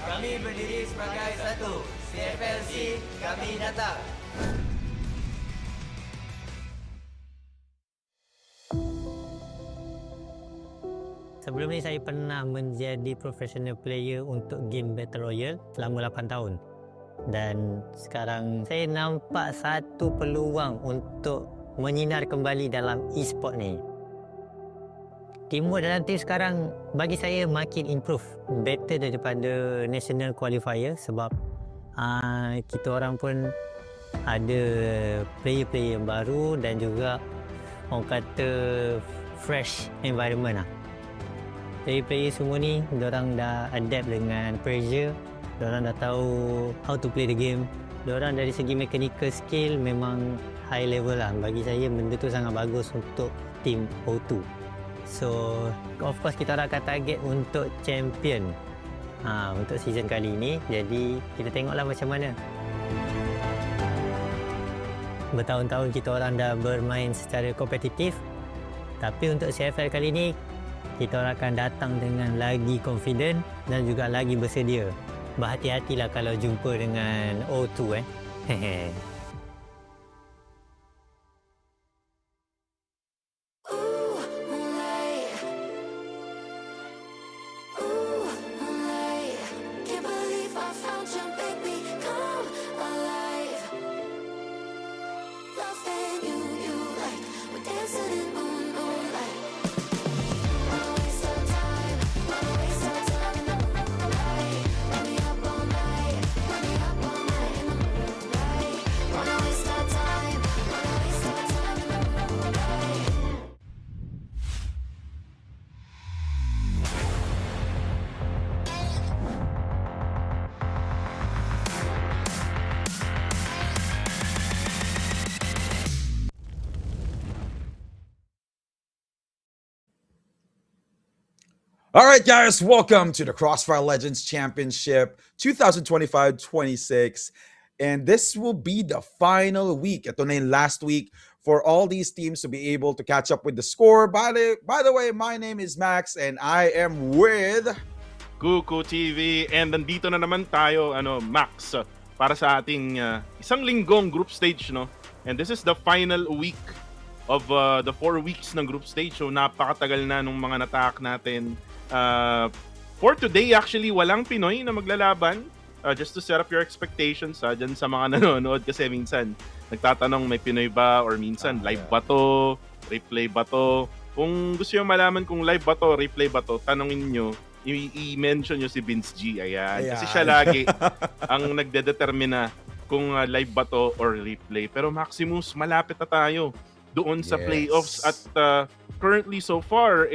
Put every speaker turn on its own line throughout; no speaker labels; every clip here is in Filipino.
Kami berdiri sebagai satu. CFLC, kami datang.
Sebelum ni saya pernah menjadi professional player untuk game Battle Royale selama 8 tahun. Dan sekarang saya nampak satu peluang untuk menyinar kembali dalam e-sport ni. Teamwork dalam tim sekarang bagi saya makin improve. Better daripada national qualifier sebab kita orang pun ada player-player baru dan juga orang kata fresh environment lah. Player-player semua ni, diorang dah adapt dengan pressure, diorang dah tahu how to play the game. Diorang dari segi mechanical skill memang high level lah. Bagi saya benda tu sangat bagus untuk team O2. So, of course kita orang akan target untuk champion untuk season kali ini. Jadi, kita tengoklah macam mana. Bertahun-tahun kita orang dah bermain secara kompetitif. Tapi untuk CFL kali ini, kita orang akan datang dengan lagi confident dan juga lagi bersedia. Berhati-hatilah kalau jumpa dengan O2 Hehe.
All right, guys, welcome to the Crossfire Legends Championship 2025-26. And this will be the final week. Ito na yung last week for all these teams to be able to catch up with the score. By the way, my name is Max and I am with
Kuku TV, and nandito na naman tayo, Max, para sa ating isang linggong group stage, no? And this is the final week of the 4 weeks ng group stage. So napakatagal na nung mga natak natin. For today, actually, walang Pinoy na maglalaban. Just to set up your expectations dyan sa mga nanonood, kasi minsan nagtatanong may Pinoy ba or minsan live ba to, replay ba to. Kung gusto nyo malaman kung live ba to, replay ba to, tanongin nyo, i-mention nyo si Vince G. Ayan. Kasi siya lagi ang nagdedetermina kung live ba to or replay. Pero Maximus, malapit na tayo doon sa playoffs at currently so far,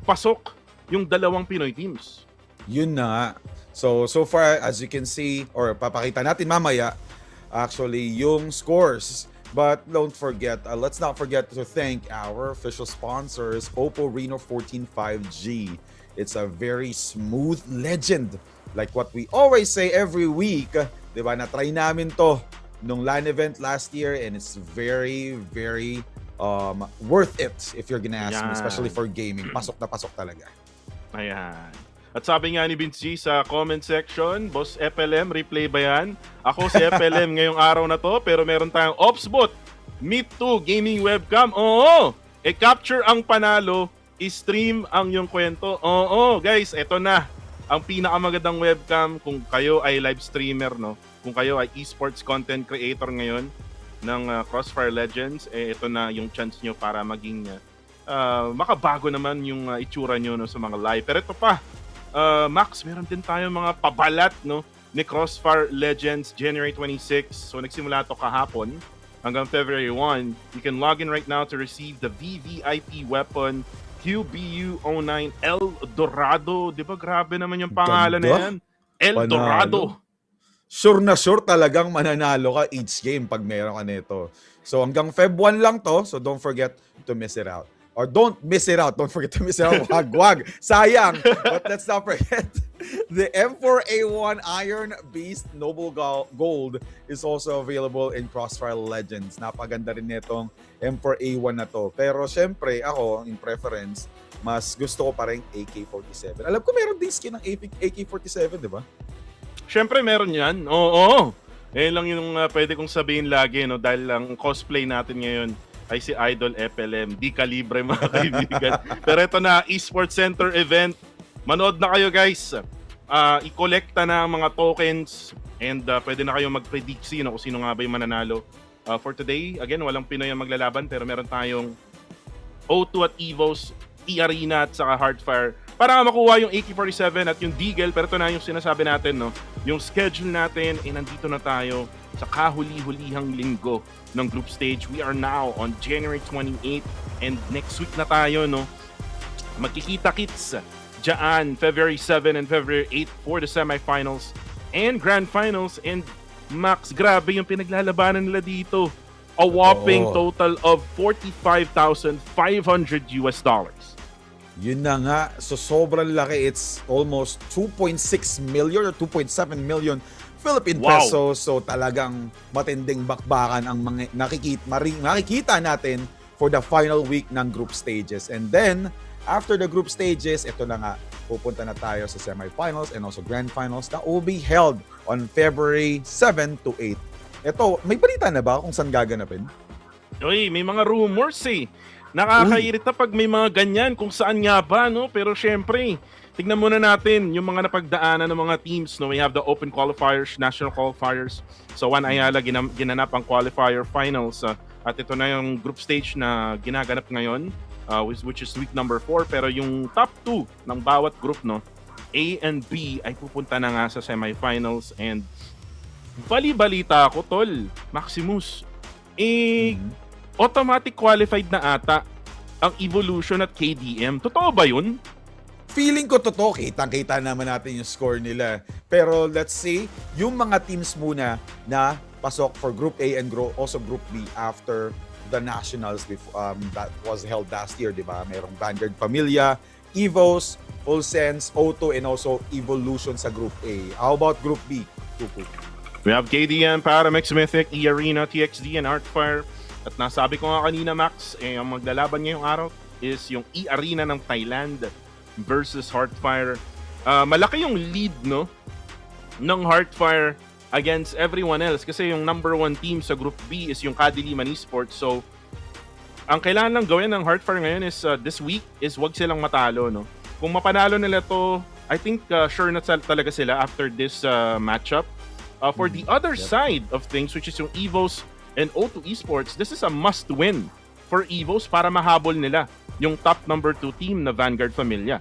pasok yung dalawang Pinoy teams.
Yun na. So far, as you can see, or papakita natin mamaya, actually, yung scores. But don't forget, let's not forget to thank our official sponsors, Oppo Reno 14 5G. It's a very smooth legend. Like what we always say every week, diba, na-try namin to nung LAN event last year, and it's very, very worth it if you're gonna ask me, especially for gaming. Pasok na pasok talaga.
Ayan. At sabi nga ni Vince G sa comment section, Boss FLM, replay ba yan? Ako si FLM ngayong araw na to, pero meron tayong Opsbot Meet 2 Gaming Webcam. Oo! Capture ang panalo, i-stream ang yung kwento. Oo, guys, eto na. Ang pinakamagandang webcam kung kayo ay live streamer, no? Kung kayo ay esports content creator ngayon ng Crossfire Legends, ito na yung chance nyo para maging makabago naman yung itsura nyo, no, sa mga live. Pero ito pa, Max, meron din tayo mga pabalat, no, ni Crossfire Legends January 26. So nagsimula to kahapon hanggang February 1. You can log in right now to receive the VVIP weapon QBU09 El Dorado. Di ba grabe naman yung pangalan na yan? El Dorado.
Sure na sure talagang mananalo ka each game pag meron ka nito. So hanggang Feb 1 lang to, so don't forget to miss it out. Or don't miss it out. Don't forget to miss it out. Wag. Sayang. But let's not forget The M4A1 Iron Beast Noble Gold is also available in Crossfire Legends. Napaganda rin nitong M4A1 na to. Pero syempre, ako, in preference, mas gusto ko pa rin AK-47. Alam ko meron din skin ng AK-47, di ba?
Syempre meron yan. Oo. Lang yung pwede kong sabihin lagi, no? Dahil ang cosplay natin ngayon ay si Idol FLM. Di kalibre, mga kaibigan. Pero ito na, Esports Center event. Manood na kayo, guys. I-collecta na ang mga tokens and pwede na kayo mag-predict kung sino nga ba yung mananalo. For today, again, walang Pinoy ang maglalaban pero meron tayong O2 at EVOS, E-Arena at saka Heartfire para makuha yung AK-47 at yung Deagle. Pero ito na yung sinasabi natin, no? Yung schedule natin, nandito na tayo sa kahuli-hulihang linggo ng group stage. We are now on January 28 and next week na tayo, no? Magkikita-kits dyan, February 7 and February 8 for the semifinals and grand finals. And Max, grabe yung pinaglalabanan nila dito. A whopping total of $45,500.
Yun na nga. So sobrang laki. It's almost 2.6 million or 2.7 million Philippine pesos. So talagang matinding bakbakan ang mga nakikita natin for the final week ng group stages. And then, after the group stages, ito na nga, pupunta na tayo sa semifinals and also grand finals that will be held on February 7 to 8. Ito, may balita na ba kung saan gaganapin?
Uy, may mga rumors eh. Nakakairita pag may mga ganyan kung saan nga ba, no? Pero syempre, tignan muna natin yung mga napagdaanan ng mga teams, no? We have the open qualifiers, national qualifiers. So, Juan Ayala ginanap ang qualifier finals. At ito na yung group stage na ginaganap ngayon. Which is week number 4, pero yung top 2 ng bawat group, no, A and B ay pupunta na nga sa semifinals. And bali-balita ako, tol, Maximus, automatic qualified na ata ang Evolution at KDM. Totoo ba yun?
Feeling ko totoo, kitang-kita naman natin yung score nila. Pero let's see, yung mga teams muna na pasok for Group A and also Group B after the nationals that was held last year, di ba? Merong Vanguard Familia, EVOS, Full Sense, O2, and also Evolution sa Group A. How about Group B? Tuku.
We have KDM, Paramex Mythic, E-Arena, TXD, and Artfire. At nasabi ko nga kanina, Max, ang maglalaban ngayong araw is yung E-Arena ng Thailand versus Heartfire. Malaki yung lead, no, ng Heartfire against everyone else kasi yung number 1 team sa Group B is yung Kadiliman Esports. So, ang kailangan lang gawin ng Heartfire ngayon is this week is wag silang matalo, no? Kung mapanalo nila to, I think sure na talaga sila after this matchup. For the other side of things, which is yung EVOS and O2 Esports, this is a must-win for EVOS para mahabol nila yung top number 2 team na Vanguard Familia.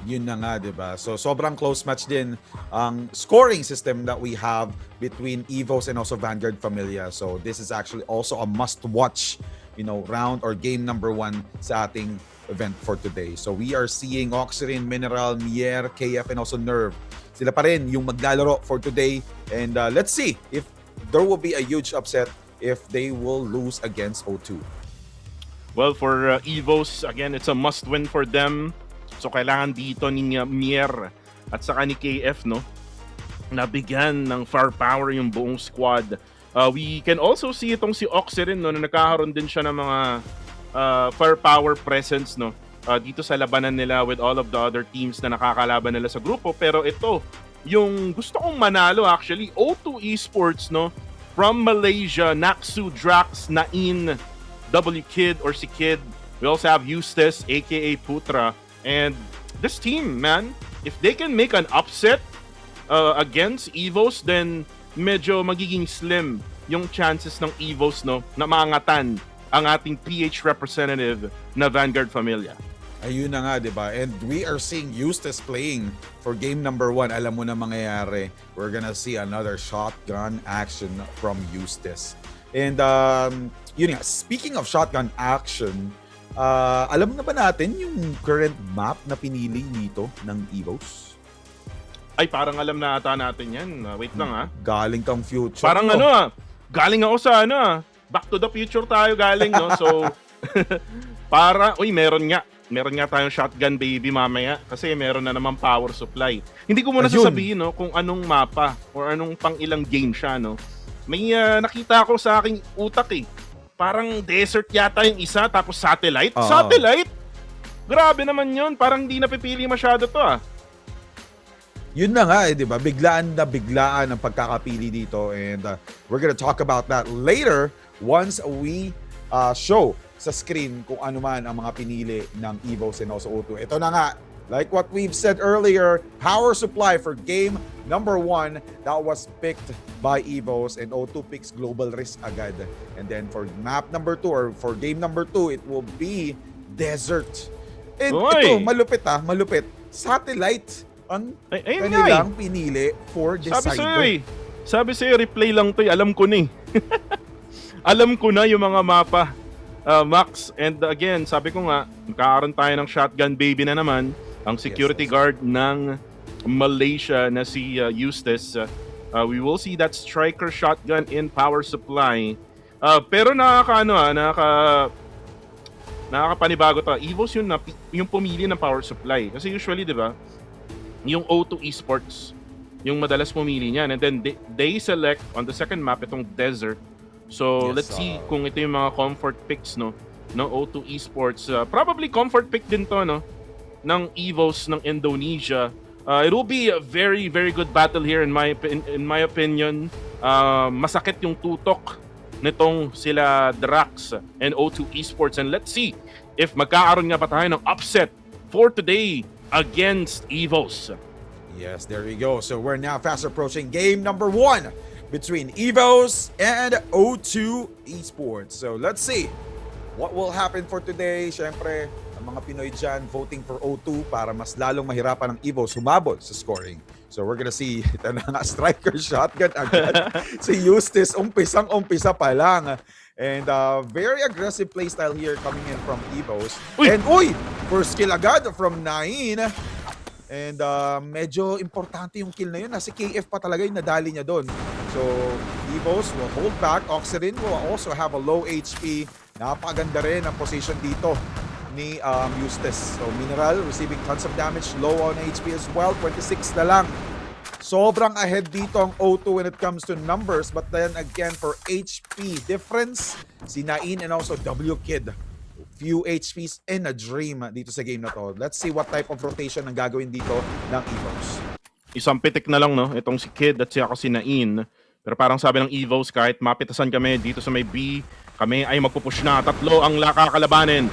Yun na nga, di ba? So, sobrang close match din ang scoring system that we have between EVOS and also Vanguard Familia. So, this is actually also a must-watch, round or game number 1 sa ating event for today. So, we are seeing Oxyrin, Mineral, Mier, KF, and also Nerve. Sila pa rin yung maglalaro for today. And let's see if there will be a huge upset if they will lose against O2.
Well, for EVOS, again, it's a must-win for them. So, kailangan dito ni Mier at saka ni KF, no, nabigyan ng firepower yung buong squad. We can also see itong si Oxyrin, no, na nagkakaroon din siya ng mga firepower presence, no, dito sa labanan nila with all of the other teams na nakakalaban nila sa grupo. Pero ito, yung gusto kong manalo actually, O2 Esports, no, from Malaysia, Naksu, Drax, Nain, W Kid or si Kid. We also have Eustace, aka Putra. And this team, man, if they can make an upset against EVOS, then medyo magiging slim yung chances ng EVOS, no, na maangatan ang ating PH representative na Vanguard Familia.
Ayun na nga, di ba? And we are seeing Eustace playing for game number 1. Alam mo na mangyayari. We're gonna see another shotgun action from Eustace. And yun nga, speaking of shotgun action, alam na ba natin yung current map na pinili nito ng EVOS?
Ay, parang alam na ata natin yan. Wait lang, ha?
Galing kang future.
Parang galing ako sa Back to the Future tayo galing, no? So, meron nga. meron nga tayong shotgun baby mamaya kasi meron na naman power supply. Hindi ko muna
Ayun.
sasabihin no, kung anong mapa or anong pang ilang game siya. No? May nakita ko sa aking utak eh. Parang desert yata yung isa tapos satellite.
Oo.
Satellite? Grabe naman yun. Parang di napipili masyado to ah.
Yun na nga di ba? Biglaan ang pagkakapili dito, and we're gonna talk about that later once we show sa screen kung ano man ang mga pinili ng EVOS and also O2. Ito na nga, like what we've said earlier, power supply for game number 1 that was picked by EVOS, and O2 picks global risk agad. And then for map number 2 or for game number 2, it will be desert. And ito, malupit. Satellite ang
Ayun
kanilang pinili for decider.
Sabi sa'yo, replay lang to eh. Alam ko na eh. Alam ko na yung mga mapa, Max. And again, sabi ko nga, magkakaroon tayo ng shotgun baby na naman. Ang security guard ng Malaysia na si Eustace. We will see that striker shotgun in power supply. Pero nakakapanibago to. EVOS yung pumili ng power supply. Kasi usually, di ba, yung O2 Esports, yung madalas pumili niyan. And then they select on the second map itong desert. So let's see kung ito yung mga comfort picks no O2 Esports. Probably comfort pick din to no ng EVOS ng Indonesia. It will be a very very good battle here in my opinion. Masakit yung tutok nitong sila Drax and O2 Esports, and let's see if magkakaroon nga pa tayo ng upset for today against EVOS.
Yes, there we go. So we're now fast approaching game number 1 between EVOS and O2 Esports. So let's see what will happen for today. Siyempre, ang mga Pinoy dyan voting for O2 para mas lalong mahirapan ng EVOS humabol sa scoring. So we're gonna see, ito na nga, striker shotgun agad. Si Eustace, umpisa pa lang. And very aggressive playstyle here coming in from EVOS. And first kill agad from Nain. And medyo importante yung kill na yun. Si KF pa talaga yung nadali niya doon. So EVOS will hold back. Oxygen will also have a low HP. Napakaganda rin ang position dito ni Eustace. So Mineral receiving tons of damage. Low on HP as well. 26 na lang. Sobrang ahead dito ang O2 when it comes to numbers, but then again for HP difference, si Nain and also W Kid, few HPs in a dream dito sa game na to. Let's see what type of rotation ang gagawin dito ng EVOS.
Isang pitik na lang no, itong si Kid at siya si Nain. Pero parang sabi ng EVOS, kahit mapitasan kami dito sa may B, kami ay magpupush na. Tatlo ang lakakalabanin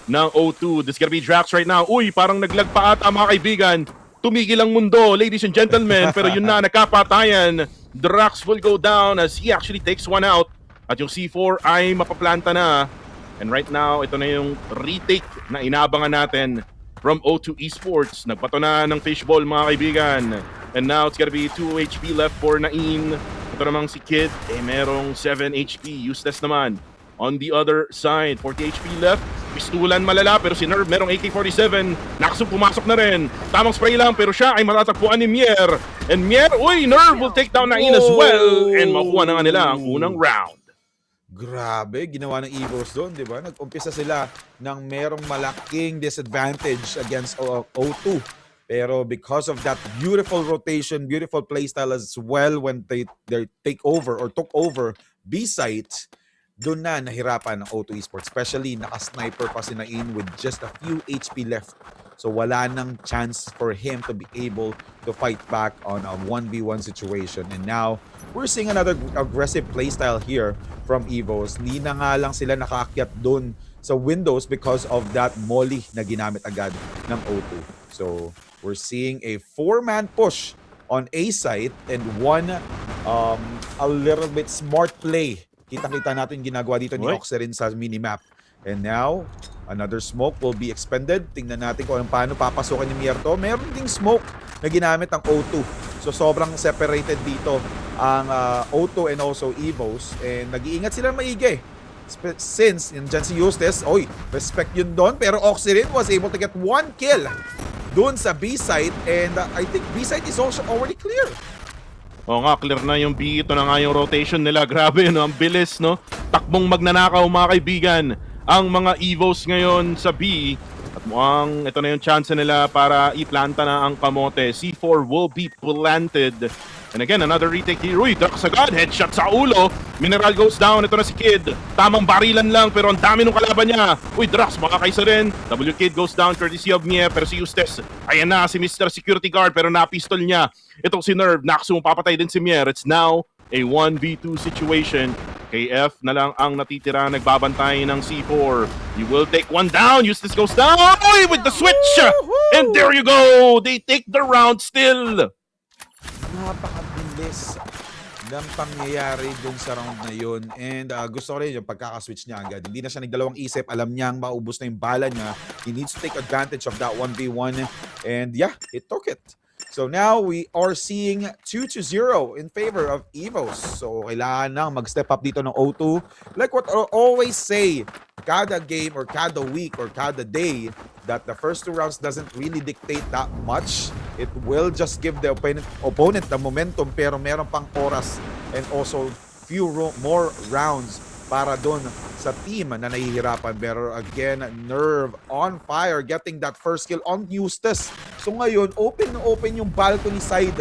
ng O2. This is gonna be Drax right now. Parang naglag pa ata mga kaibigan. Tumigil ang mundo, ladies and gentlemen, pero yun na, nagkapatayan. Drax will go down as he actually takes one out. At yung C4 ay mapaplanta na. And right now, ito na yung retake na inabangan natin from O2 Esports. Nagbato na ng fishball mga kaibigan. And now, it's gonna be 2 HP left for Nain. Ito namang si Kid, merong 7 HP. Useless naman. On the other side, 40 HP left. Pistulan malala pero si Nerve merong AK-47. Nakasong pumasok na rin. Tamang spray lang pero siya ay matatagpuan ni Mier. And Mier, Nerve will take down Nain as well. And makuha na nga nila ang unang round.
Grabe, ginawa ng EVOS doon, di ba? Nag-umpisa sila ng merong malaking disadvantage against O2. Pero because of that beautiful rotation, beautiful playstyle as well when they take over or took over B-site, doon na nahirapan ng O2 Esports. Especially naka-sniper pa si Nain with just a few HP left. So wala nang chance for him to be able to fight back on a 1v1 situation. And now, we're seeing another aggressive playstyle here from EVOS. Hindi na nga lang sila nakaakyat doon sa windows because of that molly na ginamit agad ng O2. So we're seeing a 4-man push on A site and one a little bit smart play. Kitang-kita natin ginagawa dito ni Oxerin sa minimap. And now, another smoke will be expended. Tingnan natin kung paano papasukin ni Mierto. Meron ding smoke na ginamit ang O2. So sobrang separated dito ang O2 and also EVOS. And nag-iingat sila maigi. Since nandyan si Eustace, respect yun doon. Pero Oxerin was able to get 1 kill doon sa B-site. And I think B-site is also already clear.
Oo nga, clear na yung B. Ito na nga yung rotation nila. Grabe, no? Ang bilis, no? Takbong magnanakaw, mga kaibigan. Ang mga EVOS ngayon sa B. At mukhang ito na yung chance nila para iplanta na ang kamote. C4 will be planted. And again, another retake here. Uy, Drax agad. Headshot sa ulo. Mineral goes down. Ito na si Kid. Tamang barilan lang pero ang dami ng kalaban niya. Uy, Drax makakaisa rin. W-Kid goes down courtesy of Mier. Pero si Eustace, ayan na si Mr. Security Guard pero na-pistol niya. Itong si Nerve. Naxu, papatay din si Mier. It's now a 1v2 situation. KF na lang ang natitira, nagbabantay ng C4. You will take one down. Eustace goes down. Oy, with the switch. And there you go. They take the round still.
Napakabilis ng pangyayari dun sa round na yun. And gusto ko rin yung pagkakaswitch niya agad. Hindi na siya nagdalawang isip. Alam niyang maubos na yung bala niya. He needs to take advantage of that 1v1. And yeah, he took it. So now we are seeing 2-0 in favor of Evos. So kailangan nang mag-step up dito ng O2. Like what I always say, kada game or kada week or kada day, that the first 2 rounds doesn't really dictate that much. It will just give the opponent the momentum, pero meron pang oras and also few more rounds para doon sa team na nahihirapan. Pero again, Nerve on fire, getting that first kill on Eustace. So ngayon, open na open yung balcony side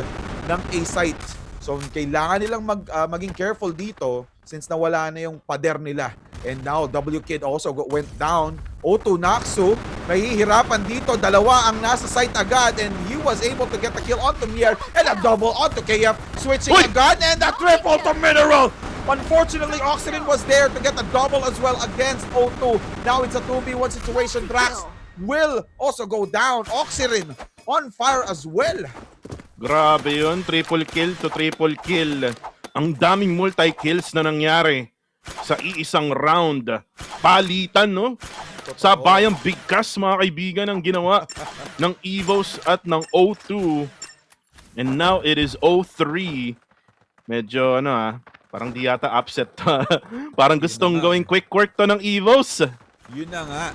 ng A site. So kailangan nilang maging careful dito since nawala na yung pader nila. And now, W-Kid also went down. O2 Naxu, nahihirapan dito. Dalawa ang nasa site agad and he was able to get the kill onto Mier and a double onto KF. Switching agad and a triple to Mineral. Unfortunately, Oxygen was there to get a double as well against O2. Now it's a 2v1 situation. Drax will also go down. Oxygen on fire as well.
Grabe yun, triple kill to triple kill. Ang daming multi-kills na nangyari sa iisang round. Palitan, no? Sa bayang bigkas, mga kaibigan, ang ginawa ng Evos at ng O2. And now it is O3. Medyo, parang di yata upset. Parang gustong gawing quick work to ng Evos.
Yun na nga.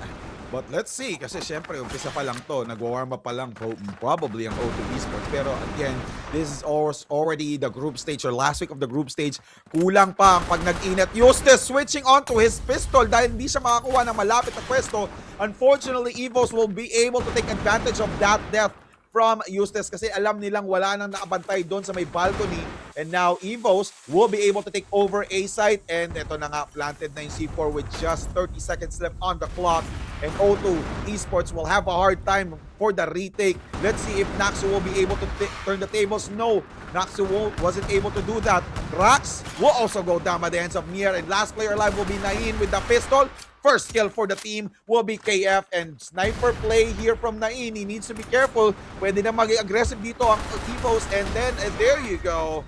But let's see, kasi syempre, umpisa pa lang to, nag-warm up pa lang probably ang O2 Esports. Pero again, this is already the group stage or last week of the group stage. Kulang pa ang pag nag-init. Eustace switching on to his pistol dahil hindi siya makakuha ng malapit na pwesto. Unfortunately, Evos will be able to take advantage of that death from Eustace kasi alam nilang wala nang nakabantay doon sa may balcony. And now Evos will be able to take over A site and ito na nga, planted na yung C4 with just 30 seconds left on the clock. And O2 Esports will have a hard time for the retake. Let's see if Naxu will be able to turn the tables. No, Naxu wasn't able to do that. Drax will also go down by the hands of Mier and last player alive will be Nain with the pistol. First kill for the team will be KF and sniper play here from Nain. He needs to be careful. Pwede na maging aggressive dito ang Evos and then there you go.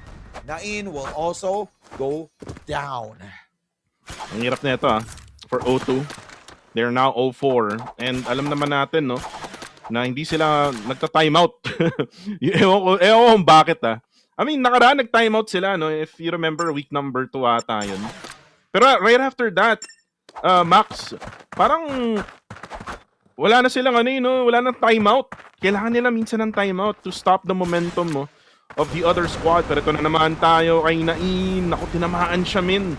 Nain will also go down.
Ang hirap na ito for O2. They're now 0-4 and alam naman natin na hindi sila nagta-timeout. Ewan ko bakit I mean, nakaraan nag-timeout sila if you remember week number 2 ata yun. Pero right after that, Max, parang wala na silang wala nang timeout. Kailangan nila minsan ng timeout to stop the momentum of the other squad. Pero ito na naman tayo kay Nain. Naku, tinamaan siya, min.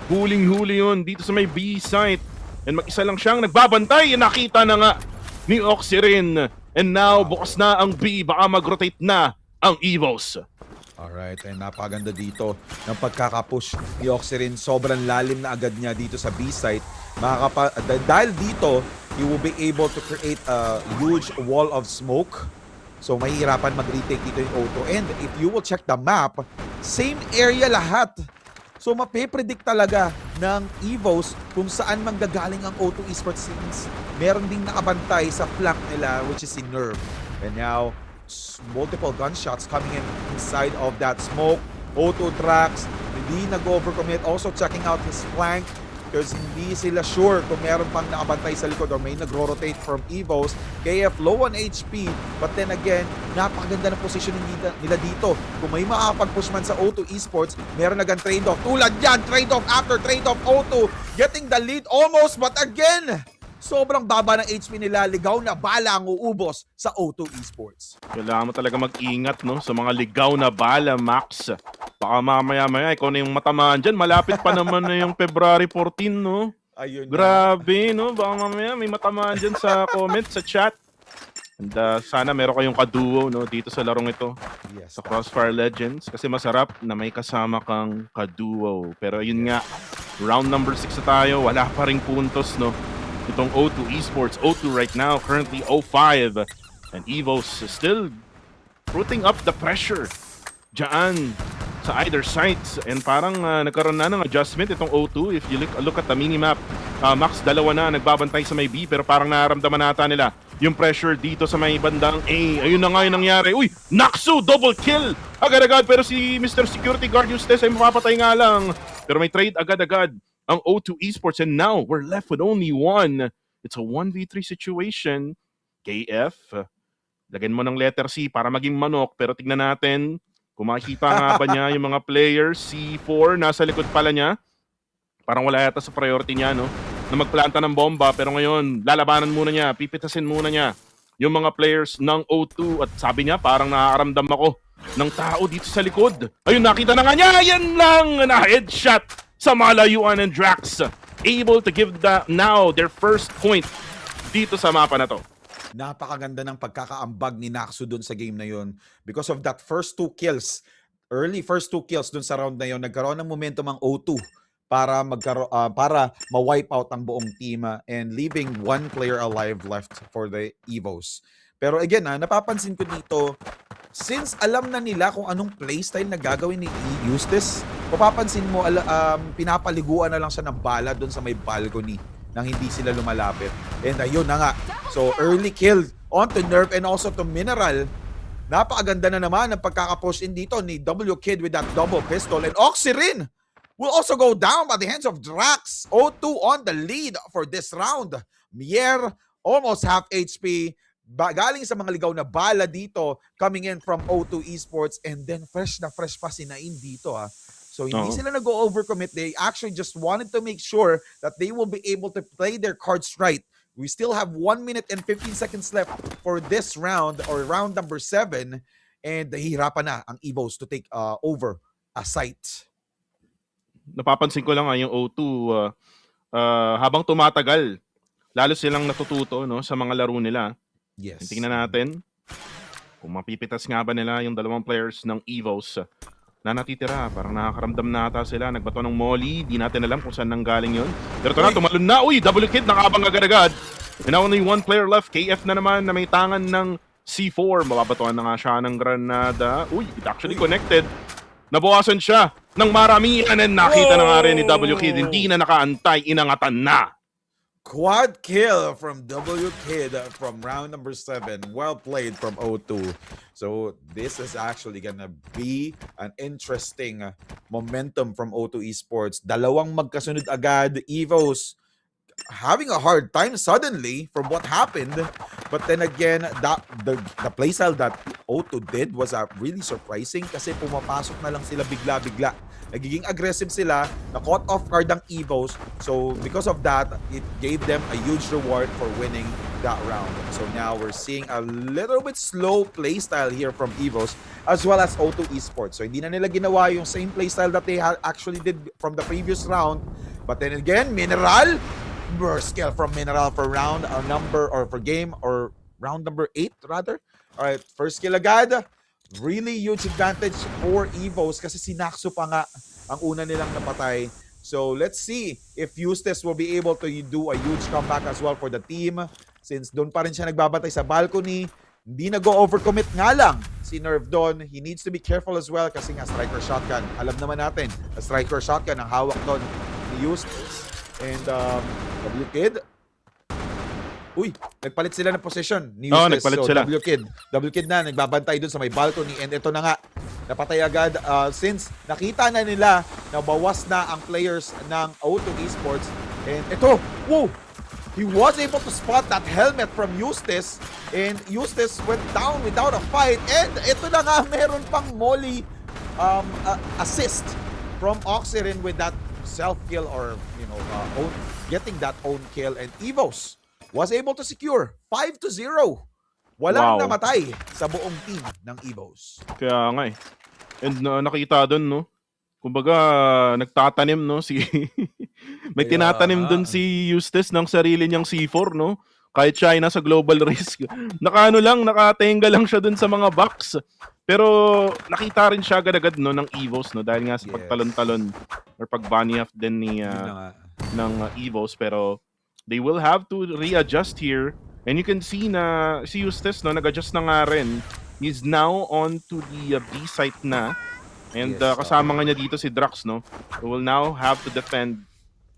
Huling-huli yun dito sa may B site. And mag-isa lang siyang nagbabantay. Nakita na nga ni Oxyrin. And now, bukas na ang B. Baka mag-rotate na ang Evos.
Alright, and napaganda dito ng pagkakapush ni Oxyrin. Sobrang lalim na agad niya dito sa B site. Dahil dito, he will be able to create a huge wall of smoke. So mahihirapan mag-retake dito yung O2. And if you will check the map, same area lahat. So mape-predict talaga ng Evos kung saan manggagaling ang O2 Esports since meron ding nakabantay sa flank nila which is si Nerve. And now, multiple gunshots coming in inside of that smoke. O2 Drax, hindi nag-overcommit. Also checking out his flank because hindi sila sure kung meron pang nakabantay sa likod or may nagro-rotate from Evos. KF low on HP, but then again, napakaganda ng positioning nila dito. Kung may makakapag-push man sa O2 Esports, meron nagang trade-off. Tulad yan, trade-off after trade-off. O2 getting the lead almost, but again, sobrang baba ng HP nila, ligaw na bala ang uubos sa O2 Esports.
Kailangan mo talaga mag-ingat sa mga ligaw na bala, Max. Baka mamaya-maya, ikaw na yung matamaan dyan. Malapit pa naman na yung February 14,
Ayun na.
Grabe, no? Baka mamaya may matamaan dyan sa comment, sa chat. And sana meron kayong kaduo, no, dito sa larong ito.
Yes,
Sa Crossfire Legends. Kasi masarap na may kasama kang kaduo. Pero yun nga, round number 6 na tayo. Wala pa ring puntos, no? Itong O2 Esports. O2 right now, currently 0-5. And Evos still putting up the pressure dyan sa either sides. And parang nagkaroon na ng adjustment itong O2. If you look at the minimap, Max, dalawa na nagbabantay sa may B. Pero parang nararamdaman nata nila yung pressure dito sa may bandang A. Ayun na nga yung nangyari. Uy, Naksu, double kill! Agad-agad, pero si Mr. Security Guard Eustace ay mapapatay nga lang. Pero may trade agad-agad ang O2 Esports, and now we're left with only one. It's a 1v3 situation. KF, lagyan mo ng letter C para maging manok, pero tignan natin kung makikita nga ba niya yung mga players. C4, nasa likod pala niya. Parang wala yata sa priority niya, no? Na magplanta ng bomba, pero ngayon lalabanan muna niya, pipitasin muna niya yung mga players ng O2 at sabi niya parang nakakaramdam ako ng tao dito sa likod. Ayun, nakita na nga niya, yan lang na headshot sa malayuan, and Drax able to give now their first point dito sa mapa na to.
Napakaganda ng pagkakaambag ni Naksu dun sa game na yun. Because of that first 2 kills, early first 2 kills dun sa round na yun, nagkaroon ng momentum ang O2 para ma-wipe out ang buong team and leaving one player alive left for the Evos. Pero again, napapansin ko dito, since alam na nila kung anong playstyle na gagawin ni Eustace, mapapansin mo, pinapaliguan na lang siya ng bala doon sa may balcony nang hindi sila lumalapit. And ayun na nga. So early kill onto Nerve and also to Mineral. Napakaganda na naman ang pagkakapush in dito ni W Kid with that double pistol, and Oxyrin will also go down by the hands of Drax. O2 on the lead for this round. Mier, almost half HP. Galing sa mga ligaw na bala dito, coming in from O2 Esports. And then fresh na fresh pa si Nain dito. So hindi sila nag-overcommit. They actually just wanted to make sure that they will be able to play their cards right. We still have 1 minute and 15 seconds left for this round, or round number 7. And hihirapan na ang Evos to take over a site.
Napapansin ko lang yung O2 habang tumatagal, lalo silang natututo, no, sa mga laro nila.
Yes.
Tingnan natin kung mapipitas nga ba nila yung dalawang players ng Evos na natitira. Parang nakakaramdam na ata sila. Nagbato ng Molly. Di natin alam kung saan nanggaling yun. Pero ito na, tumalon na. Uy, double kid, nakabang agad-agad. And now only one player left. KF na naman na may tangan ng C4. Mababatuan na nga siya ng granada. Uy, it actually connected. Nabawasan siya ng maramihan, and nakita na nga rin ni W Kid. Hindi na nakaantay, inangatan na.
Quad kill from W Kid from round number 7. Well played from O2. So this is actually gonna be an interesting momentum from O2 Esports. Dalawang magkasunod agad. Evos having a hard time suddenly from what happened. But then again, the playstyle that O2 did was really surprising kasi pumapasok na lang sila bigla-bigla. Nagiging aggressive sila, na-caught off guard ang Evos. So because of that, it gave them a huge reward for winning that round. So now we're seeing a little bit slow playstyle here from Evos as well as O2 Esports. So hindi na nila ginawa yung same playstyle that they actually did from the previous round. But then again, Mineral, burst kill from Mineral for round number, or for game, or round number 8 rather. Alright, first kill agad. Really huge advantage for Evos kasi si Naksu pa nga ang una nilang napatay. So let's see if Eustace will be able to do a huge comeback as well for the team, since doon pa rin siya nagbabantay sa balcony. Hindi nag-overcommit nga lang si Nerve doon. He needs to be careful as well kasi nga striker shotgun. Alam naman natin, a striker shotgun ang hawak doon ni Eustace. And W Kid. Uy, nagpalit sila ng position ni Eustace.
Nagpalit
so
sila.
W Kid na nagbabantay dun sa may balcony, and ito na nga, napatay agad since nakita na nila na bawas na ang players ng O2 Esports. And ito, whoa! He was able to spot that helmet from Eustace, and Eustace went down without a fight. And ito na nga, meron pang Molly assist from Oxyrin with that self-kill, or getting that own kill. And Evos was able to secure 5-0. Walang namatay sa buong team ng Evos.
Kaya nga eh. And nakita doon, no? kumbaga nagtatanim no si may tinatanim doon si Eustace ng sarili niyang C4 no. Kahit siya ay nasa global risk. Nakaano lang, nakatenga lang siya doon sa mga box. Pero nakita rin siya agad-agad no ng Evos no dahil nga sa pagtalon-talon or pag-bunny off din ni ng Evos, pero they will have to readjust here. And you can see na si Eustace no nag-adjust na nga rin. He's now on to the B site na. And kasama nga niya dito si Drax, no? Who will now have to defend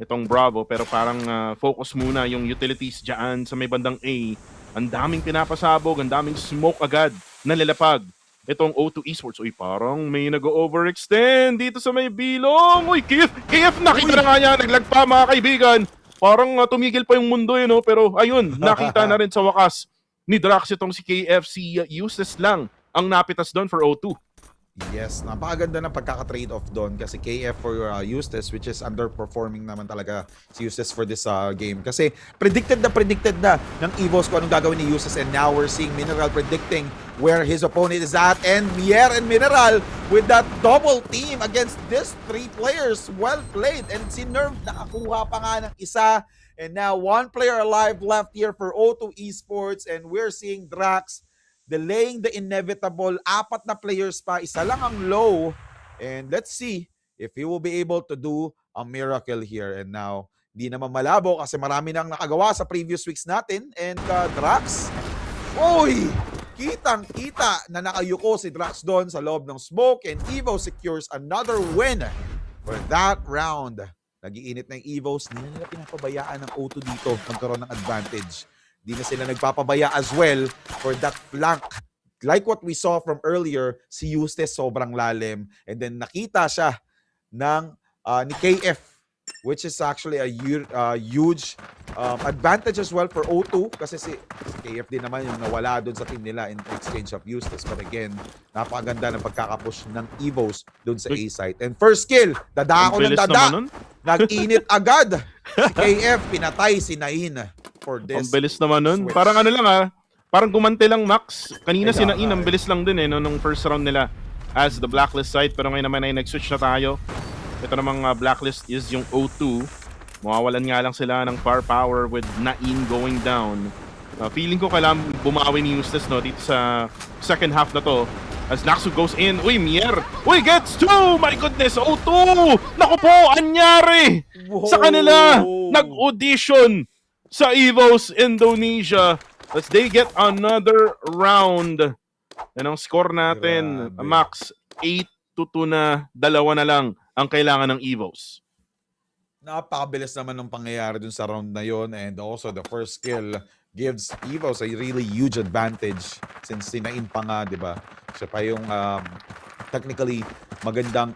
itong Bravo. Pero parang focus muna yung utilities dyan sa may bandang A. Ang daming pinapasabog, ang daming smoke agad na lalapag. Itong O2 Esports. Uy, parang may nag-overextend dito sa may bilong. Uy, KF nakita na nga niya. Naglag pa, mga kaibigan. Parang tumigil pa yung mundo, no? Pero ayun, nakita na rin sa wakas ni Drax itong si KF. Si Eustace lang ang napitas doon for O2.
Yes, napakaganda ng pagkaka-trade off doon kasi KF for Eustace, which is underperforming naman talaga si Eustace for this game. Kasi predicted na ng Evos kung anong gagawin ni Eustace, and now we're seeing Mineral predicting where his opponent is at, and Mier and Mineral with that double team against these three players. Well played, and si Nerve nakakuha pa nga ng isa, and now one player alive left here for O2 Esports, and we're seeing Drax delaying the inevitable. 4 na players pa, isa lang ang low. And let's see if he will be able to do a miracle here. And now, di naman malabo kasi marami nang nakagawa sa previous weeks natin. And Drax, uy! Kitang-kita na nakayuko si Drax doon sa loob ng smoke. And Evo secures another win for that round. Nag-iinit na yung Evos. Hindi na nila pinapabayaan ng O2 dito. Magkaroon ng advantage. Di na sila nagpapabaya as well for that flank. Like what we saw from earlier, si Eustace sobrang lalim. And then nakita siya ng ni KF, which is actually a huge advantage as well for O2 kasi si KF din naman yung nawala doon sa team nila in exchange of Eustace. But again, napakaganda ng pagkakapush ng Evos doon sa A site. And first kill, dada ako ng dada. Nag-init agad. Si KF, pinatay si Nain for this.
Ang bilis naman nun. Switch. Parang ano lang parang gumante lang Max. Kanina si Nain, ang bilis lang din nung first round nila as the Blacklist side. Pero ngayon naman ay nag-switch na tayo. Ito namang Blacklist is yung O2. Mawawalan nga lang sila ng firepower with Nain going down. Feeling ko kailangan bumawi ni Eustace no, dito sa second half na to. As Naxu goes in. Uy, Mier! Uy, gets 2! My goodness! O2! Naku po! Anyari! Sa kanila! Nag-audition sa Evos Indonesia as they get another round. Yan ang score natin.
Grabe.
Max, 8-2 na. 2 na lang ang kailangan ng Evos.
Napakabilis naman ng pangyayari dun sa round na yon, and also the first kill gives Evos a really huge advantage since sinain pa nga, di ba? Siya pa yung technically magandang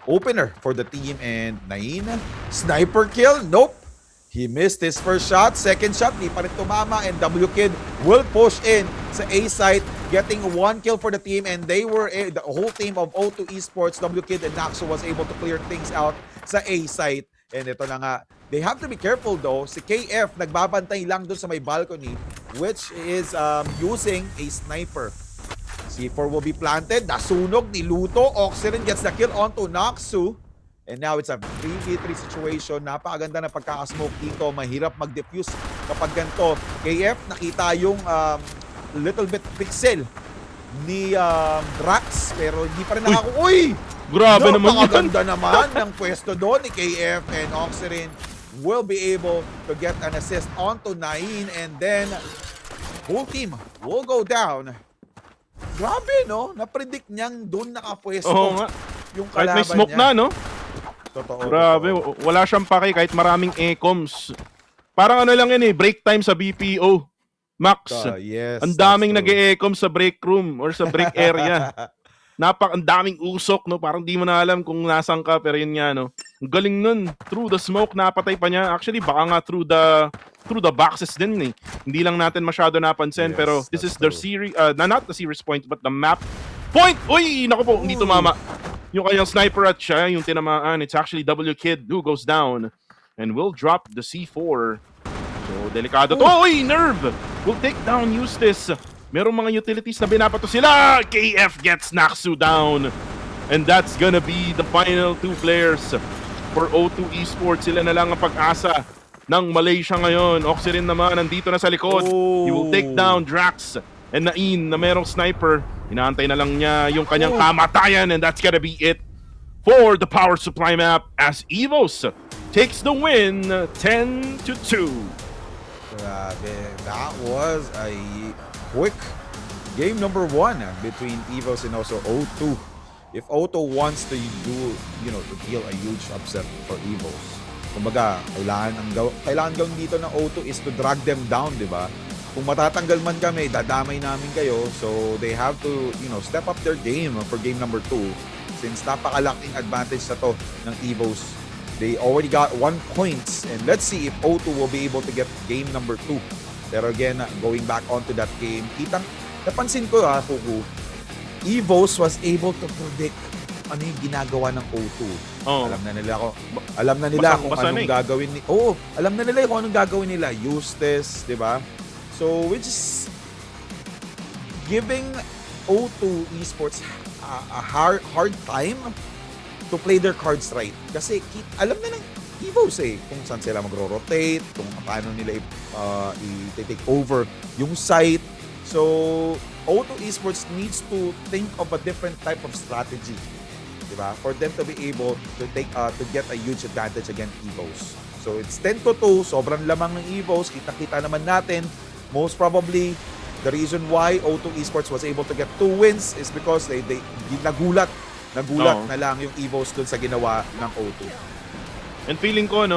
opener for the team, and Nain, sniper kill? Nope. He missed his first shot. Second shot, di pa rin tumama, and W-Kid will push in sa A site, getting 1 kill for the team, and they were, the whole team of O2 Esports, W-Kid and Naxu was able to clear things out sa A site. And ito na nga, they have to be careful though. Si KF nagbabantay lang doon sa may balcony, which is using a sniper. C4 will be planted. Nasunog, niluto. Oxygen gets the kill onto Naxu. And now it's a 3v3 situation. Napakaganda na pagkakasmoke dito. Mahirap mag-defuse kapag ganito. KF, nakita yung little bit pixel ni Drax, pero hindi pa rin Uy!
Grabe naman yun.
Napakaganda naman ng pwesto doon ni KF, and Oxygen will be able to get an assist onto Nain, and then whole team will go down. Grabe, no? Na-predict niyang doon nakapwesto yung kalaban
kahit may smoke
niya.
na, no?
Totoo.
Grabe, wala siyang pake kahit maraming ecoms. Parang ano lang yan break time sa BPO. Max,
yes,
ang daming nag-e-ecom sa break room or sa break area. Ang daming usok, no? Parang di mo na alam kung nasan ka, pero yun nga, no? Ang galing nun. Through the smoke, napatay pa niya. Actually, baka nga through the boxes din, eh. Hindi lang natin masyado napansin,
Yes,
pero this is the series, not the series point, but the map point! Uy! Naku po, hindi tumama. Yung kanyang sniper at siya, yung tinamaan, it's actually W-Kid who goes down and will drop the C4. So, delikado to. Uy! Nerve! Will take down Eustace. Merong mga utilities na binapato sila. KF gets Naxu down. And that's gonna be the final two players for O2 Esports. Sila na lang ang pag-asa ng Malaysia ngayon. Oxyrin naman nandito na sa likod. He will take down Drax and Nain na merong sniper. Inaantay na lang niya yung kanyang kamatayan, and that's gonna be it for the power supply map as EVOS takes the win 10-2.
Grabe. That was a quick game number 1 between EVOS and also O2. If O2 wants to do, to deal a huge upset for EVOS, kumbaga, kailangan gawin dito ng O2 is to drag them down, di ba? Kung matatanggal man kami, dadamay namin kayo. So, they have to, step up their game for game number 2. Since napakalaking advantage na to ng EVOS. They already got 1 points. And let's see if O2 will be able to get game number 2. Pero again, going back onto that game, napansin ko Kuku, EVOS was able to predict ano yung ginagawa ng O2.
Oh.
Alam na nila kung anong gagawin ni alam na nila kung anong gagawin nila. Eustace, 'di ba? So which is giving O2 Esports a hard time to play their cards right. Kasi alam na ng EVOS kung saan sila magro-rotate, kung paano nila i-take over yung site. So O2 Esports needs to think of a different type of strategy, diba? For them to be able to get a huge advantage against EVOS. So it's 10-2, sobrang lamang ng EVOS. Kita-kita naman natin, most probably the reason why O2 Esports was able to get 2 wins is because they nagulat na lang yung EVOS dun sa ginawa ng O2.
And feeling ko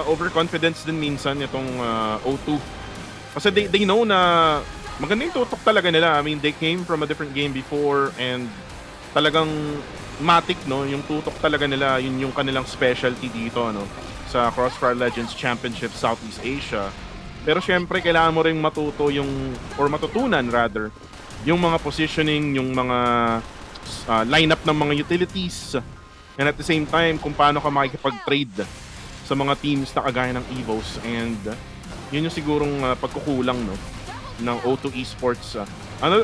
overconfidence din minsan itong O2. Kasi they know na maganda yung tutok talaga nila. I mean, they came from a different game before and talagang matik, yung tutok talaga nila, yun yung kanilang specialty dito, sa Crossfire Legends Championship Southeast Asia. Pero syempre, kailangan mo ring matutunan rather, yung mga positioning, yung mga lineup ng mga utilities, and at the same time, kung paano ka makikipag-trade sa mga teams na kagaya ng EVOS. And yun yung sigurong pagkukulang, ng O2 Esports.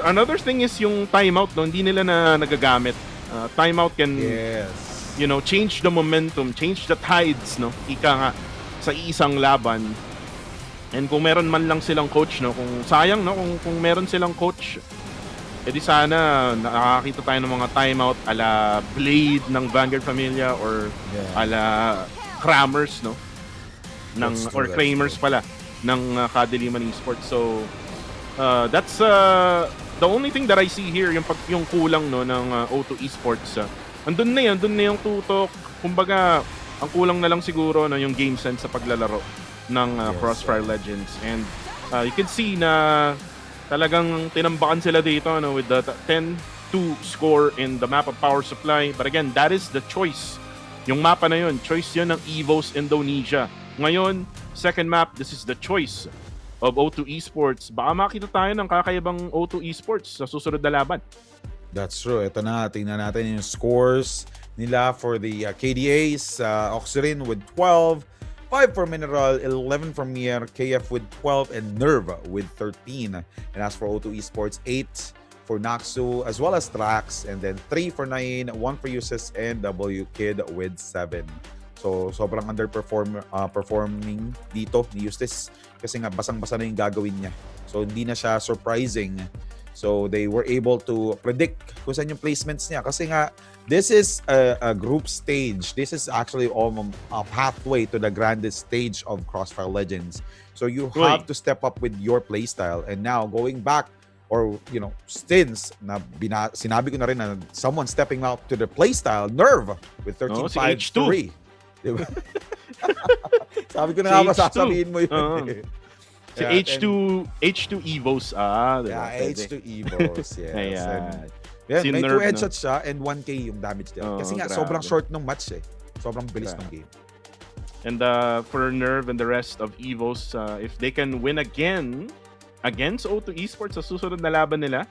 Another thing is yung timeout, hindi nila na nagagamit. Timeout can change the momentum, change the tides, ika nga sa isang laban. And kung meron man lang silang coach, kung sayang, kung meron silang coach, edi sana nakakita tayo ng mga timeout ala Blade ng Vanguard Familia or ala Kramers, or Kramers pala ng Kadiliman Esports. So that's the only thing that I see here, yung kulang ng O2 Esports. Andun na yung tutok. Kumbaga, ang kulang na lang siguro yung game sense sa paglalaro ng Crossfire Legends. And you can see na talagang tinambakan sila dito with the 10-2 score in the map of power supply. But again, that is the choice. Yung mapa na yun, choice yun ng EVOS Indonesia. Ngayon, second map, this is the choice of O2 Esports. Baka makita tayo ng kakaibang O2 Esports sa susunod na laban.
That's true. Ito na, tingnan natin yung scores nila for the KDAs. Oxyrin with 12, 5 for Mineral, 11 for Mier, KF with 12, and Nerve with 13. And as for O2 Esports, 8 for Naxu, as well as Trax, and then 3 for Nain, 1 for Uses, and W Kid with 7. So, sobrang performing dito ni Eustace kasi nga basang-basa na yung gagawin niya. So, hindi na siya surprising. So, they were able to predict kung saan yung placements niya. Kasi nga, this is a group stage. This is actually a pathway to the grandest stage of Crossfire Legends. So, you have to step up with your playstyle. And now, going back, or, since sinabi ko na rin na someone stepping up to the playstyle, Nerve with 13-5-3. Diba? Sabi ko na nga sasabihin mo yun.
Si H2 EVOS.
Diba? H2 EVOS, yes.
Si
may 2
Nerve,
headshots siya and 1K yung damage niya. Kasi nga, sobrang short ng match Sobrang bilis ng game.
And for Nerve and the rest of EVOS, if they can win again against O2 Esports sa susunod na laban nila,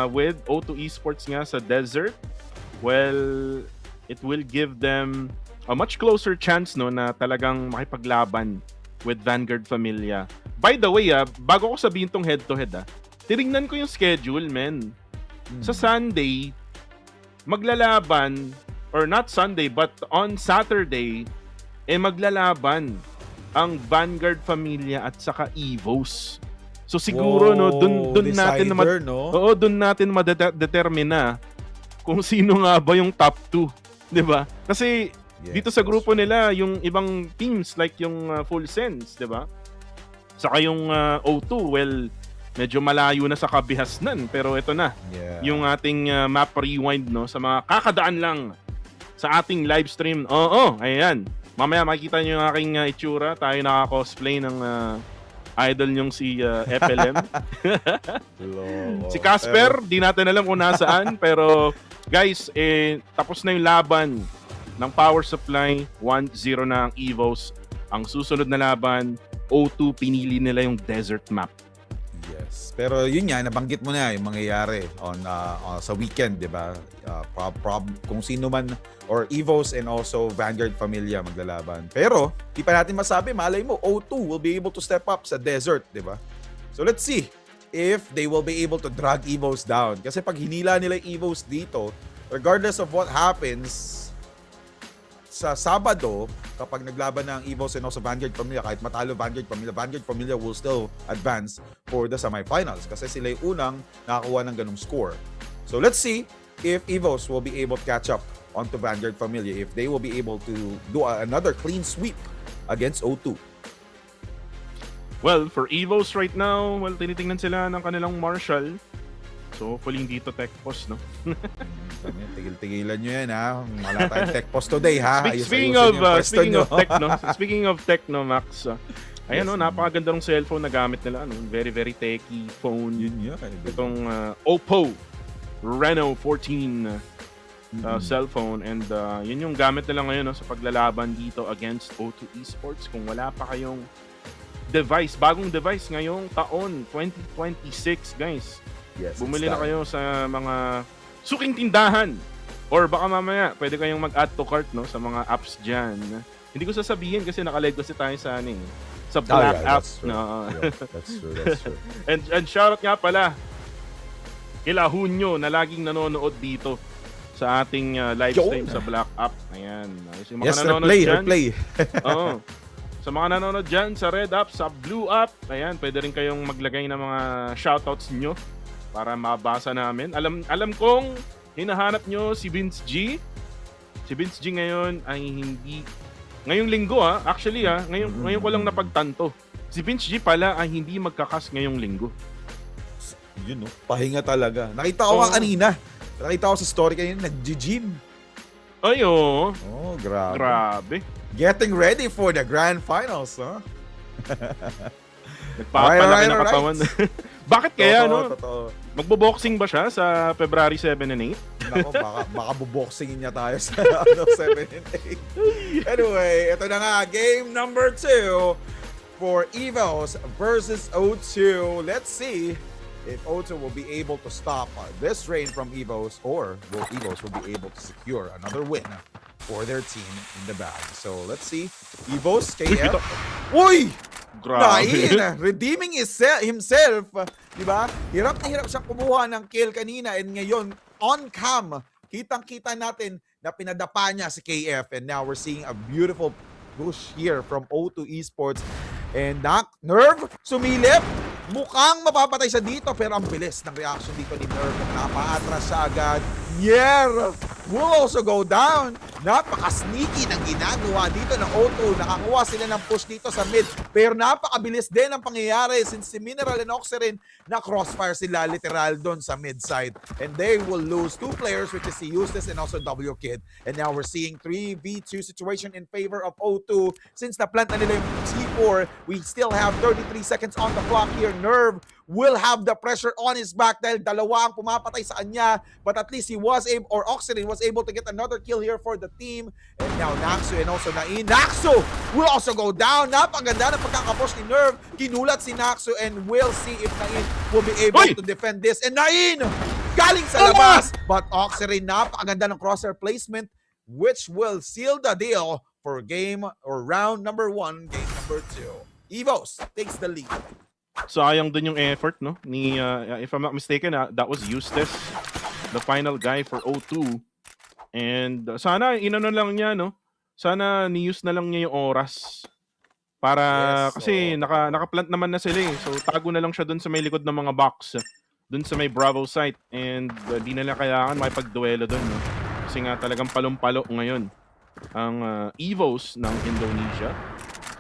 with O2 Esports nga sa Desert, well, it will give them a much closer chance na talagang makipaglaban with Vanguard Familia. By the way, bago ko sabihin tong head-to-head, tinignan ko yung schedule, men. Sa Sunday, maglalaban, or not Sunday, but on Saturday, maglalaban ang Vanguard Familia at saka Evos. So siguro dun natin
decider, no?
Oo, dun natin ma-determine kung sino nga ba yung top 2, 'di ba? Kasi dito sa grupo nila, yung ibang teams like yung Full Sense, 'di ba? Saka yung O2, well, medyo malayo na sa kabihasnan, pero ito na. Yung ating map rewind, no, sa mga kakadaan lang sa ating live stream. Oo, ayan. Mamaya makikita niyo yung aking itsura. Tayo naka-cosplay ng idol niyong si FLM. Si Casper, di natin alam kung nasaan. Pero guys, tapos na yung laban ng power supply. 1-0 na ang Evos. Ang susunod na laban, O2, pinili nila yung desert map.
Yes. Pero yun nga, nabanggit mo na yung mangyayari sa weekend, di ba? Kung sino man, or Evos and also Vanguard Familia maglalaban. Pero, di pa natin masabi, malay mo, O2 will be able to step up sa desert, di ba? So let's see if they will be able to drag Evos down. Kasi pag hinila nila Evos dito, regardless of what happens, sa Sabado, kapag naglaban ng Evos and also Vanguard Familia, kahit matalo Vanguard Familia will still advance for the semifinals kasi sila yung unang nakakuha ng ganung score. So let's see if Evos will be able to catch up onto Vanguard Familia, if they will be able to do another clean sweep against O2.
Well, for Evos right now, well, tinitingnan sila ng kanilang Marshall. So, hopefully hindi to tech post, no?
Tigil-tigilan nyo yan, ha? Wala tayong tech post today, ha?
Speaking of tech, no, Max, ayan, no, napakaganda ng cellphone na gamit nila, no? Very, very techy phone.
Yun yan.
Itong Oppo Reno 14 cellphone, and yun yung gamit nila ngayon, no, sa paglalaban dito against O2 Esports. Kung wala pa kayong device, bagong device ngayong taon, 2026, guys.
Yes,
bumili na kayo sa mga suking tindahan, or baka mamaya pwede kayong mag-add to cart, no, sa mga apps dyan. Hindi ko sasabihin kasi nakaleg kasi tayo sa sa Black app. No.
Yeah, that's true.
and shoutout nga pala kila Hunyo na laging nanonood dito sa ating live stream sa Black app. Ayan. Yung mga nanonood
replay.
Oo. Sa mga nanonood dyan, sa Red app, sa Blue app, ayan, pwede rin kayong maglagay ng mga shoutouts nyo para mabasa namin. Alam kong hinahanap nyo si Vince G. Si Vince G ngayon ay hindi... Ngayong linggo, actually, ngayon ko lang napagtanto. Si Vince G pala ay hindi magkakas ngayong linggo.
Yun, no? Pahinga talaga. Nakita ko kanina. Nakita ko sa story kanina, nag-gym.
Ay, oo.
Oh, grabe.
Grabe.
Getting ready for the grand finals, huh?
Nagpapalaki na katawan. Bakit kaya, no?
Totoo.
Magbo-boxing ba siya sa February 7 and 8?
Nako, baka buboxingin niya tayo sa 7 and 8. Anyway, ito na nga, game number 2 for Evos versus O2. Let's see if O2 will be able to stop this reign from Evos, or will Evos will be able to secure another win for their team in the bag. So let's see. Evos, KF. Uy! Nain, redeeming himself, di ba? Hirap na hirap siyang kumuha ng kill kanina, and ngayon, on cam, kitang-kita natin na pinadapa niya si KF, and now we're seeing a beautiful push here from O2 Esports. And Nerve, sumilip. Mukhang mapapatay siya dito, pero ang bilis ng reaction dito ni Nerve. Napaatras siya agad. Nier will also go down. Napaka-sneaky ng ginagawa dito ng O2. Nakakuha sila ng push dito sa mid. Pero napakabilis din ang pangyayari since si Mineral and Oxerin na crossfire sila literal doon sa mid side. And they will lose 2 players, which is si Useless and also W Kid. And now we're seeing 3v2 situation in favor of O2. Since na-plant na nila yung C4, we still have 33 seconds on the clock here. Nerve will have the pressure on his back dahil dalawa ang pumapatay sa kanya, but at least he was able, or Oxerin was able to get another kill here for the team. And now Naxu and also Nain. Naxu will also go down. Napaganda ng pagkakapush ni Nerve. Kinulat si Naxu, and we'll see if Nain will be able to defend this. And Nain galing sa labas, but Oxerin, napakaganda ng crosshair placement, which will seal the deal for game or round number 1, game number 2. Evos takes the lead.
Sayang dun yung effort, no? Ni if I'm not mistaken, that was Eustace, the final guy for O2. And sana inano lang niya, no? Sana ni-use na lang niya yung oras. Para
Yes,
kasi
oo, totoo.
naka-plant naman na sila eh. So tago na lang siya doon sa may likod ng mga box. Doon sa may Bravo site. And di na lang kailangan makipagduelo doon, no? Kasi nga talagang palong-palo ngayon ang Evos ng Indonesia.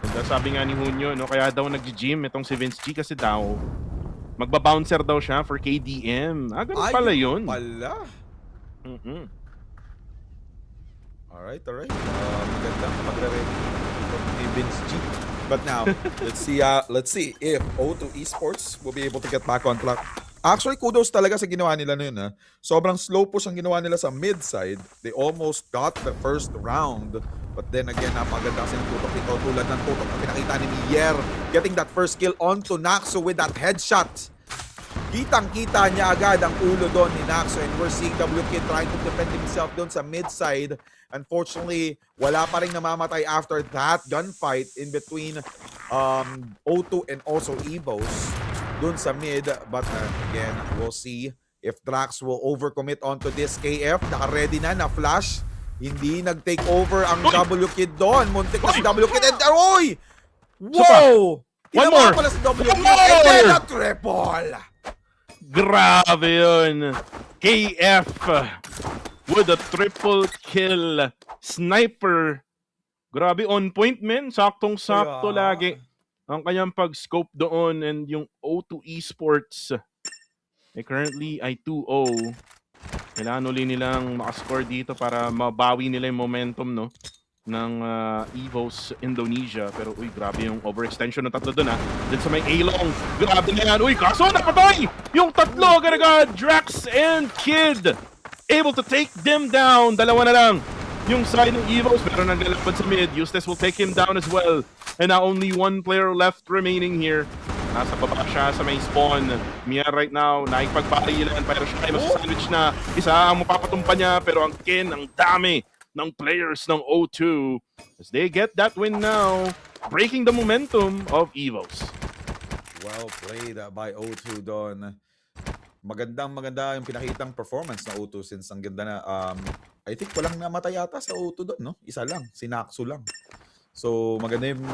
And sabi nga ni Hunyo, no, kaya daw nag-gym itong si Vince G kasi daw magba-bouncer daw siya for KDM. Ganun pala yun.
Pala.
Mm-mm.
Alright. Magandang magre-ready ni Vince G. But now, let's see if O2 Esports will be able to get back on track. Actually, kudos talaga sa ginawa nila na yun. Ha? Sobrang slow push ang ginawa nila sa mid-side. They almost got the first round. But then again, napaganda kasi ng tutok nito. Tulad ng tutok na pinakita ni Mier. Getting that first kill onto Naxo with that headshot. Kitang-kita niya agad ang ulo doon ni Naxo. And we're seeing WK trying to defend himself doon sa mid-side. Unfortunately, wala pa rin namamatay after that gunfight in between O2 and also Evos dun sa mid. But again, we'll see if Drax will overcommit onto this KF. Naka-ready na flash. Hindi nag-take over ang W-Kid doon. Muntik na si W-Kid. And oy! Wow!
One more!
Pala si W-Kid. And then a triple!
Grabe yun. KF with a triple kill. Sniper. Grabe, on point, men. Saktong-sakto
Kaya.
lagi ang kanyang pag-scope doon. And yung O2 Esports currently ay 2-0. Kailangan uli nilang makascore dito para mabawi nila yung momentum, no, ng Evos Indonesia. Pero uy, grabe yung overextension ng tatlo doon, ha. Then sa may A-long, grabe na yan. Uy, kaso napatay yung tatlo agad-agad. Drax and Kid able to take them down. Dalawa na lang yung side ng Evos, pero naglalakad sa mid. Eustace will take him down as well. And now only one player left remaining here. Nasa baba siya sa may spawn. Mia right now, naikipagparilan, pero siya ay masasandwich na. Isa ang mapapatumpa niya, pero ang Ken, ang dami ng players ng O2 as they get that win now, breaking the momentum of Evos.
Well played by O2 doon. Maganda yung pinakitang performance ng O2 since ang ganda na. I think walang namatay yata sa O2 doon, no? Isa lang, si Naxo lang. So maganda yung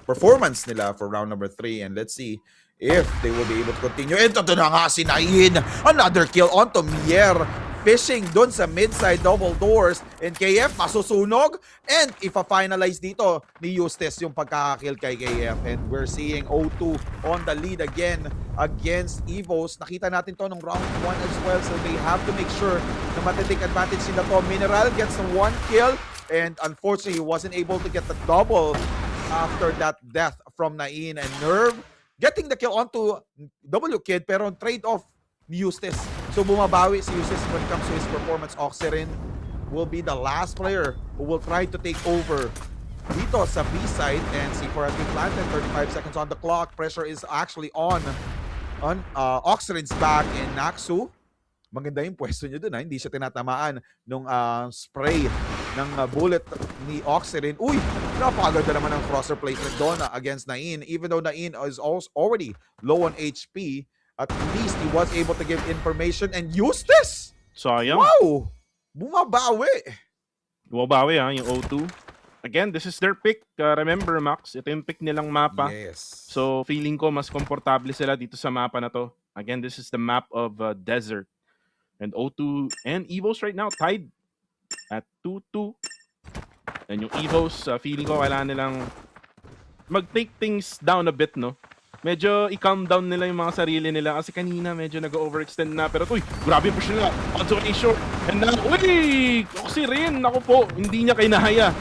performance nila for round number 3 and let's see if they will be able to continue. And ito na nga si Nain. Another kill onto Mier. Fishing doon sa mid-side double doors. And KF masusunog. And ipa-finalize dito ni Eustace yung pagkakakill kay KF. And we're seeing O2 on the lead again against Evos. Nakita natin to nung round 1 as well. So they have to make sure na matitake advantage sila to. Mineral gets 1 kill. And unfortunately, he wasn't able to get the double after that death from Nain. And Nerve getting the kill onto W-Kid pero trade-off ni Eustace. So bumabawi si Eustace when it comes to his performance. Oxerin will be the last player who will try to take over dito sa B-side. And C4 has been planted. 35 seconds on the clock. Pressure is actually on Oxerin's back. And Naxu, maganda yung pwesto nyo dun, ha? Hindi siya tinatamaan nung spray ng bullet ni Oxerin. Uy, napakaganda naman ang crosser placement doon against Nain. Even though Nain is already low on HP, at least he was able to give information. And Eustace!
Sayang.
Wow! Bumabawi!
Bumabawi, ha, yung O2. Again, this is their pick. Remember, Max, ito yung pick nilang mapa.
Yes.
So, feeling ko mas komportable sila dito sa mapa na to. Again, this is the map of Desert. And O2 and Evos right now tied at 2-2. And yung Evos, feeling ko kailangan nilang mag-take things down a bit, no? Medyo i-calm down nila yung mga sarili nila kasi kanina medyo nag-overextend na. Pero uy, grabe yung push nila. Onto a short. And now, uy! Oxerin, naku po, hindi niya kinahaya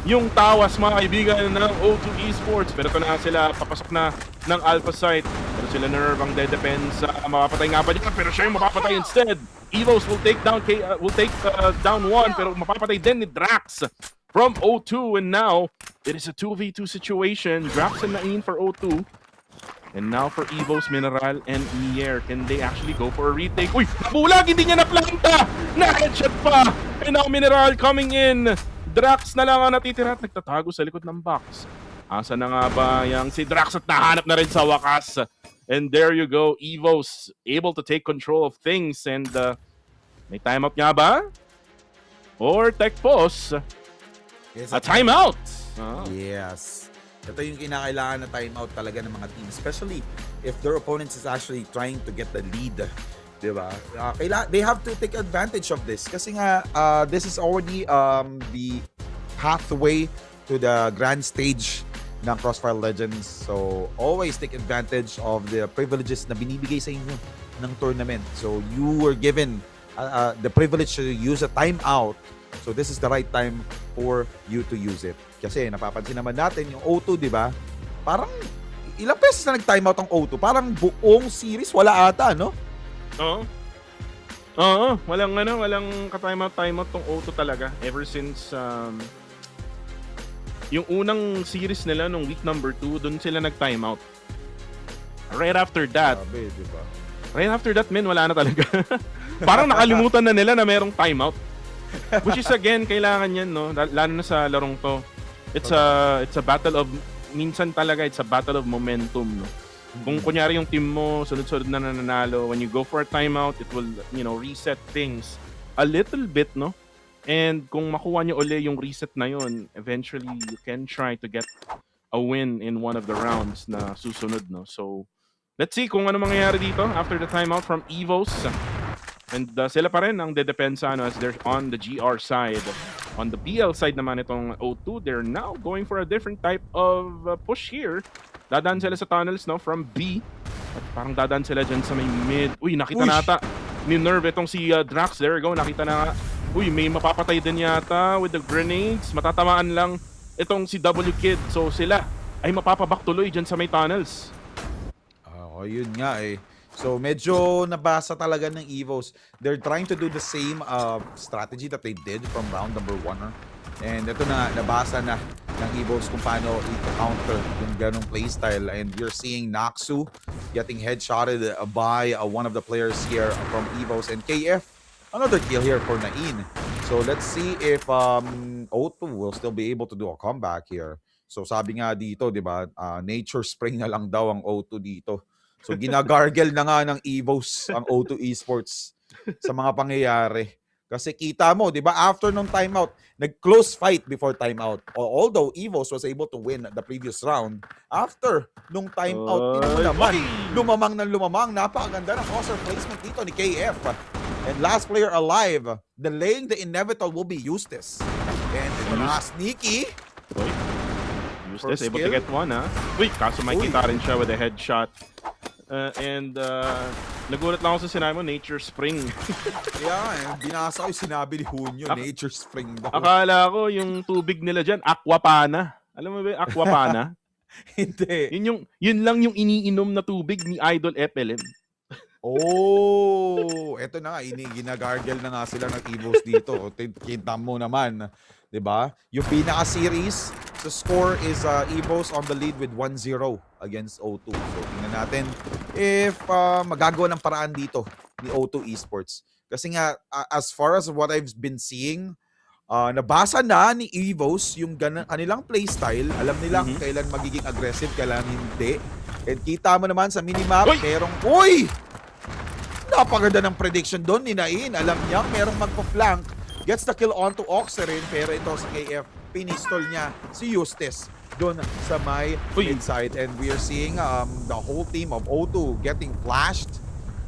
yung tawas, mga kaibigan ng O2 Esports. Pero ito na sila, papasok na ng Alpha site. Pero sila Nerve ang de-defense. Mapapatay nga ba niya? Pero siya yung mapapatay instead. Evos will take down down one, pero mapapatay din ni Drax from O2. And now, it is a 2v2 situation. Drax and Nain for O2. And now for Evos, Mineral, and Mier. Can they actually go for a retake? Uy! Nabulag! Hindi niya na-planta! Na-headshot pa! And now Mineral coming in. Drax na lang ang natitira at nagtatago sa likod ng box. Asa na nga ba yung si Drax at nahanap na rin sa wakas? And there you go, Evos able to take control of things. And may timeout nga ba? or Tech Pause.
Yes,
A timeout!
Yes. Ito yung kinakailangan na timeout talaga ng mga team, especially if their opponents is actually trying to get the lead. Diba? They have to take advantage of this kasi nga this is already the pathway to the grand stage ng Crossfire Legends. So always take advantage of the privileges na binibigay sa inyo ng tournament. So you were given the privilege to use a timeout. So this is the right time for you to use it. Kasi napapansin naman natin yung O2, di ba? Parang ilang beses na nag-timeout ang O2. Parang buong series wala ata, no?
Oo, walang ka-timeout tong O2 talaga ever since yung unang series nila nung week number 2, doon sila nag-timeout. Right after that,
Sabi, di ba?
men, wala na talaga. Parang nakalimutan na nila na merong timeout. Which is again, kailangan yan, no? Lalo na sa larong to. It's a battle of, minsan talaga, it's a battle of momentum, no? Kung kunyari yung team mo, sunod-sunod na nananalo, when you go for a timeout, it will, reset things a little bit, no? And kung makuha nyo uli yung reset na yun, eventually you can try to get a win in one of the rounds na susunod, no? So, let's see kung ano mangyayari dito after the timeout from Evos. And sila pa rin ang dedepensa as they're on the GR side. On the BL side naman itong O2, they're now going for a different type of push here. Dadaan sila sa tunnels, no, from B. At parang dadaan sila dyan sa may mid. Uy, nakita nata ni Nerve itong si Drax. There we go, nakita na. Uy, may mapapatay din yata with the grenades. Matatamaan lang itong si W Kid. So sila ay mapapaback tuloy dyan sa may tunnels.
Yun nga eh. So medyo nabasa talaga ng Evos. They're trying to do the same strategy that they did from round number 1. And ito na, nabasa na ng Evos kung paano i-counter yung ganong playstyle. And you're seeing Naxu getting headshotted by one of the players here from Evos. And KF, another kill here for Nain. So let's see if O2 will still be able to do a comeback here. So sabi nga dito, di ba, Nature Spring na lang daw ang O2 dito. So ginagargle na nga ng Evos ang O2 Esports sa mga pangyayari. Kasi kita mo, di ba, after nung timeout, nag-close fight before timeout. Although Evos was able to win the previous round, after nung timeout, naman, lumamang, napakaganda ng crosser placement dito ni KF. And last player alive, delaying the inevitable will be Eustace. And ito na sneaky.
Eustace able to get one, ha? Uy, kaso makikita rin siya with a headshot. Nagulat lang ako sa sinabi mo, Nature Spring.
Yeah, binasa ko yung sinabi ni Hunyo, Nature Spring daw.
Akala ko yung tubig nila dyan, Aquapana. Alam mo ba yung Aquapana?
Hindi.
Yun lang yung iniinom na tubig ni Idol FLM.
Oh, eto na nga, ginagargle na nga sila ng Evos dito. Kita mo naman, 'di ba? Yung pinaka-series, the score is Evos on the lead with 1-0 against O2. So tingnan natin if magagawa ng paraan dito ni O2 Esports. Kasi nga as far as what I've been seeing, nabasa na ni Evos yung kanilang playstyle. Alam nila kung kailan magiging aggressive, kailan hindi. And kita mo naman sa minimap, merong napaganda ng prediction doon ni Nain. Alam niya, merong magpa-flank. Gets the kill onto Oxerin, pero ito sa KF, pinistol niya si Eustace doon sa may inside. And we are seeing the whole team of O2 getting flashed.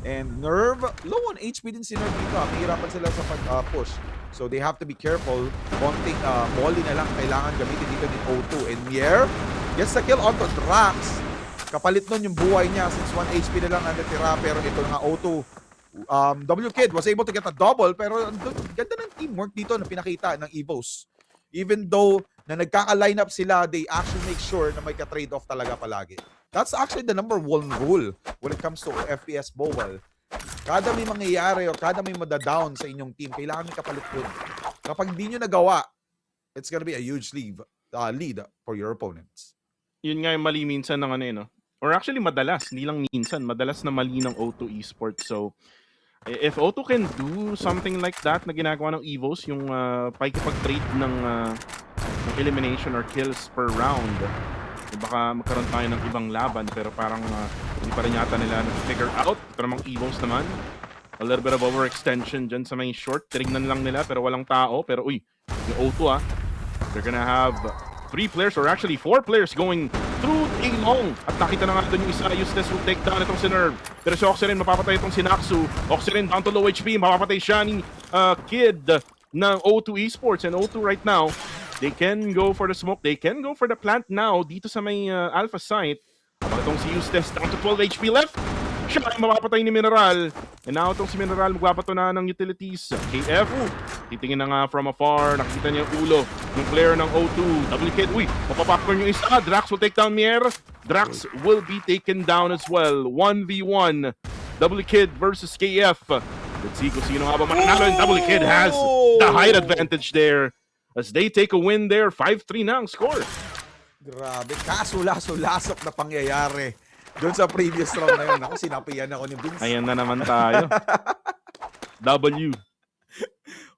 And Nerve, low on HP din si Nerve dito. Mahirapan sila sa pag-push. So they have to be careful. Konting molly na lang kailangan gamitin dito ni O2. And Mier gets the kill onto Drax. Kapalit nun yung buhay niya since 1 HP na lang ang natira. Pero ito nga O2. W Kid was able to get a double. Pero ganda ng teamwork dito na pinakita ng Evos. Even though na nagkaka-line up sila, they actually make sure na may ka-trade-off talaga palagi. That's actually the number 1 rule when it comes to FPS mobile. Kada may mangyayari o kada may madadown sa inyong team, kailangan may kapalit yun. Kapag hindi nyo nagawa, it's gonna be a huge lead for your opponents.
Yun nga yung mali minsan ng no? Or actually madalas, hindi lang minsan, madalas na mali ng O2 Esports. So, if O2 can do something like that na ginagawa ng Evos, yung pakikipag-trade ng elimination or kills per round, baka magkaroon tayo ng ibang laban, pero parang hindi pa rin yata nila na-figure out. Ito namang Evos naman. A little bit of overextension dyan sa may short. Tinignan lang nila pero walang tao. Pero uy, yung O2 they're gonna have 3 players or actually 4 players going through a long. At nakita na nga doon yung isa, useless will take down itong si Nerve. Pero si Oxyrin, mapapatay itong si Naxu. Oxyrin down to low HP, mapapatay siya ni Kid ng O2 Esports. And O2 right now, they can go for the smoke, they can go for the plant now dito sa may alpha site. Habang itong si Useless down to 12 HP left. Siya ay mapapatay ni Mineral. And now itong si Mineral magbabato na ng utilities. KF, titingin na nga from afar. Nakita niya yung ulo ng player ng O2. Double Kid, uy, mapapopcorn yung isa. Drax will take down Mier. Drax will be taken down as well. 1v1. Double Kid versus KF. Let's see kung sino nga ba mananalo. And Double Kid has the height advantage there. As they take a win there. 5-3 na ang score.
Grabe, kasula-sulasok na pangyayari doon sa previous round na yun. Ako, sinapian ako ni Vince.
Ayan na naman tayo. W.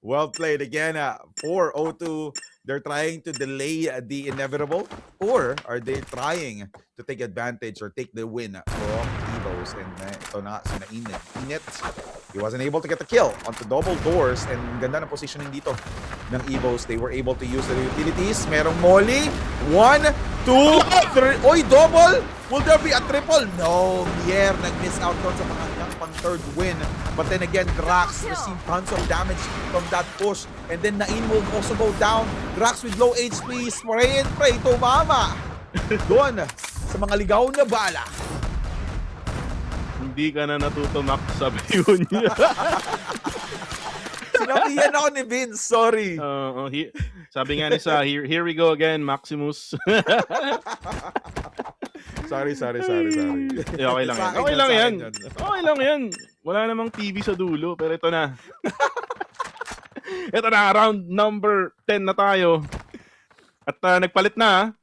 Well played again for O2. They're trying to delay the inevitable, or are they trying to take advantage or take the win from Evos? And ito na si Init. He wasn't able to get the kill onto double doors, and ganda na positioning dito ng Evos. They were able to use the utilities. Merong Molly. 1, 2, 3. Oy, double! Will there be a triple? No, Mier nag-miss out doon sa kanyang pang-third win. But then again, Drax received tons of damage from that push. And then Nain will also go down. Drax with low HP, spray and pray, tumama. Doon sa mga ligaw na bala.
Hindi ka na natuto, Max, sabi yun niya.
Sinabihan ako ni Vince, sorry.
Sabi nga ni Sa, here we go again, Maximus.
Sorry.
Okay lang yan. Okay lang yan. Wala namang TV sa dulo, pero ito na. Ito na, round number 10 na tayo. At nagpalit na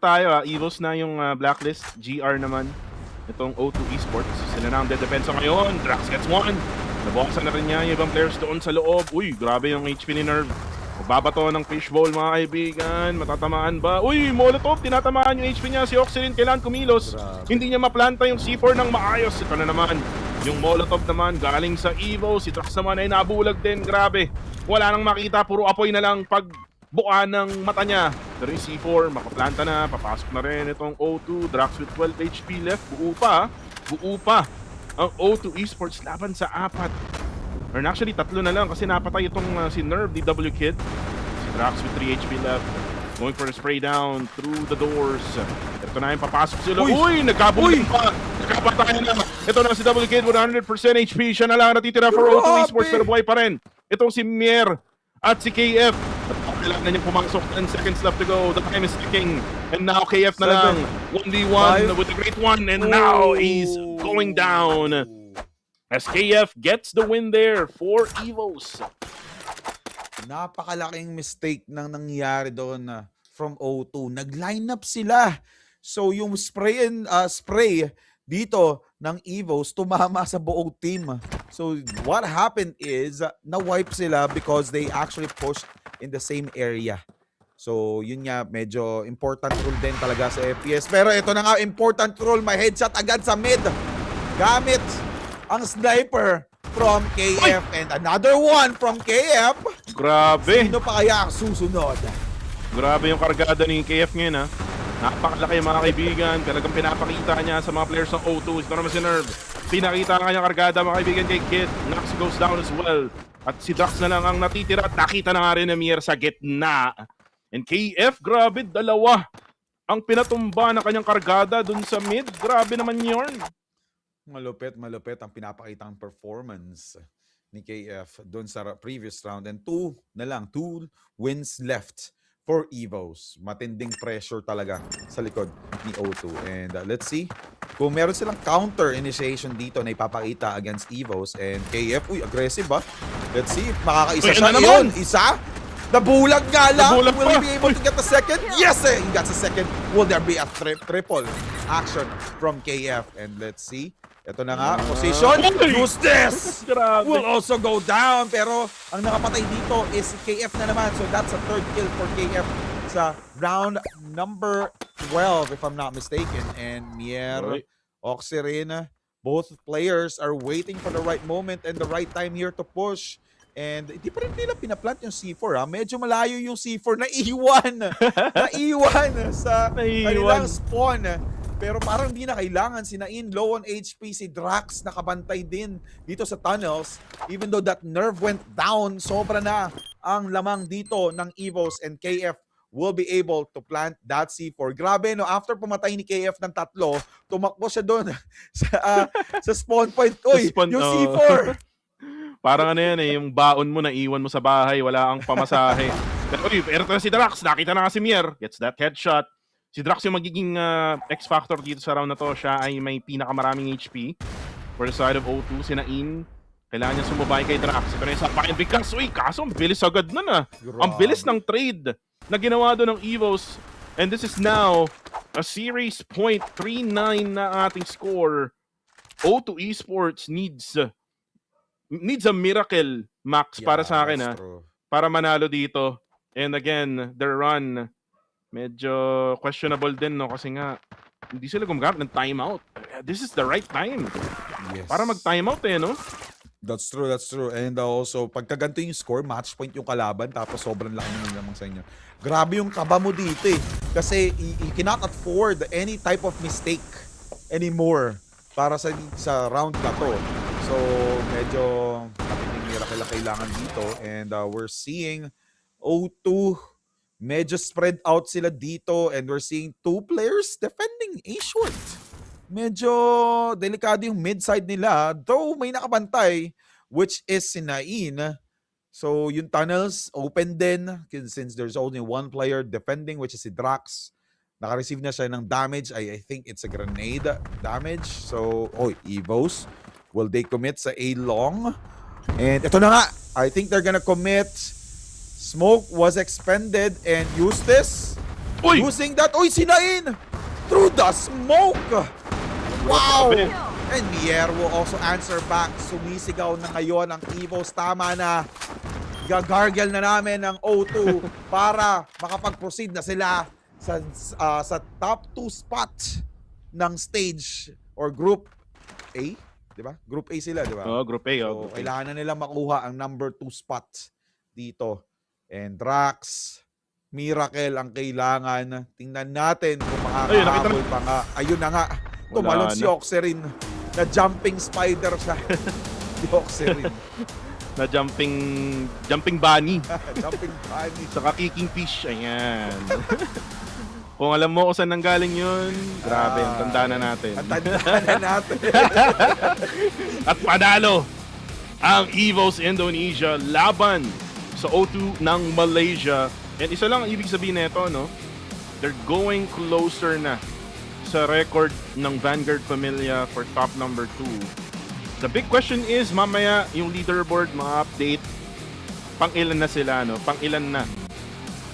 tayo. Evos na yung blacklist. GR naman. Itong O2 Esports. Sila na ang dead-defensa ngayon. Drax gets one. Naboksan na rin niya yung ibang players doon sa loob. Uy, grabe yung HP ni Nerve. Magbabato ng fishball, mga kaibigan. Matatamaan ba? Uy, Molotov, tinatamaan yung HP niya. Si Oxyrin kailangan kumilos. Hindi niya maplanta yung C4 ng maayos. Ito na naman. Yung Molotov naman galing sa Evo. Si Drax naman ay nabulag din. Grabe. Wala nang makita. Puro apoy na lang pag buka ng mata niya. Pero yung C4, makaplanta na. Papasok na rin itong O2. Drax with 12 HP left. Buo pa ang O2 Esports laban sa 4. Or actually, 3 na lang kasi napatay itong si Nerve, W Kid. Si Drax with 3 HP left. Going for a spray down through the doors. Ito na yung papasok sila. Uy! Nagkabulan pa! Nagkapatayan na! Ito na si W Kid with 100% HP. Siya na lang natitira for O2 Esports pero buhay pa rin. Itong si Mier at si KF. At kailangan niyang pumasok. 10 seconds left to go. The time is ticking. And now KF na lang. 1v1 with a great one. And now he's going down. As KF gets the win there for Evos.
Napakalaking mistake nang nangyari doon from O2. Nag-line up sila. So yung spray dito ng Evos tumama sa buong team. So what happened is na-wipe sila because they actually pushed in the same area. So yun nga, medyo important rule din talaga sa FPS. Pero ito na nga, important rule. May headshot agad sa mid. Gamit ang sniper from KF and another one from KF.
Grabe.
Sino pa kaya ang susunod?
Grabe yung kargada ni KF ngayon ha. Napakalaki mga kaibigan. Talagang pinapakita niya sa mga players ng O2. Ito naman si Nerve. Pinakita nga niyang kargada mga kaibigan kay Kid. Nax goes down as well. At si Drax na lang ang natitira. At nakita na nga rin na Mier sa gitna. And KF, grabe, 2 ang pinatumba ng kanyang kargada dun sa mid. Grabe naman yun.
Malupit ang pinapakitang performance ni KF doon sa previous round. And 2 wins left for Evos. Matinding pressure talaga sa likod ni O2. And let's see kung meron silang counter initiation dito na ipapakita against Evos. And KF, aggressive ba? Let's see, makakaisa siya. Yun, isa. Nabulag nga lang. Will he be able to get the second? Yes, he got the second. Will there be a triple action from KF? And let's see. Ito na nga, position. Use this! Will also go down. Pero ang nakapatay dito is KF na naman. So that's a third kill for KF sa round number 12, if I'm not mistaken. And Mier, Oxyrin, Both players are waiting for the right moment and the right time here to push. And hindi pa rin nila pinaplant yung C4 ha. Medyo malayo yung C4 na iwan. Naiwan sa kanilang
Naiwan.
spawn. Pero parang di na kailangan. Si Nain low on HP, si Drax nakabantay din dito sa tunnels. Even though that nerve went down, sobra na ang lamang dito ng Evos, and KF will be able to plant that C4. Grabe no, after pumatay ni KF ng 3, tumakbo siya doon sa spawn point. Uy,
Spawn,
yung
oh.
C4!
Parang ano yan eh, yung baon mo na iwan mo sa bahay, wala kang pamasahe. Pero si Drax, nakita na nga si Mier, gets that headshot. Si Drax yung magiging X-Factor dito sa round na to. Siya ay may pinakamaraming HP. For the side of O2, si Nain, kailangan niya sumubay kay Drax. Ito na yung sapakin because, kaso ang bilis agad nun ah. Ang bilis ng trade na ginawa doon ng Evos. And this is now a series point, 3-9 na ating score. O2 Esports needs a miracle, Max, para sa akin para manalo dito. And again, their run medyo questionable din, no, kasi nga hindi sila gumagamit ng timeout. This is the right time para mag-timeout no?
That's true. And also, pagka ganito yung score, match point yung kalaban, tapos sobrang laki naman lamang sa inyo. Grabe yung kaba mo dito eh. Kasi you cannot afford any type of mistake anymore para sa round na to. So, medyo happening miracle na kailangan dito. And we're seeing O2, medyo spread out sila dito. And we're seeing 2 players defending A short. Medyo delikado yung mid-side nila. Though may nakabantay, which is si Nain. So, yung tunnels open din. Since there's only 1 player defending, which is si Drax. Naka-receive na siya ng damage. I think it's a grenade damage. So, Evos. Will they commit sa A long? And ito na nga. I think they're gonna commit. Smoke was expended and Eustace using that. Si Nain! Through the smoke! Wow! And Mier will also answer back. Sumisigaw na ngayon ang Evos. Tama na. Gagargle na namin ng O2 para makapag-proceed na sila sa top 2 spot ng stage or group A. Diba? Group A sila, diba?
Group A.
So, kailangan na nila makuha ang number 2 spot dito. And Drax, miracle ang kailangan. Tingnan natin kung makakahabol pa nga. Ayun na nga. Tumalon si Oxerin. Na jumping spider siya. Si Oxerin.
Na jumping bunny.
Jumping bunny.
Saka kicking fish. Ayan. Kung alam mo kung saan nanggaling yun, grabe, ang tanda na natin. At panalo ang Evos Indonesia laban sa O2 ng Malaysia. And isa lang ang ibig sabihin nito, no? They're going closer na sa record ng Vanguard Familia for top number 2. The big question is, mamaya yung leaderboard, mga update, pang-ilan na sila, no? Pang-ilan na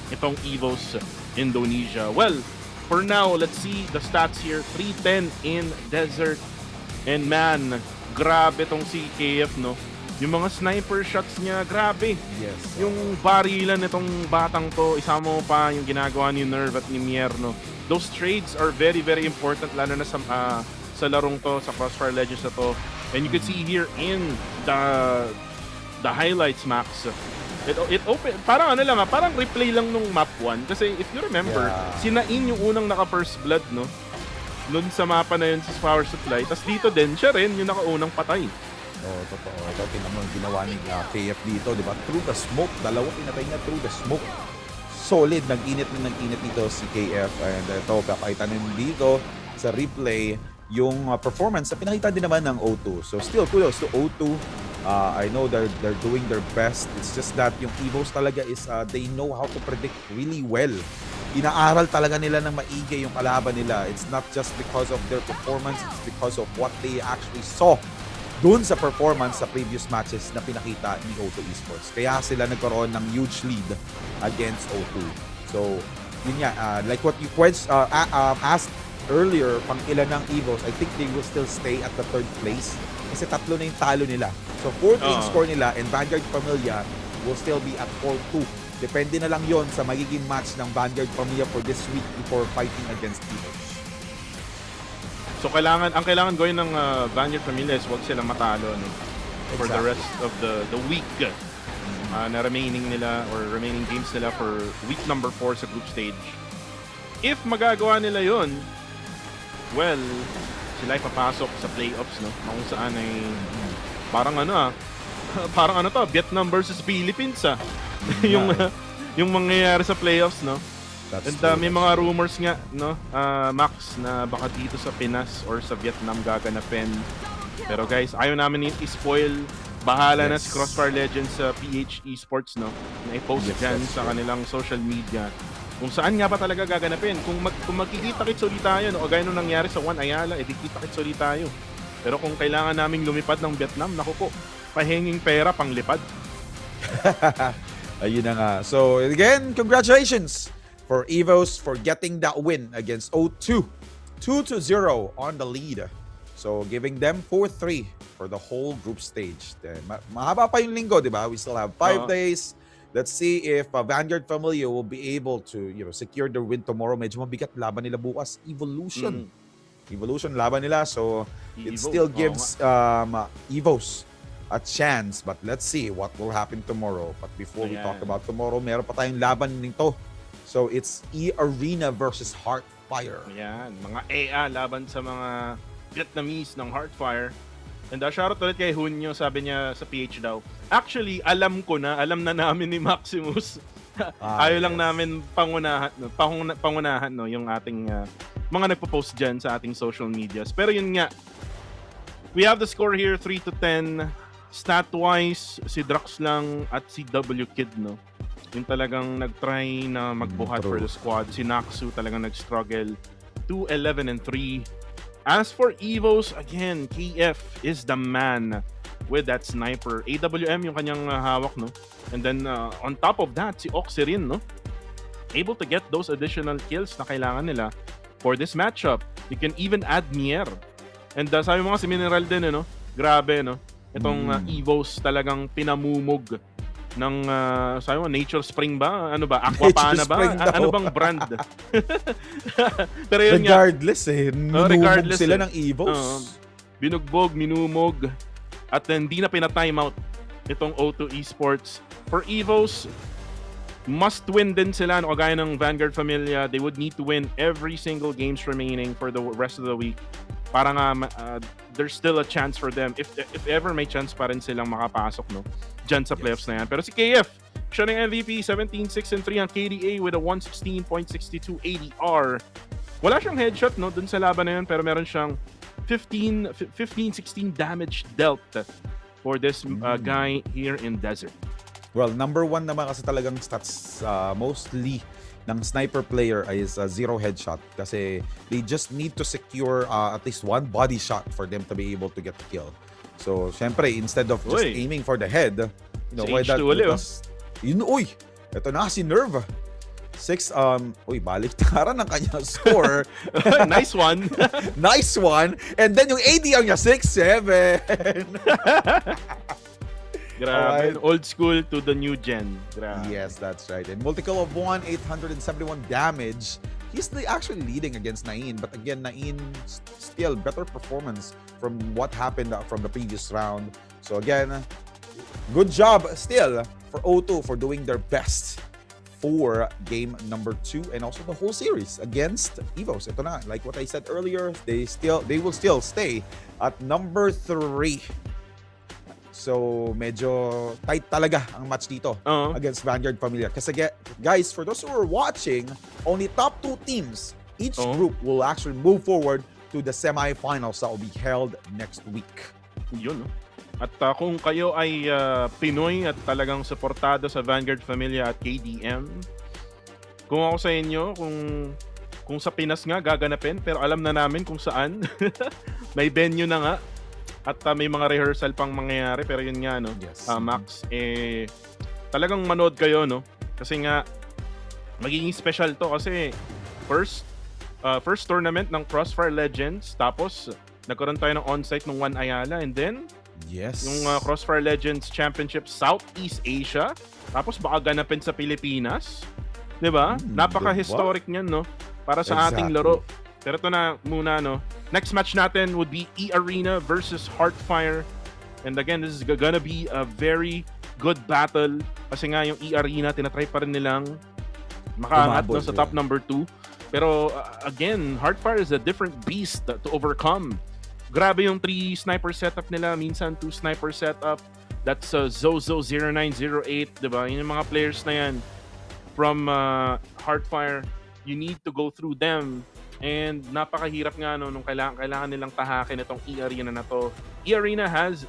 itong Evos Indonesia. Well, for now, let's see the stats here. 310 in Desert. And man, grabe tong si KF, no? Yung mga sniper shots niya, grabe.
Yes.
Yung barilan nitong batang to, isama mo pa yung ginagawa ni Nerve at ni Mier, no? Those trades are very, very important, lalo na sa larong to, sa Crossfire Legends na to. And you can see here in the highlights, Max. It open, parang ano lang parang replay lang nung map 1. Kasi if you remember, si Nain yung unang naka-first blood, no? Noon sa mapa na yun sa power supply. Tapos dito din, siya rin yung nakaunang patay.
Totoo. Ito, tingnan mo yung ginawa ni KF dito, di ba? Through the smoke. Dalawa pinatay niya through the smoke. Solid. Nag-init dito si KF. And ito, kakita din dito sa replay yung performance na pinakita din naman ng O2. So still, kudos to O2. I know they're doing their best. It's just that yung Evos talaga is they know how to predict really well. Inaaral talaga nila ng maigi yung kalaban nila. It's not just because of their performance, it's because of what they actually saw dun sa performance sa previous matches na pinakita ni O2 Esports. Kaya sila nagkaroon ng huge lead against O2. So, yun nga, like what you asked earlier, pang ilan ng Evos, I think they will still stay at the 3rd place. Kasi 3 na yung talo nila. So 4th in score nila and Vanguard Familia will still be at 4-2. Depende na lang yon sa magiging match ng Vanguard Familia for this week before fighting against Evos.
So ang kailangan gawin ng Vanguard Familia is wag silang matalo, no? For the rest of the week na remaining games nila for week number 4 sa group stage. If magagawa nila yun, well, sila ay papasok sa playoffs, no? Kung saan ay parang Vietnam versus Philippines, yung mangyayari sa playoffs, no? May mga rumors nga, no, Max, na baka dito sa Pinas or sa Vietnam gaganapin. Pero guys, ayaw namin i-spoil. Bahala na si Crossfire Legends sa PH Esports, no, na i-post dyan sa kanilang social media kung saan nga ba talaga gaganapin. Kung magkikita-kits ulit tayo, no, o gaya nung nangyari sa One Ayala, kita-kits ulit tayo. Pero kung kailangan naming lumipad ng Vietnam, naku po, pahinging pera pang lipad.
Ayun na nga. So again, congratulations for EVOS for getting that win against O2. 2-0 on the lead. So giving them 4-3 for the whole group stage. Then, mahaba pa yung linggo, di ba? We still have 5 days. Let's see if Vanguard Familia will be able to, secure their win tomorrow. Medyo mabigat laban nila bukas. Evolution laban nila. So it still gives EVOS a chance. But let's see what will happen tomorrow. But before we talk about tomorrow, meron pa tayong laban nito. So it's E-Arena versus Heartfire.
Yan, mga EA laban sa mga Vietnamese ng Heartfire. And shoutout ulit kay Hunyo, sabi niya sa PH daw. Actually, alam na namin ni Maximus. Ayaw lang namin pangunahan, no, yung ating mga nagpo-post dyan sa ating social medias. Pero yun nga, we have the score here, 3-10. Stat-wise, si Drax lang at si W Kid, no, yung talagang nag-try na magbuhat for the squad. Si Naxu talagang nag-struggle. 2-11-3. As for EVOS, again, KF is the man with that sniper. AWM yung kanyang hawak, no? And then, on top of that, si Oxyrin, no? Able to get those additional kills na kailangan nila for this matchup. You can even add Nier. And sabi mo nga si Mineral din, no? Grabe, no? Itong EVOS talagang pinamumog ng sabi mo, Nature Spring ba? Ano ba? Aquapana ba? Ano bang brand? Pero yun
regardless
nga,
regardless sila ng EVOS.
Binugbog, minumog, at hindi na pina-timeout itong O2 Esports. For EVOS, must win din sila, no? Kagaya ng Vanguard Familia, they would need to win every single games remaining for the rest of the week. Para nga there's still a chance for them if ever may chance pa rin silang makapasok, no, dyan sa playoffs na yan. Pero si KF, siya ng MVP, 17-6-3 ang KDA with a 116.62 ADR. Wala siyang headshot, no, dun sa laban na yun, pero meron siyang 15-16 damage dealt for this guy here in Desert.
Well, number 1 naman kasi talagang stats mostly ng sniper player is 0 headshot kasi they just need to secure at least 1 body shot for them to be able to get the kill. So, syempre, instead of just aiming for the head, why that? Ito na si Nerve. 6, baliktaran ng kanyang score.
Nice one.
Nice one. And then yung ADR niya, 6-7.
Grabe. Old school to the new gen. Grabe.
Yes, that's right. And multi-kill of 1, 871 damage. He's actually leading against Nain. But again, Nain still better performance from what happened from the previous round. So again, good job still for O2 for doing their best for game number 2 and also the whole series against EVOS. Ito na, like what I said earlier, they will still stay at number 3. So, medyo tight talaga ang match dito against Vanguard Familia. Kasi guys, for those who are watching, only top 2 teams, each group will actually move forward to the semifinals that will be held next week.
Yun, no? At kung kayo ay Pinoy at talagang suportado sa Vanguard Familia at KDM, kung ako sa inyo, kung sa Pinas nga gaganapin, pero alam na namin kung saan. May venue na nga. At may mga rehearsal pang mangyayari, pero yun nga, no, Max, talagang manood kayo, no, kasi nga magiging special to kasi first tournament ng Crossfire Legends, tapos nagkaroon tayo ng on-site ng One Ayala, and then yung Crossfire Legends Championship Southeast Asia, tapos baka ganapin sa Pilipinas, di ba? Napaka-historic niyan, no, para sa ating laro. Pero ito na muna, no? Next match natin would be E-Arena versus Heartfire. And again, this is gonna be a very good battle. Kasi nga yung E-Arena, tinatry pa rin nilang makaangat no, sa top number 2. Pero again, Heartfire is a different beast to overcome. Grabe yung 3 sniper setup nila, minsan 2 sniper setup. That's Zozo0908, diba? Yun yung mga players na yan from Heartfire. You need to go through them. And napakahirap nga no, nung kailangan nilang tahakin itong E-Arena na to. E-Arena has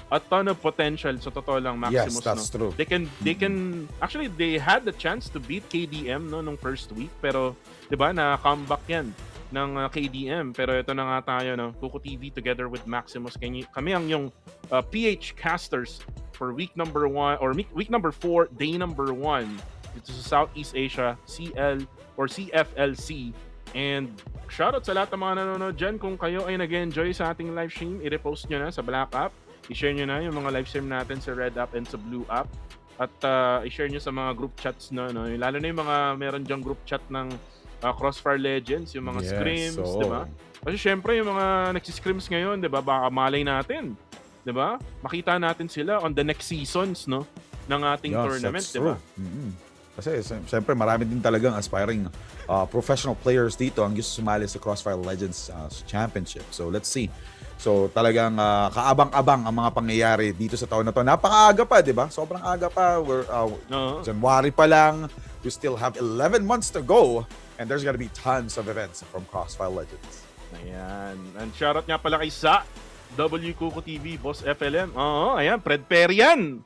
a ton of potential sa totoo lang, Maximus.
Yes, that's true.
They can actually they had the chance to beat KDM no nung first week, pero 'di ba na comeback 'yan ng KDM. Pero ito na nga tayo no, Kuko TV together with Maximus. Kami ang yung PH casters for week number 1 or week number 4, day number 1. Ito sa Southeast Asia, CFLC. And shoutout sa lahat ng mga nanonood dyan. Kung kayo ay nag-enjoy sa ating live stream, i-repost nyo na sa Black App. I-share nyo na yung mga live stream natin sa Red App and sa Blue App. At i-share nyo sa mga group chats na, no? Lalo na yung mga meron dyang group chat ng Crossfire Legends, yung mga scrims, diba? Kasi syempre yung mga nagsiscrims ngayon, diba? Baka malay natin, diba? Makita natin sila on the next seasons, no? Ng ating tournament, diba?
Kasi siyempre marami din talagang aspiring professional players dito ang gusto sumali sa Crossfire Legends Championship. So let's see. So talagang kaabang-abang ang mga pangyayari dito sa taon na to. Napakaaga pa, di ba? Sobrang aga pa. We're January pa lang. We still have 11 months to go. And there's gonna be tons of events from Crossfire Legends.
Ayan. And shoutout nga pala kay Sa, W Kuko TV, Boss FLM. Oo, ayan. Fred Perian.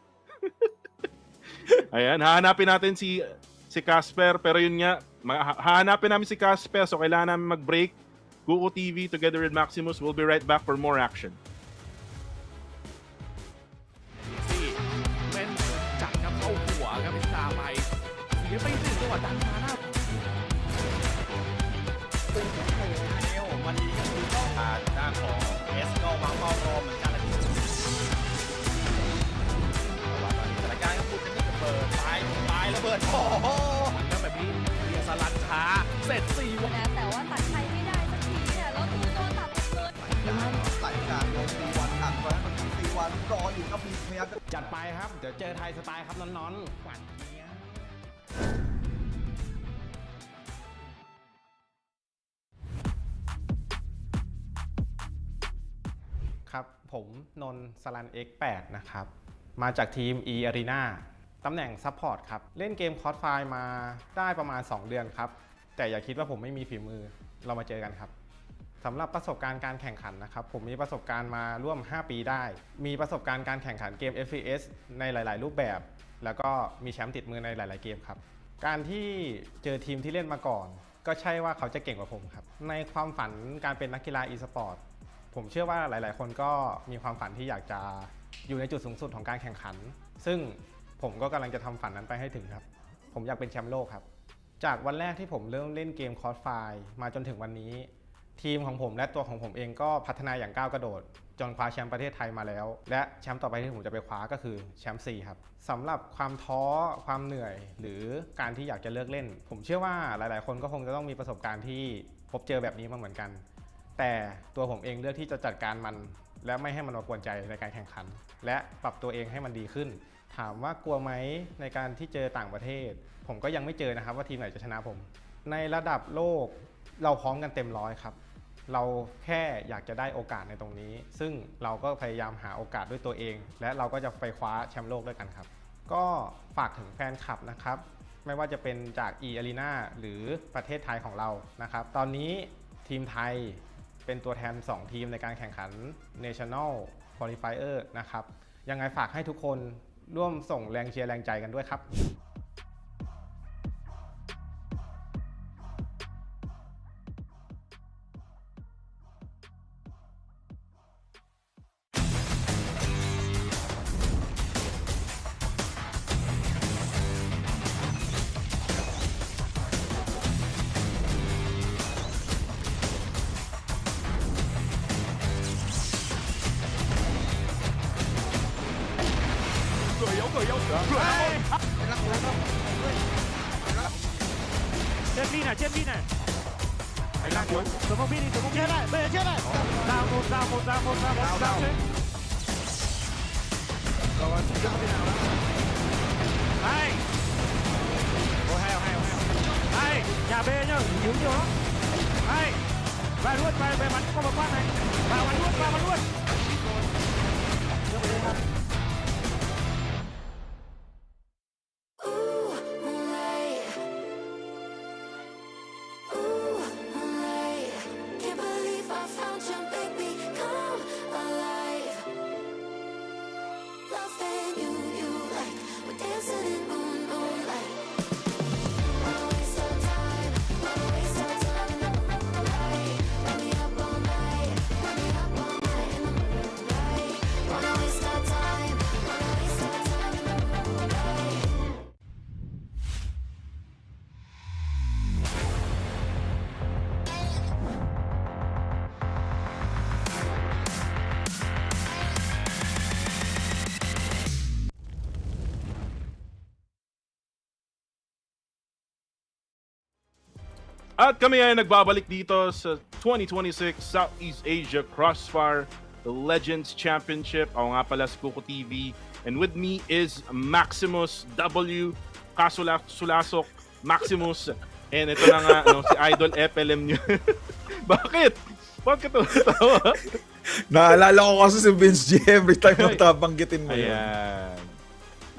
Ayan, hahanapin natin si Casper, pero yun nga, hahanapin namin si Casper, so kailangan namin mag-break. Kuko TV together with Maximus, we'll be right back for more action.
เล่นจัดครับเข้าหัวครับพิชาไปเสียไป1จังหวะดันมาหน้าเป็นแค่เร็ววันนี้ก็คือต้องด้านของเอสก็วางเป้ารอเหมือนกันนะว่าตอนนี้สถานการณ์ก็พูดกันนี่กับเปิดปลายระเบิดโอ้โหหันกันแบบนี้เรียสลัดช้าเสร็จ4วัน
แต่ว่าตัดใครไม่ได้สักทีเนี่ยแล้วดูโดนตัดหมดเลย
ไหลการลงตีวันอัดไว้มันตีวันรออยู่ครับมีพยายามจะ
จัดไปครับ เดี๋ยวเจอไทยสไตล์ครับน้อนๆหวานเนี้ย
ครับผมนนท์สลัน X8 นะครับมาจากทีม E Arena ตำแหน่งซัพพอร์ตครับเล่นเกมคอร์สไฟมาได้ประมาณ2เดือนครับแต่อย่าคิดว่าผมไม่มีฝีมือเรามาเจอกันครับสำหรับประสบการณ์การแข่งขันนะครับผมมีประสบการณ์มาร่วม5ปีได้มีประสบการณ์การแข่งขันเกม FPS ในหลายๆ รูปแบบแล้วก็มีแชมป์ติดมือในหลายๆเกมครับการที่เจอทีมที่เล่นมาก่อนก็ใช่ว่าเขาจะเก่งกว่าผมครับในความฝันการเป็นนักกีฬา e-sport ผมเชื่อว่าหลายๆคนก็มีความฝันที่อยากจะอยู่ในจุดสูงสุดของการแข่งขันซึ่งผมก็กำลังจะทำฝันนั้นไปให้ถึงครับผมอยากเป็นแชมป์โลกครับจากวันแรกที่ผมเริ่มเล่นเกมคอร์สไฟมาจนถึงวันนี้ทีมของผมและตัวของผมเองก็พัฒนาอย่างก้าวกระโดดจนคว้าแชมป์ประเทศไทยมาแล้วและแชมป์ต่อไปที่ผมจะไปคว้าก็คือแชมป์4ครับสำหรับความท้อความเหนื่อยหรือการที่อยากจะเลิกเล่นผมเชื่อว่าหลายๆคนก็คงจะต้องมีประสบการณ์ที่พบเจอแบบนี้มาเหมือนกันแต่ตัวผมเองเลือกที่จะจัดการมันและไม่ให้มันมากวนใจในการแข่งขันและปรับตัวเองให้มันดีขึ้นถามว่ากลัวไหมในการที่เจอต่างประเทศผมก็ยังไม่เจอนะครับว่าทีมไหนจะชนะผมในระดับโลกเราพร้อมกันเต็มร้อยครับเราแค่อยากจะได้โอกาสในตรงนี้ซึ่งเราก็พยายามหาโอกาสด้วยตัวเองและเราก็จะไปคว้าแชมป์โลกด้วยกันครับก็ฝากถึงแฟนคลับนะครับไม่ว่าจะเป็นจาก E Arena หรือประเทศไทยของเรานะครับตอนนี้ทีมไทยเป็นตัวแทน2ทีมในการแข่งขัน National Qualifier นะครับยังไงฝากให้ทุกคนร่วมส่งแรงเชียร์แรงใจกันด้วยครับ
เจ็บนี่นะ怎么比你怎么接待，没接待，大木大木大木大木大木。Hay. Ôi hay hay hay. Hay, nhà B nhá, yếu nhiều lắm. Hay. Vào luôn, về bắn có một phát này. Vào bắn luôn, vào bắn luôn.
At kami ay nagbabalik dito sa 2026 Southeast Asia Crossfire Legends Championship. Ako nga pala si Kuko TV. And with me is Maximus W. Sulasok Maximus. And ito na nga, si Idol FLM nyo. Bakit? Bakit ito?
Naalala ko kasi si Vince G every time matabanggitin mo yun.
Ayan.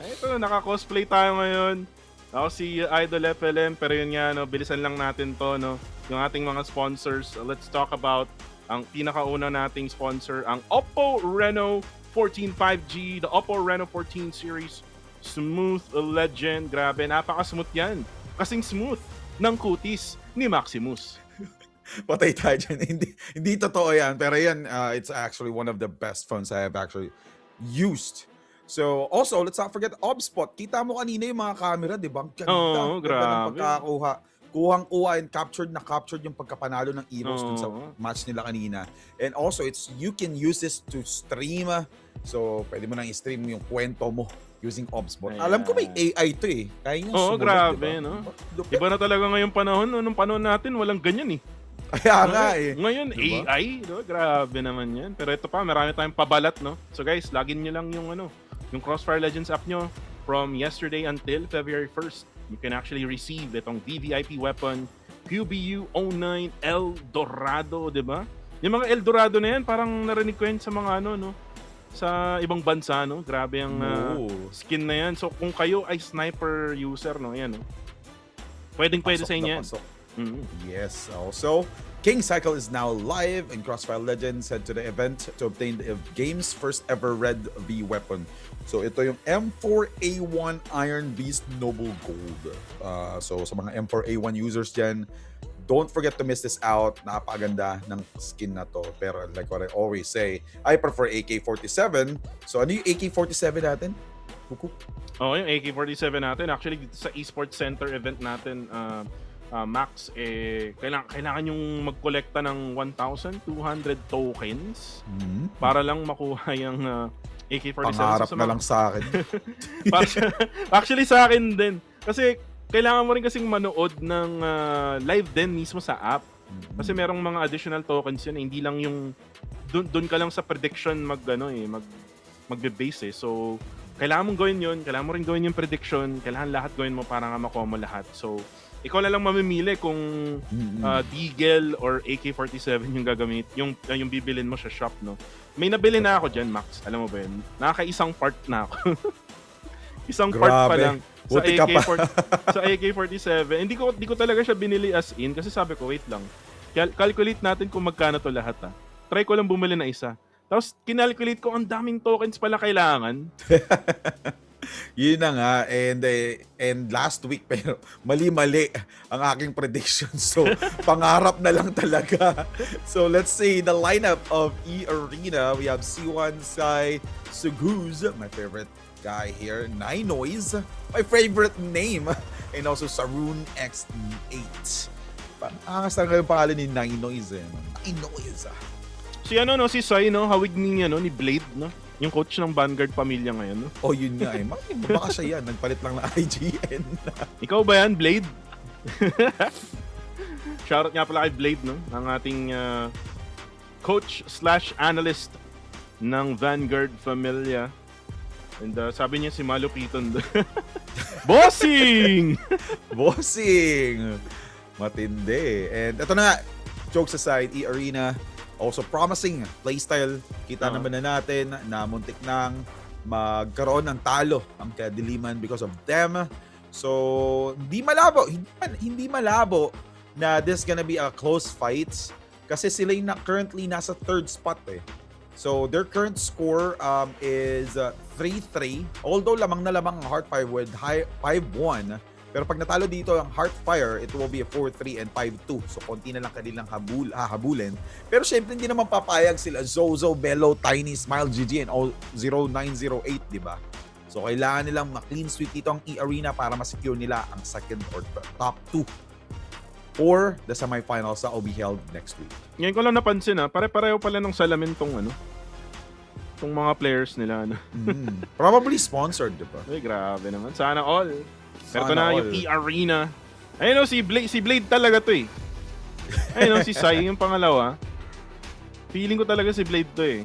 Ay, ito, naka-cosplay tayo ngayon. Ako si Idol FLM, pero yun nga, bilisan lang natin to, yung ating mga sponsors. Let's talk about ang pinakauna nating sponsor, ang Oppo Reno 14 5G, the Oppo Reno 14 series. Smooth legend, grabe, napaka-smooth yan. Kasing smooth ng kutis ni Maximus.
Patay tayo dyan. Hindi totoo yan, pero yan, it's actually one of the best phones I have actually used. So, also, let's not forget OBSpot. Kita mo kanina yung mga camera, di ba? Ganda,
grabe.
Ng pagkakakuha. Kuhang-kuha and captured yung pagkapanalo ng heroes dun sa match nila kanina. And also, you can use this to stream. So, pwede mo nang i-stream yung kwento mo using OBSpot.
Ayan.
Alam ko may AI to eh. Kaya yung
Oo,
sumunod,
grabe,
diba?
no? Iba na talaga ngayong panahon. Nung panahon natin, walang ganyan eh.
Kaya nga eh.
Ngayon,
Diba?
AI, no? Grabe naman yan. Pero ito pa, marami tayong pabalat, no? So guys, login nyo lang yung Crossfire Legends app nyo from yesterday until February 1st. You can actually receive itong VVIP weapon, QBU 09 El Dorado, di ba? Yung mga El Dorado na yan, parang narinig ko yan sa mga sa ibang bansa, no? Grabe ang skin na yan. So kung kayo ay sniper user, no? Yan, no? Pwede sa inyo yan.
Yes. Also, King Cycle is now live in Crossfire Legends. Head to the event to obtain the game's first ever Red V weapon. So ito yung M4A1 Iron Beast Noble Gold. So sa mga M4A1 users dyan, don't forget to miss this out. Napakaganda ng skin na to. Pero like what I always say, I prefer AK-47. So ano yung AK-47 natin? Kuku?
Oh, yung AK-47 natin. Actually, dito sa Esports Center event natin, Max, kailangan yung magkolekta ng 1,200 tokens para lang makuha yung AK-47.
Pangarap na lang sa akin.
Actually, sa akin din. Kasi kailangan mo rin kasing manood ng live din mismo sa app. Kasi merong mga additional tokens yun. Hindi lang yung doon ka lang sa prediction magbe-base eh. So, kailangan mong gawin yun. Kailangan mo rin gawin yung prediction. Kailangan lahat gawin mo para nga makuha mo lahat. So, ikaw na lang mamimili kung Deagle or AK-47 yung gagamit, yung bibilin mo sa shop, no? May nabili na ako dyan, Max. Alam mo ba yun? Nakaka-isang part na ako. Isang
Grabe.
part pa lang
Buti ka pa.
sa AK-47. Hindi ko talaga siya binili as in kasi sabi ko, wait lang. Calculate natin kung magkano to lahat, ha. Try ko lang bumili na isa. Tapos kinalculate ko, ang daming tokens pala kailangan.
Yun na nga, and last week, pero mali-mali ang aking prediction. So, pangarap na lang talaga. So, let's see the lineup of E-Arena. We have C1 Sai Suguz, my favorite guy here. Ninoys, my favorite name. And also Sarun X8. Angas talaga yung pangalan ni Ninoys eh. Ninoys.
Si Sai, hawig ni Blade, no? Yung coach ng Vanguard pamilya ngayon, no?
Oh, yun nga eh. Baka siya yan. Nagpalit lang ng IGN.
Ikaw ba yan, Blade? Shoutout nga pala kay Blade, no? Ang ating coach/analyst ng Vanguard Familia. And sabi niya si Malupiton. Bossing!
Bossing! Matindi. And ito na nga, jokes aside, E-Arena also promising playstyle. Kita naman na natin na muntik nang magkaroon ng talo ang kadiliman because of them. So, hindi malabo na this gonna be a close fights kasi sila yung currently nasa third spot eh. So, their current score is 3-3. Although lamang na lamang ang Heartfire with 5-1. Pero pag natalo dito ang Heartfire, it will be a 4-3 and 5-2. So, konti na lang kanilang habulin. Pero syempre, hindi naman papayag sila Zozo, Bello, Tiny, Smile, GG, and all 0908, di ba? So, kailangan nilang ma-clean sweep dito ang E-Arena para ma-secure nila ang second or top 2 for the semifinals that will be held next week.
Ngayon ko lang napansin pare-pareho pala ng salamin tong mga players nila.
Probably sponsored, di ba?
Ay, grabe naman. Sana all. Pero ito
Sana
na
all.
yung E-Arena. Ayun si Blade talaga to eh. Ayun si Sai yung pangalawa. Feeling ko talaga si Blade to eh.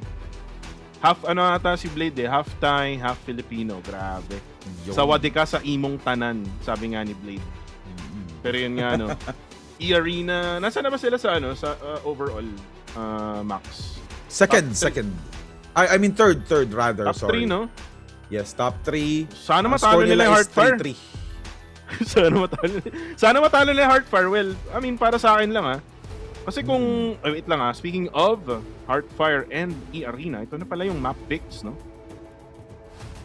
Half ata si Blade eh. Half Thai, half Filipino. Grabe. Sa wadi ka sa imong tanan, sabi nga ni Blade. Pero yun nga E-Arena, nasaan na ba sila sa sa overall max?
Second. I mean third rather,
Top
sorry.
3, no?
Yes, top 3.
Sana
Ang
matalo
score
nila yung
is
Heartfire.
3-3.
Sana matalo nila yung Heartfire. Well, I mean, para sa akin lang Kasi kung, wait lang speaking of Heartfire and E-Arena, ito na pala yung map picks, no?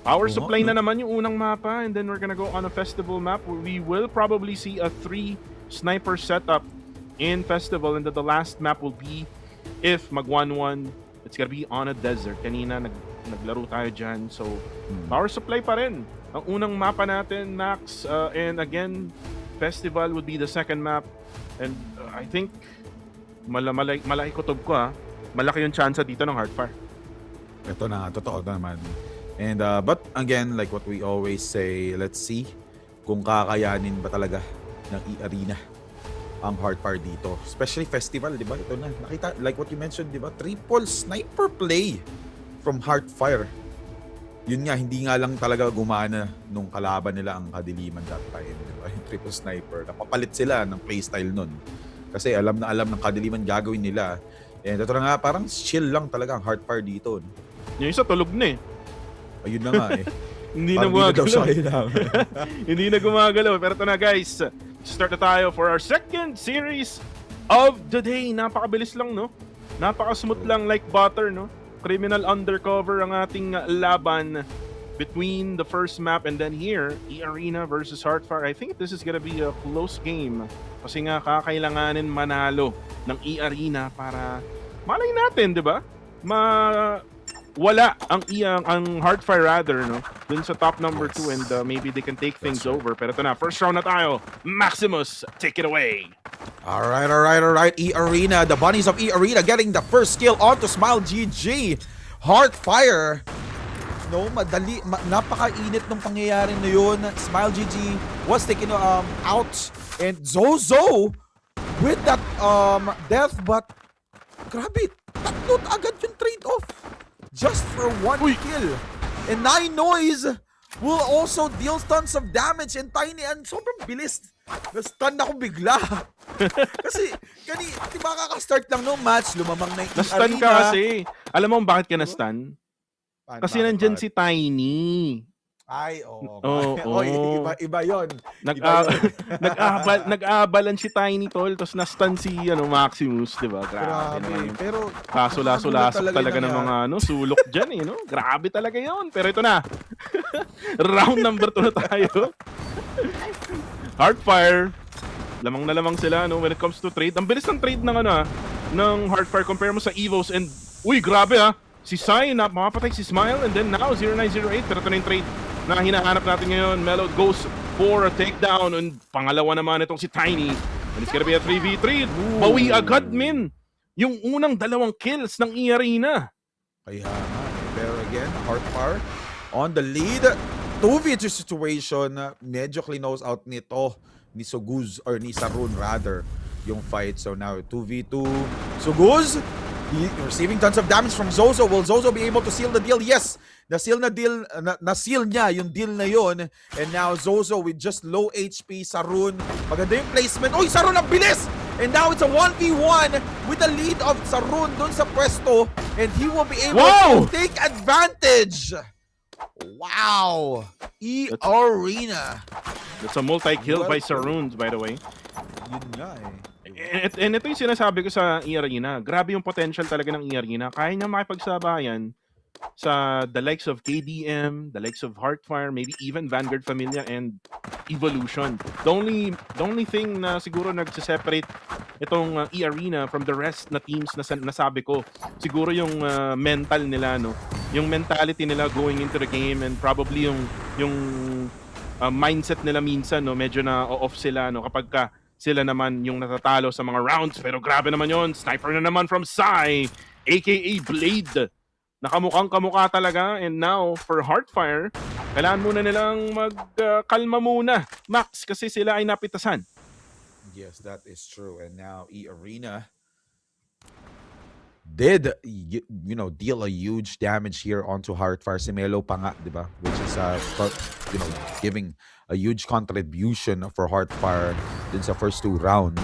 Power supply na naman yung unang mapa, and then we're gonna go on a festival map where we will probably see a 3 sniper setup in festival, and then the last map will be, if mag 1-1, it's gonna be on a desert. Kanina naglaro tayo dyan, so power supply pa rin ang unang mapa natin, Max, and again, festival would be the second map, and I think malaki kutob ko malaki yung chance dito ng Heartfire.
Ito na, totoo naman. And but again, like what we always say, let's see kung kakayanin ba talaga ng E-Arena ang Heartfire dito. Especially festival, di ba? Ito na, nakita, like what you mentioned, di ba? Triple sniper play from Heartfire. Yun nga, hindi nga lang talaga gumana nung kalaban nila ang kadiliman that time, di ba? Yung triple sniper. Napapalit sila ng playstyle nun. Kasi alam ng kadiliman gagawin nila. And ito na nga, parang chill lang talaga ang Heartfire dito.
Yung isa tulog na eh.
Ayun na nga eh.
Hindi na gumagalaw. Hindi na gumagalaw. Pero ito na guys, start na tayo for our second series of the day. Napakabilis lang, no? Napaka-smooth lang like butter, no? Criminal undercover ang ating laban between the first map and then here, E-Arena versus Heartfire. I think this is gonna be a close game. Kasi nga kakailanganin manalo ng E-Arena para malay natin, di ba? Wala ang Heartfire rather, no? Dun sa top number 2 and maybe they can take things over. Pero ito na, first round na tayo. Maximus, take it away.
Alright. E-Arena, the bunnies of E-Arena getting the first kill onto Smile GG. Heartfire. No, napakainit ng pangyayari na yun. Smile GG was taken out. And Zozo with that death, but grabe, tatlot agad yung trade-off. Just for one kill. And Nine Noise will also deal tons of damage, and Tiny, and sobrang bilis. Na-stun ako bigla. Kasi, diba kakastart lang no match, lumamang na yung
Na-stun
Arena.
ka kasi. Alam mo bakit ka na-stun? Kasi nandyan si Tiny.
Ay, oo.
Oo.
Iba yun.
Nag-aabalan si Tiny, tol. Tapos na-stun si Maximus, di ba? Grabe naman yun.
Pero,
Kaso-laso talaga ng mga sulok dyan eh, no? Grabe talaga yun. Pero ito na. Round number 2 na tayo. Heartfire. Lamang na lamang sila, no? When it comes to trade. Ang bilis ng trade ng ng Heartfire compare mo sa Evos. And, uy, grabe si Sai na makapatay si Smile, and then now 0908. Pero ito na yung trade na hinahanap natin ngayon. Melo goes for a takedown, and pangalawa naman itong si Tiny, and it's gonna be a 3v3. Bawi agad, min yung unang dalawang kills ng E-Arena.
Kaya nga. Pero again, Heartfire on the lead. 2v2 situation. Medyo close out nito ni Soguz, or ni Sarun rather, yung fight. So now 2v2. Suguz, receiving tons of damage from Zozo. Will Zozo be able to seal the deal? Yes! Na-seal niya yung deal na yun. And now Zozo with just low HP. Sarun, maganda yung placement. Uy, Sarun ang bilis! And now it's a 1v1 with the lead of Sarun dun sa pwesto. And he will be able to take advantage. Wow! E-Arena.
That's a multi-kill by Saruns, by the way.
Yun nga eh.
And ito yung sinasabi ko sa E-Arena. Grabe yung potential talaga ng E-Arena. Kaya niya makipagsabayan sa the likes of KDM, the likes of Heartfire, maybe even Vanguard Familia and Evolution. The only thing na siguro nagse-separate itong E-Arena from the rest na teams na nasabi ko, siguro yung mental nila, no? Yung mentality nila going into the game, and probably yung mindset nila minsan, no, medyo na off sila, no, kapag ka sila naman yung natatalo sa mga rounds. Pero grabe naman yon, sniper na naman from Sai, aka Blade. Nakamukhang kamukha talaga. And now for Heartfire, kailangan muna nilang magkalma muna, Max, kasi sila ay napitasan.
Yes, that is true. And now E-Arena did, deal a huge damage here onto Heartfire. Si Melo pa nga, di ba? Which is, giving a huge contribution for Heartfire dun sa first 2 rounds.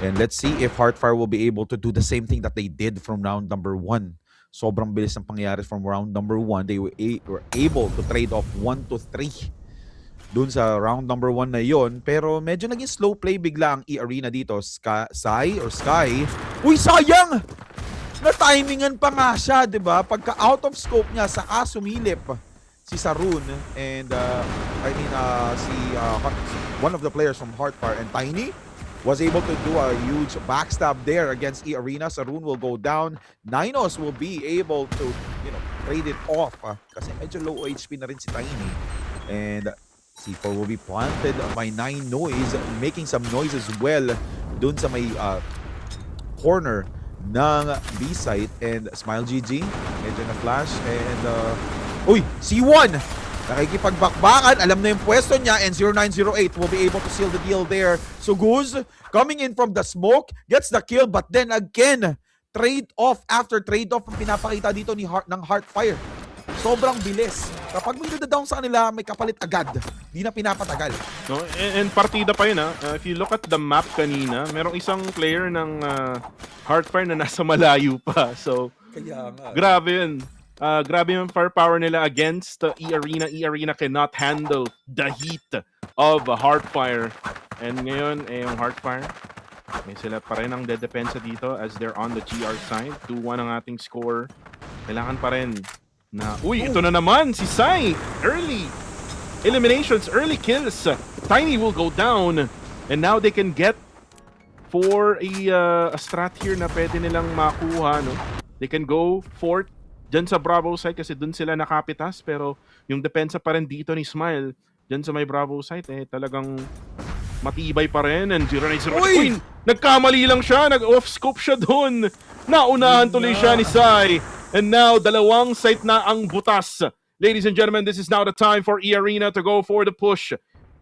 And let's see if Heartfire will be able to do the same thing that they did from round number 1. Sobrang bilis ng pangyayari from round number 1. They were able to trade off 1 to 3 dun sa round number 1 na yon. Pero medyo naging slow play bigla ang E-Arena dito. Sky. Uy, sayang! Na-timingan pa nga siya, di ba? Pagka out of scope niya, saka sumilip si Sarun. And, one of the players from Heartfire and Tiny was able to do a huge backstab there against E-Arena. Sarun will go down. Ninos will be able to, trade it off. Kasi medyo low HP na rin si Tiny. And C4 will be planted by 9 Noise, making some noise as well dun sa may corner ng B-site. And Smile GG, medyo na flash. And, C1! Nakikipagbakbakan, alam na yung pwesto niya, and 0908 will be able to seal the deal there. So Guz, coming in from the smoke, gets the kill, but then again, trade-off after trade-off ang pinapakita dito ng Heartfire. Sobrang bilis. Kapag may down sa kanila, may kapalit agad. Di na pinapatagal.
No, and partida pa yun, ha? If you look at the map kanina, merong isang player ng Heartfire na nasa malayo pa. So,
kaya nga.
Grabe yun. Grabe yung firepower nila against E-Arena. E-Arena cannot handle the heat of Heartfire. And ngayon, yung Heartfire, may sila pa rin ang dedepensa dito as they're on the GR side. 2-1 ang ating score. Kailangan pa rin na... Uy, ito na naman si Sai. Early eliminations, early kills. Tiny will go down. And now they can get for a strat here na pwede nilang makuha. No? They can go for dyan sa Bravo site kasi dun sila nakapitas, pero yung depensa pa rin dito ni Smile dyan sa may Bravo site talagang matibay pa rin. And 090. Uy! Nagkamali lang siya, nag-off-scope siya dun. Naunahan tuloy siya ni Sai. And now, dalawang site na ang butas. Ladies and gentlemen, this is now the time for E-Arena to go for the push.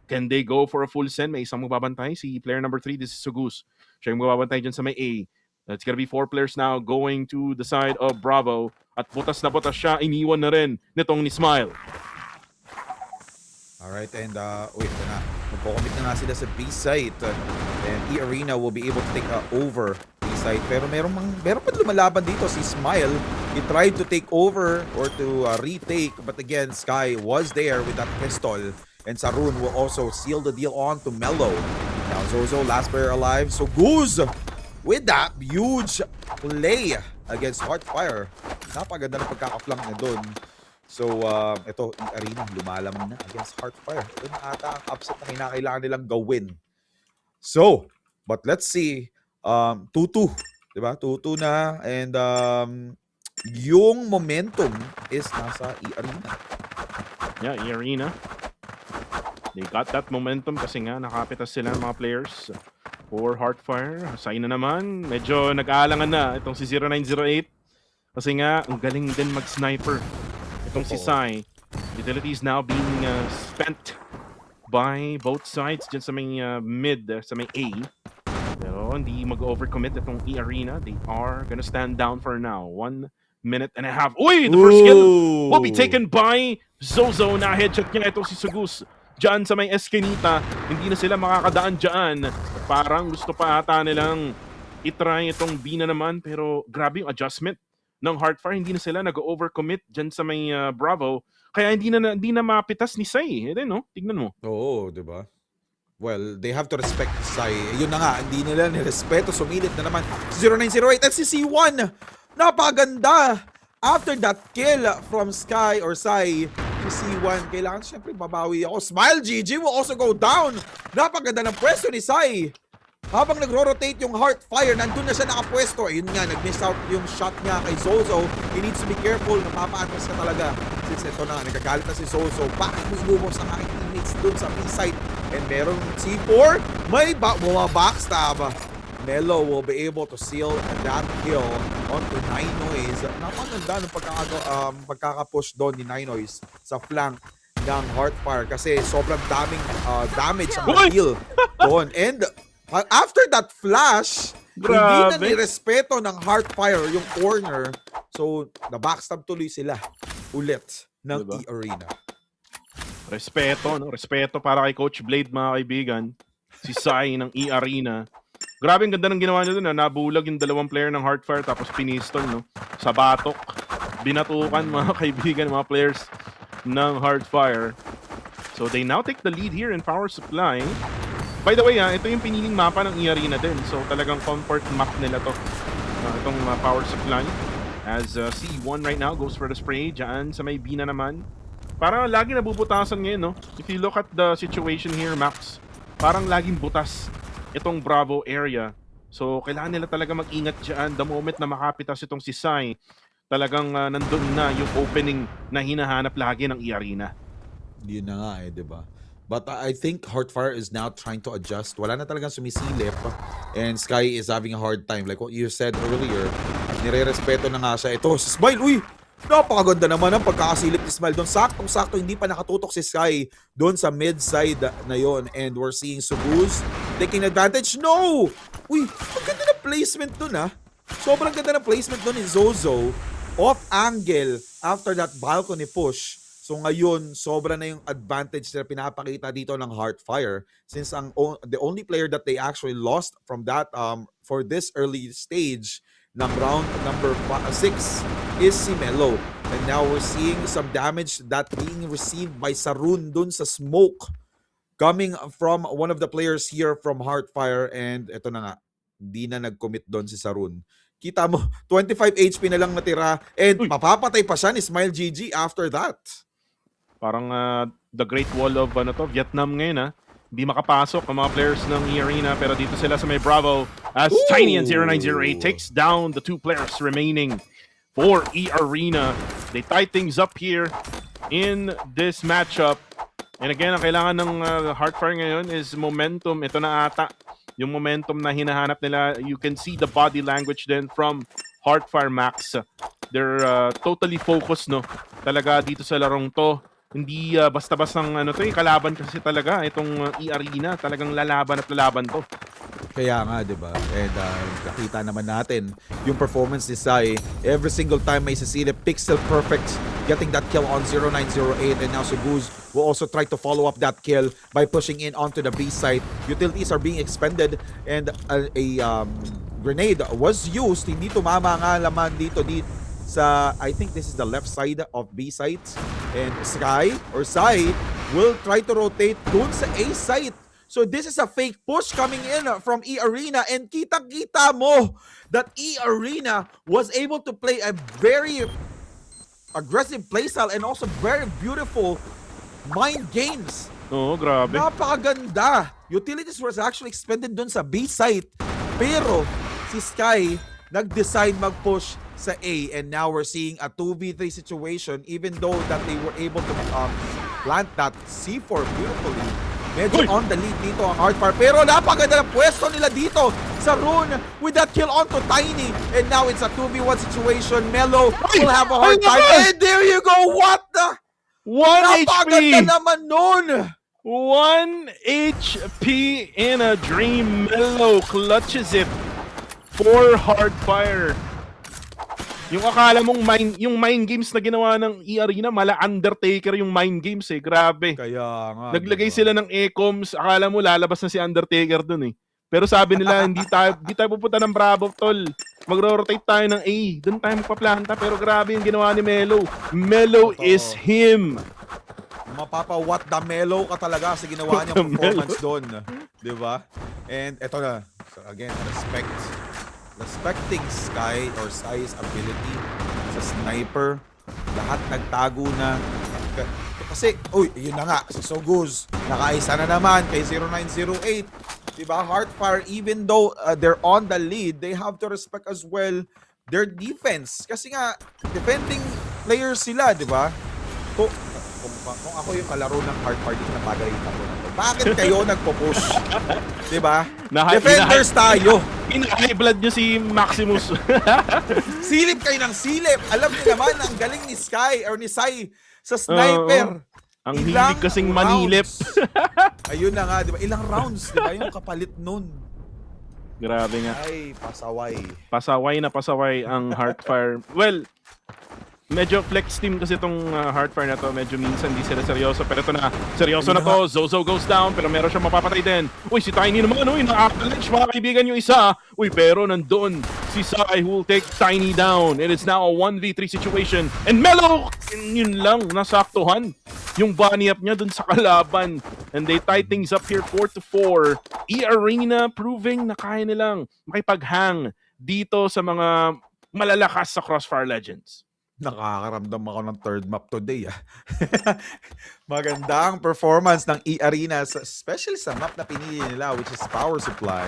Can they go for a full send? May isang magbabantay, si player number 3, this is Sugus. Siya yung magbabantay dyan sa may A. It's gonna be 4 players now going to the side of Bravo. At butas na butas siya, iniwan na rin nitong ni Smile.
Alright, and ito na. Magpo-commit na nga sila sa B-site. And E-Arena will be able to take over B-site. Pero meron pa lumalaban dito si Smile. He tried to take over or to retake. But again, Sky was there with that pistol. And Sarun will also seal the deal on to Mellow. Now Zozo, last player alive. So Goose with that huge play against Heartfire. Napaganda na pagkaka-flank na dun. So, ito, E-Arena, lumalamang na against Heartfire. Ito na ata ang upset na kinakailangan nilang gawin. So, but let's see. 2-2. Diba? 2-2 na. And yung momentum is nasa E-Arena.
Yeah, E-Arena. They got that momentum kasi nga nakapitas sila ng mga players for Heartfire. Say na naman, medyo nag-aalangan na itong si 0908. Kasi nga, ang galing din mag-sniper. Itong si Sai. Utility is now being spent by both sides dyan sa may mid, sa may A. Pero hindi mag-overcommit itong E-Arena. They are gonna stand down for now. 1 minute and a half. Uy! The first kill will be taken by Zozo na headshot niya ito si Sugus. Diyan sa may Eskinita, hindi na sila makakadaan diyan. Parang gusto pa ata nilang itry itong B na naman, pero grabe yung adjustment ng Heartfire. Hindi na sila nag-overcommit diyan sa may Bravo. Kaya hindi na mapitas ni Sai. No? Tignan mo.
Oo, di ba? Well, they have to respect Sai. Yun na nga, hindi nila nirespeto. Sumilit na naman 0908 at si C1. Napaganda. After that kill from Sky or Sai, si C1, kailangan siyempre babawi ako. Smile GG will also go down. Napaganda ng pwesto ni Sai. Habang nagro-rotate yung Heartfire, nandun na siya nakapwesto. Ayun nga, nag-miss out yung shot niya kay Zozo. He needs to be careful. Napapa-atras ka talaga. Since ito na, nagkagalit na si Zozo. Bakit mo inubos ang aking teammates dun sa B-site? And meron C4. May backstab. Melo will be able to seal that kill onto Ninoys. Napaganda ng pagkakapush doon ni Ninoys sa flank ng Heartfire kasi sobrang daming damage ang deal doon. And after that flash, hindi na nirespeto ng Heartfire yung corner. So, na-backstab tuloy sila ulit ng E-Arena.
Respeto, no? Respeto para kay Coach Blade, mga kaibigan. Si Sai ng E-Arena. Grabe ang ganda ng ginawa niya doon. Nabulag yung dalawang player ng Heartfire tapos pinistol, no? Sa batok. Binatukan, mga kaibigan, mga players ng Heartfire. So, they now take the lead here in power supply. By the way, ito yung piniling mapa ng E-Arena din. So talagang comfort map nila to. Itong power supply. As C1 right now goes for the spray. Diyan sa may B na naman. Parang lagi nabubutasan ngayon, no? If you look at the situation here, Max, parang laging butas itong Bravo area. So kailangan nila talaga mag-ingat diyan. The moment na makapitas itong si Sai, talagang nandun na yung opening na hinahanap lagi ng E-Arena.
Yun na nga di ba? But I think Heartfire is now trying to adjust. Wala na talagang sumisilip. And Sky is having a hard time. Like what you said earlier, nire-respeto na nga siya. Ito, si Smile, uy! Napakaganda naman ang pagkakasilip ni Smile doon. Saktong-sakto, hindi pa nakatutok si Sky doon sa mid-side na yon. And we're seeing Subuz taking advantage. No! Uy, ang ganda na placement doon Sobrang ganda na placement doon ni Zozo. Off angle after that balcony push. So ngayon, sobra na yung advantage na pinapakita dito ng Heartfire since the only player that they actually lost from that for this early stage ng round number 6 is si Melo. And now we're seeing some damage that being received by Sarun dun sa smoke coming from one of the players here from Heartfire. And ito na nga, hindi na nag-commit dun si Sarun. Kita mo, 25 HP na lang natira and mapapatay pa siya ni Smile GG after that.
Parang the Great Wall of Vietnam ngayon Hindi makapasok ang mga players ng E-Arena pero dito sila sa may Bravo as Tiny and 0908 takes down the 2 players remaining for E-Arena. They tie things up here in this matchup. And again, ang kailangan ng Heartfire ngayon is momentum. Ito na ata yung momentum na hinahanap nila. You can see the body language then from Heartfire Max. They're totally focused, no? Talaga dito sa larong to. Hindi basta-bastang kalaban kasi talaga itong E-Arena, talagang lalaban at lalaban to.
Kaya nga, 'di ba? And nakita naman natin yung performance ni Sai. Every single time may sisilip, pixel perfect, getting that kill on 0908 and now Subuz will also try to follow up that kill by pushing in onto the B site. Utilities are being expended and a grenade was used. Hindi tumama nga laman dito sa, I think this is the left side of B site. And Sky or Sai will try to rotate dun sa A site. So this is a fake push coming in from E-Arena and kita-kita mo that E-Arena was able to play a very aggressive playstyle and also very beautiful mind games.
Oo, grabe.
Napakaganda. Utilities was actually expended dun sa B site. Pero si Sky nag-decide mag-push sa A and now we're seeing a 2v3 situation even though that they were able to plant that C4 beautifully. Medyo on the lead dito ang Heartfire pero napaganda ng pwesto nila dito sa Rune with that kill onto Tiny and now it's a 2v1 situation. Melo will have a hard time and there you go. What the?
1 HP!
Napaganda naman nun!
1 HP in a dream. Mellow clutches it for Hardfire. Yung akala mong yung mind games na ginawa ng E-Arena, mala Undertaker yung mind games eh. Grabe.
Kaya nga.
Naglagay
diba?
sila ng E-coms, akala mo lalabas na si Undertaker dun eh. Pero sabi nila, hindi tayo pupunta ng Bravo, tol. Magro-rotate tayo ng A. Doon tayo magpaplanta. Pero grabe yung ginawa ni Melo. Melo
Totoo.
is him.
Mapapa-what the mellow ka talaga sa ginawa niyang performance doon. Diba? And eto na. So again, respecting Sky or Sky's ability sa sniper. Lahat nagtago na. Kasi, yun na nga, si Soguz, nakaisa na naman kay 0908. Diba? Heartfire, even though they're on the lead, they have to respect as well their defense. Kasi nga, defending players sila, diba? Kung ako yung kalaro ng Heartfire, dito napagalitan ko na to. Bakit kayo nagpo-push? Diba? Defenders tayo.
In-high blood nyo si Maximus.
Silip kayo ng silip. Alam niyo naman, ang galing ni Sky or ni Sai sa sniper.
Ang hilig kasing manilip.
Ayun na nga, di ba? Ilang rounds, di ba? Yung kapalit nun.
Grabe nga.
Ay, pasaway.
Pasaway ang Heartfire. Well, medyo flex team kasi itong Heartfire na to. Medyo minsan di sila seryoso. Pero ito na, seryoso na to. Zozo goes down pero meron siyang mapapatay din. Uy, si Tiny naman. Uy, na-avalanche mga kaibigan yung isa. Uy, pero nandun si Sai who will take Tiny down. It is now a 1v3 situation. And Melo, yun lang, nasaktuhan yung bunny up niya dun sa kalaban. And they tie things up here 4-4. E-Arena proving na kaya nilang makipaghang dito sa mga malalakas sa Crossfire Legends.
Nakakaramdam ako ng third map today. Magandang performance ng E-Arena, especially sa map na pinili nila, which is Power Supply.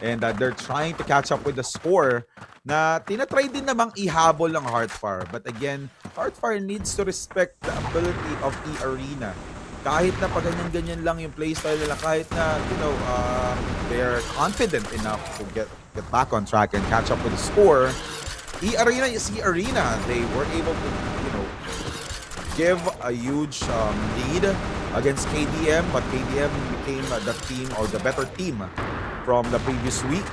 And they're trying to catch up with the score na tinatry din namang ihabol ng Heartfire. But again, Heartfire needs to respect the ability of E-Arena. Kahit na pag ganyan-ganyan lang yung playstyle nila, kahit na, they're confident enough to get back on track and catch up with the score, E-Arena is E-Arena. They were able to, give a huge lead against KDM, but KDM became the team or the better team from the previous week.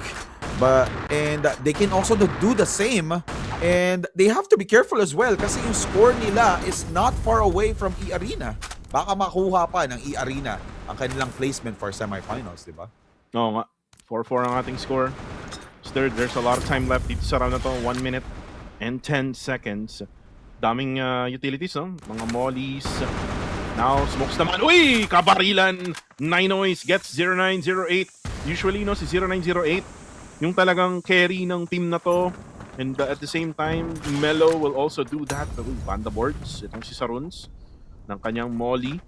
And they can also do the same, and they have to be careful as well kasi yung score nila is not far away from E-Arena. Baka makuha pa ng E-Arena ang kanilang placement for semifinals, di ba?
Oo nga. 4-4 ang ating score. Third, there's a lot of time left dito sa round na to. 1 minute and 10 seconds. Daming utilities, no? Mga mollies. Now, smokes naman. Uy! Kabarilan! Ninois gets 0908. Usually, no, si 0908, yung talagang carry ng team na to. And at the same time, Melo will also do that. Uy, banda boards. Itong si Saruns ng kanyang molly.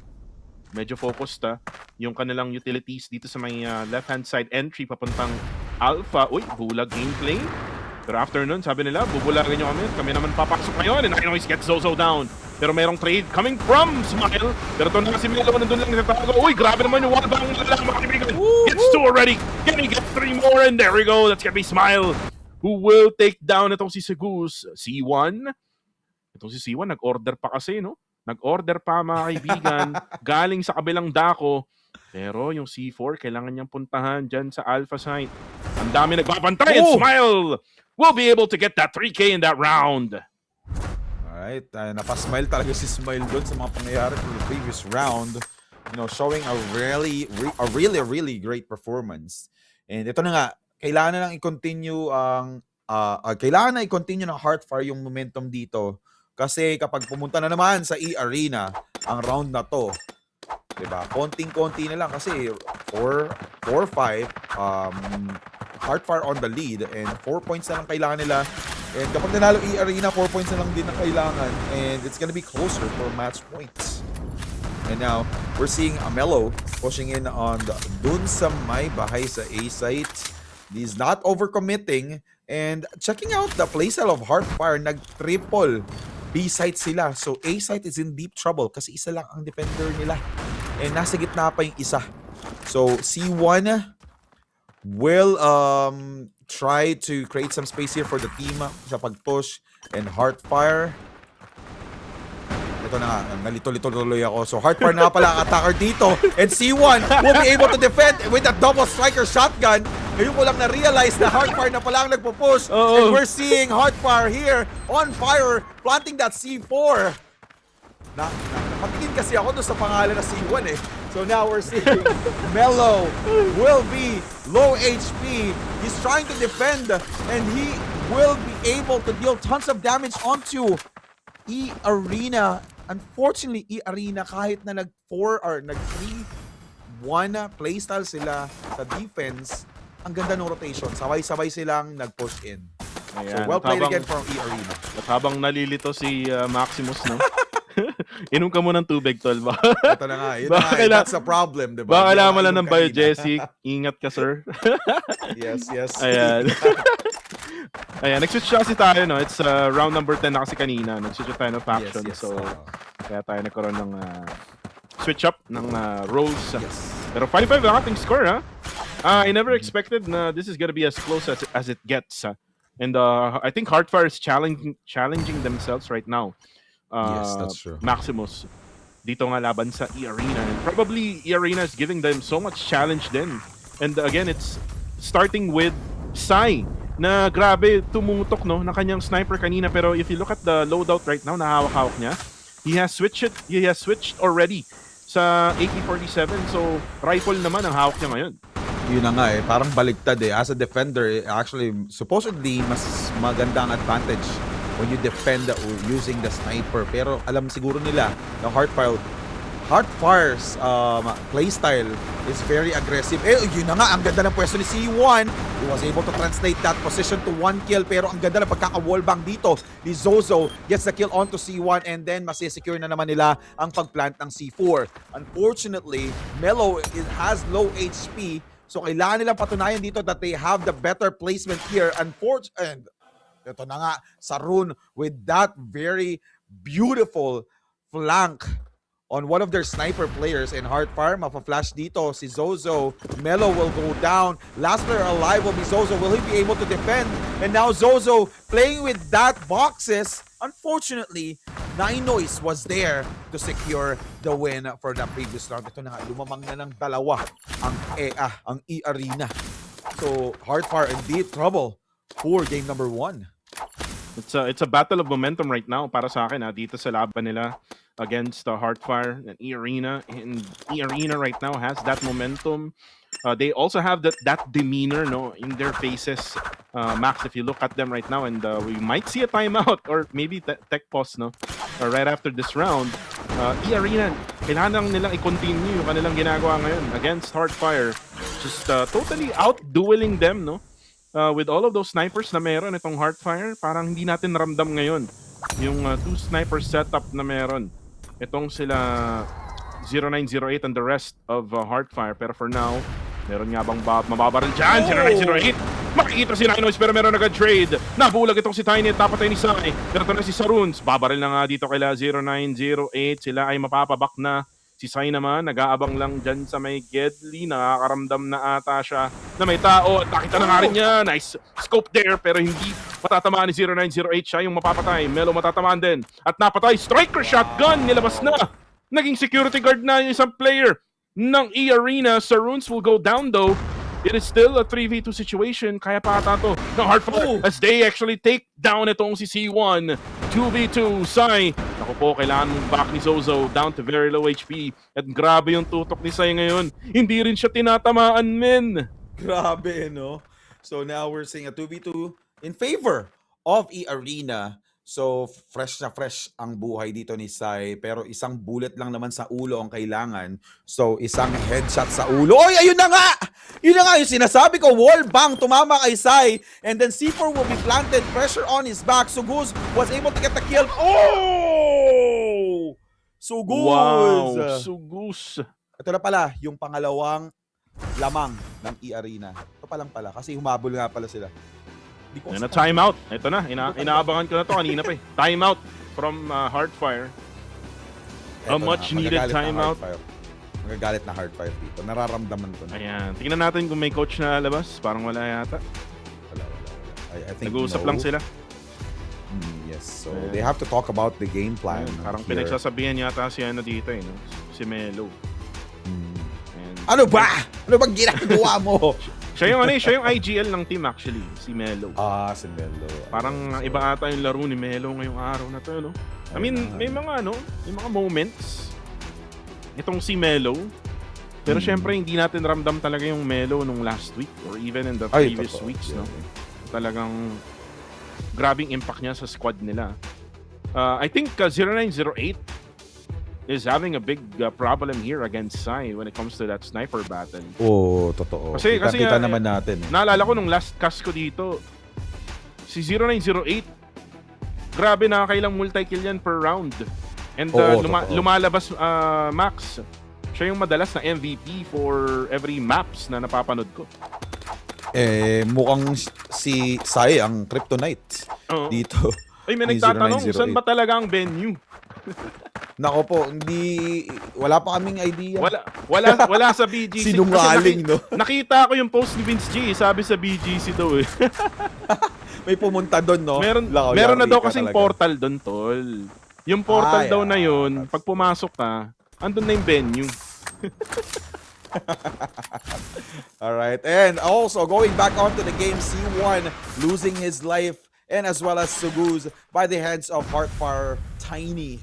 Medyo focused yung kanilang utilities dito sa may left-hand side entry papuntang Alpha. Uy, bulag gameplay. Pero after nun, sabi nila, bubulagan nyo kami. Kami naman papasok ngayon. And Ninois gets Zozo down. Pero merong trade coming from Smile. Pero ito na si Melo, nandun lang nagtatago. Uy, grabe naman yung wallbang nila mga kaibigan. Gets 2 already. Can he get 3 more? And there we go. That's gonna be Smile who will take down itong si Segus. C1. Itong si C1, nag-order pa kasi, no? Nag-order pa mga kaibigan. Galing sa kabilang dako. Pero yung C4, kailangan niyang puntahan dyan sa Alpha site. Ang dami nagbabantay. And Smile will be able to get that 3K in that round.
Alright, napasmile talaga si Smile doon sa mga pangyayari from the previous round. Showing a really great performance. And ito na nga, kailangan na i-continue ng Heartfire yung momentum dito. Kasi kapag pumunta na naman sa E-Arena, ang round na to, diba? Konting-konti na lang kasi 4-5, Heartfire on the lead and 4 points na lang kailangan nila. And kapag nanalo E-Arena, 4 points na lang din na kailangan. And it's gonna be closer for match points. And now, we're seeing Amelo pushing in on dun sa may bahay sa A site. He's not overcommitting. And checking out the playstyle of Heartfire, nag-triple B site sila. So A site is in deep trouble kasi isa lang ang defender nila. And nasa gitna pa yung isa. So C1 will try to create some space here for the team sa pag-push. And Heartfire, Ito na nga, nalito-lito tuloy ako. So Heartfire na pala ang attacker dito. And C1 will be able to defend with a double striker shotgun. Ngayon ko lang na-realize na Heartfire na pala ang nagpo-push. And we're seeing Heartfire here on fire, planting that C4. Napatingin kasi ako doon sa pangalan na C1 eh. So now we're seeing Melo will be low HP. He's trying to defend and he will be able to deal tons of damage onto E-Arena. Unfortunately, E-Arena kahit na nag-4 or nag-3-1 playstyle sila sa defense, ang ganda ng rotation. Sabay-sabay silang nag-push in.
Ayan,
So well played again from E-Arena.
At habang nalilito si Maximus, no? Inom ka mo ng tubig, tol ba?
Ito na nga. Yun na nga. That's a problem, diba?
Baka kailangan mo lang ng biogesic. Ingat ka, sir.
Yes.
Ayan. Ayan, nag-switch kasi tayo, no? It's round number 10 na kasi kanina. Nag-switch tayo ng faction.
Yes.
So, kaya tayo nagkaroon ng switch up ng roles. Pero 5-5 ang ating score, ha? I never expected na this is gonna be as close as it gets. And I think Heartfire is challenging themselves right now.
Yes, that's true.
Maximus dito nga laban sa E-Arena. And probably E-Arena is giving them so much challenge din. And again, it's starting with Sai na grabe tumutok no na kanyang sniper kanina, pero if you look at the loadout right now na hawak-hawak niya, he has switched already sa AK-47, so rifle naman ang hawak niya ngayon.
Yun na nga eh, parang baliktad eh. As a defender, actually, supposedly, mas maganda ang advantage when you defend using the sniper. Pero alam siguro nila na Heartfire's playstyle is very aggressive. Eh, yun na nga, ang ganda ng pwesto ni C1. He was able to translate that position to 1 kill, pero ang ganda ng pagkaka-wallbang dito ni Zozo. Gets the kill onto C1 and then masisecure na naman nila ang pagplant ng C4. Unfortunately, Melo has low HP, so kailangan nilang patunayan dito that they have the better placement here. And ito na nga, Sarun with that very beautiful flank on one of their sniper players in Heartfire. Mapa-flash dito si Zozo. Melo will go down. Last player alive will be Zozo. Will he be able to defend? And now Zozo playing with that boxes. Unfortunately, Ninois was there to secure the win for the previous round. Ito na nga, lumamang na ng dalawa ang E-Arena. So, Heartfire indeed trouble for game number 1.
It's a battle of momentum right now para sa akin dito sa laban nila against Heartfire and E-Arena. And E-Arena right now has that momentum. They also have that demeanor in their faces. Max, if you look at them right now, and we might see a timeout or maybe tech pause right after this round. E-Arena, kailangan nilang i-continue yung kanilang ginagawa ngayon against Heartfire. Just totally out-dueling them, with all of those snipers na meron itong Heartfire. Parang hindi natin ramdam ngayon yung 2 sniper setup na meron itong sila 0908 and the rest of Heartfire. Pero for now, meron nga bang mababaril dyan? 0908! Makikita si Ninois pero meron agad-trade. Nabulag itong si Tiny at napatay ni Sai. Pero ito na si Saruns. Babaril na nga dito kaila 0908. Sila ay mapapabak na. Si Sai naman, nag-aabang lang dyan sa may Gedli. Nakakaramdam na ata siya na may tao. At nakita na nga rin niya. Nice scope there. Pero hindi matatamaan ni 0908. Siya yung mapapatay. Melo matatamaan din. At napatay. Striker shotgun. Nilabas na. Naging security guard na yung isang player ng E-Arena. Saruns will go down though. It is still a 3v2 situation. Kaya pa ata to ng Heartfire as they actually take down itong si C1. 2v2, Sai. Naku po, kailangan mong back ni Zozo down to very low HP. At grabe yung tutok ni Sai ngayon. Hindi rin siya tinatamaan, men.
Grabe, no? So now we're seeing a 2v2 in favor of E-Arena. So fresh na fresh ang buhay dito ni Sai, pero isang bullet lang naman sa ulo ang kailangan. So isang headshot sa ulo. Oy, ayun na nga! Yun na nga yung sinasabi ko, wall bang tumama kay Sai, and then C4 will be planted, pressure on his back. Sugus was able to get the kill. Oh! Sugus!
Wow, Sugus.
Ito na pala yung pangalawang lamang ng E-Arena. Ito pa lang pala kasi humabol nga pala sila.
Yan na, timeout. Ito na, inaabangan ko na to kanina pa eh. Timeout from Heartfire. A much needed timeout.
Magagalit na Heartfire dito. Nararamdaman ko na.
Ayan, tingnan natin kung may coach na labas. Parang wala yata.
Wala. I think
Nag-uusap lang sila.
Yes. Yes, so they have to talk about the game plan.
Parang
here.
pinagsasabihan yata si ano dito no? Si Melo. And
Ano ba? Ano bang ginagawa mo?
siya yung IGL ng team actually, si Melo.
Si Melo.
Parang iba ata yung laro ni Melo ngayong araw na to, no? I mean, may mga moments itong si Melo. Pero syempre hindi natin ramdam talaga yung Melo nung last week or even in the previous weeks, no? Talagang grabing impact niya sa squad nila. I think 0908 is having a big problem here against Sai when it comes to that sniper battle.
Totoo.
Kasi
Kita naman natin.
Naalala ko nung last cast ko dito, si 0908, grabe nakakailang multi-kill yan per round. And lumalabas Max. Siya yung madalas na MVP for every maps na napapanood ko.
Mukhang si Sai ang kryptonite dito.
Ay, may nagtatanong, saan ba talaga ang venue?
Nako po, wala pa kaming idea.
Wala sa BGC.
Sinungaling, no?
Nakita ko yung post ni Vince G, sabi sa BGC daw eh.
May pumunta doon, no?
Meron na daw kasing portal doon, tol. Yung portal daw na yun, pag pumasok ka, andun na yung venue.
Alright, and also going back onto the game, C1 losing his life and as well as Suguz by the hands of Heartfire Tiny.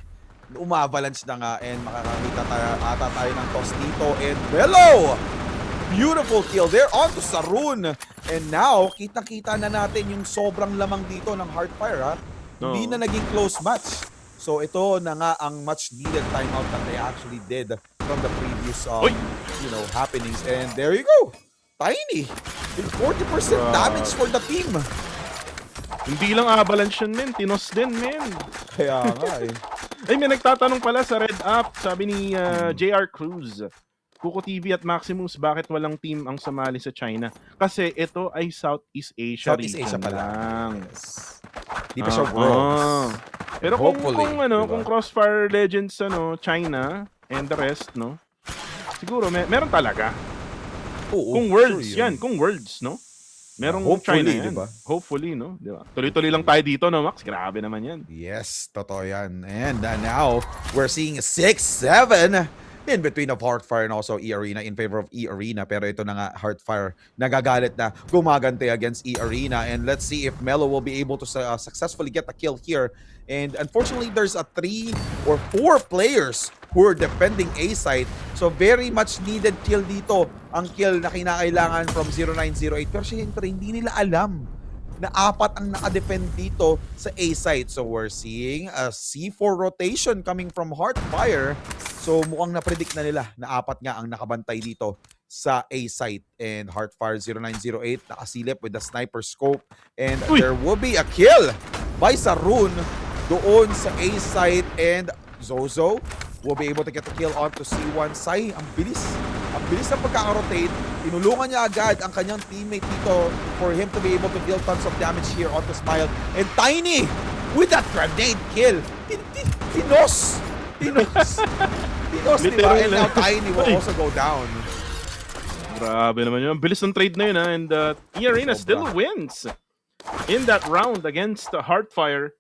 Umavalanche na nga and makakakita tayo ng toss dito and Bello! Beautiful kill there onto Sarun. And now, kita-kita na natin yung sobrang lamang dito ng Heartfire, ha? Hindi na naging close match. So ito na nga ang much needed timeout that they actually did from the previous happenings. And there you go. Tiny with 40% damage for the team.
Hindi lang avalanche yun, men. Tinos din, men.
Kaya nga eh.
Ay, may nagtatanong pala sa Red Up. Sabi ni JR Cruz, Kuko TV at Maximus, bakit walang team ang sumali sa China? Kasi ito ay Southeast Asia.
Southeast Asia pa lang. Yes. Di pa siya Worlds.
Pero kung Crossfire Legends, China and the rest, no? Siguro, meron talaga. Kung Worlds yan. Kung Worlds, no? Merong China yan. Diba? Hopefully, no? Diba? Tuloy-tuloy lang tayo dito, no, Max? Grabe naman yan.
Yes, totoo yan. And now, we're seeing 6-7 in between of Heartfire and also E-Arena in favor of E-Arena. Pero ito na nga, Heartfire nagagalit na gumagante against E-Arena. And let's see if Melo will be able to successfully get the kill here. And unfortunately, there's a 3 or 4 players who are defending A side. So very much needed kill dito. Ang kill na kinakailangan from 0908. Pero syempre, hindi nila alam na 4 ang naka-defend dito sa A side. So we're seeing a C4 rotation coming from Heartfire. So mukhang na-predict na nila na 4 nga ang nakabantay dito sa A site. And Heartfire 0908 nakasilip with the sniper scope. And there will be a kill by Sarun doon sa A site. And Zozo will be able to get the kill onto C1. Sai, ang bilis. Ang bilis ng pagkaka-rotate. Tinulungan niya agad ang kanyang teammate dito for him to be able to deal tons of damage here onto Smile. And Tiny with that grenade kill. Tinos, diba? And now Tiny will also go down.
Grabe naman yun. Ang bilis ng trade na yun, ha? And E-Arena still wins in that round against Heartfire.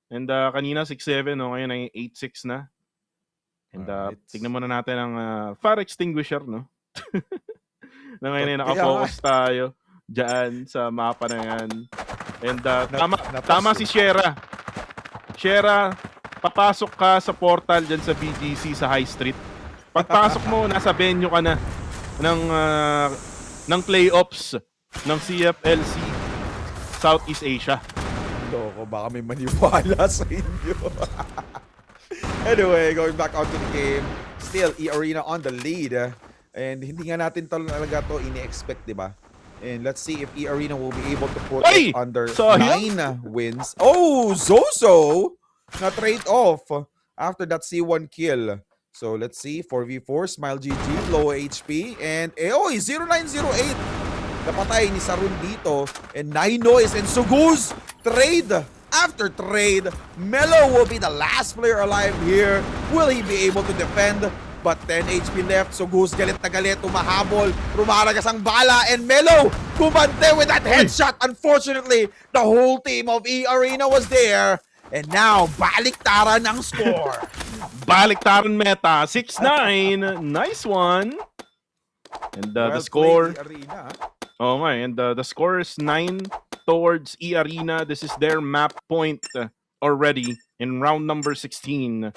And kanina 6-7, no? Ngayon ay 8-6 na. And tignan muna natin ang fire extinguisher, no? Na ngayon ay nakafocus tayo dyan sa mapa na yan. And tama si Shera. Shera, papasok ka sa portal dyan sa BGC sa High Street. Pagpasok mo, nasa venue ka na ng playoffs ng CFLC Southeast Asia.
Loko, baka may maniwala sa inyo. Anyway, going back onto the game, still E-Arena on the lead. And hindi nga natin talaga to ini-expect, diba? And let's see if E-Arena will be able to put it under 9 wins. Oh, Zozo na trade off after that C1 kill. So let's see, 4v4, Smile GG, low HP. And 0908, napatay ni Sarun dito. And Ninois and Suguz, trade after trade. Melo will be the last player alive here. Will he be able to defend? But 10 HP left. So Goose galit na galit. Umahabol. Rumaragas ang bala. And Melo kumante with that headshot. Unfortunately, the whole team of E-Arena was there. And now, baliktaran ng score.
Baliktaran meta, 6-9. Nice one. And the
Well
score...
played, Arena.
Oh my, and the score is 9 towards E-Arena. This is their map point already in round number 16.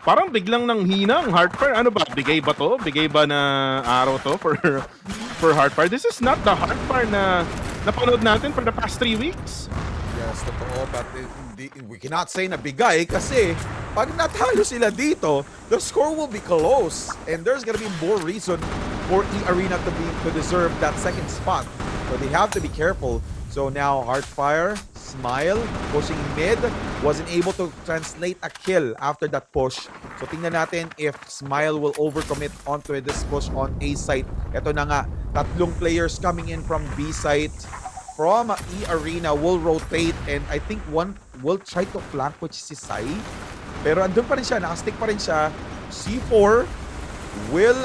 Parang biglang nang hina ang Heartfire. Ano ba? Bigay ba to? Bigay ba na araw to for Heartfire? This is not the Heartfire na napanood natin for the past 3 weeks.
Yes, totoo. But we cannot say na bigay kasi pag natalo sila dito, the score will be close. And there's gonna be more reason for E-Arena to deserve that second spot. So they have to be careful. So now Heartfire, Smile, pushing mid, wasn't able to translate a kill after that push. So tingnan natin if Smile will overcommit onto this push on A site. Ito na nga, tatlong players coming in from B site. From E-Arena will rotate and I think one will try to flank which is si Sai. Pero andun pa rin siya, nakastick pa rin siya. C4 will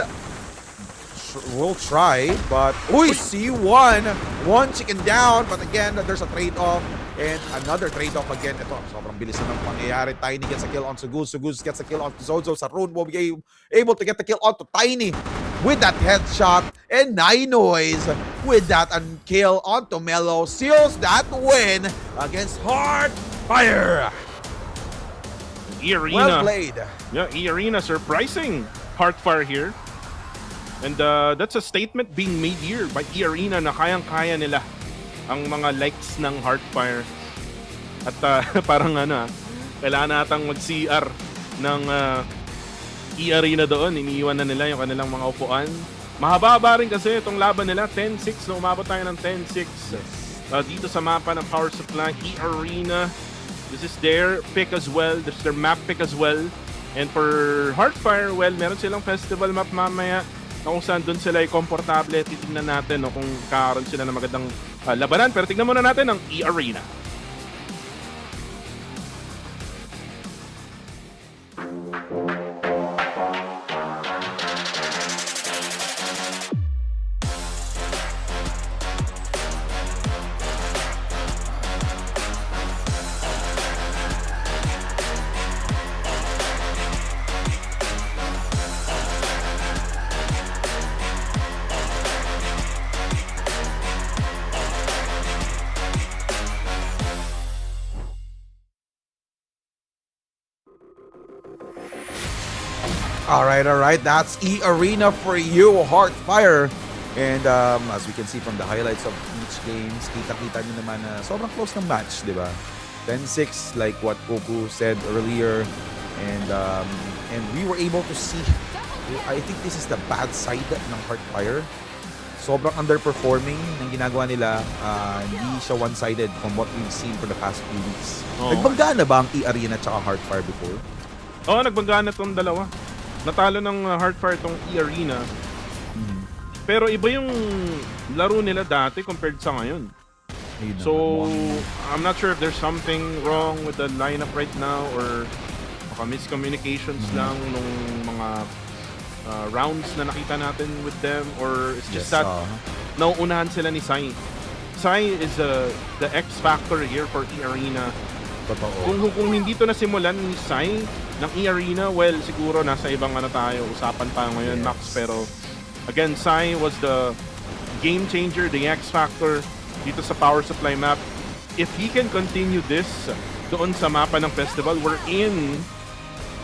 try, but C1, one chicken down, but again, there's a trade-off, and another trade-off again. Ito, sobrang bilis na ng pangyayari. Tiny gets a kill on Suguz, Suguz gets a kill on Zozo. Sarun will be able to get the kill onto Tiny with that headshot, and Ninoys with that kill onto Melo seals that win against Heartfire.
E-Arena.
Well played.
Yeah, E-Arena surprising Heartfire here. And that's a statement being made here by E-Arena na kayang-kaya nila ang mga likes ng Heartfire. At parang kailangan natang mag-CR ng E-Arena doon. Iniiwan na nila yung kanilang mga upuan. Mahaba-haba rin kasi itong laban nila. 10-6 na umabot tayo ng 10-6. Dito sa mapa ng Power Supply, E-Arena. This is their pick as well. This is their map pick as well. And for Heartfire, well, meron silang festival map mamaya na kung saan doon sila ay komportable. Titignan natin kung kakaroon sila ng magandang labanan. Pero tignan muna natin ang E-Arena.
All right. That's E-Arena for you, Heartfire. And as we can see from the highlights of each games, kita-kita nyo naman na sobrang close ng match, di ba? 10-6, like what Goku said earlier. And we were able to see, I think this is the bad side ng Heartfire. Sobrang underperforming ng ginagawa nila. Hindi siya one-sided from what we've seen for the past few weeks. Nagbangga na ba ang E-Arena at Heartfire before?
Oo, nagbangga na itong dalawa. Natalo ng Heartfire tong E-Arena. Pero iba yung laro nila dati compared sa ngayon. So, I'm not sure if there's something wrong with the lineup right now or baka miscommunications lang nung mga rounds na nakita natin with them, or it's just that nauunahan sila ni Sai. Sai is the X factor here for E-Arena. Kung hindi to nasimulan ni Sai ng E-Arena, well, siguro nasa ibang usapan tayo ngayon, Max. Pero again, Sai was the game changer, the X factor dito sa Power Supply map. If he can continue this doon sa mapa ng festival, we're in,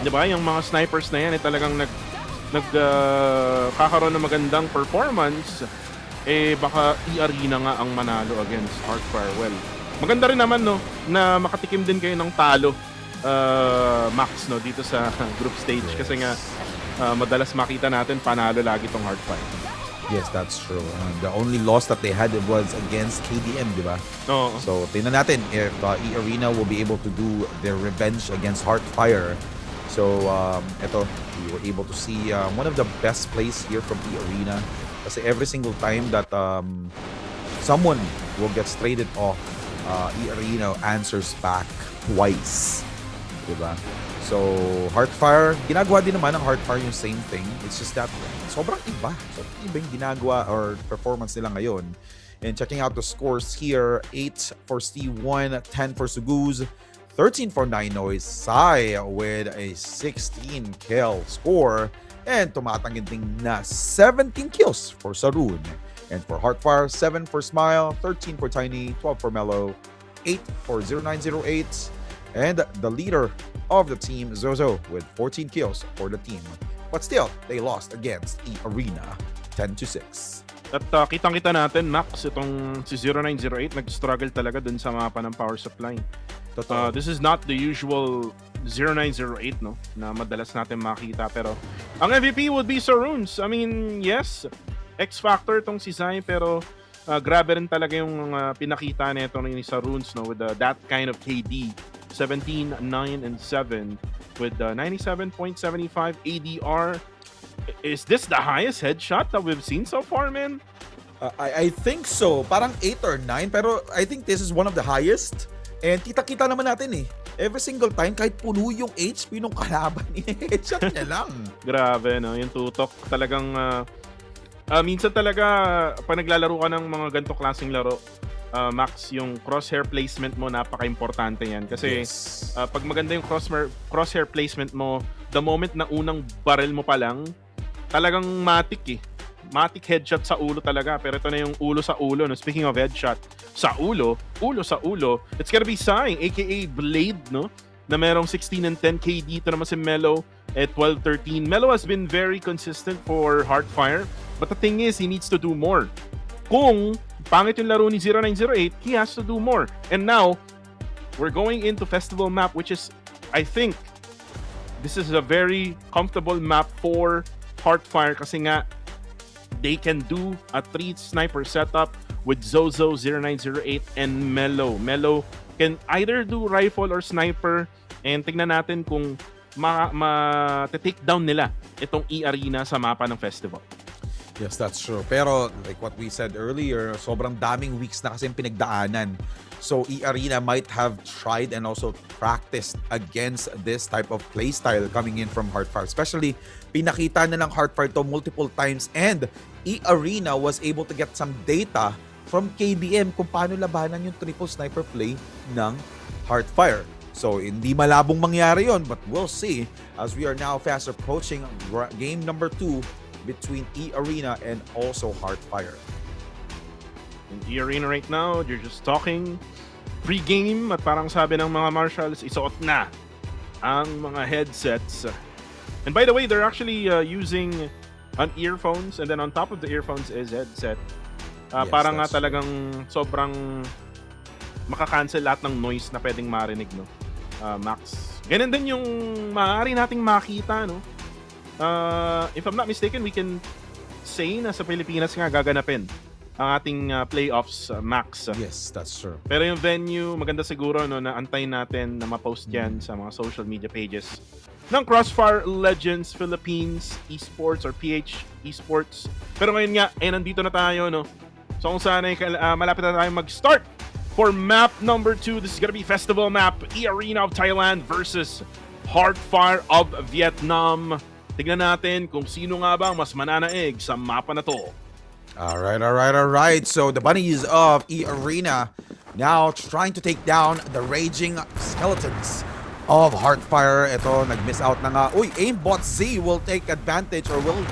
di ba, yung mga snipers na yan talagang kakaroon ng magandang performance, baka E-Arena nga ang manalo against Heartfire. Well, maganda rin naman na makatikim din kayo ng talo, Max, dito sa group stage, kasi nga madalas makita natin panalo lagi tong Heartfire.
Yes, that's true. The only loss that they had was against KDM, di ba?
No.
So, tingnan natin if E-Arena will be able to do their revenge against Heartfire. So, eto, we were able to see one of the best plays here from E-Arena. Kasi every single time that someone will get traded off, E-Arena answers back twice. Diba? So, Heartfire, ginagawa din naman ng Heartfire yung same thing. It's just that sobrang iba. Sobrang iba yung ginagawa or performance nila ngayon. And checking out the scores here, 8 for C1, 10 for Suguz, 13 for Ninoy. Sai with a 16 kill score. And tumatangginting na 17 kills for Sarun. And for Heartfire, 7 for Smile, 13 for Tiny, 12 for Mellow, 8 for 0908. And the leader of the team, Zozo, with 14 kills for the team. But still, they lost against E-Arena, 10-6.
At kitang-kita natin, Max, itong si 0908 nag-struggle talaga dun sa mapa ng power supply. This is not the usual 0908, no, na madalas natin makita. Pero ang MVP would be Saruns. I mean, yes, X-Factor tong si Zai, pero grabe rin talaga yung pinakita nito ni Saruns, no, with that kind of KD. 17, 9, and 7 with 97.75 ADR. Is this the highest headshot that we've seen so far, man?
I think so. Parang 8 or 9, pero I think this is one of the highest. And kita-kita naman natin eh. Every single time, kahit puno yung HP nung kalaban, headshot niya lang.
Grabe, no? Yung tutok talagang... minsan talaga, pag naglalaro ka ng mga ganito klaseng laro, Max, yung crosshair placement mo, napaka-importante yan. Kasi pag maganda yung crosshair placement mo, the moment na unang barrel mo pa lang, talagang matik eh. Matik headshot sa ulo talaga. Pero ito na yung ulo sa ulo. No? Speaking of headshot, sa ulo sa ulo, it's gonna be Sai, aka Blade, no? Na merong 16 and 10 KD. Ito naman si Mellow at 12-13. Mellow has been very consistent for Heartfire. But the thing is, he needs to do more. Kung pangit yung laro ni 0908, he has to do more. And now, we're going into Festival map, which is, I think, this is a very comfortable map for Heartfire kasi nga, they can do a 3 sniper setup with Zozo, 0908, and Mellow. Mellow can either do rifle or sniper, and tignan natin kung ma-take down nila itong E-Arena sa mapa ng festival.
Yes, that's true. Pero like what we said earlier, sobrang daming weeks na kasi yung pinagdaanan. So E-Arena might have tried and also practiced against this type of playstyle coming in from Heartfire. Especially, pinakita na ng Heartfire to multiple times and E-Arena was able to get some data from KBM kung paano labanan yung triple sniper play ng Heartfire. So, hindi malabong mangyari yon, but we'll see as we are now fast approaching game number 2 between E-Arena and also Heartfire.
In E-Arena right now, you're just talking pre-game at parang sabi ng mga marshals, isuot na ang mga headsets. And by the way, they're actually using an earphones, and then on top of the earphones is headset.
Yes,
parang nga
that's
talagang sobrang makakancel lahat ng noise na pwedeng marinig, no? Max. Ganun din yung maaari nating makita, no? If I'm not mistaken, we can say na sa Pilipinas nga gaganapin ang ating playoffs, Max.
Yes, that's true.
Pero yung venue, maganda siguro, no, na antayin natin na ma-post yan sa mga social media pages ng Crossfire Legends Philippines Esports or PH Esports. Pero ngayon nga, nandito na tayo, no? So kung saan ay malapit na tayo mag-start for map number 2. This is gonna be festival map, E-Arena of Thailand versus Heartfire of Vietnam. Tignan natin kung sino nga ba mas mananaig sa mapa na to.
Alright. So the bunnies of E-Arena now trying to take down the raging skeletons of Heartfire. Ito, nag-miss out na nga. Uy, Aimbot Z will take advantage or will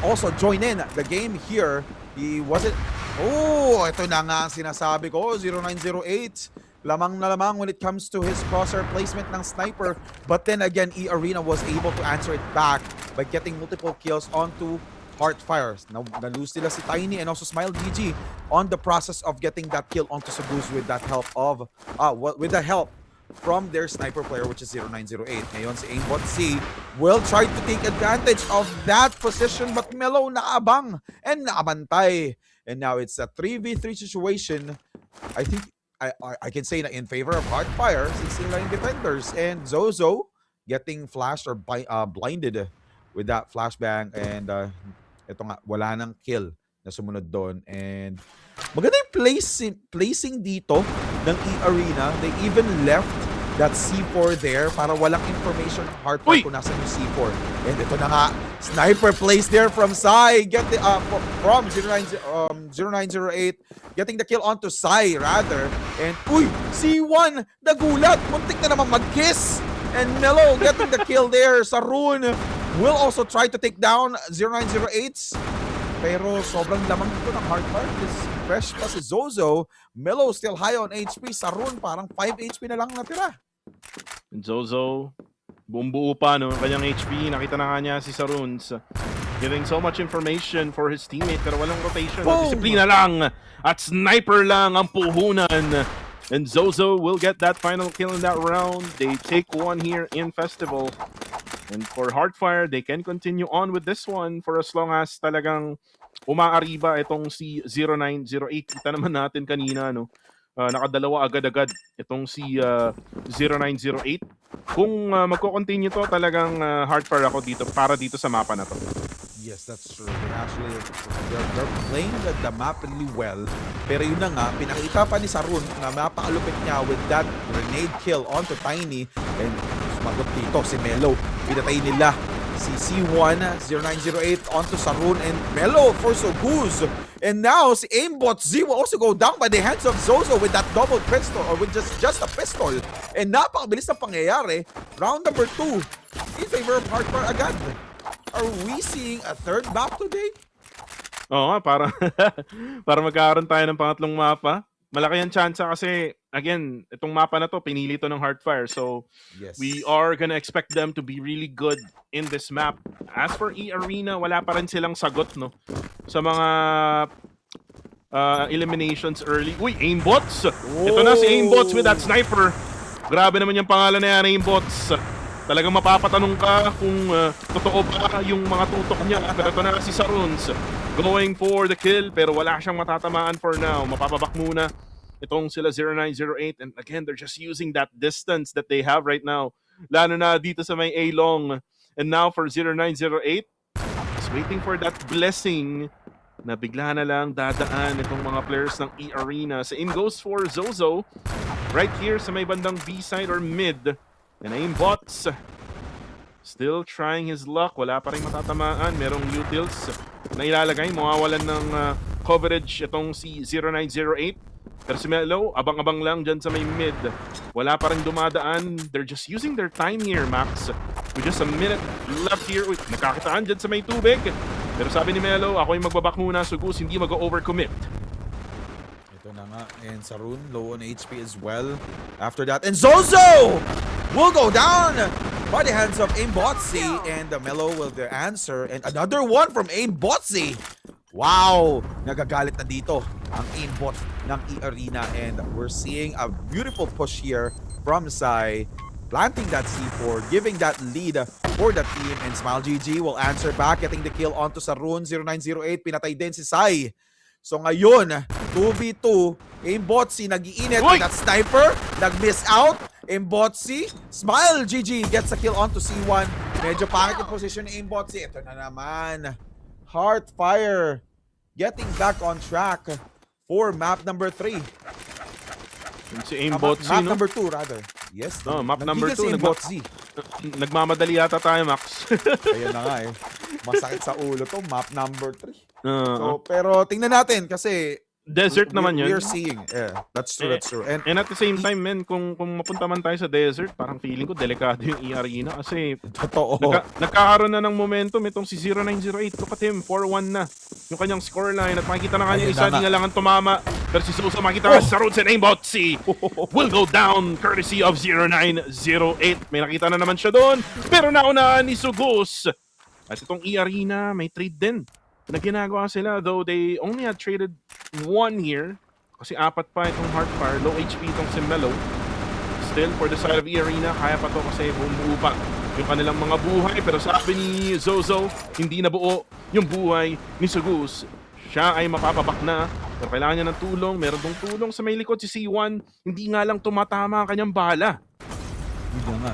also join in the game here. Ito na nga ang sinasabi ko, 0908. Lamang na lamang when it comes to his crosshair placement ng sniper. But then again, E-Arena was able to answer it back by getting multiple kills onto Heartfire. Na-lose nila si Tiny and also Smile GG on the process of getting that kill onto Sabuz with that help of with the help from their sniper player, which is 0908. Ngayon si Aimbot Z will try to take advantage of that position, but Mellow naabang and naabantay. And now it's a 3v3 situation. I think I can say na in favor of Heartfire, 16 line defenders, and Zozo getting flashed or blinded with that flashbang, and ito nga, wala nang kill na sumunod doon. And maganda yung placing dito ng E-Arena. They even left that C4 there para walang information ng Hardfire kung nasan yung C4. And ito na nga, sniper plays there from Sai, get the, from 0908, getting the kill onto Sai rather. And uy, C1, nagulat, muntik na naman mag-kiss. And Melo getting the kill there. Sarun will also try to take down 0908's. Pero sobrang lamang dito ng Hardfire. This fresh pa si Zozo. Melo still high on HP. Sarun parang 5 HP na lang natira.
Zozo, buong buo pa no, kanyang HP. Nakita na nga niya si Saruns. Giving so much information for his teammate pero walang rotation. Disiplina lang at sniper lang ang puhunan. And Zozo will get that final kill in that round. They take one here in Festival. And for Hardfire, they can continue on with this one for as long as talagang umaariba itong si 0908. Kita naman natin kanina, no? Nakadalawa agad-agad itong si 0908. Kung magko-continue to, talagang Hardfire ako dito para dito sa mapa na to.
Yes, that's true. They're playing the map really well. Pero yun na nga, pinakita pa ni Sarun na mapakalupit niya with that grenade kill onto Tiny. And sumagot dito si Melo. Pinatay nila si C1, 0908 onto Sarun and Melo for Soguz. And now si Aimbot Z will also go down by the hands of Zozo with that double pistol or with just a pistol. And napakabilis na pangyayari. Round number 2 in favor of Hardfire agad. Are we seeing a third map today?
Oo nga, para magkakaroon tayo ng pangatlong mapa. Malaki ang chance kasi, again, itong mapa na to, pinili to ng Hardfire. So,
yes,
we are gonna expect them to be really good in this map. As for E-Arena, wala pa rin silang sagot, no? Sa mga eliminations early. Uy, Aimbots! Ito na si Aimbots with that sniper. Grabe naman yung pangalan na yan, Aimbots. Talagang mapapatanong ka kung totoo ba yung mga tutok niya. Pero ito na si Saruns going for the kill pero wala siyang matatamaan for now. Mapapabak muna itong sila 0908 and again they're just using that distance that they have right now. Lalo na dito sa may A-long. And now for 0908 is waiting for that blessing na bigla na lang dadaan itong mga players ng E-Arena. Same goes for Zozo right here sa may bandang B side or mid. And Aimbots still trying his luck. Wala pa rin matatamaan. Merong utils na ilalagay. Mawawalan ng coverage itong si 0908. Pero si Melo, abang-abang lang dyan sa may mid. Wala pa rin dumadaan. They're just using their time here, Max. With just a minute left here. Uy, nakakitaan dyan sa may tubig. Pero sabi ni Melo, ako yung magbabak muna. Sugus, hindi mag-overcommit.
Ito na nga. And Sarun, low on HP as well. After that, and Zozo will go down by the hands of Aimbotzi, and the Melo will the answer, and another one from Aimbotzi. Wow! Nagagalit na dito ang Aimbot ng E-Arena, and we're seeing a beautiful push here from Sai, planting that C4, giving that lead for the team, and Smile GG will answer back, getting the kill onto Sarun, 0908, pinatay din si Sai. So ngayon, 2v2, Aimbotzi nag-iinit with that sniper, nag-miss out. Aimbotzi, Smile GG gets a kill onto C1. Medyo pangit yung position ni Aimbotzi. Ito na naman. Heartfire getting back on track for map number 3.
Si Aimbotzi,
map
no?
number 2 rather. Yes.
No, map number 2.
Si Aimbotzi.
Nagmamadali yata tayo, Max.
Ayun na nga eh. Masakit sa ulo to. Map number 3. So, pero tingnan natin kasi
desert naman yun.
We're seeing. Yeah, that's true, that's true.
And at the same time, men, kung mapunta man tayo sa desert, parang feeling ko delikado yung E-Arena kasi
totoo.
Nagkakaroon na ng momentum itong si 0908. Look at him, 4-1 na yung kanyang scoreline at makikita na kanya isa din lang ang tumama. Pero si Zozo makikita na sa Roots and Aimbotzi will go down courtesy of 0908. May nakita na naman siya doon. Pero naunaan ni Sugus. At itong E-Arena, may trade din na ginagawa sila, though they only had traded one here kasi 4 pa itong Hardfire, low HP itong si Melo. Still for the side of E-Arena, kaya pa to kasi bumuo pa yung kanilang mga buhay, pero sabi ni Zozo, hindi na buo yung buhay ni Sugus. Siya ay mapapabak na, pero kailangan niya ng tulong. Meron tong tulong sa may likod si C1, hindi nga lang tumatama ang kanyang bala.
Hindi nga.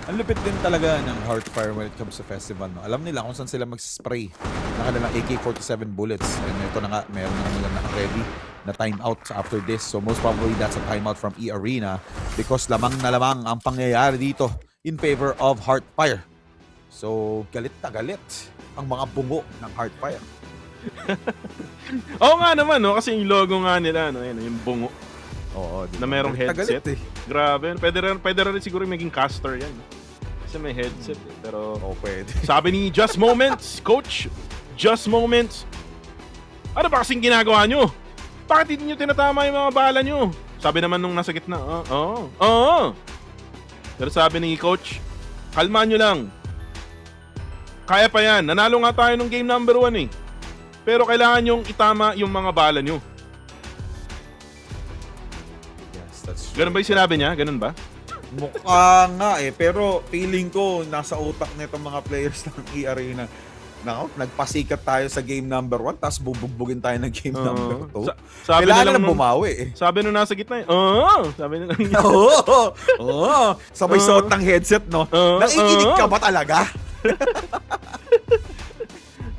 Ang lupit din talaga ng Heartfire when it comes to festival. No? Alam nila kung saan sila mag-spray ng kanilang AK-47 bullets. And ito na nga, meron na nila na ready na timeout after this. So most probably that's a timeout from E-Arena because lamang na lamang ang pangyayari dito in favor of Heartfire. So galit na galit ang mga bungo ng Heartfire.
Oo nga naman, no? Kasi yung logo nga nila, no? Yan, yung bungo
Oo,
na merong
galit na
headset.
galit,
Grabe. Pwede rin siguro maging caster yan. Kasi may headset. Pero
pwede.
sabi ni Just Moments, Coach, Just Moments, ano ba kasing ginagawa nyo? Bakit hindi nyo tinatama yung mga bala nyo? Sabi naman nung nasa gitna, Pero sabi ni Coach, kalma nyo lang. Kaya pa yan. Nanalo nga tayo nung game number 1 eh. Pero kailangan nyong itama yung mga bala nyo.
Yes, that's true.
Ganun ba yung sinabi niya? Ganun ba?
Mukha nga eh. Pero feeling ko nasa utak nitong mga players ng E-Arena. Nagpasikat tayo sa game number 1 tapos bubugbugin tayo ng game number 2.
Sabi
Kailangan
nila
na bumawi eh.
Sabi nung nasa gitna eh. Sabi nila.
Oo. Sabay suot ng headset, no? Nakikinig ka ba talaga?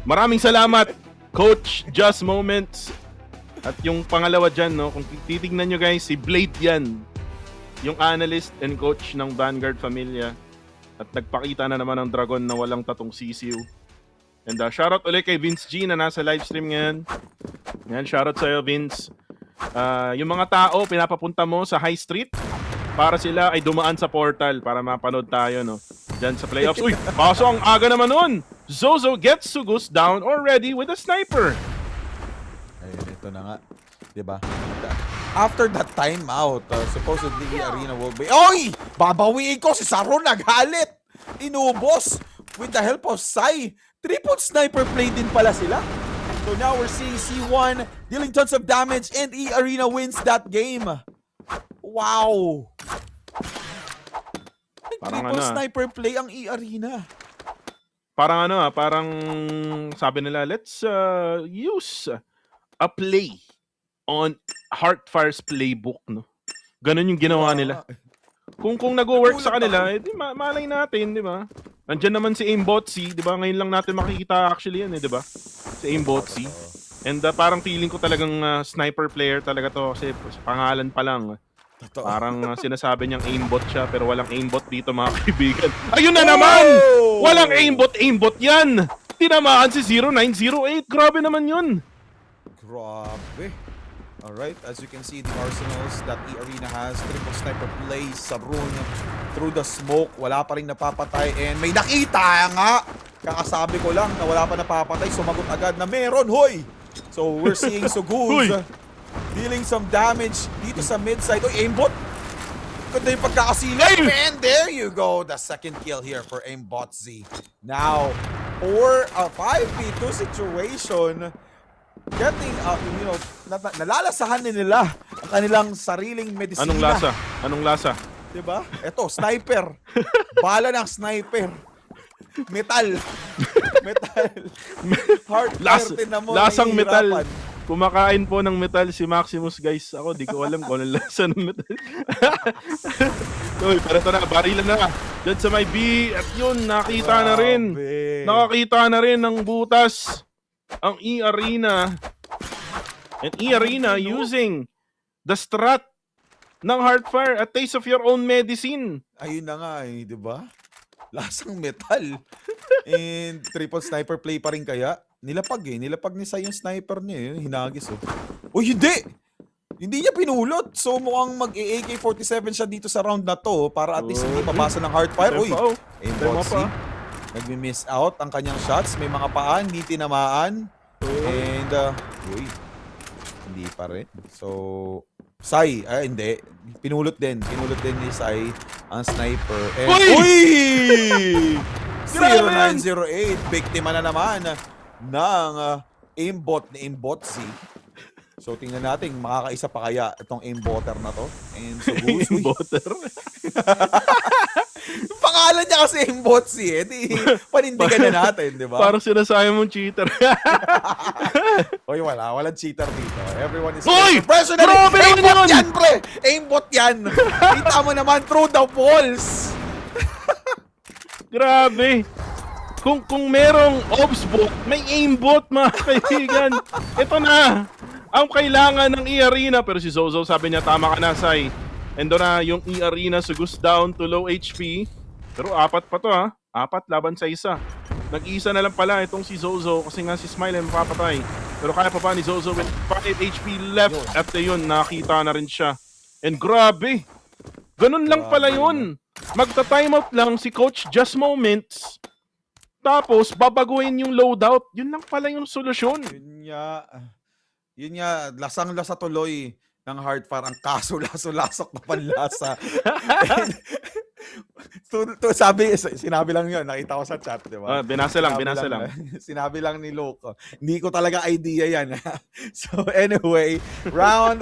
Maraming salamat, Coach Just Moments. At yung pangalawa dyan, no? Kung titignan nyo guys, si Blade yan. Yung analyst and coach ng Vanguard Familia. At nagpakita na naman ng dragon na walang tatong sisiw. And shoutout ulit kay Vince G na nasa livestream ngayon. Yan, shoutout sa'yo, Vince. Yung mga tao, pinapapunta mo sa High Street para sila ay dumaan sa portal para mapanood tayo, no? Diyan sa playoffs. Uy, kaso ang aga naman nun. Zozo gets Sugus down already with a sniper.
Ayun, ito na nga. Diba? After that timeout, supposedly E-Arena will be... Oy! Babawiin ko! Si Saron nagalit! Inubos! With the help of Sai. Triple sniper play din pala sila. So now we're seeing C1 dealing tons of damage and E-Arena wins that game. Wow!
Parang
Triple sniper play ang E-Arena.
Parang parang sabi nila, let's use a play on Heartfire's playbook, no? Ganun yung ginawa nila. Kung nag-work sa kanila, di malay natin, di ba? Nandiyan naman si Aimbotzy, di ba? Ngayon lang natin makikita actually yan, di ba? Si Aimbotzy. And parang feeling ko talagang sniper player talaga to kasi pangalan pa lang.
Totoo.
Parang sinasabi niyang aimbot siya pero walang aimbot dito mga kaibigan. Ayun na naman! Walang aimbot yan! Tinamaan si 0908. Grabe naman yun.
Grabe. Alright, as you can see, the arsenals that E-Arena has, triple sniper plays sa rune through the smoke. Wala pa rin napapatay and may nakita nga. Kakasabi ko lang na wala pa napapatay, sumagot agad na meron, hoy! So we're seeing Suguz dealing some damage dito sa mid side. Oy, aimbot! Ganda yung pagkakasilip. And there you go, the second kill here for Aimbotzy. Now, for a 5v2 situation, getting, nalalasahan nila ang kanilang sariling medisina.
Anong lasa?
Diba? Eto, sniper. Bala ng sniper. Metal. Heart din na mo.
Lasang metal.
nahihirapan.
Kumakain po ng metal si Maximus, guys. Ako, di ko alam kung anong lasa ng metal. Uy, pero ito na, barilan na. Diyan sa may B. At yun, nakita na rin. Nakakita na rin ng butas ang E-Arena. And E-Arena using the strat ng Heartfire, a taste of your own medicine.
Ayun na nga eh, di ba? Lasang metal. And triple sniper play pa rin kaya. Nilapag ni Sai yung sniper niya eh. Hinagis oh. Oh, hindi! Hindi niya pinulot. So mukhang mag-AK-47 siya dito sa round na to para at least hindi mabasa ng Heartfire. Uy! Aimbotzy. Nagmi-miss out ang kanyang shots. May mga paan, hindi tinamaan. And, hindi pa rin. So, Sai, hindi. Pinulot din ni Sai ang sniper. And, uy! 0908, biktima na naman ng aimbot ni Aimbotzy. So, tingnan natin, makakaisa pa kaya itong aimbotter na to. And so,
Aimbotter?
pangalan niya kasi Aimbotzy eh. Di, panindigan na natin, di ba?
Parang sinasabi mong cheater.
Oy, walang cheater dito. Everyone is
Grabe
aimbot
naman
yan, pre! Aimbot yan! Kita mo naman through the walls!
Grabe. Kung merong ops bot, may aimbot mga kaibigan. Ito na. ang kailangan ng E-Arena. Pero si Zozo sabi niya, tama ka na, Sai. And doon na yung E-Arena sugus down to low HP. Pero 4 pa to ha. 4 laban sa 1. Nag-iisa na lang pala itong si Zozo kasi nga si Smile ay mapapatay. Pero kaya pa ba ni Zozo with 5 HP left. At yun, nakita na rin siya. And grabe, ganun lang pala yun. Magta-timeout lang si Coach Just Moments. Tapos, babaguhin yung loadout. Yun lang pala yung solusyon.
Yun nga, lasang-lasa tuloy ng Hardfire. Ang kaso, laso-lasok na panlasa. Sinabi lang yun, nakita ko sa chat, di ba?
Binasa lang.
Sinabi lang ni Loco. Hindi ko talaga idea yan. So anyway, round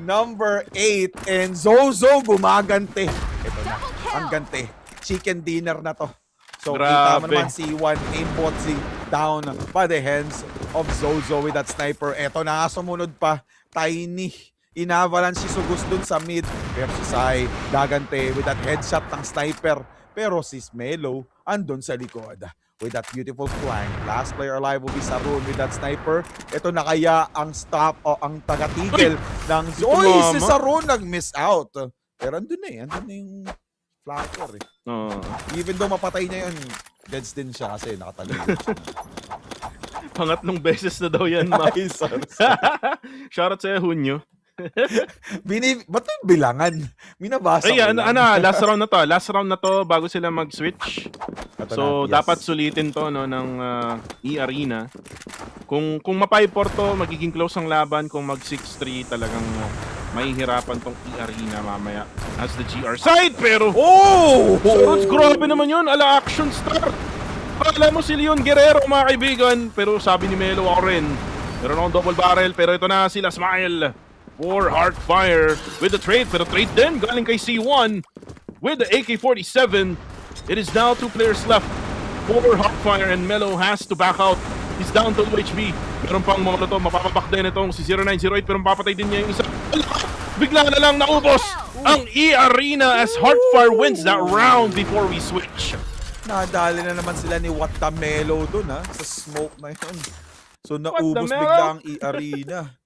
number 8 and Zozo gumagante. Ito na, ang gante. Chicken dinner na to. So kita mo naman si One aimbot si down by the hands of Zozo with that sniper. Ito na, sumunod pa, Tiny. Inavalan si Sugus dun sa mid. Pero si Sai gagante with that headshot ng sniper. Pero si Melo andun sa likod with that beautiful flank. Last player alive will be Sarun with that sniper. Ito na kaya ang stop o ang tagatigil ng si Sarun nag-miss out. Pero andun na yung flanker eh. Even though mapatay niya yun, deads din siya kasi nakatagal.
Pangatlong beses na daw yan, ma. Shoutout sa Hunyo.
Ba't yung bilangan? Minabasa ko lang.
Last round na to bago sila mag-switch. So, dapat sulitin to no, ng E-Arena. Kung mapay-4 to, magiging close ang laban. Kung mag 6-3, talagang mahihirapan tong E-Arena mamaya as the GR side. Pero, so, grabe naman yun. Ala, action start. Alam mo si Leon Guerrero, mga kaibigan. Pero sabi ni Melo ako rin, meron akong double barrel. Pero ito na sila, Smile. For Heartfire with the trade. Pero trade din galing kay C1 with the AK-47. It is now 2 players left for Heartfire and Melo has to back out. He's down to low HP. Meron pang molotov. Mapapabak din itong si 0908 pero mapapatay din niya yung isa. Bigla na lang naubos ang E-Arena as Heartfire wins that round before we switch.
Nadali na naman sila ni Watamelo dun sa smoke na yun. So naubos bigla ang E-Arena.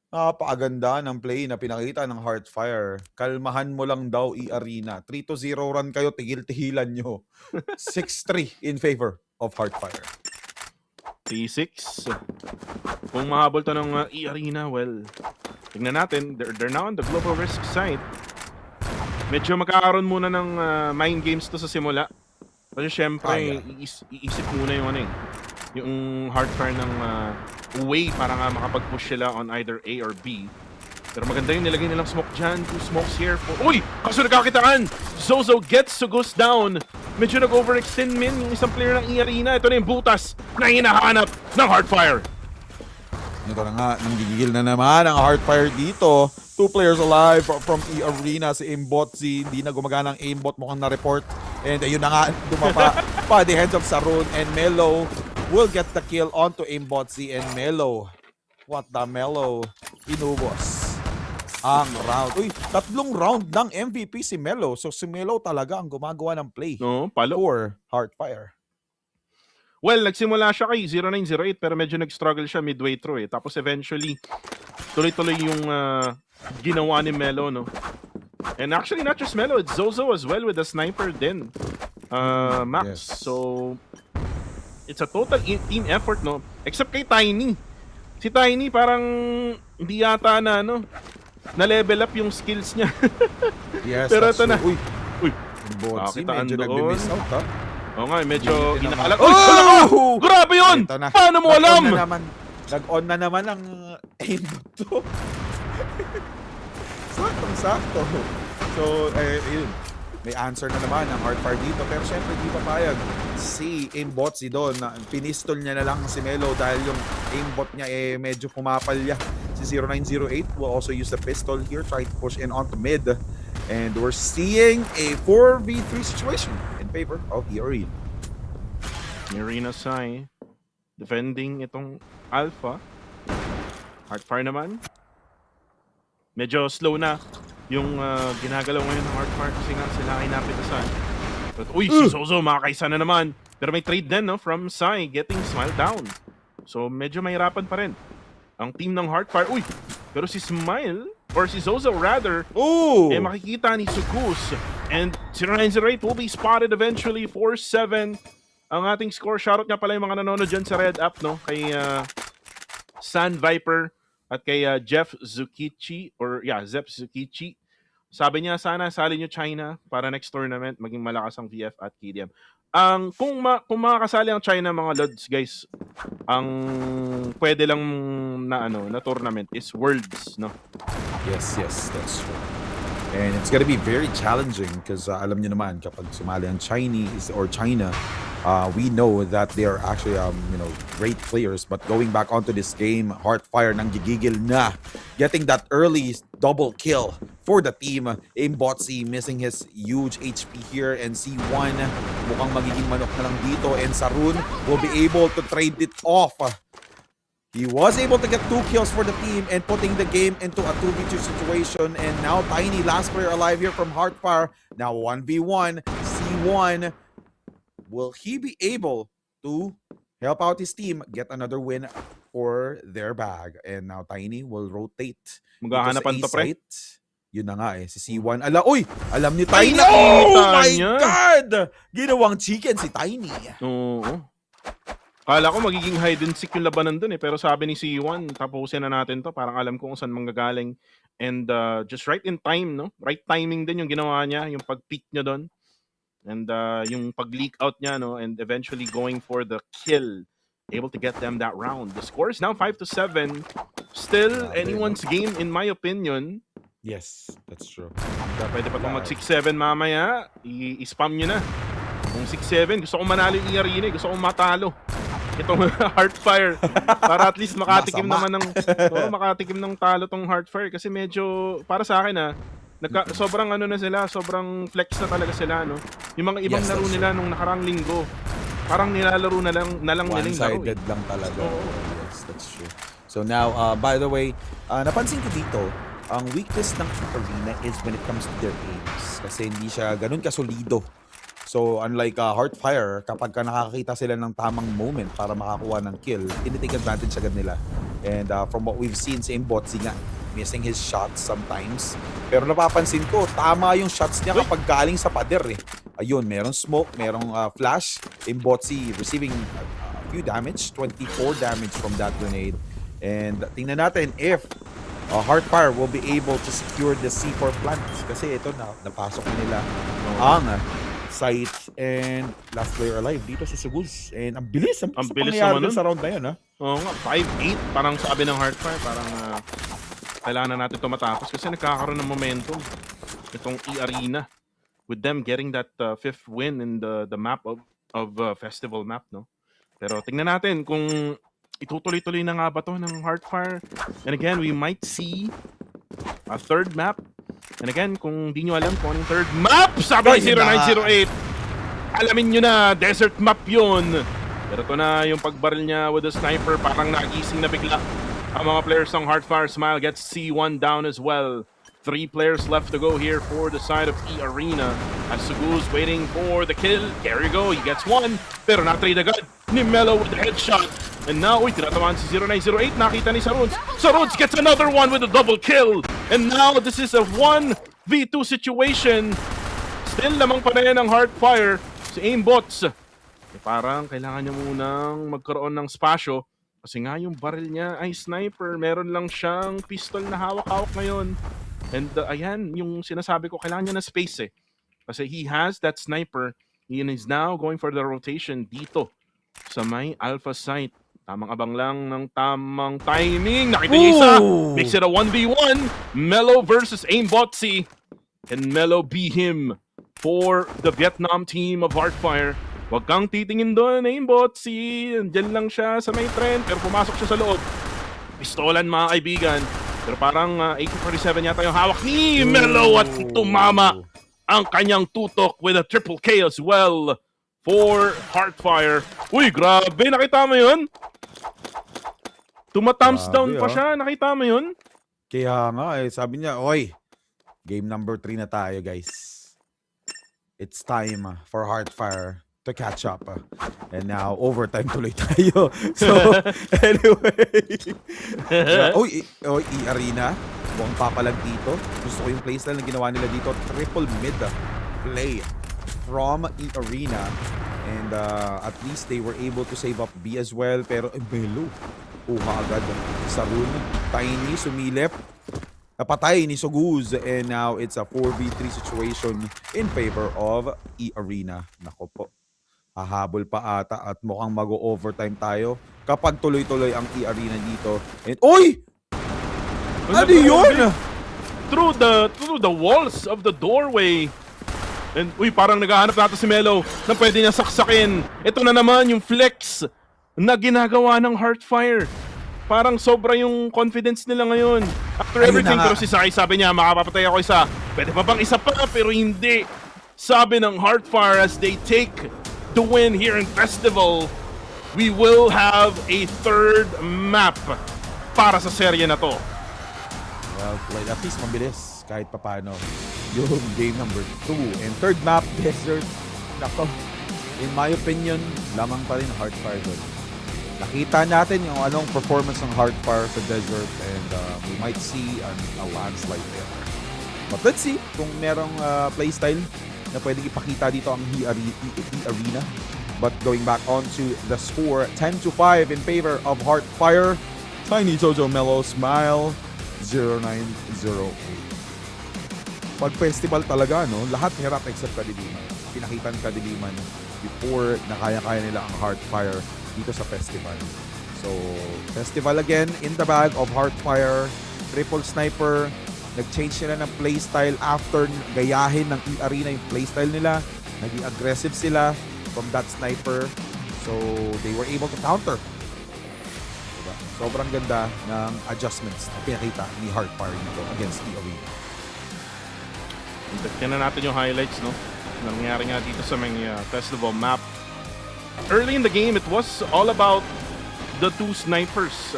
Napakaganda ng play na pinakita ng Heartfire. Kalmahan mo lang daw E-Arena. 3-0 run kayo, tigil-tigilan nyo. 6-3 in favor of Heartfire.
3-6. Kung mahabol to ng E-Arena, well, tignan natin. They're now on the global risk side. Medyo magkakaroon muna ng mind games to sa simula. Kasi syempre, iisip muna yung yung Heartfire ng way para nga makapag-push sila on either A or B. Pero maganda yung nilagay nilang smoke dyan. 2 smokes here for... Uy! Kaso nagkakitaan! Zozo gets Sugus down. Medyo nag-overextend yung isang player ng E-Arena. Ito na yung butas na hinahanap ng Heartfire.
Ito na nga, nanggigil na naman ang Heartfire dito. 2 players alive from E-Arena. Si Aimbot, hindi na gumagana ang Aimbot, mukhang na-report. And ayun na nga, dumapa pa the heads of Sarun and Melo will get the kill onto Aimbot and Melo. What the Melo? Inubos ang round. Uy, 3 round ng MVP si Melo. So si Melo talaga ang gumagawa ng play for Heartfire.
Well, nagsimula siya kay 0908 pero medyo nag-struggle siya midway through eh. Tapos eventually, tuloy-tuloy yung ginawa ni Melo, no? And actually, not just Melo, it's Zozo as well with the sniper din. Max. Yes. So, it's a total team effort, no? Except kay Tiny. Si Tiny parang hindi yata na-level up yung skills niya.
Yes,
pero ito na.
Uy, Botsi, medyo nag-miss out, ha?
Oo nga, medyo inaalag. Oh! Grabe yun! Paano mo alam?
Nag-on na naman ang aim to. Saktong-sakto. So, yun. May answer na naman ang Heartfire dito. Pero syempre, di pa payag si Aimbot doon. Pinistol niya na lang si Melo dahil yung aimbot niya medyo pumapalya. Si 0908 will also use the pistol here, trying to push in onto mid. And we're seeing a 4v3 situation in favor of E-Arena.
E-Arena Sai defending itong Alpha. Heartfire naman. Medyo slow na yung ginagalaw ngayon ng Heartfire kasi nga sila ay napitasan. But uy, si Zozo makakaisa na naman. Pero may trade din, no, from Sai getting Smile down. So medyo mahirapan pa rin ang team ng Heartfire. Uy! Pero si Smile, or si Zozo rather,
Ooh!
makikita ni Sugus. And 0908 will be spotted eventually, 4-7. Ang ating score. Shoutout nga pala yung mga nanonood dyan sa Red App, no? Kay San Viper at kay Jeff Zukichi, Zep Zukichi. Sabi niya, sana sali nyo China para next tournament maging malakas ang VF at KDM. Kung makakasali ang China, mga Lods, guys, ang pwede lang na tournament is Worlds, no?
Yes, that's true. And it's gonna be very challenging because alam niyo naman, kapag sumali ang Chinese or China, we know that they are actually great players. But going back onto this game, Heartfire nang gigigil na, getting that early double kill for the team. Aimbotzy missing his huge HP here, and C1 mukhang magiging manok na lang dito, and Sarun will be able to trade it off. He was able to get 2 kills for the team and putting the game into a 2v2 situation. And now Tiny, last player alive here from Heartfire. Now 1v1, C1. Will he be able to help out his team get another win for their bag? And now Tiny will rotate.
Maghahanapan to, pre.
Yun na nga si C1. Alam ni Tiny.
Ay,
Oh my
niya.
God! Ginawang chicken si Tiny.
Oo. Kala ko magiging hide and seek yung labanan dun pero sabi ni C1, tapusin na natin to. Parang alam ko kung saan manggagaling. And just right in time, no? Right timing din yung ginawa niya, yung pag-peek niya dun. And yung pag-leak out niya, no? And eventually going for the kill. Able to get them that round. The score is now 5-7. Still anyone's game in my opinion.
Yes, that's true.
Pwede pa itong mag 6-7 mamaya. I-spam nyo na. Kung 6-7, gusto kong manalo yung arena. Gusto kong matalo itong Heartfire para at least makatikim naman ng makatikim ng talo tong Heartfire kasi medyo para sa akin sobrang na sila, sobrang flex na talaga sila, no. Yung mga ibang laro nila nung nakarang linggo parang nilalaro na lang nila yung laro.
One-sided lang talaga. Yes, that's true. So now, by the way, napansin ko dito, ang weakness ng arena is when it comes to their aims kasi hindi siya ganun kasolido. So unlike Heartfire, kapag nakakita sila ng tamang moment para makakuha ng kill, tinitake advantage agad nila. And from what we've seen, si Aimbotzy nga, missing his shots sometimes. Pero napapansin ko, tama yung shots niya kapag galing sa pader eh. Ayun, merong smoke, merong flash. Aimbotzy receiving a few damage, 24 damage from that grenade. And tingnan natin if Heartfire will be able to secure the C4 plant. Kasi ito na, napasok na nila ang site and last player alive dito sa Sugus. And ang bilis
naman
sa round na yun, ha?
Oo nga, 5-8. Parang sabi ng Heartfire, parang kailangan na natin ito matapos kasi nagkakaroon ng momentum itong E-Arena with them getting that 5th win in the map of festival map, no? Pero tingnan natin kung itutuloy-tuloy na nga ba to ng Heartfire. And again, we might see a 3rd map. And again, kung di nyo alam kung anong 3rd map, sabi ni 0908, alamin nyo na, desert map yun. Pero ito na yung pagbaril niya with the sniper, parang nagising na bigla. Ang mga players ng Heartfire. Smile gets C1 down as well. 3 players left to go here for the side of E-Arena. As Sugu's waiting for the kill. There you go, he gets 1. Pero na-trade agad ni Melo with the headshot. And now, tinatamaan si 0908. Nakita ni Saruns. Saruns gets another one with a double kill. And now, this is a 1v2 situation. Still lamang pa na yan ang Heartfire. Si Aimbots. Parang kailangan niya munang magkaroon ng spasyo. Kasi nga yung baril niya ay sniper. Meron lang siyang pistol na hawak-hawak ngayon. And ayan, yung sinasabi ko, kailangan niya na space eh. Kasi he has that sniper. He is now going for the rotation dito sa may alpha site. Tamang abang lang ng tamang timing. Nakita niya isa. Makes it a 1v1. Melo versus Aimbotzy. Can Melo be him for the Vietnam team of Heartfire? Huwag kang titingin doon, Aimbotzy. Diyan lang siya sa may trend. Pero pumasok siya sa loob. Pistolan, mga kaibigan. Pero parang AK-47 yata yung hawak ni Melo at tumama ang kanyang tutok with a triple K as well for Heartfire. Uy, grabe. Nakita mo yun? Thumbs down pa siya. Nakita mo yun?
Kaya nga sabi niya, oy, game number 3 na tayo, guys. It's time for Heartfire to catch up. And now, overtime tuloy tayo. So, anyway. E-Arena. Buong papalag dito. Gusto ko yung playstyle na ginawa nila dito. Triple mid play from E-Arena. And at least they were able to save up B as well. Pero, Melo. Kuha agad sa rune. Tiny, sumilip. Napatay ni Soguz. And now, it's a 4v3 situation in favor of E-Arena. Nako po. Hahabol pa ata at mukhang mag-overtime tayo kapag tuloy-tuloy ang E-Arena dito. And, Uy! Ano yun?
Through the walls of the doorway. And parang naghahanap natin si Melo na pwede niya saksakin. Ito na naman yung flex na ginagawa ng Heartfire. Parang sobra yung confidence nila ngayon. After everything, pero si Sai sabi niya, makapapatay ako isa. Pwede pa bang isa pa? Pero hindi. Sabi ng Heartfire as they take the win here in Festival, we will have a third map para sa serye na to.
Well played. At least mabilis kahit papano yung game number 2. And third map, Desert. Nako, in my opinion, lamang pa rin Heartfire doon. Nakita natin yung anong performance ng Heartfire sa Desert and we might see a landslide there. But let's see kung merong playstyle na pwedeng ipakita dito ang E-Arena. But going back on to the score, 10-5 in favor of Heartfire. Tiny Jojo Mellow Smile, 0908. Pag festival talaga, no, lahat hirap except Kadiliman. Pinakita ng Kadiliman before na kaya-kaya nila ang Heartfire dito sa festival. So, festival again in the bag of Heartfire. Triple Sniper. Nag-change sila ng playstyle after gayahin ng E-Arena yung playstyle nila. Naging aggressive sila from that sniper. So, they were able to counter. Diba? Sobrang ganda ng adjustments na pinakita ni Heartfire dito against E-Arena.
Tignan na natin yung highlights, no? Nangyari nga dito sa may festival map. Early in the game, it was all about the two snipers.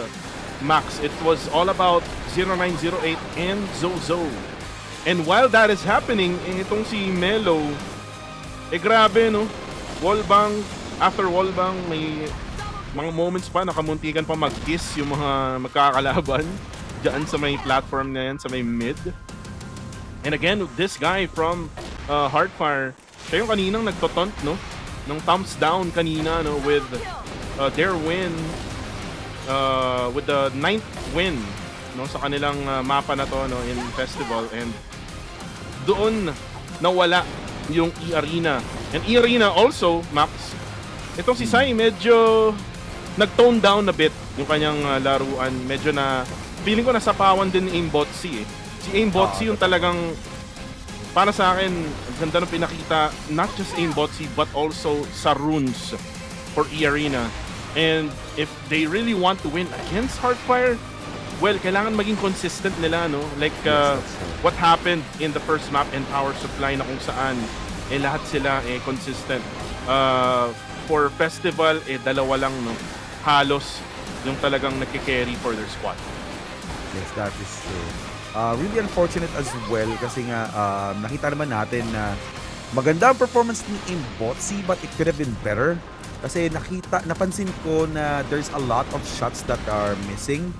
Max, it was all about 0908 and Zozo. And while that is happening, itong si Melo, grabe, no? Wallbang, after wallbang, may mga moments pa, nakamuntikan pa mag-kiss yung mga magkakalaban dyan sa may platform na yan, sa may mid. And again, this guy from Heartfire, siya yung kaninang nagtotont, no? Nung thumbs down kanina, no? With their win, with the 9th win, no? Sa kanilang mapa na to, no? In festival. And doon nawala yung E-Arena. And E-Arena also, Max, itong si Sai medyo nag-tone down a bit yung kanyang laruan. Medyo na, feeling ko nasapawan din ni Aimbotsi eh. Si Aimbotsi yung talagang, para sa akin, ang ganda ng pinakita, not just Aimbotsi but also sa runes for E-Arena. And if they really want to win against Heartfire, well, kailangan maging consistent nila, no? Like what happened in the first map in Power Supply na kung saan lahat sila consistent. For Festival, dalawa lang, no? Halos yung talagang nagkikerry for their squad.
Yes, that is true. Really unfortunate as well kasi nga nakita naman natin na maganda ang performance ni Aimbotsi but it could have been better. Kasi napansin ko na there's a lot of shots that are missing.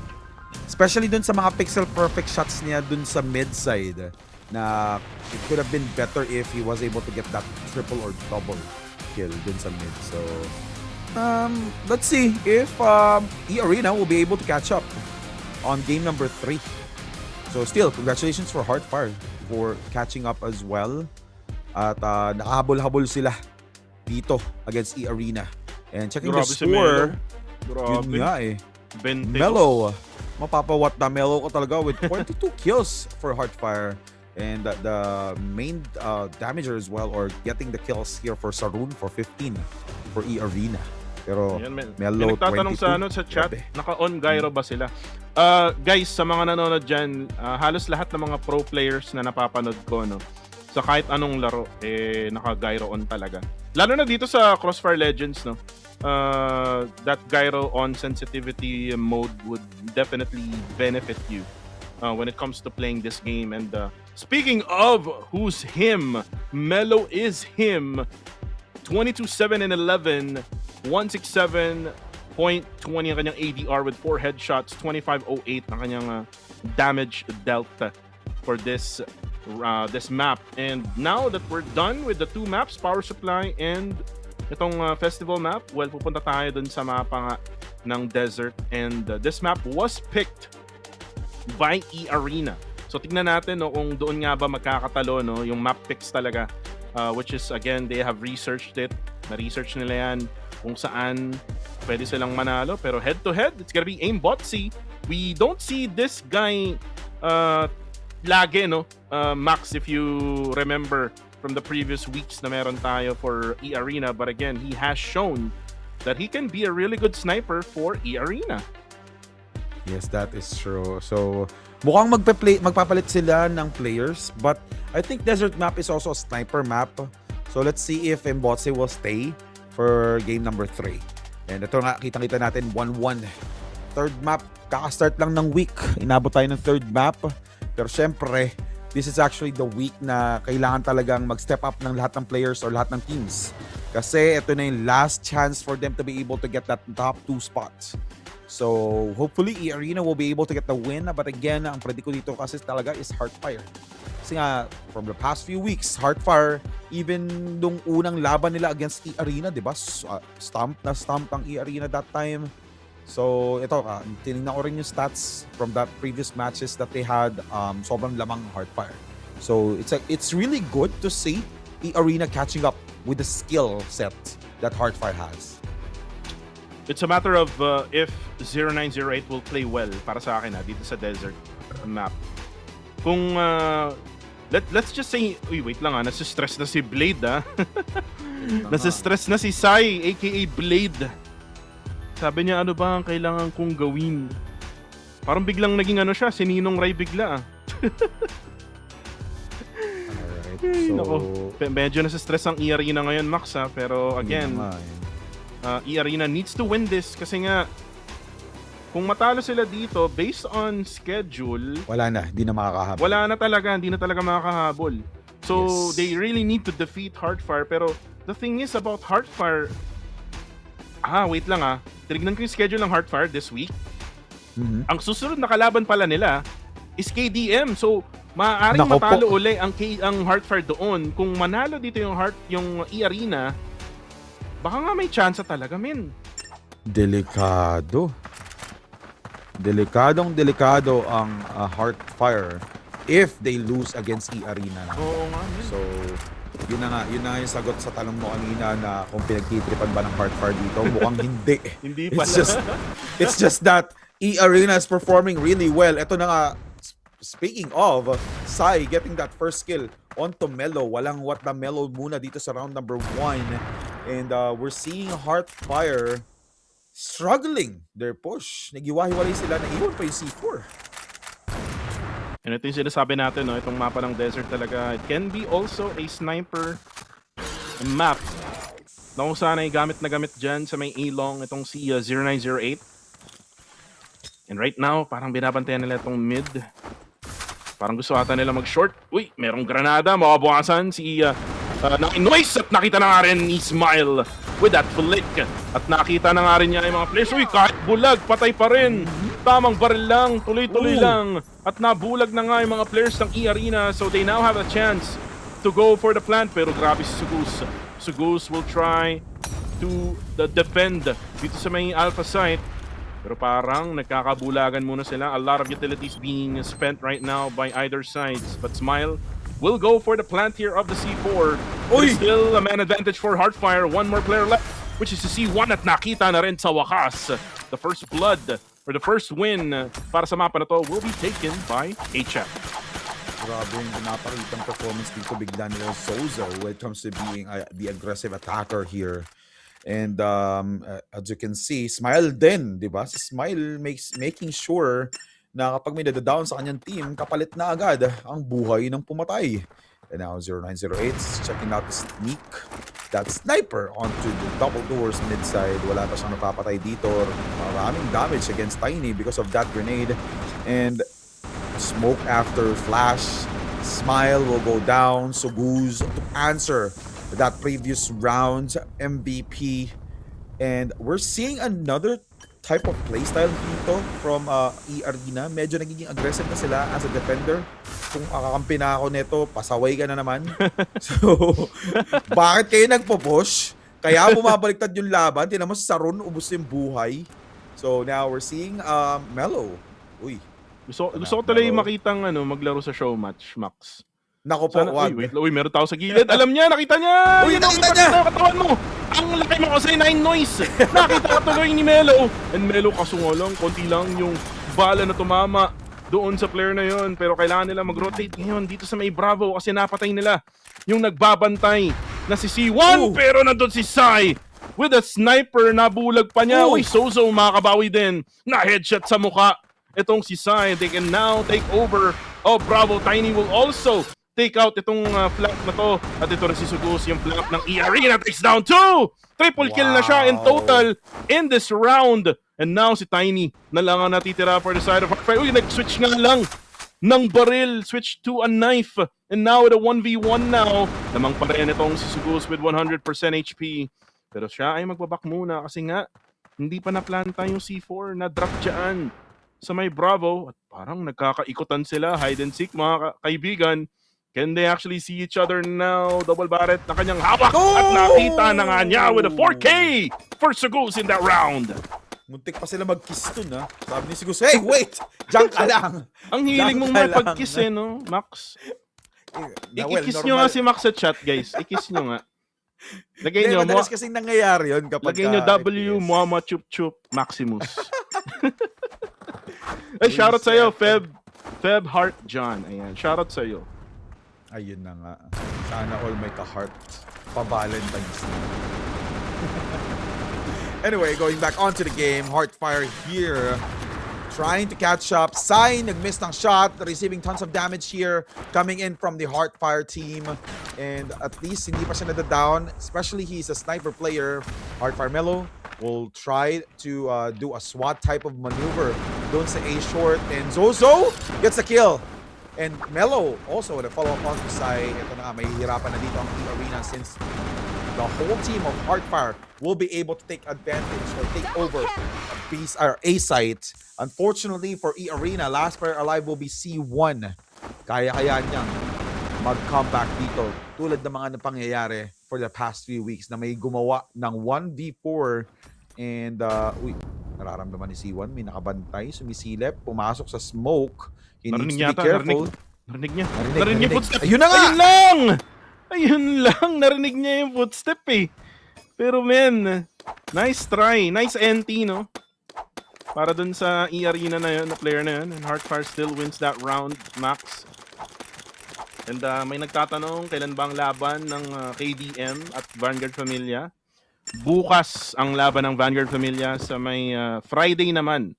Especially dun sa mga pixel perfect shots niya dun sa mid side na it could have been better if he was able to get that triple or double kill dun sa mid. So, let's see if E-Arena will be able to catch up on game number 3. So still, congratulations for Heartfire for catching up as well. At nakahabol-habol sila dito against E-Arena. And checking the score, yun nga eh. Melo, mapapawat na Melo ko talaga with 22 kills for Heartfire. And the main damager as well, or getting the kills here for Sarun for 15 for E-Arena. Pero Melo 22.
Nagtatanong sa chat, naka-on gyro ba sila? Guys, sa mga nanonood dyan, halos lahat ng mga pro players na napapanood ko, no, sa kahit anong laro, naka-gyro on talaga. Lalo na dito sa Crossfire Legends, no, that gyro on sensitivity mode would definitely benefit you when it comes to playing this game. And speaking of who's him, Melo is him. 22-7 and 11, 167.20 ang kanyang ADR with 4 headshots, 2508 ang kanyang damage dealt for this map. And now that we're done with the 2 maps, Power Supply and itong festival map, well, pupunta tayo dun sa mapa nga ng desert. And this map was picked by E-Arena. So tignan natin no, kung doon nga ba magkakatalo no, yung map picks talaga. Which is, again, they have researched it. Na-research nila yan kung saan pwede silang manalo. Pero head-to-head, it's gonna be Aimbotsy. We don't see this guy lagi, no? Max, if you remember from the previous weeks na meron tayo for E-Arena. But again, he has shown that he can be a really good sniper for E-Arena.
Yes, that is true. So, mukhang magpapalit sila ng players. But I think Desert Map is also a sniper map. So, let's see if Mbotse will stay for game number 3. And ito nga, kitang-kita natin, 1-1. Third map, kaka-start lang ng week. Inabot tayo ng third map. Pero syempre, this is actually the week na kailangan talagang mag-step up ng lahat ng players or lahat ng teams. Kasi ito na yung last chance for them to be able to get that top 2 spots. So, hopefully, E-Arena will be able to get the win. But again, ang predict ko dito kasi talaga is Heartfire. Kasi nga, from the past few weeks, Heartfire, even nung unang laban nila against E-Arena, di ba? Stomp ang E-Arena that time. So, ito, tinignan ko rin yung stats from the previous matches that they had. Sobrang lamang Heartfire. So, it's really good to see E-Arena catching up with the skill set that Heartfire has.
It's a matter of if 0908 will play well para sa akin dito sa desert map. Kung let's just say, wait lang nasa-stress na si Blade nasa-stress na si Sai aka Blade. Sabi niya, ano ba ang kailangan kong gawin? Parang biglang naging siya, si Ninong Ray bigla
Alright,
Ay,
so...
nako. Medyo nasa-stress ang E-Arena ngayon, Max pero again, E-Arena needs to win this kasi nga kung matalo sila dito based on schedule,
wala na, hindi na makakahabol.
Hindi na talaga makakahabol. So
Yes.
they really need to defeat Heartfire. Pero the thing is about Heartfire, wait lang tinignan ko yung schedule ng Heartfire this week. Ang susunod na kalaban pala nila is KDM. So maaaring
Nako
matalo
po.
uli ang Heartfire doon. Kung manalo dito yung E-Arena, baka nga may chance talaga, men.
Delikado. Delikado ang Heartfire if they lose against E-Arena.
Oo nga, men.
So, yun na nga yung sagot sa tanong mo kanina na kung pinagtitripan ba ng Heartfire dito. Mukhang hindi.
Hindi pala.
It's just that E-Arena is performing really well. Ito na nga, speaking of, Sai getting that first kill onto Melo. Walang what the Melo muna dito sa round number 1. And we're seeing Heartfire struggling their push. Nagiwahiwalay sila. Naiwan pa yung C4.
And ito yung sinasabi natin, no? Itong mapa ng desert talaga, it can be also a sniper map na kung saan ay gamit na gamit dyan sa may A-long itong si 0908. And right now, parang binabantayan nila itong mid. Parang gusto ata nila mag-short. Uy, merong granada, makabukasan si noise at nakita na nga rin ni Smile with that flick. At nakita na nga rin niya yung mga players. Uy, kahit bulag, patay pa rin. Tamang baril lang, tuloy-tuloy lang. At nabulag na nga yung mga players ng E-Arena. So they now have a chance to go for the plant. Pero grabe si Sugus. Sugus will try to defend dito sa may alpha site. Pero parang nagkakabulagan muna sila. A lot of utilities being spent right now by either sides. But Smile will go for the plant here of the C4. There's still a man advantage for Heartfire. One more player left, which is the C1 at nakita na rin sa wakas. The first blood, or the first win para sa mapa na to will be taken by HF.
Grabe yung pinapakitang performance dito bigla nila Sozo when it comes to being the aggressive attacker here. And as you can see, Smile din, di ba? Si Smile making sure na kapag may nadadown sa kanyang team, kapalit na agad ang buhay ng pumatay. And now 0908 is checking out the sneak. That sniper onto the double doors mid side. Wala pa siyang napapatay dito. Maraming damage against Tiny because of that grenade. And smoke after flash. Smile will go down. Suguz to answer that previous round's MVP. And we're seeing another type of playstyle dito from E-Arena. Medyo nagiging aggressive na sila as a defender. Kung akakampi na ako neto, pasaway ka na naman. So, bakit kayo nagpo-push? Kaya bumabaliktad yung laban. Tingnan mo si Saron, ubos yung buhay. So, now we're seeing Melo. Uy.
Gusto ko talaga makitang maglaro sa show match, Max.
Nako po, wag.
Wait, meron tao sa gilid. Alam niya, nakita niya!
Uy, nakita niya!
Katawan mo! Ang laki mo kasi 9 noise! Nakita ka tuloy ni Melo! And Melo kaso nga lang, konti lang yung bala na tumama doon sa player na yon. Pero kailangan nila mag-rotate ngayon dito sa may Bravo kasi napatay nila yung nagbabantay na si C1. Pero nandun si Sai with a sniper, nabulag pa niya. Uy, Zozo makakabawi din. Na-headshot sa mukha. Itong si Sai, they can now take over. Oh, Bravo, Tiny will also take out itong flank na to. At ito rin si Sugus, yung flank ng E-Arena takes down 2! Triple kill na siya in total in this round. And now si Tiny na lang ang natitira for the side of Hardfire. Uy, nag-switch nga lang ng baril. Switch to a knife. And now with a 1v1 now. Namang pa rin itong si Sugus with 100% HP. Pero siya ay magbabak muna kasi nga hindi pa naplanta yung C4 na drop dyan sa may Bravo. At parang nagkakaikutan sila. Hide and seek mga kaibigan. Can they actually see each other now? Double barret na kanyang hawak at nakita na nga niya with a 4K for Sugus in that round.
Muntik pa sila mag-kiss dun, ha? Sabi ni Sugus, hey, wait! Diyan ka lang!
Ang hiling mong may pag-kiss no, Max? I-kiss nyo nga si Max sa chat, guys. I-kiss nyo nga. Lagay nyo,
madalas kasing nangyayari yun kapag
lagay nyo W, Muhammad Chup Chup, Maximus. Ay, shoutout sa'yo, Feb Heart John. Ayan, shoutout sa'yo.
Ayun na nga. Sana all may ka-heart pa-Valentine's na. Anyway, going back onto the game, Heartfire here. Trying to catch up. Sai nag-miss ng shot, receiving tons of damage here. Coming in from the Heartfire team. And at least hindi pa siya nada-down. Especially he's a sniper player. Heartfire Melo will try to do a SWAT type of maneuver doon sa A-short. And Zozo gets a kill. And Melo also with a follow-up on to Sai. Ito na nga, may hirapan na dito ang E-Arena since the whole team of Heartfire will be able to take advantage or take over A site. Unfortunately for E-Arena, last player alive will be C1. Kaya niyang mag-comeback dito. Tulad ng mga napangyayari for the past few weeks na may gumawa ng 1v4 and nararamdaman ni C1, may nakabantay, sumisilip, pumasok sa smoke. He needs to be careful.
Narinig niya. Narinig niya footstep.
Ayun na nga!
Ayun lang! Narinig niya yung footstep eh. Pero men, nice try. Nice NT, no? Para dun sa E-Arena na yun, na player na yun. And Heartfire still wins that round, Max. And may nagtatanong, kailan ba ang laban ng KDM at Vanguard Familia? Bukas ang laban ng Vanguard Familia sa may Friday naman.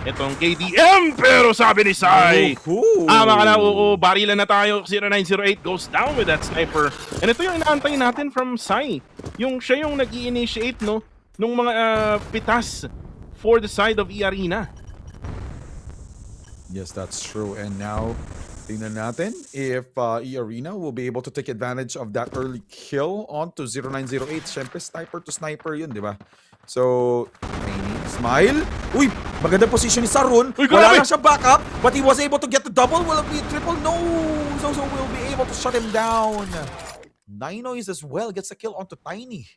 Itong KDM, pero sabi ni Sai, ama ka na, barilan na tayo. 0908 goes down with that sniper. And ito yung inaantay natin from Sai. Siya yung nag-i-initiate, no, nung mga pitas for the side of E-Arena.
Yes, that's true. And now, tingnan natin if E-Arena will be able to take advantage of that early kill onto 0908. Siyempre, sniper to sniper yun, di ba? So, smile. Uy, maganda position ni Sarun. Wala lang siya backup, but he was able to get the double. Will it be triple? No! Zozo will be able to shut him down. Ninois as well gets a kill onto Tiny.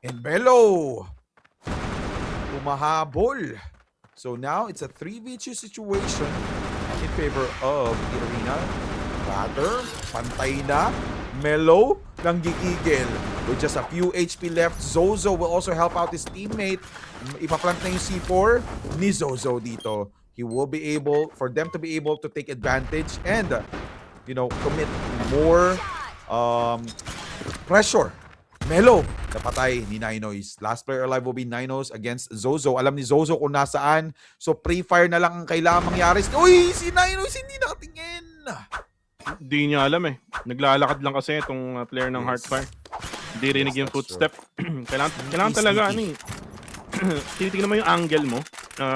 And Melo umahabol. So now it's a 3v2 situation in favor of E-Arena. Rather, pantay na. Melo nang gigigil. With just a few HP left, Zozo will also help out his teammate. Ipaplant na yung C4 ni Zozo dito. He will be able, for them to be able to take advantage and, commit more pressure. Melo, napatay ni Ninois. Last player alive will be Ninos against Zozo. Alam ni Zozo kung nasaan. So, pre-fire na lang ang kailangan mangyari. Uy, si Ninois hindi nakatingin.
Hindi niya alam eh. Naglalakad lang kasi itong player ng Heartfire. Hindi rinig yung footstep. kailangan talaga tinitingnan mo yung angle mo,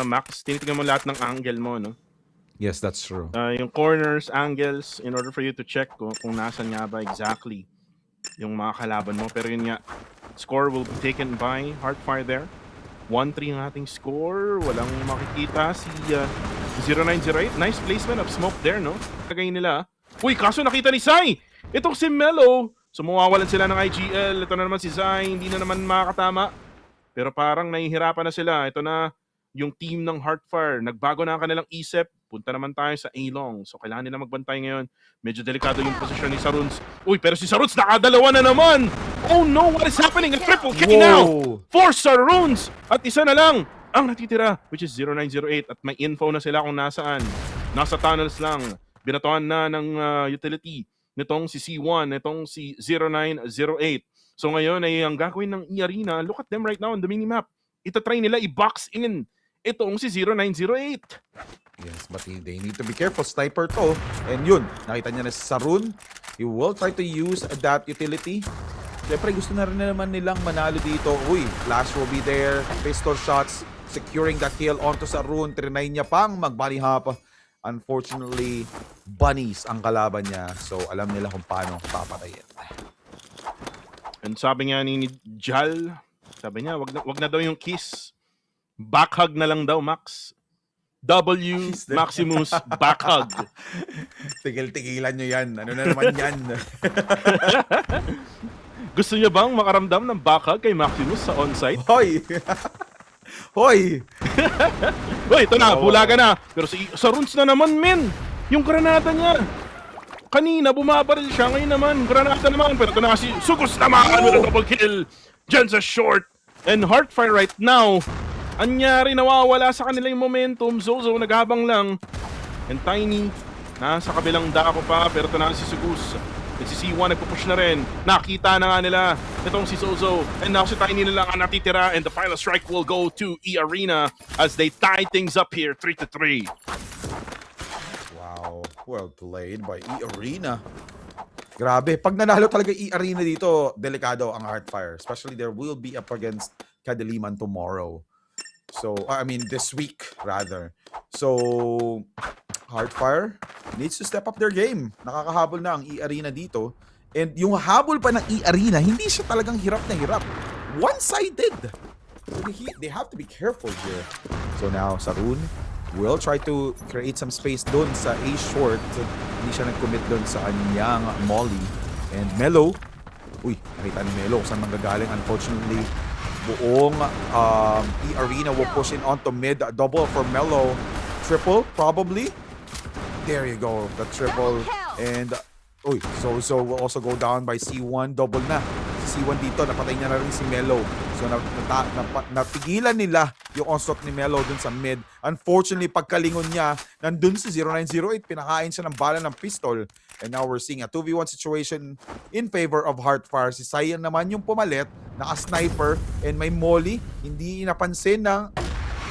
Max. Tinitingnan mo lahat ng angle mo, no?
Yes, that's true.
Yung corners, angles, in order for you to check kung nasan nga ba exactly yung mga kalaban mo. Pero yun nga, score will be taken by Heartfire there. 1-3 ang ating score. Walang makikita si 0908. Nice placement of smoke there, no? Kagay nila. Uy, kaso nakita ni Sai! Itong si Melo. So mawawalan sila ng IGL. Ito na naman si Sai. Hindi na naman makakatama. Pero parang nahihirapan na sila. Ito na yung team ng Heartfire. Nagbago na ang kanilang isip. Punta naman tayo sa A-Long. So kailangan nila magbantay ngayon. Medyo delikado yung posisyon ni Saruns. Uy, pero si Saruns nakadalawa na naman! Oh no, what is happening? A triple kick now! For Saruns! At isa na lang ang natitira, which is 0908. At may info na sila kung nasaan. Nasa tunnels lang. Binatuan na ng utility nitong si C1, nitong si 0908. So ngayon ay ang gagawin ng E-Arena, look at them right now on the minimap. Itatry nila i-box in itong si 0908.
Yes, but they need to be careful. Sniper to. And yun, nakita niya na si Sarun. He will try to use that utility. Siyempre, gusto na rin naman nilang manalo dito. Uy, flash will be there. Pistol shots, securing that kill onto Sarun. Trinay niya pang mag-bunny hop. Unfortunately, bunnies ang kalaban niya. So, alam nila kung paano papatayin.
And sabi nga ni Jal, sabi niya, wag na daw yung kiss. Backhug na lang daw, Max. W Maximus backhug.
Tigil-tigilan nyo yan. Ano na naman yan?
Gusto niya bang makaramdam ng backhug kay Maximus sa onsite?
Hoy! Hoy!
Uy, ito na, bulaga na. Pero sa runes na naman, men. Yung granada niya. Kanina, bumabaril siya. Ngayon naman, granada naman. Pero ito na si Sugos naman with a double kill. Diyan sa short. And Heartfire right now, anyari, nawawala sa kanila yung momentum. Zozo, naghabang lang. And Tiny, nasa kabilang dako pa. Pero ito na si Sugos. At si C1 nagpupush na rin. Nakita na nga nila itong si Zozo. And now si Tiny na lang ang natitira. And the final strike will go to E-Arena as they tie things up here 3-3.
Wow, well played by E-Arena. Grabe, pag nanalo talaga E-Arena dito, delikado ang Heartfire. Especially there will be up against Kadiliman tomorrow. So, I mean this week rather. So, Heartfire needs to step up their game. Nakakahabol na ang E-Arena dito. And yung habol pa ng E-Arena, hindi siya talagang hirap na hirap. One-sided. So they have to be careful here. So now, Sarun will try to create some space doon sa A-short. So, hindi siya nag-commit doon sa kanyang Molly. And Melo, uy, nakita ni Melo saan manggagaling. Unfortunately, buong E-Arena will push in onto mid. Double for Melo. Triple, probably. There you go, the triple. And, uy, so will also go down by C1. Double na. Si C1 dito, napatay niya na rin si Melo. So, napigilan nila yung onslaught ni Melo dun sa mid. Unfortunately, pagkalingon niya, nandun si 0908, pinakain siya ng bala ng pistol. And now we're seeing a 2v1 situation in favor of Heartfire. Si Sayan naman yung pumalit, naka-sniper, and may molly. Hindi napansin na...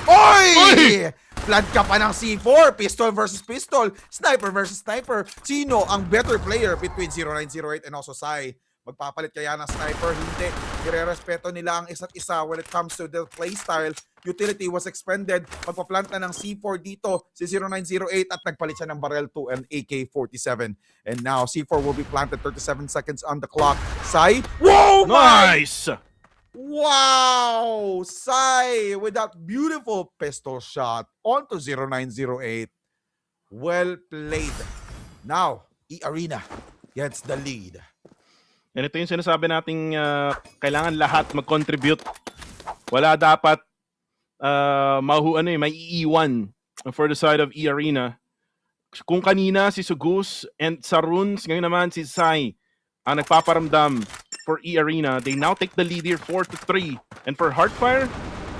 Oy! Plant ka pa ng C4, pistol versus pistol, sniper versus sniper. Sino ang better player between 0908 and also Sai? Magpapalit kaya ng sniper? Hindi. Irerespeto nila ang isa't isa when it comes to the playstyle. Utility was expended. Magpaplanta ng C4 dito si 0908 at nagpalit siya ng barrel 2 and AK-47. And now C4 will be planted 37 seconds on the clock. Sai? Whoa!
Nice!
Wow! Sai with that beautiful pistol shot onto 0908. Well played. Now, E-Arena gets the lead.
And ito yung sinasabi nating kailangan lahat mag-contribute. Wala dapat may iiwan for the side of E-Arena. Kung kanina si Sugus and Saruns, ngayon naman si Sai ang nagpaparamdam for E-Arena. They now take the lead here 4-3. And for Heartfire,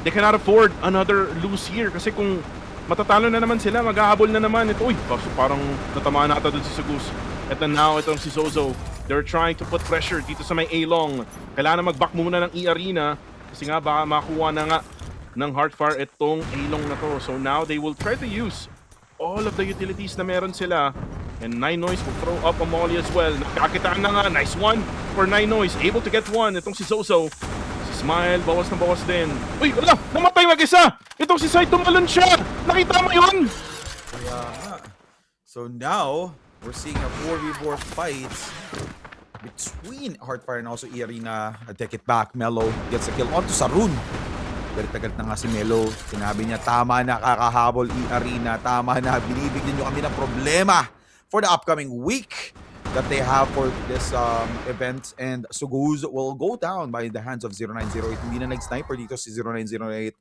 they cannot afford another lose here. Kasi kung matatalo na naman sila, maghahabol na naman. Ito, uy, parang natamaan nata doon si Sugus. At then now, itong si Zozo. They're trying to put pressure dito sa may A-Long. Kailangan mag-back muna ng E-Arena. Kasi nga, baka makuha na nga ng Heartfire itong A-Long na to. So now, they will try to use all of the utilities na meron sila. And Nine Noise will throw up a molly as well. Nakakitaan na nga. Nice one for Nine Noise. Able to get one. Itong si Zozo. Si Smile, bawas na bawas din. Uy, wala! Namatay mag-isa! Itong si Sai, tumalon siya! Nakita mo yun?
Kaya nga. So now, we're seeing a 4v4 fight between Heartfire and also E-Arena. Take it back. Melo gets a kill onto Sarun. Galit na galit na nga si Melo. Sinabi niya, tama na, kakahabol E-Arena. Tama na, binibigyan nyo kami ng problema for the upcoming week that they have for this event. And Suguz will go down by the hands of 0908. Hindi na nag-sniper dito si 0908.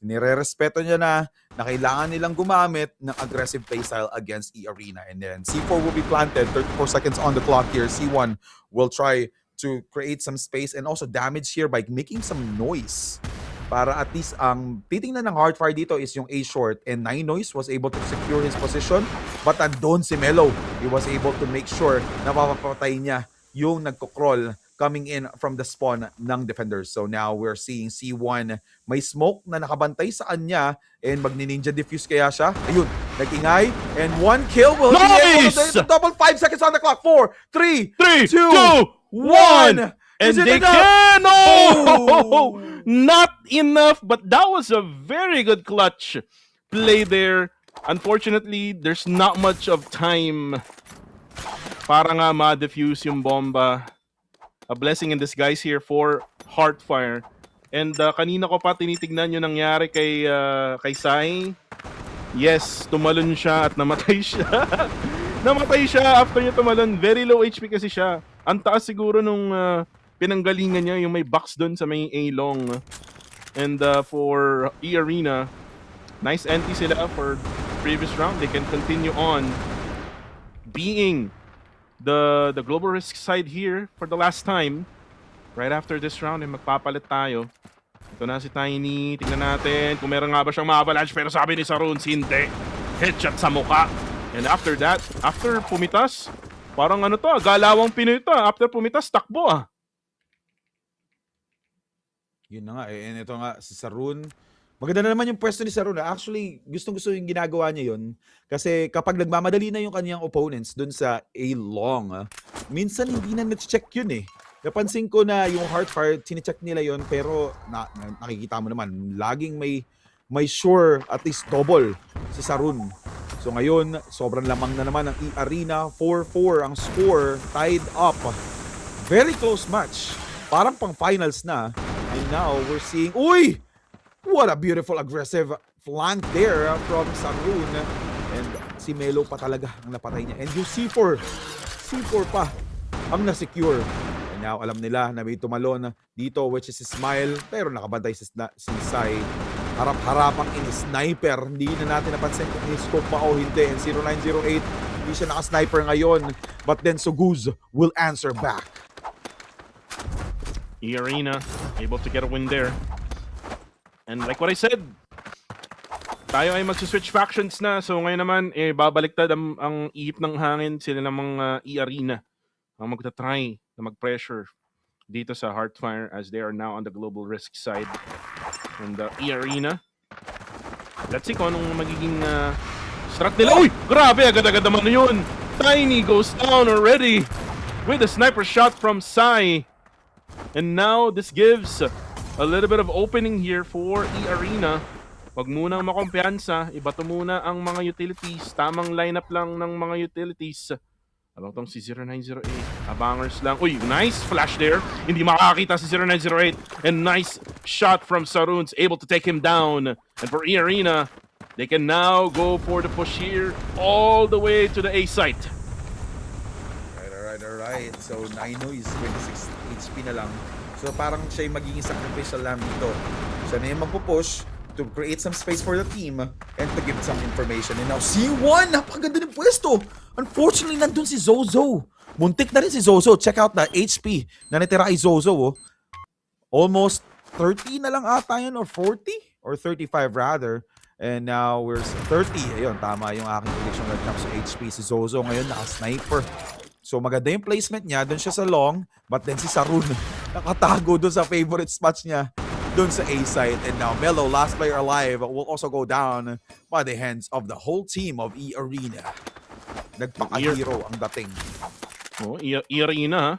Nire-respeto niya na kailangan nilang gumamit ng aggressive playstyle against E-Arena. And then C4 will be planted. 34 seconds on the clock here. C1 will try to create some space and also damage here by making some noise. Para at least ang titingnan ng Heartfire dito is yung A short, and Nine Noise was able to secure his position, but andon si Melo. He was able to make sure na mapapatay niya yung nagko-crawl coming in from the spawn ng defenders. So now we're seeing C1 may smoke na nakabantay sa kanya, and magni-ninja diffuse kaya siya. Ayun, nag-ingay, and one kill will be able to double. 5 seconds on the clock. 4, 3, 2, 1.
And they
enough?
can!
Oh!
Not enough, but that was a very good clutch play there. Unfortunately, there's not much of time para nga ma-defuse yung bomba. A blessing in disguise here for Heartfire. And kanina ko pa tinitignan yung nangyari kay Sai. Yes, tumalon siya at namatay siya. Namatay siya after niya tumalon. Very low HP kasi siya. Ang taas siguro nung pinanggalingan niya, yung may box doon sa may A-long. And for E-Arena, nice anti sila for previous round. They can continue on being the global risk side here for the last time. Right after this round, magpapalit tayo. Ito na si Tiny. Tingnan natin kung meron nga ba siyang ma-avalanche. Pero sabi ni Sarun, hindi. Headshot sa muka. And after that, after pumitas, parang ano to, galawang Pinoy to. After pumitas, takbo ah.
Yun na nga eh. And ito nga, si Sarun. Maganda na naman yung pwesto ni Sarun. Actually, gustong-gusto yung ginagawa niya yun. Kasi kapag nagmamadali na yung kanyang opponents dun sa A-long, minsan hindi na na-check yun eh. Napansin ko na yung Heartfire, tine-check nila yun, pero nakikita mo naman, laging may sure at least double si Sarun. So ngayon, sobrang lamang na naman ng E-Arena. 4-4 ang score, tied up. Very close match. Parang pang finals na. And now, we're seeing... Uy! What a beautiful aggressive flank there from Sarun. And si Melo pa talaga ang napatay niya. And yung C4 pa ang na-secure. And now, alam nila na may tumalon dito, which is si Smile. Pero nakabantay si Sai. Harap-harapang in-sniper. Hindi na natin napansin kung ni-scope pa o hindi. And 0908, hindi siya naka-sniper ngayon. But then Suguz will answer back.
E-Arena able to get a win there. And like what I said, tayo ay magsuswitch factions na. So ngayon naman, babaliktad ang ihip ng hangin. Sila namang E-Arena ang magta-try na mag-pressure dito sa Heartfire as they are now on the global risk side. And E-Arena, let's see kung anong magiging strat nila. Uy! Grabe! Agad-agad naman na yun! Tiny goes down already with a sniper shot from Sai. And now this gives a little bit of opening here for E-Arena. Wag munang makumpiyansa, ibato muna ang mga utilities. Tamang lineup lang ng mga utilities. Alam tong si 0908. Abangers lang. Uy, nice flash there. Hindi makakita si 0908. And nice shot from Sarun's able to take him down. And for E-Arena, they can now go for the push here all the way to the A site.
Alright. So, Naino is 26 HP na lang. So, parang siya yung magiging sacrificial lamb dito. Siya na yung magpupush to create some space for the team and to give some information. And now, C1! Napakaganda ng pwesto! Unfortunately, nandun si Zozo. Muntik na rin si Zozo. Check out the HP na natira kay Zozo. Oh. Almost 30 na lang ata yun, or 40? Or 35 rather. And now, we're 30. Ayun, tama yung aking prediction when it comes to HP. Si Zozo ngayon naka-sniper. So maganda yung placement niya, doon siya sa long, but then si Sarun nakatago doon sa favorite spots niya doon sa A side. And now Melo, last player alive, will also go down by the hands of the whole team of E-Arena. Nagpaka-hero ang dating.
Oh, E-Arena,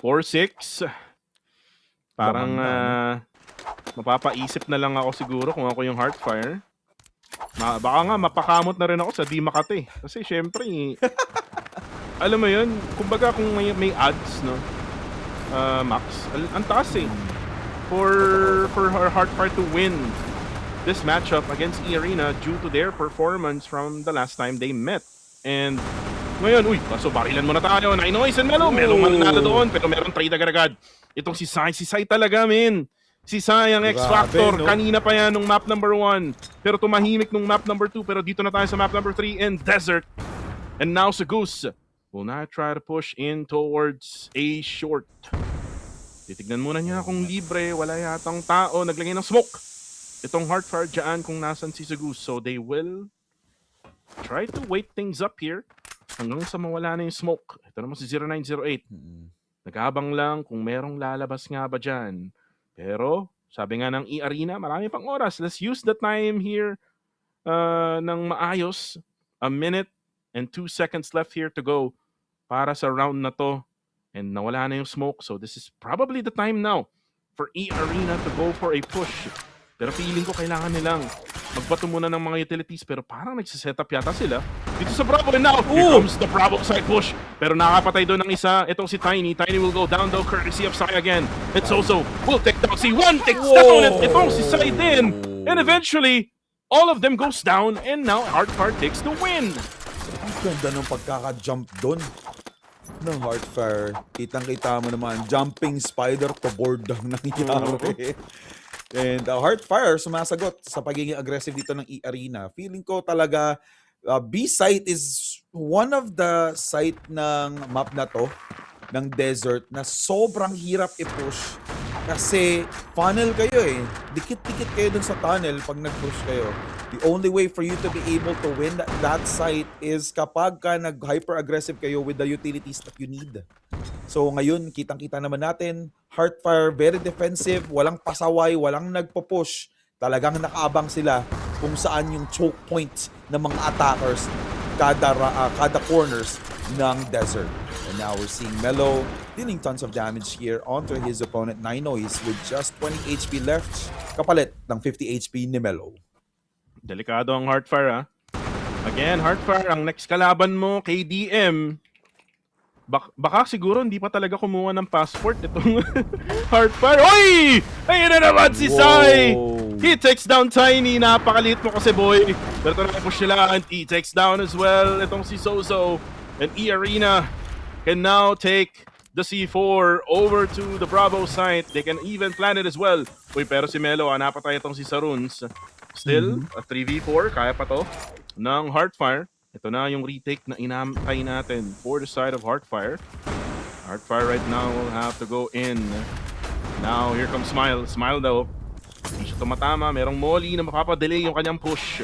4-6. Parang mapapaisip na lang ako siguro kung ako yung Heartfire. Baka nga mapakamot na rin ako sa Di Makati. Kasi syempre alam mo yun, kumbaga kung may odds, no? Max, ang taas eh. For Heartfire to win this matchup against E-Arena due to their performance from the last time they met. And ngayon, kaso barilan muna tayo. Nainois and Melo. Melo mananalo doon, pero meron trade agad-agad. Itong si Sai talaga, men. Si Sai ang X-Factor.
no?
Kanina pa yan nung map number 1. Pero tumahimik nung map number 2. Pero dito na tayo sa map number 3 in Desert. And now si Goose will now try to push in towards A short. Titignan muna niya kung libre. Wala yatang tao. Naglagay ng smoke. Itong Heartfire dyan kung nasan si Goose. So they will try to wait things up here hanggang sa mawala na yung smoke. Ito naman si 0908. Naghabang lang kung merong lalabas nga ba dyan. Pero, sabi nga ng E-Arena, marami pang oras. Let's use the time here ng maayos. 1 minute and 2 seconds left here to go para sa round na to. And nawala na yung smoke. So this is probably the time now for E-Arena to go for a push. Pero feeling ko kailangan nilang magbato muna ng mga utilities, pero parang nagsiset up yata sila dito sa Bravo. And now, here comes the Bravo side push. Pero nakapatay doon ng isa. Itong si Tiny. Tiny will go down though, courtesy of Sai again. It's also will take down. C1 takes down. And itong si Sai din. And eventually, all of them goes down. And now, Heartfire takes the win.
Ang ganda ng pagkaka-jump doon ng Heartfire. Kitang-kita mo naman, jumping spider to board ang nangyari. And Heartfire sumasagot sa pagiging aggressive dito ng E-Arena. Feeling ko talaga B site is one of the site ng map na to, ng Desert, na sobrang hirap i-push. Kasi funnel kayo eh. Dikit-dikit kayo dun sa tunnel pag nag-push kayo. The only way for you to be able to win that site is kapag ka nag-hyper-aggressive kayo with the utilities that you need. So ngayon, kitang-kita naman natin, Heartfire, very defensive, walang pasaway, walang nagpo-push. Talagang nakaabang sila kung saan yung choke points ng mga attackers kada corners ng Desert. And now we're seeing Melo dealing tons of damage here onto his opponent, Ninois, with just 20 HP left, kapalit ng 50 HP ni Melo.
Delikado ang Heartfire, ha? Again, Heartfire, ang next kalaban mo, KDM. Baka siguro hindi pa talaga kumuha ng passport itong Heartfire. Oy! Ayun na naman si Sai! He takes down Tiny. Napakaliit mo kasi, boy. Pero ito na push nila. And he takes down as well itong si Sozo. And E-Arena can now take the C4 over to the Bravo site. They can even plan it as well. Uy, pero si Melo, napatay itong si Saruns. Still, a 3v4. Kaya pa to ng Heartfire. Ito na yung retake na inamtay natin for the side of Heartfire. Heartfire right now will have to go in. Now, here comes Smile. Smile daw. Hindi siya tumatama. Merong molly na mapapadelay yung kanyang push.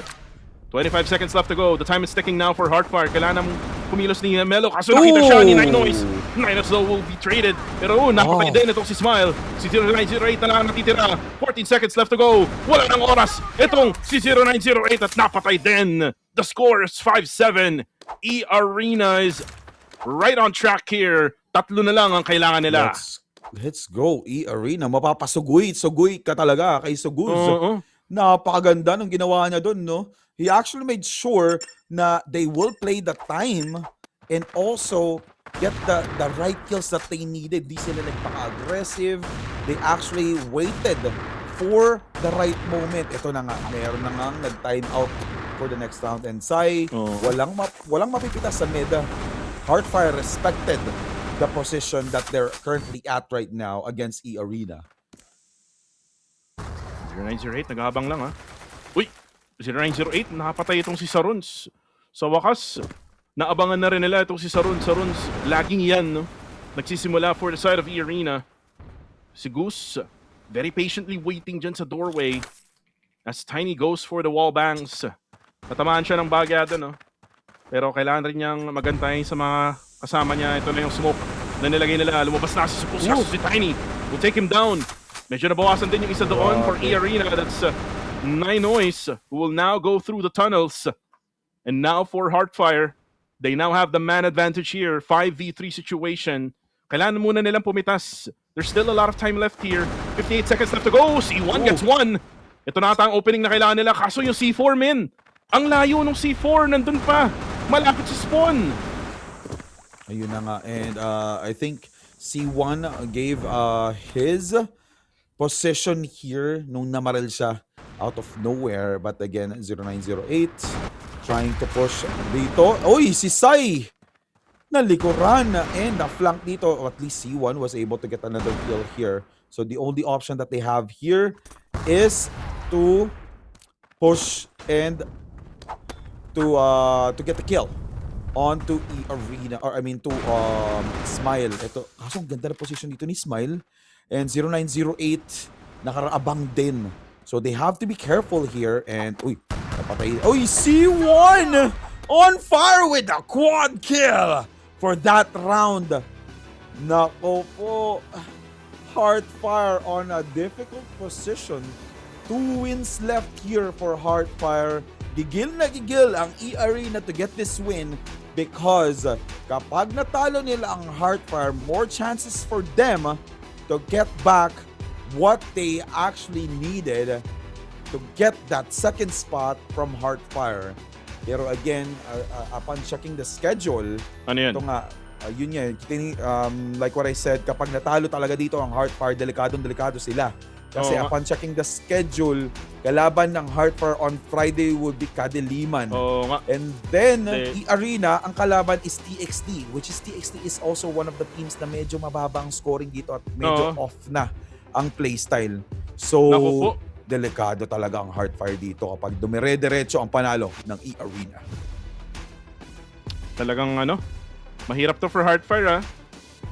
25 seconds left to go. The time is ticking now for Heartfire. Kailangan kumilos ni Melo. Kaso nakita siya ni Ninois. Ninois though will be traded. Pero napatay din itong si Smile. Si 0908 na lang natitira. 14 seconds left to go. Wala nang oras. Itong si 0908 at napatay din. The score is 5-7. E-Arena is right on track here. Tatlo na lang ang kailangan nila.
Let's go, E-Arena. Mapapasuguy ka talaga kay Suguz. Napakaganda ng ginawa niya doon, no? He actually made sure na they will play the time and also get the right kills that they needed. Di sila nagpaka-aggressive. They actually waited for the right moment. Ito na nga, meron na nga nag-time out for the next round. And Sai, walang mapipitas sa meta. Heartfire respected the position that they're currently at right now against E-Arena.
0908, naghahabang lang, ha? Uy! 0908, nakapatay itong si Saruns. Sa wakas, naabangan na rin nila itong si Saruns. Saruns, laging yan, no? Nagsisimula for the side of E-Arena. Si Goose, very patiently waiting dyan sa doorway as Tiny goes for the wall bangs. Natamaan siya ng bagyado, no? Pero kailangan rin niyang magantay sa mga kasama niya. Ito na yung smoke na nilagay nila. Lumabas na si Tiny. Will take him down. Medyo nabawasan din yung isa doon for E-Arena. That's Ninois, who will now go through the tunnels. And now for Heartfire, they now have the man advantage here. 5v3 situation. Kailangan muna nilang pumitas. There's still a lot of time left here. 58 seconds left to go. C1 gets one. Ito na ata ang opening na kailangan nila. Kaso yung C4, men. Ang layo ng C4. Nandun pa. Malapit sa spawn.
Ayun na nga. And I think C1 gave his position here nung namaril siya out of nowhere. But again, 0908 trying to push dito. Oy, si Sai! Nalikuran and na-flank dito. Or at least C1 was able to get another kill here. So the only option that they have here is to push and to get the kill onto E-Arena, or I mean to Smile. Ito, kaso ang ganda na position dito ni Smile. And 0908 nakaraabang din. So they have to be careful here. And uy, napatay. Uy, C1 on fire with a quad kill for that round. Nako po, Heartfire on a difficult position. 2 wins left here for Heartfire. Gigil na gigil ang E-Arena to get this win because kapag natalo nila ang Heartfire, more chances for them to get back what they actually needed to get that second spot from Heartfire. Pero again, upon checking the schedule,
Ano yan?
ito nga, yun nga, like what I said, kapag natalo talaga dito ang Heartfire, delikado sila. Kasi
Oo nga.
upon checking the schedule, kalaban ng Heartfire on Friday would be Kadiliman.
Oo nga.
And then,
Hindi.
E-Arena, ang kalaban is TXT, which is TXT is also one of the teams na medyo mababa ang scoring dito at medyo
Oo.
off na ang playstyle.
Naku
So,
po.
delikado talaga ang Heartfire dito kapag dumire-diretso ang panalo ng E-Arena.
Talagang mahirap to for Heartfire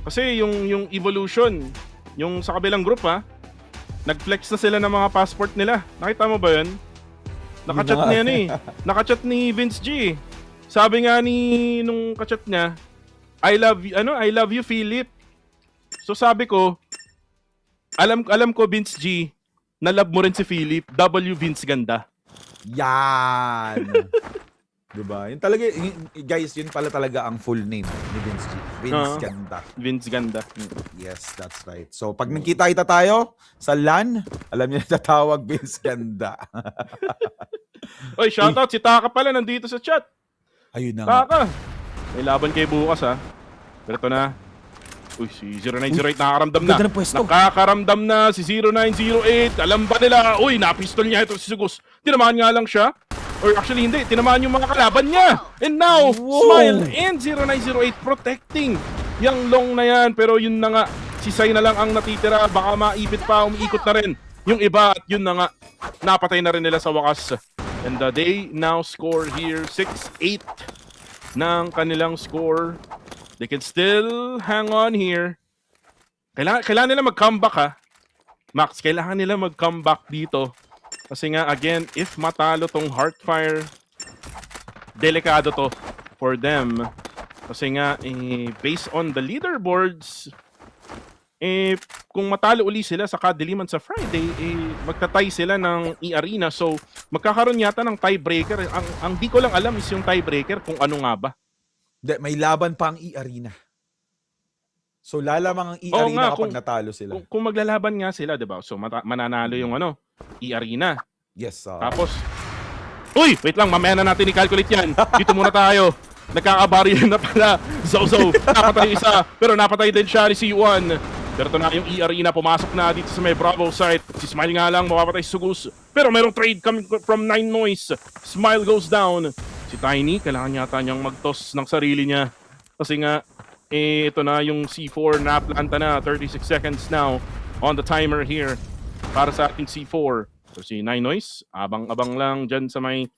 Kasi yung evolution, yung sa kabilang group nag-flex na sila ng mga passport nila. Nakita mo ba yun? Nakachat niya Nakachat ni Vince G. Sabi nga nung kachat niya, I love you Philip. So sabi ko, alam ko Vince G, na love mo rin si Philip. W Vince ganda.
Yan! Diba? Yun talaga, guys, yun pala talaga ang full name ni Vince G. Vince Ganda.
Vince ganda.
Yes, that's right. So, pag nagkita-kita tayo sa LAN, alam niyo na tatawag Vince Ganda.
Oy, shoutout si Taka pala nandito sa chat.
Ayun na nga.
Taka. May laban kayo bukas Pero ito na. Uy, si 0908 nakakaramdam na.
Ganda ng pwesto.
Nakakaramdam na si 0908. Alam ba nila? Uy, napistol niya ito si Sugus. Tinamaan nga lang siya. Or actually hindi, tinamaan yung mga kalaban niya. And now, Smile and 0908 protecting yung long na yan. Pero yun na nga, si Sai na lang ang natitira. Baka maipit pa, umiikot na rin yung iba. At yun na nga, napatay na rin nila sa wakas. And they now score here 6-8 ng kanilang score. They can still hang on here. Kailangan nila mag-comeback Max, kailangan nila mag-comeback dito. Kasi nga, again, if matalo tong Heartfire, delikado to for them. Kasi nga, based on the leaderboards, kung matalo uli sila sa Kadiliman sa Friday, magtatay sila ng E-Arena. So, magkakaroon yata ng tiebreaker. Ang di ko lang alam is yung tiebreaker kung ano nga ba.
May laban pa ang E-Arena. So, lalamang ang E-Arena kapag natalo sila.
Kung maglalaban nga sila, diba? So, mananalo yung E-Arena.
Yes,
Tapos, uy! Wait lang, mamaya na natin i-calculate yan. Dito muna tayo. Nagkakabaril na pala. Zozo, napatay isa. Pero napatay din siya ni C1. Pero ito na yung E-Arena. Pumasok na dito sa may Bravo site. Si Smile nga lang, mapapatay si Sugus. Pero merong trade coming from 9 Noise. Smile goes down. Si Tiny, kailangan yata niyang mag-toss ng sarili niya. Kasi nga, ito na yung C4 na planta na. 36 seconds now on the timer here para sa ating C4. So si 9 Noise, abang-abang lang dyan sa may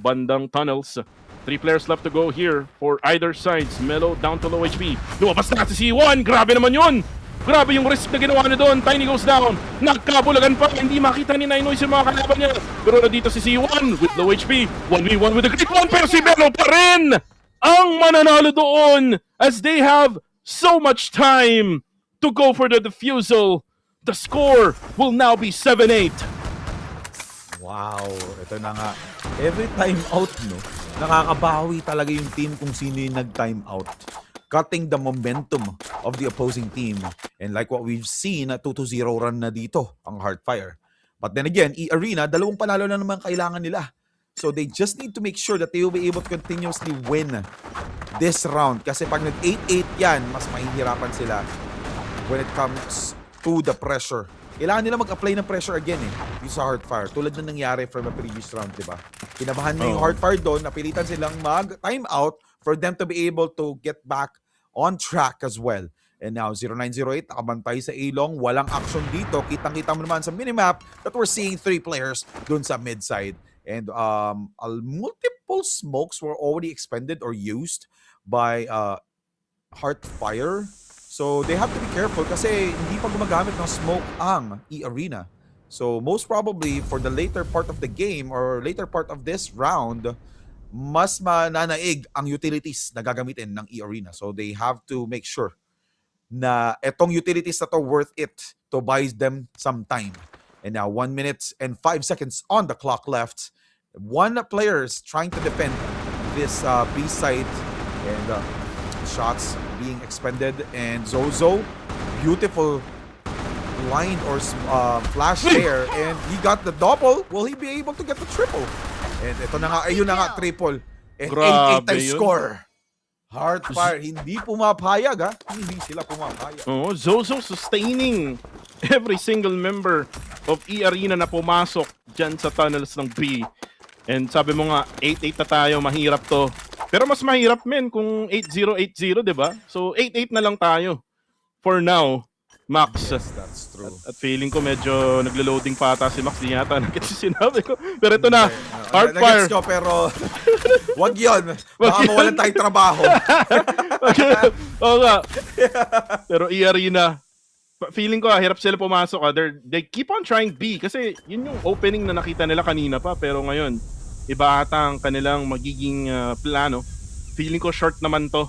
bandang tunnels. 3 players left to go here for either sides. Melo down to low HP. Lumabas na si C1. Grabe naman yun. Grabe yung risk na ginawa niya doon. Tiny goes down. Nagkabulagan pa. Hindi makita ni 9 Noise yung mga kalaban niya. Pero na dito si C1 with low HP. 1v1 with the great one. Pero si Melo pa rin ang mananalo doon as they have so much time to go for the defusal. The score will now be 7-8.
Wow, ito na nga. Every time out, nakakabawi talaga yung team kung sino yung nag-time out. Cutting the momentum of the opposing team. And like what we've seen, 2-0 run na dito ang Heartfire. But then again, E-Arena, 2 panalo na naman kailangan nila. So they just need to make sure that they will be able to continuously win this round. Kasi pag nag-8-8 yan, mas mahihirapan sila when it comes to the pressure. Kailangan nila mag-apply ng pressure again dito sa Heartfire. Tulad na nangyari from the previous round, di ba? Kinabahan na yung Heartfire doon, napilitan silang mag-time out for them to be able to get back on track as well. And now, 0908, nakabantay sa A-Long. Walang action dito. Kitang-kita mo naman sa minimap that we're seeing 3 players dun sa mid-side. And multiple smokes were already expended or used by Heartfire. So, they have to be careful kasi hindi pa gumagamit ng smoke ang E-Arena. So, most probably, for the later part of the game or later part of this round, mas mananaig ang utilities na gagamitin ng E-Arena. So, they have to make sure na etong utilities na to worth it to buy them some time. And now 1 minute and 5 seconds on the clock left. One player is trying to defend this B side and shots being expended. And Zozo, beautiful line or flash there, and he got the double. Will he be able to get the triple? And ito na nga, ayun na nga, triple. And 8-8
yun.
score. Heartfire, hindi pumapayag Hindi sila pumapayag.
Oh, Zozo sustaining every single member of E-Arena na pumasok dyan sa tunnels ng B. And sabi mo nga, 8-8 na tayo, mahirap to. Pero mas mahirap men kung 8-0, 8-0, diba? So 8-8 na lang tayo. For now, Max.
Yes, that's true.
At feeling ko medyo naglo-loading pa ata si Max. Di yata nagkits sinabi ko. Pero ito na, Heartfire.
Nagets ko, pero wag yun. Baka mawalan tayong trabaho.
Oo nga. Pero E-Arena, feeling ko hirap sila pumasok. They keep on trying B kasi yun yung opening na nakita nila kanina pa. Pero ngayon, iba ata ang kanilang magiging plano. Feeling ko short naman to.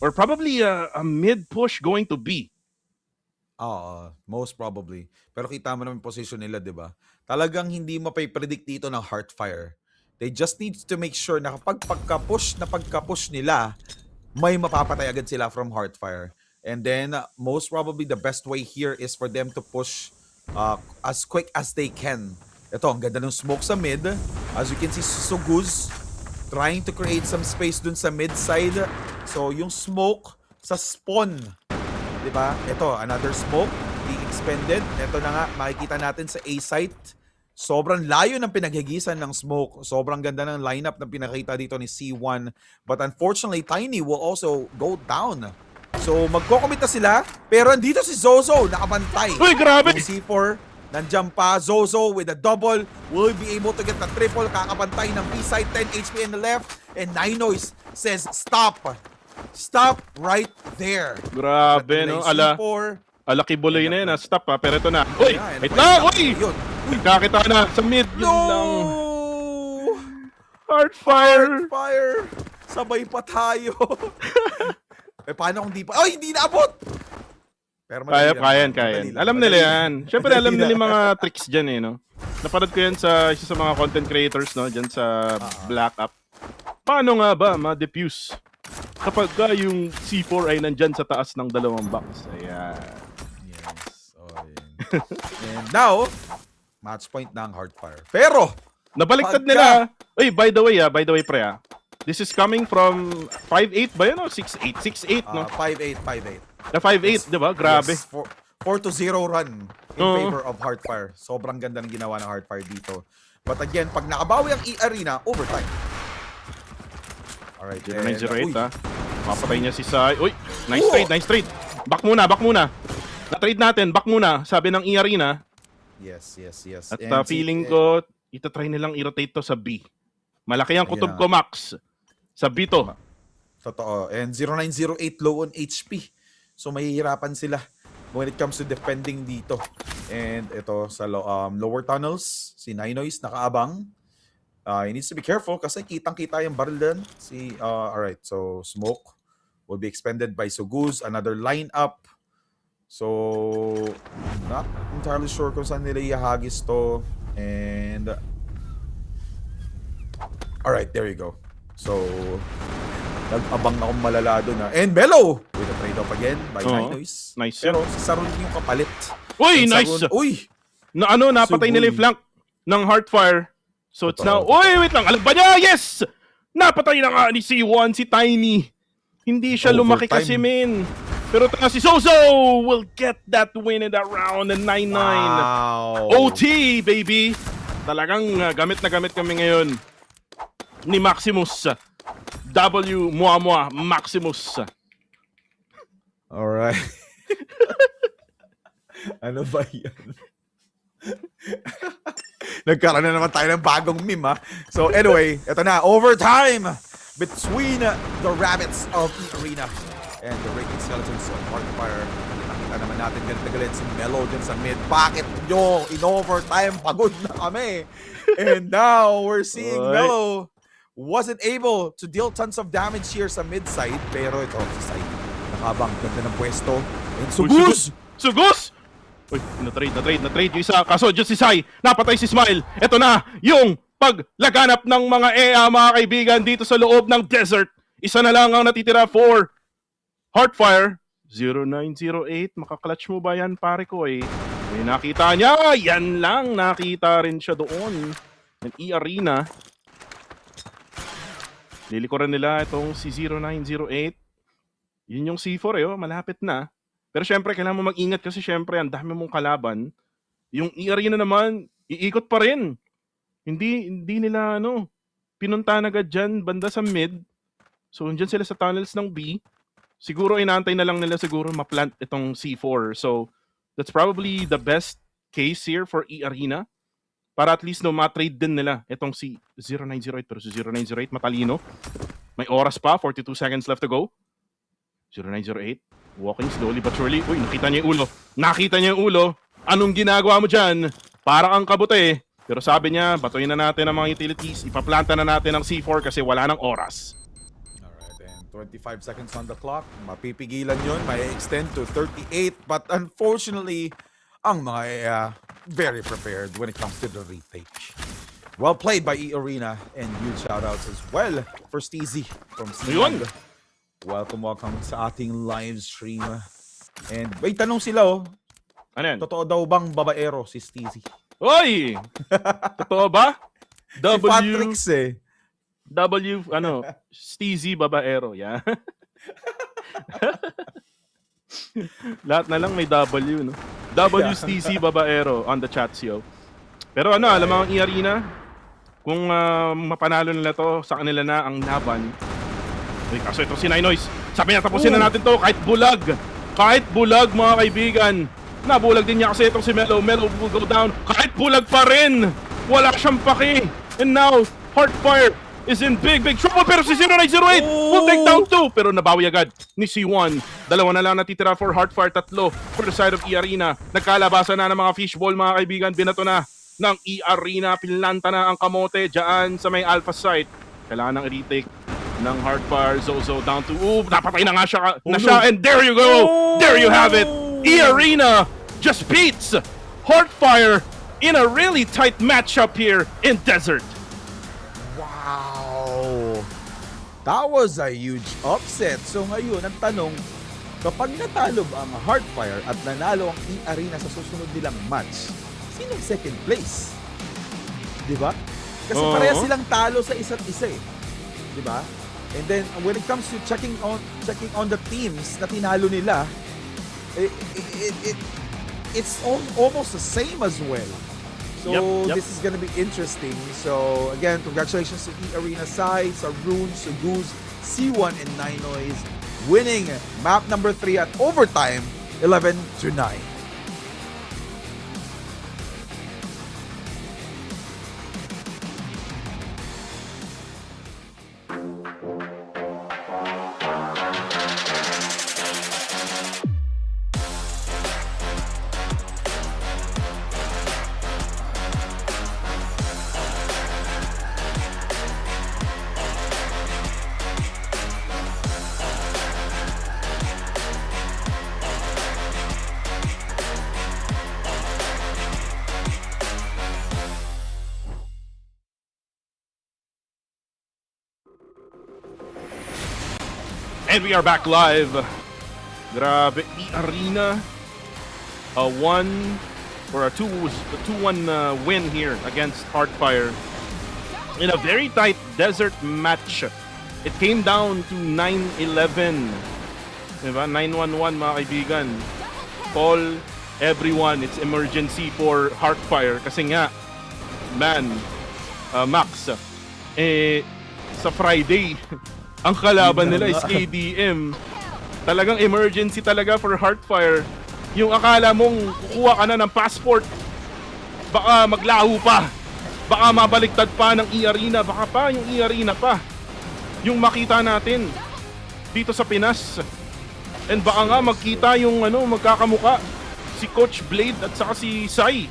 Or probably a mid-push going to B.
Most probably. Pero kita mo naman yung position nila, di ba? Talagang hindi mapay-predict dito ng Heartfire. They just need to make sure na kapag pagka-push nila, may mapapatay agad sila from Heartfire. And then, most probably the best way here is for them to push as quick as they can. Ito, ang ganda ng smoke sa mid. As you can see, Suguz trying to create some space dun sa mid side. So, yung smoke sa spawn, diba? Ito, another smoke being expended. Ito na nga, makikita natin sa A site. Sobrang layo ng pinaghigisan ng smoke. Sobrang ganda ng lineup na pinakita dito ni C1. But unfortunately, Tiny will also go down. So, magko-commit na sila. Pero andito si Zozo, nakabantay.
Uy, grabe!
Yung C4, nandiyan pa. Zozo with a double. Will be able to get the triple. Kakabantay ng B side, 10 HP in the left. And Ninois says, stop. Stop right there.
Grabe, no? Ala kibuloy na yun, stop pero ito na. Uy! Wait lang! Uy! Nagkakita na sa mid. Yun lang. Heartfire!
Sabay pa tayo. Paano kung di pa? Ay, hindi naabot! Pero
Kaya. Alam nila yan. Siyempre, alam nila yung mga tricks dyan no? Napanood ko yan sa isa sa mga content creators, no? Dyan sa Black Up. Paano nga ba ma-defuse kapag yung C4 ay nandyan sa taas ng dalawang box? Ayan.
Yes. And now, match point ng Heartfire. Pero,
nabaliktad nila. Uy, by the way, pre, this is coming from 5-8 ba yun, no? 6-8, 6-8, no?
5-8.
Na 5-8, di ba? Grabe.
Yes, 4-0 run in favor of Heartfire. Sobrang ganda ng ginawa ng Heartfire dito. But again, pag nakabawi ang E-Arena, overtime. Alright,
0908, mapatay niya si Sai. Uy, nice trade. Back muna. Na-trade natin, back muna, sabi ng E-Arena.
Yes.
At feeling ko, itatry nilang i-rotate to sa B. Malaki ang kutob ko, Max. Sa B to.
Totoo. And 0908 low on HP. So mahihirapan sila when it comes to defending dito. And ito sa lower tunnels, si Ninois nakaabang. He needs to be careful kasi kitang-kita yung barrel din. Alright, so smoke will be expended by Suguz. Another lineup. So, not entirely sure kung saan nila ihagis to. And alright, there you go. So, nag-abang na akong malala doon And Melo with a trade-off again by Ninois.
Nice.
Pero si Sarun yung kapalit.
Uy, nice!
Uy!
Napatay nila yung flank ng Heartfire. So it's now, wait lang, alam ba niya? Yes! Napatay na nga ni C1, si Tiny. Hindi siya lumaki
Overtime.
kasi, min. Pero tanga si Zozo will get that win in that round and 9-9.
Wow.
OT, baby. Talagang gamit na gamit kami ngayon ni Maximus. W Muamua Maximus.
Alright. Ano ba yan? Nagkaroon na naman tayo ng bagong meme, ha? So anyway, ito na, overtime between the Rabbits of E-Arena and the Raking Skeletons of Hardfire. Nakita naman natin galit na galit si Melo dyan sa mid. Bakit nyo? In overtime, pagod na kami. And now, we're seeing Melo wasn't able to deal tons of damage here sa mid side. Pero ito, sa side, nakabang, ganda ng pwesto. And Sugus!
Sugus! Uy, na-trade yung isa. Kaso, dyan si Sai, napatay si Smile. Ito na, yung paglaganap ng mga EA, mga kaibigan, dito sa loob ng desert. Isa na lang ang natitira for Heartfire. 0908, makaklatch mo ba yan, pare ko eh? May nakita niya, yan lang, nakita rin siya doon. Ng E-Arena. Lilikuran nila itong si 0908. Yun yung C4 eh, oh, malapit na. Pero syempre, kailangan mo mag-ingat kasi syempre, ang dami mong kalaban. Yung E-Arena naman, iikot pa rin. Hindi nila, pinuntahan agad dyan, banda sa mid. So, dyan sila sa tunnels ng B. Siguro, inaantay na lang nila siguro ma-plant itong C4. So, that's probably the best case here for E-Arena. Para at least, ma-trade din nila itong si 0908. Pero si 0908, matalino. May oras pa, 42 seconds left to go. 0908. Walking slowly but surely. Uy, nakita niya yung ulo. Nakita niya yung ulo. Anong ginagawa mo dyan? Para kang kabute. Pero sabi niya, batuin na natin ang mga utilities. Ipaplanta na natin ang C4 kasi wala ng oras.
Alright, and 25 seconds on the clock. Mapipigilan yun. May extend to 38. But unfortunately, ang mga very prepared when it comes to the retake. Well played by E-Arena. And huge shoutouts as well for Steezy from
Ayun.
C1. Welcome sa ating live stream. And may tanong sila, oh.
Ano yan?
Totoo daw bang babaero si Steezy?
Oy! Totoo ba?
Si Patrix eh.
Steezy Babaero. Yeah. Lahat na lang may W, no? W Steezy Babaero on the chat, yo. Pero alam mo ang E-Arena, kung mapanalo nila to, sa kanila na ang laban. Uy, kaso ito si Ninoys. Sabi niya, tapusin na natin to kahit bulag. Kahit bulag, mga kaibigan. Nabulag din niya kasi itong si Melo. Melo will go down. Kahit bulag pa rin. Wala siyang paki. And now, Heartfire is in big trouble. Pero si 0908 will take down 2. Pero nabawi agad ni C1. Dalawa na lang natitira for Heartfire. 3 for the side of E-Arena. Nagkalabasan na ng mga fishball, mga kaibigan. Binato na ng E-Arena. Pinlanta na ang kamote dyan sa may alpha site. Kailangan ng retake ng Heartfire. Zozo down to, napatay na nga siya, and there you go! There you have it! E-Arena just beats Heartfire in a really tight matchup here in Desert.
Wow! That was a huge upset. So ngayon, ang tanong, kapag natalo ang Heartfire at nanalo ang E-Arena sa susunod nilang match, sinong second place? Diba? Kasi pareha silang talo sa isa't isa eh. Diba? And then when it comes to checking on the teams na tinalo nila, it's almost the same as well. So
Yep.
this is gonna be interesting. So again, congratulations to E-Arena Sai, Sarun, Suguz, C1 and Ninoys winning map number 3 at overtime 11-9.
And we are back live. Grabe, E-Arena. A 2-1 win here against Heartfire in a very tight desert match. It came down to 9-11. Diba? 911 mga kaibigan. Call everyone. It's emergency for Heartfire. Kasi nga, man, Max, sa Friday, ang kalaban nila is KDM. Talagang emergency talaga for Heartfire. Yung akala mong kukuha ka na ng passport, baka maglaho pa. Baka mabaliktad pa ng e-arena. Baka pa yung e-arena pa. Yung makita natin dito sa Pinas. And baka nga magkita yung magkakamuka. Si Coach Blade at saka si Sai.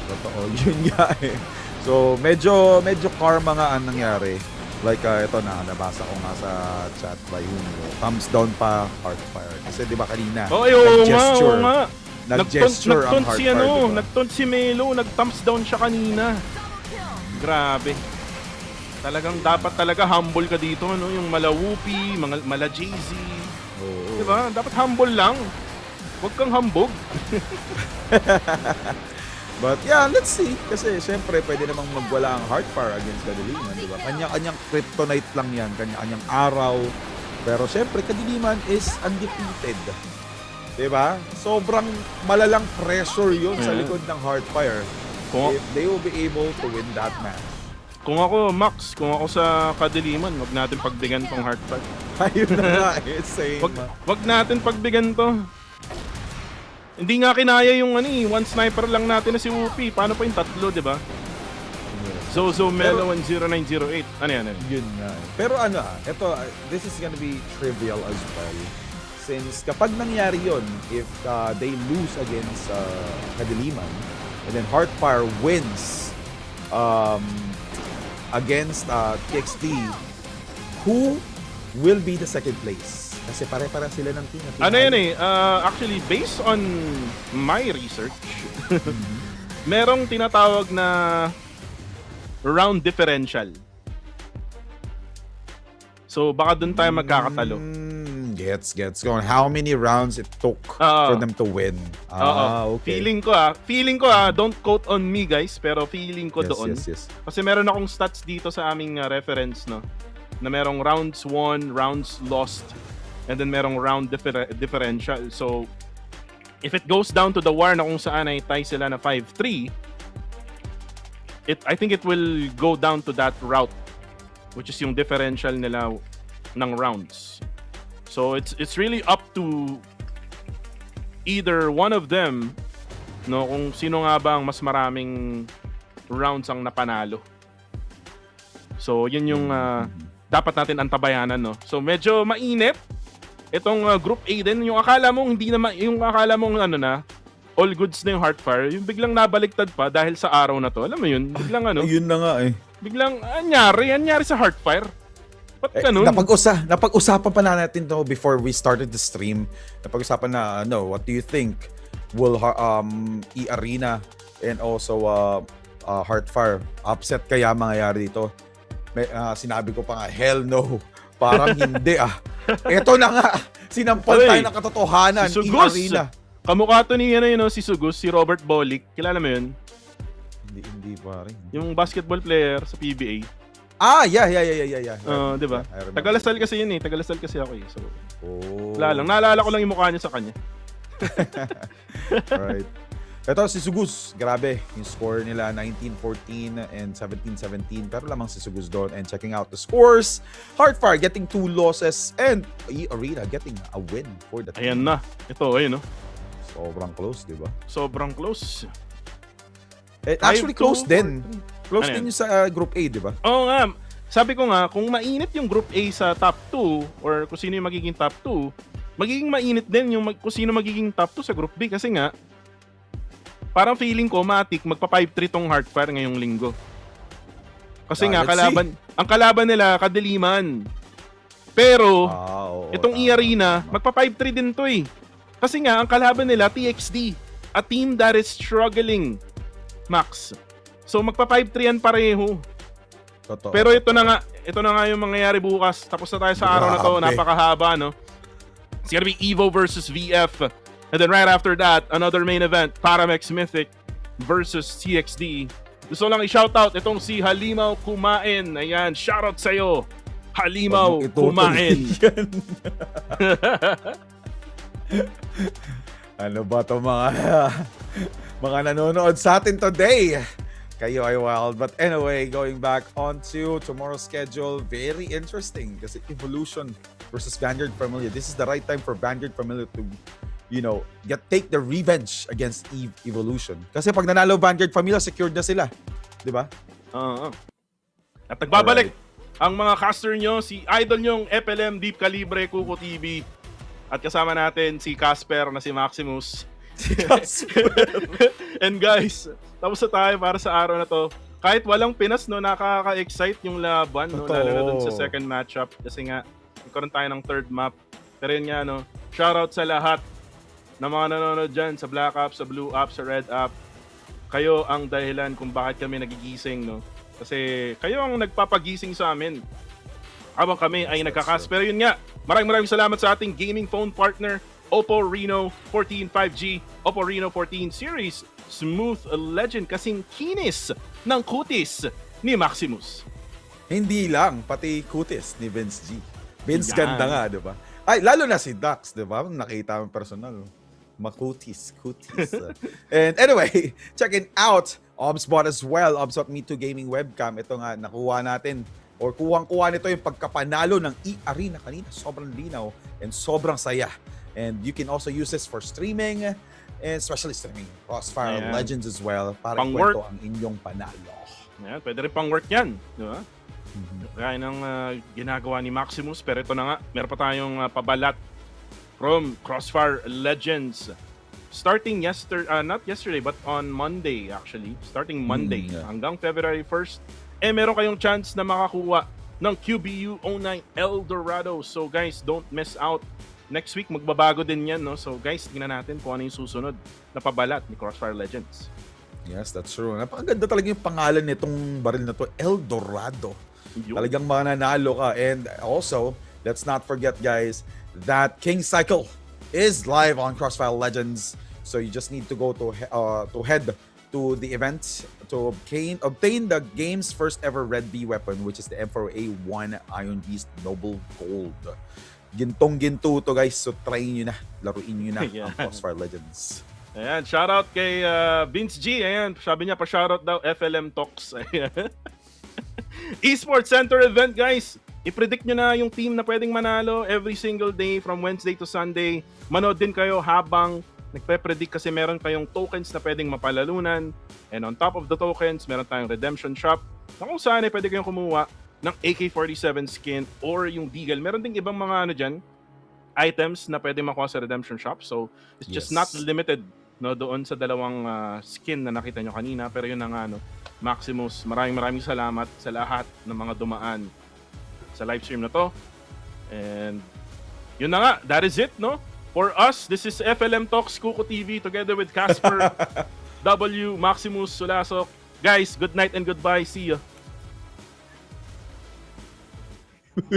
Totoo, yun nga eh. So, medyo karma nga ang nangyari. Like, ito na, nabasa ko nga sa chat by Hugo. Thumbs down pa, Heartfire. Kasi di ba kanina,
Oo nga.
nag-gesture ang
Nagtont si
Heartfire, diba?
nagtont si Melo, nag-thumbs down siya kanina. Grabe. Talagang dapat talaga humble ka dito, yung malawupi, mala Jay-Z.
Oo.
Diba? Dapat humble lang. Huwag kang hambog.
But yeah, let's see. Kasi syempre, pwede namang magwala ang Heartfire against Kadiliman, di ba? Kanya-kanyang kryptonite lang yan, kanya-kanyang araw. Pero syempre, Kadiliman is undefeated. Di ba? Sobrang malalang pressure yun sa likod ng Heartfire. If they will be able to win that match.
Kung ako, Max, kung ako sa Kadiliman, wag natin pagbigyan tong Heartfire.
Ayun na nga, same.
Wag natin pagbigyan to. Hindi nga kinaya yung one sniper lang natin na si Whoopi. Paano pa yung tatlo, di ba? Zozo, Melo, and 0908. Ano yan?
Yun nga. Pero ito, this is gonna be trivial as well. Since kapag nangyari yun, if they lose against Kadiliman, and then Heartfire wins against TXT, who will be the second place? Kasi pare-para sila ng team.
Actually, based on my research, merong tinatawag na round differential. So, baka dun tayo magkakatalo.
Gets going. How many rounds it took for them to win? Okay.
Feeling ko, don't quote on me guys, pero feeling ko doon.
Yes.
Kasi meron akong stats dito sa aming reference, no, na merong rounds won, rounds lost, and then merong round differential. So, if it goes down to the wire na kung saan ay tie sila na 5-3, I think it will go down to that route, which is yung differential nila ng rounds. So, it's really up to either one of them, no, kung sino nga ba ang mas maraming rounds ang napanalo. So, yun yung dapat natin antabayanan, no. So, medyo mainit itong Group A din. Yung akala mong all goods na yung Heartfire, yung biglang nabaliktad pa dahil sa araw na to. Alam mo yun? Biglang
Yun na nga eh.
Biglang anyari sa Heartfire. Ba't ganun?
Napag-usapan pa na natin to before we started the stream. Napag-usapan na, what do you think will E-Arena and also Heartfire upset kaya mangyayari dito? Sinabi ko pa nga, hell no. Parang hindi Ito na nga, sinampal tayo ng katotohanan,
si Sugus,
E-Arena.
Kamukha to ni si Sugus, si Robert Bolick. Kilala mo yun?
Hindi pa rin.
Yung basketball player sa PBA.
Yeah.
Di ba? Tagalasal kasi yun eh. Tagalasal kasi ako eh. So, wala lang.
Oh.
Naalala ko lang yung mukha niya sa kanya.
Right. Ito si Sugus, grabe. Yung score nila 19-14 and 17-17. Pero lamang si Sugus doon. And checking out the scores, Heartfire getting 2 losses and E-Arena getting a win for the team.
Ayan na. Ito, ayun no.
Sobrang close, di ba?
Sobrang close.
Actually, close din. Close
Ano
din yung sa Group A, di ba?
Oo nga. Sabi ko nga, kung mainit yung Group A sa top 2 or kung sino yung magiging top 2, magiging mainit din yung kung sino magiging top 2 sa Group B. Kasi nga, parang feeling ko, matik, magpa 5-3 tong Heartfire ngayong linggo. Kasi nga, ang kalaban nila, Kadiliman. Pero, itong E-Arena, magpa 5-3 din to eh. Kasi nga, ang kalaban nila, TXD. A team that is struggling, Max. So, magpa 5-3 yan pareho.
Totoo.
Pero ito na nga yung mangyayari bukas. Tapos na tayo sa araw na to, napakahaba, no? It's gonna be Evo versus VF. And then right after that, another main event, Paramex Mythic versus TXD. Gusto lang i-shoutout itong si Halimaw Kumain. Ayan, shoutout sa'yo. halimaw
Huwag mong itutuloy
kumain.
yan. Ano ba to mga nanonood sa atin today? Kayo ay wild. But anyway, going back on to tomorrow's schedule, very interesting kasi Evolution versus Vanguard Familia. This is the right time for Vanguard Familia to, take the revenge against Evolution. Kasi pag nanalo Vanguard Familia, secured na sila. Di ba?
At nagbabalik ang mga caster nyo, si idol nyong FLM Deep Calibre Kuko TV. At kasama natin si Casper na si Maximus. And guys, tapos na tayo para sa araw na to. Kahit walang Pinas, no, nakaka-excite yung laban, no, lalo na dun sa second matchup. Kasi nga, nagkaroon tayo ng third map. Pero yun nga, no, shoutout sa lahat ng mga nanonood dyan sa Black Ops, sa Blue Ops, sa Red Ops. Kayo ang dahilan kung bakit kami nagigising, no. Kasi kayo ang nagpapagising sa amin habang kami ay nagkakas. Pero yun nga, maraming salamat sa ating gaming phone partner, Oppo Reno 14 5G, Oppo Reno 14 series, smooth legend kasing kinis ng kutis ni Maximus.
Hindi lang, pati kutis ni Vince G. Vince
Yan.
ganda nga, di ba? Ay, lalo na si Dax, di ba? Nakita mo personal. Makutis. And anyway, checking out Obsbot as well. Obsbot Me2 Gaming Webcam. Ito nga, nakuha natin or kuwang-kuha nito yung pagkapanalo ng E-Arena kanina. Sobrang linaw and sobrang saya. And you can also use this for streaming and especially streaming Crossfire Legends as well para ikwento ang inyong panalo.
Ayan, pwede rin pang work yan. Di ba? Kaya ng ginagawa ni Maximus. Pero ito na nga, meron pa tayong pabalat from Crossfire Legends. Starting not yesterday, but on Monday actually. Starting Monday hanggang February 1st. Meron kayong chance na makakuha ng QBU 09 Eldorado. So guys, don't miss out. Next week, magbabago din yan, no? So guys, tingnan natin kung ano yung susunod na pabalat ni Crossfire Legends.
Yes, that's true. Napakaganda talaga yung pangalan nitong baril na to, Eldorado. Talagang mananalo ka. And also, let's not forget guys, that King Cycle is live on Crossfire Legends. So you just need to go to head to the event to obtain the game's first ever Red B weapon, which is the M4A1 Iron Beast Noble Gold. Gintong-ginto to guys, so try nyo na, laruin nyo na ang Crossfire Legends.
Ayan, shoutout kay Vince G. Ayan, sabi niya pa shoutout daw FLM Talks. Ayan. Esports Center event guys. I-predict nyo na yung team na pwedeng manalo every single day from Wednesday to Sunday. Manood din kayo habang nagpe-predict kasi meron kayong tokens na pwedeng mapalalunan. And on top of the tokens, meron tayong redemption shop na kung saan ay pwede kayong kumuha ng AK-47 skin or yung Deagle. Meron ding ibang mga items na pwede makuha sa redemption shop. So, it's just not limited doon sa dalawang skin na nakita nyo kanina. Pero yun na nga, Maximus, maraming salamat sa lahat ng mga dumaan sa live stream na to. And yun na nga, that is it, no? For us, this is FLM Talks Kuko TV together with Casper, W, Maximus, Sulasok. Guys, good night and goodbye. See ya.
Double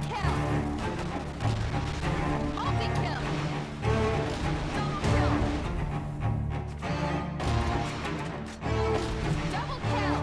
kill. Multi-kill. Double kill. Multi-kill. Double kill.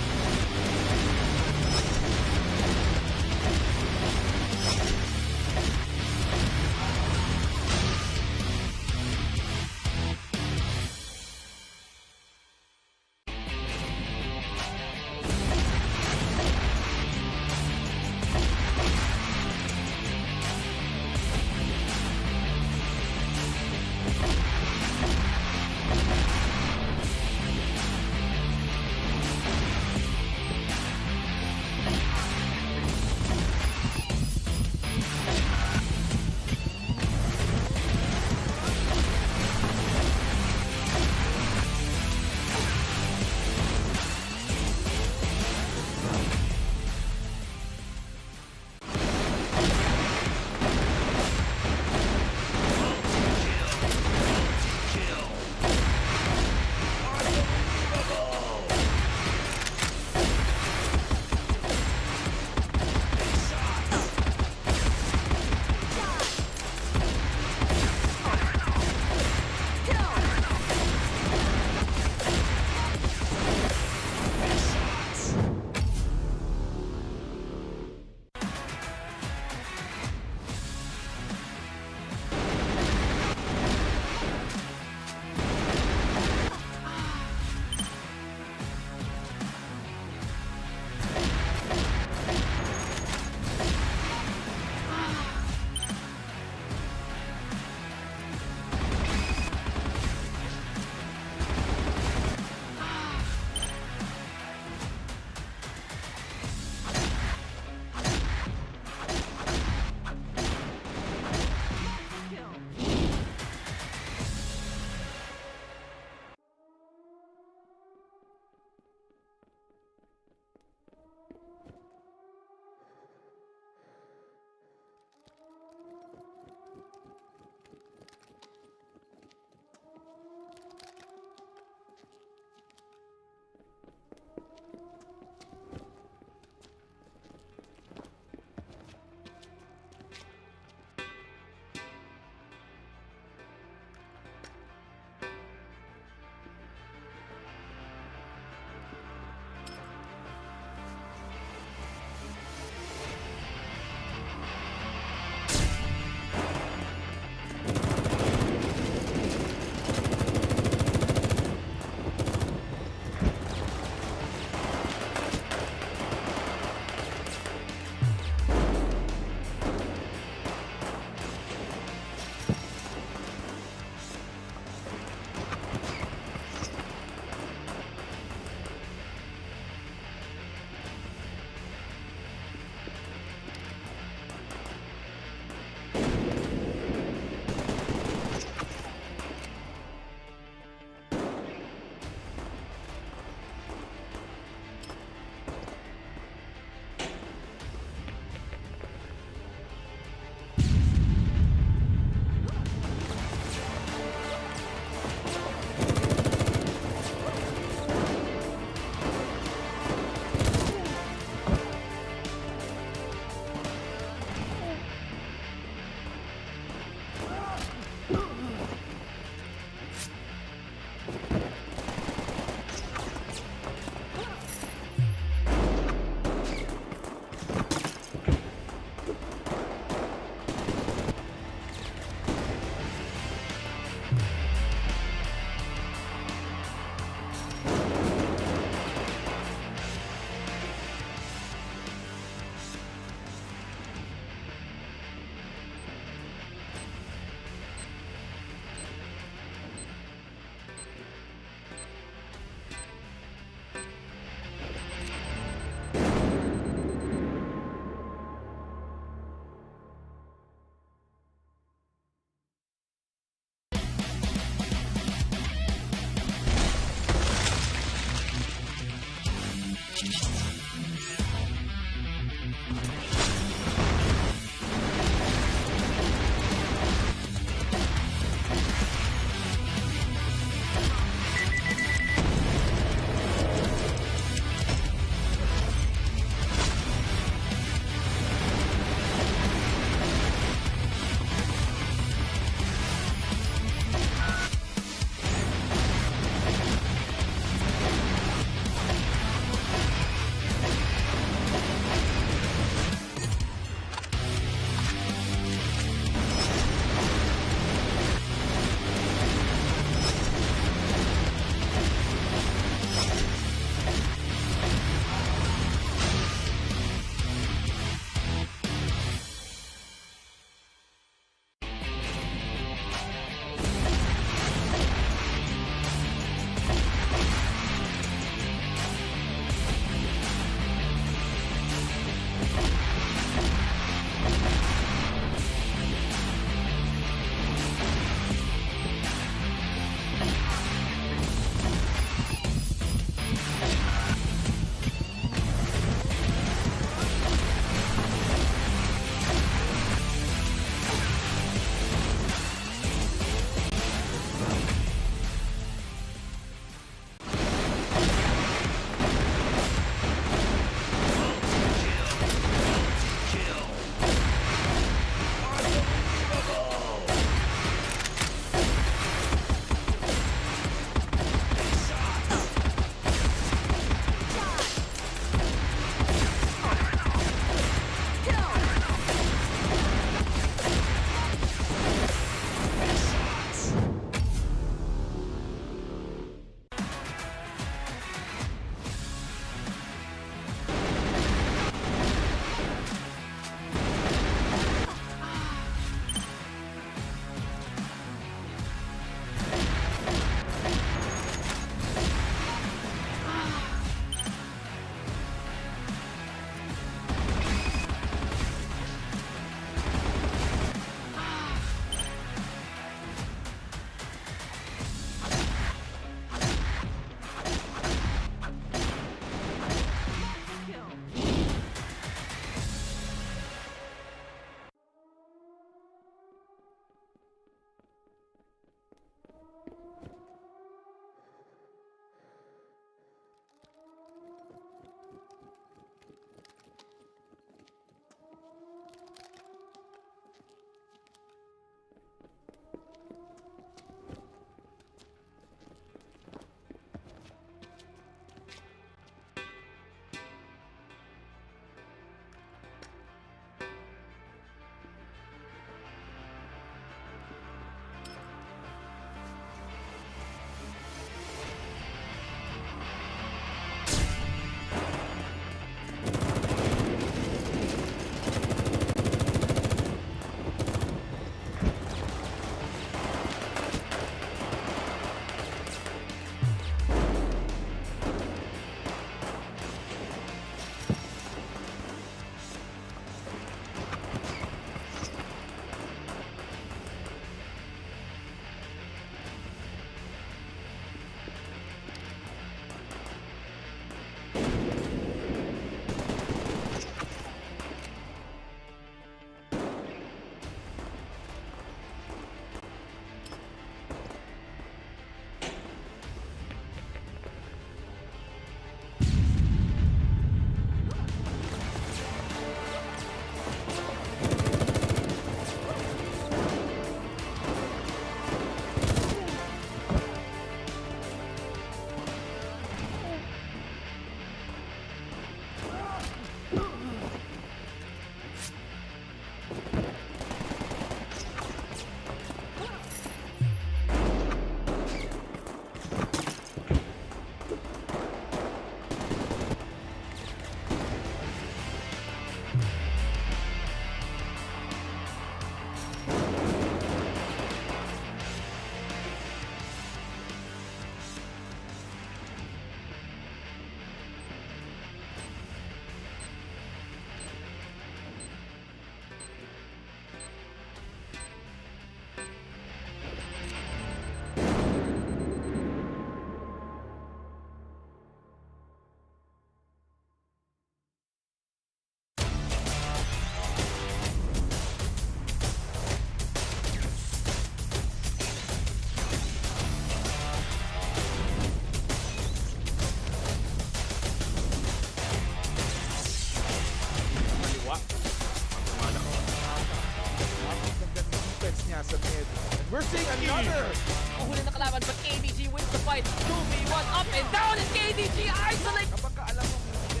Mahuli na kalaban, but KDG wins the fight. 2v1 up and down, and KDG isolate.
Kapag ka alam mo kung hindi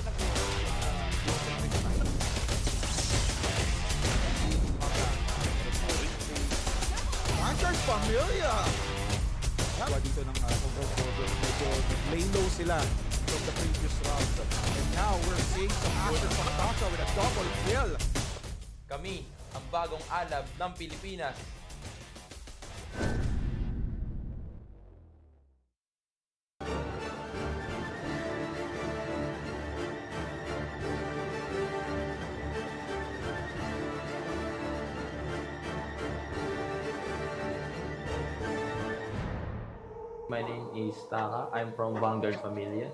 Vanguard Familia! Dito ng over. Medyo lay low sila from the previous round. And now we're seeing some action from Taka with a double kill.
Kami ang bagong alab ng Pilipinas.
My name is Taka. I'm from Vanguard Familia.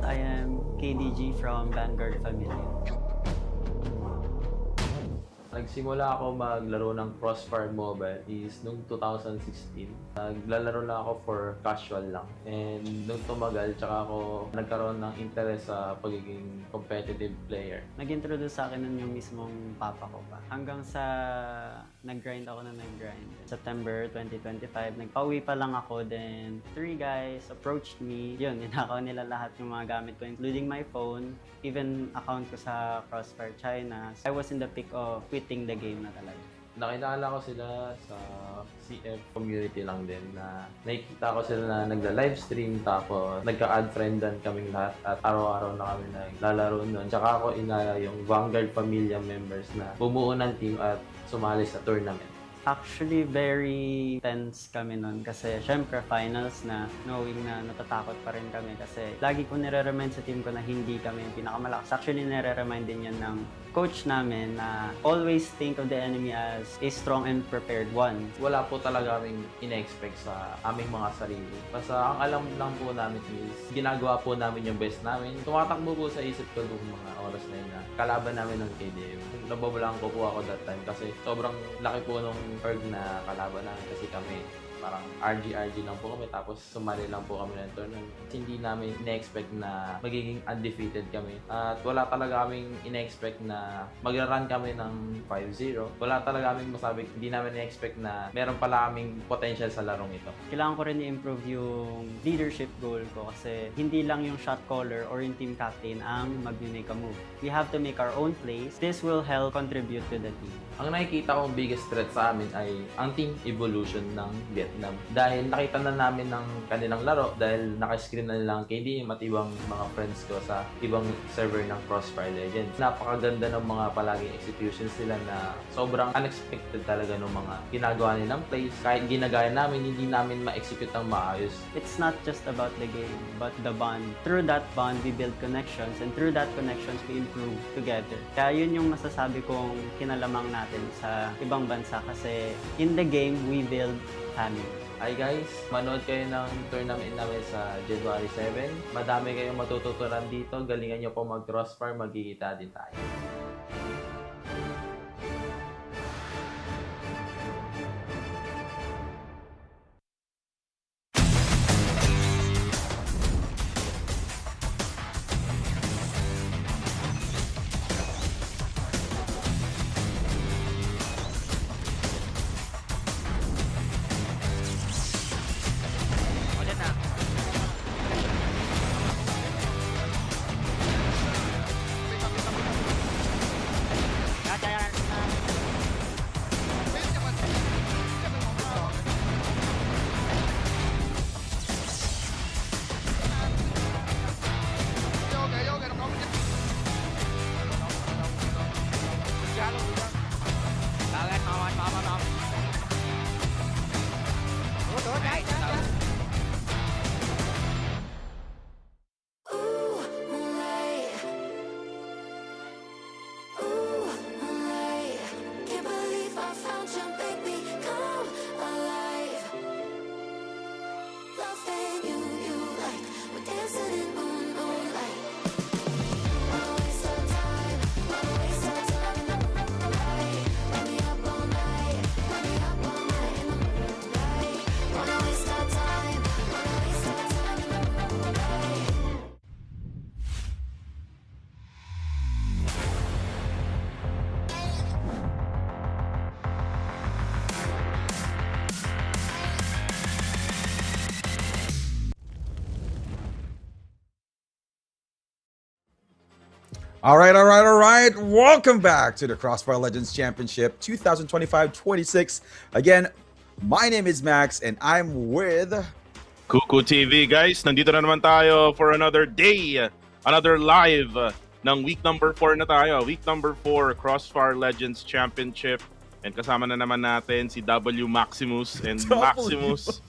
I am KDG from Vanguard Familia.
Nagsimula ako maglaro ng Crossfire Mobile is noong 2016. Naglalaro lang ako for casual lang. And nung tumagal, tsaka ako nagkaroon ng interest sa pagiging competitive player.
Nag-introduce sa akin nun yung mismong papa ko pa. Hanggang sa nag-grind ako na nag-grind. September 2025, nagpauwi pa lang ako. Then, 3 guys approached me. Yun, ninakaw nila lahat yung mga gamit ko, including my phone, even account ko sa Crossfire China. I was in the peak of quitting the game na talaga.
Nakilala ko sila sa CF community lang din na nakikita ko sila na nagla-livestream tapos nagka-add friendan kaming lahat at araw-araw na kami naglalaro nun. Tsaka ako inaya yung Vanguard Familia members na bumuo ng team at sumali sa tournament.
Actually, very tense kami nun kasi syempre finals na, knowing na natatakot pa rin kami kasi lagi ko nire-remind sa team ko na hindi kami yung pinakamalakas. Actually, nire-remind din yan ng coach namin na always think of the enemy as a strong and prepared one.
Wala po talaga kaming ine-expect sa aming mga sarili. Basta ang alam lang po namin is ginagawa po namin yung best namin. Tumatakbo po sa isip ko yung mga oras na yun na kalaban namin ng KDM. Nababalaan ko po ako that time kasi sobrang laki po nung org na kalaban namin kasi kami parang RG lang po kami tapos sumali lang po kami ng tournament. Hindi namin ina-expect na magiging undefeated kami at wala talaga kaming ina-expect na magra-run kami ng 5-0. Wala talaga kaming masabi, hindi namin ina-expect na meron pala kaming potential sa larong ito.
Kailangan ko rin i-improve yung leadership goal ko kasi hindi lang yung shot caller or yung team captain ang mag-make a move. We have to make our own plays. This will help contribute to the team.
Ang nakikita kong biggest threat sa amin ay ang team evolution ng Vietnam. Dahil nakita na namin ng kanilang laro, dahil naka-screen na nilang KDM at ibang mga friends ko sa ibang server ng Crossfire Legends. Napakaganda ng mga palaging executions nila na sobrang unexpected talaga ng mga ginagawa nilang plays. Kahit ginagaya namin, hindi namin ma-execute ng maayos.
It's not just about the game, but the bond. Through that bond, we build connections, and through that connections, we improve together. Kaya yun yung masasabi kong kinalamang natin sa ibang bansa kasi in the game, we build family.
Hi guys, manood kayo ng tournament namin sa January 7. Madami kayong matututunan dito. Galingan nyo po mag-crossfire, magkikita din tayo.
Wanna waste
All right. Welcome back to the Crossfire Legends Championship 2025-26. Again, my name is Max and I'm with...
Kuku TV, guys. Nandito na naman tayo for another day, another live ng week number 4 na tayo. Week number 4, Crossfire Legends Championship. And kasama na naman natin si W Maximus and Maximus.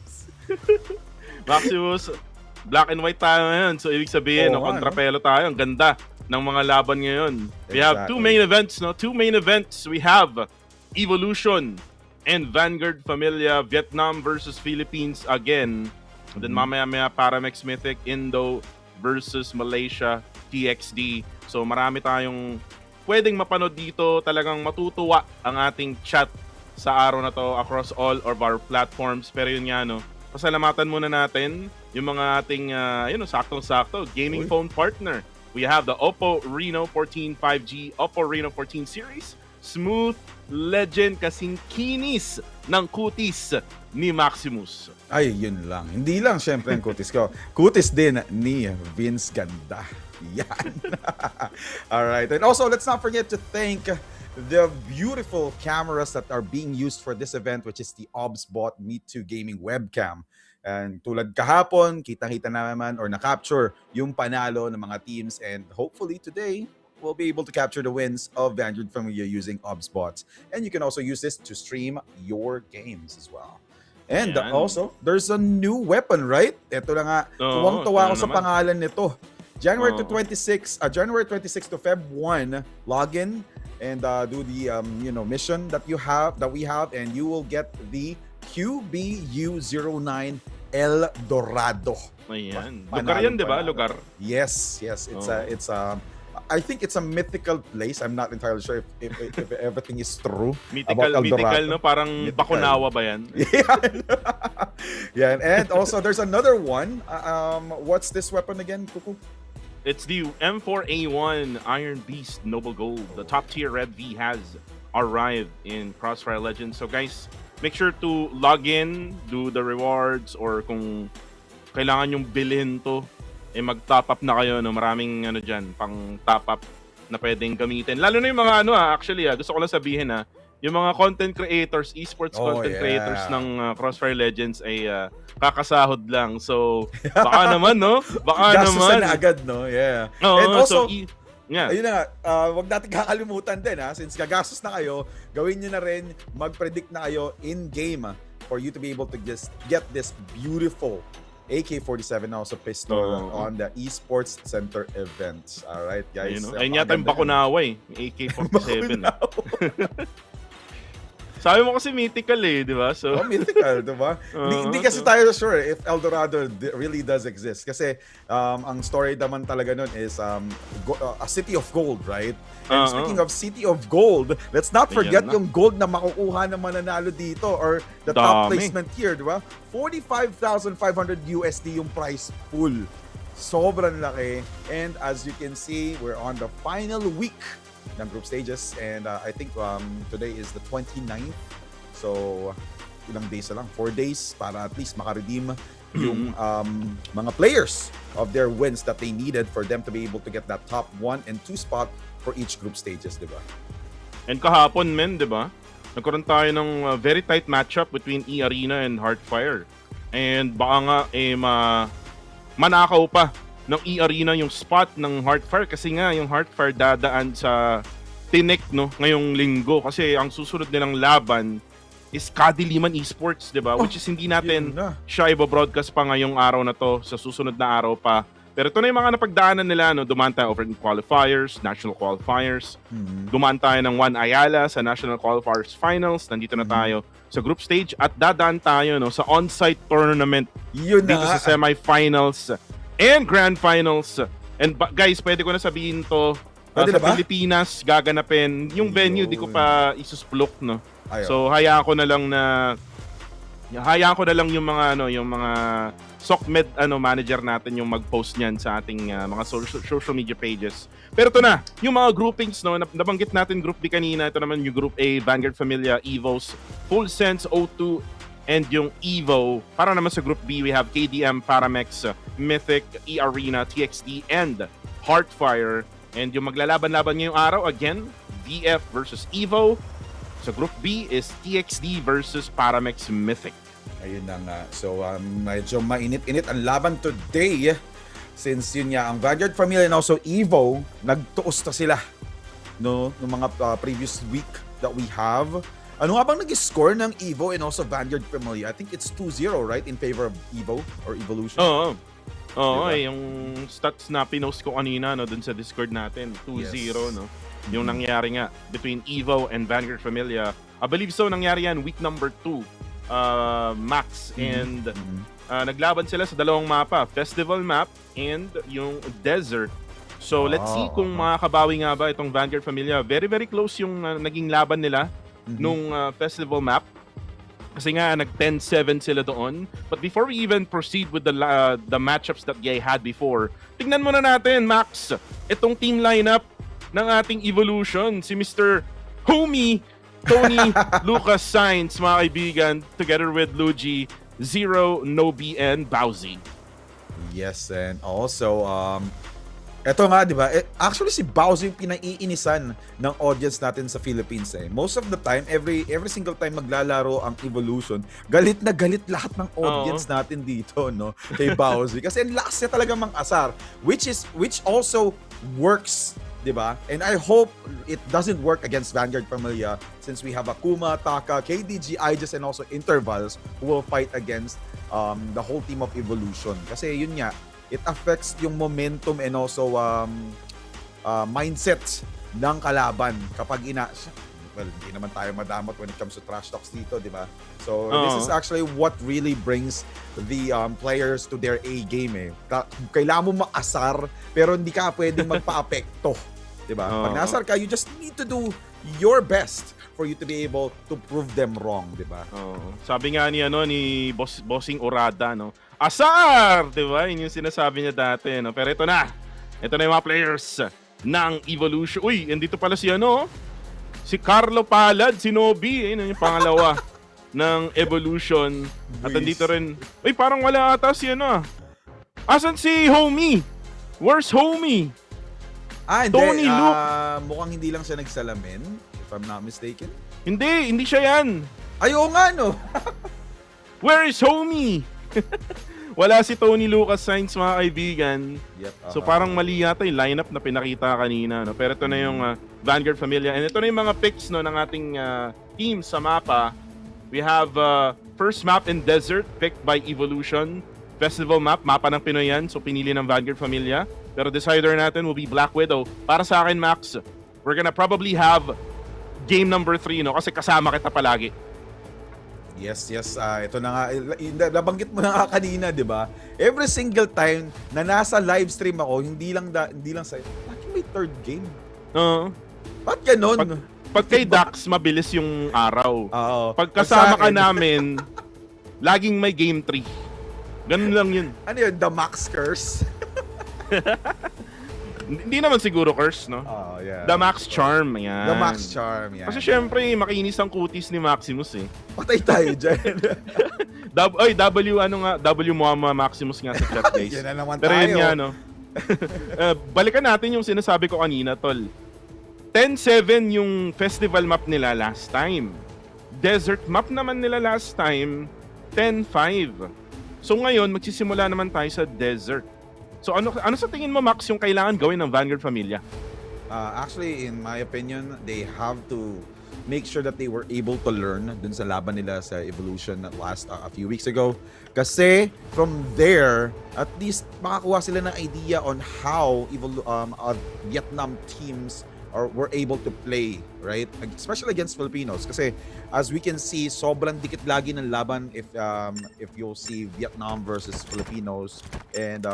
Maximus, black and white tayo ngayon. So, ibig sabihin, kontrapelo tayo. Ang ganda ng mga laban ngayon. We have two main events, no? Two main events. We have Evolution and Vanguard Familia, Vietnam versus Philippines again. And then mamaya-maya Paramex Mythic, Indo versus Malaysia, TXD. So marami tayong pwedeng mapanood dito. Talagang matutuwa ang ating chat sa araw na to across all of our platforms. Pero yun nga, no, pasalamatan muna natin yung mga ating, saktong-sakto, gaming phone partner. We have the Oppo Reno 14 5G, Oppo Reno 14 series, smooth legend kasing kinis ng kutis ni Maximus.
Ay, yun lang. Hindi lang syempre ang kutis ko. Kutis din ni Vince Ganda. Yan. Alright. And also, let's not forget to thank the beautiful cameras that are being used for this event, which is the OBSBot Meet 2 Gaming Webcam. And tulad kahapon, kitang-kita naman or na-capture yung panalo ng mga teams. And hopefully today, we'll be able to capture the wins of Vanguard Familia using OBSBots. And you can also use this to stream your games as well. And also, there's a new weapon, right? Ito na nga, tuwang-tuwa ako sa pangalan nito. January 26 to Feb 1, login and do the mission that we have, and you will get the QBU09 El Dorado.
Ayan. Lugar yan, di ba? Lugar?
Yes. It's I think it's a mythical place. I'm not entirely sure if everything is true.
Mythical, no? Parang mythical. Bakunawa ba yan?
Yeah. And also, there's another one. What's this weapon again, Kuku?
It's the M4A1 Iron Beast Noble Gold. The top tier Red V has arrived in Crossfire Legends. So guys, make sure to log in, do the rewards, or kung kailangan yung bilhin to, mag-top up na kayo, no? Maraming dyan, pang top up na pwedeng gamitin. Lalo na yung mga gusto ko lang sabihin yung mga content creators, esports content creators ng Crossfire Legends ay kakasahod lang. So, baka naman, no? Baka naman.
Na agad, no? Yeah. And also, ayun na nga, wag natin kakalimutan din, since gagastos na kayo, gawin nyo na rin, mag-predict na kayo in-game for you to be able to just get this beautiful AK-47 na also pistol on the Esports Center events. Alright, guys.
Ayun yata yung Bakunawa AK-47. Sabi mo kasi mythical di ba? So
mythical, di ba? Hindi kasi tayo sure if El Dorado really does exist. Kasi ang story naman talaga nun is a city of gold, right? And speaking of city of gold, let's not forget yung gold na makukuha ng mananalo dito or the top placement here, di ba? 45,500 USD yung prize pool. Sobrang laki. And as you can see, we're on the final week ng group stages, and I think today is the 29th, so ilang days na lang, 4 days para at least makaredeem yung mga players of their wins that they needed for them to be able to get that top 1 and 2 spot for each group stages, di ba?
And kahapon, di ba? Nagkaroon tayo ng very tight matchup between E-Arena and Heartfire, and baka nga manakaw pa ng E-Arena yung spot ng Heartfire kasi nga yung Heartfire dadaan sa Tinek ngayong linggo kasi ang susunod nilang laban is Kadiliman Esports, di ba? Which is hindi natin siya i-broadcast pa ngayong araw na to, sa susunod na araw pa. Pero ito na yung mga napagdaanan nila, dumaan tayo over in qualifiers, national qualifiers. Dumaan tayo ng One Ayala sa national qualifiers finals. Nandito na tayo sa group stage at dadaan tayo sa on-site tournament dito sa semifinals and grand finals. And guys, pwede ko na sabihin to, sa Pilipinas gaganapin. Yung venue di ko pa isusplok, no. So hayaan ko na lang yung mga SOCMED manager natin yung mag-post niyan sa ating mga social media pages. Pero ito na, yung mga groupings, nabanggit natin group B kanina. Ito naman yung group A, Vanguard Familia, Evos, Full Sense, O2, and yung Evo. Para naman sa group B, we have KDM, Paramex, Mythic, E-Arena, TXD, and Heartfire. And yung maglalaban-laban ngayong araw, again, VF versus Evo. Sa Group B is TXD versus Paramex Mythic.
Ayun na nga. So, medyo mainit-init ang laban today. Since yun nga, ang Vanguard Family and also Evo, nagtuos na sila. No? Noong mga previous week that we have. Ano nga bang nag-score ng Evo and also Vanguard Family? I think it's 2-0, right? In favor of Evo or Evolution.
Oo. Oo,
Diba?
yung stats na pinost ko kanina no, dun sa Discord natin. 2-0,
Yes.
no? Yung nangyari nga between Evo and Vanguard Familia. I believe so, nangyari yan week number 2. Max and naglaban sila sa dalawang mapa, Festival Map and yung Desert. So let's see kung makakabawi nga ba itong Vanguard Familia. Very very close yung naging laban nila nung Festival Map. Kasi nga nag 10-7 sila doon. But before we even proceed with the matchups that they had before, tingnan muna natin, Max, itong team lineup ng ating Evolution, si Mr. Homie Tony Lucas Sainz, mga kaibigan, together with Luigi, Zero, Nobi, and Bowsy.
Yes, and also, eto nga, di ba? Actually, si Bowsy yung pinaiinisan ng audience natin sa Philippines. Most of the time, every single time maglalaro ang Evolution, galit na galit lahat ng audience natin dito, no? Kay Bowsy. Kasi ang lakas niya talaga mang-asar, which also works, di ba? And I hope it doesn't work against Vanguard Familia since we have Akuma, Taka, KDG, Aegis, and also Intervals who will fight against the whole team of Evolution. Kasi yun nga, it affects yung momentum and also mindset ng kalaban kapag hindi naman tayo madamot when it comes to trash talks dito, di ba? So this is actually what really brings the players to their A game eh. Kailangan mo maasar pero hindi ka pwedeng magpa-apekto, di ba? Pag nasar ka, you just need to do your best for you to be able to prove them wrong, di ba?
Sabi nga ni Bossing Orada, no? Asar! Di ba? Yun yung sinasabi niya dati, no? Pero ito na yung mga players ng Evolution. Uy, andito pala si Carlo Palad, si Nobi, yun yung pangalawa ng Evolution. At andito rin, uy, parang wala ata si asan si Homie? Where's Homie?
Hindi.
Tony Luke.
Mukhang hindi lang siya nagsalamin, if I'm not mistaken.
Hindi siya yan.
Ay, oo nga, no?
Where is Homie? Wala si Tony Lucas Sainz, mga kaibigan.
Yep,
So parang mali yata yung lineup na pinakita kanina, no? Pero ito na yung Vanguard Familia. And ito na yung mga picks, no, ng ating team sa mapa. We have first map in Desert picked by Evolution. Festival map, mapa ng Pinoy yan. So pinili ng Vanguard Familia. Pero decider natin will be Black Widow. Para sa akin, Max, we're gonna probably have game number 3, no? Kasi kasama kita palagi.
Yes. Ito na nga, nabanggit mo na nga kanina, di ba? Every single time na nasa live stream ako, hindi lang sa'yo, bakit may third game? Ba't ganon?
Pag kay Dax, mabilis yung araw. Pag kasama ka
Pag
namin, laging may game 3. Ganun lang yun.
Ano yun? The Max Curse?
Hindi naman siguro curse, no?
Yeah.
The Max Charm, yan.
The Max Charm, yan.
Kasi syempre, makinis ang kutis ni Maximus eh.
Patay tayo dyan.
W Muama Maximus nga sa chat, guys.
Yan na naman
Pero
tayo.
yun nga, no? Balikan natin yung sinasabi ko kanina, tol. 10-7 yung festival map nila last time. Desert map naman nila last time, 10-5. So ngayon, magsisimula naman tayo sa desert. So ano sa tingin mo, Max, yung kailangan gawin ng Vanguard Familia?
Actually, in my opinion, they have to make sure that they were able to learn dun sa laban nila sa Evolution last a few weeks ago. Kasi from there, at least makakuha sila ng idea on how Vietnam teams were able to play, right? Especially against Filipinos. Kasi as we can see, sobrang dikit lagi ng laban if you'll see Vietnam versus Filipinos. And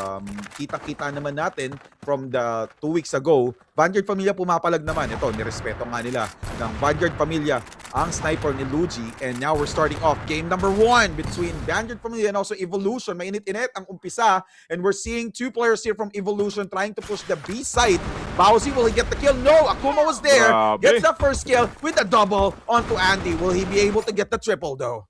kita-kita naman natin from the 2 weeks ago, Vanguard Familia pumapalag naman. Ito, nirespeto nga nila ng Vanguard Familia ang sniper ni Luigi. And now we're starting off game number 1 between Vanguard Familia and also Evolution. Mainit-init ang umpisa. And we're seeing 2 players here from Evolution trying to push the B side. Bowsy, will he get the kill? No! Akuma was there.
Grabe.
Gets the first kill with a double onto Andy. Will he be able to get the triple though?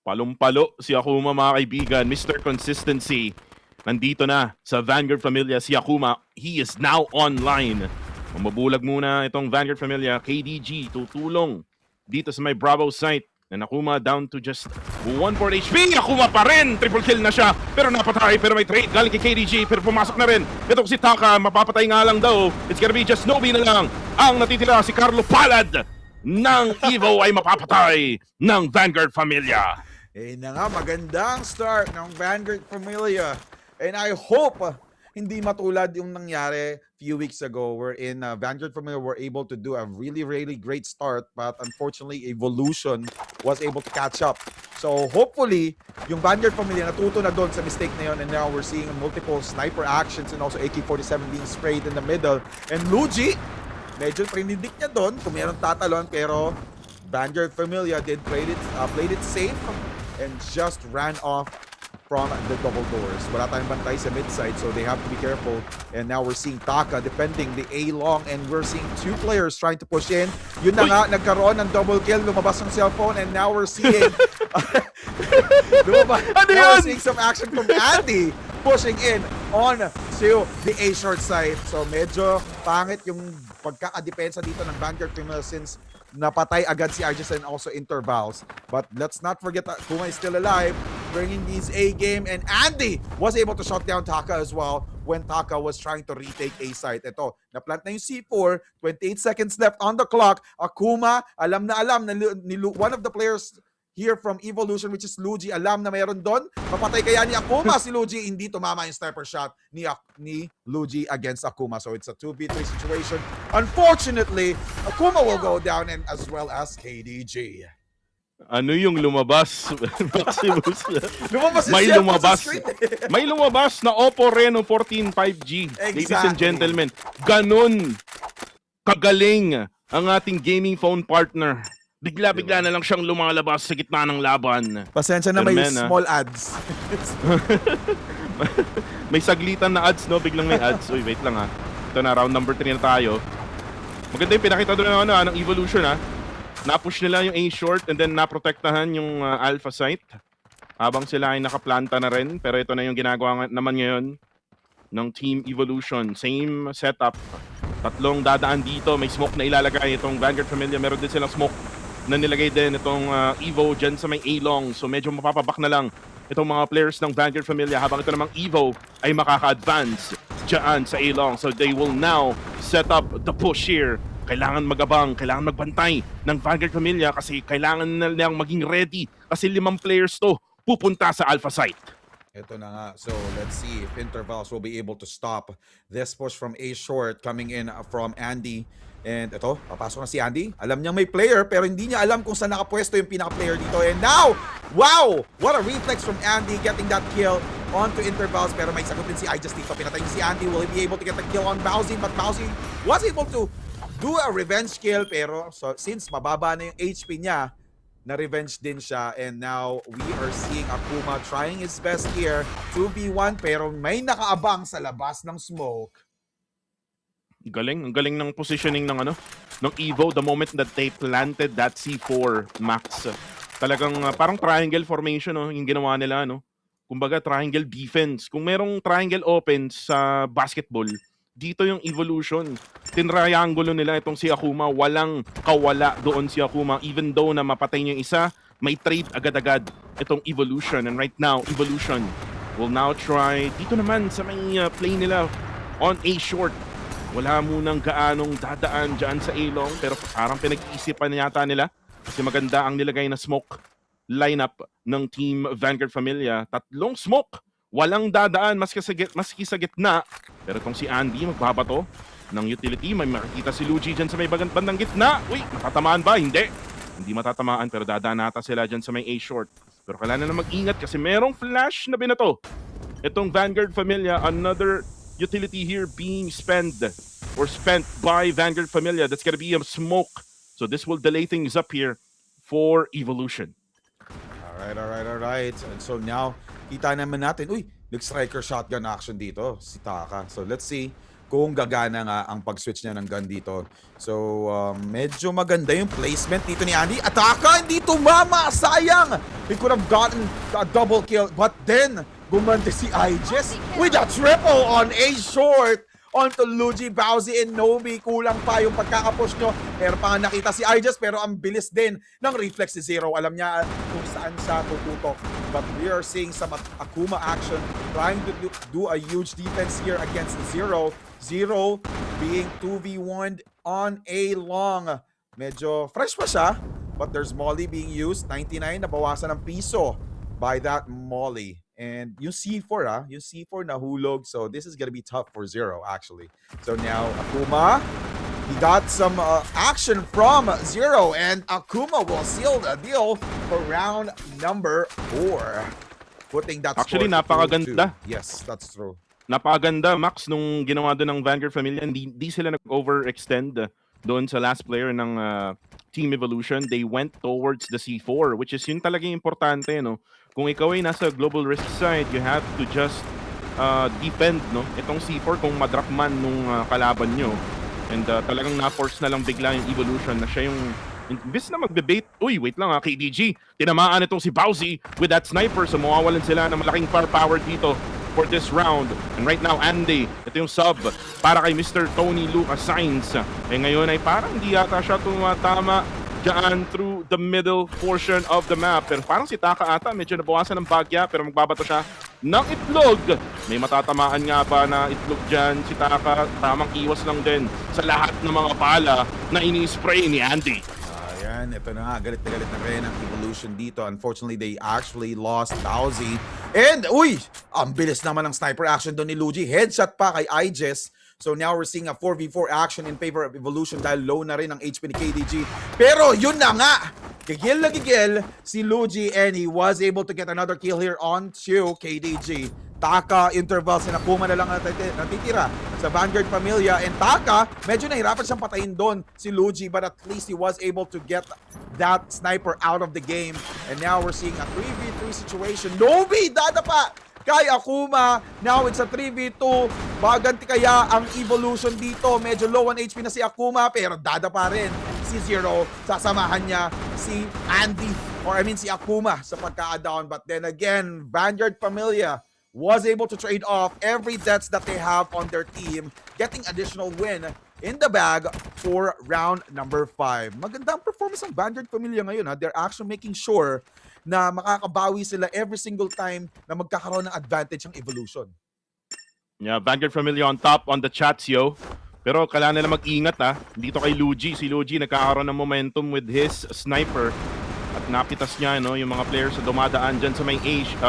Palong-palo si Akuma, mga kaibigan. Mr. Consistency. Nandito na sa Vanguard Familia si Akuma. He is now online. Mabubulag muna itong Vanguard Familia. KDG tutulong dito sa may Bravo site. And Akuma down to just 1 for HP. Akuma pa rin. Triple kill na siya. Pero napatay. Pero may trade galing kay KDG. Pero pumasok na rin. Itong si Taka. Mapapatay nga lang daw. It's gonna be just Nobi na lang. Ang natitira si Carlo Palad ng Evo ay mapapatay ng Vanguard Familia.
Eh na nga, magandang start ng Vanguard Familia. And I hope hindi matulad yung nangyari few weeks ago wherein Vanguard Familia were able to do a really, really great start, but unfortunately, Evolution was able to catch up. So hopefully, yung Vanguard Familia natuto na doon sa mistake na yun, and now we're seeing multiple sniper actions and also AK-47 being sprayed in the middle. And Luigi, medyo prinindik niya doon kung meron tatalon, pero Vanguard Familia did played it safe and just ran off from the double doors. Wala tayong bantay sa mid-side, so they have to be careful. And now we're seeing Taka defending the A-long, and we're seeing two players trying to push in. Yun na nga, nagkaroon ng double kill, lumabas ng cellphone, and now we're seeing now we're seeing some action from Andy pushing in on to the A-short side. So medyo pangit yung pagkakadepensa dito ng Vanguard Familia since napatay agad si Argis and also intervals. But let's not forget that Kuma is still alive, bringing his A game, and Andy was able to shut down Taka as well when Taka was trying to retake A site. Ito, na-plant na yung C4, 28 seconds left on the clock. Akuma, alam na one of the players here from Evolution, which is Luigi, alam na mayroon doon. Mapatay kaya ni Akuma si Luigi, hindi tumama yung sniper shot ni Luigi against Akuma. So it's a 2v3 situation. Unfortunately, Akuma will go down, and as well as KDG.
Ano yung lumabas? Maximus.
Lumabas
May
siya
lumabas.
sa screen.
May lumabas na Oppo Reno 14 5G. Ladies and gentlemen, ganun kagaling ang ating gaming phone partner. Bigla-bigla na lang siyang lumalabas sa gitna ng laban.
Pasensya na, may small ads.
May saglitan na ads, no? Biglang may ads. Uy, wait lang ha. Ito na, round number 3 na tayo. Maganda yung pinakita doon ng Evolution ha. Na-push nila yung A-short and then naprotektahan yung Alpha site. Habang sila ay nakaplanta na rin. Pero ito na yung ginagawa naman ngayon ng Team Evolution. Same setup. Tatlong dadaan dito. May smoke na ilalagay itong Vanguard Familia. Meron din silang smoke na nilagay din itong Evo dyan sa may A-long. So medyo mapapabak na lang itong mga players ng Vanguard Familia habang ito namang Evo ay makaka-advance dyan sa A-long. So they will now set up the push here. Kailangan magabang, kailangan magbantay ng Vanguard Familia kasi kailangan na nilang maging ready kasi 5 players to pupunta sa Alpha site.
Ito na nga. So let's see if Intervals will be able to stop this push from A-short coming in from Andy. And ito, papasok na si Andy. Alam niyang may player pero hindi niya alam kung saan nakapwesto yung pinaka-player dito. And now, wow! What a reflex from Andy getting that kill onto Intervals. Pero may sagot din si Ijust dito. Pinatay niya si Andy. Will he be able to get the kill on Bowsy? But Bowsy was able to do a revenge kill. Pero since mababa na yung HP niya, na-revenge din siya. And now, we are seeing Akuma trying his best here. 2v1 pero may nakaabang sa labas ng smoke.
Galing, ang galing ng positioning ng ng Evo the moment that they planted that C4 Max. Talagang parang triangle formation yung ginawa nila Kumbaga triangle defense. Kung merong triangle open sa basketball, dito yung Evolution. Tinriangulo nila itong si Akuma, walang kawala doon si Akuma even though na mapatay niya yung isa, may trade agad-agad itong Evolution. And right now, Evolution will now try dito naman sa may play nila on A-short. Wala munang gaanong dadaan dyan sa A-long pero parang pinag-iisipan yata nila kasi maganda ang nilagay na smoke lineup ng Team Vanguard Familia. 3 smoke, walang dadaan maski sa gitna. Pero itong si Andy magbabato ng utility. May makikita si Luigi dyan sa may bandang gitna. Uy, matatamaan ba? Hindi matatamaan pero dadaan nata sila dyan sa may A-short. Pero kailangan na mag-ingat kasi merong flash na binato. Itong Vanguard Familia, another utility here being spent by Vanguard Familia. That's gonna be a smoke. So this will delay things up here for Evolution.
Alright. And so now, kita naman natin, nag-striker shotgun action dito, si Taka. So let's see kung gagana nga ang pag-switch niya ng gun dito. So medyo maganda yung placement dito ni Andy. Taka, hindi tumama! Sayang! He could have gotten a double kill. But then, Gumanti si Iges with a triple on A short onto Luigi, Bowsy, and Nobi. Kulang pa yung pagkakapush nyo. Pero pa nga nakita si Iges, pero ang bilis din ng reflex si Zero. Alam niya kung saan siya tututok. But we are seeing some Akuma action, trying to do a huge defense here against Zero. Zero being 2v1 on A long. Medyo fresh pa siya, but there's Molly being used. 99, nabawasan ng piso by that Molly. And yung C4 yung C4 nahulog. So this is gonna be tough for Zero actually. So now Akuma, he got some action from Zero, and Akuma will seal the deal for round number 4. Putting that
Actually,
score to
napakaganda.
2-2. Yes, that's true.
Napakaganda, Max, nung ginawa doon ng Vanguard Familia. Hindi sila nag-overextend doon sa last player ng Team Evolution. They went towards the C4, which is yun talagang importante, no? Kung ikaw ay nasa global risk side, you have to just defend, no? Itong C4 kung madrop man nung kalaban nyo. And talagang na-force na lang bigla yung Evolution na siya yung imbis na magbe-bait. Uy, wait lang KDG. Tinamaan itong si Bowsy with that sniper. So mawawalan sila ng malaking firepower dito for this round. And right now, Andy, ito yung sub para kay Mr. Tony Lucas Sainz. Eh ngayon ay parang di yata siya tumatama dyan through the middle portion of the map. Pero parang si Taka ata, medyo nabawasan ng bagya, pero magbabato siya ng itlog. May matatamaan nga ba na itlog dyan si Taka? Tamang iwas lang din sa lahat ng mga pala na ini-spray ni Andy.
Ayan, ito na nga, galit na rin ang Evolution dito. Unfortunately, they actually lost Bowsy. And, uy! Ang bilis naman ng sniper action doon ni Luigi. Headshot pa kay Iges. So now we're seeing a 4v4 action in favor of Evolution dahil low na rin ang HP ni KDG. Pero yun na nga! Gigil na gigil si Luigi, and he was able to get another kill here onto KDG. Taka intervals and Akuma na lang natitira sa Vanguard Familia, and Taka medyo nahirapan siyang patayin doon si Luigi, but at least he was able to get that sniper out of the game. And now we're seeing a 3v3 situation. Nobi dadapa kay Akuma. Now it's a 3v2. Baganti kaya ang Evolution dito. Medyo low on HP na si Akuma, pero dadapa rin si Zero. Sasamahan niya si Andy, or I mean si Akuma sa pagka-down. But then again, Vanguard Familia was able to trade off every deaths that they have on their team, getting additional win in the bag for round number 5. Magandang performance ng Vanguard Familia ngayon. They're actually making sure na makakabawi sila every single time na magkakaroon ng advantage ang Evolution.
Yeah, Vanguard Familia on top on the chats, yo. Pero kailangan nila mag-ingat dito kay Luigi. Si Luigi nagkakaroon ng momentum with his sniper. At napitas niya, no, yung mga players na dumadaan dyan sa may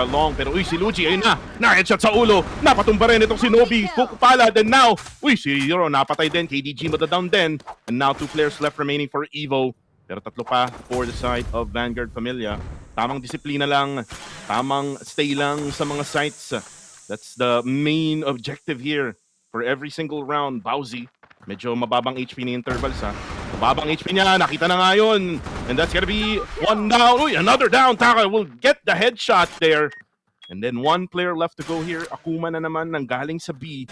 long. Pero uy, si Luigi, ayun na! Na-headshot sa ulo! Napatumba rin itong si Nobi. Pukupala. Then now, uy, si Zero napatay din. KDG matadown din. And now 2 players left remaining for Evo. Pero 3 pa for the side of Vanguard Familia. Tamang disiplina lang. Tamang stay lang sa mga sites. That's the main objective here for every single round. Bowsy, medyo mababang HP ni intervals Mababang HP niya, nakita na nga yun. And that's gonna be 1 down. Uy, another down. Taka will get the headshot there. And then 1 player left to go here. Akuma na naman nang galing sa B.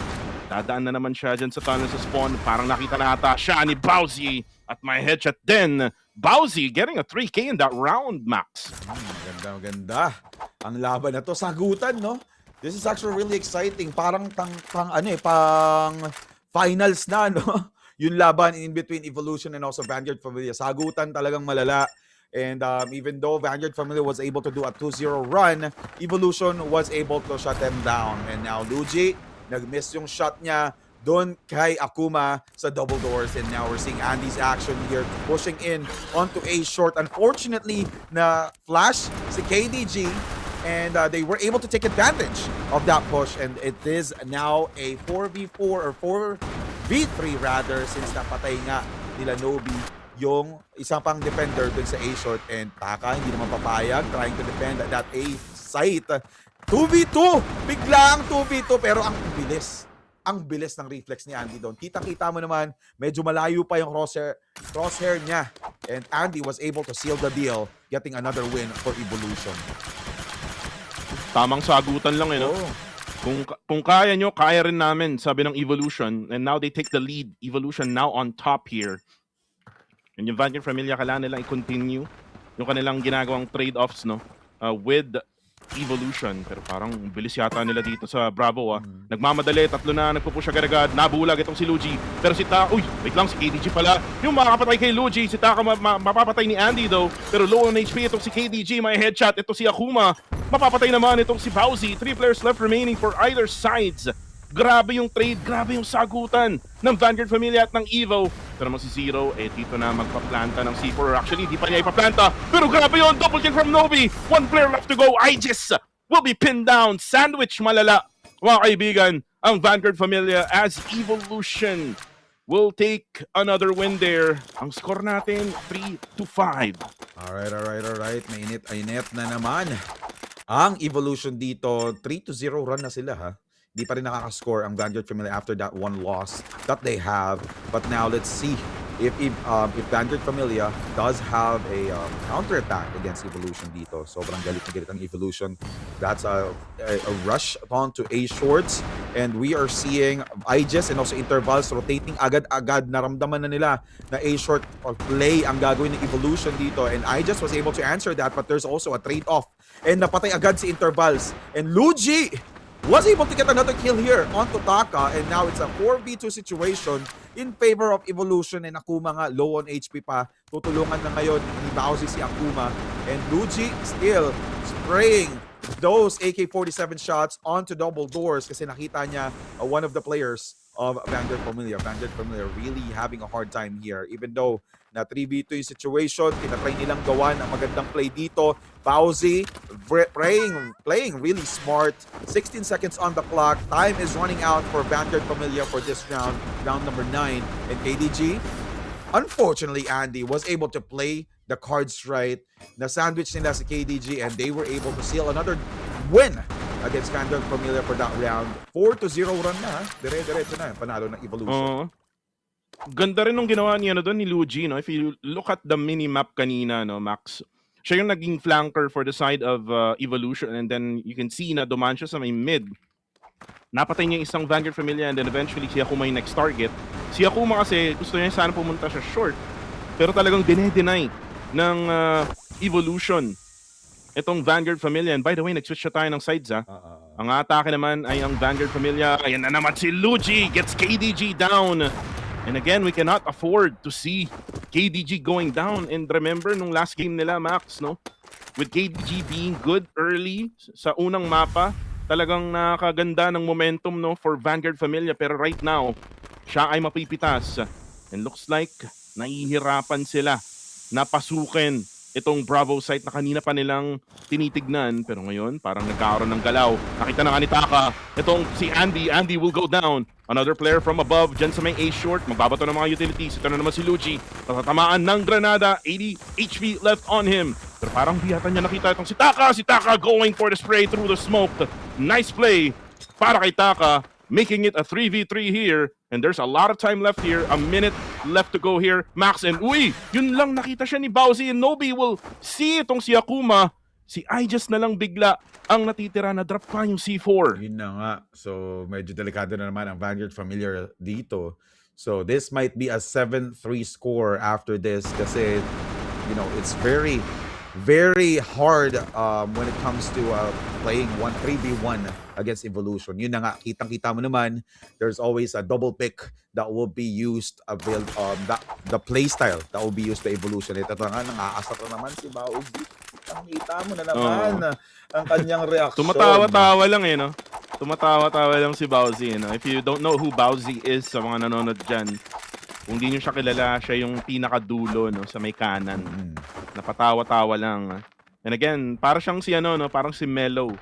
Dadaan na naman siya dyan sa tunnel sa spawn. Parang nakita na ata siya ni Bowsy. At my headshot then. Bowsy getting a 3K in that round, Max.
Maganda. Ang laban na to, sagutan, no? This is actually really exciting. Parang pang finals na, no? Yung laban in between Evolution and also Vanguard Familia. Sagutan talagang malala. And even though Vanguard Familia was able to do a 2-0 run, Evolution was able to shut them down. And now Luigi, nag-miss yung shot niya doon kay Akuma sa double doors. And now we're seeing Andy's action here, pushing in onto A short. Unfortunately, na flash si KDG, and they were able to take advantage of that push. And it is now a 4v4 or 4v3 rather, since napatay nga nila Nobi yung isang pang defender dun sa A short, and Taka hindi naman papayag, trying to defend that A site. 2v2! Biglang 2v2, pero ang bilis ng reflex ni Andy doon. Kita-kita mo naman, medyo malayo pa yung crosshair niya. And Andy was able to seal the deal, getting another win for Evolution.
Tamang sagutan lang no? Kung kaya nyo, kaya rin namin, sabi ng Evolution. And now they take the lead. Evolution now on top here. And yung Vanguard Familia, kailangan nilang i-continue yung kanilang ginagawang trade-offs, no? With Evolution. Pero parang bilis yata nila dito sa Bravo Nagmamadali, tatlo na nagpupush agad-agad. Nabulag itong si Luigi. Pero si Taka, wait lang, si KDG pala. Yung makakapatay kay Luigi, si Taka mapapatay ni Andy though. Pero low on HP itong si KDG, may headshot. Ito si Akuma. Mapapatay naman itong si Bowsy. 3 players left remaining for either sides. Grabe yung trade, grabe yung sagutan ng Vanguard Familia at ng Evo. Pero naman si Zero, dito na magpaplanta ng C4. Actually, di pa niya ipaplanta. Pero grabe yun, double kill from Nobi. 1 player left to go. Aegis will be pinned down. Sandwich malala. Mga kaibigan, ang Vanguard Familia as Evolution will take another win there. Ang score natin, 3-5.
Alright. Mainit na naman. Ang Evolution dito, 3-0 run na sila ha. Di pa rin nakaka-score ang Vanguard Familia after that one loss that they have. But now let's see if Vanguard Familia does have a counter-attack against Evolution dito. Sobrang galit na galit ang Evolution. That's a rush onto A shorts. And we are seeing Aegis and also intervals rotating agad-agad. Naramdaman na nila na A short or play ang gagawin ng Evolution dito. And Aegis was able to answer that, but there's also a trade-off. And napatay agad si intervals. And Luigi was able to get another kill here onto Taka, and now it's a 4v2 situation in favor of Evolution, and Akuma nga low on HP pa. Tutulungan na ngayon ni Bowsy si Akuma, and Luigi still spraying those AK-47 shots onto double doors kasi nakita niya one of the players of Vanguard Familia. Vanguard Familia really having a hard time here. Even though na 3v2 yung situation, tinatry nilang gawan ang magandang play dito. Bowsy playing really smart. 16 seconds on the clock. Time is running out for Vanguard Familia for this round, round number 9. And KDG, unfortunately, Andy was able to play the cards right. Na-sandwich nila si KDG and they were able to seal another win against Vanguard Familia for that round. 4-0 run na. Dire-diretso na. Panalo ng Evolution.
Ganda rin nung ginawa niya doon ni Luigi, no? If you look at the mini-map kanina, no, Max, siya yung naging flanker for the side of Evolution, and then you can see na dumaan siya sa may mid. Napatay niya isang Vanguard Familia, and then eventually si Akuma yung next target. Si Akuma kasi gusto niya sana pumunta siya short, pero talagang deny ng Evolution itong Vanguard Familia. And by the way, nag-switch siya tayo ng sides Ang atake naman ay ang Vanguard Familia. Ayan na naman si Luigi, gets KDG down. And again, we cannot afford to see KDG going down. And remember, nung last game nila, Max, no? With KDG being good early sa unang mapa, talagang nakaganda ng momentum, no, for Vanguard Familia. Pero right now, siya ay mapipitas. And looks like nahihirapan sila na pasukin itong Bravo site na kanina pa nilang tinitignan. Pero ngayon, parang nagkaroon ng galaw. Nakita na nga ni Taka. Itong si Andy. Andy will go down. Another player from above, dyan sa may A short, magbabato ng mga utilities. Ito na naman si Luigi, natatamaan ng granada, 80 HP left on him. Pero parang di yata niya nakita itong si Taka going for the spray through the smoke. Nice play para kay Taka, making it a 3v3 here. And there's a lot of time left here, a minute left to go here. Max, and yun lang nakita siya ni Bowsy, and Nobi will see itong si Akuma. Si Aegis na lang bigla ang natitira, na drop pa yung C4.
Yun na nga. So, medyo delikado na naman ang Vanguard Familia dito. So, this might be a 7-3 score after this kasi, you know, it's very, very hard when it comes to playing 3v1 against Evolution. Yun na nga, kitang-kita mo naman, there's always a double pick that will be used, the playstyle that will be used by Evolution. Ito nga, nangaasar na naman si Bowsy. Nakita mo na naman ang kanyang reaction.
Tumatawa-tawa lang no? Tumatawa-tawa lang si Bowsy, no? If you don't know who Bowsy is, sa mga nanonood dyan, kung di nyo siya kilala, siya yung pinakadulo, no? Sa may kanan. Napatawa-tawa lang. And again, para siyang si parang si Melo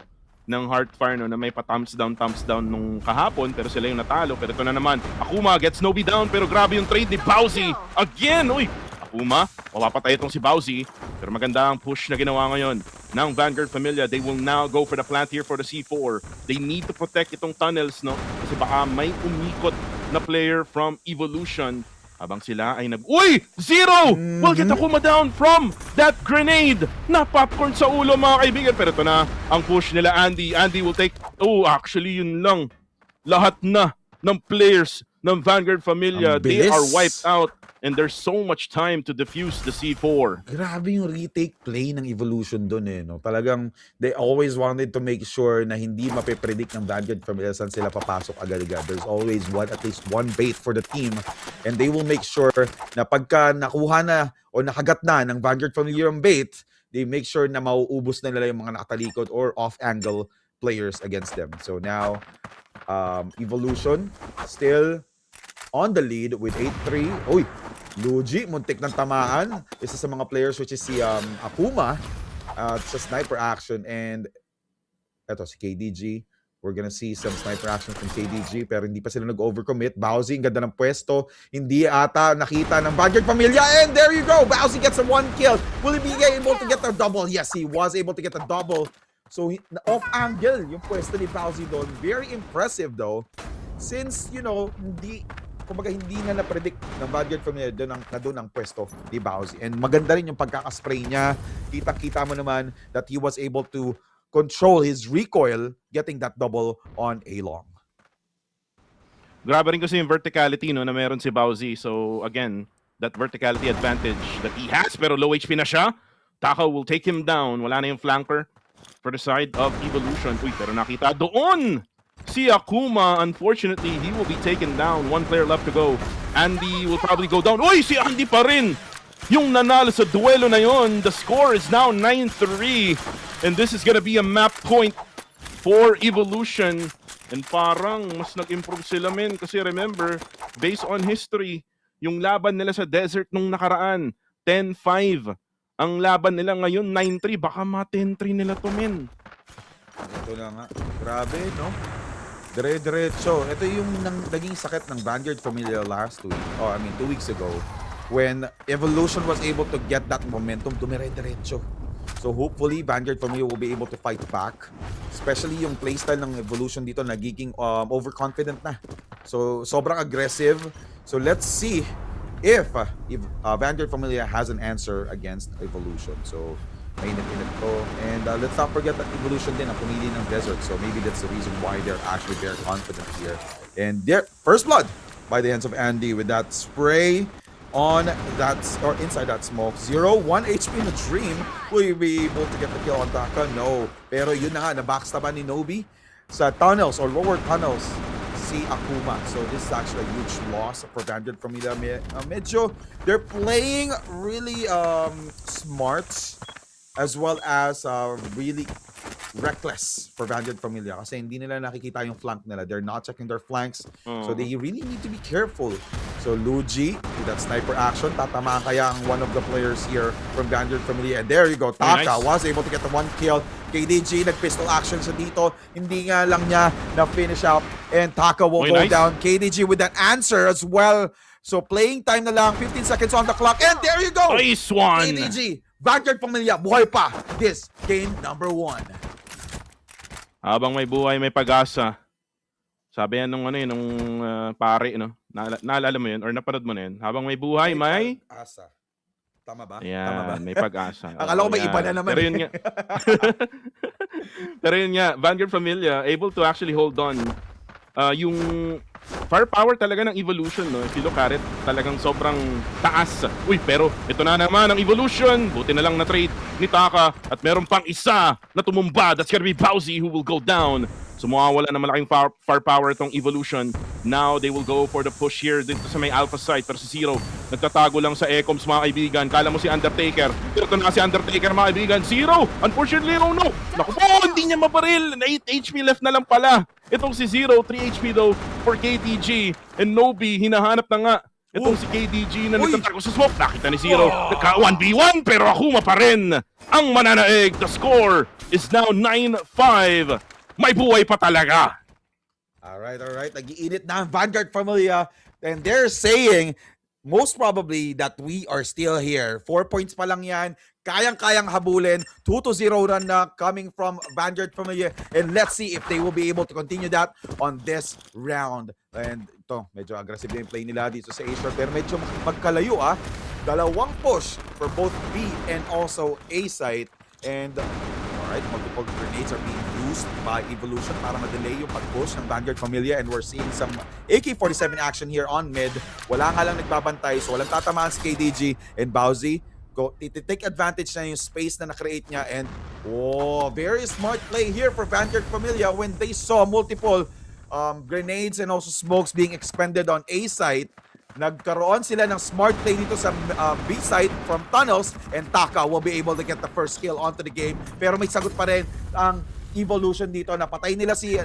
ng Heartfire, no? Na may pa-thumbs down nung kahapon, pero sila yung natalo. Pero ito na naman, Akuma gets Nobi down, pero grabe yung trade ni Bowsy. Again, Akuma, mapapatay itong si Bowsy. Pero maganda ang push na ginawa ngayon ng Vanguard Familia. They will now go for the plant here for the C4. They need to protect itong tunnels, no? Kasi baka may umikot na player from Evolution habang sila ay Zero! Will get Akuma down from that grenade na popcorn sa ulo, mga kaibigan. Pero ito na ang push nila, Andy. Andy will take... actually yun lang. Lahat na ng players ng Vanguard Familia, they are wiped out. and there's so much time to defuse the C4.
Grabe yung retake play ng Evolution dun eh. No? Talagang they always wanted to make sure na hindi mapipredict ng Vanguard Familia saan sila papasok agad-agad. There's always at least one bait for the team, and they will make sure na pagka nakuha na o nakagat na ng Vanguard Familia yung bait, they make sure na mauubos na nila yung mga nakatalikod or off-angle players against them. So now, Evolution still on the lead with 8-3. Uy, Luigi, muntik ng tamaan. Isa sa mga players which is si Akuma sa sniper action. And eto si KDG. We're gonna see some sniper action from KDG pero hindi pa sila nag-overcommit. Bowsy, ang ganda ng pwesto. Hindi ata nakita ng Vanguard Familia. And there you go! Bowsy gets a 1 kill. Will he be able to get the double? Yes, he was able to get the double. So, off-angle yung pwesto ni Bowsy doon. Very impressive though. Since, you know, kumbaga hindi na na-predict ng Vanguard Familia doon ang pwesto ni Bowsy. And maganda rin yung pagkakaspray niya. Kita-kita mo naman that he was able to control his recoil, getting that double on A-long.
Grabe rin kasi yung verticality no, na meron si Bowsy. So again, that verticality advantage that he has, pero low HP na siya. Taka will take him down. Wala na yung flanker for the side of Evolution. Uy, pero nakita doon si Akuma. Unfortunately, he will be taken down. One player left to go. Andy will probably go down. Uy, si Andy pa rin yung nanalo sa duelo na yon. The score is now 9-3. And this is gonna be a map point for Evolution. And parang mas nag-improve sila men. Kasi remember, based on history, yung laban nila sa desert nung nakaraan, 10-5. Ang laban nila ngayon, 9-3. Baka ma-10-3 nila to men.
Ito na nga. Grabe, no? Dire-diretso. Ito yung naging sakit ng Vanguard Familia last week. 2 weeks ago. When Evolution was able to get that momentum, dumire-diretso. So hopefully, Vanguard Familia will be able to fight back. Especially yung playstyle ng Evolution dito, nagiging overconfident na. So sobrang aggressive. So let's see if Vanguard Familia has an answer against Evolution. So mainit-init to. And let's not forget that Evolution din ang pumili ng desert. So maybe that's the reason why they're actually very confident here. And their first blood by the hands of Andy with that spray on that, or inside that smoke. 1 HP in the Dream. Will you be able to get the kill on Taka? No. Pero yun na nga, nabackstaban ni Nobi sa tunnels or lower tunnels si Akuma. So this is actually a huge loss for Vanguard Familia. Medyo, they're playing really smart as well as really reckless for Vanguard Familia kasi hindi nila nakikita yung flank nila. They're not checking their flanks. So they really need to be careful. So Luigi, with that sniper action, tatamaan kaya ang one of the players here from Vanguard Familia. And there you go, Taka was able to get the 1 kill. KDG, nag-pistol action siya dito. Hindi nga lang niya na-finish out. And Taka will go down. KDG with that answer as well. So playing time na lang, 15 seconds on the clock. And there you go!
Nice one!
KDG, Vanguard Familia, buhay pa. This game number 1.
Habang may buhay, may pag-asa. Sabi yan nung pare, no? Naalala mo yun or napanood mo na yun? Habang may buhay, may
pag-asa. Tama ba?
Yan,
Tama ba?
may pag-asa.
Akala ko may iba na naman.
Pero yun nga. Pero yun nga, Vanguard Familia able to actually hold on. Yung firepower talaga ng Evolution, no? If you look at it, talagang sobrang taas. Uy, pero ito na naman ang Evolution. Buti na lang na trade ni Taka. At meron pang isa na tumumba. That's gonna be Bowsy who will go down. So mawawala na malaking firepower itong Evolution. Now they will go for the push here dito sa may Alpha site. Pero si Zero, nagtatago lang sa Ecoms mga kaibigan. Kala mo si Undertaker. Pero ito na si Undertaker mga kaibigan. Zero! Unfortunately, oh no! Naku po, hindi niya maparil. 8 HP left na lang pala. Itong si Zero, 3 HP daw for KTG. And Nobi, hinahanap na nga. Itong si KDG na nagtatago sa smoke. Nakita ni Zero. Nagka 1v1 pero Akuma pa rin ang mananaig. The score is now 9-5. May buhay pa talaga.
Alright. Nag-iinit na ang Vanguard Familia. And they're saying, most probably, that we are still here. 4 points pa lang yan. Kayang-kayang habulin. 2-0 run na coming from Vanguard Familia. And let's see if they will be able to continue that on this round. And ito, medyo aggressive yung play nila dito sa A-Shore. Pero medyo magkalayo Dalawang push for both B and also A site. And Alright, multiple grenades are being used by Evolution para ma-delay yung pag-push ng Vanguard Familia, and we're seeing some AK-47 action here on mid. Wala nga lang nagbabantay, so walang tatamaan si KDG, and Bowsy take advantage na yung space na na-create niya, and very smart play here for Vanguard Familia when they saw multiple grenades and also smokes being expended on A site. Nagkaroon sila ng smart play dito sa B site from tunnels, and Taka will be able to get the first kill onto the game. Pero may sagot pa rin ang Evolution dito. Napatay nila si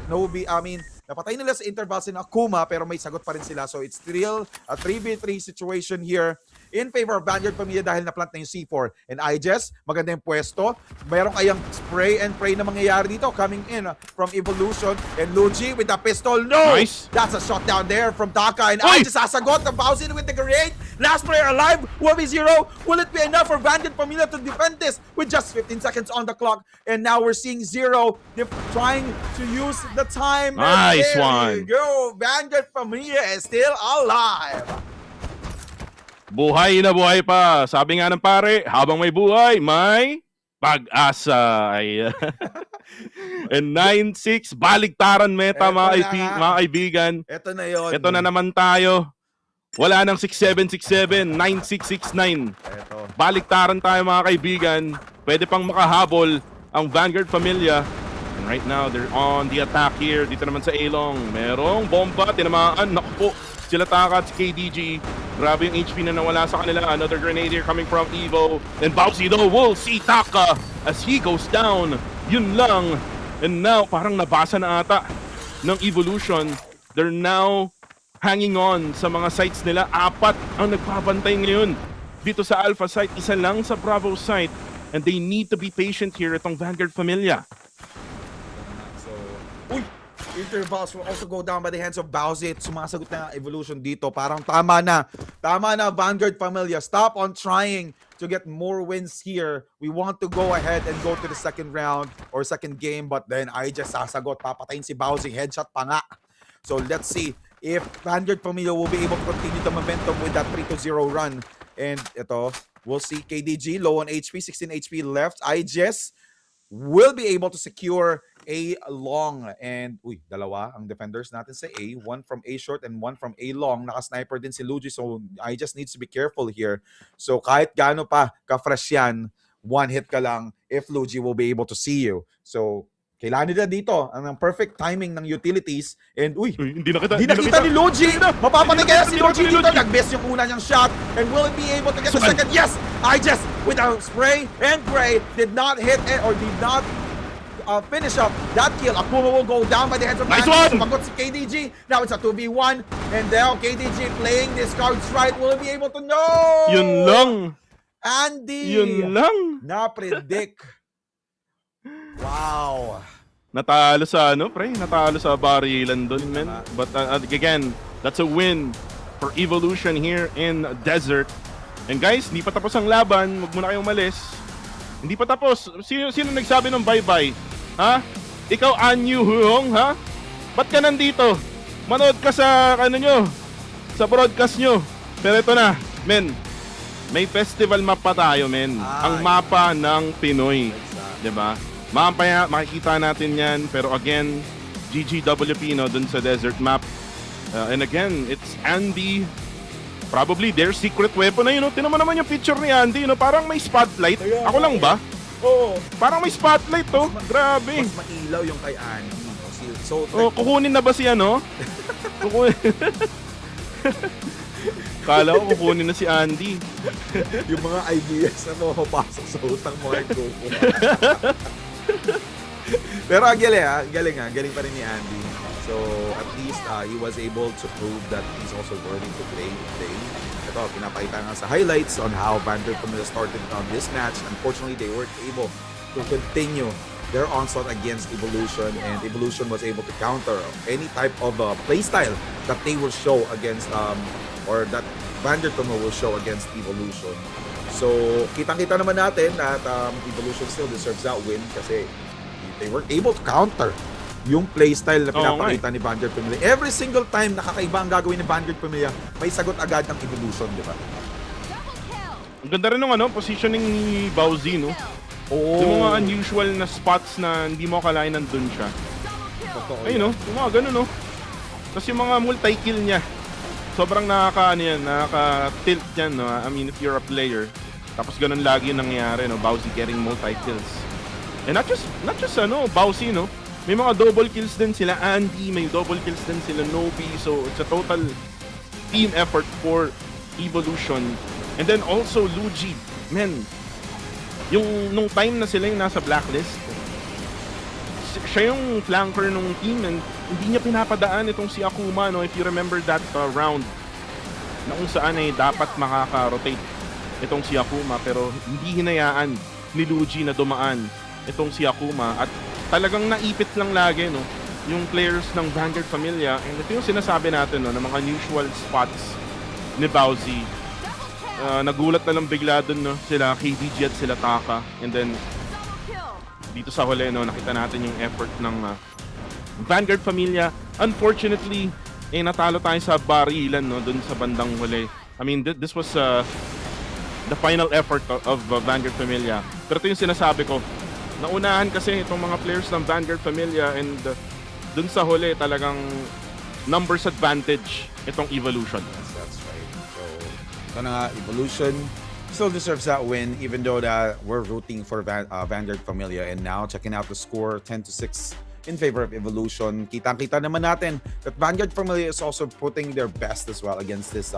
napatay nila si Interval si Akuma, pero may sagot pa rin sila. So it's still a 3v3 situation here in favor of Vanguard Familia dahil na-plant na yung C4. And IJess, maganda yung pwesto. Meron kayang spray and pray na mangyayari dito coming in from Evolution. And Luigi with the pistol. No!
Nice.
That's a shot down there from Taka. And IJess sasagot the Bowsin with the grenade. Last player alive will be 0. Will it be enough for Vanguard Familia to defend this with just 15 seconds on the clock? And now we're seeing 0. They're trying to use the time.
Nice
There
one.
you go. Vanguard Familia is still alive.
Buhay na buhay pa. Sabi nga ng pare, habang may buhay, may pag-asa. And 9-6, baligtaran meta mga kaibigan.
Ito na yun.
Ito na naman tayo. Wala nang 6-7, 6-7, 9-6, 6-9. Baligtaran tayo mga kaibigan. Pwede pang makahabol ang Vanguard Familia. And right now, they're on the attack here. Dito naman sa A-Long. Merong bomba, tinamaan. Naku po, sila Taka at KDG. Grabe yung HP na nawala sa kanila. Another grenade here coming from Evo. And Bowsy though will see Taka as he goes down. Yun lang. And now, parang nabasa na ata ng Evolution. They're now hanging on sa mga sites nila. 4 ang nagpapantay ngayon. Dito sa Alpha site, 1 lang sa Bravo site. And they need to be patient here itong Vanguard Familia.
Intervals will also go down by the hands of Bowsy. Sumasagot na Evolution dito. Parang tama na. Tama na, Vanguard Familia. Stop on trying to get more wins here. We want to go ahead and go to the second round or second game. But then I just sasagot. Papatayin si Bowsy. Headshot pa nga. So let's see if Vanguard Familia will be able to continue the momentum with that 3-0 run. And ito, we'll see KDG low on HP. 16 HP left. I just will be able to secure A long, and dalawa ang defenders natin sa A, one from A short and one from A long. Naka-sniper din si Luigi, so I just needs to be careful here. So kahit gaano pa ka-fresh yan, one hit ka lang if Luigi will be able to see you. So kailangan nila dito ang perfect timing ng utilities, and
hindi nakita
ni Luigi. Mapapatay kaya si Luigi dito. Nag-miss yung una niyang shot, and will he be able to get the second? Yes! I just with a spray and gray did not hit it or did not finish up that kill. Akuma will go down by the hands of
Nice
Andy.
one!
Sumagot si KDG. Now it's a 2v1. And now KDG playing this cards right. Will he be able to know?
Yun lang.
Andy!
Yun lang.
Na-predict. Wow.
Natalo sa Natalo sa barilan doon, men. But again, that's a win for Evolution here in Desert. And guys, hindi pa tapos ang laban. Huwag muna kayong umalis. Hindi pa tapos. Sino nagsabi ng bye-bye? Ha? Ikaw, Anyu Huong, ha? Ba't ka nandito? Manood ka sa, sa broadcast nyo. Pero ito na, men. May festival map pa tayo, men. Ang mapa ng Pinoy. Diba? Mamaya, makikita natin yan. Pero again, GGWP, dun sa desert map. And again, it's Andy. Probably their secret weapon na yun. Tinan mo naman yung picture ni Andy. Parang may spotlight. Ako lang ba?
Oo.
Parang may spotlight to. Grabe.
Mas mailaw yung kay Andy. So,
kukunin na ba si Kukunin. Kala ko kukunin na si Andy.
yung mga ideas na mapapasok sa utang mo ay kukuha. Pero ang galing pa rin ni Andy. So at least he was able to prove that he's also worthy to play today. Ito, pinapakita nga sa highlights on how Vanguard Familia started on this match. Unfortunately, they weren't able to continue their onslaught against Evolution, and Evolution was able to counter any type of playstyle that they will show against or that Vanguard Familia will show against Evolution. So kitang-kita naman natin that Evolution still deserves that win kasi they were able to counter yung playstyle na pinapakita ni Vanguard Familia. Every single time nakakaiba ang gagawin ni Vanguard Familia, may sagot agad ng Evolution, di ba?
Ang ganda rin ng positioning ni Bowsy, no? Yung mga unusual na spots na hindi mo akalain nandun siya.
Totoo.
Ayun, no? Yung mga ganun, no? Tapos yung mga multi-kill niya, sobrang nakaka-tilt yan, no? I mean, if you're a player, tapos ganun lagi yung nangyayari, no? Bowsy getting multi-kills. And not just Bowsy, no? May mga double kills din sila, Andy, may double kills din sila, Nobi. So, it's a total team effort for Evolution. And then also, Luigi, man, nung time na sila yung nasa blacklist, siya yung flanker nung team and hindi niya pinapadaan itong si Akuma, no? If you remember that round na kung saan ay dapat makaka-rotate itong si Akuma pero hindi hinayaan ni Luigi na dumaan itong si Akuma at talagang naipit lang lagi, no? Yung players ng Vanguard Familia and ito yung sinasabi natin, no? Ng mga usual spots ni Bowsy. Nagulat na lang bigla dun, no? Sila KDG at sila Taka and then dito sa huli, no, nakita natin yung effort ng Vanguard Familia. Unfortunately, natalo tayo sa barilan, no, dun sa bandang huli. I mean, this was the final effort of Vanguard Familia. Pero ito yung sinasabi ko, naunahan kasi itong mga players ng Vanguard Familia and dun sa huli talagang numbers advantage itong Evolution.
Yes, that's right. So, ito na nga, Evolution still deserves that win even though that we're rooting for Vanguard Familia. And now checking out the score, 10-6 in favor of Evolution. Kitang-kita naman natin that Vanguard Familia is also putting their best as well against this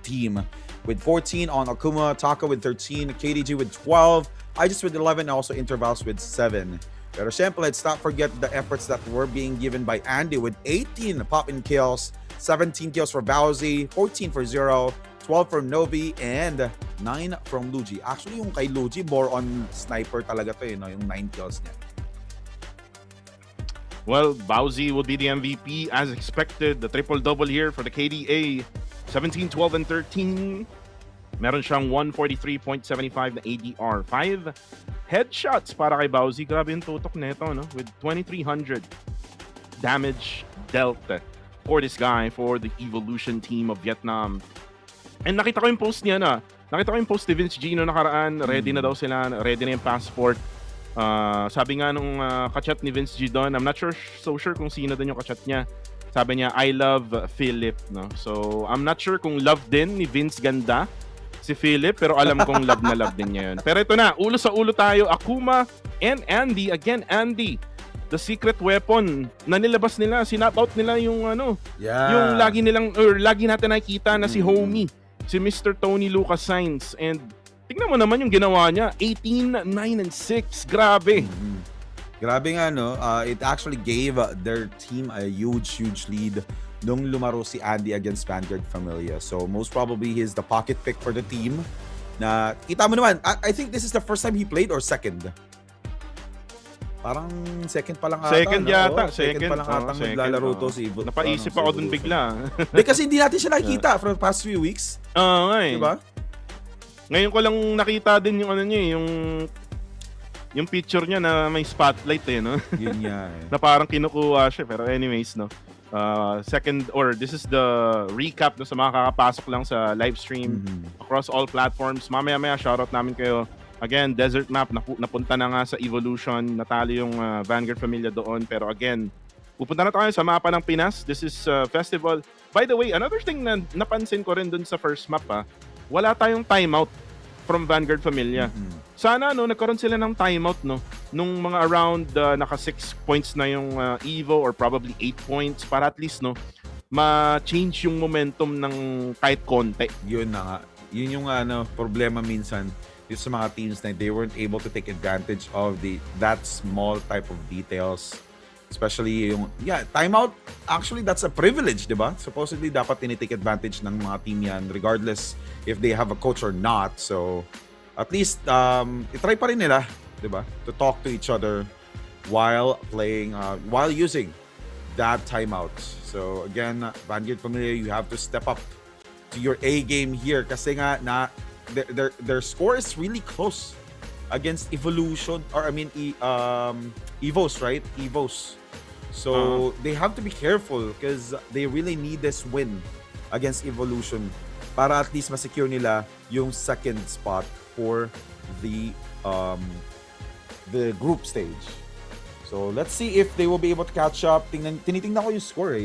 team with 14 on Akuma, Taka with 13, KDG with 12, Aegis with 11, and also Intervals with 7. Pero syempre, let's not forget the efforts that were being given by Andy with 18 pop-in kills, 17 kills for Bowsy, 14 for Zero, 12 from Novi, and 9 from Luigi. Actually, yung kay Luigi, more on sniper talaga to, no? Yung 9 kills niya.
Well, Bowsy will be the MVP as expected. The triple-double here for the KDA. 17, 12, and 13. Meron siyang 143.75 na ADR. 5 headshots para kay Bowsy. Grabe yung tutok nito, no? With 2,300 damage dealt for this guy, for the Evolution team of Vietnam. And nakita ko yung post niya na. Nakita ko yung post ni Vince Gino nakaraan. Ready na daw sila. Ready na yung passport. Sabi nga nung kachat ni Vince G doon, I'm not so sure kung sino doon yung kachat niya. Sabi niya, I love Philip. No? So, I'm not sure kung love din ni Vince ganda si Philip, pero alam kong love na love din niya yun. Pero ito na, ulo sa ulo tayo. Akuma and Andy. Again, Andy. The secret weapon na nilabas nila. Sinap out nila yung yung lagi natin nakikita na si Homie. Si Mr. Tony Lucas Sainz. And tingnan mo naman yung ginawa niya. 18, 9, and 6. Grabe.
Grabe nga, no? It actually gave their team a huge lead nung lumaro si Andy against Vanguard Familia. So, most probably, he's the pocket pick for the team. Na, kita mo naman, I think this is the first time he played or second? Parang second pa lang ata.
Second yata.
Second pa lang ata naglalaro to si Evo.
Napaisip ako dun bigla.
Kasi hindi natin siya nakikita for the past few weeks.
Nga eh.
Diba?
Ngayon ko lang nakita din yung yung picture niya na may spotlight no?
Yun nga eh.
Na parang kinukuha siya. Pero anyways, no? This is the recap sa mga kakapasok lang sa live stream across all platforms. Mamaya-maya, shoutout namin kayo. Again, Desert Map, napunta na nga sa Evolution. Natalo yung Vanguard Familia doon. Pero again, pupunta na tayo sa mapa ng Pinas. This is festival. By the way, another thing na napansin ko rin dun sa first map, wala tayong timeout from Vanguard Familia. Sana, nagkaroon sila ng timeout, nung mga around naka 6 points na yung Evo or probably 8 points para at least, ma-change yung momentum ng kahit konti.
Yun na nga. Yun yung problema minsan dito sa mga teams na they weren't able to take advantage of that small type of details. Especially yung, timeout, actually that's a privilege, di ba? Supposedly dapat tinitake advantage ng mga team yan regardless if they have a coach or not. So, at least, itry pa rin nila, di ba? To talk to each other while playing, while using that timeout. So, again, Vanguard Familia, you have to step up to your A game here kasi nga their score is really close against Evolution or Evos, right? Evos. So they have to be careful because they really need this win against Evolution para at least ma-secure nila yung second spot for the group stage. So let's see if they will be able to catch up. Tinitingnan ko yung score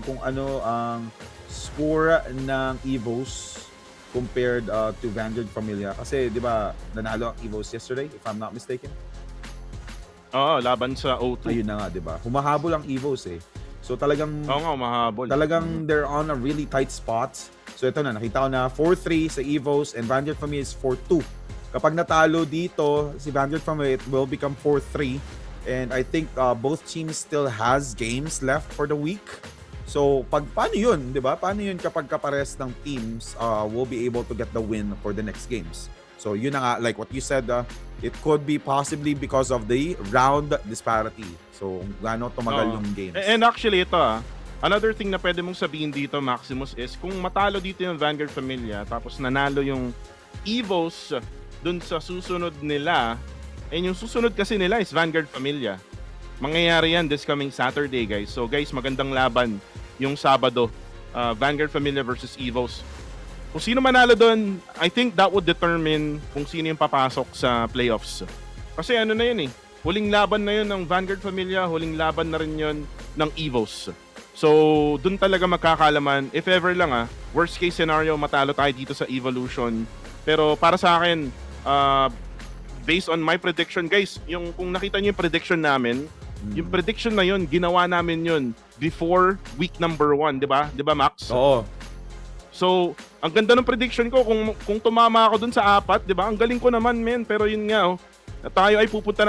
kung ano ang score ng Evos compared to Vanguard Familia. Kasi di ba nanalo ang Evos yesterday if I'm not mistaken?
Oo, laban sa O2.
Ayun na nga, di ba? Humahabol ang Evos So talagang
Oo nga, mahabol.
Talagang they're on a really tight spot. So ito na, nakita ko na 4-3 sa Evos and Vanguard Familia is 4-2. Kapag natalo dito si Vanguard Familia, it will become 4-3. And I think both teams still has games left for the week. So paano yun, di ba? Paano yun kapag kapares ng teams will be able to get the win for the next games? So yun na nga, like what you said, it could be possibly because of the round disparity. So gaano tumagal yung games.
And actually ito another thing na pwede mong sabihin dito, Maximus, is kung matalo dito yung Vanguard Familia tapos nanalo yung Evos dun sa susunod nila, and yung susunod kasi nila is Vanguard Familia. Mangyayari yan this coming Saturday, guys. So guys, magandang laban yung Sabado. Vanguard Familia versus Evos. Kung sino manalo doon, I think that would determine kung sino yung papasok sa playoffs. Kasi ano na yun huling laban na yun ng Vanguard Familia, huling laban na rin yun ng Evos. So, doon talaga magkakalaman. If ever lang worst case scenario, matalo tayo dito sa Evolution. Pero para sa akin, based on my prediction, guys, yung kung nakita niyo yung prediction namin, yung prediction na yun, ginawa namin yun before week number 1, di ba? Di ba, Max?
Oo.
So, ang ganda ng prediction ko kung tumama ako dun sa 4, di ba? Ang galing ko naman, men. Pero yun nga, tayo ay pupunta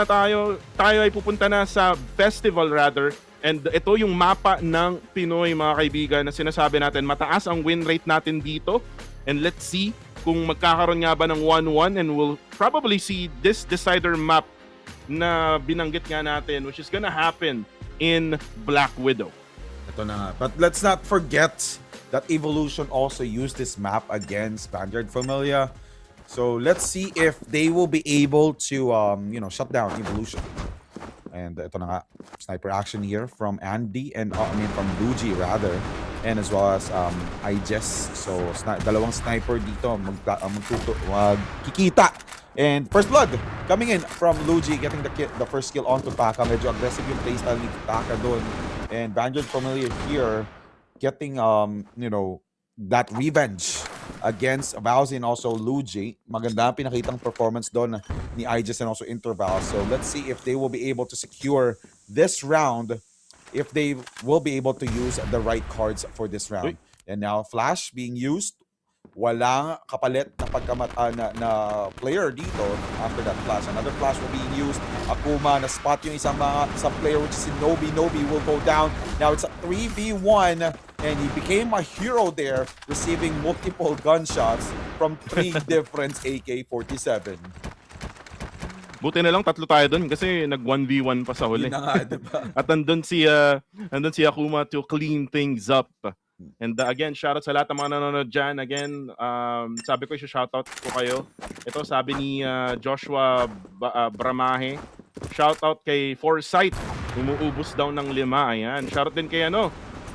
na sa festival rather. And ito yung mapa ng Pinoy, mga kaibigan, na sinasabi natin, mataas ang win rate natin dito. And let's see kung magkakaroon nga ba ng 1-1, and we'll probably see this decider map na binanggit nga natin, which is gonna happen in Black Widow.
Ito na nga. But let's not forget that Evolution also used this map against Vanguard Familia. So let's see if they will be able to shut down Evolution. And ito na nga, sniper action here from Andy and from Luigi rather, and as well as Ijes. So dalawang sniper dito magkikita. And first blood coming in from Luigi, getting the first kill onto Taka. Medyo aggressive yung playstyle ni Taka doon. And Vanguard Familia here getting that revenge against Valzi and also Luigi. Maganda ang pinakitang performance doon ni Ijes and also Interval. So let's see if they will be able to secure this round, if they will be able to use the right cards for this round. And now Flash being used. Walang kapalit na na player dito after that flash. Another flash will be used. Akuma na spot yung isang player, which is Nobi. Nobi will go down. Now it's a 3v1 and he became a hero there, receiving multiple gunshots from 3 different AK-47.
Buti na lang tatlo tayo doon kasi nag 1v1 pa sa huli.
Yun na nga, diba?
At nandun si Akuma to clean things up. And again, shoutout sa lahat ng mga nanonood dyan. Again, sabi ko shoutout ko kayo. Ito sabi ni Joshua Bramahe. Shoutout kay Foresight. Umuubos daw ng 5. Ayan. Shoutout din kay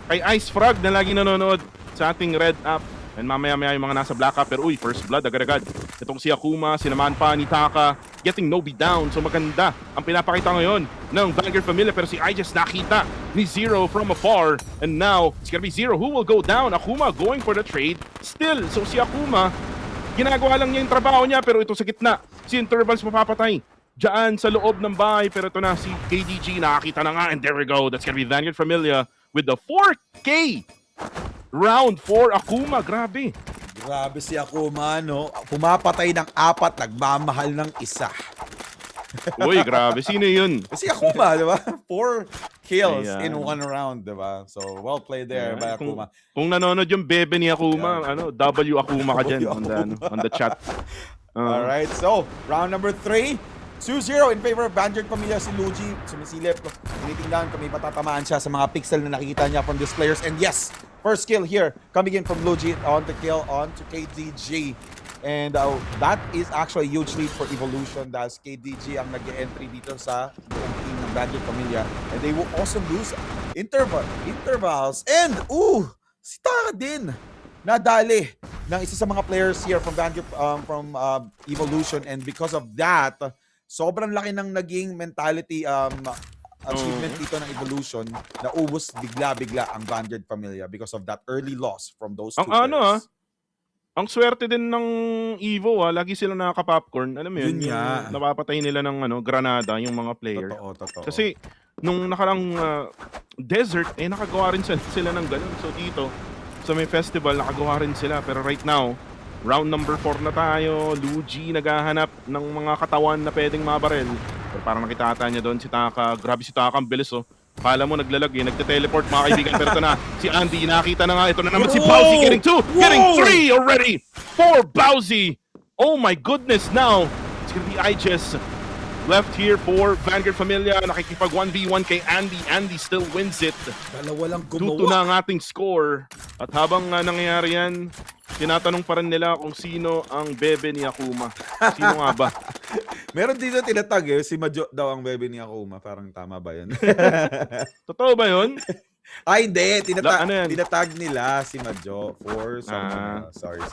kay Ice Frog na lagi nanonood sa ating Red App. And mamaya-maya yung mga nasa Black App. Pero first blood agad-agad. Itong si Akuma, sinamahan pa ni Taka, getting Nobi down. So maganda ang pinapakita ngayon ng Vanguard Familia. Pero si Ijes nakita ni Zero from afar. And now, it's gonna be Zero who will go down. Akuma going for the trade still. So si Akuma, ginagawa lang niya yung trabaho niya. Pero ito sa gitna, si Intervals mapapatay diyan sa loob ng bahay. Pero ito na si KDG, nakakita na nga. And there we go. That's gonna be Vanguard Familia with the 4K round for Akuma. Grabe.
Grabe si Akuma, no? Pumapatay ng 4, nagmamahal ng 1.
Uy, grabe. Sino yun?
Si Akuma, di ba? 4 kills in 1 round, di ba? So, well played there by Akuma.
Kung nanonood yung bebe ni Akuma, W Akuma ka dyan on the chat.
Alright, so, round number 3. 2-0 in favor of Vanguard Familia. Si Luigi sumisilip. Tinitingnan kung may patatamaan siya sa mga pixel na nakikita niya from these players. And yes, first kill here coming in from Luigi on the kill on to KDG. And that is actually a huge lead for Evolution. That's KDG ang nag-entry dito sa buong team ng Vanguard Familia. And they will also lose intervals. And, si Taka din. nadali ng isa sa mga players here from Evolution, and because of that, sobrang laki ng naging mentality achievement dito ng Evolution na ubos bigla-bigla ang Vanguard Familia because of that early loss from those two players.
Ang swerte din ng Evo, lagi sila nakaka-popcorn. Alam mo yun,
Yun nga.
yung napapatay nila ng granada yung mga player.
Totoo.
Kasi nung nakarang desert, nakagawa rin sila ng ganun. So dito, sa may festival, nakagawa rin sila. Pero right now, round number 4 na tayo. Luigi naghahanap ng mga katawan na pwedeng mabarel. Pero parang nakita niya doon si Taka. Grabe si Taka, ang bilis Kala mo naglalag nagte-teleport mga kaibigan. Pero ito na, si Andy, nakita na nga. Ito na naman si Bowsy getting 2, getting 3 already for Bowsy. Oh my goodness, now it's gonna be Ijes left here for Vanguard Familia. Nakikipag 1v1 kay Andy. Andy still wins it.
Dalawa lang
2-2
gumawa.
na ang ating score. At habang nangyayari yan, tinatanong pa rin nila kung sino ang bebe ni Akuma. Sino nga ba?
Meron dito tinatag si Majo daw ang bebe ni Akuma. Parang tama ba yun?
Totoo ba yun?
Ay, hindi.
Ano yan?
Tinatag nila si Majo for some... sorry.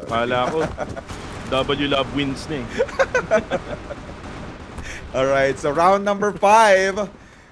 Kala ko, W Love wins na
Alright, so round number 5.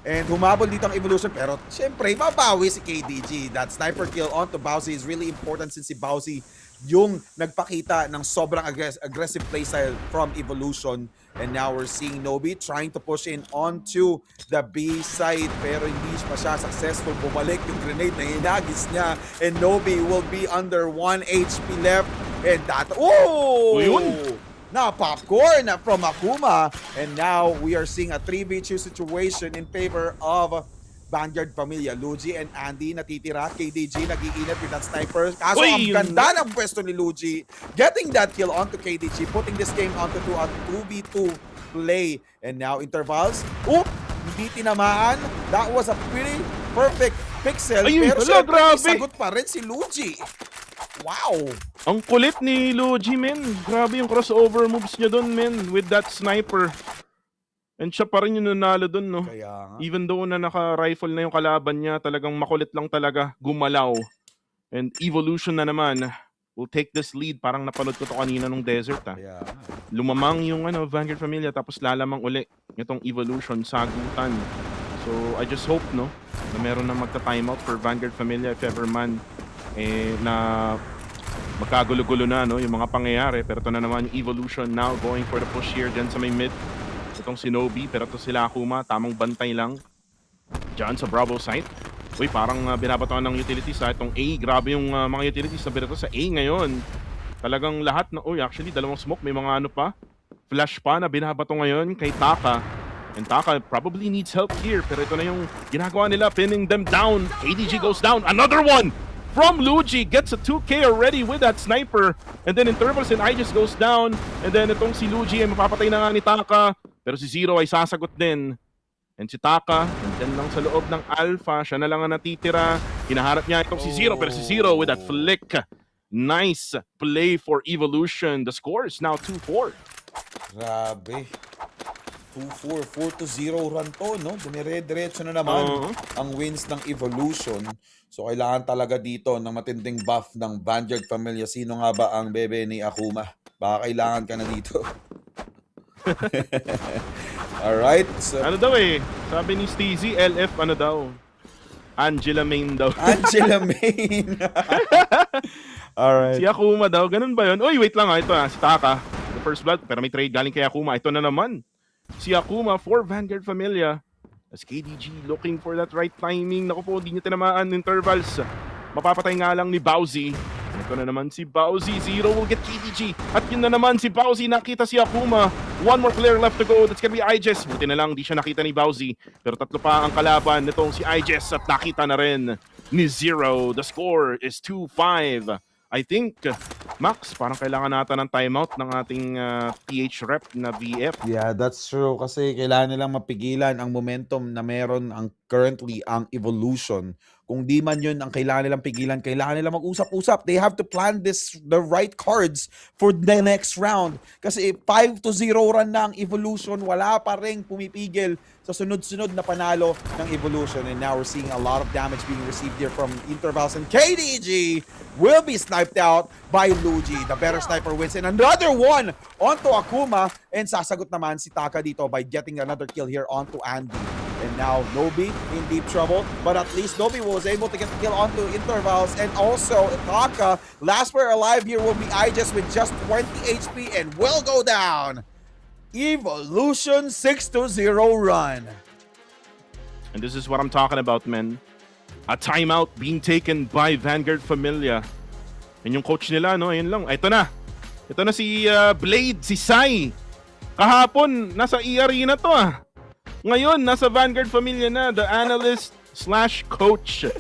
And humabol dito ang Evolution. Pero syempre, babawi si KDG. That sniper kill onto Bowsy is really important since si Bowsy yung nagpakita ng sobrang aggressive playstyle from Evolution. And now we're seeing Nobi trying to push in onto the B side. Pero hindi pa siya successful. Bumalik yung grenade na hinagis niya. And Nobi will be under 1 HP left. And that... Oh!
Yun!
Now popcorn from Akuma, and now we are seeing a 3v2 situation in favor of Vanguard Familia. Luigi and Andy natitira, KDG nag-iinit with that sniper. Kaso ang ganda ng pwesto ni Luigi, getting that kill onto KDG, putting this game onto a 2v2 play. And now intervals, hindi tinamaan. That was a pretty perfect pixel.
Ayun,
pero syempre, sagot pa rin si Luigi. Wow!
Ang kulit ni Luigi, men. Grabe yung crossover moves niya doon, men, with that sniper. And siya pa rin yung nanalo doon, no?
Kaya nga.
Even though na naka-rifle na yung kalaban niya, talagang makulit lang talaga, gumalaw. And Evolution na naman will take this lead. Parang napanood ko to kanina nung desert,
Kaya nga.
Lumamang yung Vanguard Familia, tapos lalamang uli itong Evolution, sagutan. So, I just hope, no, na meron na magta-timeout for Vanguard Familia if ever man na magkagulo-gulo na yung mga pangyayari. Pero ito na naman yung Evolution now going for the push here dyan sa may mid. Itong Shinobi, pero ito sila Akuma, tamang bantay lang dyan sa Bravo site. Uy, parang binabatawan ng utilities itong A. Grabe yung mga utilities na binato sa A ngayon. Talagang lahat actually dalawang smoke, may mga pa, flash pa na binabato ngayon kay Taka. And Taka probably needs help here, pero ito na yung ginagawa nila, pinning them down. KDG goes down, another one from Luigi, gets a 2K already with that sniper. And then intervals and Ijes goes down. And then itong si Luigi ay mapapatay na nga ni Taka. Pero si Zero ay sasagot din. And si Taka, nandyan lang sa loob ng Alpha. Siya na lang ang natitira. Hinaharap niya itong si Zero. Pero si Zero with that flick. Nice play for Evolution. The score is now 2-4.
Grabe. 2-4, 4-0 run to, no? Dumire-diretso na naman ang wins ng Evolution. So, kailangan talaga dito ng matinding buff ng Vanguard Familia. Sino nga ba ang bebe ni Akuma? Baka kailangan ka na dito. Alright. So,
ano daw sabi ni Steezy, LF daw? Angela Main daw.
Angela Main. Alright.
Si Akuma daw, ganun ba yun? Uy, wait lang ito si Taka. The first blood, pero may trade galing kay Akuma. Ito na naman. Si Akuma for Vanguard Familia. As KDG looking for that right timing. Naku po, hindi niya tinamaan intervals. Mapapatay nga lang ni Bowsy. Ito na naman si Bowsy. Zero will get KDG. At yun na naman si Bowsy. Nakita si Akuma. One more player left to go. That's gonna be Ijes. Buti na lang, di siya nakita ni Bowsy. Pero tatlo pa ang kalaban nitong si Ijes. At nakita na rin ni Zero. The score is 2-5. I think, Max, parang kailangan natin ng timeout ng ating PH rep na VF.
Yeah, that's true. Kasi kailangan nilang mapigilan ang momentum na meron ang currently ang Evolution. Kung di man yun ang kailangan nilang pigilan, kailangan nilang mag-usap-usap. They have to plan the right cards for the next round. Kasi 5-0 run na ang Evolution, wala pa rin pumipigil sa sunod-sunod na panalo ng Evolution. And now we're seeing a lot of damage being received here from Intervals, and KDG will be sniped out by Luigi. The better sniper wins, and another one onto Akuma, and sasagot naman si Taka dito by getting another kill here onto Andy. And now Nobi in deep trouble, but at least Nobi was able to get the kill onto Intervals, and also Taka, last player alive here will be Aegis with just 20 HP and will go down. Evolution 6-0 run.
And this is what I'm talking about, man. A timeout being taken by Vanguard Familia. Yan yung coach nila, no? Ayun lang. Ito na. Ito na si Blade, si Sai. Kahapon, nasa E-Arena to ah. Ngayon, nasa Vanguard Familia na. The analyst/coach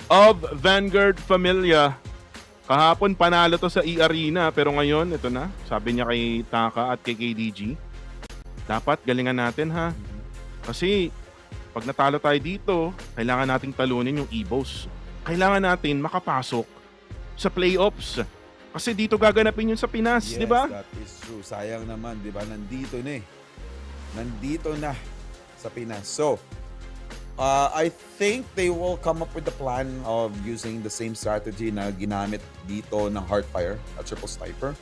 of Vanguard Familia. Kahapon, panalo to sa E-Arena. Pero ngayon, ito na. Sabi niya kay Taka at kay KDG, dapat galingan natin ha. Kasi pag natalo tayo dito, kailangan nating talunin yung EVOS. Kailangan natin makapasok sa playoffs. Kasi dito gaganapin yun sa Pinas,
Yes,
di ba?
that is true. Sayang naman, di ba? Nandito na eh. Nandito na sa Pinas. So, I think they will come up with the plan of using the same strategy na ginamit dito ng Heartfire at Triple Sniper.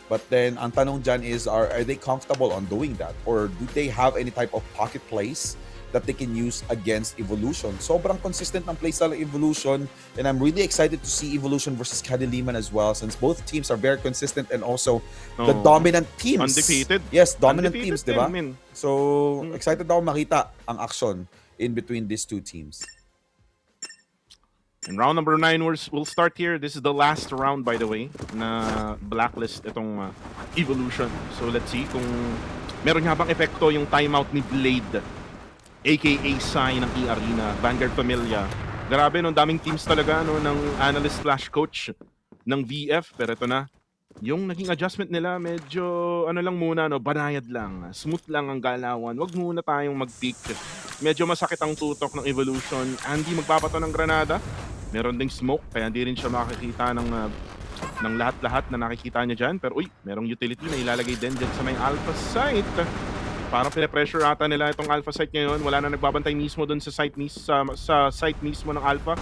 But then, ang tanong dyan is, are they comfortable on doing that? Or do they have any type of pocket plays that they can use against Evolution? Sobrang consistent ng playstyle ng Evolution, and I'm really excited to see Evolution versus Kadiliman as well, since both teams are very consistent and also the dominant teams.
Undefeated.
Yes, dominant
Undefeated
teams, di ba?
din,
So, excited ako makita ang action in between these two teams.
And round number 9 we'll start here. This is the last round, by the way, na blacklist itong Evolution. So let's see kung meron nga bang epekto yung timeout ni Blade, aka Sai ng E-Arena, Vanguard Familia. Grabe, no, daming teams talaga no, ng analyst/coach ng VF. Pero ito na, yung naging adjustment nila, medyo ano lang muna, no, banayad lang. Smooth lang ang galawan. Wag muna tayong mag-peak. Medyo masakit ang tutok ng Evolution. Andy magpapato ng granada. Meron ding smoke, kaya hindi rin siya makikita ng lahat-lahat na nakikita niya dyan. Pero uy, merong utility na ilalagay din dyan sa may alpha site. Parang pinapressure ata nila itong alpha site ngayon. Wala na nagbabantay mismo doon sa site, sa site mismo ng alpha.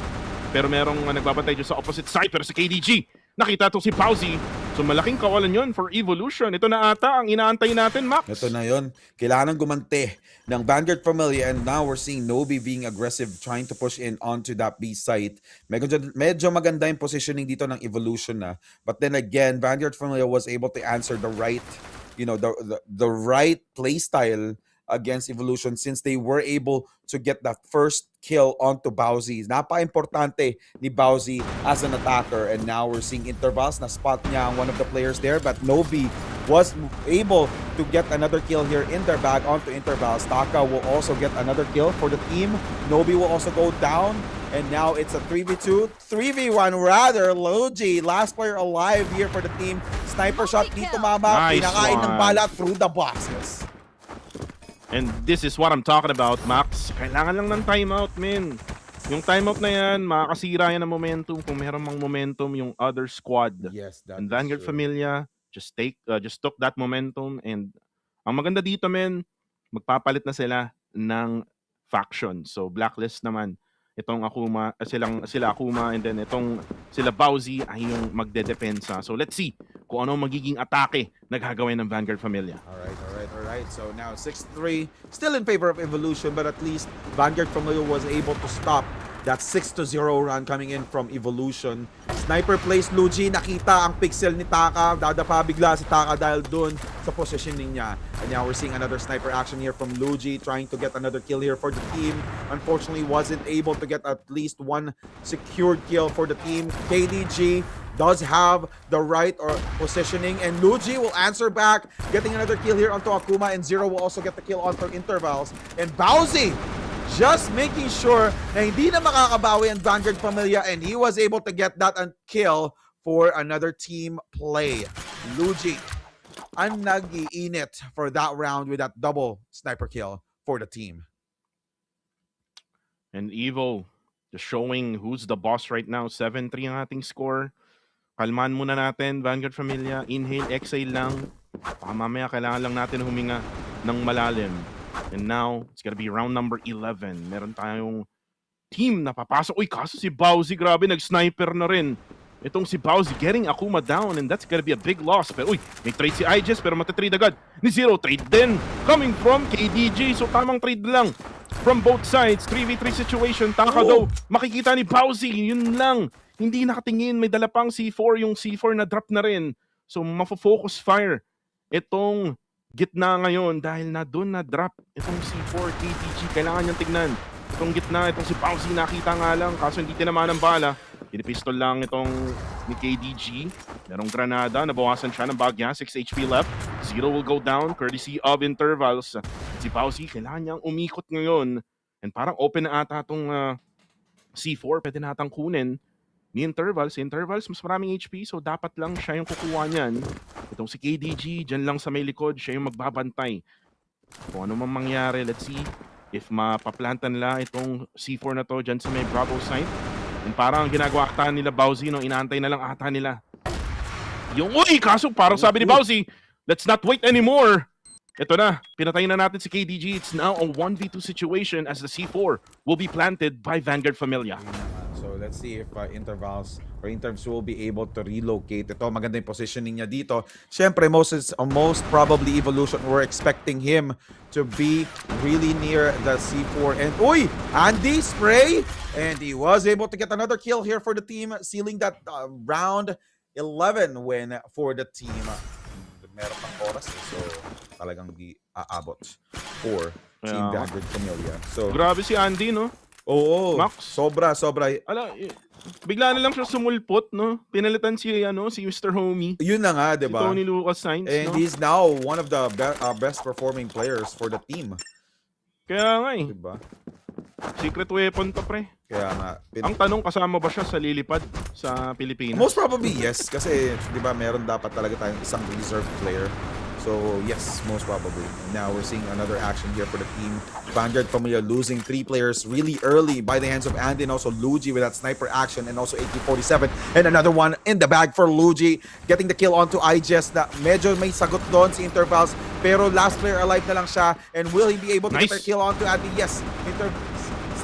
Pero merong nagbabantay dyan sa opposite site. Pero sa KDG, nakita to si Pauzi. So malaking kawalan yun for Evolution. Ito na ata ang inaantay natin, Max.
Ito na yun. Kailangan gumante ng Vanguard Familia, and now we're seeing Nobi being aggressive, trying to push in onto that B site. Medyo maganda yung positioning dito ng Evolution na. But then again, Vanguard Familia was able to answer the right, the right play style against Evolution, since they were able to get that first kill onto Bowsy. Napaka-importante ni Bowsy as an attacker, and now we're seeing Intervals na spot niya one of the players there, but Nobi was able to get another kill here in their bag onto Intervals. Taka will also get another kill for the team. Nobi will also go down, and now it's a 3v2, 3v1 rather. Logi, last player alive here for the team. Sniper shot dito, mama.
Nice
Pinakain ng
one.
bala through the boxes.
And this is what I'm talking about, Max. Kailangan lang ng timeout, men. Yung timeout na yan, makakasira yan ng momentum kung meron mang momentum yung other squad.
Yes, that
And
is
Vanguard
true.
Familia just took that momentum, and ang maganda dito, men, magpapalit na sila ng faction. So blacklist naman itong Akuma, sila Akuma, and then itong sila Bowsy ay yung magdedepensa. So let's see kung ano magiging atake na gagawin ng Vanguard Familia.
Alright. So now 6-3, still in favor of Evolution, but at least Vanguard Familia was able to stop that 6-0 run coming in from Evolution. Sniper plays Luigi, nakita ang pixel ni Taka, dadapa bigla si Taka dahil dun sa positioning niya. And now we're seeing another sniper action here from Luigi, trying to get another kill here for the team. Unfortunately, wasn't able to get at least one secured kill for the team. KDG does have the right or positioning, and Luigi will answer back, getting another kill here onto Akuma, and Zero will also get the kill onto Intervals. And Bowsy just making sure na hindi na makakabawi ang Vanguard Familia, and he was able to get that and kill for another team play. Luigi ang nag-iinit for that round with that double sniper kill for the team.
And Evo, just showing who's the boss right now. 7-3 ang ating score. Kalman muna natin, Vanguard Familia. Inhale, exhale lang. Baka mamaya kailangan lang natin huminga ng malalim. And now, it's gonna be round number 11. Meron tayong team na papasok. Uy, kaso si Bowsy, grabe, nag-sniper na rin. Itong si Bowsy getting Akuma down, and that's gonna be a big loss. Pero uy, may trade si Iges, pero matatrade agad ni Zero. Trade din coming from KDG. So tamang trade lang from both sides. 3v3 situation. Taka daw, makikita ni Bowsy. Yun lang. Hindi nakatingin. May dala pang C4. Yung C4 na drop na rin. So mafo-focus fire itong gitna ngayon dahil na doon na drop itong C4 KDG. Kailangan niyang tignan. Itong gitna, itong si Bowsy nakita nga lang. Kaso hindi tinamaan ng bala. Pinipistol lang itong ni KDG. Merong granada. Nabawasan siya ng bagya. 6 HP left. Zero will go down courtesy of intervals. Si Bowsy, kailangan niyang umikot ngayon. And parang open na ata itong C4. Pwede natang kunin ni Intervals. Intervals, mas maraming HP. So dapat lang siya yung kukuha niyan. Itong si KDG, dyan lang sa may likod. Siya yung magbabantay. Kung ano man mangyari, let's see if mapaplanta nila itong C4 na to dyan sa may Bravo site. And parang ang ginagawa ata nila Bowsy, no, inaantay na lang ata nila yung, uy, kaso parang sabi ni Bowsy, let's not wait anymore. Ito na, pinatay na natin si KDG. It's now a 1v2 situation as the C4 will be planted by Vanguard Familia.
So let's see if Intervals or Intervs will be able to relocate. Ito, maganda yung positioning niya dito. Siyempre, most probably Evolution, we're expecting him to be really near the C4. And, uy! Andy, spray! And he was able to get another kill here for the team, sealing that round 11 win for the team. Meron pang oras, so talagang di aabot for Team Vanguard Familia. So,
grabe si Andy, no?
Oo,
Max.
sobra.
Ala, bigla na lang siya sumulpot, no? Pinalitan si Mr. Homie.
Yun na nga, di
Si
ba?
Tony Lucas Sainz,
And
no?
he's now one of the best performing players for the team.
Kaya nga eh.
Diba?
Secret weapon to, pre.
Kaya nga.
Ang tanong, kasama ba siya sa lilipad sa Pilipinas?
Most probably yes. Kasi, di ba, meron dapat talaga tayong isang reserve player. So, yes, most probably. Now, we're seeing another action here for the team. Vanguard Familia losing 3 players really early by the hands of Andy and also Luigi with that sniper action and also AK-47. And another one in the bag for Luigi. Getting the kill onto Iges na medyo may sagot doon si Intervals. Pero last player alive na lang siya. And will he be able to get the kill onto Andy? Yes,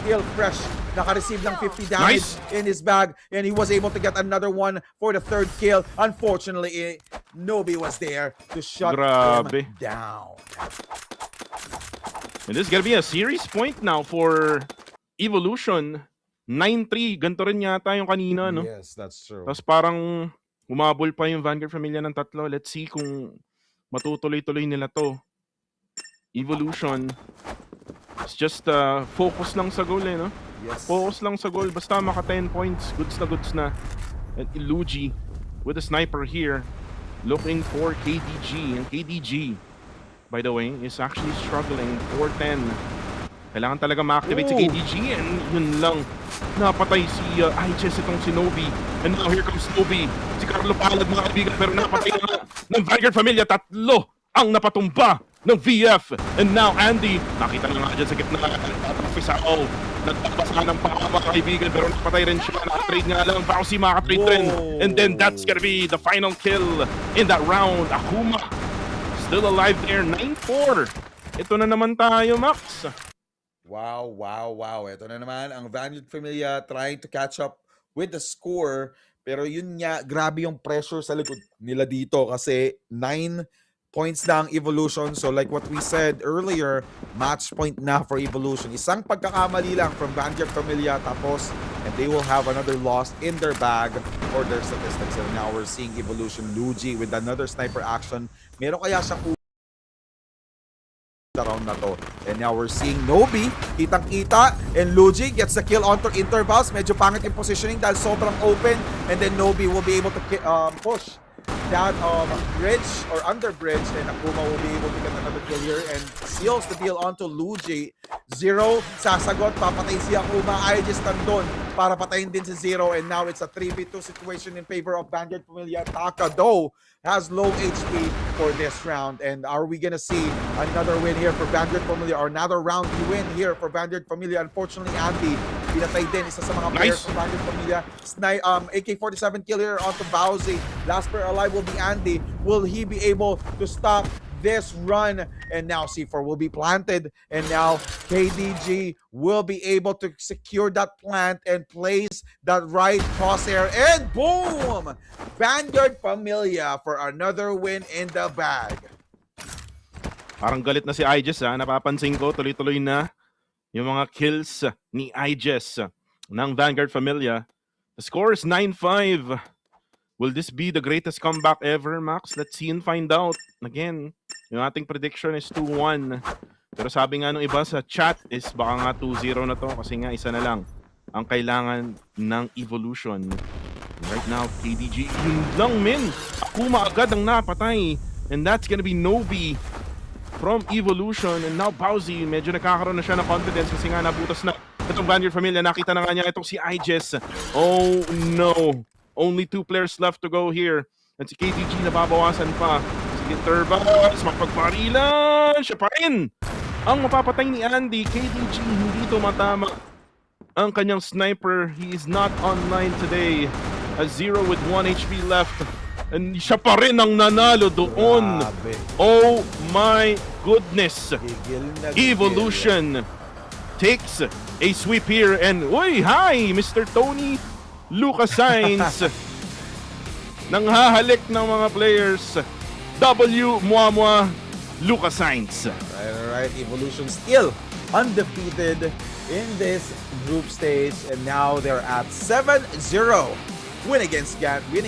still fresh. Naka-receive ng 50 damage in his bag. And he was able to get another one for the 3rd kill. Unfortunately, Nobi was there to shut him down.
And this is gonna be a series point now for Evolution. 9-3. Ganito rin yata yung kanina, no?
Yes, that's true.
Tapos parang humabol pa yung Vanguard Familia ng 3. Let's see kung matutuloy-tuloy nila to. Evolution. It's just focus lang sa goal, eh, no?
Yes.
Focus lang sa goal. Basta maka 10 points. Goods na. And Luigi with a sniper here. Looking for KDG. And KDG, by the way, is actually struggling. 4-10. Kailangan talaga ma-activate si KDG. And yun lang. Napatay si Iges, itong si Nobi. And now here comes Nobi. Si Carlo Palad, mga kaibigan. Pero napatay na ng Vanguard Familia. 3 ang napatumba ng VF. And now Andy, nakita na nga dyan sa gitna. Nagpapisa nagpapasa ng mga kaibigan, pero napatay rin siya. Nakatrade nga lang. Bowsy makatrade rin. And then that's gonna be the final kill in that round. Akuma still alive there. 9-4. Ito na naman tayo, Max.
Wow. Ito na naman ang Vanguard Familia trying to catch up with the score. Pero yun nga, grabe yung pressure sa likod nila dito kasi 9 points na ang Evolution. So like what we said earlier, match point na for Evolution. Isang pagkakamali lang from Vanguard Familia tapos and they will have another loss in their bag or their statistics. And now we're seeing Evolution Luigi with another sniper action. Meron kaya siyang round na to. And now we're seeing Nobi, kitang-kita, and Luigi gets the kill onto Intervals. Medyo pangit yung positioning dahil sobrang open. And then Nobi will be able to push that bridge or under bridge, and Akuma will be able to get another kill here and seals the deal onto Luigi. Zero, sasagot, papatay si Akuma. Iges nandun para patayin din si Zero, and now it's a 3v2 situation in favor of Vanguard Familia. Taka, though, has low HP for this round, and are we gonna see another win here for Vanguard Familia, or another round win here for Vanguard Familia? Unfortunately, Andy, pinatay din isa sa mga players from Vanguard Familia. AK-47 kill here onto Bowsy. Last player alive will be Andy. Will he be able to stop this run? And now C4 will be planted, and now KDG will be able to secure that plant and place that right crosshair, and boom! Vanguard Familia for another win in the bag.
Parang galit na si Iges ha. Napapansin ko, tuloy-tuloy na yung mga kills ni Iges ng Vanguard Familia. The score is 9-5. Will this be the greatest comeback ever, Max? Let's see and find out. Again, yung ating prediction is 2-1. Pero sabi nga nung iba sa chat is baka nga 2-0 na to kasi nga isa na lang ang kailangan ng Evolution. Right now, KDG, yun lang men. Akuma agad ang napatay. And that's gonna be Novi from Evolution. And now Bowsy, medyo nakakaroon na siya ng confidence kasi nga nabutas na itong Vanguard Familia. Nakita na nga niya itong si Iges. Oh no. Only 2 players left to go here. At si KDG nababawasan pa. Sige, Turbas, mapagparilan. Siya pa rin ang mapapatay ni Andy. KDG hindi tumatama ang kanyang sniper. He is not online today. A 0 with 1 HP left. And siya pa rin ang nanalo doon.
Grabe.
Oh my goodness.
Gigil na gigil.
Evolution takes a sweep here. And, uy, hi, Mr. Tony Lucas Sainz. Nanghahalik ng mga players. W. Muamua Lucas Sainz.
Alright, Evolution still undefeated in this group stage, and now they're at 7-0. Winning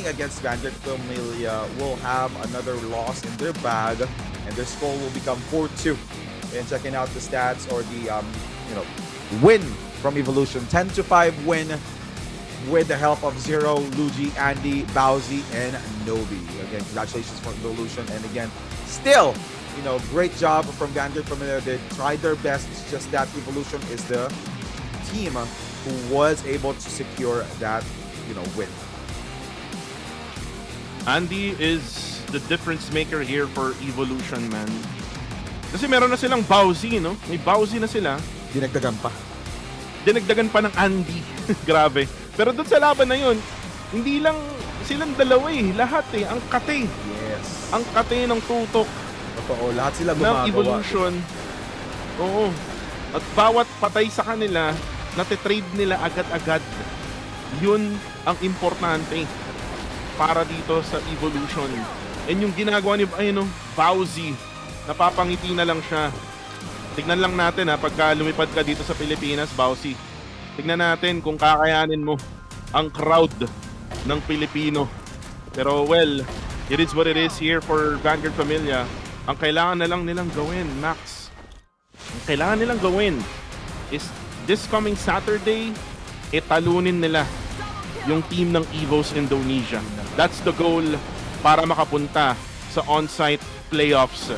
against Vanguard Familia will have another loss in their bag, and their score will become 4-2. And checking out the stats, or the win from Evolution, 10-5 win with the help of Zero, Luigi, Andy, Bowsy, and Novi. Again, congratulations for Evolution, and again, still, great job from Vanguard Familia. They tried their best. It's just that Evolution is the team who was able to secure that, win.
Andy is the difference maker here for Evolution, man. Kasi meron na silang Bowsy, no? May Bowsy na sila.
Dinagdagan pa ng
Andy. Grabe. Pero doon sa laban na yun, hindi lang silang dalawa eh. Lahat eh. Ang kate.
Yes.
Ang kate ng tutok.
Totoo. Lahat sila
Ng
gumagawa.
Evolution. Oo. At bawat patay sa kanila, natitrade nila agad-agad. Yun ang importante para dito sa Evolution. And yung ginagawa ni Bowsy, napapangiti na lang siya. Tignan lang natin pagka lumipad ka dito sa Pilipinas, Bowsy. Tignan natin kung kakayanin mo ang crowd ng Pilipino. Pero well, it is what it is here for Vanguard Familia. Ang kailangan na lang nilang gawin, Max. Ang kailangan nilang gawin is this coming Saturday, talunin nila yung team ng Evos Indonesia. That's the goal para makapunta sa on-site playoffs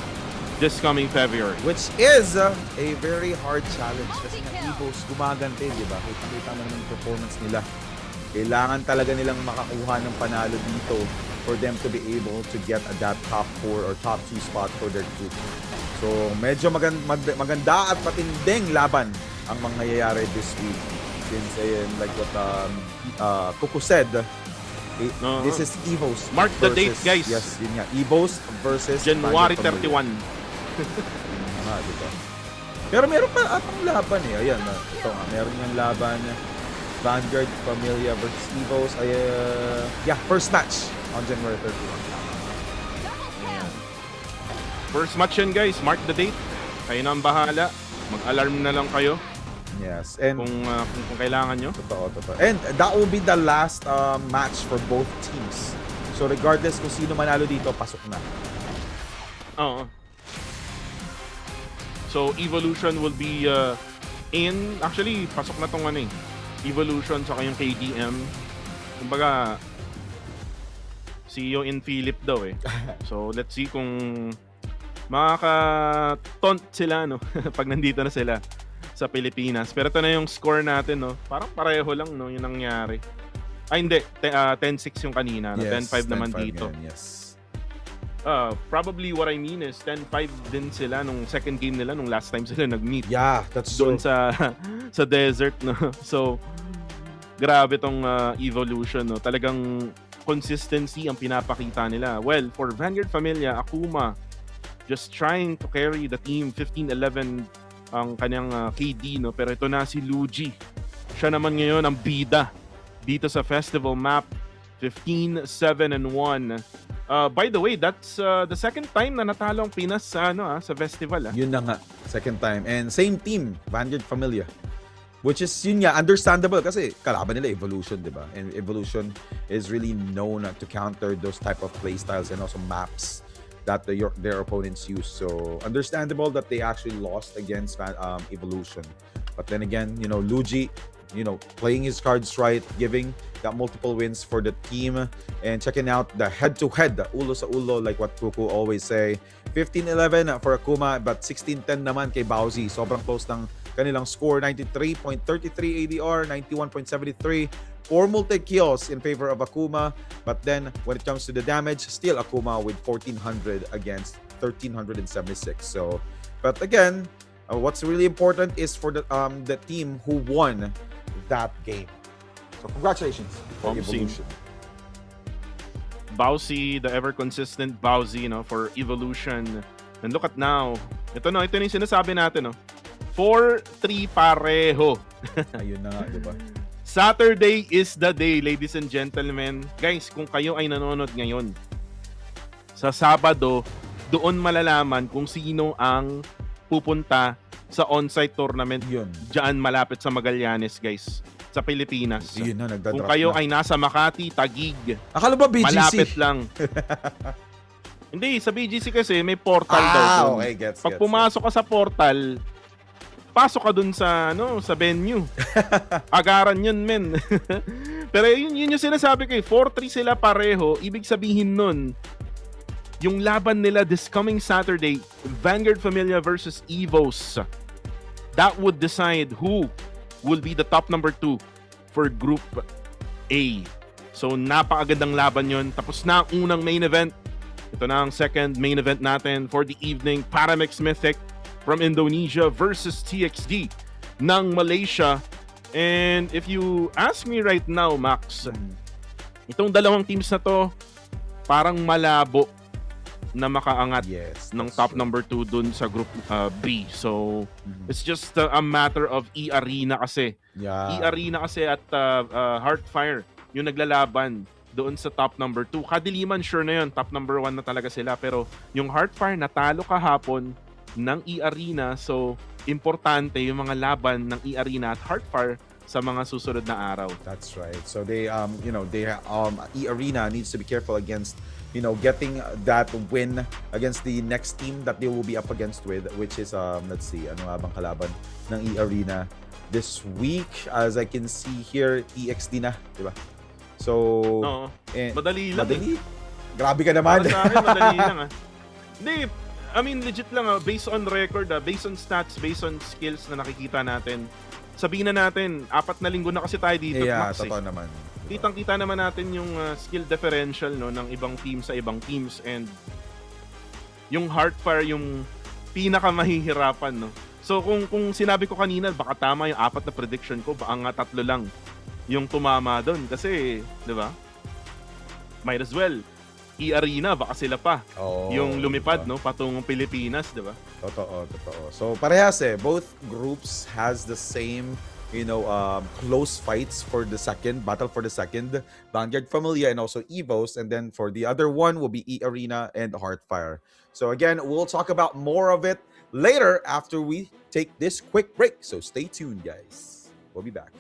this coming February.
Which is a very hard challenge kasi nga Evos gumaganti, di ba? Kita mo naman yung performance nila. Kailangan talaga nilang makakuha ng panalo dito for them to be able to get that top 4 or top 2 spot for their group. So medyo maganda at matinding laban ang mangyayari this week. Since like what Kuko said, this is Evos.
Mark the date, guys.
Yes, yun nga. Evos versus
January 31.
Diba? Pero meron pa atang laban eh. Ayan, ito nga. Meron yung laban. Vanguard Familia versus Evos. First match on January 31.
Ayan. First match yan, guys. Mark the date. Kayo na ang bahala. Mag-alarm na lang kayo.
Yes, and
kung kailangan nyo.
Totoo. And that will be the last match for both teams. So regardless kung sino manalo dito, pasok na.
Oo. So Evolution will be in. Actually, pasok na tong Evolution sa kayong KDM. Kumbaga, CEO in Philip daw eh. So let's see kung makaka-taunt sila pag nandito na sila sa Pilipinas. Pero ito na yung score natin, no? Parang pareho lang, no? Yung nangyari. Ay, hindi. 10-6 yung kanina. No? 10-5 naman
10-5
dito.
ngayon, yes.
Probably what I mean is 10-5 din sila nung second game nila nung last time sila nag-meet.
Yeah, that's
Doon
true.
sa desert, no? So, grabe tong evolution, no? Talagang consistency ang pinapakita nila. Well, for Vanguard Familia, Akuma, just trying to carry the team 15-11 ang kanyang KD, no? Pero ito na si Luigi. Siya naman ngayon ang bida dito sa festival map. 15-7-1. By the way, that's the second time na natalo ang Pinas sa sa festival.
Yun na nga, second time. And same team, Vanguard Familia. Which is, yun nga, understandable kasi kalaban nila Evolution, di ba? And Evolution is really known to counter those type of playstyles and also maps that their opponents use. So, understandable that they actually lost against Evolution. But then again, Luigi, playing his cards right, got multiple wins for the team, and checking out the head-to-head, ulo sa ulo, like what Kuku always say. 15-11 for Akuma, but 16-10 naman kay Bowsy. Sobrang close ng kanilang score, 93.33 ADR, 91.73. 4 multi-kills in favor of Akuma, but then when it comes to the damage, still Akuma with 1,400 against 1,376. So, but again, what's really important is for the team who won that game. So congratulations for Evolution.
Bowsy, the ever-consistent Bowsy, for Evolution. And look at now. Ito yung sinasabi natin, 4-3 pareho.
Ayun na nga, di ba?
Saturday is the day, ladies and gentlemen. Guys, kung kayo ay nanonood ngayon, sa Sabado, doon malalaman kung sino ang pupunta sa on-site tournament diyan malapit sa Magallanes, guys, sa Pilipinas.
Yun na,
kung kayo ay nasa Makati, Taguig,
akala ba BGC?
Malapit lang. Hindi, sa BGC kasi may portal daw doon.
Okay, gets.
Pag pumasok ka sa portal, pasok ka dun sa sa venue. Agaran yun, men. Pero yun yung sinasabi ko, 4-3 sila pareho. Ibig sabihin nun, yung laban nila this coming Saturday, Vanguard Familia versus Evos, that would decide who will be the top number 2 for Group A. So napakagandang laban yun. Tapos na ang unang main event. Ito na ang second main event natin for the evening. Paramix Mythic from Indonesia versus TXD ng Malaysia. And if you ask me right now, Max, itong dalawang teams na to parang malabo na makaangat ng top number 2 dun sa Group B. So, it's just a matter of E-Arena kasi.
Yeah.
E-Arena kasi at Heartfire yung naglalaban doon sa top number 2. Kadiliman, sure na yun. Top number 1 na talaga sila. Pero yung Heartfire natalo kahapon ng E-Arena. So, importante yung mga laban ng E-Arena at Heartfire sa mga susunod na araw.
That's right. So they E-Arena needs to be careful against getting that win against the next team that they will be up against with, which is let's see, ano nga bang kalaban ng E-Arena this week? As I can see here, TXD na, di ba? So,
madali lang.
Madali? Grabe ka naman.
Para sa akin, madali lang. Hindi, I mean, legit lang, based on record, based on stats, based on skills na nakikita natin, sabihin na natin, 4 na linggo na kasi tayo dito.
Yeah,
Max,
totoo naman.
Kitang-kita naman natin yung skill differential ng ibang team sa ibang teams, and yung Heartfire yung pinakamahihirapan, no. So kung sinabi ko kanina baka tama yung 4 na prediction ko, baka nga 3 lang yung tumama doon kasi, 'di ba? Might as well E-Arena, baka sila pa yung lumipad, no, patungong Pilipinas, 'di ba?
Totoo. So parehas both groups has the same close fights for the second battle for the second, Vanguard Familia and also Evos, and then for the other one will be E-Arena and Heartfire. So again, we'll talk about more of it later after we take this quick break. So stay tuned, guys. We'll be back.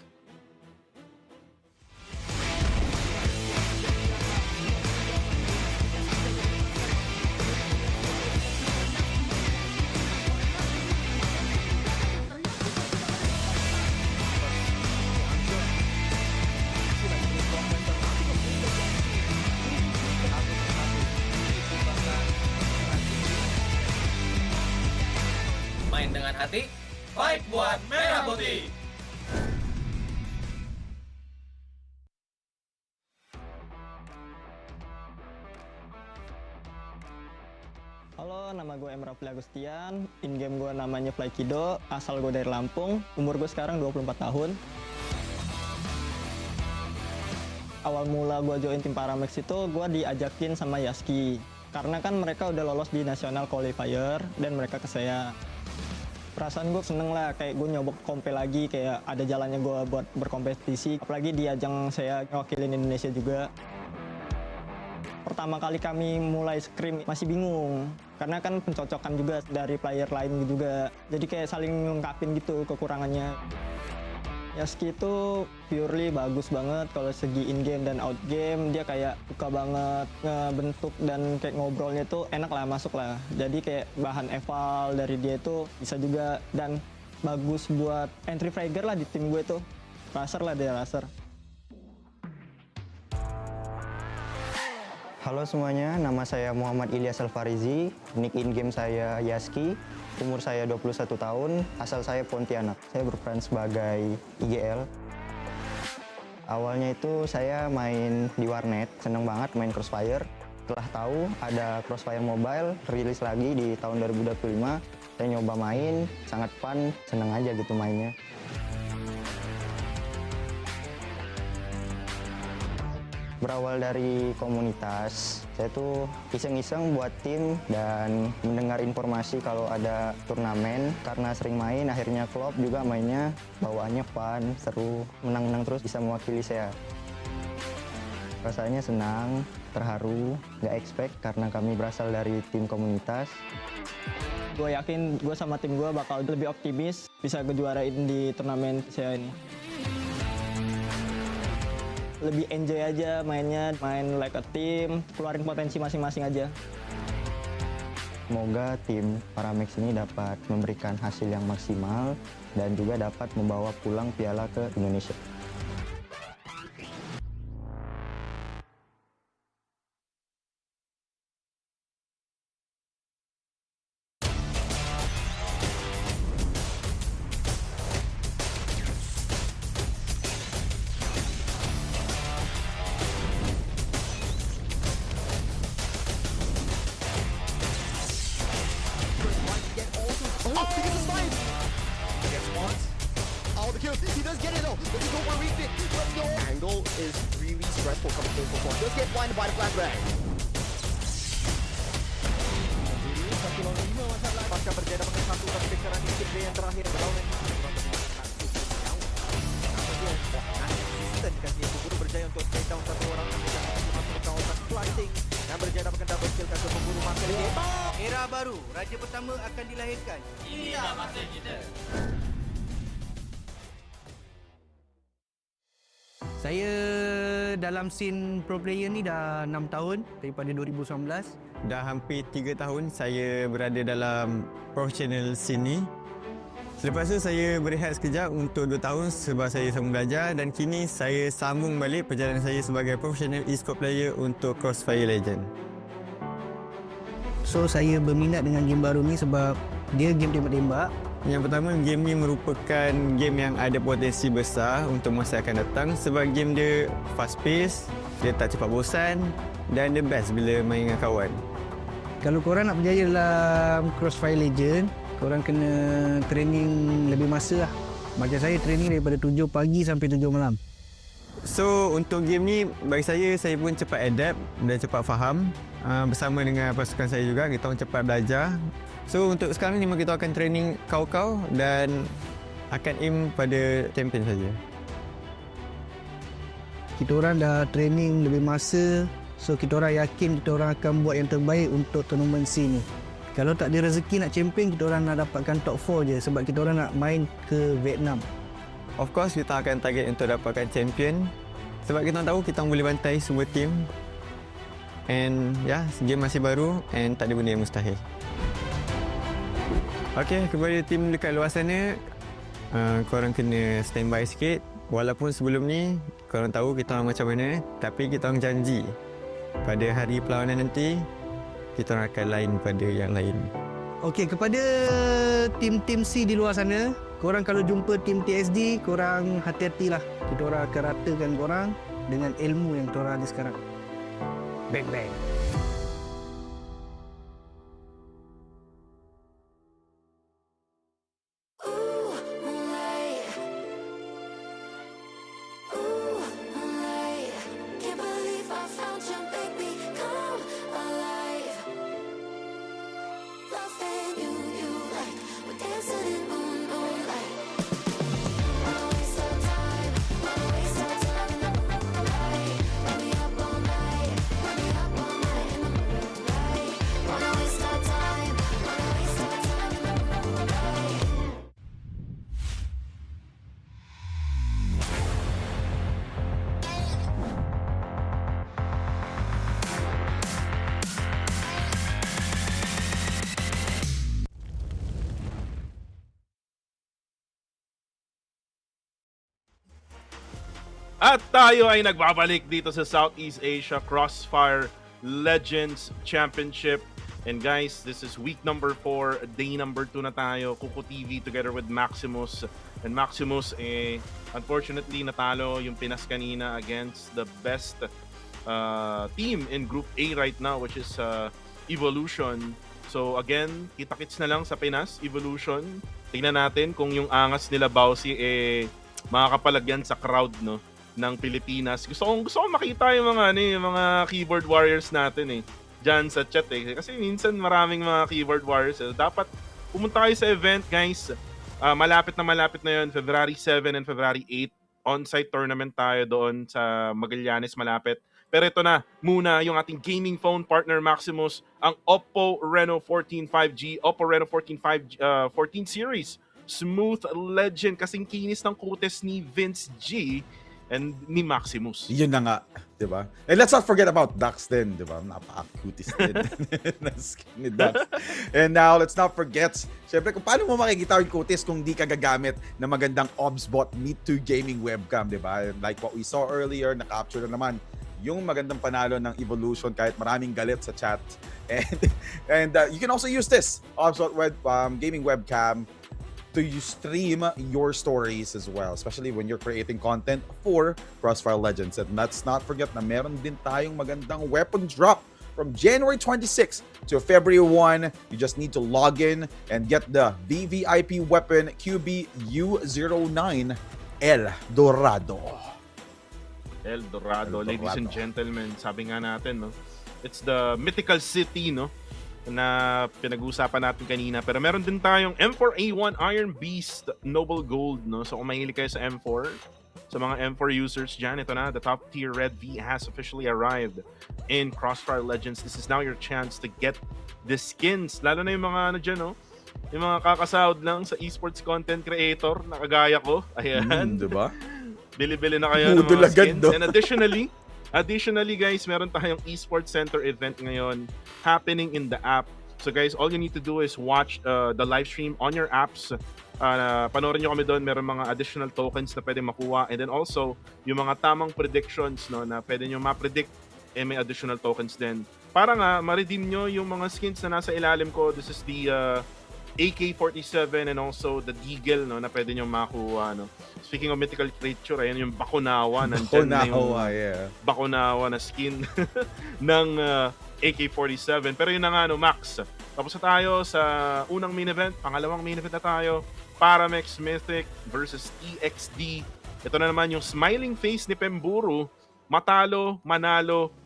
Main dengan hati, fight!
Terbaik buat Merah Putih.
Halo, nama gue Emrafli Agustian. In-game gue namanya Fly Kido. Asal gue dari Lampung. Umur gue sekarang 24 tahun. Awal mula gue join tim Paramex itu, gue diajakin sama Yaski. Karena kan mereka udah lolos di National Qualifier dan mereka ke saya. Perasaan gue seneng lah, kayak gue nyoba kompe lagi, kayak ada jalannya gue buat berkompetisi. Apalagi di ajang saya ngewakilin Indonesia juga. Pertama kali kami mulai scrim masih bingung, karena kan pencocokan juga dari player lain juga. Jadi kayak saling lengkapin gitu kekurangannya. Yaski itu purely bagus banget kalau segi in-game dan out-game. Dia kayak suka banget ngebentuk dan kayak ngobrolnya tuh enak lah, masuk lah. Jadi kayak bahan eval dari dia itu bisa juga. Dan bagus buat entry fragger lah di tim gue tuh. Raser lah dia, raser.
Halo semuanya, nama saya Muhammad Ilyas Alfarizi, nick in-game saya Yaski, umur saya 21 tahun, asal saya Pontianak. Saya berperan sebagai IGL. Awalnya itu saya main di warnet, seneng banget main Crossfire. Setelah tahu ada Crossfire Mobile, rilis lagi di tahun 2025, saya nyoba main, sangat fun, seneng aja gitu mainnya. Berawal dari komunitas, saya tuh iseng-iseng buat tim dan mendengar informasi kalau ada turnamen. Karena sering main, akhirnya klub juga mainnya, bawaannya fun, seru, menang-menang terus bisa mewakili saya. Rasanya senang, terharu, nggak expect karena kami berasal dari tim komunitas.
Gue yakin gue sama tim gue bakal lebih optimis bisa kejuarain di turnamen saya ini. Lebih enjoy aja mainnya, main like a team, keluarin potensi masing-masing aja.
Semoga tim Paramex ini dapat memberikan hasil yang maksimal dan juga dapat membawa pulang piala ke Indonesia.
He does get it though. Does he go for a refit? But no. Angle is really stressful coming through for Does get blinded by the flashback. Satu lawan 5 masalah. Pasca berjaya dapatkan satu tapi kecaran insting yang terakhir berlawan Assistant kasih pemburu berjaya untuk take down satu orang dan masuk ke kawasan planting dan berjaya dapatkan double kill kasih pemburu marker ini.
Era baru, raja pertama akan dilahirkan.
Inilah masa kita.
Saya dalam scene pro player ni dah 6 tahun daripada 2019.
Dah hampir 3 tahun saya berada dalam professional scene ni. Selepas tu saya berehat sekejap untuk 2 tahun sebab saya sambung belajar dan kini saya sambung balik perjalanan saya sebagai professional e-sport player untuk Crossfire Legend.
So saya berminat dengan game baru ni sebab dia game tembak-tembak.
Yang pertama, game ni merupakan game yang ada potensi besar untuk masa akan datang sebab game dia fast pace, dia tak cepat bosan dan dia best bila main dengan kawan.
Kalau korang nak berjaya dalam Crossfire Legend, korang kena training lebih masa lah. Macam saya training daripada 7 pagi sampai 7 malam.
So untuk game ni bagi saya pun cepat adapt dan cepat faham. Bersama dengan pasukan saya juga, kita orang cepat belajar. So untuk sekarang ni kita akan training kau-kau dan akan aim pada champion saja.
Kita orang dah training lebih masa, so kita orang yakin kita orang akan buat yang terbaik untuk tournament C ni. Kalau tak ada rezeki nak champion, kita orang nak dapatkan top 4 je sebab kita orang nak main ke Vietnam.
Of course kita akan target untuk dapatkan champion sebab kita tahu kita boleh bantai semua team. And game masih baru and tak ada benda yang mustahil. Okey, kepada tim dekat luar sana, korang kena standby sikit. Walaupun sebelum ni korang tahu kita orang macam mana, tapi kita orang janji pada hari perlawanan nanti kita orang akan lain pada yang lain.
Okey, kepada tim-tim C di luar sana, korang kalau jumpa tim TSD, korang hati-hatilah. Kita orang akan ratakan korang dengan ilmu yang kita orang ada sekarang. Bang bang.
At tayo ay nagbabalik dito sa Southeast Asia Crossfire Legends Championship. And guys, this is week number 4, day number 2 na tayo. Kuko TV together with Maximus. And Maximus, unfortunately, natalo yung Pinas kanina against the best team in Group A right now, which is Evolution. So again, kita-kits na lang sa Pinas, Evolution. Tingnan natin kung yung angas nila Bausi makakapalagyan sa crowd, no, ng Pilipinas. Gusto kong makita yung mga keyboard warriors natin diyan sa chat kasi minsan maraming mga keyboard warriors. Dapat pumunta kayo sa event, guys. Malapit na yun, February 7 and February 8. On-site tournament tayo doon sa Magallanes, malapit. Pero ito na muna yung ating gaming phone partner Maximus, ang Oppo Reno 14 5G, Oppo Reno 14 series. Smooth legend, kasing kinis ng kutes ni Vince G and ni Maximus.
Yun na nga, di ba? And let's not forget about Dax din, di ba? Napaka-cuties din ni Dax. And now, let's not forget, syempre, kung paano mo makikita yung cuties kung di ka gagamit ng magandang OBSBot Meet2 gaming webcam, di ba? Like what we saw earlier, na-capture na naman yung magandang panalo ng Evolution kahit maraming galit sa chat. And you can also use this OBSBot gaming webcam to stream your stories as well, especially when you're creating content for Crossfire Legends. And let's not forget na meron din tayong magandang weapon drop from January 26 to February 1. You just need to log in and get the VVIP weapon QB-U09 El Dorado.
El Dorado, ladies and gentlemen, sabi nga natin, no, it's the mythical city, no, na pinag-uusapan natin kanina. Pero meron din tayong M4A1 Iron Beast Noble Gold, no? So kung mahilig kayo sa M4, sa mga M4 users dyan, ito na, the top tier Red V has officially arrived in Crossfire Legends. This is now your chance to get the skins. Lalo na yung mga dyan, no? Yung mga kakasahod lang sa esports content creator na kagaya ko. Ayan.
Diba?
Bili-bili na kayo ng mga skins. No? And Additionally, guys, meron tayong esports center event ngayon happening in the app. So guys, all you need to do is watch the live stream on your apps. Panoorin nyo kami doon. Meron mga additional tokens na pwede makuha. And then also, yung mga tamang predictions, no, na pwede nyo ma-predict, may additional tokens din. Para nga, ma-redeem nyo yung mga skins na nasa ilalim ko. This is the AK-47 and also the Deagle, no, na pwede nyo makuha, no. Speaking of mythical creature, ayan yung Bakunawa. Nandyan na yung Bakunawa na skin ng AK-47. Pero yun na nga, no, Max. Tapos na tayo sa unang main event. Pangalawang main event na tayo. Paramex Mythic versus TXD. Ito na naman yung smiling face ni Pemburu. Matalo, manalo,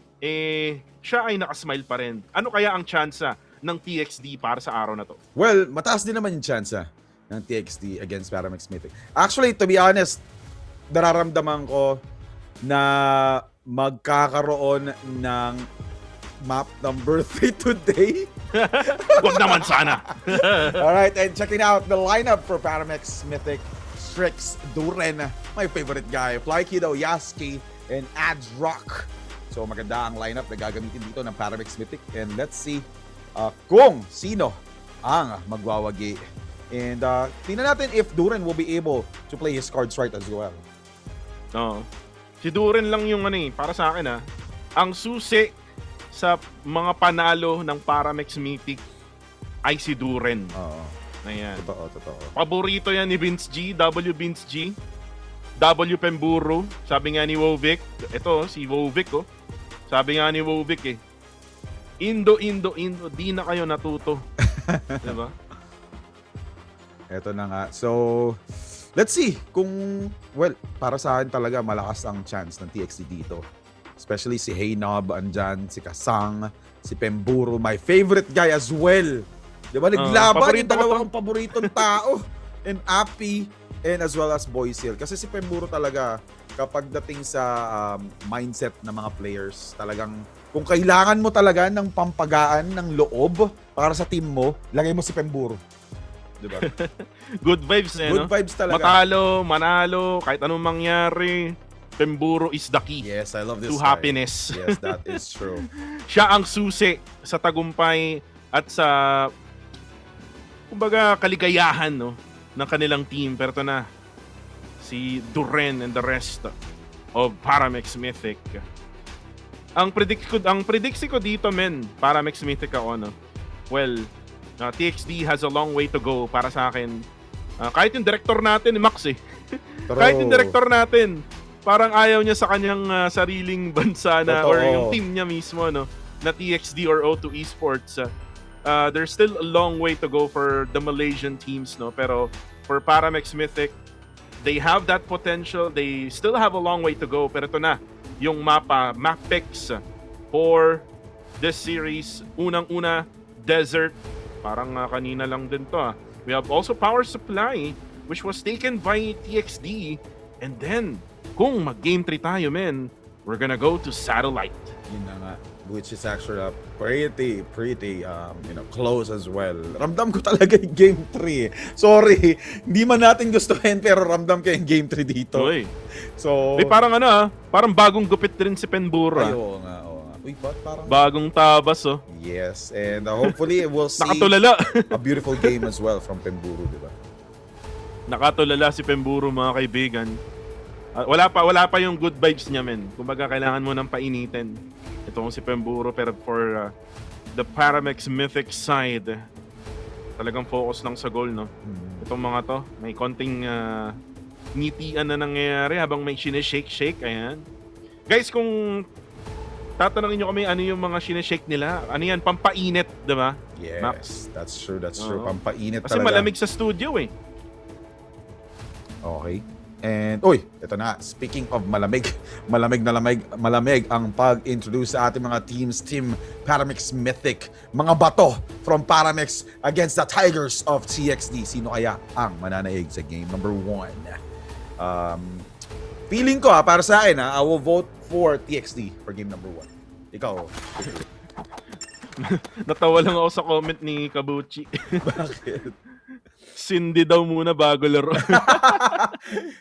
siya ay nakasmile pa rin. Ano kaya ang tsansa ng TXD para sa araw na to?
Well, mataas din naman yung tsansa ng TXD against Paramex Mythic. Actually, to be honest, nararamdaman ko na magkakaroon ng map number 3 today.
Huwag naman sana.
Alright, and checking out the lineup for Paramex Mythic. Strix, Duren, my favorite guy, Flykido, Yaski, and Ads Rock. So maganda ang lineup na gagamitin dito ng Paramex Mythic. And let's see kung sino ang magwawagi. And tingnan natin if Duren will be able to play his cards right as well.
No. Si Duren lang yung para sa akin ang susi sa mga panalo ng Paramex Mythic ay si Duren. Ayan.
Totoo.
Paborito yan ni Vince G, W Vince G. W Pemburo, sabi nga ni Wovic. Ito, si Wovic, oh. Sabi nga ni Wovic, Indo, di na kayo natuto. Diba?
Ito na nga. So, let's see kung, well, para sa akin talaga malakas ang chance ng TXT dito. Especially si Heynob andyan, si Kasang, si Pemburo, my favorite guy as well. Diba? Naglaban yung dalawang paboritong tao. And Appy, and as well as Boysil. Kasi si Pemburo talaga, kapag dating sa mindset ng mga players, talagang kung kailangan mo talaga ng pampagaan ng loob para sa team mo, lagay mo si Pemburo. Diba?
Good vibes,
Good vibes talaga.
Matalo, manalo, kahit anong mangyari, Pemburo is the key.
Yes, I love this
to
guy.
happiness.
Yes, that is true.
Siya ang susi sa tagumpay at sa kumbaga kaligayahan ng kanilang team. Pero ito na, si Duren and the rest of Paramex Mythic. Ang prediksi ko dito, men, Paramex Mythic ako, well, TXD has a long way to go para sa akin. Kahit yung director natin, Max, kahit yung director natin, parang ayaw niya sa kanyang sariling bansa na, or yung team niya mismo, na TXD or O2 Esports. There's still a long way to go for the Malaysian teams, pero for Paramex Mythic, they have that potential. They still have a long way to go. Pero ito na, yung map picks for this series. Unang-una, desert. Parang kanina lang din to. We have also power supply, which was taken by TXD. And then, kung mag-game 3 tayo, men, we're gonna go to satellite.
Yun na nga. Which is actually pretty close as well. Ramdam ko talaga yung Game 3. Sorry, hindi man natin gustuhin pero ramdam ko yung Game 3 dito.
Uy.
So,
parang parang bagong gupit din si Pemburo.
Oo nga. Uy, parang
bagong tabas,
Yes, and hopefully we'll see
nakatulala.
a beautiful game as well from Pemburo, di ba?
Nakatulala si Pemburo, mga kaibigan. Wala pa yung good vibes niya, men. Kumbaga, kailangan mo nang painitin. Itong si Pemburo, pero for the Paramex Mythic side, talagang focus lang sa goal, Itong mga to, may konting ngitian na nangyayari habang may sineshake-shake. Ayan. Guys, kung tatanungin nyo kami ano yung mga sineshake nila, ano yan, pampainit, diba?
Yes,
Max?
that's true. Pampainit
kasi
talaga.
Kasi malamig sa studio,
Okay. And, ito na. Speaking of malamig ang pag-introduce sa ating mga teams. Team Paramex Mythic. Mga bato from Paramex against the Tigers of TXD. Sino kaya ang mananaig sa game number 1? Feeling ko, para sa akin, I will vote for TXD for game number 1. Ikaw.
Natawa lang ako sa comment ni Kabuchi.
Bakit?
Cindy daw muna bago laro.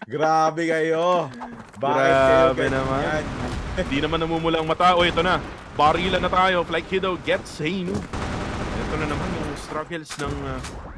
Grabe kayo. Bakit
Grabe
kayo
naman. Hindi naman namumula ang mata. Ito na. Barilan na tayo. Fly Kiddo gets Heinu. Ito na naman yung struggles ng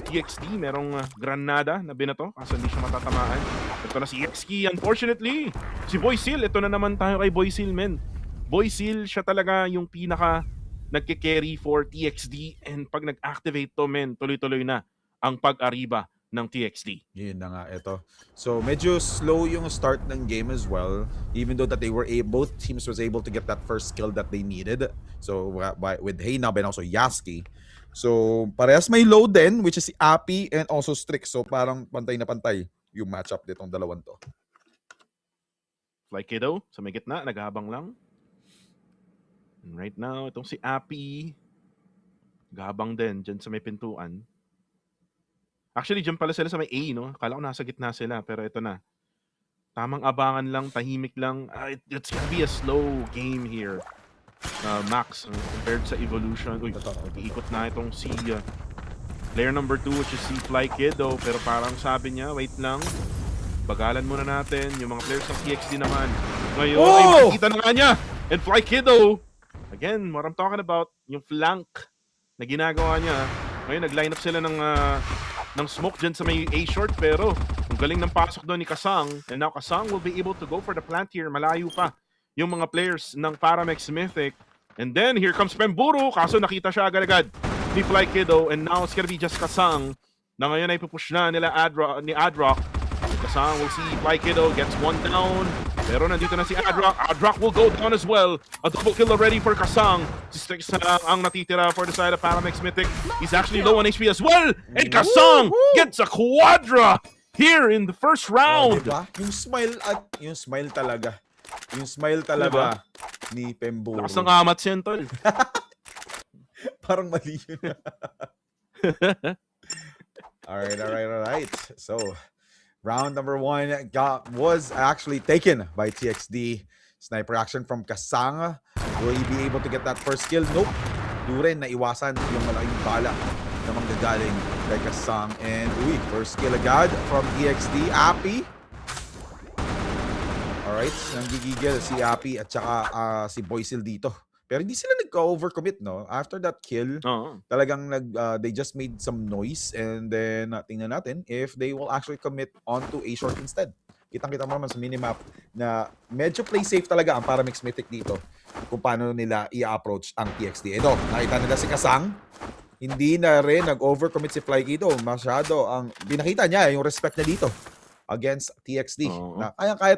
TXD. Merong granada na binato. Kaso hindi siya matatamaan. Ito na si XK. Unfortunately, si Boysil. Ito na naman tayo kay Boysil, men. Boysil, siya talaga yung pinaka nagke-carry for TXD. And pag nag-activate to, men, tuloy-tuloy na ang pag-ariba ng TXD.
Yun na nga, ito. So, medyo slow yung start ng game as well. Even though that both teams was able to get that first kill that they needed. So, with Heynab and also Yaski. So, parehas may low din, which is si Appy and also Strix. So, parang pantay na pantay yung matchup ditong dalawang to.
Fly Kiddo, sa may gitna, naghabang lang. And right now, itong si Appy, gabang din dyan sa may pintuan. Actually, dyan pala sila sa may A, Akala ko nasa gitna sila, pero ito na. Tamang abangan lang, tahimik lang. It's gonna be a slow game here. Max, compared sa Evolution. Uy, iikot na itong si player number 2, which is si Fly Kiddo. Pero parang sabi niya, wait lang. Bagalan muna natin. Yung mga players ng TXD naman. Ngayon, ay makikita na nga niya. And Fly Kiddo, again, what I'm talking about, yung flank na ginagawa niya. Ngayon, nag-line up sila ng smoke dyan sa may A-short, pero ang galing ng pasok doon ni Kasang. And now Kasang will be able to go for the plant here. Malayo pa yung mga players ng Paramex Mythic. And then here comes Pemburo. Kaso nakita siya agad-agad ni Fly Kiddo. And now it's gonna be just Kasang na ngayon ay pupush na nila Adrock. Kasang will see Fly Kiddo gets one down. Pero nandito na si Adrock. Adrock will go down as well. A double kill already for Kasang. Si Strix ang natitira for the side of Paramex Mythic. He's actually low on HP as well. And Kasang gets a quadra here in the first round.
Diba? Yung smile talaga. Yung smile talaga ni Pemburo.
Lakas ng amat siya, tol.
Parang mali yun. Alright. So, round number 1 was actually taken by TXD. Sniper action from Kasang. Will he be able to get that first kill? Nope. Duren, naiwasan yung malaking bala na manggagaling kay Kasang. And first kill agad from TXD. Appy. Alright, nanggigigil si Appy at saka si Boysil dito. Pero hindi sila nagka-overcommit, no? After that kill, talagang they just made some noise and then tingnan natin if they will actually commit onto A short instead. Kitang-kita mo naman sa minimap na medyo play safe talaga ang Paramix Mythic dito kung paano nila i-approach ang TXD. Ito, nakita nila si Kasang. Hindi na rin nag-overcommit si Fly Kiddo. Masyado ang binakita niya yung respect niya dito against TXD. Na kaya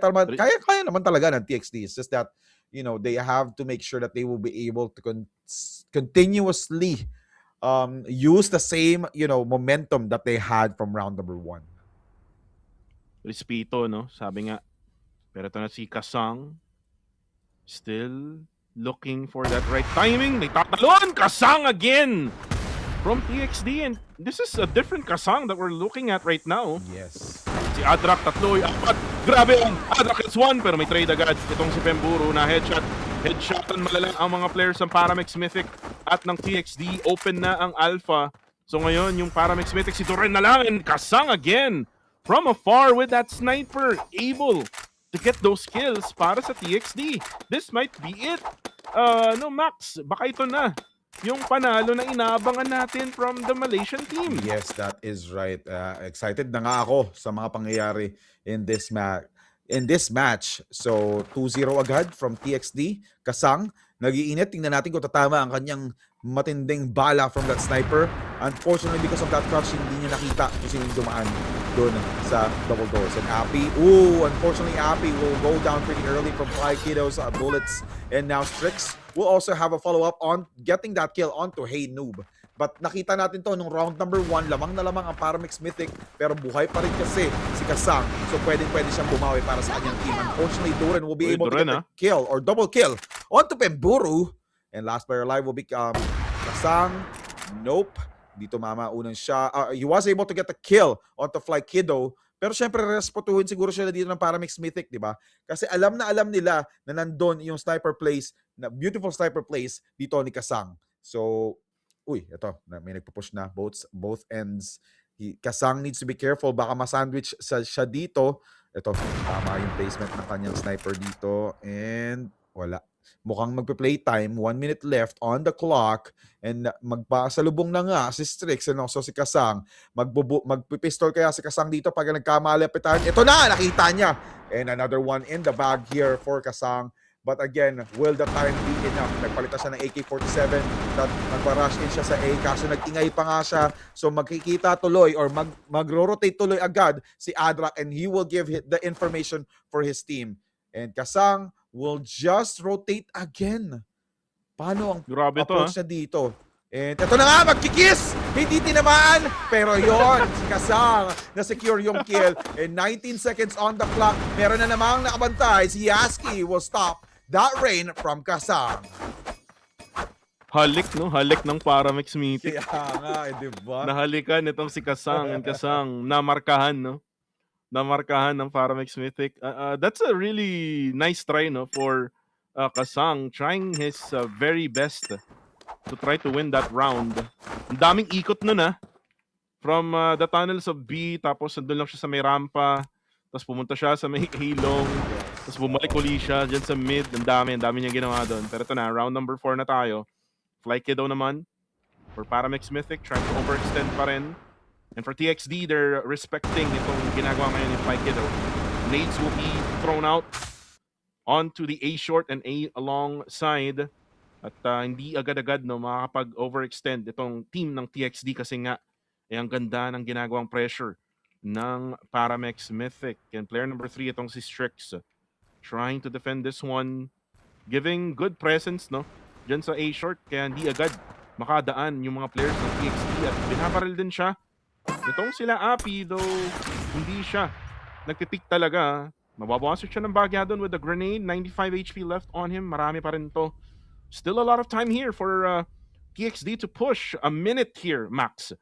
naman talaga ng TXD. It's just that they have to make sure that they will be able to continuously use the same, momentum that they had from round number 1.
Respito, no? Sabi nga. Pero ito na si Kasang. Still looking for that right timing. May tatalon! Kasang again! From TXD. And this is a different Kasang that we're looking at right now.
Yes.
Si Adrak, tatlo, apat. Grabe ang Adrak gets one, pero may trade agad. Itong si Pemburo na headshot. Headshotan malala ang mga players ng Paramex Mythic at ng TXD. Open na ang Alpha. So ngayon, yung Paramex Mythic, si Torren na lang. And Kasang again, from afar with that sniper, able to get those kills para sa TXD. This might be it. Max, baka ito na yung panalo na inaabangan natin from the Malaysian team.
Yes, that is right. Excited na nga ako sa mga pangyayari in this match. So, 2-0 agad from TXD. Kasang, nag-iinit. Tingnan natin kung tatama ang kanyang matinding bala from that sniper. Unfortunately, because of that crouch, hindi niya nakita kung sino yung dumaan doon sa double doors. And Appy, unfortunately, Appy will go down pretty early from Fly Kiddo's bullets. And now Strix will also have a follow-up on getting that kill onto Hey Noob. But nakita natin to nung round number 1, lamang na lamang ang Paramix Mythic, pero buhay pa rin kasi si Kasang. So pwede siyang bumawi para sa kanyang team. Unfortunately, Duren will be able to get the kill or double kill onto Pemburu. And last player alive will be Kasang. Nope. Dito mamaunang siya. He was able to get the kill onto Fly Kiddo. Pero syempre, respetuhin siguro sila dito ng Paramix Mythic, di ba? Kasi alam nila na nandun yung sniper plays, na beautiful sniper plays dito ni Kasang. So, ito, may nagpo-push na both ends. Kasang needs to be careful, baka ma-sandwich siya dito. Ito, tama yung placement ng kanyang sniper dito. And wala. Mukhang magpe-play time. 1 minute left on the clock. And magpasalubong na nga si Strix and also si Kasang. Magpipistol kaya si Kasang dito pag nagkamalapitan. Ito na! Nakita niya! And another one in the bag here for Kasang. But again, will the time be enough? Nagpalitan siya ng AK-47. Nagpa-rush in siya sa A. Kaso nag-ingay pa nga siya. So magkikita tuloy or magro-rotate tuloy agad si Adrak and he will give the information for his team. And Kasang will just rotate again. Paano ang approach niya dito? And ito na nga, magkikiss! Hindi tinamaan! Pero yon si Kasang na-secure yung kill. And 19 seconds on the clock. Meron na namang nakabantay. Si Yaski will stop that rain from Kasang.
Halik, no? Halik ng Paramix Mythic.
Kaya nga, diba?
Nahalikan itong si Kasang. And Kasang, namarkahan, no? Namarkahan ng Paramix Mythic. That's a really nice try, no? For Kasang, trying his very best to try to win that round. Ang daming ikot nun, from the tunnels of B, tapos nandun lang siya sa may rampa, tapos pumunta siya sa may hilong, tapos bumalik uli siya dyan sa mid. Ang dami niya ginawa doon. Pero ito na, round number 4 na tayo. Fly Kiddo naman for Paramix Mythic, trying to overextend pa rin. And for TXD, they're respecting itong ginagawa ngayon ni Fly Kiddo. Nades will be thrown out onto the A short and A alongside. At hindi agad-agad makakapag-overextend itong team ng TXD kasi nga ang ganda ng ginagawang pressure ng Paramex Mythic. And player number 3, itong si Strix, trying to defend this one, giving good presence, no? Diyan sa A-short, kaya hindi agad makadaan yung mga players ng TXT at binabaril din siya. Itong sila Api, though, hindi siya nagtitik talaga. Mababawasan siya ng bagya doon with the grenade. 95 HP left on him. Marami pa rin to. Still a lot of time here for TXD to push. A minute here, max,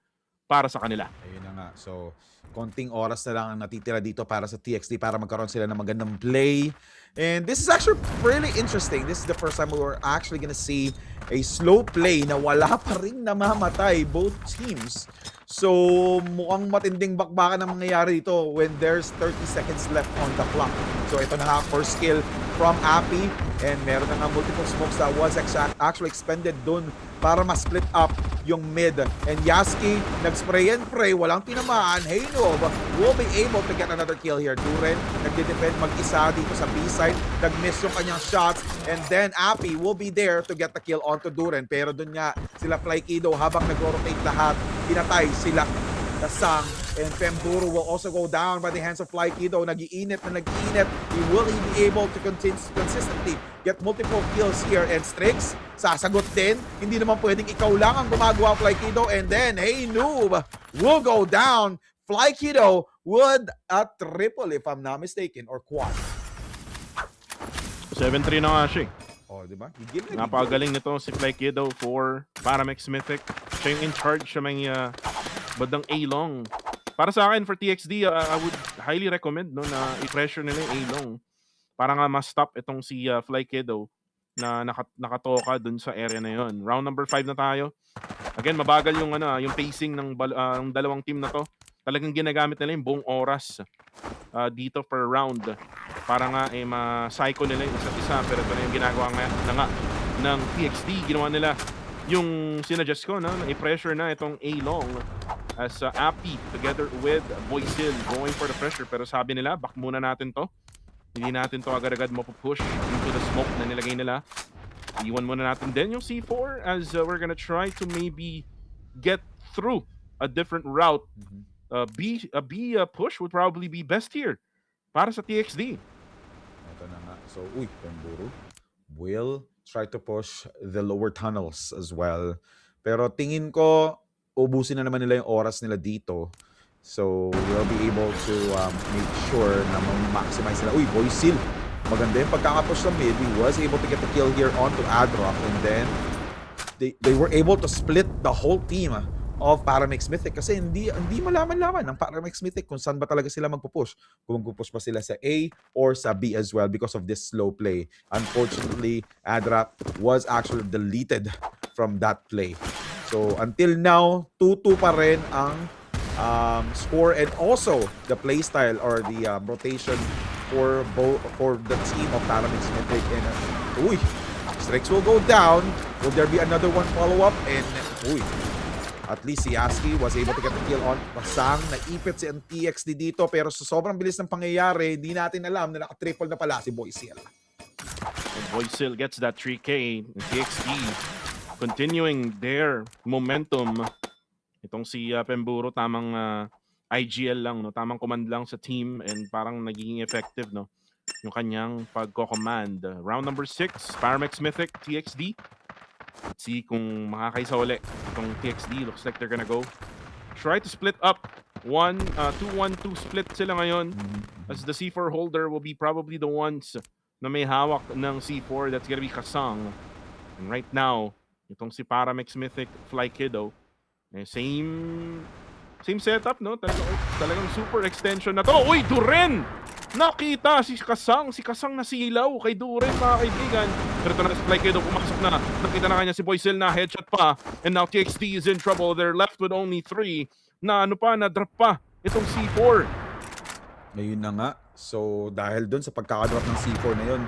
para sa kanila.
Ayun na nga. So, konting oras na lang ang natitira dito para sa TXD para magkaroon sila ng magandang play. And this is actually really interesting. This is the first time we're actually gonna see a slow play na wala pa rin namamatay both teams. So, mukhang matinding bakbakan ang mangyayari dito when there's 30 seconds left on the clock. So, ito na nga, first kill from Appy. And meron na nga multiple smokes that was actually expended dun para ma-split up yung mid. And Yaski, nag-spray and pray, walang tinamaan. Hey Nov will be able to get another kill here. Duren, nagde-defend mag-isa dito sa B-side. Nag-miss yung kanyang shots. And then Appy will be there to get the kill onto Duren. Pero dun nga, sila Flykido habang nag-rotate lahat, pinatay sila Kasang. And Femburo will also go down by the hands of Flykido. Nag-iinit na nag-iinit. He will be able to consistently get multiple kills here. And Strix, sasagot din. Hindi naman pwedeng ikaw lang ang gumagawa, Flykido. And then, hey Noob will go down. Flykido would a triple if I'm not mistaken, or quad.
7-3 na nga siya.
Oh, di ba?
Napakagaling nito si Flykido for Paramex Mythic. Siya yung in charge sa may bandang A-long. Para sa akin, for TXD, I would highly recommend no, na i-pressure nila yung A-long para nga ma-stop itong si Flykido na nakatoka dun sa area na yon. Round number 5 na tayo. Again, mabagal yung, yung pacing ng dalawang team na to. Talagang ginagamit nila yung buong oras dito per round para nga ma-psycho nila yung isa't isa. Pero ito na yung ginagawa nga ng TXD. Ginawa nila yung sinuggest ko, i-pressure na itong A-long as Appy together with Boysil going for the pressure. Pero sabi nila, back muna natin to. Hindi natin to agad-agad mapupush into the smoke na nilagay nila. Iwan muna natin din yung C4 as we're gonna try to maybe get through a different route. A B push would probably be best here para sa TXD.
Ito na nga. So, Pemburo will try to push the lower tunnels as well. Pero tingin ko, ubusin na naman nila yung oras nila dito. So, we'll be able to make sure na ma-maximize nila. Boysil. Maganda yung pagkakapush sa mid. He was able to get the kill here onto Adrock. And then, they were able to split the whole team of Paramex Mythic. Kasi hindi malaman-laman ng Paramex Mythic kung saan ba talaga sila magpupush. Kung magpupush ba sila sa A or sa B as well because of this slow play. Unfortunately, Adrock was actually deleted from that play. So, until now, 2-2 pa rin ang score and also the playstyle or the rotation for the team of Paramex Mythic. And Strix will go down. Will there be another one follow-up? And at least si Yaski was able to get the kill on Pasang. Naipit si TXD dito pero sa sobrang bilis ng pangyayari, hindi natin alam na naka-triple na pala si Boysil.
And Boysil gets that 3K. TXD continuing their momentum. Itong si Pemburo, tamang IGL lang, no? Tamang command lang sa team and parang nagiging effective, no? Yung kanyang pagko-command. Round number 6, Paramex Mythic, TXD. Let's see kung makakaisa uli itong TXD. Looks like they're gonna go try to split up. 2-1-2 split sila ngayon. As the C4 holder will be probably the ones na may hawak ng C4. That's gonna be Kasang. And right now, itong si Paramex Mythic, Flykido, same setup, no? Talagang super extension na to. Duren! Nakita si Kasang nasilaw kay Duren, mga kaibigan. Pero ito na si Flykido, pumasok na. Nakita na kanya si Boysil na headshot pa. And now TXD is in trouble. They're left with only 3. Na-drop pa itong C4.
Ngayon na nga. So, dahil dun sa pagkakadrop ng C4 na yun,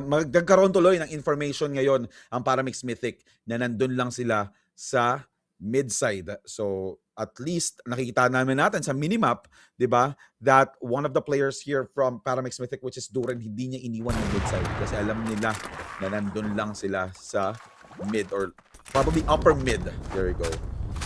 magkakaroon tuloy ng information ngayon ang Paramex Mythic na nandun lang sila sa mid-side. So, at least nakikita natin sa minimap, 'di ba, that one of the players here from Paramex Mythic, which is Duren, hindi niya iniwan yung mid-side kasi alam nila na nandun lang sila sa mid or probably upper mid. There you go.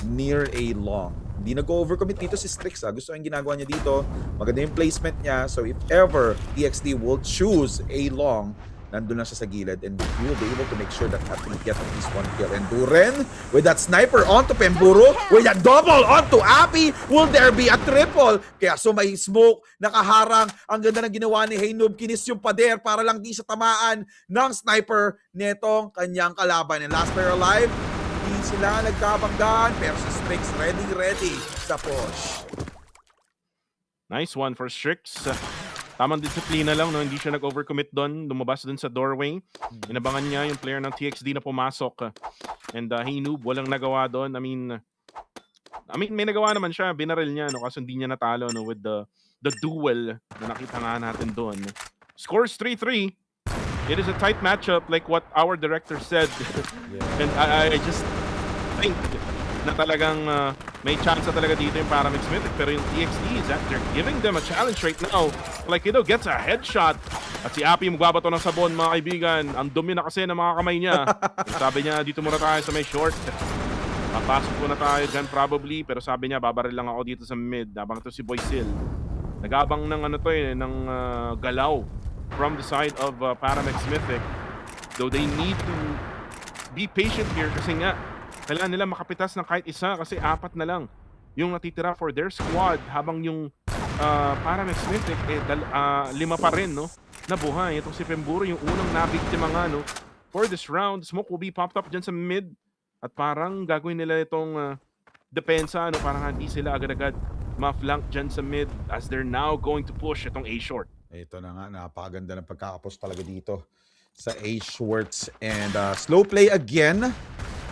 Near A long. Hindi nag-overcommit dito si Strix. Gusto yung ginagawa niya dito. Maganda yung placement niya. So if ever TXT will choose a long, nandun na siya sa gilid and he will be able to make sure that at least get at least 1 kill. And Duren with that sniper onto Pemburo, with that double onto Appy, will there be a triple? Kaya so may smoke, nakaharang. Ang ganda ng ginawa ni Haynoob, kinis yung pader para lang di siya tamaan ng sniper netong kanyang kalaban. And last player alive, hindi sila nagkabanggaan pero si Strix ready sa push.
Nice one for Strix. Tamang disiplina lang, no? Hindi siya nag-overcommit doon. Lumabas doon sa doorway. Inabangan niya yung player ng TXD na pumasok. And Haynoob, walang nagawa doon. I mean, may nagawa naman siya. Binaril niya, no? Kasi hindi niya natalo, no? With the duel na nakita nga natin doon. Scores 3-3. It is a tight matchup like what our director said. And I just think na talagang may chance talaga dito yung Paramix Mythic, pero yung TXT is that they're giving them a challenge right now. Like Kido gets a headshot at si Appy magbabato ng sabon, mga kaibigan. Ang dumi na kasi ng mga kamay niya. Sabi niya dito muna tayo sa may short. Papasok muna tayo dyan probably, pero sabi niya babaril lang ako dito sa mid habang to si Boysil. Nagabang ng ng galaw from the side of Paramix Mythic. Though they need to be patient here kasi nga kailangan nila makapitas ng kahit isa kasi 4 na lang yung natitira for their squad habang yung Paramix Mythic 5 pa rin, no? Nabuhay. Itong si Pemburo yung unang nabiktima nga, no? For this round, smoke will be popped up dyan sa mid at parang gagawin nila itong depensa, no? Parang hindi sila agad-agad ma-flank dyan sa mid as they're now going to push itong A-short.
Ito na nga, napakaganda ng pagkakapos talaga dito sa A-shorts and slow play again.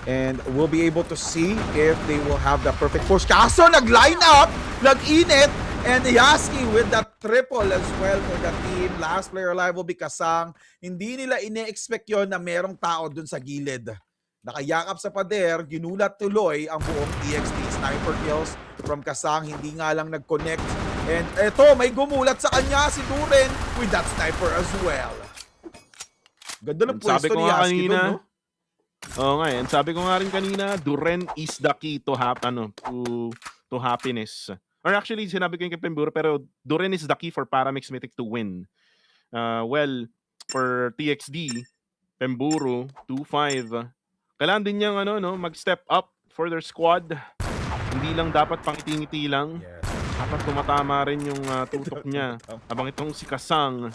And we'll be able to see if they will have the perfect push. Kaso nag-line up, nag-init, and Yaski with that triple as well for the team. Last player alive will be Kasang. Hindi nila ine-expect yon na merong tao dun sa gilid. Nakayakap sa pader, ginulat tuloy ang buong TXT. Sniper kills from Kasang, hindi nga lang nag-connect. And eto, may gumulat sa kanya si Duren with that sniper as well. Ganda ng pwesto ni Yaski dun, no?
Oo nga, and sabi ko nga rin kanina, Duren is the key to happiness. Or actually, sinabi ko yung kay Pemburo, pero Duren is the key for Paramix Mythic to win. Well, for TXD, Pemburo, 2-5. Kailangan din niyang mag-step up for their squad. Hindi lang dapat pangiti-ngiti lang. Dapat tumatama rin yung tutok niya. Habang itong si Kasang,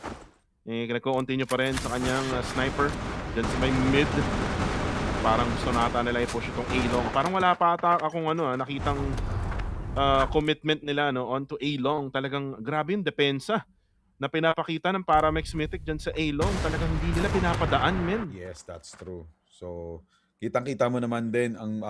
nagko-continue pa rin sa kanyang sniper. Dyan sa may mid. Parang gusto nata nila i-push itong A-long. Parang wala pa ata akong nakitang commitment nila onto A-long. Talagang grabe yung depensa na pinapakita ng Paramix Mythic dyan sa A-long. Talagang hindi nila pinapadaan, men.
Yes, that's true. So, kitang-kita mo naman din ang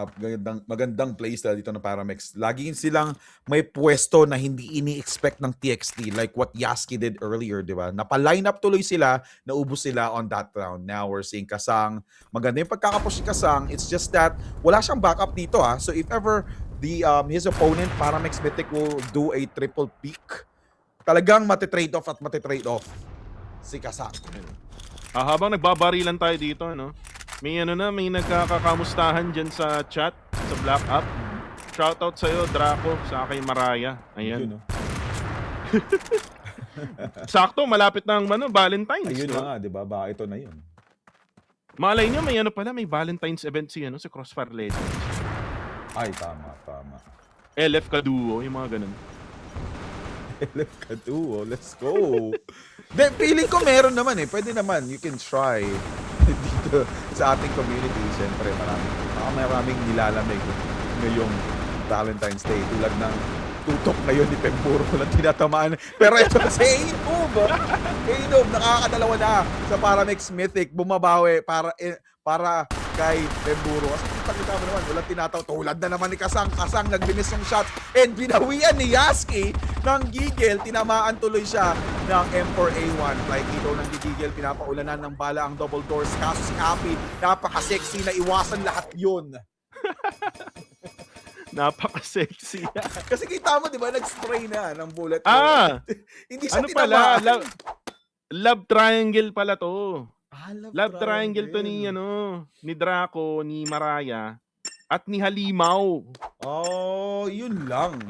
magandang playstyle dito ng Paramix. Lagi silang may pwesto na hindi ini-expect ng TXT like what Yaski did earlier, di ba? Napa-line up tuloy sila, naubos sila on that round. Now we're seeing Kasang. Maganda yung pagkakapush ni Kasang. It's just that wala siyang backup dito, ha. So if ever his opponent, Paramix Mythic, will do a triple peak, talagang matitrade off si Kasang.
Habang nagbabarilan tayo dito, may may nagkakakamustahan dyan sa chat, sa Black Up. Shoutout sa'yo, Draco, sa kay Maraya. Ayan. Sakto, malapit na ang Valentine's.
Ayun na nga, di ba? Ito na yun.
Malay nyo, may Valentine's event si Crossfire Legends.
Ay, tama.
LF Kaduo, yung mga ganun.
LF Kaduo, let's go. Then, feeling ko meron naman Pwede naman, you can try. Dito sa ating community, siyempre maraming nilalamig ngayong Valentine's Day tulad ng tutok ngayon ni Pemburo lang tinatamaan. Pero ito si Haynoob nakakadalawa na sa Paramix Mythic, bumabawi para kay Pemburo. Kasi kita mo naman, walang tinataw. Tulad na naman ni Kasang. Kasang naglinis ng shot and binawian ni Yaski ng gigil. Tinamaan tuloy siya ng M4A1. Like ito ng gigil, pinapaulanan ng bala ang double doors. Kaso si Appy, napaka-sexy na iwasan lahat yun.
Napaka-sexy.
Kasi kita mo, di ba, nag-spray na ng bullet. Hindi siya
tinamaan. Love triangle pala to. Love triangle to ni Draco, ni Maraya. at ni Halimaw.
Oh, yun lang.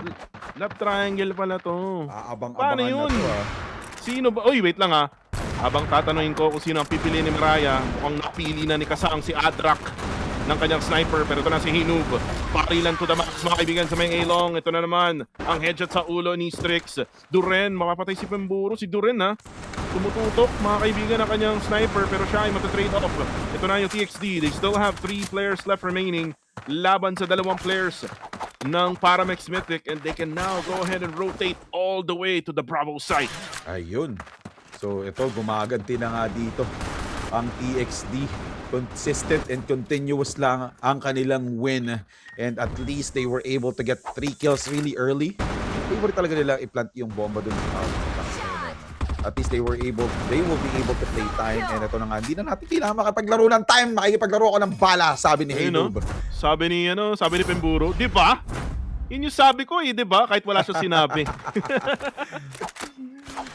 Love triangle pala to.
Aabang-abangan
Paano yun?
na to
Sino ba? Uy, wait lang Habang tatanungin ko kung sino ang pipili ni Mariah, mukhang napili na ni Kasang si Adrak ng kanyang sniper. Pero ito na si Hinub. Parilan to the max, mga kaibigan, sa may A-long. Ito na naman ang headshot sa ulo ni Strix. Duren, mapapatay si Pemburo. Si Duren tumututok, mga kaibigan, ng kanyang sniper. Pero siya ay matatrade off. Ito na yung TXD. They still have 3 players left remaining laban sa 2 players ng Paramex Mythic, and they can now go ahead and rotate all the way to the Bravo site.
Ayun. So ito, gumaganti na nga dito ang TXD. Consistent and continuous lang ang kanilang win. And at least they were able to get 3 kills really early. Favorite talaga nila i-plant yung bomba dun sa house. At least they will be able to play time. And ito na nga, hindi na natin kailangan makapaglaro ng time. Makikipaglaro ako ng bala, sabi ni Haynoob.
Sabi ni Pemburo, di ba? Yun yung sabi ko di ba? Kahit wala siya sinabi.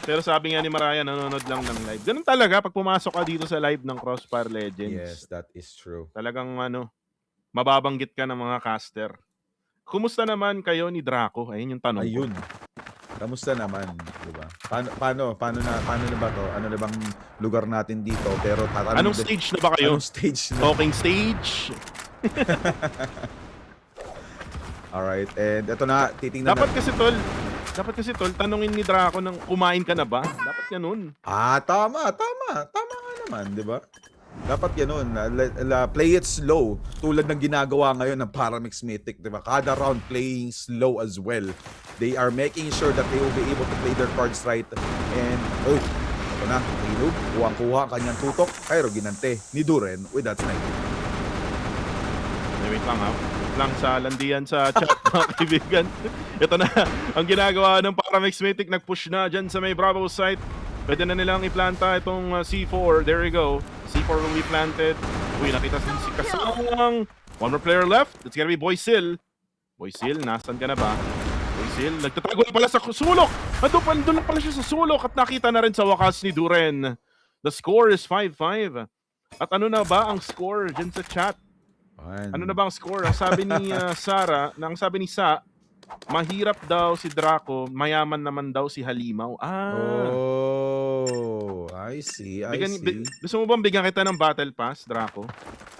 Pero sabi nga ni Mariah, nanonood lang ng live. Ganun talaga pag pumasok ka dito sa live ng Crossfire Legends.
Yes, that is true.
Talagang mababanggit ka ng mga caster. Kumusta naman kayo ni Draco? Ayun yung tanong ko.
Kamusta naman, di ba? Paano na ba to? Ano na bang lugar natin dito? Pero
anong stage na ba kayo?
Anong stage na?
Talking stage?
Alright, and ito na, titingnan
Dapat kasi tol, tanungin ni Draco ng kumain ka na ba? Dapat ganun.
Tama nga naman, di ba? Dapat ganun, play it slow. Tulad ng ginagawa ngayon ng Paramex Mythic, di ba? Kada round playing slow as well. They are making sure that they will be able to play their cards right. And, ito na, Hinub, kuha ang kanyang tutok, pero ginante ni Duren with that sniper.
Wait lang sa landian sa chat, mga kaibigan. Ito na, ang ginagawa ng Paramex Mythic, nag-push na dyan sa may Bravo site. Pwede na nilang iplanta itong C4. There we go. C4 will be planted. Uy, nakita si Kasang. 1 more player left. It's gonna be Boysil. Boysil, nasan ka na ba? Boysil, nagtatago na pala sa sulok. Doon na pala siya sa sulok at nakita na rin sa wakas ni Duren. The score is 5-5. At ano na ba ang score dyan sa chat? Ano na ba ang score? Ang sabi ni sabi ni Sa, mahirap daw si Draco, mayaman naman daw si Halimaw.
I see.
Gusto mo bang bigyan kita ng battle pass, Draco?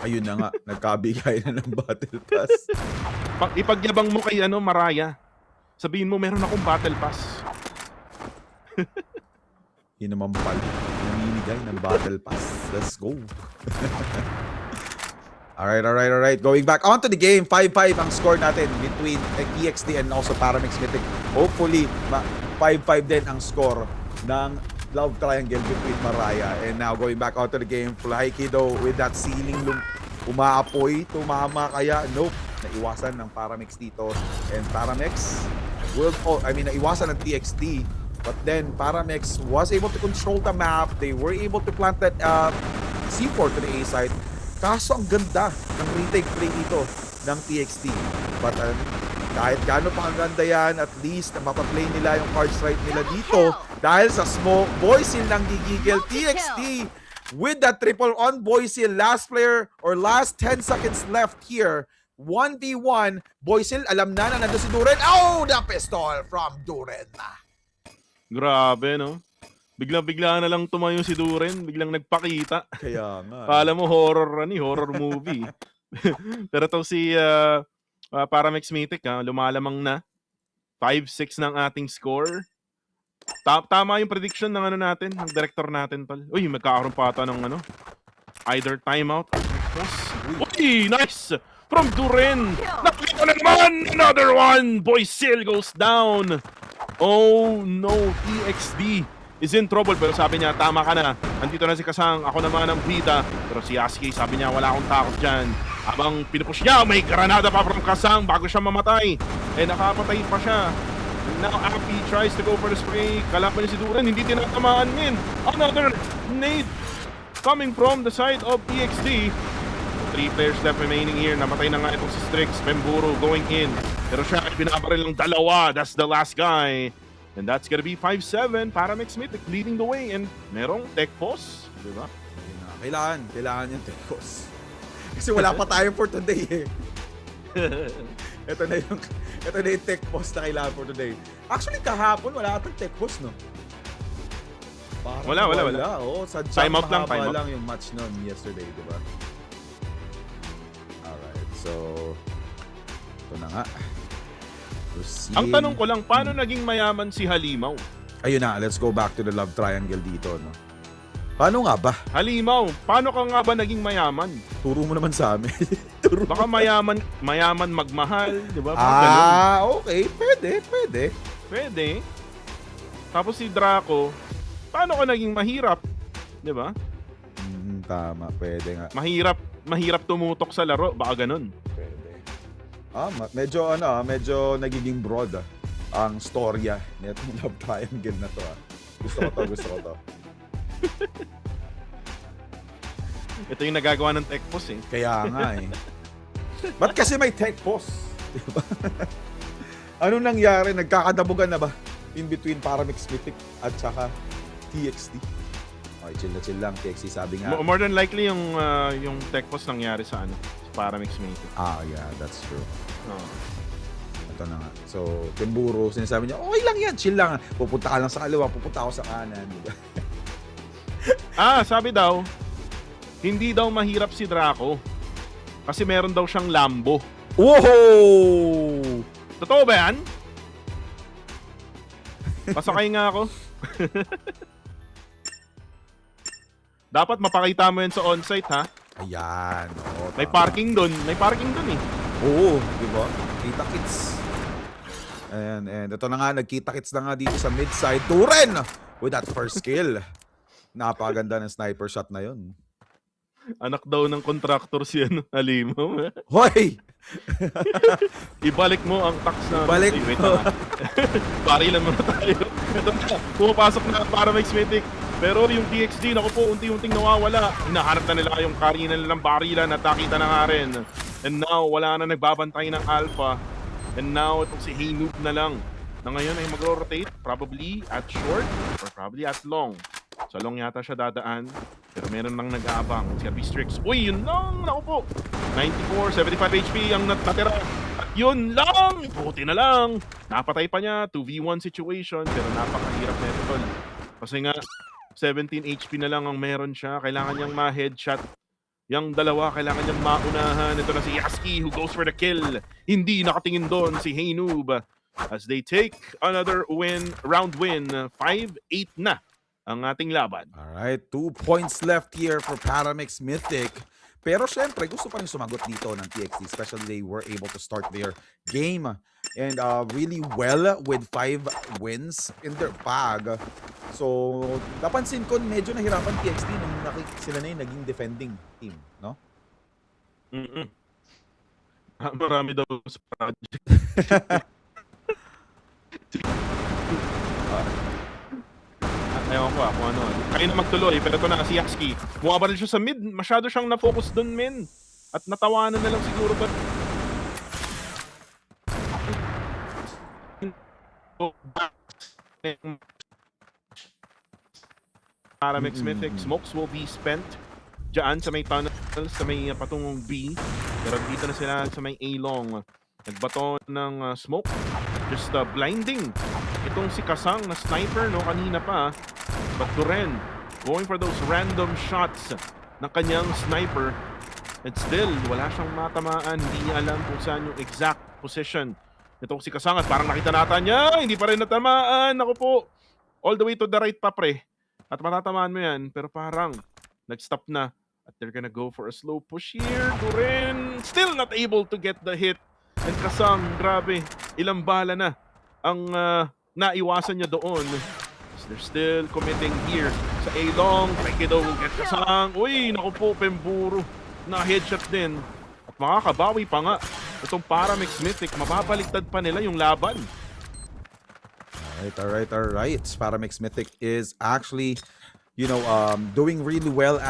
Ayun na nga, nagkabigay na ng battle pass.
Ipagyabang mo kay Mariah. Sabihin mo, meron akong battle pass.
Yun naman pala. Naminigay ng battle pass. Let's go. Alright. Going back onto the game, 5-5 ang score natin between TXD and also Paramex Mythic. Hopefully, 5-5 din ang score ng love triangle between Mariah. And now going back onto the game, Flykido with that ceiling umaapoy, tumama kaya? Nope. Naiwasan ng Paramex dito. And Paramex naiwasan ng TXD. But then Paramex was able to control the map. They were able to plant that C4 to the A side. Kaso ang ganda ng retake play dito ng TXT. But kahit gaano pa ang ganda yan, at least na mapaplay nila yung cards right nila dito. Dahil sa smoke, Boysil lang gigigil. TXT with that triple on Boysil. Last player or last 10 seconds left here. 1v1. Boysil, alam na nandun si Duren. Oh, the pistol from Duren.
Grabe, no? Bigla na lang tumayo si Duren, biglang nagpakita.
Kaya nga.
Kala mo horror movie. Pero to si Paramex Mythic, lumalamang na. 5-6 ng ating score. Tama yung prediction ng natin, ng director natin, tol. Uy, magkakaroon pa ata ng either timeout or pause. Uy, nice! From Duren! Nakita na naman! Another one! Boysil goes down! Oh no, TXD is in trouble, pero sabi niya, tama ka na. Andito na si Kasang, ako naman ang bida. Pero si Yaski, sabi niya, wala akong takot dyan. Habang pinupush niya, may granada pa from Kasang bago siya mamatay. Nakapatay pa siya. Now Appy tries to go for the spray. Kalaban niya si Duren, hindi tinatamaan min. Another nade coming from the side of TXD. 3 players left remaining here. Namatay na nga itong si Strix. Pemburo going in. Pero siya ay binabaril ng dalawa. That's the last guy. And that's gonna be 5-7. Paramex Mythic leading the way. And merong tech pause. Diba?
Kailangan yung tech pause. Kasi wala pa tayo for today eh. ito na yung tech post na kailangan for today. Actually, kahapon, wala atang tech post, no? Parang
wala.
Oo, sa
Time out lang, time out.
lang yung match nun yesterday, di ba? Alright, so ito na nga.
Ang tanong ko lang, paano naging mayaman si Halimaw?
Ayun na, let's go back to the love triangle dito, no? Paano nga ba?
Halimaw, paano ka nga ba naging mayaman?
Turo mo naman sa amin.
Baka mayaman magmahal, di ba?
Okay. Pwede.
Tapos si Draco, paano ka naging mahirap? Di ba?
Tama, pwede nga.
Mahirap tumutok sa laro, baka ganun.
Pwede. Medyo nagiging broad ang storya nitong love triangle na to. Gusto ko to.
Ito yung nagagawa ng tech post eh.
Kaya nga eh. Ba't kasi may tech post? Diba? Anong nangyari? Nagkakadabugan na ba? In between Paramix Mythic at saka TXT. Okay, chill lang. TXT sabi nga.
More than likely yung tech post nangyari sa Paramix Mythic.
Yeah, that's true. Ito na nga. So, Timburo, sinasabi niya, okay lang yan, chill lang. Pupunta ka lang sa kaliwa, pupunta ako sa kanan. Diba?
Sabi daw, hindi daw mahirap si Draco. Kasi meron daw siyang Lambo.
Wow!
Totoo ba yan? Pasakay nga ako. Dapat mapakita mo yan sa on-site, ha?
Ayan.
May parking dun eh.
Oo, di ba? Kita-kits. And ito na nga, nagkita-kits na nga dito sa mid-side. Turen! With that first kill. Napakaganda ng sniper shot na yun.
Anak daw ng contractor si Halimaw.
Hoy!
Ibalik mo ang tax na...
Ibalik mo.
Barilan mo na tayo. Ito na, pumapasok na para Mythic. Pero yung TXD, naku po, unti-unting nawawala. Hinahanap na nila yung karina nilang barilan at nakita na nga rin. And now, wala na nagbabantay ng Alpha. And now, itong si Haynoob na lang. Na ngayon ay magro-rotate, probably at short or probably at long. Sa long yata siya dadaan. Pero meron nang nag-aabang. Si RB Strix. Uy, yun lang! Naku po! 94, 75 HP ang natira. At yun lang! Buti na lang! Napatay pa niya. 2v1 situation. Pero napakahirap na ito, tol. Kasi nga, 17 HP na lang ang meron siya. Kailangan niyang ma-headshot. Yang dalawa, kailangan niyang maunahan. Ito na si Yasky who goes for the kill. Hindi nakatingin doon si Haynoob. As they take another round win. 5-8 na ang ating laban.
Alright, 2 points left here for Paramix Mythic. Pero syempre, gusto pa rin sumagot dito ng TXT. Especially they were able to start their game. And really well with 5 wins in their bag. So, napansin ko medyo nahirapan TXT nung sila na yung naging defending team, no?
Marami daw sa project. Ewan ko kung ano. Kayo na magtuloy, pero ito na si Yasky. Bumabaril siya sa mid. Masyado siyang na-focus dun, men. At natawanan na lang siguro ba? Paramix Mythic, smokes will be spent dyan sa may tunnel, sa may patungong B. Pero dito na sila sa may A-long. Nagbato ng smoke. Just blinding. Itong si Kasang na sniper, no, kanina pa. But Turen, going for those random shots ng kanyang sniper. And still, wala siyang matamaan. Hindi niya alam kung saan yung exact position. Itong si Kasang at parang nakita natin niya. Hindi pa rin natamaan. Ako po. All the way to the right pa, pre. At matatamaan mo yan. Pero parang nag-stop na. At they're gonna go for a slow push here. Turen, still not able to get the hit. And Kasang, grabe. Ilang bala na ang naiwasan niya doon. So they're still committing here sa A-long. Rekido will get Kasang. Uy, naku po, Pemburo. Na-headshot din. At makakabawi pa nga. Itong Paramix Mythic, mababaliktad pa nila yung laban.
Alright. Paramix Mythic is actually, doing really well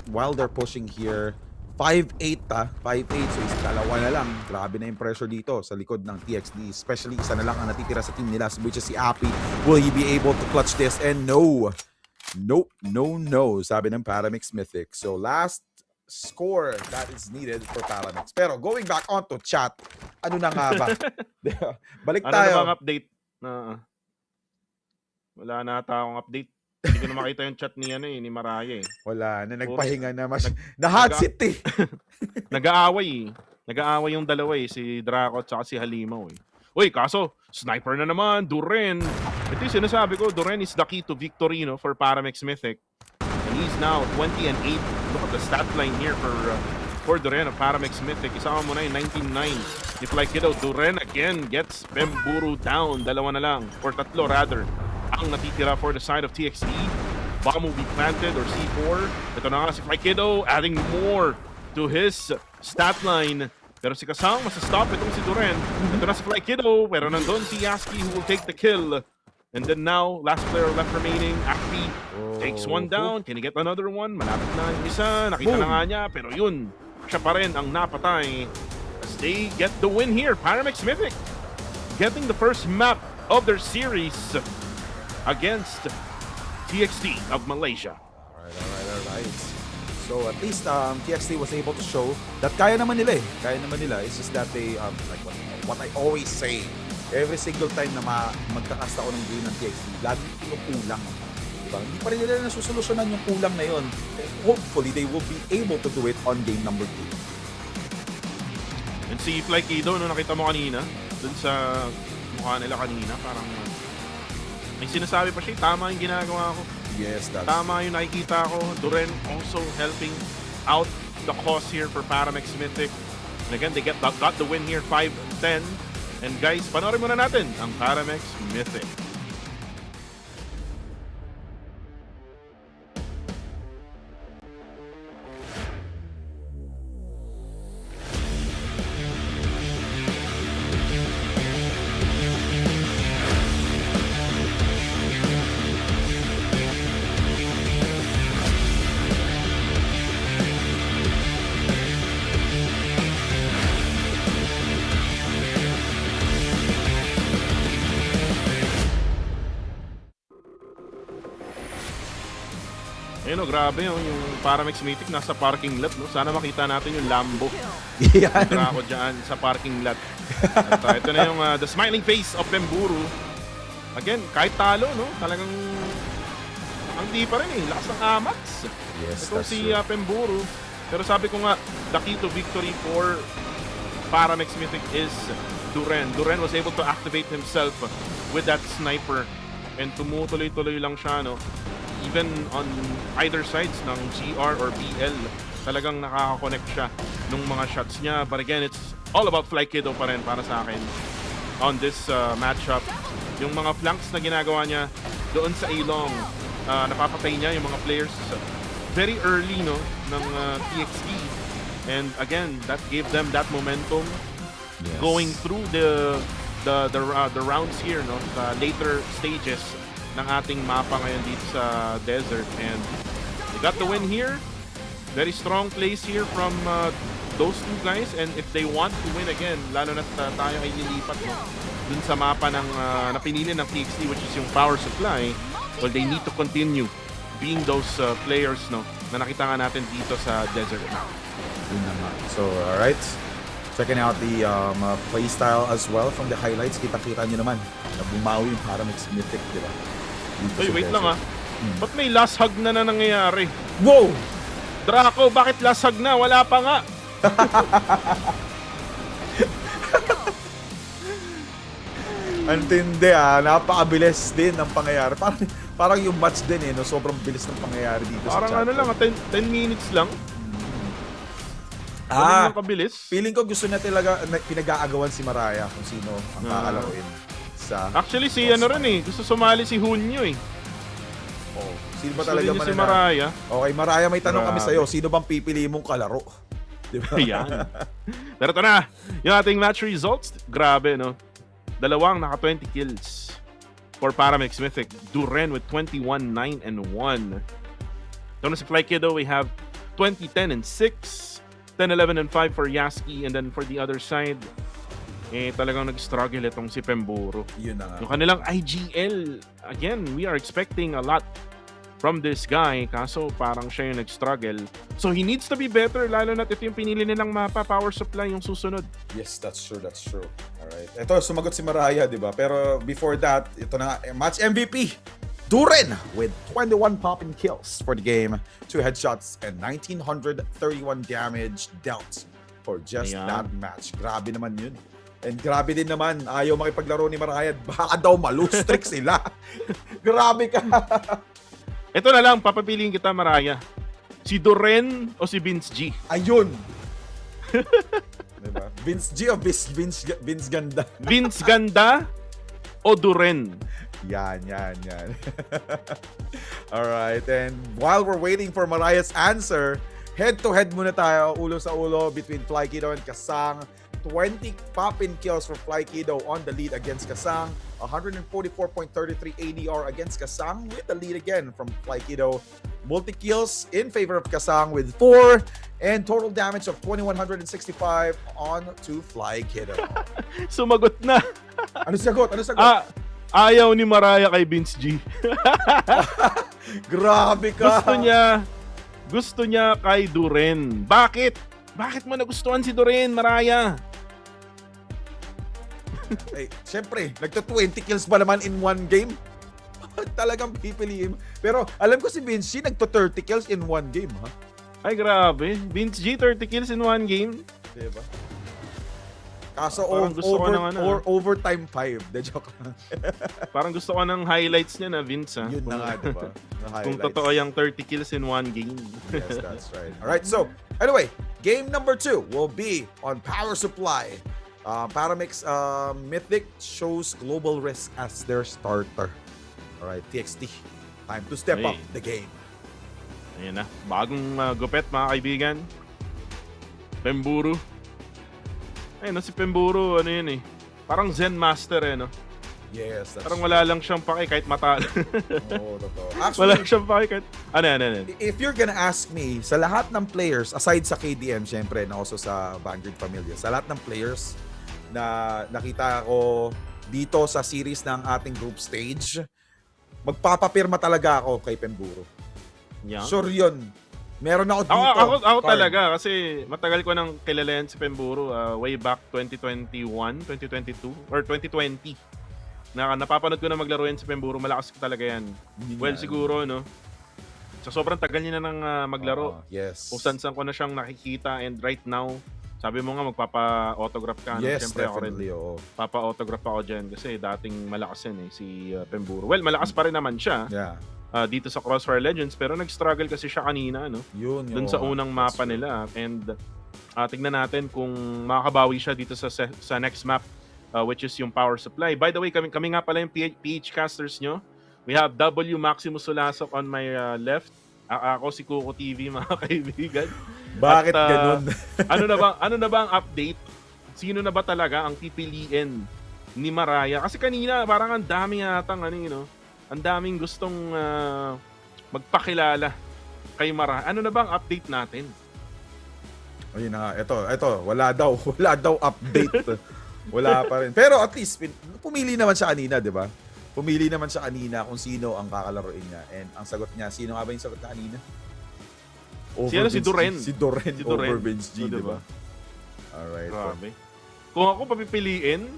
while they're pushing here. 5-8 5-8, so dalawa na lang. Grabe na yung pressure dito sa likod ng TXD. Especially isa na lang ang natitira sa team nila, which is si Appy. Will he be able to clutch this? And no, sabi ng Paramix Mythic. So last score that is needed for Paramix. Pero going back onto chat, Ano na nga ba? Balik
Ano
tayo.
na bang update? Wala na ata akong update. Hindi ko na makita yung chat ni Maraya eh.
Wala na,
Puro-
nagpahinga na. Na-hot seat eh.
Nag-aaway eh. Nag-aaway yung dalawa eh. Si Draco at saka si Halimaw eh. Uy, kaso, sniper na naman, Duren. Ito yung sinasabi ko, Duren is the key to victory no, for Paramex Mythic. And he's now 20 and 8. Look at the stat line here for Duren of Paramex Mythic. Isama mo na yung 19-9. If like it out, Duren again gets Pemburu down. Dalawa na lang, or tatlo rather. Ang natitira for the side of TXT. Bomb will be planted or C4. Ito na nga si Flykido adding more to his stat line. Pero si Kasang masastop itong si Duren. Ito na si Flykido. Pero nandun si Yaski who will take the kill. And then now, last player left remaining. Akpi takes one down. Can he get another one? Malapit na yung isa. Nakita na nga niya. Pero yun, siya pa rin ang napatay. As they get the win here. Paramex Mythic getting the first map of their series against TXT of Malaysia.
Alright. So at least TXT was able to show that kaya naman nila eh. Kaya naman nila. It's just that they, like what I always say, every single time na magkakasta ako ng game ng TXT, lagi yung kulang. Diba? Hindi pa rin nila nasusolusyonan yung kulang na yun. Hopefully, they will be able to do it on game number 2.
And si Flykido, no, nakita mo kanina, dun sa mukha nila kanina, parang may sinasabi pa siya, tama yung ginagawa ko.
Yes, that's...
Tama yung nakikita ko. Duren also helping out the cause here for Paramex Mythic. And again, they got the win here, 5-10. And guys, panoorin muna natin ang Paramex Mythic. Ayun o, grabe yung Paramex Mythic nasa parking lot. No? Sana makita natin yung Lambo.
Yan.
Ako dyan sa parking lot. At ito na yung the smiling face of Pemburu. Again, kahit talo, no? Talagang ang di pa rin eh. Lakas ng Amax.
Yes,
ito si Pemburu. Pero sabi ko nga, the key to victory for Paramex Mythic is Duren. Duren was able to activate himself with that sniper. And tumutuloy-tuloy lang siya, no? Even on either sides ng GR or BL, talagang nakaka-connect siya nung mga shots niya. But again, it's all about Flykido pa rin para sa akin on this matchup. Yung mga flanks na ginagawa niya doon sa A-Long, napapatay niya yung mga players very early no ng TXT. And again, that gave them that momentum going through the rounds here, no, sa later stages ng ating mapa ngayon dito sa desert. And they got the win here. Very strong plays here from those two guys. And if they want to win again, lalo na tayo ay lilipat no, dun sa mapa ng napinili ng TXT, which is yung power supply, well, they need to continue being those players no, na nakita nga natin dito sa desert map.
So, alright. Checking out the playstyle as well from the highlights. Kita-kita nyo naman na bumawi yung Paramex Mythic, di ba?
Uy, wait lang ba't may last hug na nangyayari?
Wow!
Draco, bakit last hug na? Wala pa nga.
Antindi napakabilis din ang pangyayari. Parang yung match din no? Sobrang bilis ng pangyayari dito
parang
sa chat.
Lang, 10 minutes lang. Lang kabilis.
Feeling ko gusto na talaga pinag-aagawan si Maraya kung sino ang kakalaruin.
Actually, si gusto sumali si Hunyo eh.
Oh, sino ba talaga
si Maraya?
Okay, Maraya, may tanong kami sa'yo. Sino bang pipili mong kalaro? Diba?
Yan. Pero ito na, yung ating match results. Grabe, no? Dalawang naka 20 kills for Paramex Mythic. Duren with 21, 9, and 1. Ito na si Flykido, we have 20, 10, and 6. 10, 11, and 5 for Yaski. And then for the other side, talagang nag-struggle itong si Pemburu.
Yun na nga.
Yung kanilang IGL, again, we are expecting a lot from this guy. Kaso parang siya yung nag-struggle. So he needs to be better, lalo na ito yung pinili nilang mapa, power supply yung susunod.
Yes, that's true. Alright. Ito, sumagot si Mariah, di ba? Pero before that, ito na nga, match MVP. Duren with 21 popping kills for the game, 2 headshots, and 1,931 damage dealt for just that match. Grabe naman yun. And grabe din naman, ayaw makipaglaro ni Mariah. Baka daw malustrik sila. Grabe ka.
Ito na lang, papapiliin kita, Mariah. Si Duren o si Vince G?
Ayun. Diba? Vince G o Vince Ganda?
Vince Ganda o Duren?
Yan. Alright, and while we're waiting for Mariah's answer, head-to-head muna tayo, ulo sa ulo, between Fly Kiddo and Kasang. 20 pop-in kills for Fly Kiddo on the lead against Kasang. 144.33 ADR against Kasang with the lead again from Fly Kiddo. Multi-kills in favor of Kasang with 4 and total damage of 2,165 on to Fly Kiddo.
Sumagot na.
Ano sagot?
Ayaw ni Mariah kay Vince G.
Grabe ka.
Gusto niya kay Duren. Bakit? Bakit mo nagustuhan si Duren, Mariah?
Eh, syempre, nagto-20 kills ba naman in one game? Talagang pipiliin. Pero alam ko si Vince G nagto-30 kills in one game, ha?
Ay, grabe. Vince G, 30 kills in one game?
Diba? Kaso overtime 5. De joke lang.
Parang gusto ko ng highlights niya na Vince, ha?
Yun na nga, diba?
Kung totoo yung 30 kills in one game.
Yes, that's right. Alright, so, anyway, game number 2 will be on power supply. Paramix Mythic chose Global Risk as their starter. Alright, TXT. Time to step up the game.
Ayan na. Bagong gupet, mga kaibigan. Pemburu. Ayun, si Pemburu, ano yun eh. Parang Zen Master eh, no?
Yes, that's
parang wala lang siyang pake kahit matalo.
Oo, totoo. Actually,
wala siyang pake kahit... Ano.
If you're gonna ask me, sa lahat ng players, aside sa KDM, syempre, na also sa Vanguard Familia, sa lahat ng players na nakita ko dito sa series ng ating group stage, magpapapirma talaga ako kay Pemburu.
Yeah.
Sure yun. Meron ako dito.
Ako talaga kasi matagal ko nang kilalayan si Pemburu way back 2021, 2022, or 2020. Napapanood ko na maglaro yan si Pemburu. Malakas talaga yan. Well, siguro, no? So, sobrang tagal niya na nang maglaro.
Yes.
Kung saan ko na siyang nakikita, and right now, sabi mo nga magpapa-autograph ka.
Yes,
siyempre,
definitely.
Papa-autograph ako dyan kasi dating malakas yan si Pemburu. Well, malakas pa rin naman siya.
Yeah.
Dito sa Crossfire Legends, pero nag-struggle kasi siya kanina, no? Doon sa unang mapa nila. And tignan natin kung makakabawi siya dito sa next map, which is yung power supply. By the way, kami nga pala yung PH casters nyo. We have W Maximus Sulasok on my left. Ako si Coco TV, mga kaibigan.
Bakit ganun?
ano na ba ang update? Sino na ba talaga ang pipiliin ni Mariah? Kasi kanina parang ang dami yatang ang daming gustong magpakilala kay Mariah. Ano na ba ang update natin?
Ayun na, ito, wala daw update. Wala pa rin. Pero at least pumili naman siya kanina, 'di ba? Pumili naman siya kanina kung sino ang kakalaruin niya. And ang sagot niya, sino nga ba yung sagot na kanina?
Si Duren.
Si Duren over Vince G, diba? Alright.
Grabe. Kung ako papipiliin,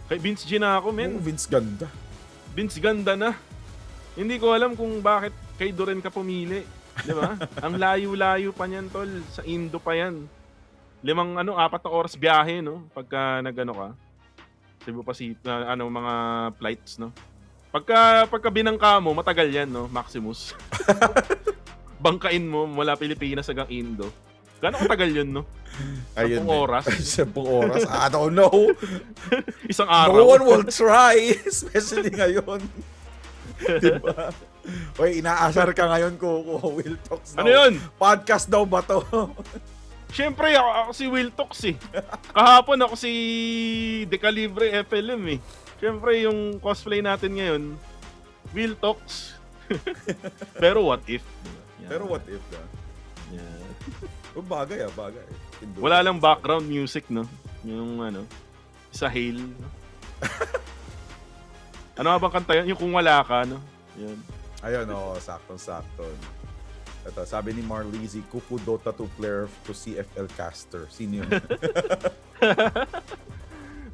kay Vince G na ako, men.
Vince Ganda.
Vince Ganda na. Hindi ko alam kung bakit kay Duren ka pumili. Di ba? Ang layo-layo pa niyan, tol. Sa Indo pa yan. 4 na oras biyahe, no? Pagka nag-ano ka. Cebu Pacific, mga flights, no? Pagka binangka mo, matagal yan, no? Maximus. Bangkain mo mula Pilipinas hanggang Indo. Gano'ng katagal yun, no? 10 oras?
10 oras? I don't know.
Isang araw.
No one will try, especially ngayon. Diba? Uy, inaasar ka ngayon ko Will Talks daw.
Ano yun?
Podcast daw ba to?
Siyempre, ako si Will Talks eh. Kahapon ako si Decalibre FLM eh. Siyempre, yung cosplay natin ngayon, Will Talks. Pero what if?
Yeah. Pero what if na?
Yeah.
Bagay.
Wala lang background music, no? Yung sa Hail. No? Ano nga bang kanta yan? Yung kung wala ka, no? Yan.
Ayun, saktong-sakto. Ito, sabi ni Marlizy, Kupu Dota 2 player to CFL caster. Sino yun?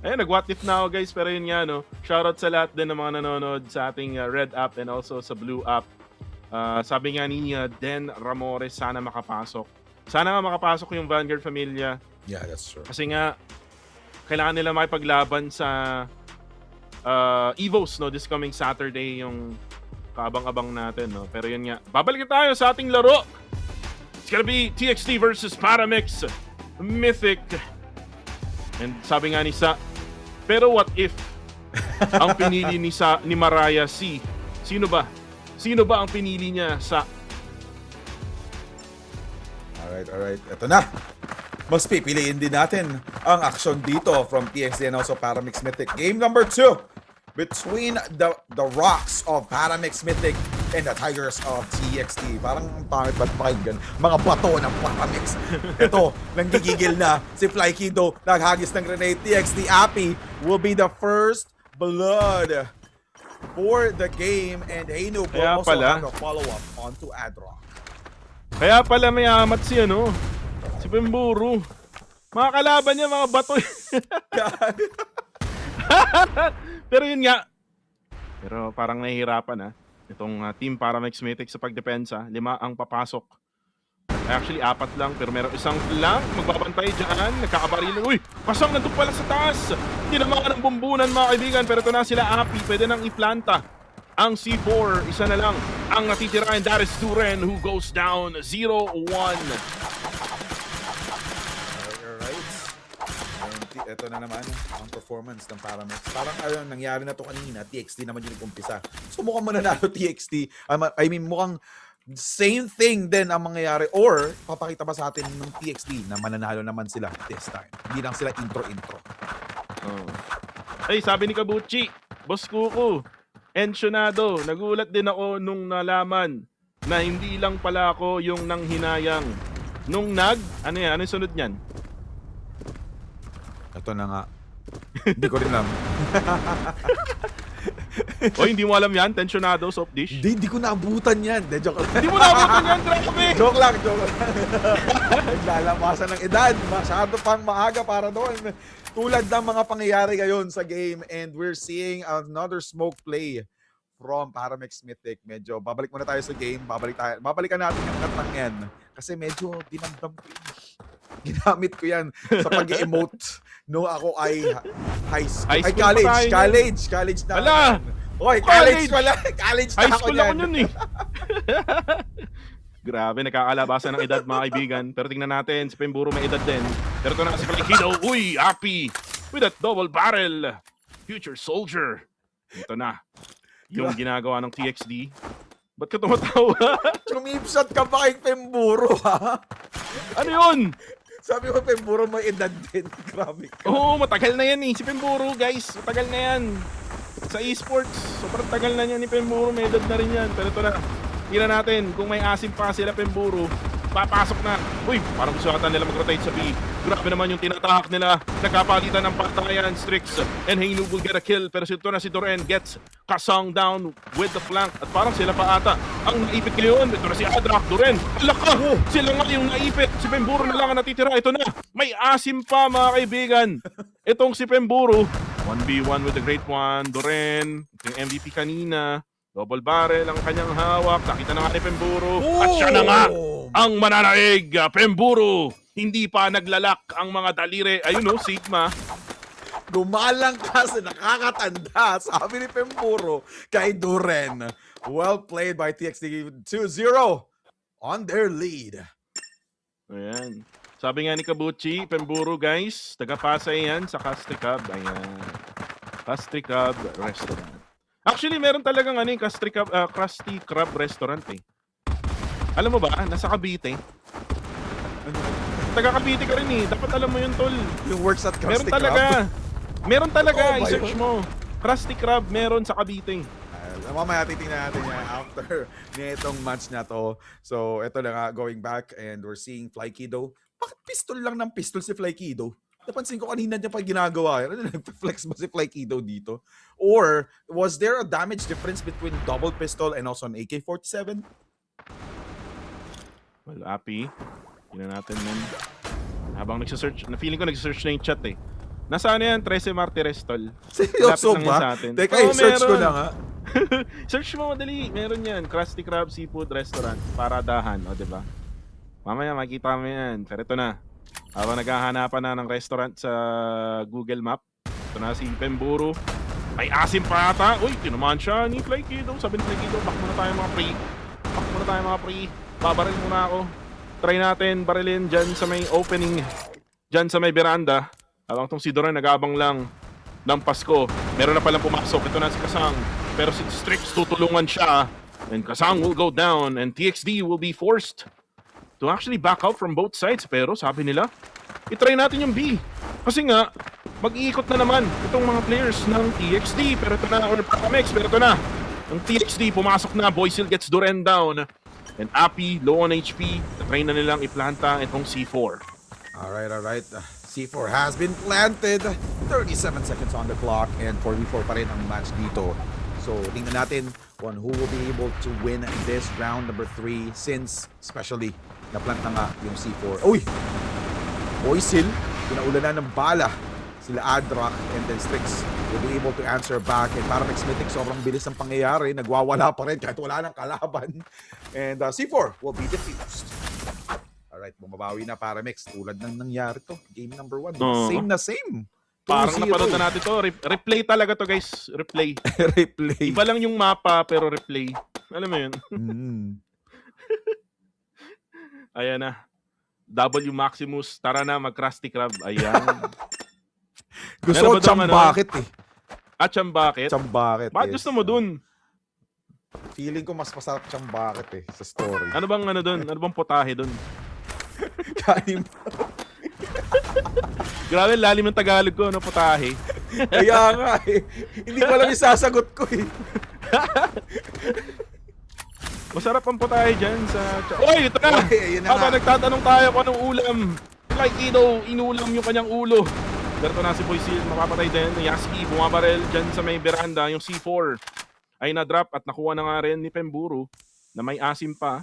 Ayun, nag-what if na ako guys, pero yun nga, no? Shoutout sa lahat din ng mga nanonood sa ating Red app and also sa Blue app. Sabi nga ni Den Ramores, sana makapasok. Sana nga makapasok yung Vanguard Familia.
Yeah, that's true.
Kasi nga, kailangan nila makipaglaban sa EVOS, no? This coming Saturday, yung kaabang-abang natin, no? Pero yun nga, babalik tayo sa ating laro. It's gonna be TXT versus Paramix Mythic. And sabi nga ni Sa, pero what if ang pinili ni Mariah C? Sino ba? Sino ba ang pinili niya, Sa?
Alright. Ito na. Mas pipiliin din natin ang action dito from TXT and also Paramix Mythic. Game number 2 between the Rocks of Paramix Mythic and the Tigers of TXT. Parang pangit ba't pakinggan? Mga bato ng Paramix. Ito, nanggigigil na si Flykido. Naghagis ng grenade. TXT Appy will be the first blood for the game. And Haino will also have a follow-up onto Adrock.
Kaya pala may amat si si Pemburu. Mga kalaban niya, mga bato. Pero yun nga. Pero parang nahihirapan itong team Paramix Mythic sa pagdepensa. 5 ang papasok. Actually, 4 lang. Pero meron isang flank. Magbabantay dyan. Nagkakabarilan. Uy! Pasang nandun pala sa taas. Hindi naman ng bumbunan, mga kaibigan. Pero ito na sila, Appy. Pwede nang iplanta ang C4. Isa na lang ang natitira. And that is Duren who goes down 0-1.
Ito na naman ang performance ng Paramix. Parang ayun, nangyari na to kanina. TXT naman yung nag-umpisa. So mukhang mananalo TXT. I mean, mukhang same thing din ang mangyayari. Or, papakita ba sa atin ng TXT na mananalo naman sila this time? Hindi lang sila intro-intro.
Ay, sabi ni Kabuchi, Boss Kuko, ensyonado. Nagulat din ako nung nalaman na hindi lang pala ako yung nanghinayang. Nung ano yung sunod niyan?
Ito na nga. Hindi ko rin alam.
O, hindi mo alam yan? Tensionado, soft dish?
Hindi ko naabutan yan. Joke lang.
Hindi mo naabutan yan, grabe!
Joke lang. Naglalabasan ng edad. Masyado pang maaga para doon. Tulad ng mga pangyayari ngayon sa game. And we're seeing another smoke play from Paramix Mythic. Medyo, babalik muna tayo sa game. Babalikan natin yung katang yan. Kasi medyo dinamdam ko yun. Ginamit ko yan sa pag-emote no ako ay college na.
Hala!
Oy, college pala. College na
high
ako
school
yan.
Ako yun Grabe, nakakalabasan ng edad, mga kaibigan. Pero tingnan natin, si Pemburo may edad din. Pero ito na si Flykido. Uy, Appy with that double barrel. Future soldier. Ito na. Yung ginagawa ng TXD. Ba't ka tumatawa?
Tumipsat ka pa kay Pemburo, ha?
Ano yun?
Sabi mo, Pemburo may edad din. Grabe ka.
Oo, matagal na yan si Pemburo, guys. Matagal na yan. Sa esports, sobrang tagal na niya ni Pemburo. May edad na rin yan. Pero ito na. Tira natin. Kung may asim pa sila Pemburo, papasok na. Uy, parang gusto ata nila mag-rotate sa B. Grabe naman yung tinatahak nila. Nagkapalitan ng patayan. Strix and Hainu will get a kill. Pero ito na si Doren gets kasang down with the flank. At parang sila pa ata ang naipit ngayon. Ito na si Adrak. Doren, alaka! Sila nga yung naipit. Si Pemburo na lang ang natitira. Ito na. May asim pa, mga kaibigan. Itong si Pemburo. 1v1 with the great one. Doren, yung MVP kanina. Double barrel ang kanyang hawak. Nakita na nga ni Pemburo. At siya na nga ang mananaig. Pemburo. Hindi pa naglalak ang mga daliri. Ayun Sigma.
Gumalang kasi nakakatanda. Sabi ni Pemburo kay Duren. Well played by TXT. 2-0 on their lead.
Ayan. Sabi nga ni Kabuchi, Pemburo guys, taga-Pasay yan sa Castricab. Ayan. Castricab Restaurant. Actually, meron talagang Krusty Krab Restaurant Alam mo ba, nasa Cavite. Taga Cavite ka rin Dapat alam mo yun, tol.
Yung works at Krusty Krab?
Meron talaga. I-search mo. Krusty Krab meron sa Cavite.
Mamaya titingnan natin yan after nitong match na to. So, ito na nga, going back and we're seeing Flykido. Bakit pistol lang ng pistol si Flykido? Napansin ko kanina niya pa ginagawa. Ano, nag-flex ba si Flykido dito? Or was there a damage difference between double pistol and also an AK-47?
Well, Api, tingnan natin men. Habang nagsa-search, feeling ko nagsa-search na yung chat eh. Nasaan yan? 13 Martires, tol.
Seryoso
Lapit lang yan
ba?
sa atin.
Teka,
Oo,
i-search ko
meron.
na nga.
Search mo madali. Meron yan. Krusty Krab Seafood Restaurant. Paradahan. O, diba? Mamaya makikita mo yan. Pero ito na. Habang naghahanapan na ng restaurant sa Google Map. Ito na si Pemburu. May asim pa ata. Uy, tinuman siya ni Flykido. Sabi ni Flykido, back muna tayo mga pre. Back muna tayo mga pre. Babaril muna ako. Try natin barilin dyan sa may opening. Dyan sa may veranda. Habang tong si Doran nag-aabang lang ng Pasko. Meron na palang pumasok. Ito na si Kasang. Pero si Strix tutulungan siya. And Kasang will go down. And TXD will be forced to actually back out from both sides. Pero sabi nila, itry natin yung B. Kasi nga, mag-iikot na naman itong mga players ng TXD. Pero ito na, or Pakamex, pero ito na. Ang TXD pumasok na. Boysil gets Duren down. And Api, low on HP. Try na nilang iplanta itong C4.
Alright. C4 has been planted. 37 seconds on the clock. And 4v4 pa rin ang match dito. So, tingnan natin on who will be able to win this round number 3 since, especially, na-plant na nga yung C4. Uy! Boysil, pinaulanan ng bala sila Adrak and then Strix will be able to answer back. And para Mythic, sobrang bilis ang pangyayari. Nagwawala pa rin kahit wala ng kalaban. And C4 will be defused. Alright, bumabawi na Paramex. Tulad ng nangyari to. Game number 1. Same na same.
Parang napanood na natin to. Replay talaga to, guys. Replay.
Replay.
Iba lang yung mapa, pero replay. Alam mo yun? Ayan na. W Maximus. Tara na, mag-Krusty Krab. Ayan.
Gusto ko Chambakit eh.
Chambakit?
Chambakit,
Bakit
yes.
gusto mo dun?
Feeling ko mas masarap Chambakit eh, sa story.
Ano bang dun? Ano bang putahe dun?
Kain mo.
Grabe, lalim ng Tagalog ko, ano putahe?
Kaya nga eh. Hindi ko alam isasagot ko eh.
Masarap ang putahe dyan sa... Oy, ito na! Habang nagtatanong tayo kung anong ulam. Flykido, inulam yung kanyang ulo. Pero na si Boysil, mapapatay din. Yaski, bumabarel dyan sa may veranda. Yung C4 ay na-drop at nakuha na nga rin ni Pemburu na may asim pa.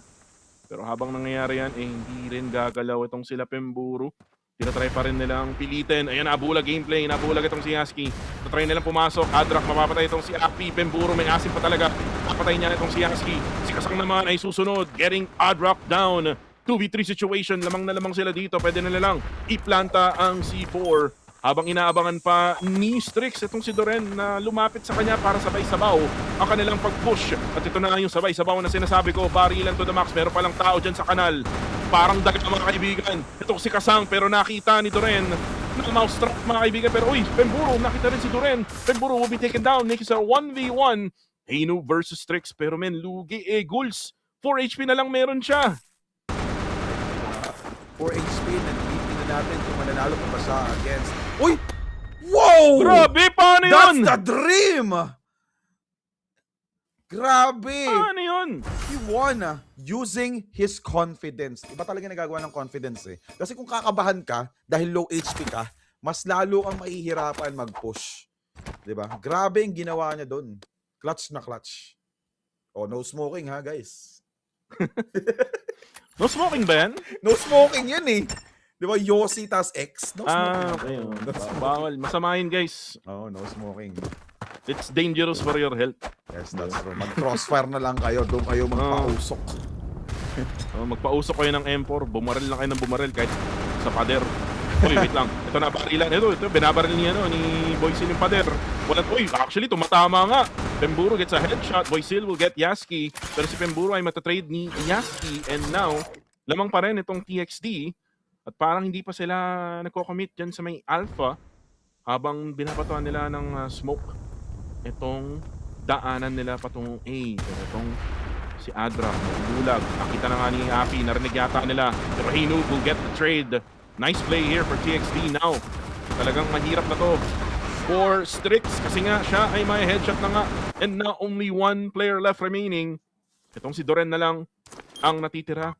Pero habang nangyayari yan, hindi rin gagalaw itong sila Pemburu. Tinatry pa rin nilang pilitin. Ayan, nabulag gameplay. Nabulag itong si Yaski. Tinatry nilang pumasok. Adrak, mapapatay itong si Api. Pemburu, may asim pa talaga. Mapapatay niya itong si Yaski. Si Kasang naman ay susunod. Getting Adrak down. 2v3 situation. Lamang na lamang sila dito. Pwede na lang iplanta ang C4. Habang inaabangan pa ni Strix itong si Doren na lumapit sa kanya para sabay-sabaw ang kanilang pag-push. At ito na nga yung sabay-sabaw na sinasabi ko, barilan to the max. Meron palang tao dyan sa kanal. Parang dagat mga kaibigan. Ito si Kasang pero nakita ni Doren na mousetrap mga kaibigan. Pero uy, Pemburu, nakita rin si Doren. Pemburu will be taken down. Nicky sa 1v1. Heino versus Strix. Pero men, lugi Ghouls. 4 HP na lang meron siya.
4 HP na na natin kung mananalo pa ba siya against... Uy! Wow!
Grabe, paano yun?
That's the dream! Grabe!
Paano yun?
He won using his confidence. Iba talaga nagagawa ng confidence eh. Kasi kung kakabahan ka, dahil low HP ka, mas lalo kang mahihirapan mag-push. Diba? Grabe yung ginawa niya doon. Clutch na clutch. Oh, no smoking ha, guys.
No smoking ba yan?
No smoking yan eh. Di ba, Yossi tas X? No smoking.
Okay. Bawal. Masamahin, guys.
Oh, no smoking.
It's dangerous for your health.
Yes, that's true. Mag-crossfire na lang kayo. Doon kayo magpausok.
Magpausok kayo ng M4. Bumaril lang kayo ng bumaril kahit sa pader. Uy, wait lang. Ito na, barilan. Ito, binabaril niya ni Boysil yung pader. Uy, actually, tumatama nga. Pemburu gets a headshot. Boysil will get Yaski. Pero si Pemburu ay matatrade ni Yaski. And now, lamang pa rin itong TXD. At parang hindi pa sila nagko-commit dyan sa may alpha. Habang binapatuan nila ng smoke. Itong daanan nila patungong A. Pero itong si Adra, bulag. Nakita na nga ni Api. Narinig yata nila. Pero Hinu will get the trade. Nice play here for TXD now. Talagang mahirap na to for Strix kasi nga siya ay may headshot na nga. And now only one player left remaining. Itong si Doren na lang ang natitira.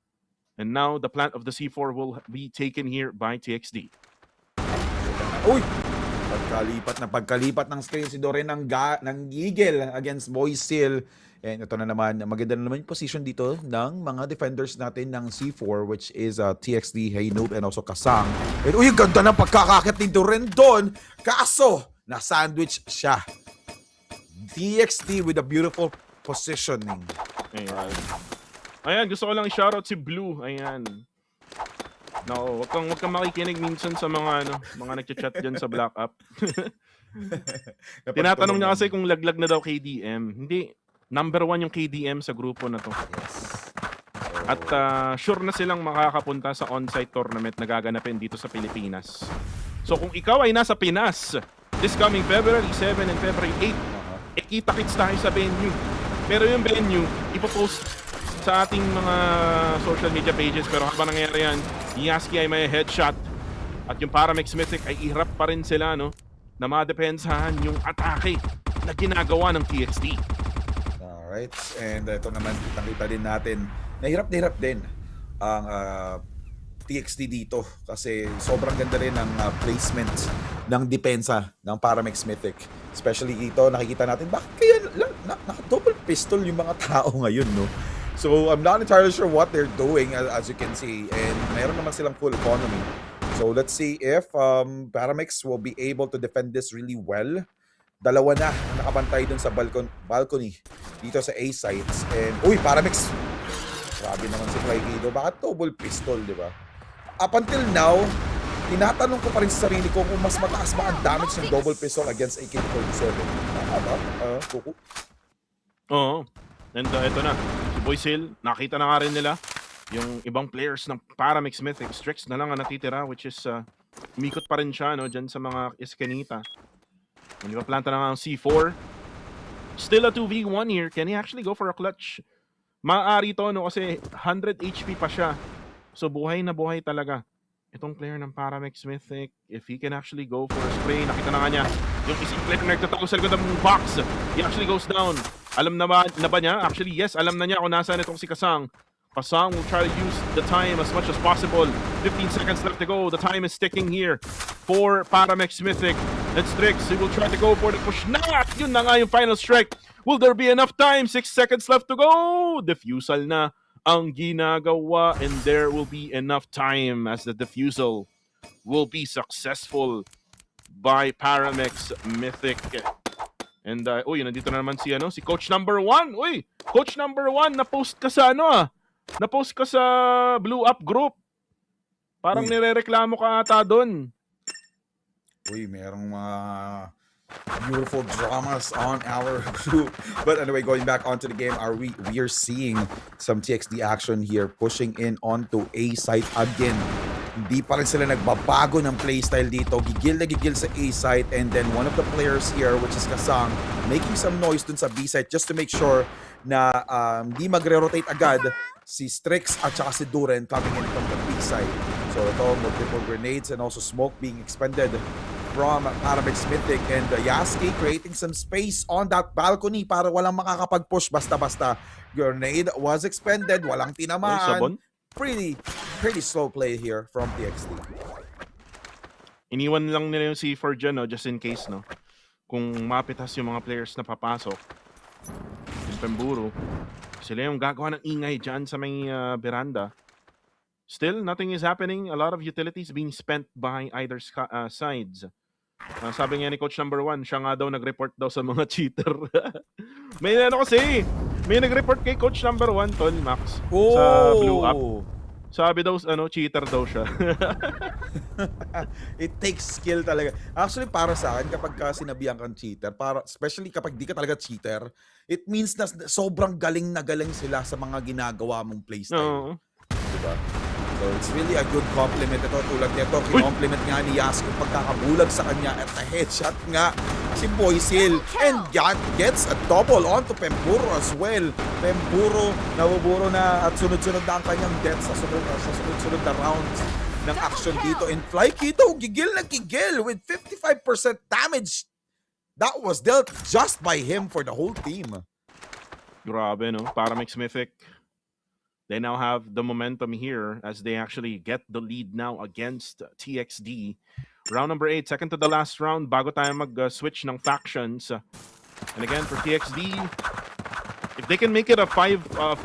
And now the plant of the C4 will be taken here by TXD.
Uy! Pagkalipat ng screen si Doren ng Eagle against Boysil. And ito na naman, maganda na naman yung position dito ng mga defenders natin ng C4, which is TXD, Hey Noob, and also Kasang. And uy, ganda ng pagkakakit ni Doren doon. Kaso, na-sandwich siya. TXD with a beautiful positioning.
Ayan, gusto ko lang i-shoutout si Blue. Ayan. No, wag kang makikinig minsan sa mga nagchat-chat diyan sa Black App. Tinatanong niya kasi kung laglag na daw KDM. Hindi, number 1 yung KDM sa grupo na to.
Yes.
At sure na silang makakapunta sa on-site tournament na gaganapin dito sa Pilipinas. So kung ikaw ay nasa Pinas, this coming February 7 and February 8, kita-kits tayo sa venue. Pero yung venue, ipopost sa ating mga social media pages. Pero habang nangyayari yan, Yasky ay may headshot. At yung Paramex Mythic ay iharap pa rin sila, no? Na madepensahan yung atake na ginagawa ng TXD.
Alright, and ito naman, kitang-kita din natin, nahirap din ang TXD dito kasi sobrang ganda rin ng placement ng depensa ng Paramex Mythic. Especially dito, nakikita natin, bakit kaya naka-double pistol yung mga tao ngayon, no? So, I'm not entirely sure what they're doing, as you can see, and meron naman silang full economy. So, let's see if Paramex will be able to defend this really well. Dalawa na ang nakabantay dun sa balcony dito sa A sites. And, uy, Paramex! Grabe naman si Flygido. Bakit double pistol, di ba? Up until now, tinatanong ko pa rin sa sarili ko kung mas mataas ba ang damage ng double pistol against AK-47. Kuku?
Oo. And ito na. Si Boysil, nakita na nga rin nila yung ibang players ng Paramex Mythic. Strix na lang ang natitira, which is umikot pa rin siya, no, dyan sa mga Escanita. Hindi pa planta na nga ang C4. Still a 2v1 here. Can he actually go for a clutch? Maaari to, no, kasi 100 HP pa siya. So buhay na buhay talaga itong player ng Paramex Mythic. If he can actually go for a spray, nakita na nga niya yung isang player na nagtatago sa likod ng box. He actually goes down. Alam na ba niya? Actually, yes, alam na niya kung nasaan itong si Kasang. Kasang will try to use the time as much as possible. 15 seconds left to go. The time is ticking here for Paramex Mythic. And Strix, he will try to go for the push. Yun na nga yung final strike. Will there be enough time? 6 seconds left to go. Defusal na ang ginagawa, and there will be enough time as the defusal will be successful by Paramex Mythic. And uy, nandito na naman si Coach number 1. Uy, Coach number 1, na-post ka sa na-post ka sa Blue Up group. Parang nirereklamo ka ata doon.
Uy, merong mga beautiful dramas on our group. But anyway, going back onto the game, we are seeing some TXD action here, pushing in onto A site again. Hindi pa rin sila nagbabago ng playstyle dito. Gigil na gigil sa A site, and then one of the players here, which is Kasang, making some noise dun sa B site just to make sure na hindi magre-rotate agad si Strix at saka si Duren coming in from the B side. So ito, multiple grenades and also smoke being expended from Paramex Mythic, and Yasky creating some space on that balcony para walang makakapag-push basta-basta. Grenade was expended, walang tinamaan. Pretty slow play here from TXD.
Iniwan lang nila yung C4 dyan, no, just in case, no. Kung mapitas yung mga players na papasok, yung Pemburo, sila yung gagawa ng ingay dyan sa may veranda. Still, nothing is happening. A lot of utilities being spent by either sides. Sabi nga ni Coach number 1, siya nga daw nag-report daw sa mga cheater. May nag-report kay Coach number 1, Tol Max, sa Blue Up. Sabi daw, cheater daw siya.
It takes skill talaga. Actually, para sa akin, kapag sinabihan kang cheater, especially kapag di ka talaga cheater, it means na sobrang galing na galing sila sa mga ginagawa mong playstyle. Diba? So it's really a good compliment. Ito, tulad nito, kinompliment nga ni Yasky pagkakabulag sa kanya at na-headshot nga si Boysil. And gets a double onto Pemburo as well. Pemburo, nabuburo na at sunod-sunod na ang kanyang death sa sunod-sunod na rounds ng action dito. And Flygido, gigil na gigil with 55% damage. That was dealt just by him for the whole team.
Grabe, no? Paramex Mythic. They now have the momentum here as they actually get the lead now against TXD Round number 8, second to the last round bago tayo mag-switch ng factions. And again, for TXD, if they can make it a 4-5,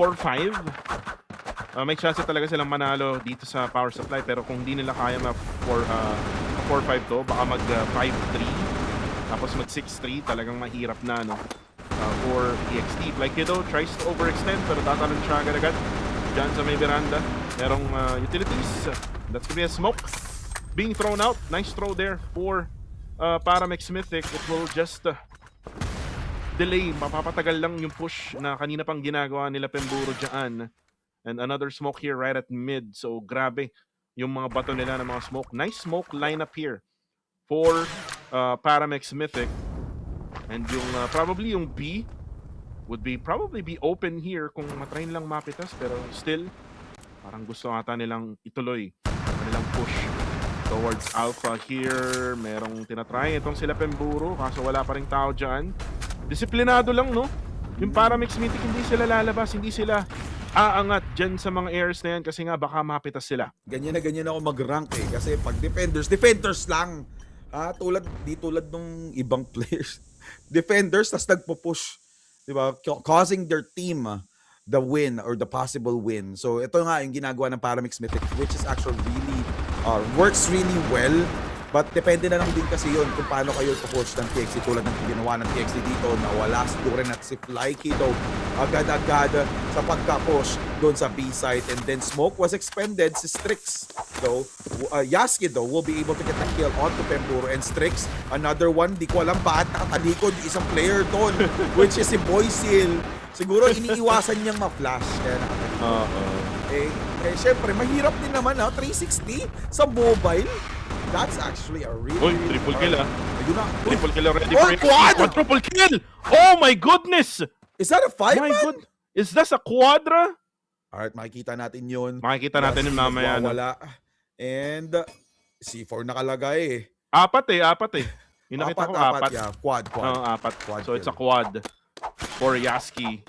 may chance talaga silang manalo dito sa power supply. Pero kung hindi nila kaya 4-5 to, baka mag 5-3. Tapos mag 6-3, talagang mahirap na, no? For TXD. Like Kiddo tries to overextend pero tatalon siya agad-agad. Diyan sa may veranda, merong utilities. That's gonna be a smoke being thrown out. Nice throw there for Paramex Mythic. It will just delay. Mapapatagal lang yung push na kanina pang ginagawa nila Pemburo dyan. And another smoke here right at mid. So grabe yung mga bato nila ng mga smoke. Nice smoke lineup here for Paramex Mythic. And yung probably yung B would probably be open here kung matry nilang mapitas. Pero still, parang gusto ata nilang ituloy nilang push towards Alpha here. Merong tinatry itong sila Pemburo, kaso wala pa rin tao dyan. Disiplinado lang, no? Yung Paramex Mythic, hindi sila lalabas, hindi sila aangat dyan sa mga airs na yan kasi nga baka mapitas sila.
Ganyan na ganyan ako mag-rank eh. Kasi pag defenders lang. Tulad nung ibang players. Defenders, tas nagpo-push. Diba? Causing their team the win or the possible win. So ito nga yung ginagawa ng Paramex Mythic, which is actually really works really well. But depende na lang din kasi yun kung paano kayo push ng TXT tulad ng ginawa ng TXT dito na wala si Duren at si Flyky daw agad-agad sa pagka-push doon sa B-side, and then smoke was expended si Strix. So Yasuke though will be able to get a kill onto Pemburo, and Strix, another one, di ko alam bakit nakatalikod isang player doon which is si Boysil. Siguro iniiwasan niyang ma-flash kaya syempre mahirap din naman 360 sa mobile. That's actually a really
triple kill
Ayun na.
Triple kill already for
quad!
Quadruple kill! Oh my goodness!
Is that a 5-man?
Is that a quadra?
Alright, makikita natin yun.
Makikita natin yun mamaya.
Wala. And C4 nakalagay eh.
Apat eh. Yung nakita ko apat.
Yeah, quad.
Apat. So
kill.
it's a quad for Yasuke.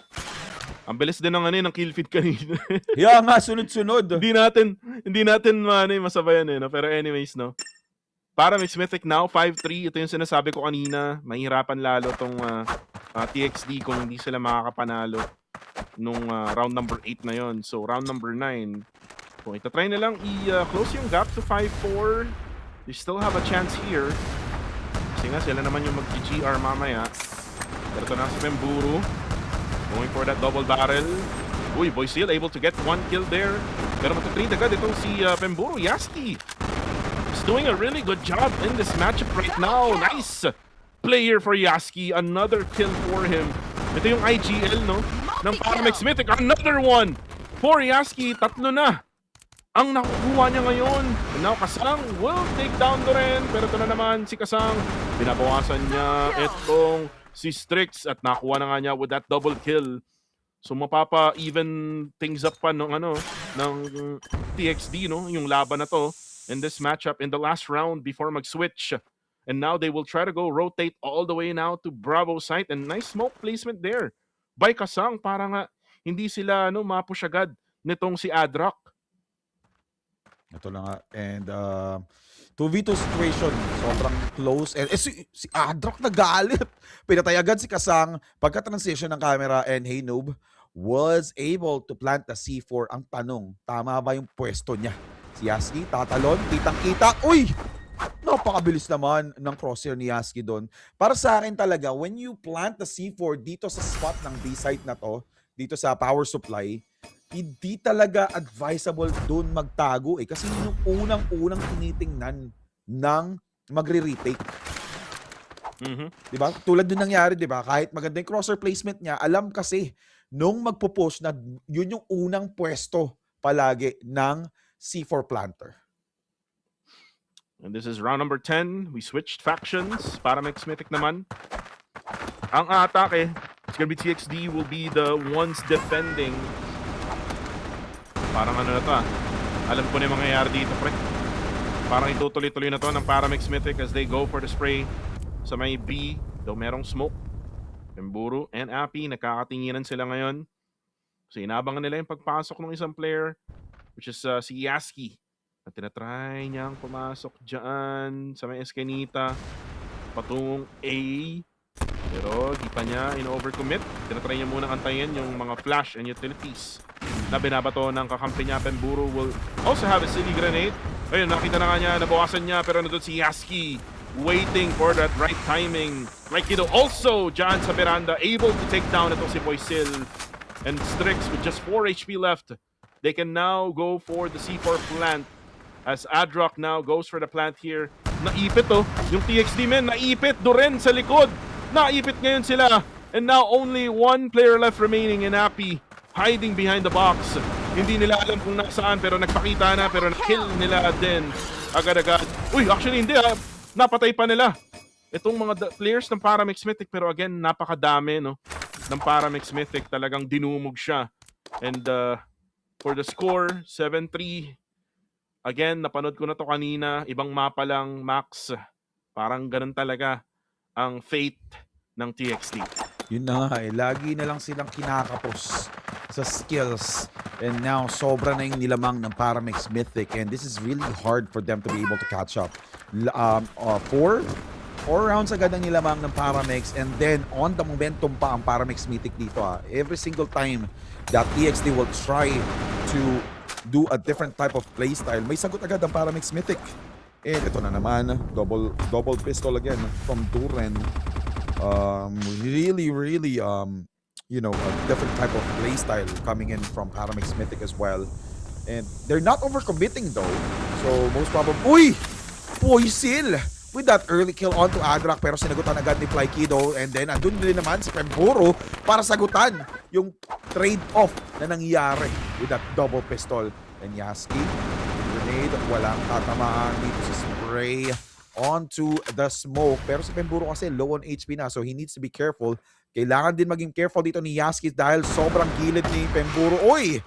Ang bilis din ng kill feed kanina.
Yeah nga, sunod-sunod.
Hindi natin masabayan eh, no? Pero anyways, no. Paramex Mythic now 5-3. Ito yung sinasabi ko kanina. Mahirapan lalo tong TXD kung hindi sila makakapanalo nung round number 8 na yon. So round number 9, kung itatry na lang i-close yung gap to 5-4, they still have a chance here. Kasi nga sila naman yung mag-GR mamaya. Pero ito na si Pemburo. Going for that double barrel. Uy, Boysil able to get one kill there. Pero matatreat agad itong si Pemburo. Yasuke is doing a really good job in this matchup right now. Nice player for Yasuke. Another kill for him. Ito yung IGL, no? Ng Paramex Mythic. Another one for Yasuke. Tatlo na ang nakukuha niya ngayon. And now Kasang will take down Duren. Pero ito na naman si Kasang. Binabawasan niya itong si Strix at nakuha na nga niya with that double kill. So mapapa-even things up pa ng TXD, no? Yung laban na to in this matchup in the last round before mag-switch. And now they will try to go rotate all the way now to Bravo site, and nice smoke placement there by Kasang para nga hindi sila mapush agad nitong si Adrock.
Ito na nga. And 2v2 situation, sobrang close. And si Adrock nagalit. Pinatay agad si Kasang pagka-transition ng camera, and Hey Noob was able to plant the C4. Ang tanong, tama ba yung pwesto niya? Si Yasuke, tatalon, kitang-kita. Uy! Napakabilis naman ng crosshair ni Yasuke doon. Para sa akin talaga, when you plant the C4 dito sa spot ng B-site na to, dito sa power supply, hindi talaga advisable doon magtago eh. Kasi yung unang-unang tinitingnan ng magre-retake. Diba? Tulad doon nangyari, diba? Kahit maganda yung crosshair placement niya, alam kasi nung magpo-push na yun yung unang pwesto palagi ng C4 planter.
And this is round number 10. We switched factions. Paramex Mythic naman. Ang atake, it's gonna be TXD will be the ones defending. Parang na to Alam ko na yung mangyayari dito, pre. Parang itutuloy-tuloy na to ng Paramex Mythic as they go for the spray sa may B. Though merong smoke. Pemburo and Appy, nakakatinginan sila ngayon. So inabangan nila yung pagpasok ng isang player, which is si Yasuke. At tinatry niyang pumasok dyan sa may eskinita patungong A. Pero di pa niya in-overcommit. Tinatry niya munang antayin yung mga flash and utilities na binabato ng kakampi niya. Pemburu will also have a silly grenade. Ayun, nakita na nga niya, nabawasan niya, pero nandun si Yasky waiting for that right timing. Like Kido also dyan sa veranda, able to take down itong si Boysil. And Strix with just 4 HP left. They can now go for the C4 plant. As Adrock now goes for the plant here. Naipit yung TXD men, naipit Duren sa likod. Naipit ngayon sila. And now only one player left remaining in Happy, hiding behind the box. Hindi nila alam kung nasaan pero nagpakita na, pero na-kill nila din agad-agad. Uy, actually hindi napatay pa nila itong mga players ng Paramix Mythic, pero again, napakadami ng Paramix Mythic. Talagang dinumog siya. And for the score, 7-3. Again, napanood ko na to kanina. Ibang mapa lang, Max. Parang ganun talaga ang fate ng TXT.
Yun na nga lagi na lang silang kinakapos sa skills. And now, sobra na yung nilamang ng Paramix Mythic. And this is really hard for them to be able to catch up. Four rounds agad ang nilamang ng Paramix. And then, on the momentum pa ang Paramix Mythic dito. Every single time that TXT will try to do a different type of playstyle, may sagot agad ang Paramix Mythic. And ito na naman, double pistol again from Duren. Really, you know, a different type of playstyle coming in from Paramix Mythic as well. And they're not overcommitting though. So most probably, uy! Boysil! With that early kill onto Adrak, pero sinagutan agad ni Fly Kido. And then andun din naman si Pemburu para sagutan yung trade-off na nangyari with that double pistol. And Yasky, grenade, walang tatamaan dito sa spray onto the smoke. Pero si Pemburu kasi low on HP na, so he needs to be careful. Kailangan din maging careful dito ni Yasky dahil sobrang gilid ni Pemburu. Uy!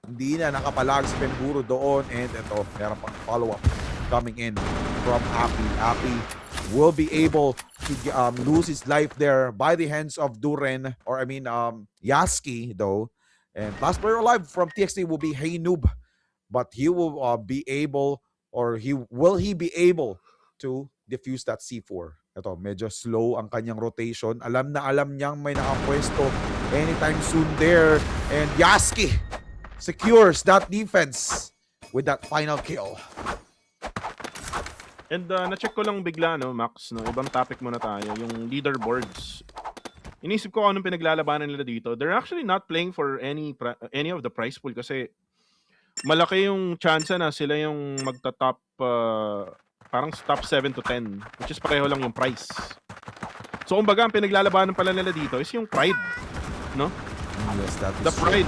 Hindi na nakapalag si Pemburu doon. And ito, meron pang follow-up coming in from Happy. Happy will be able to lose his life there by the hands of Duren, or I mean Yasky though. And last player alive from TXT will be Hey Noob, but he will be able, or will he be able to defuse that C4. Ito, medyo slow ang kanyang rotation. Alam na alam niyang may nakapwesto anytime soon there. And Yasky secures that defense with that final kill.
And na-check ko lang bigla, Max, ibang topic muna tayo, yung leaderboards. Inisip ko anong pinaglalabanan nila dito. They're actually not playing for any of the prize pool kasi malaki yung chance na sila yung magta-top, parang top 7 to 10, which is pareho lang yung price. So, kumbaga, ang pinaglalabanan pala nila dito is yung pride, no?
Yes, that is
the pride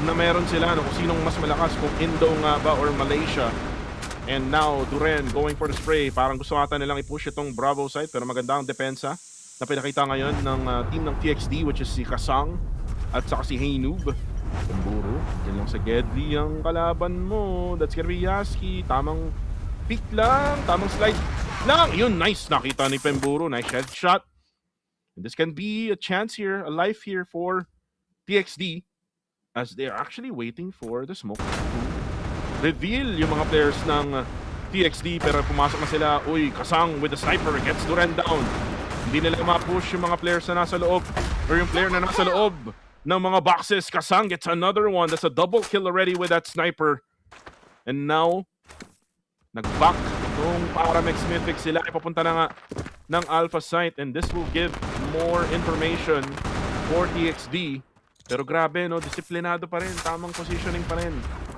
na meron sila, kung sinong mas malakas, kung Indo nga ba or Malaysia. And now, Duren going for the spray. Parang gusto ata nilang i-push itong Bravo side, pero maganda ang depensa na pinakita ngayon ng team ng TXD, which is si Kasang at saka si Hey Noob. Pemburu, dyan lang sa Gedli ang kalaban mo. That's gonna be Yasky. Tamang pick lang, tamang slide lang. Yun, nice. Nakita ni Pemburu. Nice headshot. And this can be a chance here, a life here for TXD as they're actually waiting for the smoke reveal yung mga players ng TXD, pero pumasok na sila. Uy, Kasang with the sniper gets Duren down. Hindi nila ma-push yung mga players na nasa loob, or yung player na nasa loob ng mga boxes. Kasang gets another one. That's a double kill already with that sniper. And now, nag-back itong Paramix Mythic. Sila ay papunta na nga ng Alpha site, and this will give more information for TXD. Pero grabe, disiplinado pa rin. Tamang positioning pa rin.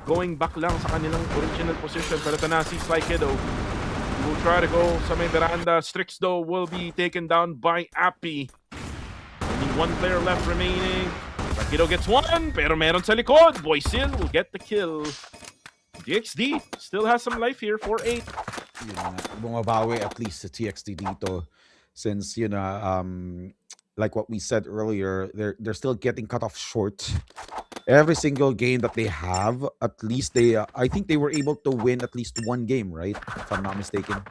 Going back lang sa kanilang original position. Pero ito na si Sly Kiddo. Will try to go sa may veranda. Strix though will be taken down by Appy. Only one player left remaining. Sly Kiddo gets one, pero meron sa likod. Boysil will get the kill. TXD still has some life here for 8.
Bumabawi at least sa TXD dito. Since, like what we said earlier, they're still getting cut off short. Every single game that they have, at least I think they were able to win at least one game, right? If I'm not mistaken.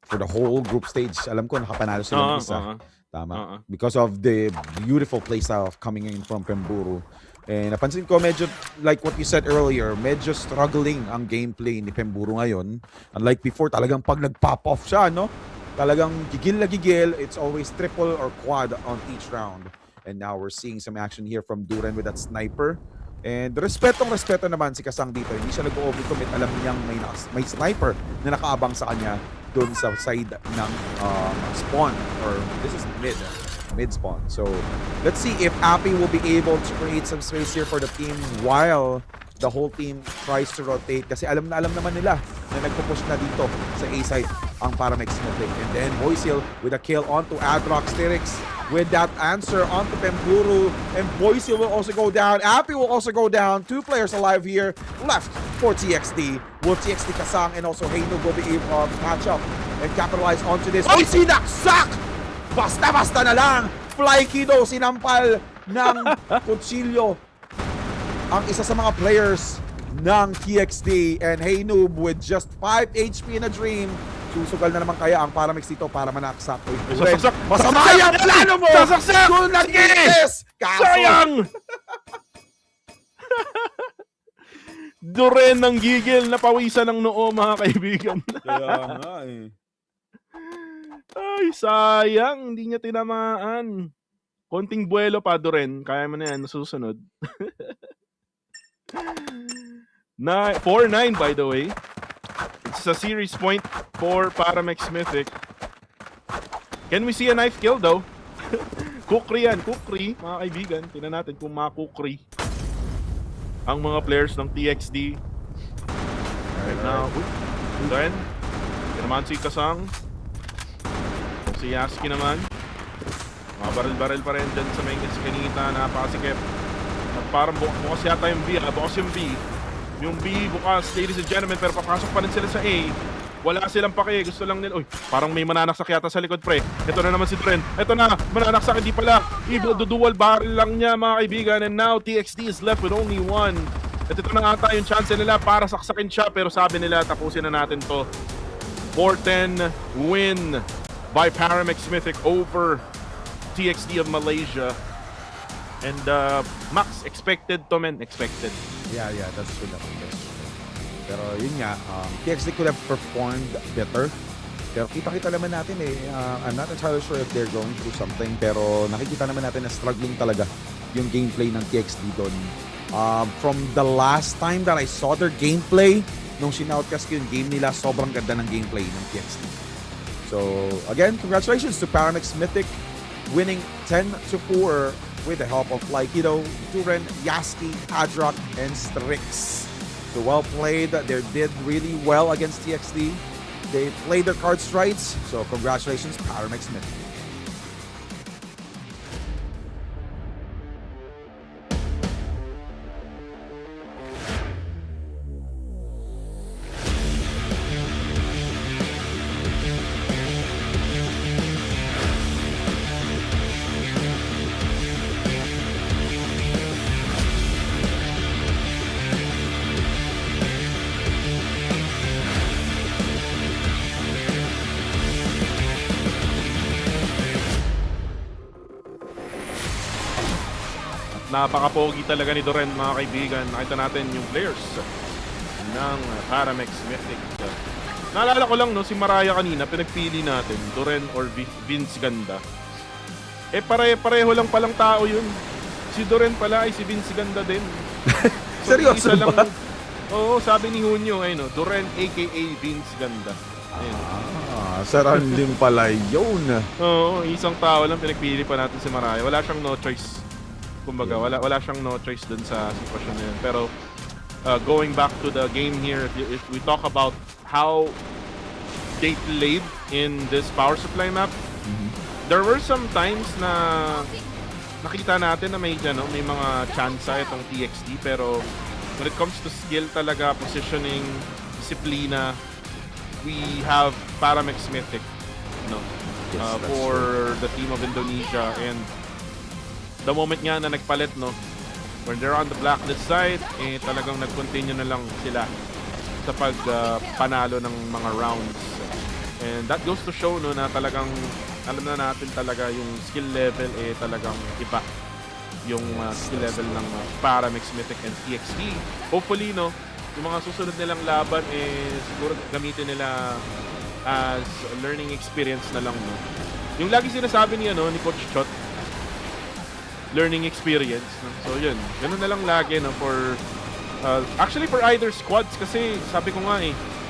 For the whole group stage, alam ko nakapanalo sila ng isa. Tama. Because of the beautiful playstyle coming in from Pemburu. And napansin ko medyo, like what you said earlier, medyo struggling ang gameplay ni Pemburo ngayon. Unlike before, talagang pag nag-pop off siya, no? Talagang gigil na gigil, it's always triple or quad on each round. And now we're seeing some action here from Duren with that sniper. And respeto naman si Kasang dito. Hindi siya nag-overcommit. Alam niyang may sniper na nakaabang sa kanya doon sa side ng spawn. Or this is mid spawn. So let's see if Appy will be able to create some space here for the team while the whole team tries to rotate. Kasi alam naman nila na nagpo-push na dito sa A side ang Paramex Mythic. And then Boysil with a kill onto Adrox Styrix with that answer onto Pemburu. And Boysil will also go down. Appy will also go down. 2 players alive here left for TXD. Will TXD Kasang and also Haino will be able to catch up and capitalize onto this. Oh, sinaksak! Basta-basta na lang! Fly Kido sinampal ng kutsilyo ang isa sa mga players ng TXD, and Hey Noob with just 5 HP in a dream. Susugal na naman kaya ang Paramex dito para manaksak. Masama yung plano mo!
Sasaksak!
Sayang!
Duren ng gigil, napawisan ng noo, mga kaibigan.
Kaya nga eh.
Ay, sayang. Hindi niya tinamaan. Konting buwelo pa, Duren. Kaya mo na yan, nasusunod. 4-9 by the way. It's a series point for Paramex Mythic. Can we see a knife kill though? Kukri yan, kukri, mga kaibigan. Tingnan natin kung makukri ang mga players ng TXD. Right now, then, naman si Kasang. Si Yaski naman. Mga baril-baril pa rin dyan sa main kanita. Napakasikip. At parang bukas yata yung B. Bukas yung B. Yung B bukas, ladies and gentlemen. Pero papasok pa rin sila sa A. Wala silang pake. Gusto lang nila. Uy, parang may mananaksak yata sa likod, pre. Ito na naman si Dren. Ito na. Mananaksak. Hindi pala. Dual barrel lang niya, mga kaibigan. And now, TXD is left with only 1. At ito na ata yung chance nila para saksakin siya. Pero sabi nila, tapusin na natin to. 4-10 win by Paramex Mythic over TXD of Malaysia. And Max, expected to, men. Expected.
Yeah, that's true. Pero yun nga, TXD could have performed better. Pero kita-kita naman natin I'm not entirely sure if they're going through something. Pero nakikita naman natin na struggling talaga yung gameplay ng TXD doon. From the last time that I saw their gameplay, nung sinoutcast ko yung game nila, sobrang ganda ng gameplay ng TXD. So, again, congratulations to Paramex Mythic winning 10-4 with the help of Laikido, Duren, Yaski, Adrock, and Strix. So well played. They did really well against TXD. They played their cards right. So congratulations, Paramex Mythic.
Napaka-pogi talaga ni Duren, mga kaibigan. Nakita natin yung players ng Paramex Mythic. Naalala ko lang, no, si Maraya kanina, pinagpili natin, Duren or Vince Ganda. Pareho lang palang tao yun. Si Duren pala ay si Vince Ganda din. So,
seryoso
lang,
ba?
Oo, sabi ni Hunyo, no, Duren aka Vince Ganda. Ayun.
Saran din pala yun.
Oo, isang tao lang pinagpili pa natin si Maraya. Wala siyang no choice. Kumbaga, wala siyang no choice dun sa sitwasyon na yun. Pero, going back to the game here, if we talk about how they played in this power supply map, there were some times na nakita natin na may mga tsansa itong TXD, pero when it comes to skill talaga, positioning, disiplina, we have Paramex Mythic, for the team of Indonesia. And the moment nga na nagpalit, when they're on the blacklist side, talagang nag-continue na lang sila sa pagpanalo ng mga rounds. And that goes to show, na talagang alam na natin talaga yung skill level talagang iba yung skill level ng Paramix, Mythic, and TXT. Hopefully, no, yung mga susunod nilang laban, siguro gamitin nila as learning experience na lang, no. Yung lagi sinasabi ni Coach Chot, learning experience, no? So yun, ganun na lang lagi, no, for actually for either squads, kasi sabi ko nga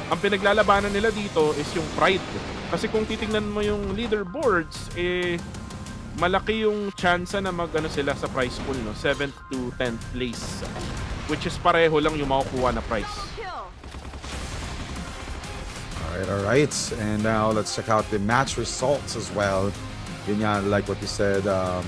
ang pinaglalabanan nila dito is yung pride. Kasi kung titingnan mo yung leaderboards, malaki yung chance na sila sa prize pool, no? 7th to 10th place, which is pareho lang yung makukuha na prize.
Alright. And now let's check out the match results as well. Yun nga, like what you said,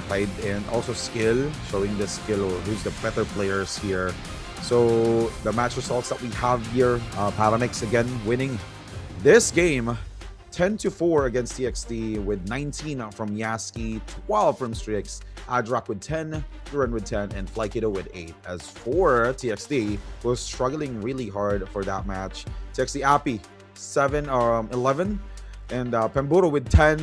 pride and also skill, showing the skill or who's the better players here. So the match results that we have here, Paramix again winning this game 10-4 against TXT with 19 from Yaski, 12 from Strix, Adrock with 10, Duran with 10, and Flykido with 8. As for TXT, was struggling really hard for that match. TXT Appy 11, and Pemburo with 10,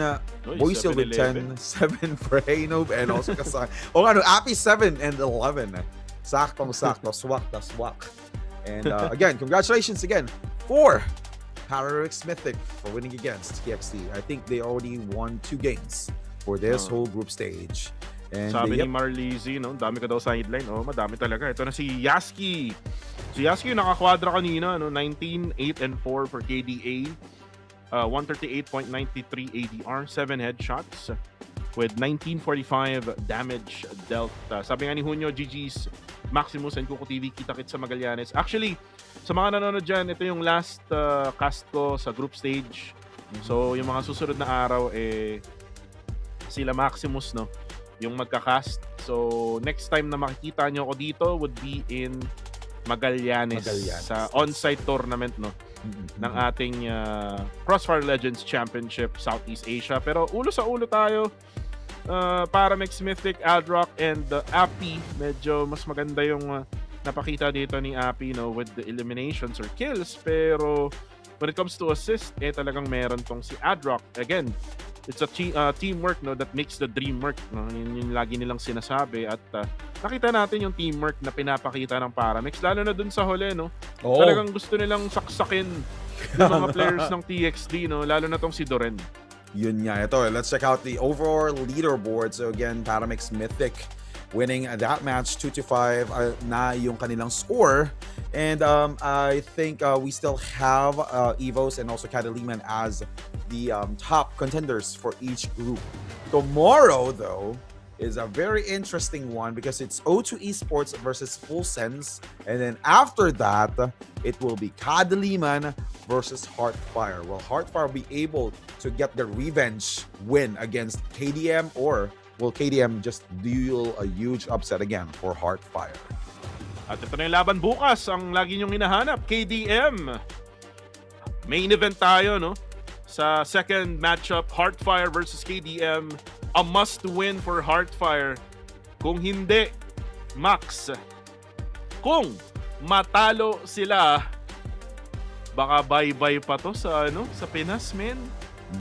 Boysil with 10, 7 for Haynob, and also Kasang. Appy 7 and 11. Sakto, swak na swak. And again, congratulations again for Paramix Mythic for winning against TXT. I think they already won 2 games for this whole group stage. And
sabi ni Marlizy, no, dami ka daw sideline. Madami talaga. Ito na si Yaski. Si Yaski yung nakakwadra kanina, 19, 8, and 4 for KDA. 138.93 ADR, 7 headshots with 1945 damage dealt. Sabi nga ni Junio, GG's Maximus and Kuko TV, kita-kit sa Magallanes. Actually, sa mga nanonood dyan, ito yung last cast ko sa group stage. So, yung mga susunod na araw, sila Maximus, no, yung magka-cast. So, next time na makikita nyo ako dito would be in Magallanes. Sa on-site tournament, no, ng ating Crossfire Legends Championship Southeast Asia. Pero ulo sa ulo tayo. Paramix, Mythic, Adrock, and Appy. Medyo mas maganda yung napakita dito ni Appy, no, with the eliminations or kills. Pero when it comes to assist, talagang meron tong si Adrock. Again, it's a teamwork, no, that makes the dream work, no? Yun lagi nilang sinasabi. At nakita natin yung teamwork na pinapakita ng Paramix, lalo na dun sa huli, no? Talagang gusto nilang saksakin yung mga players ng TXT, no? Lalo na tong si Doren.
Yun nga, ito. Let's check out the overall leaderboard. So again, Paramix Mythic winning that match 2-5 na yung kanilang score. And I think we still have Evos and also Cataliman as the top contenders for each group. Tomorrow, though, is a very interesting one because it's O2 Esports versus Full Sense. And then after that, it will be Kadaliman versus Heartfire. Will Heartfire be able to get the revenge win against KDM, or will KDM just deal a huge upset again for Heartfire?
At ito na yung laban bukas, ang lagi nyong hinahanap, KDM. Main event tayo, no? Sa second matchup, Heartfire versus KDM. A must-win for Heartfire. Kung hindi, Max, kung matalo sila, baka bye-bye pa to sa sa Pinas, men.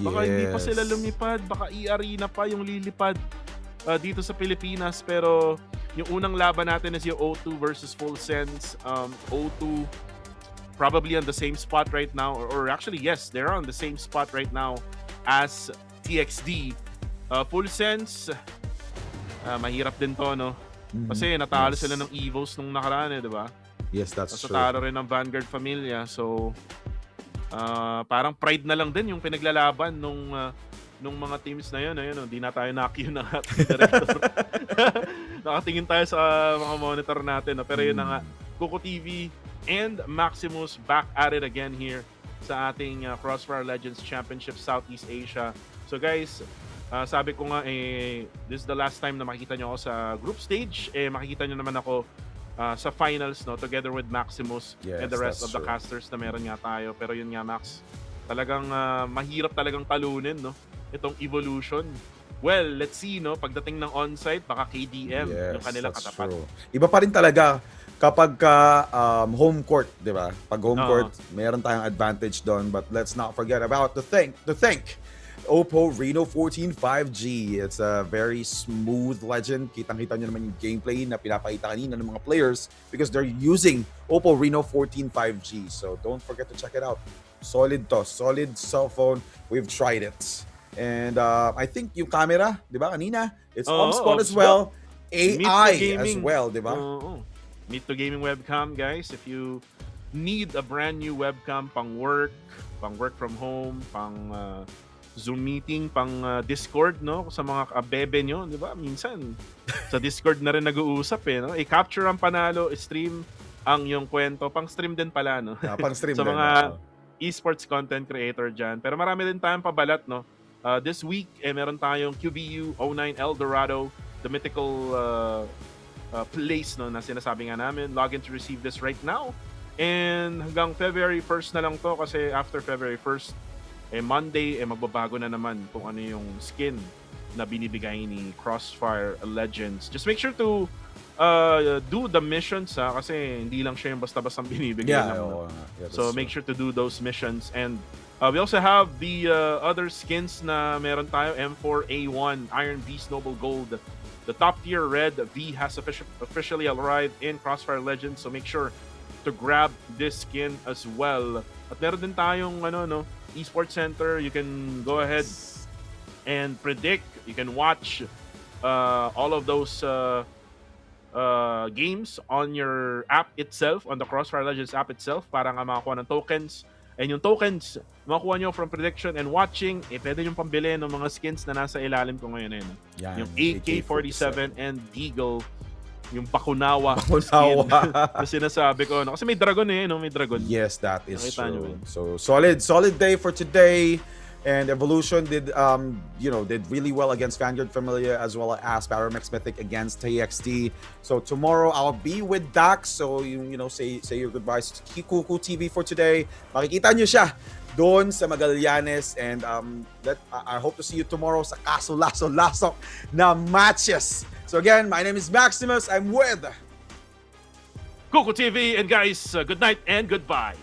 Baka hindi pa sila lumipad, baka i-arena pa yung lilipad dito sa Pilipinas. Pero yung unang laban natin is yung O2 versus Full Sense. O2 probably on the same spot right now, or actually yes, they're on the same spot right now as TXD. Full Sense, mahirap din to, no? Kasi natalo sila ng Evos nung nakaraan, di ba?
Yes, that's true.
Natalo rin ng Vanguard Familia. So, parang pride na lang din yung pinaglalaban nung mga teams na yun. Ayun, hindi na tayo na-cue ng ating director. Nakatingin tayo sa mga monitor natin. No? Pero yun na nga, Kuko TV and Maximus back at it again here sa ating Crossfire Legends Championship Southeast Asia. So guys, sabi ko nga, this is the last time na makikita nyo ako sa group stage. Makikita nyo naman ako sa finals, no, together with Maximus and the rest of the casters na meron nga tayo. Pero yun nga, Max, talagang mahirap talagang talunin, no, itong Evolution. Well, let's see, no, pagdating ng on-site, baka KDM yung kanilang katapat.
True. Iba pa rin talaga kapag home court, di ba? Pag home court, meron tayong advantage doon. But let's not forget about to thank Oppo Reno 14 5G. It's a very smooth legend. Kitang-kita nyo naman yung gameplay na pinapakita kanina ng mga players because they're using Oppo Reno 14 5G. So don't forget to check it out. Solid to. Solid cell phone. We've tried it. And I think yung camera, di ba, kanina, it's on-spot as well. AI as well, di ba?
Meet to gaming webcam, guys. If you need a brand new webcam pang work from home, pang Zoom meeting, pang Discord, no? Sa mga kabebe nyo, di ba? Minsan, sa Discord na rin nag-uusap, no? I-capture ang panalo, i-stream ang yung kwento. Pang-stream din pala, no?
Pang-stream
sa
din.
mga esports content creator dyan. Pero marami din tayong pabalat, no? This week, meron tayong QBU 09 Eldorado, the mythical place, no, na sinasabi nga namin. Log in to receive this right now. And hanggang February 1st na lang to kasi after February 1st, Monday, magbabago na naman kung ano yung skin na binibigay ni Crossfire Legends. Just make sure to do the missions, kasi hindi lang siya yung basta-bastang binibigay. So make sure to do those missions. And we also have the other skins na meron tayo. M4A1 Iron Beast Noble Gold. The top tier red V has officially arrived in Crossfire Legends. So make sure to grab this skin as well. At meron din tayong Esports Center. You can go ahead and predict. You can watch all of those games on your app itself, on the Crossfire Legends app itself, para nga makakuha ng tokens. And yung tokens, makuha nyo from prediction and watching, pwede yung pambili ng mga skins na nasa ilalim ko ngayon. Yung AK-47 and Deagle, yung Bakunawa skin na sinasabi ko. Kasi may dragon may dragon.
Yes, that is
Nakita
true. So solid day for today. And Evolution did really well against Vanguard Familia as well as Paramex Mythic against TXT. So tomorrow I'll be with Dax. So say your goodbyes to Kikuku TV for today. Makikita nyo siya doon sa Magallanes, and I hope to see you tomorrow sa kaso-laso-lasok na matches. So again, my name is Maximus. I'm with
Kuku TV, and guys, good night and goodbye.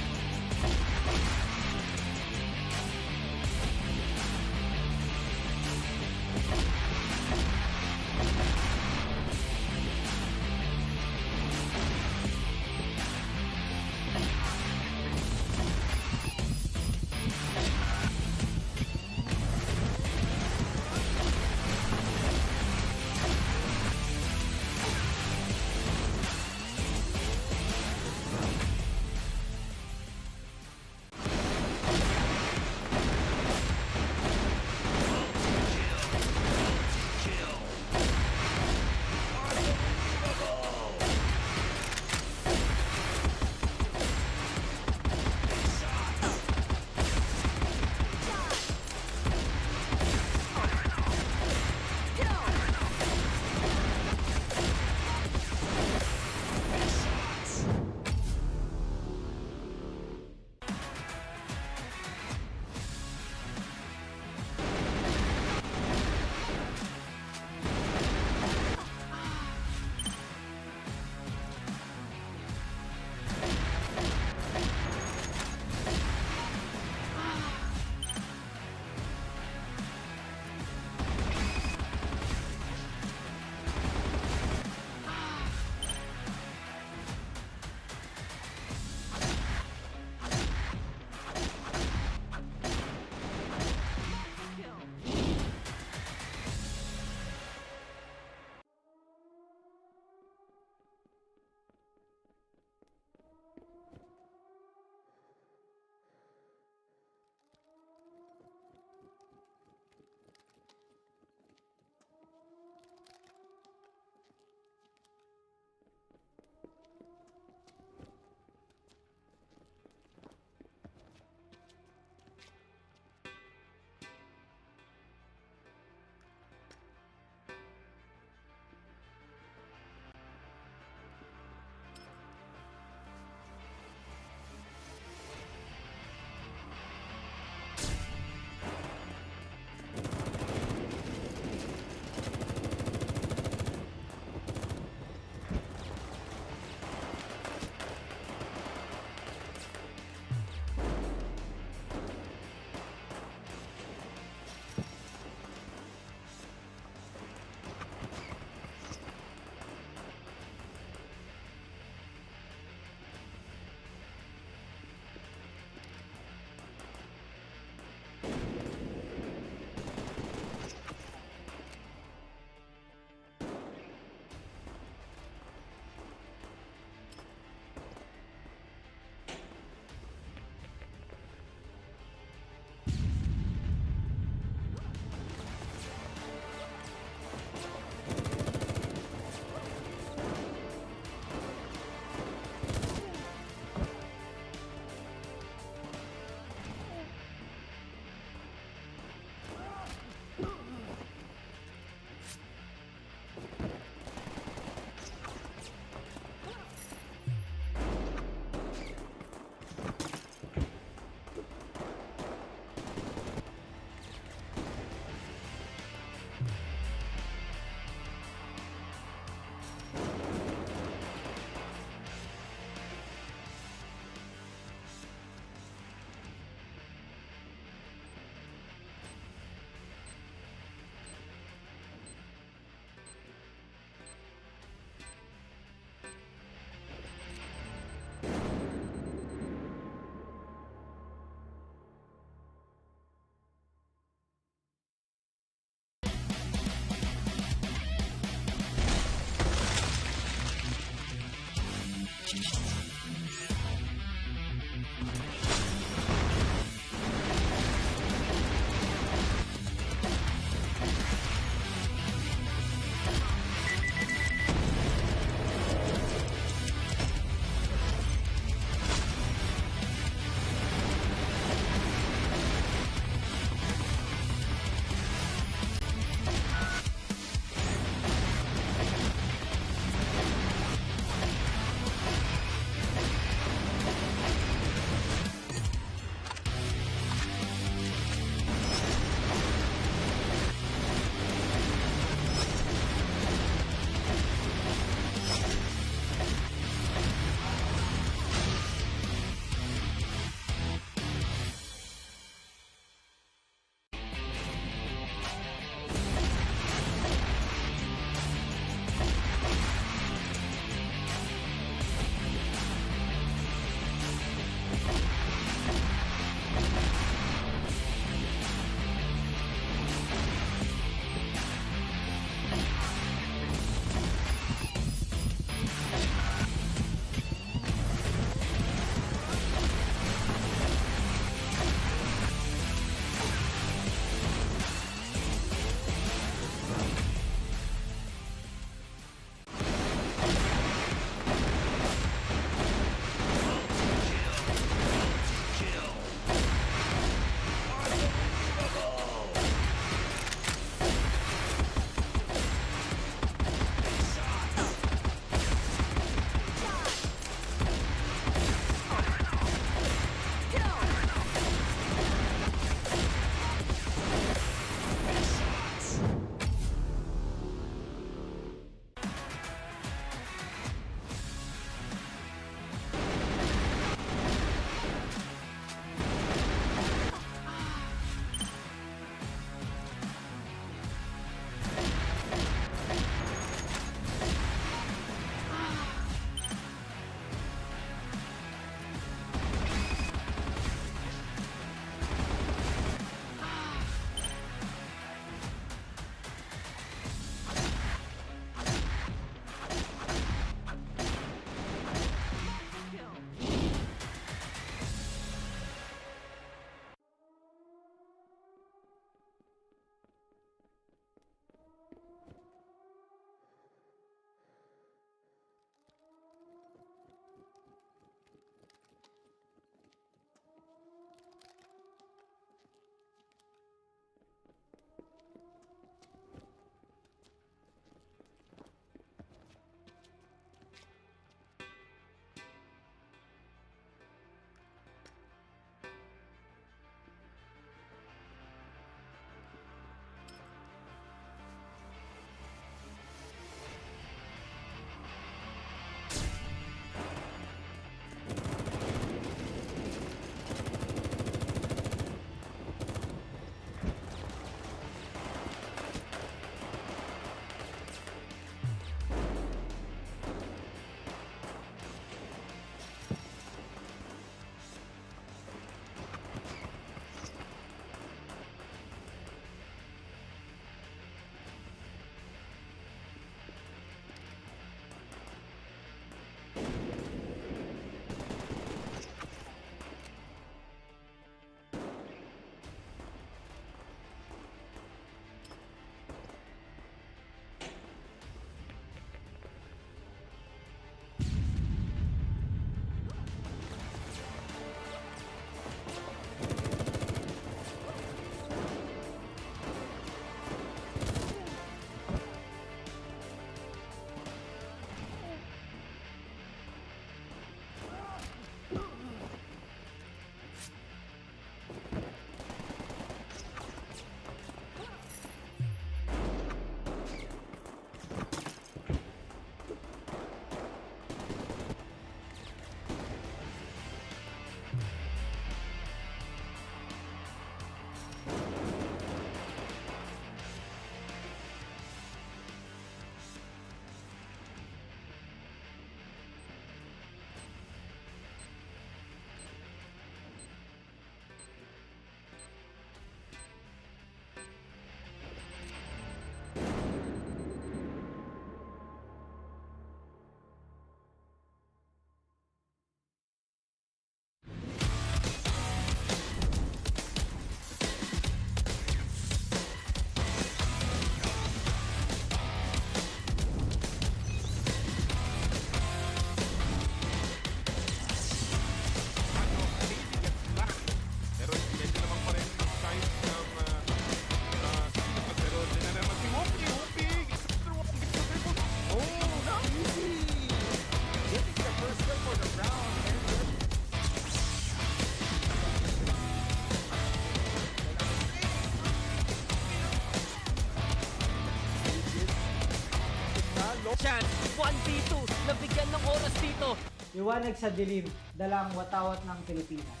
Chance, 1v2, nabigyan ng oras dito.
Liwanag sa dilim, dalang watawat ng Pilipinas.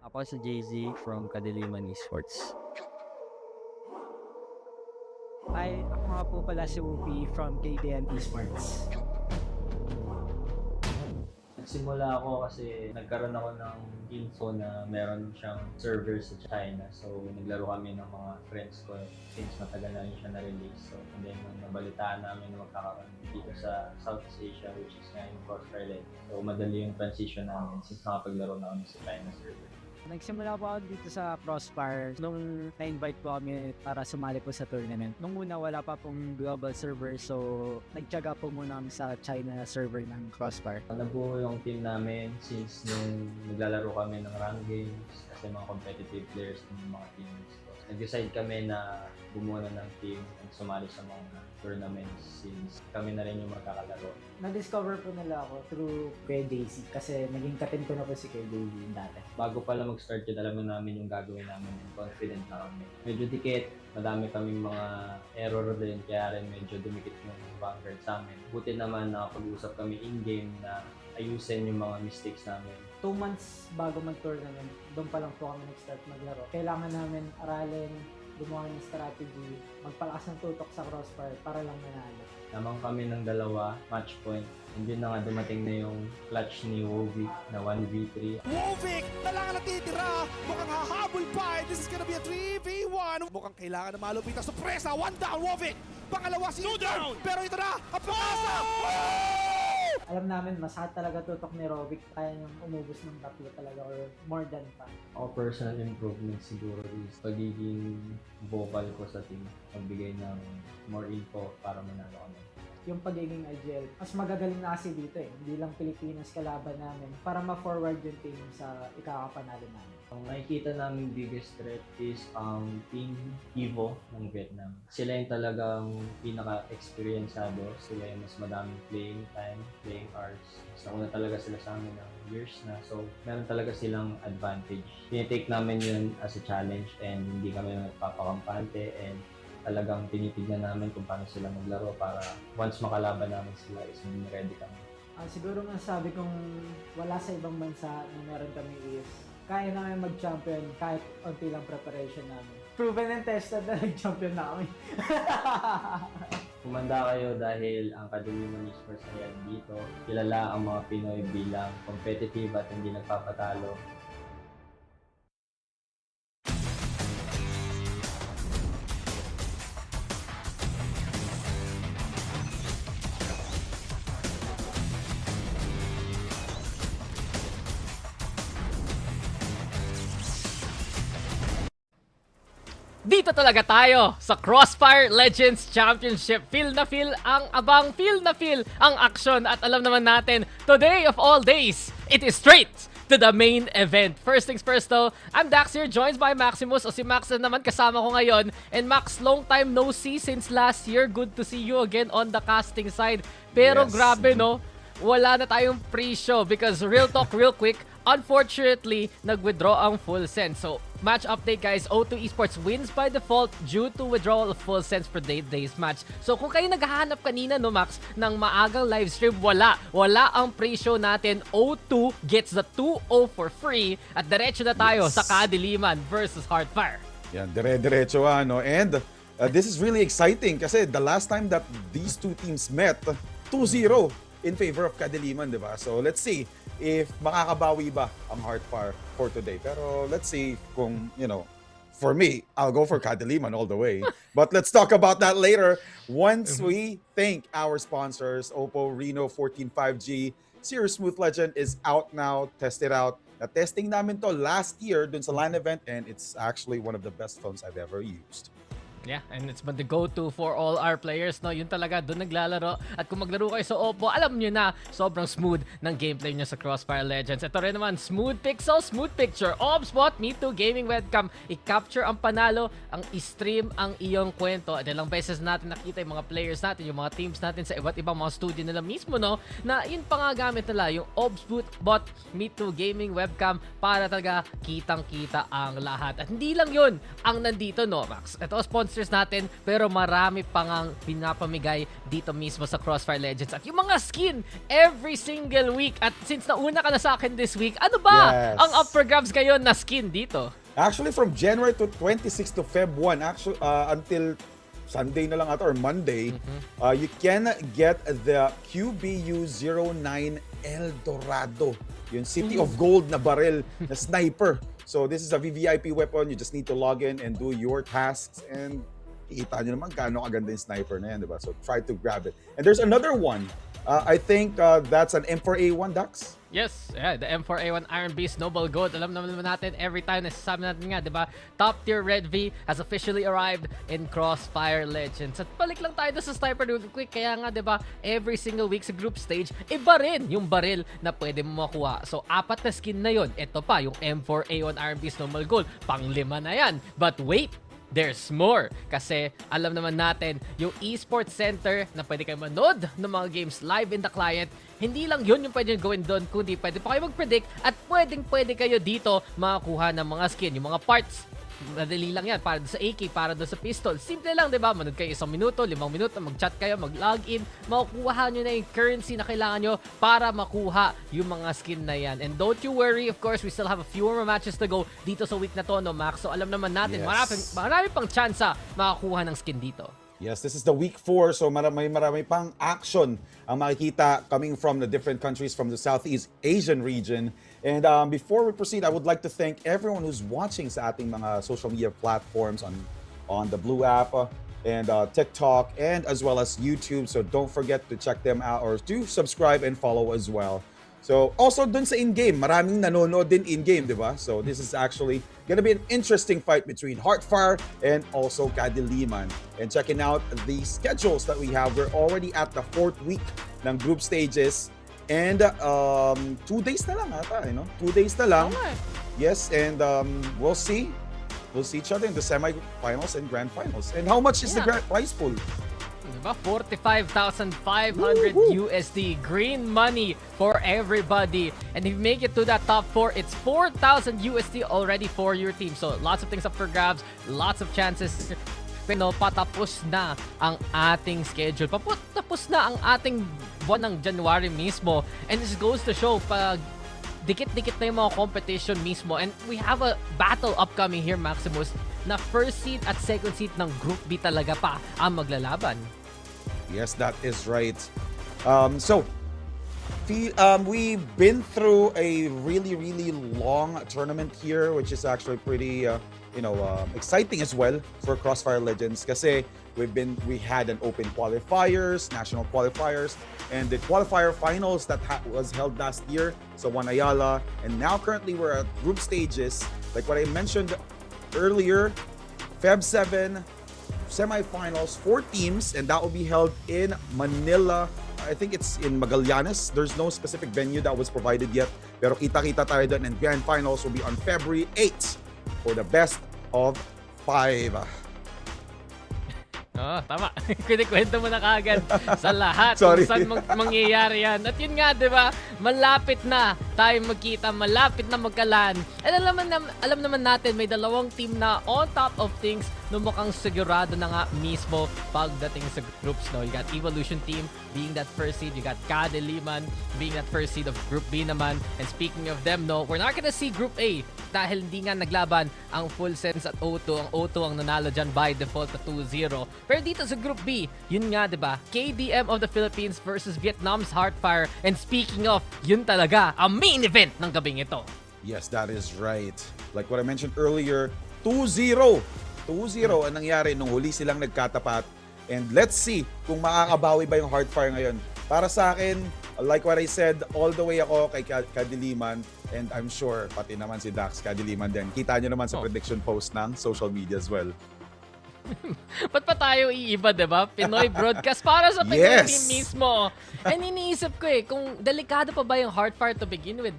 Ako si JZ from Kadiliman Esports.
Ay, ako nga po pala si Upi from KDN Esports.
Nagsimula ako kasi nagkaroon ako ng info na meron siyang server sa China. So, naglaro kami ng mga friends ko since matagal na rin siya na-release. So, and then, nung nabalitaan namin na magkakaroon dito sa Southeast Asia, which is ngayon Crossfire. So, madali yung transition namin since nakapaglaro na kami sa China server.
Nagsimula po ako dito sa Crossfire nung na-invite po kami para sumali po sa tournament. Nung una wala pa pong global server, so nagtyaga po muna kami sa China server ng Crossfire.
Nabuo yung team namin since nung naglalaro kami ng rank games kasi mga competitive players ng mga teams. So, nag-decide kami na bumuo na ng team at sumali sa mga tournaments since kami na rin yung magkakalaro.
Na-discover po nila ako through Kuya JC kasi naging katin ko na po si Kuya JC dati.
Bago pala mag-start yun, alam namin yung gagawin namin and confident na kami. Medyo dikit, madami kaming mga error din kaya rin medyo dumikit yung Vanguard sa amin. Buti naman nakapag-usap kami in-game na ayusin yung mga mistakes namin.
2 months bago mag-tournament, doon pa lang po kami nag-start maglaro. Kailangan namin aralin, gumawa ng strategy, magpalakas ng tutok sa Crossfire para lang manalo.
Lamang kami ng dalawa, match point. And yun na nga dumating na yung clutch ni Wovic na 1v3.
Wovic! Talangan na titira! Mukhang hahabol pa! This is gonna be a 3v1! Mukhang kailangan na malupitan. Sorpresa! 1 down, Wovic! Pangalawa si Down! Pero ito na! Ang pag-asa!
Alam namin, masahat talaga tutok ni Rovic. Kaya niyang umubos ng tatlo talaga or more than pa.
Ako personal improvement siguro is pagiging vocal ko sa team. Magbigay ng more info para manalo kami.
Yung pagiging agile, mas magagaling na kasi dito eh. Hindi lang Pilipinas kalaban namin para ma-forward yung team sa ikakapanalo namin.
Ang nakikita namin biggest threat is ang Team Evo ng Vietnam. Sila yung talagang pinaka-experiencado. Sila yung mas madaming playing time, playing hours. Mas nauna talaga sila sa amin ng years na. So, meron talaga silang advantage. Tinitake namin yun as a challenge and hindi kami nagpapakampante and talagang tinitignan namin kung paano sila maglaro para once makalaban namin sila is ready kami.
Siguro masasabi kong wala sa ibang bansa na meron kami is kaya namin mag-champion kahit unti lang preparation namin. Proven and tested na nag-champion na kami.
Kumanda kayo dahil ang Kadiliman Esports ay dito. Kilala ang mga Pinoy bilang competitive at hindi nagpapatalo.
Dito talaga tayo sa Crossfire Legends Championship. Feel na feel ang abang, feel na feel ang aksyon. At alam naman natin, today of all days, it is straight to the main event. First things first though, I'm Dax here, joined by Maximus. O si Max na naman kasama ko ngayon. And Max, long time no see since last year. Good to see you again on the casting side. Pero
Yes.
grabe no, wala na tayong pre-show because real talk, real quick, unfortunately, nag-withdraw ang Full Sense. So, match update guys, O2 Esports wins by default due to withdrawal of Full Sense for today's match. So, kung kayo naghahanap kanina, no Max, ng maagang live stream, wala ang pre-show natin. O2 gets the 2-0 for free at diretso na tayo sa Kadiliman versus Heartfire.
Yan, dire-diretso ano. And this is really exciting kasi the last time that these two teams met, 2-0 in favor of Kadiliman, di ba? So let's see if makakabawi ba ang Heartfire for today. Pero let's see kung, for me, I'll go for Kadiliman all the way. But let's talk about that later once we thank our sponsors, Oppo Reno 14 5G. Serious Smooth Legend is out now. Test it out. Na-testing namin to last year dun sa LAN event and it's actually one of the best phones I've ever used.
Yeah, and it's been the go-to for all our players, no? Yun talaga, doon naglalaro. At kung maglaro kayo sa Oppo, alam nyo na, sobrang smooth ng gameplay nyo sa Crossfire Legends. Ito rin naman, smooth pixel, smooth picture. Obspot, Me Too Gaming Webcam. I-capture ang panalo, ang i-stream ang iyong kwento. At ilang beses natin nakita yung mga players natin, yung mga teams natin sa iba't ibang mga studio nila mismo, no? Na yun pa nga gamit nila, yung Obspot Me Too Gaming Webcam para talaga kitang-kita ang lahat. At hindi lang yun ang nandito, no, Max? Ito, sponsors natin, pero marami pang ang pinapamigay dito mismo sa Crossfire Legends. At yung mga skin every single week. At since nauna ka na sa akin this week, ano ba ang up for grabs ngayon na skin dito?
Actually, from January to 26 to Feb 1, actually, until Sunday na lang ata or Monday, you can get the QBU-09 El Dorado. Yung City of Gold na barrel na sniper. So this is a VVIP weapon. You just need to log in and do your tasks and kita nyo naman gaano kaganda yung sniper na yan, diba? So try to grab it. And there's another one. I think that's an M4A1, Dax?
Yes, yeah, the M4A1 Iron Beast Noble Gold. Alam naman natin every time nasasabi natin nga, 'di ba? Top tier Red V has officially arrived in Crossfire Legends. At balik lang tayo sa sniper real quick. Kaya nga, 'di ba, every single week sa group stage, iba rin yung baril na pwede mo makuha. So, 4 na skin na 'yon. Ito pa, yung M4A1 Iron Beast Noble Gold. Pang-5 na 'yan. But wait, there's more. Kasi alam naman natin, yung esports center na pwede kayo manood ng mga games live in the client, hindi lang yun yung pwede nyo gawin doon, kundi pwede pa kayo mag-predict at pwede kayo dito makakuha ng mga skin, yung mga parts. Madali lang yan, para sa AK, para doon sa pistol. Simple lang, di ba? Manood kayo 1 minuto, 5 minuto, mag-chat kayo, mag-login, makukuha nyo na yung currency na kailangan nyo para makuha yung mga skin na yan. And don't you worry, of course, we still have a few more matches to go dito sa week na to, no, Max? So alam naman natin, marami pang tsansa makakuha ng skin dito.
Yes, this is the week 4, so marami pang action ang makikita coming from the different countries from the Southeast Asian region. And before we proceed, I would like to thank everyone who's watching sa ating mga social media platforms on the Blue app and TikTok and as well as YouTube. So don't forget to check them out or to subscribe and follow as well. So also dun sa in-game, maraming nanonood din in-game, di ba? So this is actually gonna be an interesting fight between Heartfire and also Kadiliman. And checking out the schedules that we have, we're already at the 4th week ng group stages. And 2 days na lang ata, 2 days na lang.
Okay.
Yes, and we'll see each other in the semi-finals and grand finals. And how much is the grand prize pool?
Diba? 45,500 USD green money for everybody. And if you make it to that top 4, it's 4,000 USD already for your team. So lots of things up for grabs, lots of chances. Pero patapos na ang ating schedule. Patapos na ang ating buwan ng January mismo. And this goes to show, pag dikit-dikit na yung mga competition mismo. And we have a battle upcoming here, Maximus, na first seed at second seed ng Group B talaga pa ang maglalaban.
Yes, that is right. So, we've been through a really long tournament here, which is actually pretty, exciting as well for Crossfire Legends. Kasi we had an open qualifiers, national qualifiers, and the qualifier finals that was held last year. So Juan Ayala, and now currently we're at group stages. Like what I mentioned earlier, Feb 7. Semifinals, 4 teams, and that will be held in Manila. I think it's in Magallanes. There's no specific venue that was provided yet. Pero kita-kita tayo doon, and grand finals will be on February 8 for the best of 5.
Tama. Kwento mo na kagad sa lahat
Sorry.
kung saan mangyayari yan. At yun nga, di ba? Malapit na tayo magkita, malapit na magkalan. And alam naman natin, may 2 team na on top of things no mukhang sigurado na nga mismo pagdating sa groups, no? You got Evolution Team being that first seed. You got Kadiliman being that first seed of Group B naman. And speaking of them, no, we're not gonna see Group A dahil hindi nga naglaban ang Full Sense at O2. Ang O2 ang nanalo dyan by default na 2-0. Pero dito sa Group B, yun nga, diba? KDM of the Philippines versus Vietnam's Heartfire. And speaking of, yun talaga ang main event ng gabing ito.
Yes, that is right. Like what I mentioned earlier, 2-0 ang nangyari nung huli silang nagkatapat. And let's see kung makakabawi ba yung Heartfire ngayon. Para sa akin, like what I said, all the way ako kay Kadiliman, and I'm sure pati naman si Dax Kadiliman din. Kita nyo naman sa prediction post ng social media as well.
Ba't pa tayo iiba, diba? Pinoy broadcast para sa Pinoy
Yes.
team mismo. And iniisip ko kung delikado pa ba yung Heartfire to begin with.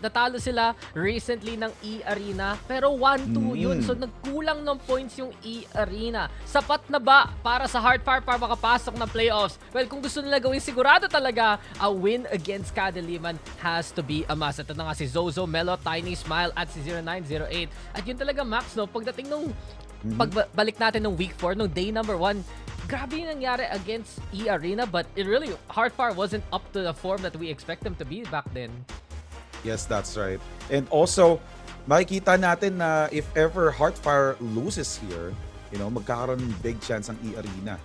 Natalo sila recently ng E-Arena, pero 1-2 yun. So nagkulang ng points yung E-Arena. Sapat na ba para sa Heartfire para makapasok ng playoffs? Well, kung gusto nila gawin, sigurado talaga a win against Kadiliman has to be a must. Ito na nga si Zozo, Melo, Tiny Smile at si 0908. At yun talaga, Max, no? Pagdating nung pagbalik natin ng week 4, nung day number 1, grabe yung nangyari against E-Arena, but it really, Heartfire wasn't up to the form that we expect them to be back then.
Yes, that's right. And also, makikita natin na if ever Heartfire loses here, magkakaroon ng big chance ang E-Arena.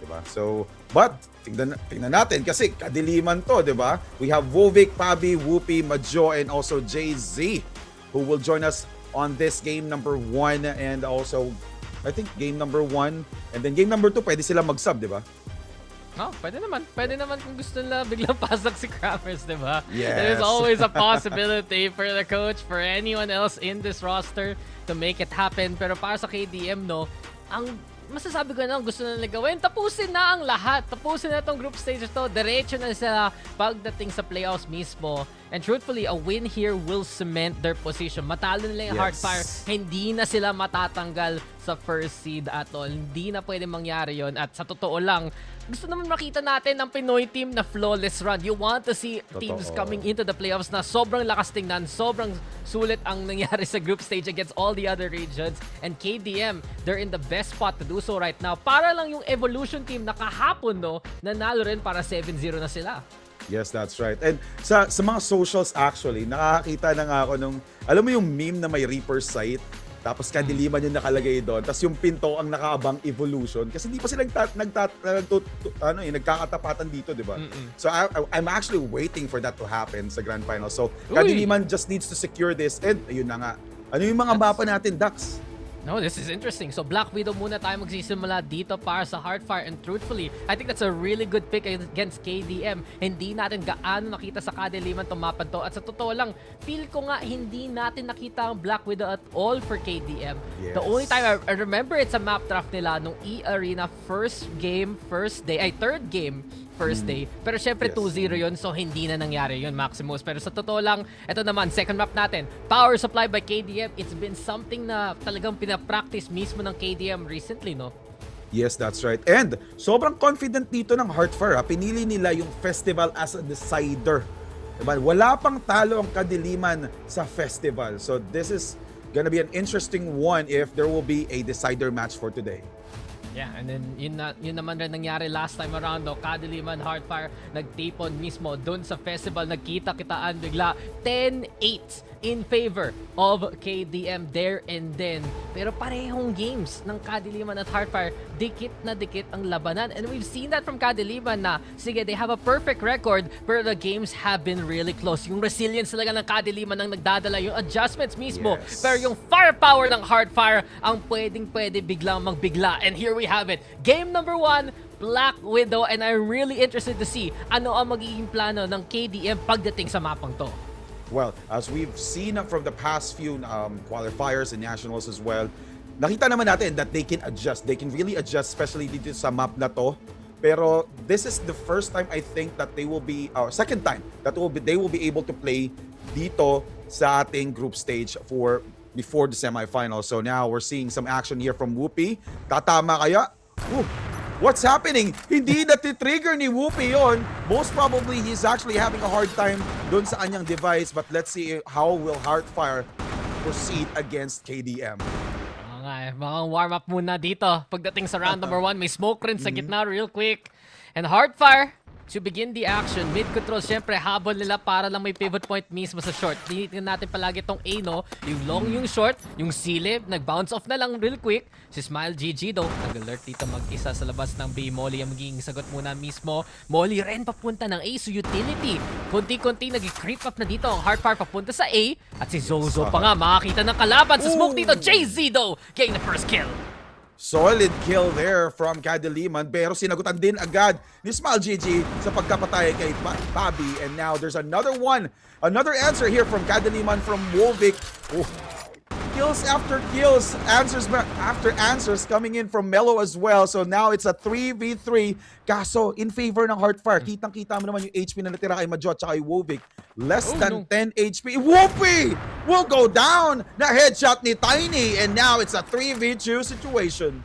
Diba? So, but, tingnan natin kasi kadiliman to, diba? We have Vovik, Pabi, Whoopi, Majo, and also Jay-Z who will join us on this game number 1 and also I think game number 1 and then game number 2 pwede sila mag-sub, di ba?
Oh, pwede naman. Pwede naman kung gusto nila biglang pasok si Crammers, di ba?
Yes.
There is always a possibility for the coach, for anyone else in this roster to make it happen. Pero para sa KDM, no, ang masasabi ko na gusto na nila gawin, tapusin na ang lahat. Tapusin na itong group stage to. Diretso na sila pagdating sa playoffs mismo. And truthfully, a win here will cement their position. Matalo nila yung Heartfire. Hindi na sila matatanggal sa first seed at all. Hindi na pwede mangyari yon. At sa totoo lang, gusto naman makita natin ng Pinoy team na flawless run. You want to see teams coming into the playoffs na sobrang lakas tingnan, sobrang sulit ang nangyari sa group stage against all the other regions. And KDM, they're in the best spot to do so right now. Para lang yung Evolution team na kahapon, no, nanalo rin para 7-0 na sila.
Yes, that's right. And sa mga socials actually, nakakita na nga ako nung, alam mo yung meme na may Reaper site? Tapos kadiliman yung nakalagay doon. Tapos yung pinto ang nakaabang Evolution. Kasi hindi pa sila nagkakatapatan dito, di ba? So I'm actually waiting for that to happen sa Grand Final. So kadiliman just needs to secure this. And ayun na nga. Ano yung mga mapa natin, Dax?
No, this is interesting. So Black Widow muna tayo magsisimula dito para sa Heartfire. And truthfully, I think that's a really good pick against KDM. Hindi natin gaano nakita sa Kadiliman tumapan to. At sa totoo lang, feel ko nga hindi natin nakita ang Black Widow at all for KDM.
Yes.
The only time I remember it's a map draft nila nung E-Arena first game, third game, first day. Pero syempre 2-0 yun, so hindi na nangyari yun, Maximus. Pero sa totoo lang, ito naman, second map natin. Power supply by KDM. It's been something na talagang pinapractice mismo ng KDM recently, no?
Yes, that's right. And sobrang confident dito ng Heartfire. Pinili nila yung festival as a decider. Diba? Wala pang talo ang kadiliman sa festival. So this is gonna be an interesting one if there will be a decider match for today.
Yeah, and then yun naman rin nangyari last time around, no? Kadiliman, Heartfire, nagtipon mismo dun sa festival, nagkita-kitaan bigla 10-8 in favor of KDM there and then. Pero parehong games ng Kadiliman at Heartfire, dikit na dikit ang labanan. And we've seen that from Kadiliman na, sige, they have a perfect record, pero the games have been really close. Yung resilience talaga ng Kadiliman ang nagdadala, yung adjustments mismo.
Yes.
Pero yung firepower ng Heartfire ang pwedeng-pwede biglang magbigla. And here we have it. Game number 1, Black Widow, and I'm really interested to see ano ang magiging plano ng KDM pagdating sa mapang to.
Well, as we've seen from the past few qualifiers and nationals as well, nakita naman natin that they can adjust. They can really adjust, especially dito sa map na to. Pero this is the first time I think that they will be, second time that they will be able to play dito sa ating group stage before the semifinals. So now we're seeing some action here from Whoopi. Tatama kaya? What's happening? Hindi nati-trigger ni Whoopi yon. Most probably, he's actually having a hard time dun sa kanyang device. But let's see how will Heartfire proceed against KDM.
Mga warm-up muna dito. Pagdating sa round number 1, may smoke rin sa gitna real quick. And Heartfire, to begin the action, mid-control, syempre, habol nila para lang may pivot point mismo sa short. Tinitingnan natin palagi itong A, no? Yung long, yung short, yung silib, nag-bounce off na lang real quick. Si Smile GG, though, nag-alert dito mag-isa sa labas ng B. Molly ang magiging sagot muna mismo. Molly rin papunta ng A, so utility. Konti-konti nag-creep up na dito ang Heartfire papunta sa A. At si Zozo pa nga, makakita ng kalaban sa smoke dito. Jay-Z, though, getting the first kill.
Solid kill there from Kadiliman, pero sinagutan din agad ni Smile GG sa pagkapatay kay Pabi. And now there's another answer here from Kadiliman from Wolvik. kills after kills, answers after answers coming in from Melo as well. So now it's a 3v3. Kaso, in favor ng Heartfire. Kitang-kita mo naman yung HP na natira kay Majot at kay Wovic. Less than 10 HP. Whoopee will go down. Na headshot ni Tiny. And now it's a 3v2 situation.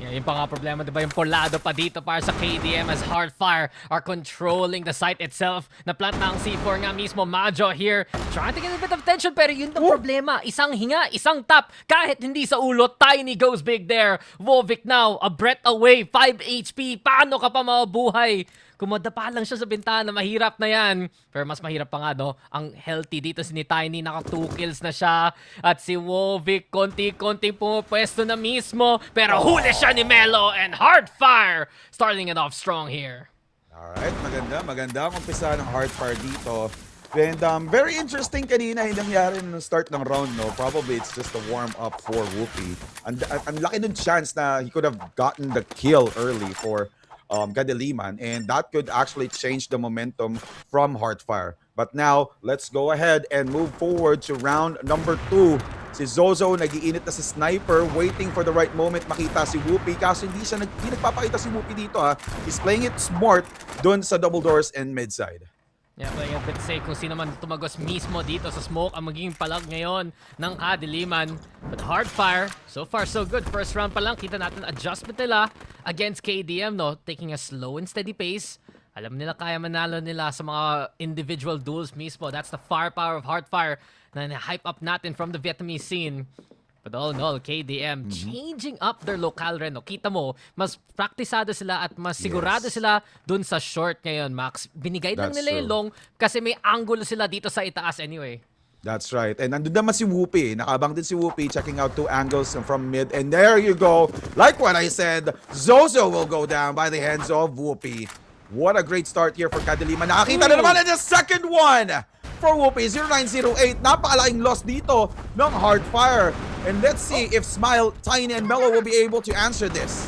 Yeah, yung pa nga problema, diba? Yung polado pa dito para sa KDM as Heartfire are controlling the site itself. Na-plant na ang C4 nga mismo. Majo here trying to get a bit of tension, pero yun ang problema. Isang hinga, isang tap. Kahit hindi sa ulo, Tiny goes big there. Wovic now, a breath away, 5 HP. Paano ka pa mabuhay? Kumadapa lang siya sa bintana, mahirap na yan. Pero mas mahirap pa nga, no? Ang healthy dito si Tiny, naka 2 kills na siya. At si Wovic, konti-konti pumapwesto na mismo. Pero huli siya ni Melo and Heartfire starting it off strong here.
Alright, maganda ang umpisa ng Heartfire dito. And very interesting kanina yung nangyari nung start ng round, no? Probably it's just a warm-up for Whoopi. Ang laki ng chance na he could have gotten the kill early for Kadiliman, and that could actually change the momentum from Heartfire. But now, let's go ahead and move forward to round number 2. Si Zozo, nag-iinit na si Sniper, waiting for the right moment makita si Whoopi. Kaso hindi nagpapakita si Whoopi dito, ha. He's playing it smart dun sa double doors and mid side.
Yeah, playing a bit safe kung sino man tumagos mismo dito sa smoke ang magiging palag ngayon ng Kadiliman. But Heartfire, so far so good. First round pa lang, kita natin adjustment nila against KDM, no? Taking a slow and steady pace. Alam nila kaya manalo nila sa mga individual duels mismo. That's the firepower of Heartfire na hype up natin from the Vietnamese scene. But all in all, KDM changing up their locale rin. No? Kita mo, mas praktisado sila at mas sigurado sila dun sa short ngayon, Max. Binigay lang nila yung long kasi may angulo sila dito sa itaas anyway.
That's right. And nandun naman si Whoopi. Nakabang din si Whoopi, checking out 2 angles from mid. And there you go. Like what I said, Zozo will go down by the hands of Whoopi. What a great start here for Kadiliman. Nakakita na naman in the second one for Whoopi. 0908. Napakalaking loss dito ng Heartfire. And let's see if Smile, Tiny, and Melo will be able to answer this.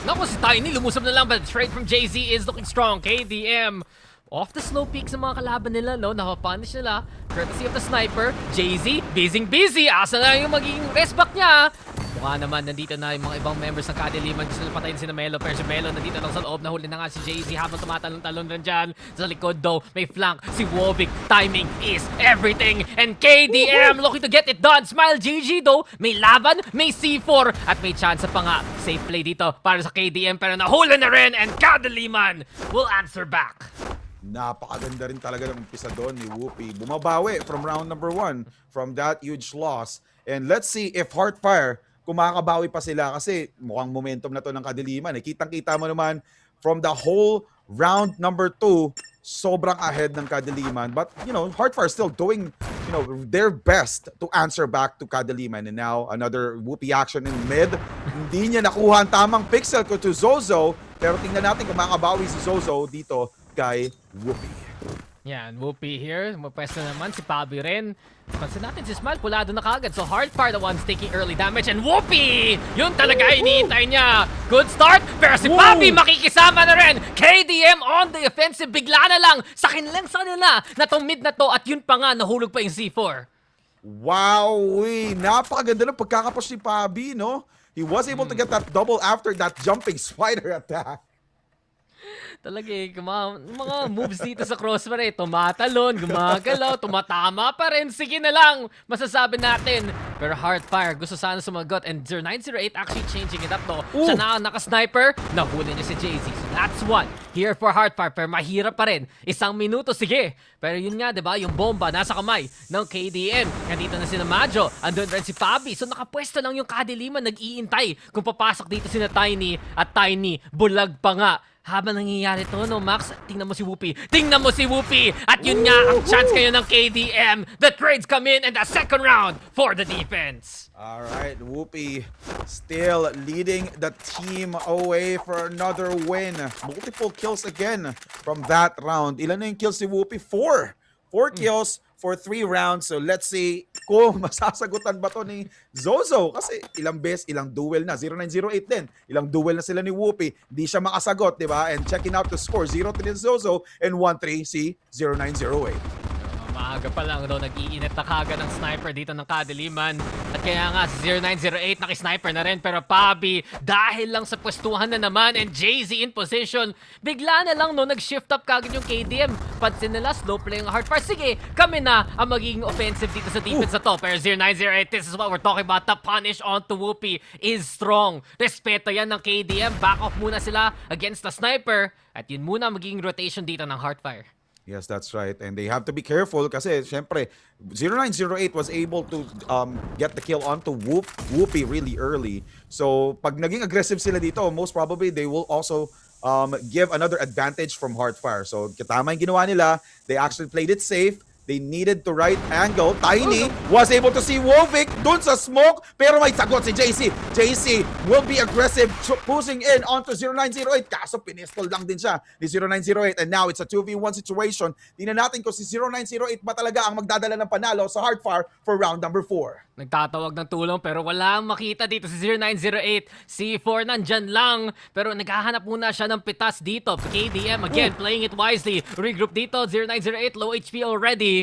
Naku, si Tiny lumusab na lang, but trade from JZ is looking strong. KDM off the slow peak sa mga kalaban nila, no? Nakapunish nila. Courtesy of the Sniper. JZ, busy. Asa na yung magiging rest back niya. Mukha naman, nandito na yung mga ibang members ng Kadiliman. Gusto nila patayin si Melo. Pero si Melo nandito lang sa loob. Nahuli na nga si JZ habang tumatalon-talon rin dyan. Sa likod though, may flank si Wovic. Timing is everything. And KDM looking to get it done. Smile GG though. May laban, may C4. At may chance pa nga. Safe play dito para sa KDM. Pero nahuli na rin. And Kadiliman will answer back.
Napakaganda rin talaga ng umpisa doon ni Whoopi. Bumabawi from round number 1 from that huge loss. And let's see if Heartfire, kung makakabawi pa sila kasi mukhang momentum na to ng Kadiliman. Kitang-kita mo naman from the whole round number 2, sobrang ahead ng Kadiliman. But, you know, Heartfire still doing, you know, their best to answer back to Kadiliman. And now, another Whoopi action in mid. Hindi niya nakuha ang tamang pixel ko to Zozo. Pero tingnan natin kung makakabawi si Zozo dito kay Whoopi.
Yan, Whoopi here. Mapwesto naman si Pabi rin. Pansin natin si Smile, pulado na kagad. So Heartfire the ones taking early damage. And Whoopi! Yun talaga iniintay niya. Good start, pero si Pabi makikisama na rin. KDM on the offensive. Bigla na lang sa kanilang nila na tong mid na to. At yun pa nga, nahulog pa yung C4.
Wow! Napakaganda ng pagkakapos ni Pabi, no? He was able to get that double after that jumping spider attack.
Talaga mga moves dito sa crossbar tumatalon, gumagalaw, tumatama pa rin. Sige na lang, masasabi natin. Pero Heartfire, gusto sana sumagot. And 0908 actually changing it up, no? Siya na naka-sniper, nahuli niya si JZ. So that's one here for Heartfire. Pero mahirap pa rin. 1 minuto, sige. Pero yun nga, diba? Yung bomba nasa kamay ng KDM. Nandito na si Majo, andun rin si Pabi. So nakapwesto lang yung Kadiliman, nag-iintay kung papasok dito si Tiny. At Tiny, bulag pa nga. Habang nangyayari to, no, Max? Tingnan mo si Whoopi. Tingnan mo si Whoopi! At yun nga, ang chance kayo ng KDM. The trades come in and the second round for the defense.
Alright, Whoopi still leading the team away for another win. Multiple kills again from that round. Ilan na yung kills si Whoopi? 4 kills for 3 rounds. So let's see kung masasagutan ba to ni Zozo. Kasi ilang duel na. 0908 din. Ilang duel na sila ni Whoopi. Di siya makasagot, di ba? And checking out the score. 0-3 si Zozo and 1-3 si 0908.
Maaga pa lang daw, nag-iinit na kagad ng sniper dito ng Kadiliman. At kaya nga, 0908 nakisniper na rin. Pero Pabi, dahil lang sa pwestuhan na naman and JZ in position, bigla na lang no, nag-shift up kagad yung KDM. Pansin nila, slow play ang Hardfire. Sige, kami na ang magiging offensive dito sa defense na to. Pero 0908, this is what we're talking about. The punish onto Whoopi is strong. Respeto yan ng KDM. Back off muna sila against the sniper. At yun muna magiging rotation dito ng Hardfire.
Yes, that's right. And they have to be careful kasi syempre 0908 was able to get the kill onto Whoopi really early. So pag naging aggressive sila dito, most probably they will also give another advantage from Hardfire. So tama yung ginawa nila. They actually played it safe. They needed the right angle. Tiny was able to see Wovic dun sa smoke, pero may sagot si JC. JC will be aggressive, pushing in onto 0908. Kaso pinistol lang din siya ni 0908. And now it's a 2v1 situation. Tingnan natin kung si 0908 ba talaga ang magdadala ng panalo sa Hardfire for round number 4.
Nagtatawag ng tulong pero wala makita dito si 0908. C4 nandyan lang. Pero naghahanap muna siya ng pitas dito. KDM again playing it wisely. Regroup dito. 0908 low HP already.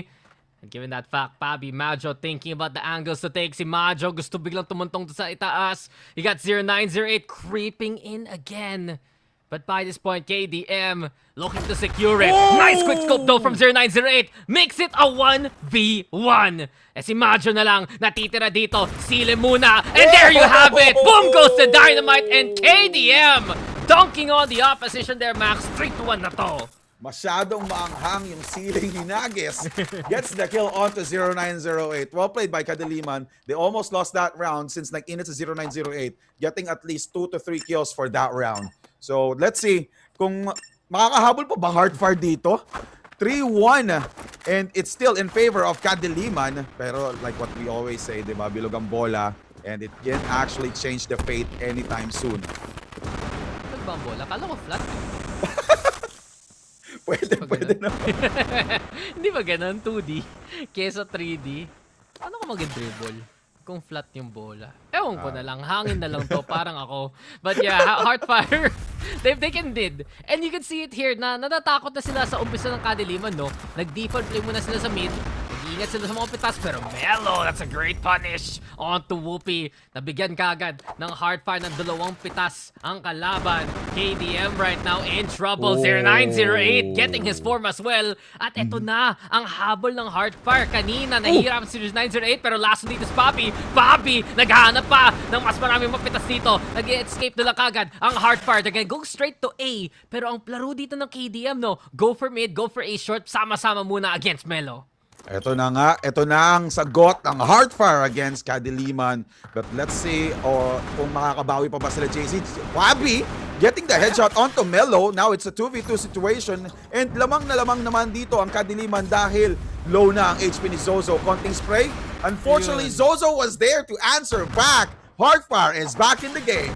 And given that fact, Pabi, Majo thinking about the angles to take. Si Majo gusto biglang tumuntong sa itaas. You got 0908 creeping in again. But by this point, KDM looking to secure it. Nice quick scope though from 0908. Makes it a 1v1. Eh si Majo na lang natitira dito. Sile muna. And there you have it. Boom goes the Dynamite and KDM dunking on the opposition there, Max. 3-1 na to.
Masyadong maanghang yung ceiling ni Nages. Gets the kill onto 0908. Well played by Kadiliman. They almost lost that round since nag-init sa 0908. Getting at least 2 to 3 kills for that round. So let's see kung makakahabol pa ba Hardfire dito. 3-1 and it's still in favor of Kadiliman. Pero like what we always say, di ba? Bilog ang bola and it can actually change the fate anytime soon.
Bilog ba ang bola? Kala ko flat.
Pwede na.
Hindi ba ganun? 2D kesa 3D? Ano ka mag-dribble kung flat yung bola? Ewan ko na lang. Hangin na lang to. Parang ako. But yeah, Hardfire, they can did. And you can see it here na natatakot na sila sa umpisa ng Kadiliman, no? Nag-default play muna sila sa mid. Nag-iingat sila sa mga pitas. Pero Melo, that's a great punish onto Whoopi. Nabigyan kagad ng Hardfire ng 2 pitas ang kalaban. KDM right now in trouble. 0908 getting his form as well. At eto na ang habol ng Hardfire. Kanina nahihirap si 0908 pero last dito si Papi. Papi naghahanap pa ng mas maraming mapitas dito. Nag-escape nila kagad ang Hardfire. They're gonna go straight to A. Pero ang laro dito ng KDM, no? Go for mid, go for A short. Sama-sama muna against Melo.
Ito na nga, ito na ang sagot ng Hardfire against Kadiliman. But let's see kung makakabawi pa ba sila JC. Pabi getting the headshot onto Melo. Now it's a 2v2 situation. And lamang na lamang naman dito ang Kadiliman dahil low na ang HP ni Zozo. Konting spray. Unfortunately, Zozo was there to answer back. Hardfire is back in the game.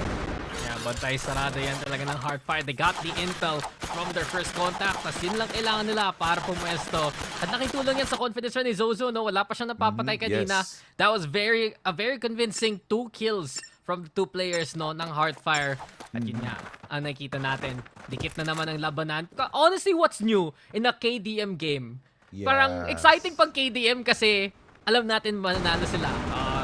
Bantay sarado yan talaga ng Hardfire. They got the intel from their first contact. Tapos yun lang kailangan nila para pumuesto. At nakitulong yan sa confidence ni Zozo, no? Wala pa siyang napapatay kanina.
Yes.
That was a very convincing 2 kills from the 2 players, no, ng Hardfire. At yun nga, ang nakikita natin. Dikit na naman ang labanan. Honestly, what's new in a KDM game?
Yes.
Parang exciting pang KDM kasi alam natin mananalo sila.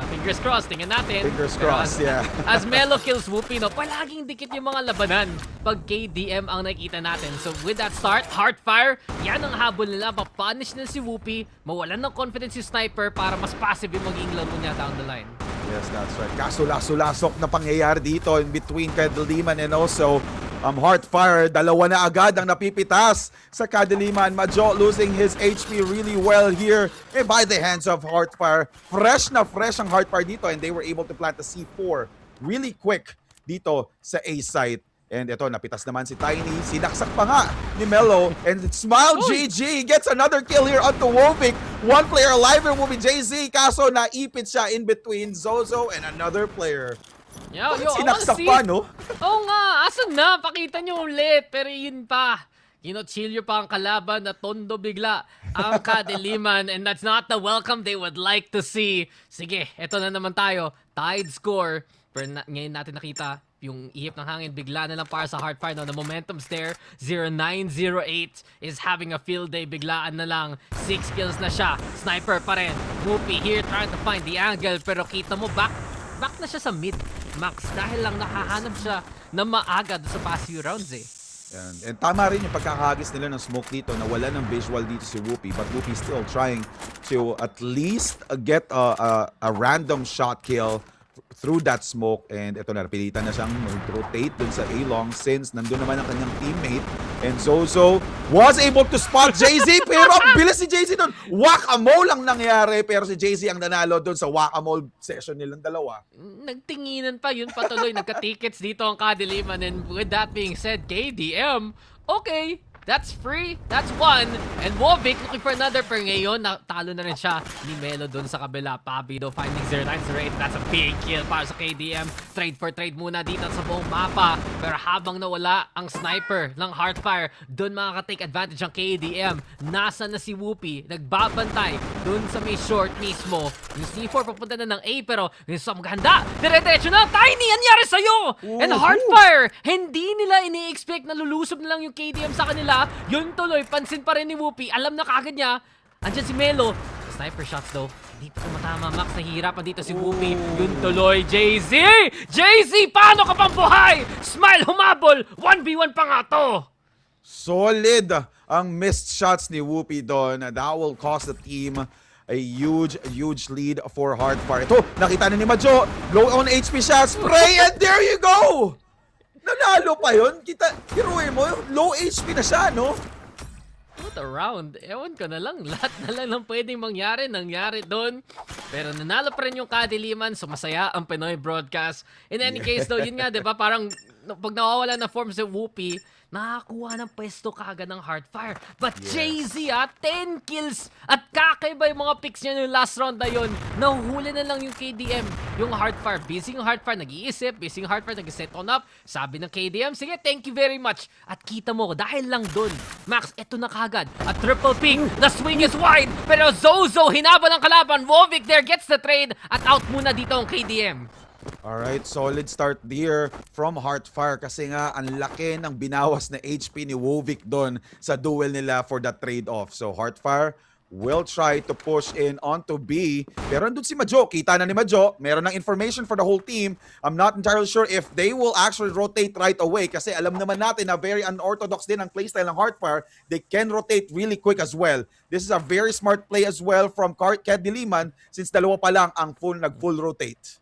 Fingers crossed, tingnan natin.
Fingers crossed, yeah.
As Melo kills Whoopi, no, palaging dikit yung mga labanan pag KDM ang nakikita natin. So with that start, Hardfire, yan ang habol nila. Mapunish na si Whoopi, mawalan ng confidence si Sniper para mas passive yung magiging laro niya down the line.
Yes, that's right. Kaso-lasok na pangyayari dito in between Kadiliman and also Hardfire. 2 na agad ang napipitas sa Kadiliman. Majo losing his HP really well here by the hands of Hardfire. Fresh na fresh ang Hardfire dito and they were able to plant the C4 really quick dito sa A site. And ito, napitas naman si Tiny. Sinaksak pa nga ni Melo. And Smile GG gets another kill here onto Wovic. 1 player alive will be JZ. Kaso naipit siya in between Zozo and another player. Sinaksak pa, no?
Oo nga, asan na? Pakita nyo ulit. Pero yun pa. Kinochilyo pa ang kalaban na tondo bigla ang Kadiliman. And that's not the welcome they would like to see. Sige, eto na naman tayo. Tied score. Pero ngayon natin nakita Yung ihip ng hangin, bigla na lang para sa Heartfire. No, the momentum's there. 0908 is having a field day. Biglaan na lang. 6 kills na siya. Sniper pa rin. Whoopi here trying to find the angle. Pero kita mo, back na siya sa mid, Max. Dahil lang nakahanap siya na maaga sa past few rounds eh.
And tama rin yung pagkakahagis nila ng smoke dito na wala ng visual dito si Whoopi, but Whoopi still trying to at least get a random shot kill through that smoke. And ito na, napilitan na siyang mag-rotate dun sa A-Long since nandun naman ang kanyang teammate. And Zozo was able to spot Jay-Z, pero ang bilis si Jay-Z dun. Whack-a-mole lang nangyari, pero si Jay-Z ang nanalo dun sa whack-a-mole session nilang dalawa.
Nagtinginan pa, yun patuloy. Nagka-tickets dito ang Kadiliman. And with that being said, KDM, okay, that's free. That's one. And Wovik looking for another. Pero ngayon, talo na rin siya ni Melo dun sa kabila. Pabido finding 0908. That's a big kill para sa KDM. Trade for trade muna dito sa buong mapa. Pero habang nawala ang sniper ng Heartfire, dun makaka-take advantage ang KDM. Nasa na si Whoopi. Nagbabantay dun sa may short mismo. Yung C4 papunta na ng A, pero yung sa maghanda. Dire-diretso na. Tiny, anyari sa'yo? And Heartfire, hindi nila ini-expect na lulusob na lang yung KDM sa kanila. Yun tuloy, pansin pa rin ni Whoopi. Alam na kagad niya. Andyan si Melo. Sniper shots though. Hindi pa tumatama, Max. Nahihirapan dito si Whoopi. Yun tuloy, Jay-Z! Jay-Z, paano ka pang buhay? Smile, humabol! 1v1 pa nga to!
Solid ang missed shots ni Whoopi doon. That will cost the team a huge lead for Heartfire. Ito, nakita na ni Majo. Low on HP siya. Spray, and there you go! Nanalo pa yun. Hiruin mo, low HP na siya, no?
What a round. Ewan ko na lang. Lahat na lang ng pwedeng nangyari doon. Pero nanalo pa rin yung Kadiliman. So masaya ang Pinoy broadcast. In any case though, yun nga, di ba? Parang pag nawawala na form si Whoopi, nakakuha ng pwesto kaagad ng Heartfire. But Jay-Z 10 kills at kakaiba yung mga picks niya yung last round na yun. Nahuhuli na lang yung KDM. Yung Heartfire, busy yung Heartfire, nag-iisip. Busy yung Heartfire, nag-set on up. Sabi ng KDM, sige, thank you very much. At kita mo, dahil lang dun, Max, eto na kaagad. A triple pick, the swing is wide. Pero Zozo, hinabol ang kalaban. Wovik there gets the trade. At out muna dito ang KDM.
Alright, solid start there from Heartfire kasi nga ang laki ng binawas na HP ni Wovik doon sa duel nila for that trade-off. So Heartfire will try to push in onto B. Pero andun si Majo, kita na ni Majo. Meron ng information for the whole team. I'm not entirely sure if they will actually rotate right away kasi alam naman natin na very unorthodox din ang playstyle ng Heartfire. They can rotate really quick as well. This is a very smart play as well from Kadiliman since dalawa pa lang ang nag-full rotate.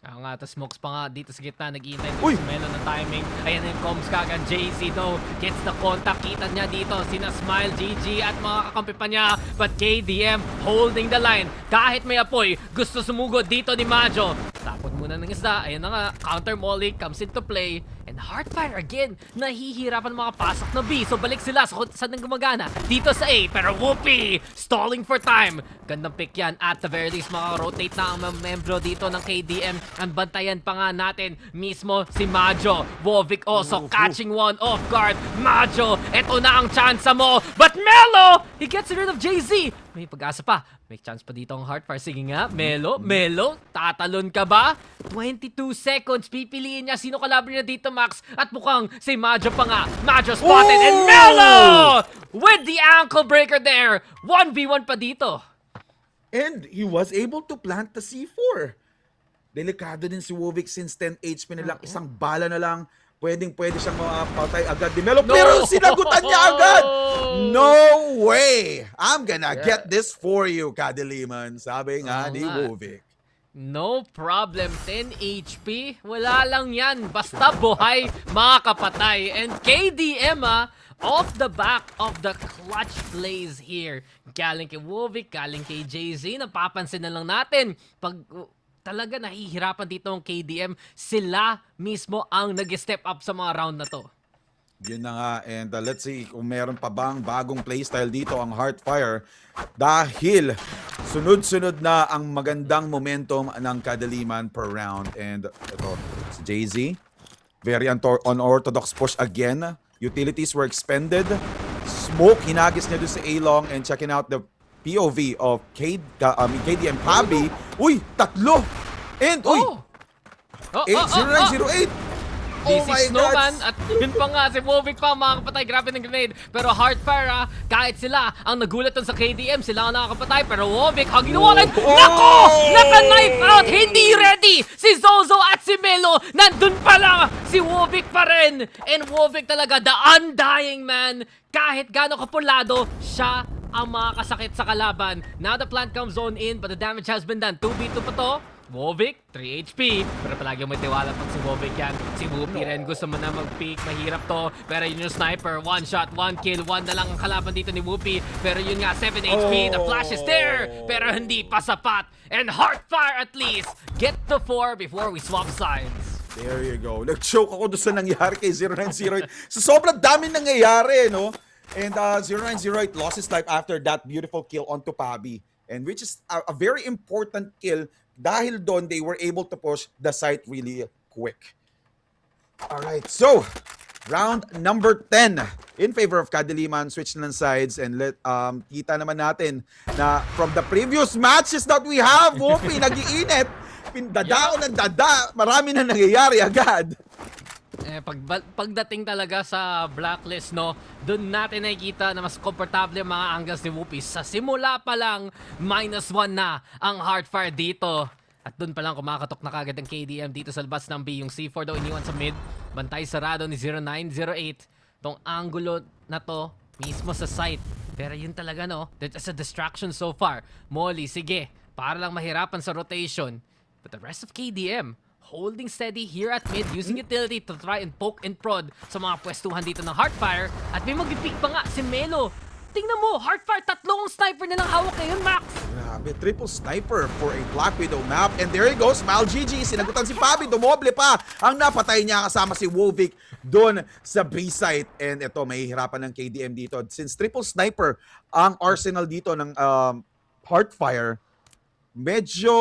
Ako nga, tas smokes pa nga dito sa gitna. Nag-iintay si Melo ng timing. Ayan na yung comms kagad. Jay-Z though gets the contact. Kita niya dito. Sina Smile, GG at mga kakampi pa niya. But KDM holding the line. Kahit may apoy, gusto sumugod dito ni Majo. Tapon muna ng isda. Ayan na nga. Counter molly comes into play. And Heartfire again. Nahihirapan makapasok na B. So balik sila sa saan nang gumagana. Dito sa A. Pero Whoopi stalling for time. Gandang pick yan. At the very least makaka-rotate na ang mga membro dito ng KDM. Ang bantayan pa nga natin mismo si Majo. Wovik also catching one off guard. Majo, eto na ang chance mo. But Melo, he gets rid of Jay-Z. May pag-asa pa. May chance pa dito ang Heartfire. Sige nga, Melo, tatalon ka ba? 22 seconds. Pipiliin niya sino kalaban niya dito, Max. At mukhang si Majo pa nga. Majo spotted and Melo with the ankle breaker there. 1v1 pa dito.
And he was able to plant the C4. Delikado din si Wovik since 10 HP na lang. Isang bala na lang. Pwede siyang mapatay agad ni Melo. Pero sinagutan niya agad! No way! I'm gonna get this for you, Kadiliman. Sabi nga ni Wovik.
No problem. 10 HP. Wala lang yan. Basta buhay, makakapatay. And KDM off the back of the clutch plays here. Galing kay Wovik, galing kay Jay-Z. Napapansin na lang natin. Pag talaga nahihirapan dito ang KDM, sila mismo ang nag-step up sa mga round na to.
Yun na nga. And let's see kung meron pa bang bagong playstyle dito ang Heartfire. Dahil sunod-sunod na ang magandang momentum ng Kadiliman per round. And ito, si Jay-Z. Very unorthodox push again. Utilities were expended. Smoke, hinagis niya doon sa A-Long. And checking out the POV of KDM Pabi. Uy, tatlo! And, 80908! Oh
DC
my
Snowman
God!
at yun pa nga si Wovic pa makakapatay, grabe ng grenade. Pero Heartfire kahit sila ang nagulat dun sa KDM, sila ang nakakapatay. Pero Wovic, ang ginawa lang, nako! Naka-knife out, hindi ready! Si Zozo at si Melo, nandun pa lang! Si Wovic pa rin! And Wovic talaga, the undying man, kahit gaano kapulado, siya ang makakasakit sa kalaban. Now the plant comes on in, but the damage has been done. 2v2 pa to. Wovic, 3 HP. Pero palagi may tiwala pag si Wovic yan. Si Whoopi rin gusto mo na mag-peek. Mahirap to. Pero yun yung sniper. 1 shot, 1 kill. 1 na lang ang kalaban dito ni Whoopi. Pero yun nga, 7 HP. The flash is there. Pero hindi pa sapat. And Heartfire at least get to 4 before we swap sides.
There you go. Nag-choke ako doon sa nangyari kay 0908. So sobrang dami nangyayari, no? And 0908 lost his life after that beautiful kill onto Pabi. And which is a very important kill dahil doon they were able to push the site really quick. Alright, so round number 10 in favor of Kadiliman. Switch ng sides and kita naman natin na from the previous matches that we have, Whoopi, nag-iinit. Pindadao ng dada. Marami na nangyayari agad.
Pagdating talaga sa blacklist, no, doon natin nakikita na mas komportable ang mga angles ni Whoopi. Sa simula pa lang, -1 na ang Heartfire dito. At doon pa lang kumakatok na kagad ang KDM dito sa labas ng B. Yung C4 daw iniwan sa mid. Bantay sarado ni 0908. Tong angulo na to, mismo sa site. Pero yun talaga, no, that's a distraction so far. Molly, sige, para lang mahirapan sa rotation. But the rest of KDM, holding steady here at mid, using utility to try and poke and prod sa mga pwestuhan dito ng Heartfire. At may mag-pick pa nga si Melo. Tingnan mo, Heartfire, tatlong sniper nilang hawak ngayon, Max.
Grabe, triple sniper for a Black Widow map. And there he goes, Mal GG. Sinagutan si Pabi, dumoble pa. Ang napatay niya kasama si Wovic doon sa B-site. And ito, may hirapan ng KDM dito. Since triple sniper ang arsenal dito ng Heartfire, medyo,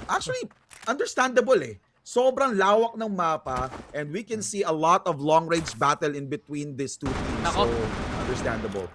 actually, understandable eh. Sobrang lawak ng mapa and we can see a lot of long-range battle in between these two teams. So, understandable.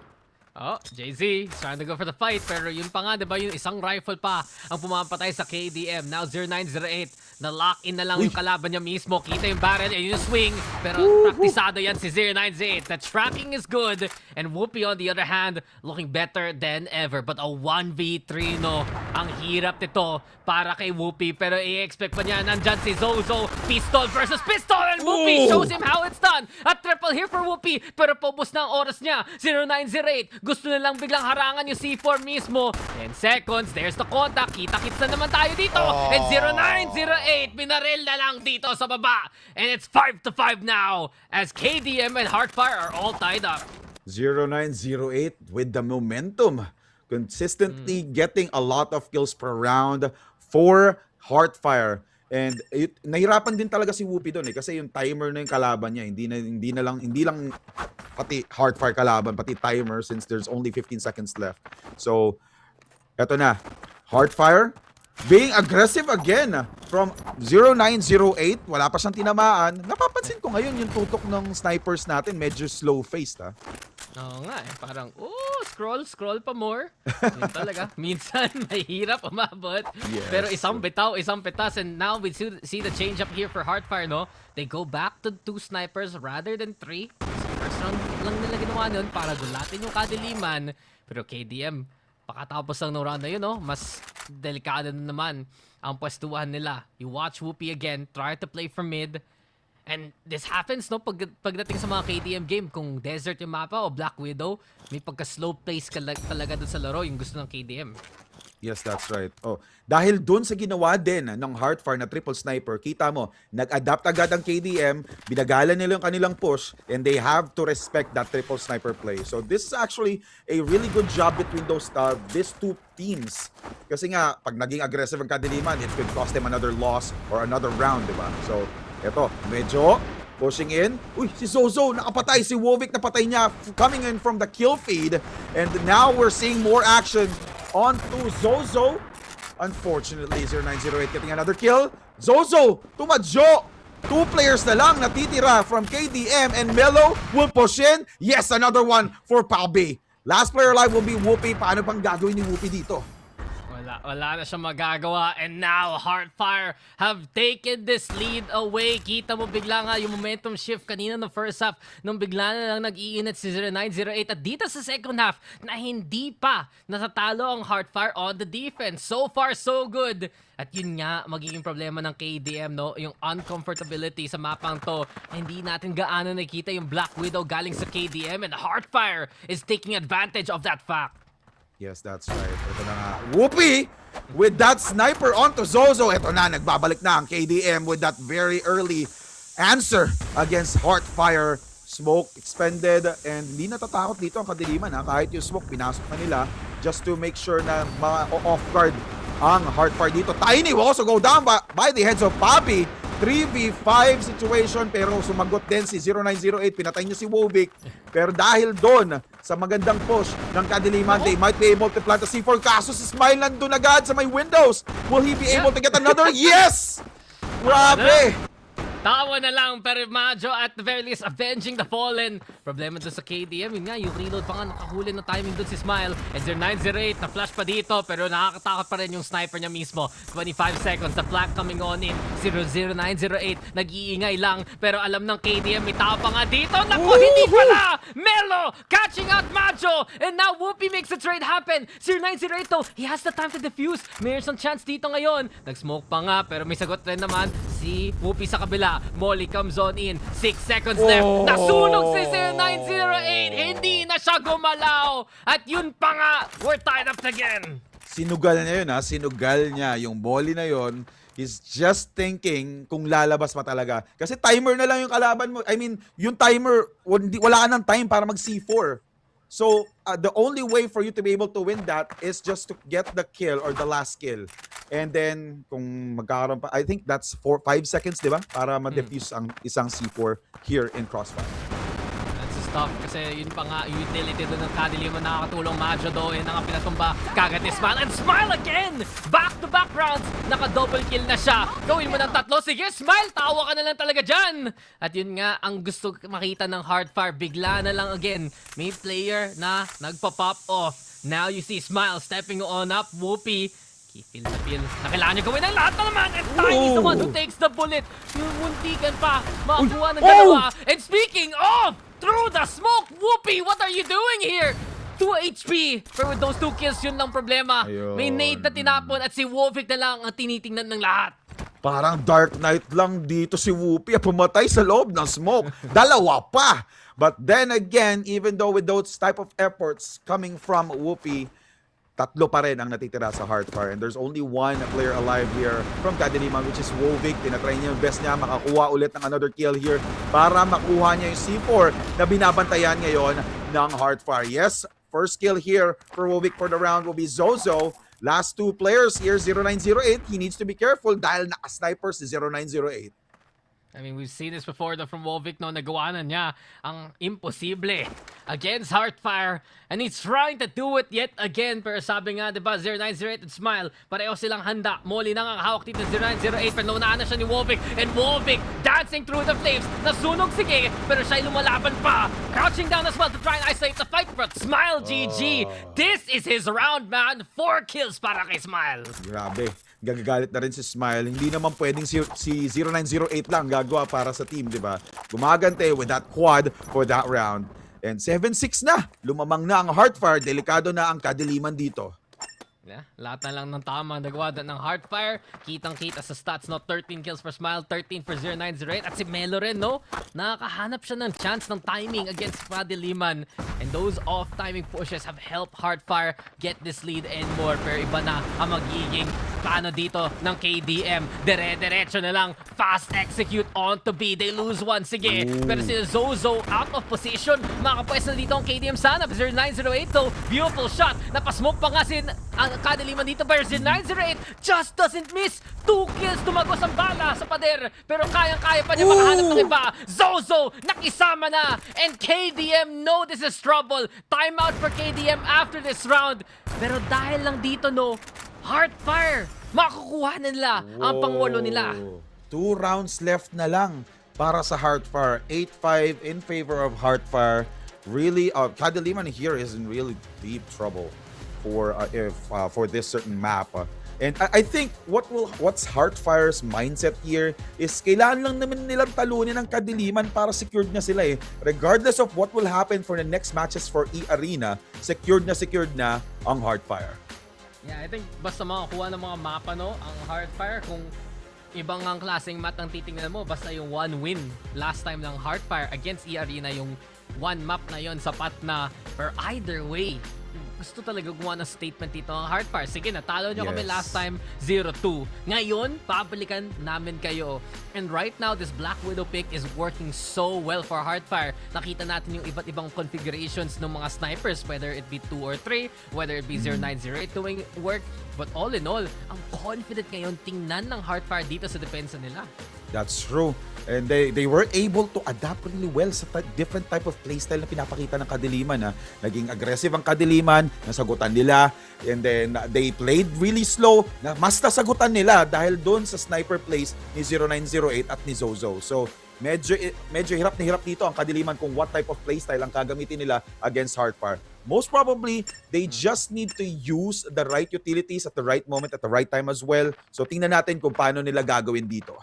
Oh, JZ trying to go for the fight, pero yun pa nga, diba, yung isang rifle pa ang pumapatay sa KDM. Now 0908, na-lock-in na lang yung kalaban niya mismo. Kita yung barrel, yung swing, pero praktisado yan si 0908. The tracking is good, and Whoopi on the other hand, looking better than ever. But a 1v3, no, ang hirap nito para kay Whoopi, pero i-expect pa niya, nandyan si Zozo, pistol versus pistol, and Whoopi shows him how it's done. A triple here for Whoopi, pero paubos na ang oras niya. 0908, gusto na lang biglang harangan yung C4 mismo. 10 seconds, there's the contact. Kita-kits na naman tayo dito. And 0908, binaril na lang dito sa baba. And it's 5-5 now as KDM and Heartfire are all tied up.
0908 with the momentum. Consistently getting a lot of kills per round for Heartfire. And nahirapan din talaga si Whoopi doon eh kasi yung timer na yung kalaban niya, hindi lang pati Heartfire kalaban, pati timer since there's only 15 seconds left. So eto na, Heartfire being aggressive again from 0908, wala pa siyang tinamaan. Napapansin ko ngayon yung tutok ng snipers natin medyo slow-faced ha.
Oo nga eh, parang, scroll pa more. Yun talaga, minsan mahirap umabot.
Yes.
Pero isang bitaw, isang pitas, and now we see the change up here for Heartfire, no? They go back to 2 snipers rather than 3. First round lang nila ginawa nun para gulatin yung Kadiliman. Pero KDM, pakatapos lang ng round na yun, no? Mas delikado na naman ang pwestuhan nila. You watch Whoopi again, try to play from mid. And this happens, no, pagdating sa mga KDM game, kung desert yung mapa o Black Widow, may pagka-slow pace talaga dun sa laro, yung gusto ng KDM.
Yes, that's right. Oh, dahil dun sa ginawa din ng Heartfire na triple sniper, kita mo, nag-adapt agad ang KDM, binagalan nila yung kanilang push, and they have to respect that triple sniper play. So this is actually a really good job between these two teams. Kasi nga, pag naging aggressive ang Kadiliman, it could cost them another loss or another round, diba? So, eto, medyo pushing in. Uy, si Zozo nakapatay. Si Wovic napatay niya coming in from the kill feed. And now we're seeing more action on to Zozo. Unfortunately, 0908 getting another kill. Zozo, tumadyo. 2 players na lang natitira from KDM and Melo will push in. Yes, another one for Pabi. Last player alive will be Whoopi. Paano pang gagawin ni Whoopi dito?
Wala na siyang magagawa. And now, Heartfire have taken this lead away. Kita mo bigla nga yung momentum shift kanina no first half nung bigla na lang nag-iinit si 0908. At dito sa second half na hindi pa natatalo ang Heartfire on the defense. So far, so good. At yun nga, magiging problema ng KDM, no? Yung uncomfortability sa mapang to. Hindi natin gaano nakita yung Black Widow galing sa KDM. And Heartfire is taking advantage of that fact.
Yes, that's right. Ito na nga. Whoopi! With that sniper onto Zozo. Ito na, nagbabalik na ang KDM with that very early answer against Heartfire. Smoke expended and hindi natatakot dito ang kadiliman. Kahit yung smoke, pinasok na nila just to make sure na ma-off guard ang Heartfire dito. Tiny will also go down by the heads of Papi. 3v5 situation pero sumagot din si 0908. Pinatay niya si Wovic. Pero dahil doon sa magandang push ng kadiliman, they might be able to plant a C4. Kaso si Smile nandun agad sa may windows. Will he be able to get another? Yes! Grabe!
Tawa na lang, pero Majo at the very least avenging the fallen. Problema doon sa KDM, yun nga, yung reload pa nga nakahuli na timing doon si Smile. And 0908 na flash pa dito, pero nakakatakot pa rin yung sniper niya mismo. 25 seconds, the flank coming on in. 0908, nag-iingay lang, pero alam ng KDM, may tao pa nga dito. Naku, hindi pala! Melo catching out Majo! And now Whoopi makes the trade happen. 0908 though, he has the time to defuse. Mayroon siyang chance dito ngayon. Nag-smoke pa nga, pero may sagot rin naman si Whoopi sa kabila. Molly comes on in. 6 seconds left. Nasunog si 0908. Hindi na siya gumalaw. At yun pa nga, we're tied up again.
Sinugal niya yun ha. Sinugal niya. Yung Molly na yun, he's just thinking kung lalabas pa talaga. Kasi timer na lang yung kalaban mo. I mean, yung timer, wala ka ng time para mag C4. So, the only way for you to be able to win that is just to get the kill or the last kill. And then, kung magkakaroon pa, I think that's 5 seconds, di ba? Para ma-defuse ang isang C4 here in Crossfire.
That's tough kasi yun pa nga, utility doon ng kadiliman nakakatulong. Majo do, yun na nga pinatumba. Kagat ni Smile and Smile again! Back-to-back rounds, naka-double kill na siya. Gawin mo ng tatlo. Sige, Smile, tawa ka na lang talaga dyan! At yun nga, ang gusto makita ng Heartfire, bigla na lang again. May player na nagpa-pop off. Now you see Smile stepping on up. Whoopi, kipil na pil. Na kailangan niya gawin ang lahat na naman. And Tiny is the one who takes the bullet. Yung muntikan pa, makakuha ng dalawa. And speaking of, through the smoke, Whoopi, what are you doing here? 2 HP. Pero with those 2 kills, yun lang problema.
Ayun.
May nade na tinapon at si Wovic na lang ang tinitingnan ng lahat.
Parang Dark Knight lang dito si Whoopi. Pumatay sa loob ng smoke. Dalawa pa. But then again, even though with those type of efforts coming from Whoopi, tatlo pa rin ang natitira sa Heartfire. And there's only one player alive here from Kadiliman, which is Wovic. Tinatry niya yung best niya, makakuha ulit ng another kill here para makuha niya yung C4 na binabantayan ngayon ng Heartfire. Yes, first kill here for Wovic for the round will be Zozo. Last 2 players here, 0908. He needs to be careful dahil naka-sniper si 0908.
I mean, we've seen this before though from Wovic, no? Nagawa na niya ang imposible against Heartfire. And he's trying to do it yet again. Pero sabi nga, diba, 0908 and Smile, pareho silang handa. Molly na nga hawak dito 0908, pero naunaan na siya ni Wovic. And Wovic dancing through the flames. Nasunog, sige, pero siya'y lumalaban pa. Crouching down as well to try and isolate the fight. But Smile, GG. This is his round, man. 4 kills para kay Smile.
Grabe. Gagagalit na rin si Smile. Hindi naman pwedeng si 0908 lang gagawa para sa team, di ba? Gumagante with that quad for that round. And 7-6 na. Lumamang na ang Heartfire. Delikado na ang kadiliman dito.
Yeah, lahat na lang ng tama nagawa ng Heartfire. Kitang-kita sa stats, no? 13 kills for Smile, 13 for 0908. At si Melo rin, no? Nakakahanap siya ng chance ng timing against Kadiliman. And those off-timing pushes have helped Heartfire get this lead and more. Pero iba na ang magiging plano dito ng KDM. Dire-diretso na lang. Fast execute on to B. They lose one. Sige. Pero si Zozo out of position. Makapwes na dito ang KDM sana. 0908 though. Beautiful shot. Napasmoke pa nga si Kadiliman dito. Pero si 0908 just doesn't miss. 2 kills. Tumagos ang bala sa pader. Pero kayang-kaya pa niya makahanap ng iba. Zozo nakisama na. And KDM know this is trouble. Timeout for KDM after this round. Pero dahil lang dito, no, Heartfire, makukuha na nila ang pangwalo nila.
2 rounds left na lang para sa Heartfire. 8-5 in favor of Heartfire. Really, Kadiliman here is in really deep trouble. for this certain map. And I think what's Heartfire's mindset here is kailangan lang naman nilang talunin ang Kadiliman para secured na sila eh. Regardless of what will happen for the next matches for E-Arena, secured na ang Heartfire.
Yeah, I think basta makakuha ng mga mapa no, ang Heartfire, kung ibang ang klaseng mat ang titingnan mo, basta yung one win last time ng Heartfire against E-Arena, yung one map na yon sapat na. But either way, gusto talaga gumawa ng statement dito ang Heartfire. Sige, natalo nyo kami last time 0-2. Ngayon, babalikan namin kayo. And right now, this Black Widow pick is working so well for Heartfire. Nakita natin yung iba't ibang configurations ng mga snipers, whether it be 2 or 3, whether it be 0908 doing work. But all in all, ang confident ngayon tingnan ng Heartfire dito sa depensa nila.
That's true. And they were able to adapt really well sa different type of playstyle na pinapakita ng Kadiliman. Naging aggressive ang Kadiliman, nasagutan nila. And then they played really slow, na mas nasagutan nila dahil doon sa sniper plays ni 0908 at ni Zozo. So medyo hirap na hirap dito ang Kadiliman kung what type of playstyle ang gagamitin nila against Heartfire. Most probably, they just need to use the right utilities at the right moment, at the right time as well. So tingnan natin kung paano nila gagawin dito.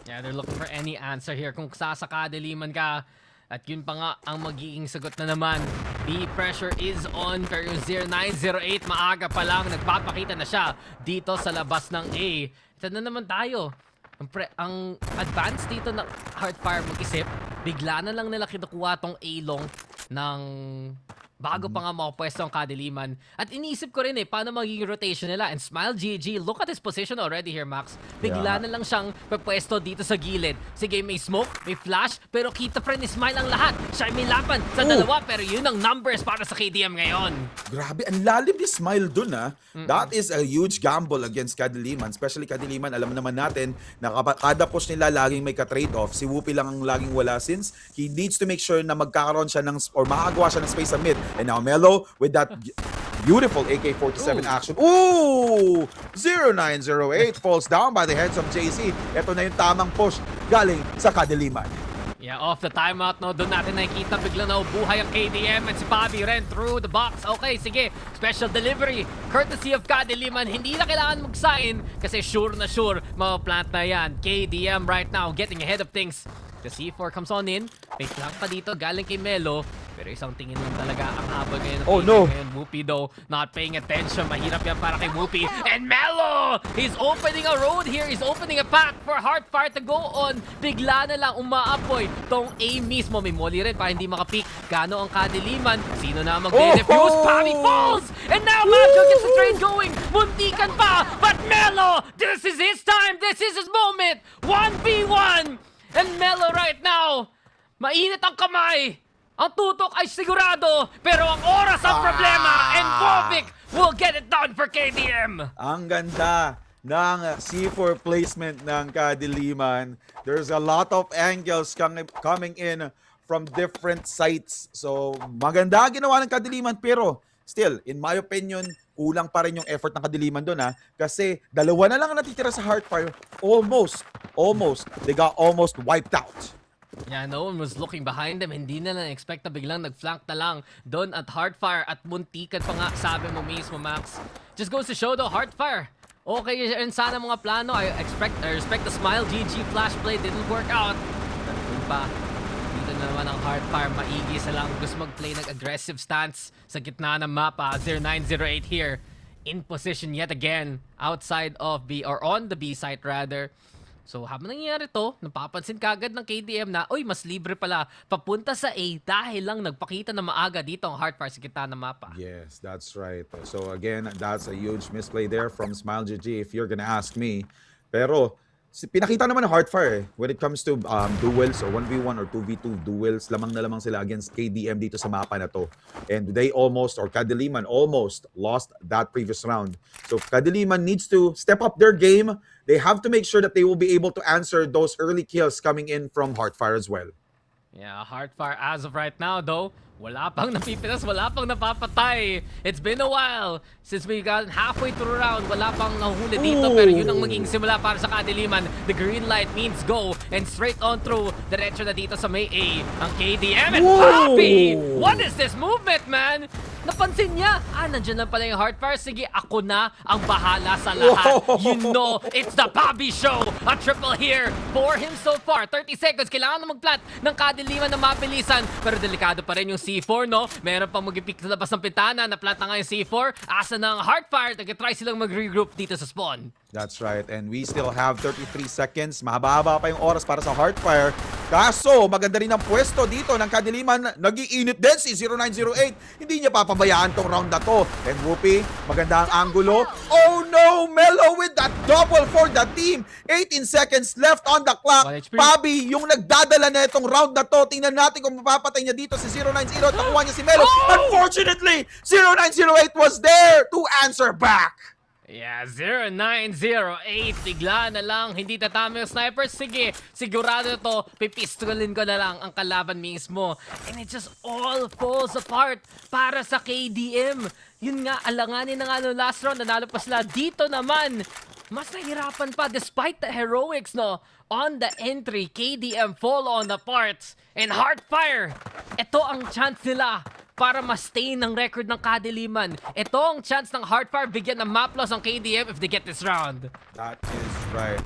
Yeah, they're looking for any answer here. Kung sasakadiliman ka, at yun pa nga ang magiging sagot na naman. The pressure is on, pero 0908 maaga pa lang, nagpapakita na siya dito sa labas ng A. Ito na naman tayo. Ang advance dito ng Heartfire mag-isip, bigla na lang nila kinukuha tong A-long ng bago pa nga makapwesto ang Kadiliman. At iniisip ko rin paano magiging rotation nila. And Smile GG, look at his position already here, Max. Bigla na lang siyang pwesto dito sa gilid. Sige, may smoke, may flash, pero kita pa rin ni Smile ang lahat. Siya may laban sa dalawa, pero yun ang numbers para sa KDM ngayon.
Grabe, ang lalim ni Smile dun That is a huge gamble against Kadiliman. Especially Kadiliman, alam naman natin na kada push nila laging may ka-trade-off. Si Whoopi lang ang laging wala since he needs to make sure na magkakaroon siya or makagawa siya ng space sa mid. And now Melo with that beautiful AK-47 action. Ooh! 0908 falls down by the heads of JC. Ito na yung tamang push galing sa Kadiliman.
Yeah, off the timeout, no? Doon natin nakikita bigla na ubuhay ang KDM at si Bobby ran through the box. Okay, sige. Special delivery. Courtesy of Kadiliman. Hindi na kailangan mag-sign kasi sure na sure mapaplant na yan. KDM right now getting ahead of things. The C4 comes on in. Fake lang pa dito galing kay Melo. Pero isang tingin lang talaga ang habol ngayon.
Oh no!
Ngayon, Whoopi though, not paying attention. Mahirap yan para kay Whoopi. And Melo! He's opening a road here. He's opening a path for Heartfire to go on. Bigla na lang umaapoy tong A mismo. May molly rin para hindi makapeak. Gano ang Kadiliman? Sino na mag-defuse? Bobby falls! And now Majo gets the trade going. Muntikan pa! But Melo! This is his time! This is his moment! 1v1! And Melo right now, mainit ang kamay. Ang tutok ay sigurado, pero ang oras ang problema. And Bovic will get it done for KDM.
Ang ganda ng C4 placement ng Kadiliman. There's a lot of angles coming in from different sites. So maganda ginawa ng Kadiliman, pero still, in my opinion, kulang pa rin yung effort ng Kadiliman doon kasi dalawa na lang natitira sa Heartfire. Almost. They got almost wiped out.
Yeah, no one was looking behind them. Hindi na expect na biglang nag-flank na lang doon at Heartfire at muntikan pa nga sabi mo mismo, Max. Just goes to show though, Heartfire. Okay rin sana mga plano. I respect the Smile GG flash play. Didn't work out. Pero pa. Dito naman ang Heartfire, maigi sa lang gusto mag-play ng aggressive stance sa gitna ng mapa. 0908 here in position yet again outside of B or on the B site rather. So habang nangyayari to, napapansin kagad ng KDM na mas libre pala papunta sa A dahil lang nagpakita na maaga dito ang Heartfire sa gitna ng mapa.
Yes, that's right. So again, that's a huge misplay there from Smile GG if you're gonna ask me. Pero pinakita naman ng Heartfire when it comes to duels or 1v1 or 2v2 duels, lamang na lamang sila against KDM dito sa mapa na to. And they Kadiliman almost lost that previous round. So Kadiliman needs to step up their game. They have to make sure that they will be able to answer those early kills coming in from Heartfire as well.
Yeah, Heartfire as of right now though, wala pang napipinas, wala pang napapatay. It's been a while since we got halfway through round. Wala pang nahuli dito, pero yun ang maging simula para sa Kadiliman. The green light means go and straight on through. Diretso na dito sa may A ang KDM and Poppy! What is this movement, man? napansin niya. Nandiyan lang pala yung Heartfire. Sige, ako na ang bahala sa lahat. You know, it's the Bobby Show. A triple here for him so far. 30 seconds. Kailangan na mag-plant ng kadiliman na mabilisan. Pero delikado pa rin yung C4, no? Meron pang mag-pick sa labas ng pintana. Na-plant na nga yung C4. Asa ng Heartfire. Nag-try silang mag-regroup dito sa spawn.
That's right. And we still have 33 seconds. Mahaba-haba pa yung oras para sa Heartfire. Kaso, maganda rin ang pwesto dito ng kadiliman. Nag-iinit din si 0908. Hindi niya papabayaan tong round na to. And Whoopi, maganda ang angulo. Oh no! Melo with that double for the team. 18 seconds left on the clock. Pabi, yung nagdadala na itong round na to. Tingnan natin kung mapapatay niya dito si 090. Nakuha niya si Melo. Unfortunately, 0908 was there to answer back.
Yeah, 0908. Bigla na lang, hindi tatama yung sniper. Sige, sigurado to, pipistolin ko na lang ang kalaban mismo. And it just all falls apart para sa KDM. Yun nga, alanganin na nga no last round, nanalo pa sila. Dito naman, mas nahirapan pa despite the heroics, no? On the entry, KDM fall on the parts. And Heartfire, ito ang chance nila para ma-stay ng record ng kadiliman. Ito ang chance ng Heartfire bigyan ng map loss ang KDM if they get this round.
That is right.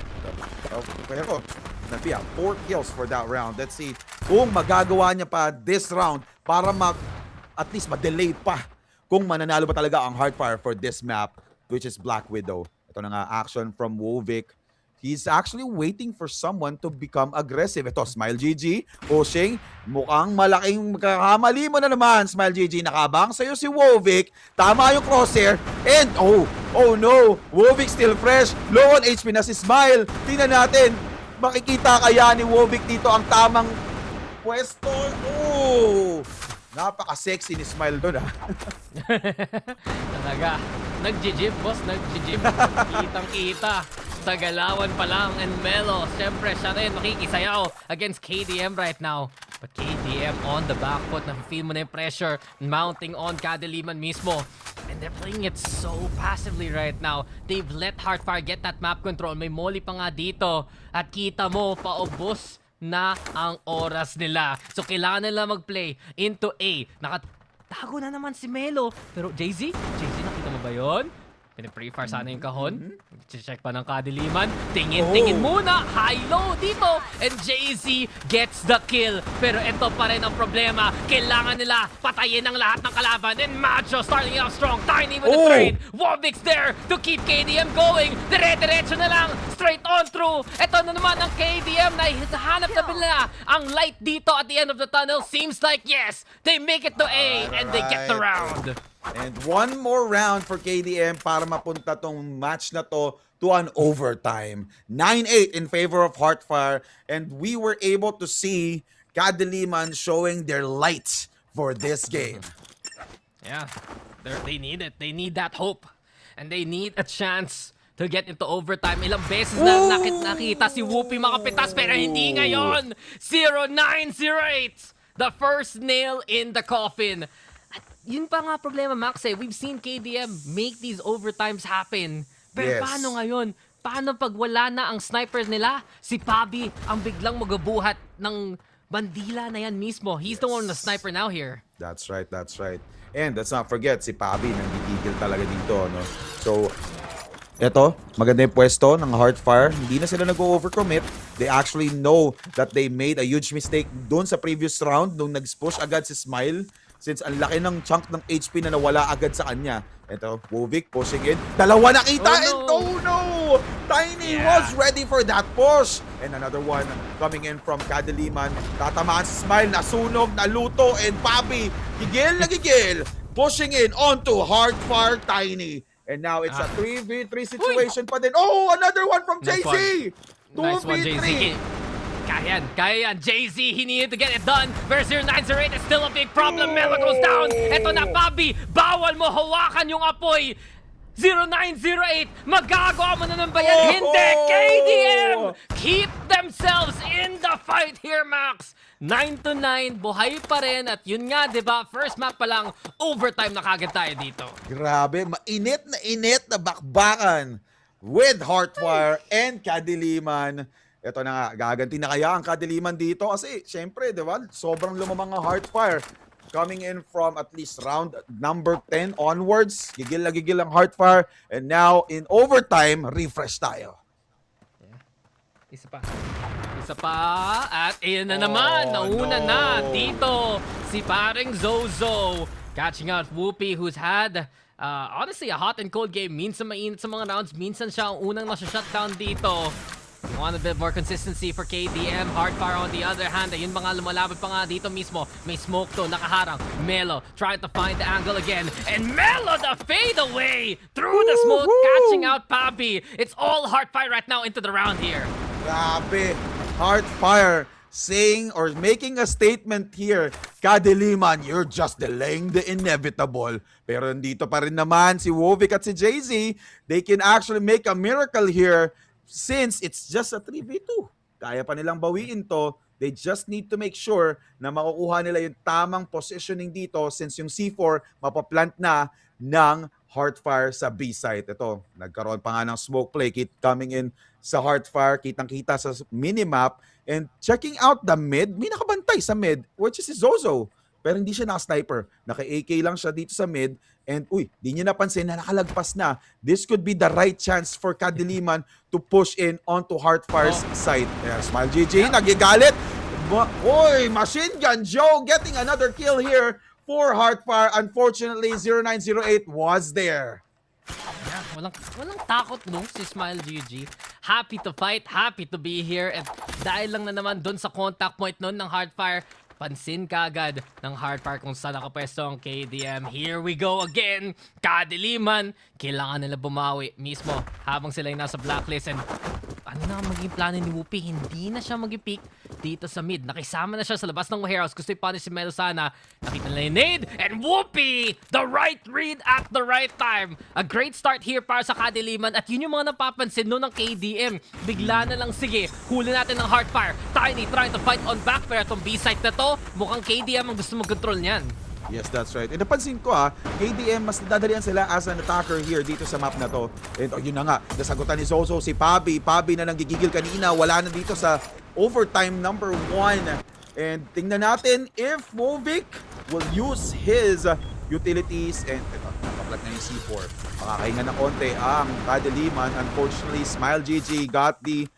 Pero, Nabia, 4 kills for that round. Let's see kung magagawa niya pa this round para at least ma-delay pa kung mananalo ba talaga ang Heartfire for this map, which is Black Widow. Ito na nga, action from Wovic. He's actually waiting for someone to become aggressive. Ito, Smile GG, pushing. Mukhang malaking kakamali mo na naman, Smile GG. Nakabang sa'yo si Wovic. Tama yung crosshair. And, oh no, Wovic still fresh. Low on HP na si Smile. Tingnan natin, makikita kaya ni Wovic dito ang tamang pwesto. Oh, napaka-sexy ni Smile doon, ha?
Talaga. Nag-jib, boss. Nag-jib. Kitang-kita. Sa galawan pa lang. And Melo, syempre, siya rin makikisayaw against KDM right now. But KDM on the back foot. Na-feel mo na yung pressure mounting on kadiliman mismo. And they're playing it so passively right now. They've let Heartfire get that map control. May molly pa nga dito. At kita mo, paubos na ang oras nila. So kailangan nila mag-play into A. Nakatago na naman si Melo. Pero JZ, nakita mo ba yun? Pina-pre-fire sana yung kahon. Check pa ng kadiliman. Tingin muna. High-low dito. And JZ gets the kill. Pero ito pa rin ang problema. Kailangan nila patayin ang lahat ng kalaban. And Macho starting out strong. Tiny with the trade. Wovic's there to keep KDM going. Dire-diretso na lang. Straight on through. Ito na naman ang KDM na hanap na nila ang light dito at the end of the tunnel. Seems like yes, they make it to A and they get the round.
And one more round for KDM para mapunta tong match na to an overtime. 9-8 in favor of Heartfire. And we were able to see Kadiliman showing their light for this game.
Yeah, they need it. They need that hope. And they need a chance to get into overtime. Ilang beses na nakita si Whoopi makapitas pero hindi ngayon. 0908, the first nail in the coffin. Yun pa nga problema, Max, we've seen KDM make these overtimes happen. Pero paano ngayon? Paano pag wala na ang snipers nila? Si Pabi ang biglang magabuhat ng bandila na yan mismo. He's the one the sniper now here.
That's right, that's right. And let's not forget, si Pabi nanggigigil talaga dito, no? So, eto, maganda yung pwesto ng Heartfire. Hindi na sila nag-overcommit. They actually know that they made a huge mistake doon sa previous round nung nag-push agad si Smile. Since ang laki ng chunk ng HP na nawala agad sa kanya. Ito, Wovic pushing in. Dalawa nakita and no! Tiny was ready for that push. And another one coming in from Kadiliman. Tatamaan si Smile, nasunog, naluto, and Papi, gigil na gigil. Pushing in onto Heartfire Tiny. And now it's a 3v3 situation pa din. Oh, another one from JC! 2v3!
Kaya yan. JZ, he needed to get it done. Versus 0908 is still a big problem. Melo goes down. Ito na, Pabi. Bawal mo hawakan yung apoy. 0908, magagawa mo na ng bayan. Hindi, KDM keep themselves in the fight here, Max. 9-9, buhay pa rin. At yun nga, diba, first map pa lang, overtime na kagad tayo dito.
Grabe, mainit na bakbakan with Heartfire and Kadiliman. Ito na nga, gaganti na kaya ang Kadiliman dito kasi syempre, di ba, sobrang lumamang ang Heartfire. coming in from at least round number 10 onwards. Gigil na gigil ang Heartfire. And now, in overtime, refresh tayo.
Isa pa. At ayan na naman. Nauna na dito si paring Zozo. Catching out Whoopi, who's had honestly a hot and cold game. Minsan mainit sa mga rounds. Minsan siya ang unang nasa-shutdown dito. You want a bit more consistency for KDM. Heartfire on the other hand. Ayun mga lumalaban pa nga dito mismo. May smoke to, nakaharang. Melo trying to find the angle again. And Melo the fade away through the smoke, catching out Papi. It's all Heartfire right now into the round here.
Grabe. Heartfire saying or making a statement here. Kadiliman, you're just delaying the inevitable. Pero nandito pa rin naman si Wovic at si Jay-Z. They can actually make a miracle here since it's just a 3v2. Kaya pa nilang bawiin to. They just need to make sure na makukuha nila yung tamang positioning dito since yung C4 mapaplant na ng Heartfire sa B site. Ito, nagkaroon pa nga ng smoke play coming in sa Heartfire. Kitang-kita sa minimap. And checking out the mid, may nakabantay sa mid, which is si Zozo. Pero hindi siya naka-sniper. Naka-AK lang siya dito sa mid. And di niya napansin na nakalagpas na. This could be the right chance for Kadiliman to push in onto Heartfire's side. Yeah, Smile GG, nagigalit. Machine Gun Joe getting another kill here for Heartfire. Unfortunately, 0908 was there.
Yeah, walang takot no si Smile GG. Happy to fight, happy to be here. And dahil lang na naman doon sa contact point noon ng Heartfire, pansin kagad ng Heartfire kung saan nakapwesto ang KDM. Here we go again. Kadiliman, kailangan nila bumawi mismo habang sila yung nasa blacklist. And ano na maging plano ni Whoopi? Hindi na siya mag-pick dito sa mid. Nakisama na siya sa labas ng warehouse. Gusto i-punish si Melo sana. Nakita nila yung nade. And Whoopi! The right read at the right time. A great start here para sa Kadiliman. At yun yung mga napapansin noon ng KDM. Bigla na lang, sige, huli natin ng Heartfire. Tiny trying to fight on back. Pero itong B-site na to, mukhang KDM ang gusto mag-control niyan.
Yes, that's right. And napansin ko KDM, mas dadalian sila as an attacker here dito sa map na to. And yun na nga, nasagutan ni Zozo si Pabi. Pabi na nang gigigil kanina, wala na dito sa overtime number 1. And tingnan natin if Wovic will use his utilities. And ito, nakaplat na yung C4. Makakahinga ng konti ang Kadiliman. Unfortunately, Smile GG got the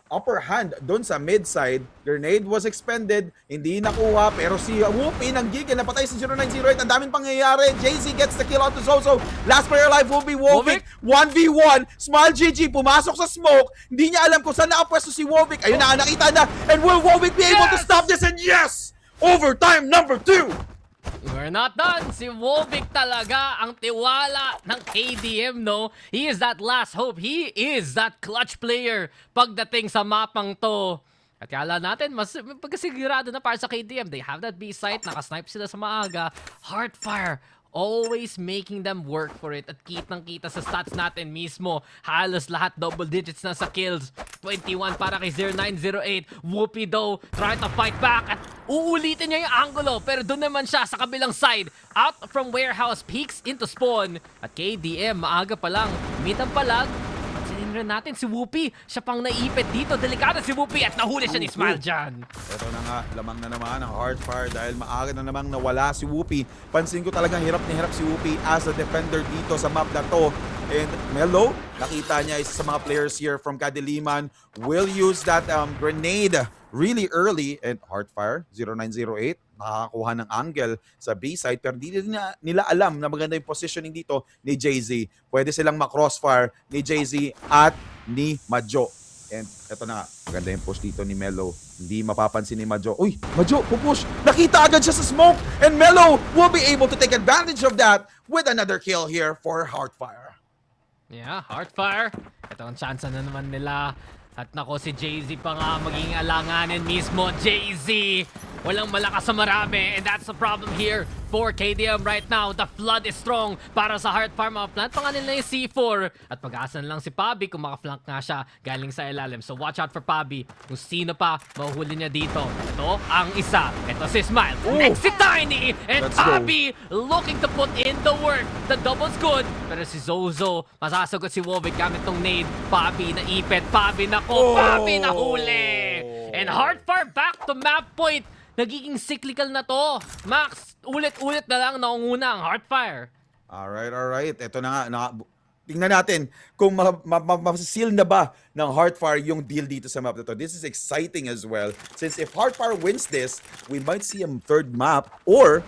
upper hand doon sa mid side. Grenade was expended, hindi nakuha, pero si Whoopi nanggigil, napatay si 0908. Ang daming pangyayari. Jay-Z gets the kill out to Zozo. Last player alive will be Wovic. 1v1. Smile GG pumasok sa smoke. Hindi niya alam kung saan nakapwesto si Wovic. Ayun na, nakita na. And will Wovic be able to stop this? And yes! Overtime number 2!
We're not done. Si Wovic talaga ang tiwala ng KDM, no? He is that last hope. He is that clutch player pagdating sa mapang to. At kala natin, mas pagkasigurado na para sa KDM. They have that B site. Nakasnipe sila sa maaga. Heartfire always making them work for it. At kitang-kita sa stats natin mismo. Halos lahat double digits na sa kills. 21 para kay 0908. Whoopi though, trying to fight back. At uulitin niya yung angulo. Pero doon naman siya sa kabilang side. Out from warehouse, peeks into spawn. At KDM, maaga pa lang. Mid ang palag. Pansinin rin natin si Whoopi. Siya pang naipit dito. Delikado si Whoopi at nahuli siya ni Smile dyan.
Ito na nga, lamang na naman ang Heartfire dahil maaga na namang nawala si Whoopi. Pansin ko talagang hirap na hirap si Whoopi as a defender dito sa map na to. And Melo, nakita niya isa sa mga players here from Kadiliman will use that grenade really early. And Heartfire, 0908, nakakakuha ng angle sa B-side pero di nila alam na maganda yung positioning dito ni Jay-Z. Pwede silang makrossfire ni Jay-Z at ni Majo. And eto na nga, maganda yung push dito ni Melo. Hindi mapapansin ni Majo. Uy, Majo, pupush! Nakita agad siya sa smoke! And Melo will be able to take advantage of that with another kill here for Heartfire.
Yeah, Heartfire. Ito ang chance na naman nila. At nako, si Jay-Z pa nga magiging alanganin mismo. Jay-Z! Walang malakas sa marami. And that's the problem here for KDM right now. The flood is strong para sa Heartfire. Mga-plant pa nga nila yung C4. At pag-asa na lang si Pabi kung makaflank nga siya galing sa ilalim. So watch out for Pabi. Kung sino pa mahuhuli niya dito. Ito ang isa. Ito si Smile. Next si Tiny. And Pabi looking to put in the work. The double's good. Pero si Zozo, masasagot si Wovic gamit tong nade. Pabi naipit. Pabi nako. Pabi nahuli. And Heartfire back to map point. nagiging cyclical na to. Max, ulit-ulit na lang naunguna ang Heartfire.
Alright. Ito na nga. Tingnan natin kung ma-seal na ba ng Heartfire yung deal dito sa map na to. This is exciting as well. Since if Heartfire wins this, we might see a third map or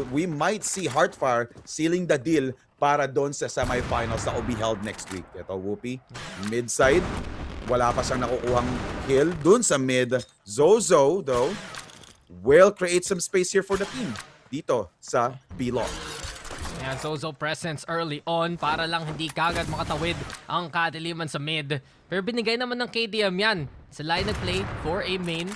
we might see Heartfire sealing the deal para doon sa semifinals na will be held next week. Ito, Whoopi, mid side. Wala pa siyang nakukuhang kill doon sa mid. Zozo, though, will create some space here for the team dito sa B-Lock.
Ayan, Zozo presence early on para lang hindi kagad makatawid ang kadiliman sa mid. Pero binigay naman ng KDM yan. Sila ay nag-play for a main.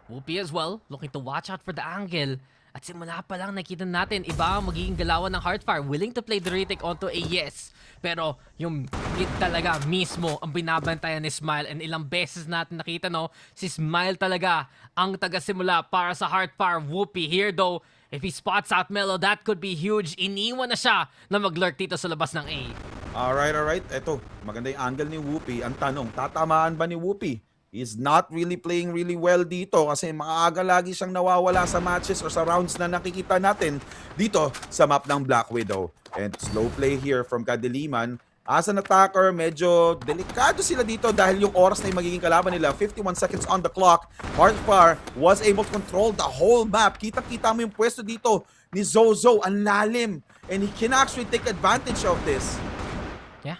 Whoopi as well, looking to watch out for the angle. At simula pa lang nakita natin, iba ang magiging galawan ng Heartfire. Willing to play the retake onto a yes. Pero yung mid talaga mismo ang binabantayan ni Smile. And ilang beses natin nakita, no? Si Smile talaga ang taga-simula para sa Heartfire. Whoopi here though. If he spots out Melo, that could be huge. Iniwan na siya na mag-lurk dito sa labas ng A.
Alright. Ito, maganda yung angle ni Whoopi. Ang tanong, tatamaan ba ni Whoopi? He's not really playing really well dito kasi maaga lagi siyang nawawala sa matches or sa rounds na nakikita natin dito sa map ng Black Widow. And slow play here from Kadiliman. As an attacker, medyo delikado sila dito dahil yung oras na yung magiging kalaban nila. 51 seconds on the clock. Heartfire was able to control the whole map. Kita-kita mo yung pwesto dito ni Zozo. Ang lalim. And he can actually take advantage of this.
Yeah.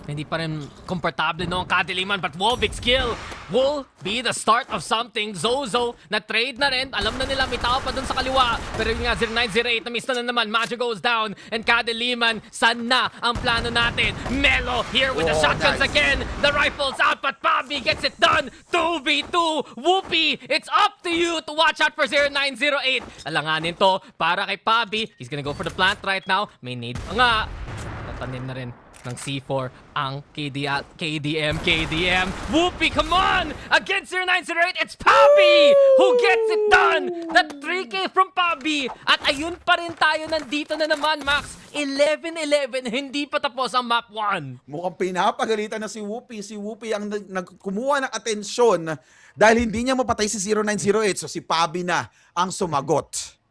Hindi pa rin komportable no ang kadiliman, but Wolvik's kill will be the start of something. Zozo na trade na rin. Alam na nila may tao pa dun sa kaliwa. Pero yung nga 0908 na miss na naman. Majo goes down and kadiliman. Saan na ang plano natin? Melo here with the shotguns again. The rifles out but Bobby gets it done. 2v2. Whoopi, it's up to you to watch out for 0908. Alanganin to para kay Bobby. He's gonna go for the plant right now. May need nga. Tatanin na rin ng C4 ang KDM. Whoopi, come on! Against 0908, it's Pabi who gets it done! That 3K from Pabi! At ayun pa rin tayo, nandito na naman, Max. 11-11, hindi pa tapos ang map 1.
Mukhang pinapagalitan na si Whoopi. Si Whoopi ang nagkumuha ng atensyon dahil hindi niya mapatay si 0908. So si Pabi na ang sumagot.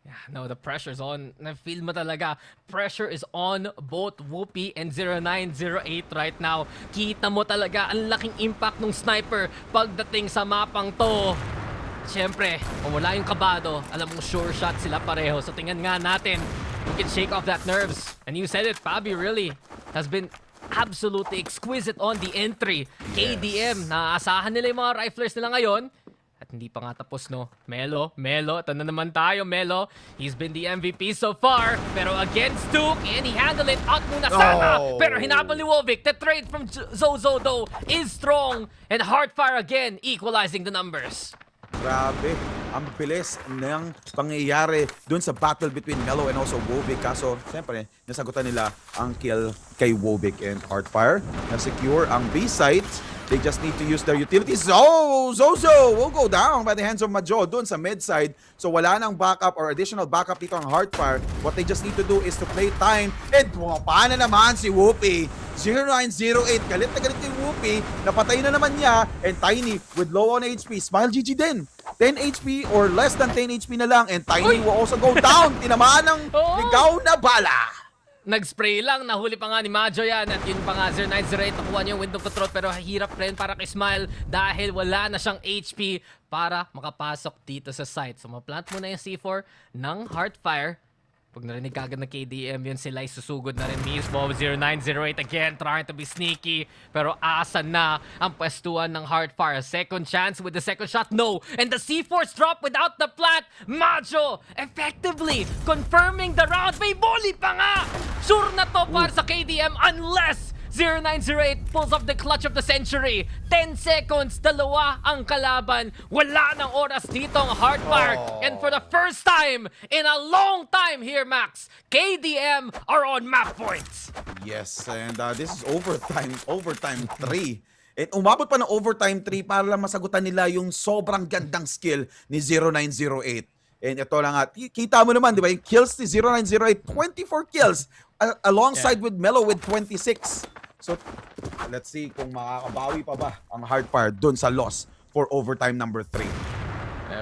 Yeah, no, the pressure's on. Na-feel mo talaga. Pressure is on both Whoopi and 0908 right now. Kita mo talaga ang laking impact ng sniper pagdating sa mapang to. Siyempre, kung wala yung kabado, alam mong sure shot sila pareho. So tingnan nga natin who can shake off that nerves. And you said it, Pabi really has been absolutely exquisite on the entry. Yes. KDM, naaasahan nila yung mga riflers nila ngayon. At hindi pa nga tapos, no? Melo, ito na naman tayo, Melo. He's been the MVP so far. Pero against Duke, and he handled it out muna sana. Pero hinabol ni Wolvik. The trade from Zozo, though, is strong. And Heartfire again, equalizing the numbers.
Grabe, ang bilis ng pangyayari dun sa battle between Melo and also Wolvik. Kaso, siyempre, nasagutan nila ang kill kay Wolvik and Heartfire. Na-secure ang B-site. They just need to use their utilities. Zozo will go down by the hands of Majo dun sa mid side. So wala nang backup or additional backup dito ang Heartfire. What they just need to do is to play time. And pumapana naman si Whoopi. 0908, galit na galit kay Whoopi. Napatay na naman niya. And Tiny with low on HP. Smile GG din. 10 HP or less than 10 HP na lang. And Tiny will also go down. Tinamaan ng ligaw na bala.
Nag-spray lang, nahuli pa nga ni Majo yan. At yun pa nga, 0908, nakuha niya yung window control. Pero hirap rin para kay Smile dahil wala na siyang HP para makapasok dito sa site. So maplant muna yung C4 ng Heartfire. Pag narinig kagad ng KDM yun, sila ay susugod na rin mismo. 0908 again, trying to be sneaky. Pero asan na ang pwestuhan ng Heartfire? Second chance with the second shot, no. And the C4's drop without the plant. Majo effectively confirming the round. May volley pa nga! Sure na to para sa KDM unless 0908 pulls off the clutch of the century. 10 seconds, dalawa ang kalaban. Wala nang oras dito ang Heartfire. And for the first time in a long time here, Max, KDM are on map points.
Yes, and this is overtime 3. And umabot pa ng overtime 3 para lang masagutan nila yung sobrang gandang skill ni 0908. And ito lang at kita mo naman, di ba, yung kills ni 0908, 24 kills alongside with Melo with 26. So, let's see kung makakabawi pa ba ang Heartfire dun sa loss for overtime number 3.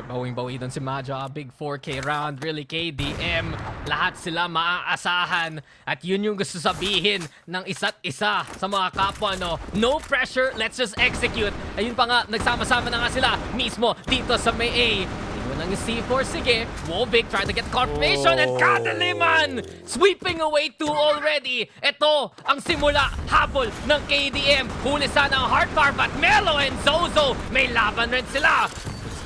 Bawing-bawi doon si Maja. Big 4K round. Really, KDM. Lahat sila maaasahan. At yun yung gusto sabihin ng isa't isa sa mga kapwa, no? No pressure, let's just execute. Ayun pa nga, nagsama-sama na nga sila mismo dito sa may A. Iwan lang yung C4, sige. Wobik trying to get confirmation and Kadaliman sweeping away 2 already. Ito ang simula, habol ng KDM. Huli sana ang Hardfire, but Melo and Zozo may laban rin sila.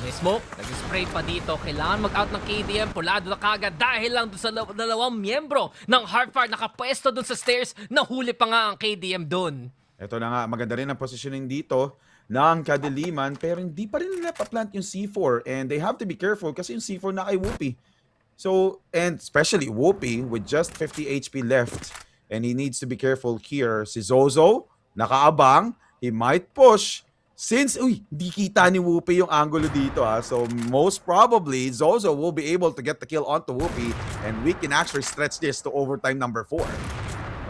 May smoke, nag-spray pa dito. Kailangan mag-out ng KDM. Pulado na kagad dahil lang doon sa dalawang miyembro ng Hardfire nakapwesto doon sa stairs. Nahuli pa nga ang KDM doon.
Ito na nga, maganda rin ang positioning dito ng Kadiliman, pero hindi pa rin nila pa-plant yung C4, and they have to be careful kasi yung C4 na kay Whoopi. So, and especially Whoopi with just 50 HP left, and he needs to be careful here. Si Zozo, nakaabang, he might push. Since, di kita ni Whoopi yung angulo dito so most probably, Zozo will be able to get the kill onto Whoopi, and we can actually stretch this to overtime number 4.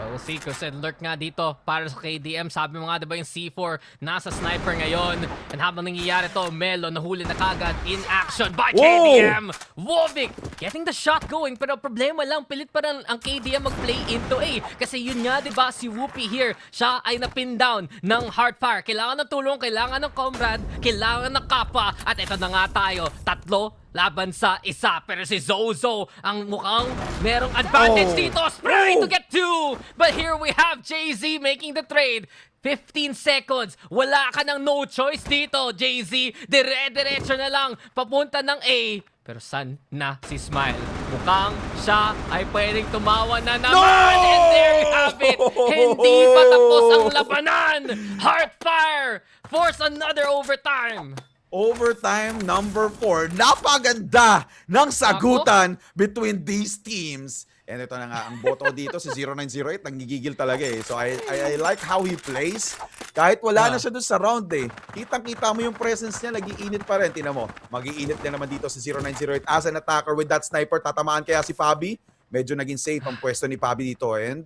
We'll see, kasi lurk nga dito para sa KDM. Sabi mo nga diba yung C4 nasa sniper ngayon. And habang nangyayari to, Melo nahuli na kagad in action by KDM. Wovik getting the shot going, pero problema lang, pilit pa rin ang KDM mag-play into A. Kasi yun nga diba, si Whoopi here, siya ay napin down ng Hardfire. Kailangan ng tulong, kailangan ng comrade, kailangan ng kapwa. At ito na nga tayo, 3 laban sa isa, pero si Zozo ang mukhang merong advantage dito. Spray to get 2, but here we have JZ making the trade. 15 seconds, wala ka ng no choice dito, JZ. Dire-diretso na lang papunta ng A. Pero saan na si Smile? Mukhang siya ay pwedeng tumawa na naman. And there you have it. Hindi pa tapos ang labanan. Heartfire force another overtime.
Overtime number 4. Napaganda ng sagutan between these teams. And ito na nga, ang boto dito si 0908, nanggigigil talaga So I like how he plays. Kahit wala na siya doon sa round Kitang-kita mo yung presence niya, nag-iinit pa rin. Tingnan mo, mag-iinit na naman dito si 0908 as an attacker with that sniper. Tatamaan kaya si Fabi. Medyo naging safe ang pwesto ni Fabi dito. And,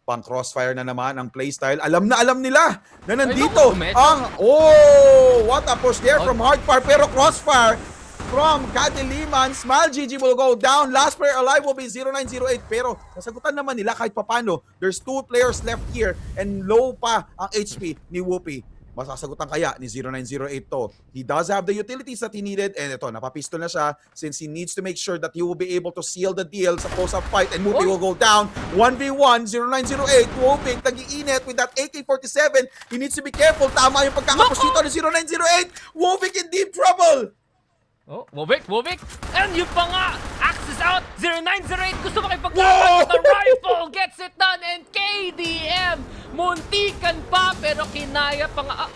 pang crossfire na naman ang playstyle. Alam nila na nandito what a push there from Hardfire, pero crossfire from Kadiliman. Smile GG will go down. Last player alive will be 0908, pero nasagutan naman nila kahit papano. There's 2 players left here and low pa ang HP ni Whoopi. Masasagutan kaya ni 0908 to. He does have the utilities that he needed, and ito, napapistol na siya since he needs to make sure that he will be able to seal the deal sa close-up fight, and Whoopi will go down. 1v1, 0908, Whoopi nag-iinit with that AK-47. He needs to be careful. Tama yung pagkakapush dito ni 0908. Whoopi in deep trouble.
Wobik, and yun pa nga, access out, 0908, gusto makipaglaban, the rifle gets it done, and KDM, muntikan pa, pero kinaya pa nga,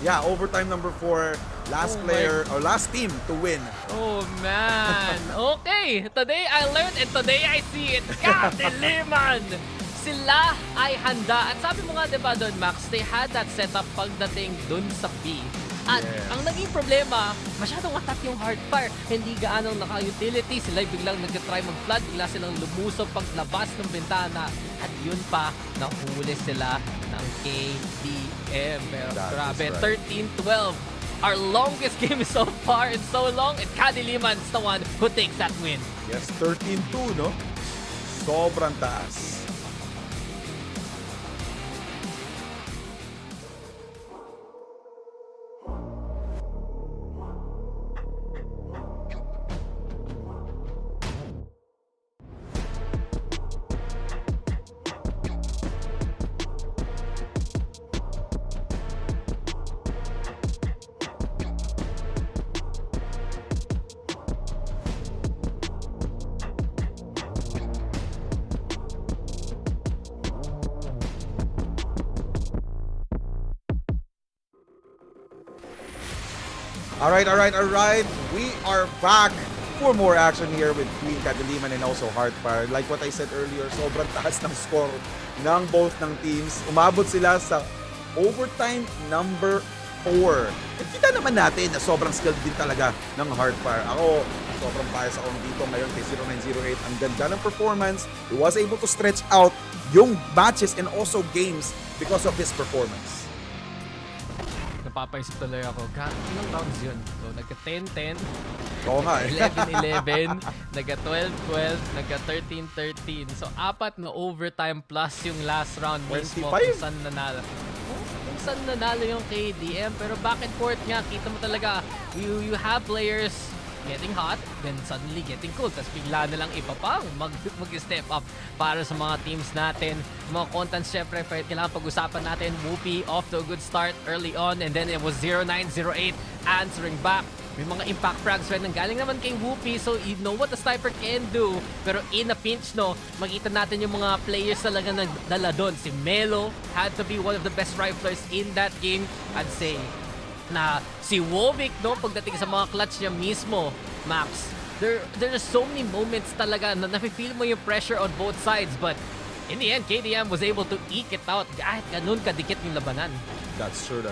Yeah, overtime number 4, last player, or last team to win.
Oh man, okay, today I learned, and today I see it, Kadiliman! Sila ay handa, at sabi mo nga diba doon, Max, they had that setup pagdating dun sa B. At ang naging problema, masyadong attack yung Hardfire. Hindi gaanong naka-utility. Sila biglang nag-try mag-flood. Bigla silang lumusob paglabas ng bintana. At yun pa, nahuli sila ng KDM. Pero grabe, 13-12. Our longest game so far and so long. And Kadiliman's the one who takes that win.
Yes, 13-2, no? Sobrang taas. All right. We are back for more action here with Queen Kadiliman and also Hardfire. Like what I said earlier, sobrang taas ng score ng both ng teams. Umabot sila sa overtime number 4. At kita naman natin na sobrang skilled din talaga ng Hardfire. Ako, sobrang bias ako dito ngayon kay 0908. Ang ganda ng performance. He was able to stretch out yung matches and also games because of his performance.
napapaisip tuloy ako, ilang rounds yun? So, nagka-10-10,
Oo nga eh.
11-11, nagka-12-12, nagka-13-13. So, 4 na overtime plus yung last round mismo
25?
kung saan nanalo. Kung saan nanalo yung KDM. Pero back and forth nga, kita mo talaga, you have players getting hot, then suddenly getting cold. Tapos bigla na lang iba pang mag-step up para sa mga teams natin. Mga contents, syempre, kailangan pag-usapan natin. Whoopi off to a good start early on, and then it was 0908 answering back. May mga impact frags rin nang galing naman kay Whoopi, so you know what the sniper can do. Pero in a pinch, no, makita natin yung mga players talaga nagdala doon. Si Melo had to be one of the best riflers in that game. I'd say na si Wovic, no, pagdating sa mga clutch niya mismo, Max, there are so many moments talaga na nafe-feel mo yung pressure on both sides, but in the end, KDM was able to eke it out kahit ganun kadikit yung labanan.
That's true.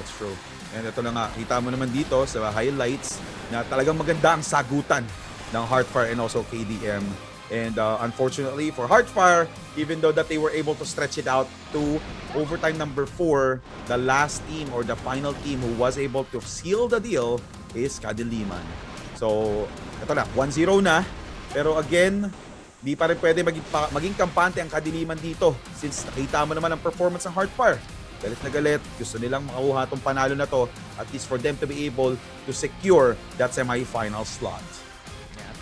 And ito na nga, kita mo naman dito sa highlights na talagang maganda ang sagutan ng Heartfire and also KDM. And unfortunately for Heartfire, even though that they were able to stretch it out to overtime number 4, the last team or the final team who was able to seal the deal is Kadiliman. So, ito na, 1-0 na. Pero again, di pa rin pwede maging kampante ang Kadiliman dito since nakita mo naman ang performance ng Heartfire. Galit na galit, gusto nilang makakuha itong panalo na to, at least for them to be able to secure that semi-final slot.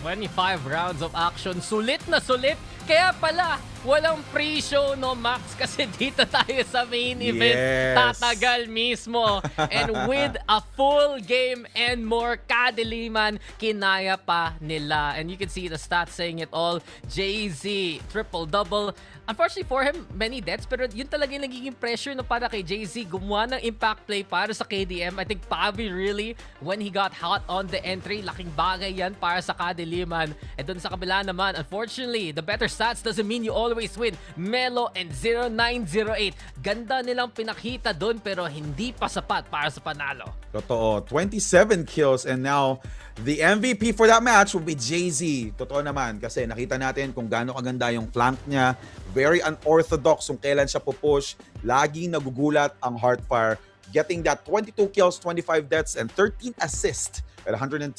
25 rounds of action. Sulit na sulit. Kaya pala, walang pre-show, no, Max? Kasi dito tayo sa main event. Tatagal mismo. And with a full game and more, Kadiliman, kinaya pa nila. And you can see the stats saying it all. Jay-Z, triple-double. Unfortunately for him, many deaths. Pero yun talaga yung nagiging pressure no, para kay Jay-Z. Gumawa ng impact play para sa KDM. I think Pavi really, when he got hot on the entry, laking bagay yan para sa Kadiliman. And dun sa kabila naman, unfortunately, the better stats doesn't mean you always win. Melo and 0908. Ganda nilang pinakita dun pero hindi pa sapat para sa panalo.
Totoo. 27 kills and now the MVP for that match will be Jay-Z. Totoo naman kasi nakita natin kung gaano kaganda yung flank niya. Very unorthodox kung kailan siya pupush. Laging nagugulat ang Heartfire. Getting that 22 kills, 25 deaths, and 13 assists at 110.76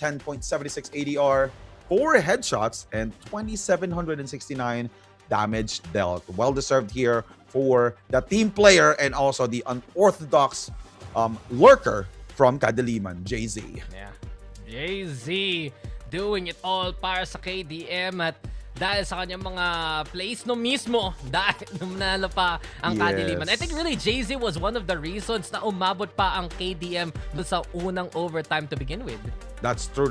ADR, 4 headshots, and 2,769 damage dealt. Well-deserved here for the team player and also the unorthodox lurker from Kadiliman, Jay-Z.
Yeah. Jay-Z doing it all para sa KDM at dahil sa kanyang mga plays no mismo, dahil nanalo pa ang Kadiliman. I think really Jay-Z was one of the reasons na umabot pa ang KDM doon sa unang overtime to begin with.
That's true.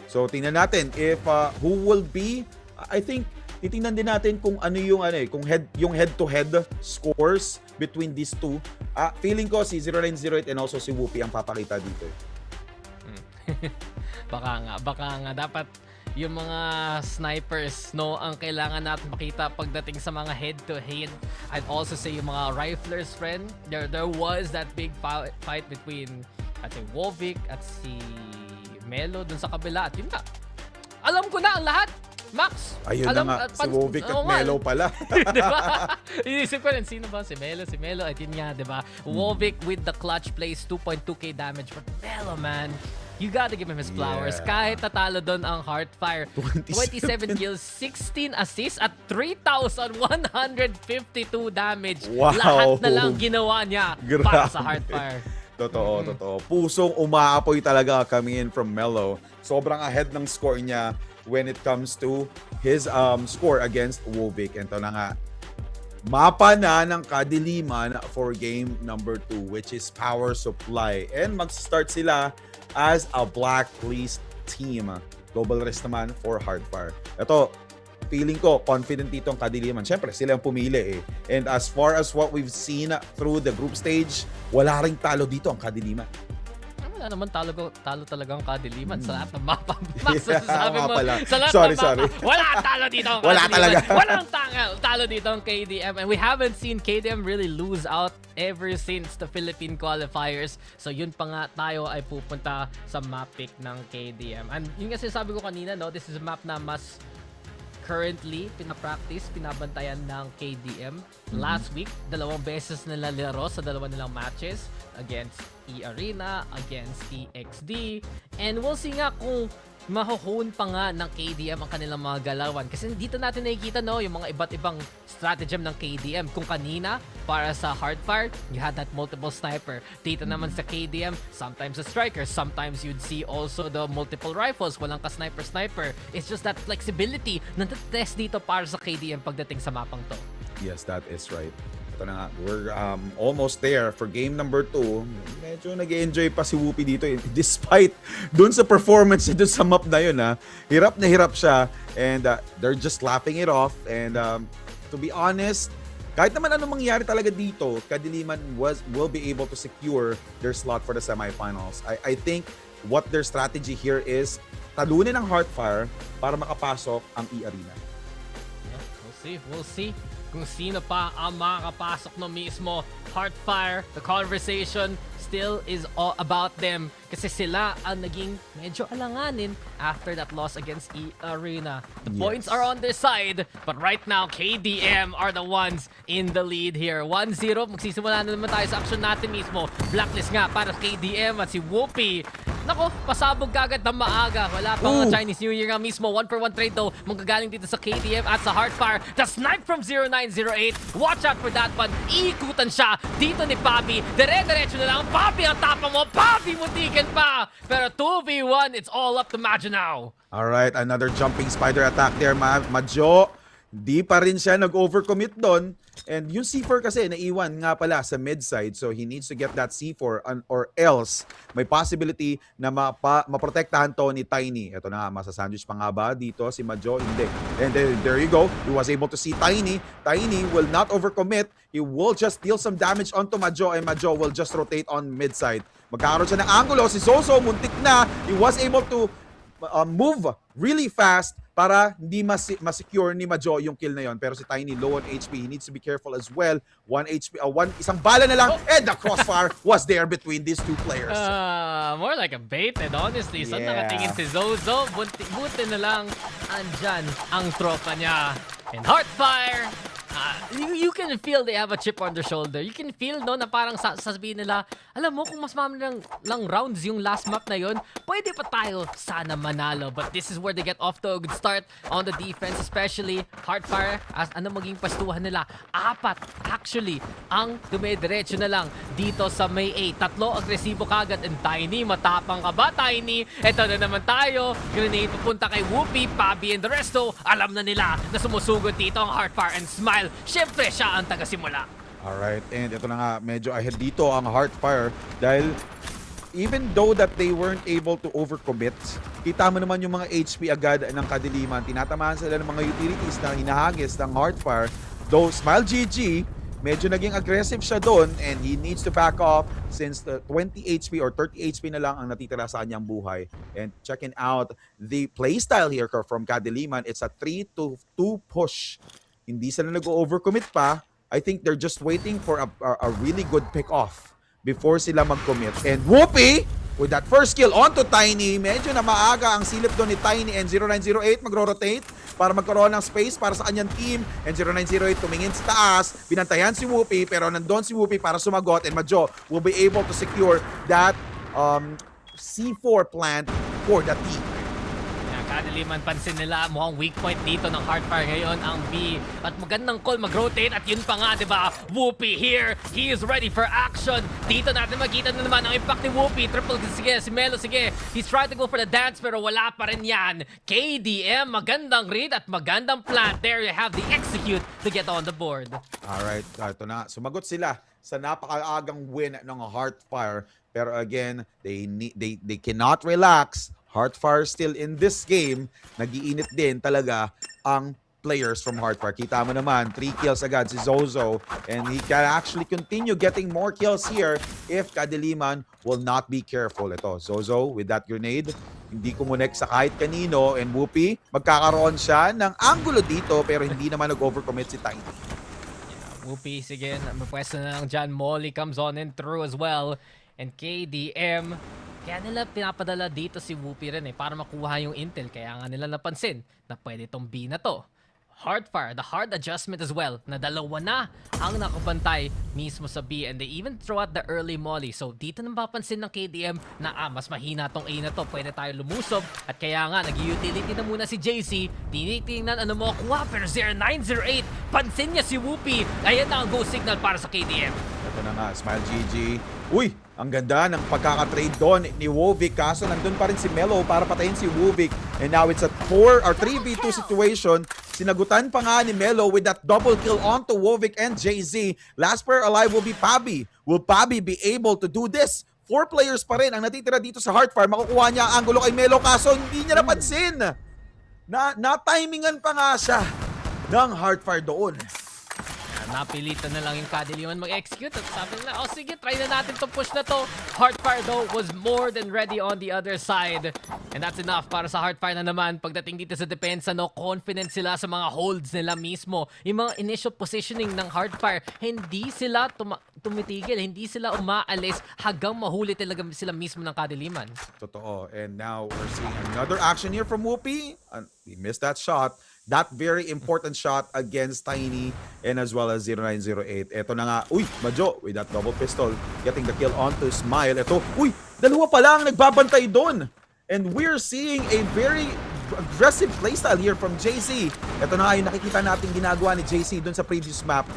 So tingnan natin if who will be, I think titingnan din natin kung ano yung kung head-to-head scores between these two. Feeling ko si 0908 and also si Whoopi ang papakita dito.
Baka nga dapat yung mga snipers no ang kailangan natin makita pagdating sa mga head-to-head. I'd also say yung mga riflers, friend. There was that big fight between Wovic at si Melo dun sa kabila. At yun na. Alam ko na ang lahat. Max!
Ayun na nga, si Wovic at Melo pala.
Diba? Inisip ko rin, sino ba? Si Melo. At yun nga, diba? Wovic with the clutch plays, 2.2k damage. But Melo, man, you gotta give him his flowers. Kahit tatalo doon ang Heartfire. 27 kills, 16 assists at 3,152 damage.
Wow.
Lahat na lang ginawa niya para sa Heartfire.
Totoo. Pusong umaapoy talaga coming in from Melo. Sobrang ahead ng score niya when it comes to his score against Wovic. Ito na nga. Mapa na ng Kadiliman for game number 2, which is Power Supply. And mag-start sila as a blacklist team. Global rest naman for Heartfire. Ito, feeling ko, confident dito ang Kadiliman. Siyempre, sila ang pumili eh. And as far as what we've seen through the group stage, wala ring talo dito ang Kadiliman.
Wala naman talo talagang Kadiliman sa lahat ng mapa. Max, sabi mo, sa lahat
sorry.
ng mapa, wala talo dito ang
Wala
Kadiliman.
talaga.
Walang talo dito ang KDM. And we haven't seen KDM really lose out ever since the Philippine qualifiers. So yun pa nga tayo ay pupunta sa map pick ng KDM. And yun kasi sabi ko kanina, no, this is a map na mas currently pinapractice, pinabantayan ng KDM. Last week, 2 beses nila laro sa 2 nilang matches against E-Arena, against EXD. And we'll see nga kung mahuhone pa nga ng KDM ang kanilang mga galawan. Kasi dito natin nakikita yung mga iba't ibang stratagem ng KDM. Kung kanina, para sa Hardfire, you had that multiple sniper. Dito naman sa KDM, sometimes a striker, sometimes you'd see also the multiple rifles, walang ka-sniper-sniper. It's just that flexibility na test dito para sa KDM pagdating sa mapang to.
Yes, that is right. Ito na nga, we're almost there for game number 2. Medyo nag-enjoy pa si Whoopi dito despite dun sa performance dun sa map na yun. Hirap na hirap siya and they're just laughing it off. And to be honest, kahit naman anong mangyari talaga dito, Kadiliman will be able to secure their slot for the semifinals. I think what their strategy here is talunin ang Heartfire para makapasok ang E-Arena.
Yeah, we'll see kung sino pa ang makakapasok no mismo. Heartfire, the conversation still is all about them kasi sila ang naging medyo alanganin after that loss against E-Arena. The points are on their side, but right now, KDM are the ones in the lead here. 1-0, magsisimula na naman tayo sa action natin mismo. Blacklist nga para KDM at si Whoopi. Nako, pasabog kagad ng maaga. Wala pa nga Chinese New Year nga mismo. 1-for-1 trade though. Manggagaling dito sa KDM at sa Heartfire. The snipe from 0908. Watch out for that one. Iikutan siya dito ni Papi. Dire-diretso na lang. Papi ang tapang mo. Papi muntikin pa. Pero 2v1, it's all up to Majo now.
Alright, another jumping spider attack there, Majo. Di pa rin siya nag-overcommit doon. And yung C4 kasi naiwan nga pala sa mid side, so he needs to get that C4 or else may possibility na maprotektahan to ni Tiny. Ito na nga, masasandwich pa nga ba dito si Majo? Hindi. And then, there you go. He was able to see Tiny. Tiny will not overcommit. He will just deal some damage onto Majo and Majo will just rotate on mid side. Magkakaroon siya ng angulo. Si Zozo muntik na. He was able to move really fast para hindi ma-secure ni Majo yung kill na yon. Pero si Tiny low on HP. He needs to be careful as well. Isang bala na lang and the crossfire was there between these two players.
More like a baited, honestly. So nakatingin si Zozo. Buti na lang andyan ang tropa niya. And Heartfire, you can feel they have a chip on their shoulder. You can feel na parang sasabihin nila, alam mo kung mas marami lang rounds yung last map na yon, pwede pa tayo sana manalo. But this is where they get off to a good start on the defense, especially Heartfire. Ano maging pastuhan nila? 4 actually ang dumediretso na lang dito sa May 8. 3 agresibo kagad and Tiny, matapang ka ba Tiny? Ito na naman tayo. Grenade pupunta kay Whoopi, Pabi and the resto. Alam na nila na sumusugod dito ang Heartfire and Smile. Siyempre siya ang tagasimula.
Alright, and ito na nga, medyo ahead dito ang Heartfire dahil even though that they weren't able to overcommit, kita mo naman yung mga HP agad ng Kadiliman. Tinatamaan sila ng mga utilities na hinahagis ng Heartfire. Though Smile GG, medyo naging aggressive siya doon and he needs to back off since the 20 HP or 30 HP na lang ang natitira sa kanyang buhay. And checking out the playstyle here from Kadiliman, it's a 3-2 push. Hindi sila nag-overcommit pa. I think they're just waiting for a really good pick-off before sila mag-commit. And Whoopi, with that first kill onto Tiny, medyo na maaga ang silip doon ni Tiny and 0908 magro-rotate para magkaroon ng space para sa kanyang team. And 0908 tumingin sa taas, binantayan si Whoopi, pero nandun si Whoopi para sumagot and Majo will be able to secure that C4 plant for the team.
Kadiliman, pansin nila, mukhang weak point dito ng Heartfire ngayon ang B. At magandang call, mag-rotate at yun pa nga, diba? Whoopi here, he is ready for action. Dito natin makita na naman ang impact ni Whoopi. Triple, sige, si Melo, sige. He's trying to go for the dance pero wala pa rin yan. KDM, magandang read at magandang plant. There you have the execute to get on the board.
Alright, ito na. Sumagot sila sa napakaagang win ng Heartfire. Pero again, they cannot relax. Heartfire still in this game. Nag-iinit din talaga ang players from Heartfire. Kita mo naman, 3 kills agad si Zozo. And he can actually continue getting more kills here if Kadiliman will not be careful. Ito, Zozo with that grenade. Hindi kumunek sa kahit kanino. And Whoopi, magkakaroon siya ng angulo dito pero hindi naman nag-overcommit si Tiny.
Whoopi, sige, mapwesto na lang dyan. Molly comes on and through as well. And KDM, kaya nila pinapadala dito si Whoopi rin para makuha yung intel. Kaya nga nila napansin na pwede itong B na to. Hardfire, the hard adjustment as well, na dalawa na ang nakabantay mismo sa B, and they even throw out the early molly. So dito nang papansin ng KDM na mas mahina tong A na to, pwede tayo lumusob, at kaya nga nag-utility na muna si JC, tinitingnan ano mo kuha, pero 0908, pansin niya si Whoopi, ayan na ang go signal para sa KDM.
Ito na nga, Smile GG. Uy, ang ganda ng pagkakatrade doon ni Wovic, kaso nandun pa rin si Melo para patayin si Wovic. And now it's a 3v2 situation. Sinagutan pa nga ni Melo with that double kill onto Wovic and JZ. Last player alive will be Pabi. Will Pabi be able to do this? 4 players pa rin ang natitira dito sa Heartfire. Makukuha niya ang angulo kay Melo, kaso hindi niya napansin. Na-timingan pa nga siya ng Heartfire doon.
Napilitan na lang yung Kadiliman mag-execute at sabi nila, oh sige, try na natin to push na to. Heartfire though was more than ready on the other side. And that's enough para sa Heartfire na naman. Pagdating dito sa depensa, no, confident sila sa mga holds nila mismo. Yung mga initial positioning ng Heartfire, hindi sila tumitigil, hindi sila umaalis hanggang mahuli talaga sila mismo ng Kadiliman.
Totoo. And now we're seeing another action here from Whoopi. He missed that shot. That very important shot against Tiny and as well as 0908. Ito na nga, uy, Majo with that double pistol, getting the kill onto Smile. Ito, uy, dalawa pa lang nagbabantay doon. And we're seeing a very aggressive playstyle here from JC. Ito na nga yung nakikita natin ginagawa ni JC doon sa previous map.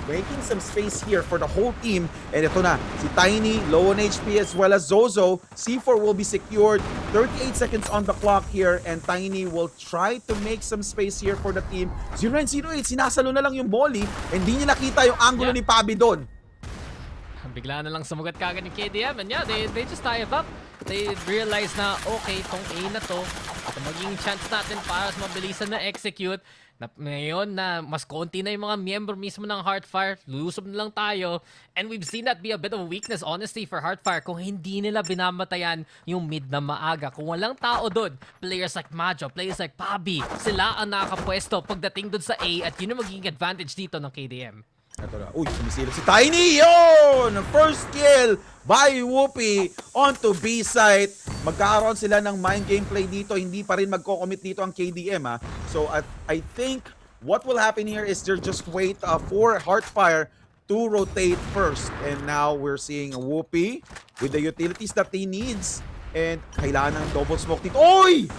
Making some space here for the whole team. And ito na, si Tiny, low on HP as well as Zozo. C4 will be secured. 38 seconds on the clock here. And Tiny will try to make some space here for the team. 0908, sinasalo na lang yung molly. And di niya nakita yung angulo ni Pabi doon.
Bigla na lang sumugat kagad ni KDM. And yeah, they just tie it up. They realize na, okay, tong A na to, ito magiging chance natin para mabilisan na execute. Ngayon na mas konti na yung mga miyembro mismo ng Heartfire, lulusob na lang tayo. And we've seen that be a bit of a weakness, honestly, for Heartfire kung hindi nila binamatayan yung mid na maaga. Kung walang tao doon, players like Majo, players like Pabi, sila ang nakakapwesto pagdating doon sa A, at yun ang magiging advantage dito ng KDM.
Ito na. Uy, sumisilip si Tiny! Yun! First kill by Whoopi onto B site. Magkakaroon sila ng mind gameplay dito. Hindi pa rin magko-commit dito ang KDM. Ha? So I think what will happen here is they're just wait for Heartfire to rotate first. And now we're seeing Whoopi with the utilities that he needs. And kailangan ng double smoke dito. Oy!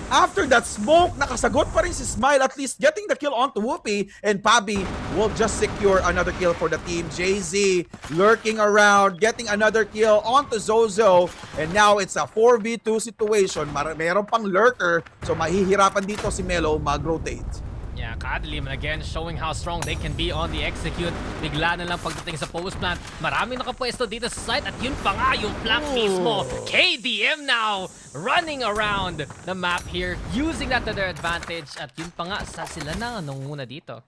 After that smoke, nakasagot pa rin si Smile, at least getting the kill onto Whoopi, and Pabi will just secure another kill for the team. JZ lurking around, getting another kill onto Zozo, and now it's a 4v2 situation. Meron pang lurker, so mahihirapan dito si Melo mag-rotate.
Yeah, Kadiliman again showing how strong they can be on the execute. Bigla na lang pagdating sa post plant. Maraming nakapwesto dito sa site, at yun pa nga yung flank mismo. KDM now running around the map here, using that to their advantage. At yun pa nga, sila na nunguna dito.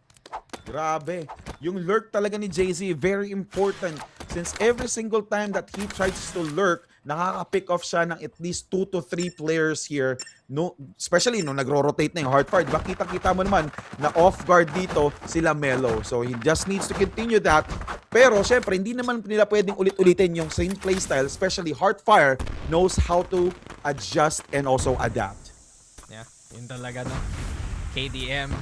Grabe. Yung lurk talaga ni JZ, very important. Since every single time that he tries to lurk, nakaka-pick off siya ng at least 2 to 3 players here. No, especially nung nagro-rotate na yung Heartfire. Diba, kita-kita mo naman na off-guard dito sila Melo. So he just needs to continue that. Pero syempre, hindi naman nila pwedeng ulit-ulitin yung same playstyle. Especially Heartfire knows how to adjust and also adapt.
Yeah, yun talaga, no? KDM,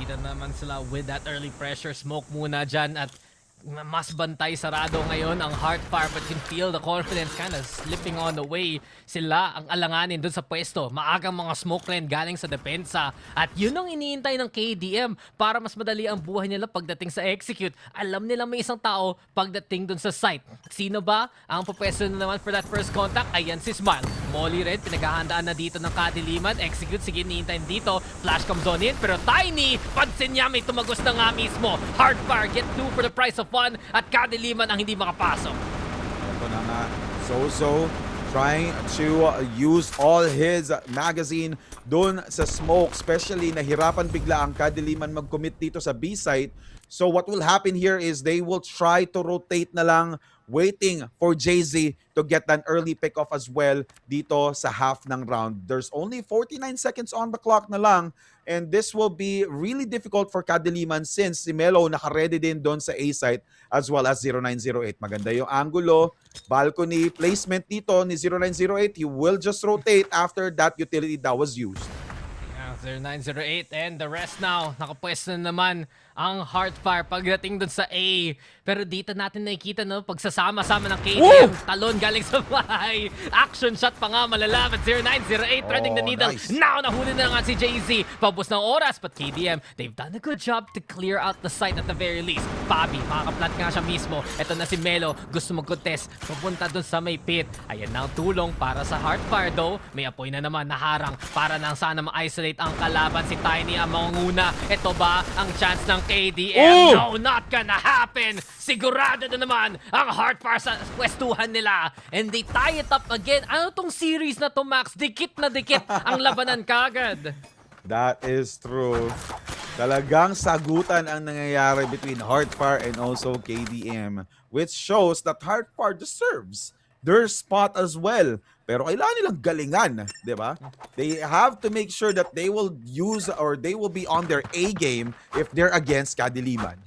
dito naman sila with that early pressure. Smoke muna dyan, at mas bantay sarado ngayon ang Heartfire, but you can feel the confidence kind of slipping on the way. Sila ang alanganin dun sa pwesto. Maagang mga smoke line galing sa depensa. At yun ang iniintay ng KDM para mas madali ang buhay nila pagdating sa execute. Alam nila may isang tao pagdating dun sa site. Sino ba ang papwesto na naman for that first contact? Ayan si Smile. Molly red, pinaghahandaan na dito ng Kadiliman. Execute, sige, iniintay dito. Flash comes on in, pero Tiny, pansin niya, may tumagos na nga mismo. Heartfire get 2 for the price of 1, at Kadiliman ang hindi makapasok.
Ito na nga, Zozo trying to use all his magazine dun sa smoke, especially nahirapan bigla ang Kadiliman mag-commit dito sa B site. So what will happen here is they will try to rotate na lang, waiting for JZ to get an early pick-off as well dito sa half ng round. There's only 49 seconds on the clock na lang, and this will be really difficult for Kadiliman since si Melo naka-ready din doon sa A site as well as 0908. Maganda yung angulo, balcony placement dito ni 0908. He will just rotate after that utility that was used.
0908 and the rest now. Nakapwesto na naman ang Heartfire pagdating dun sa A. Pero dito natin nakikita, no, pagsasama-sama ng KDM. Talon galing sa bahay. Action shot pa nga malala. But 0908 threading the needle.
Nice.
Now nahuli na nga si JZ. Paubos ng oras. But KDM, they've done a good job to clear out the site at the very least. Bobby, makakaplat nga siya mismo. Ito na si Melo. Gusto mag-contest. Papunta dun sa may pit. Ayan na ang tulong para sa Heartfire though. May apoy na naman naharang para nang sana ma-isolate ang kalaban. Si Tiny ang mangunguna. Ito ba ang chance ng KDM? No, not gonna happen! Sigurado na naman ang Heartfire sa pwestuhan nila. And they tie it up again. Ano tong series na to, Max? Dikit na dikit ang labanan kagad.
That is true. Talagang sagutan ang nangyayari between Heartfire and also KDM, which shows that Heartfire deserves their spot as well. Pero kailangan nilang galingan, di ba? They have to make sure that they will use or they will be on their A game if they're against Kadiliman.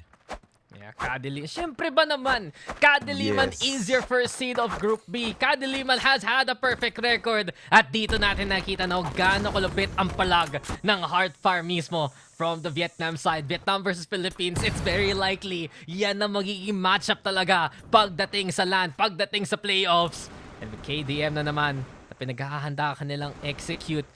Yeah, Kadiliman. Siyempre ba naman, Kadiliman
Yes.
is your first seed of Group B. Kadiliman has had a perfect record. At dito natin nakita na gaano kalupit ang palag ng Heartfire mismo. From the Vietnam side, Vietnam versus Philippines, it's very likely yan na magiging matchup talaga pagdating sa LAN, pagdating sa playoffs. And with KDM na naman, na pinaghahanda ka nilang execute.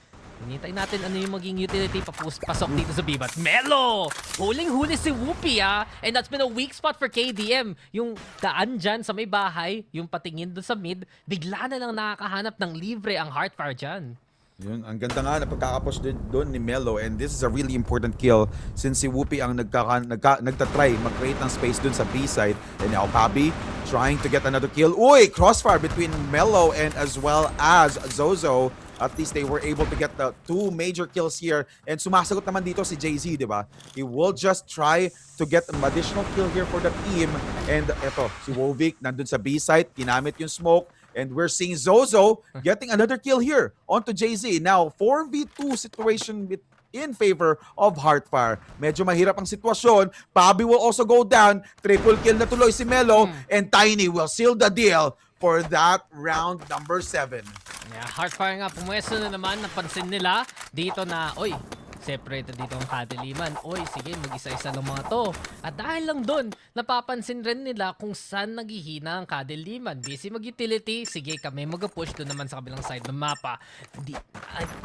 Hinintay natin ano yung maging utility pasok dito sa B. But Melo! Huling-huli si Whoopi, ah! And that's been a weak spot for KDM. Yung daan dyan sa may bahay, yung patingin doon sa mid, bigla na lang nakakahanap ng libre ang Heartfire dyan.
Yun, ang ganda nga na pagkakapush din doon ni Melo, and this is a really important kill since si Whoopi ang nagtatry mag-create ng space doon sa B side. And now Bobby trying to get another kill. Uy! Crossfire between Melo and as well as Zozo. At least they were able to get the 2 major kills here. And sumasagot naman dito si JZ, di ba? He will just try to get an additional kill here for the team. And eto, si Wovic nandun sa B side, ginamit yung smoke. And we're seeing Zozo getting another kill here onto JZ. Now, 4v2 situation in favor of Heartfire. Medyo mahirap ang sitwasyon. Bobby will also go down. Triple kill na tuloy si Melo. And Tiny will seal the deal for that round number 7.
Yeah, Heartfire nga, pumwesto na naman. Napansin nila dito na, oy, separated dito ang Kadiliman. Oy, sige, mag-isa-isa ng mga to. At dahil lang doon, napapansin rin nila kung saan naghihina ang Kadiliman. Busy mag-utility, sige, kami mag-push doon naman sa kabilang side ng mapa.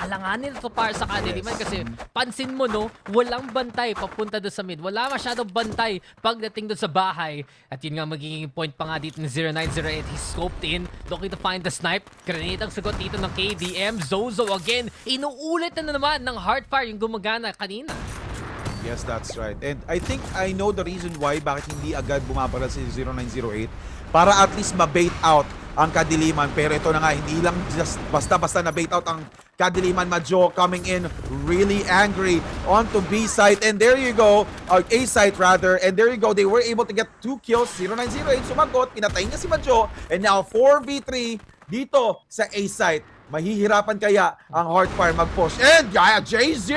Alanganin ito para sa Kadiliman kasi pansin mo, no, walang bantay papunta doon sa mid. Wala masyadong bantay pagdating doon sa bahay. At yun nga, magiging point pa nga dito ng 0908. He scoped in, looking to find the snipe. Grenade ang sagot dito ng KDM. Zozo again, inuulit na naman ng Heartfire yung gumagana kanina.
Yes, that's right. And I think I know the reason why bakit hindi agad bumabaril si 0908 para at least ma-bait out ang Kadiliman. Pero ito na nga, hindi lang just basta-basta na-bait out ang Kadiliman. Majo coming in really angry onto B side. And there you go, A side rather. And there you go, they were able to get 2 kills. 0908 sumagot, pinatay niya si Majo. And now 4v3 dito sa A side. Mahihirapan kaya ang Heartfire mag-push. And JZ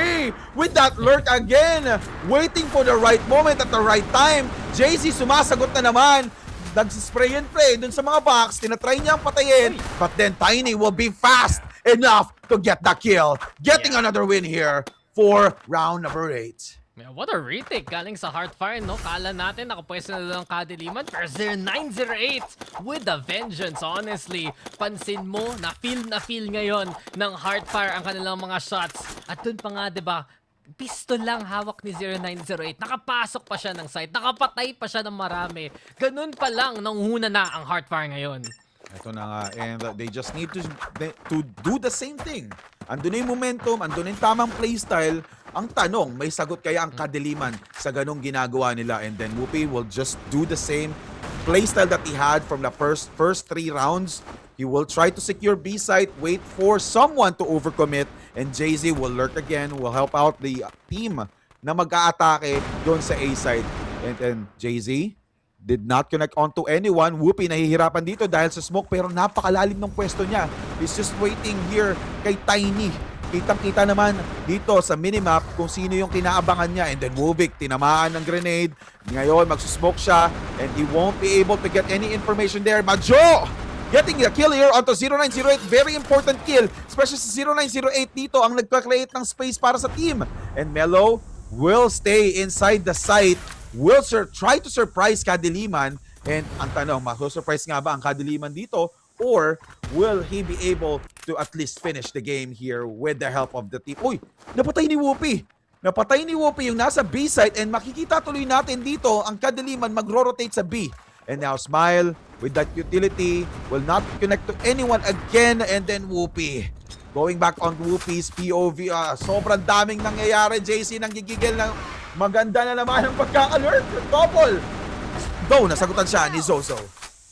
with that lurk again. Waiting for the right moment at the right time. JZ sumasagot na naman. Nagsispray and pray dun sa mga box. Tinatry niyang patayin. But then Tiny will be fast enough to get the kill. Getting another win here for round number 8.
Man, what a retake galing sa Heartfire, no? Kala natin nakapwesto na lang Kadiliman. Pero 0908 with a vengeance, honestly. Pansin mo, na-feel ngayon ng Heartfire ang kanilang mga shots. At dun pa nga, diba, pistol lang hawak ni 0908. Nakapasok pa siya ng site. Nakapatay pa siya ng marami. Ganun pa lang, nanghuna na ang Heartfire ngayon.
Ito na nga, and they just need to do the same thing. Andun na yung momentum, andun na yung tamang playstyle. Ang tanong, may sagot kaya ang Kadiliman sa ganong ginagawa nila? And then Whoopi will just do the same playstyle that he had from the first 3 rounds. He will try to secure B site, wait for someone to overcommit, and JZ will lurk again, will help out the team na mag-aatake doon sa A side. And JZ did not connect onto anyone. Whoopi nahihirapan dito dahil sa smoke, pero napakalalim ng pwesto niya. He's just waiting here kay Tiny. Kitang-kita naman dito sa minimap kung sino yung kinaabangan niya. And then Wovic, tinamaan ng grenade. Ngayon, magsusmoke siya and he won't be able to get any information there. Majo getting a kill here onto 0908. Very important kill, especially sa 0908 dito ang nagpa-create ng space para sa team. And Melo will stay inside the site, will try to surprise Kadiliman. And ang tanong, maso-surprise nga ba ang Kadiliman dito? Or will he be able to at least finish the game here with the help of the team? Uy, napatay ni Whoopi. Napatay ni Whoopi yung nasa B site, and makikita tuloy natin dito ang Kadiliman magro-rotate sa B. And now Smile with that utility will not connect to anyone again, and then Whoopi. Going back on Whoopi's POV, sobrang daming nangyayari. JC nang gigigil na maganda na naman ang pagka-alert. Double. Though, nasagutan siya ni Zozo.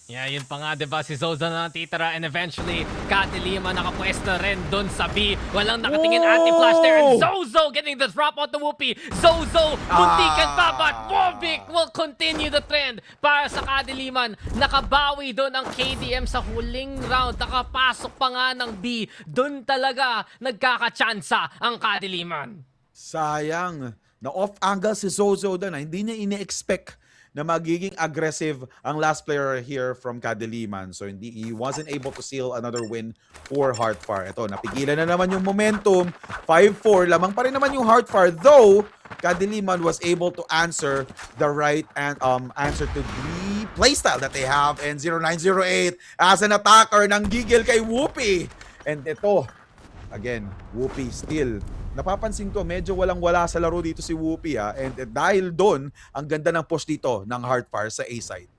Yeah, yun pa nga, diba? Si Zozo na natitira, and eventually, Kadiliman nakapwesto rin dun sa B. Walang nakatingin anti-flash there, and Zozo getting the drop out to Whoopi. Zozo, muntikan pa, but Warwick will continue the trend para sa Kadiliman. Nakabawi dun ang KDM sa huling round. Nakapasok pa nga ng B. Dun talaga nagkakachansa ang Kadiliman.
Sayang. Na off-angle si Zozo doon. Hindi niya ini-expect na magiging aggressive ang last player here from Kadiliman. So he wasn't able to seal another win for Heartfire. Ito, napigilan na naman yung momentum. 5-4, lamang pa rin naman yung Heartfire. Though, Kadiliman was able to answer the right answer to the playstyle that they have. And 0908 as an attacker ng gigil kay Whoopi. And ito, again, Whoopi still napapansin ko, medyo walang-wala sa laro dito si Whoopi. And dahil doon, ang ganda ng push dito ng Heartfire sa A-side.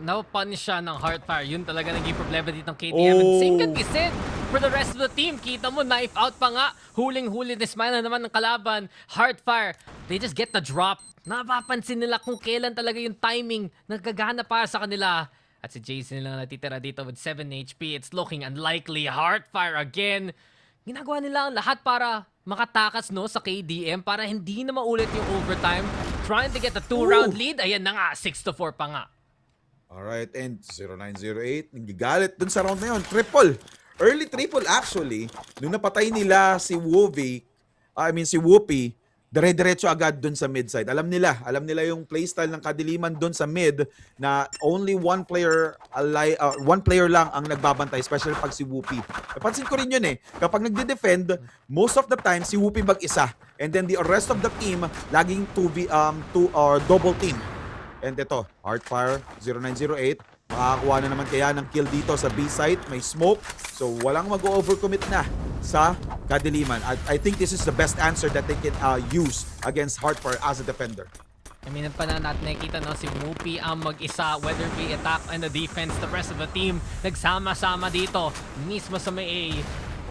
Napapunish siya ng Heartfire. Yun talaga naging problema dito ng KDM. And same can be said for the rest of the team. Kita mo, knife out pa nga. Huling-huli na smile na naman ng kalaban. Heartfire, they just get the drop. Napapansin nila kung kailan talaga yung timing nagagana para sa kanila. At si Jason lang natitira dito with 7 HP. It's looking unlikely. Heartfire again. Ginagawa nila ang lahat para makatakas sa KDM para hindi na maulit yung overtime. Trying to get the 2-round lead. Ayan na nga, 6-4 pa nga.
Alright, and 0908, nagagalit dun sa round na yun. Triple. Early triple actually. Nung napatay nila si Whoopi, dire-diretso agad dun sa mid side. Alam nila yung playstyle ng Kadiliman dun sa mid na only one player lang ang nagbabantay, especially pag si Whoopi. Napansin ko rin yun kapag nagde-defend, most of the time si Whoopi mag-isa, and then the rest of the team laging double team. And ito, Heartfire 0908, makakuha na naman kaya ng kill dito sa B site, may smoke, so walang mag-overcommit na sa Kadiliman. I think this is the best answer that they can use against Heartfire as a defender.
I mean, pa na natin nakikita si Whoopi ang mag-isa, whether be attack and the defense, the rest of the team nagsama-sama dito mismo sa may A.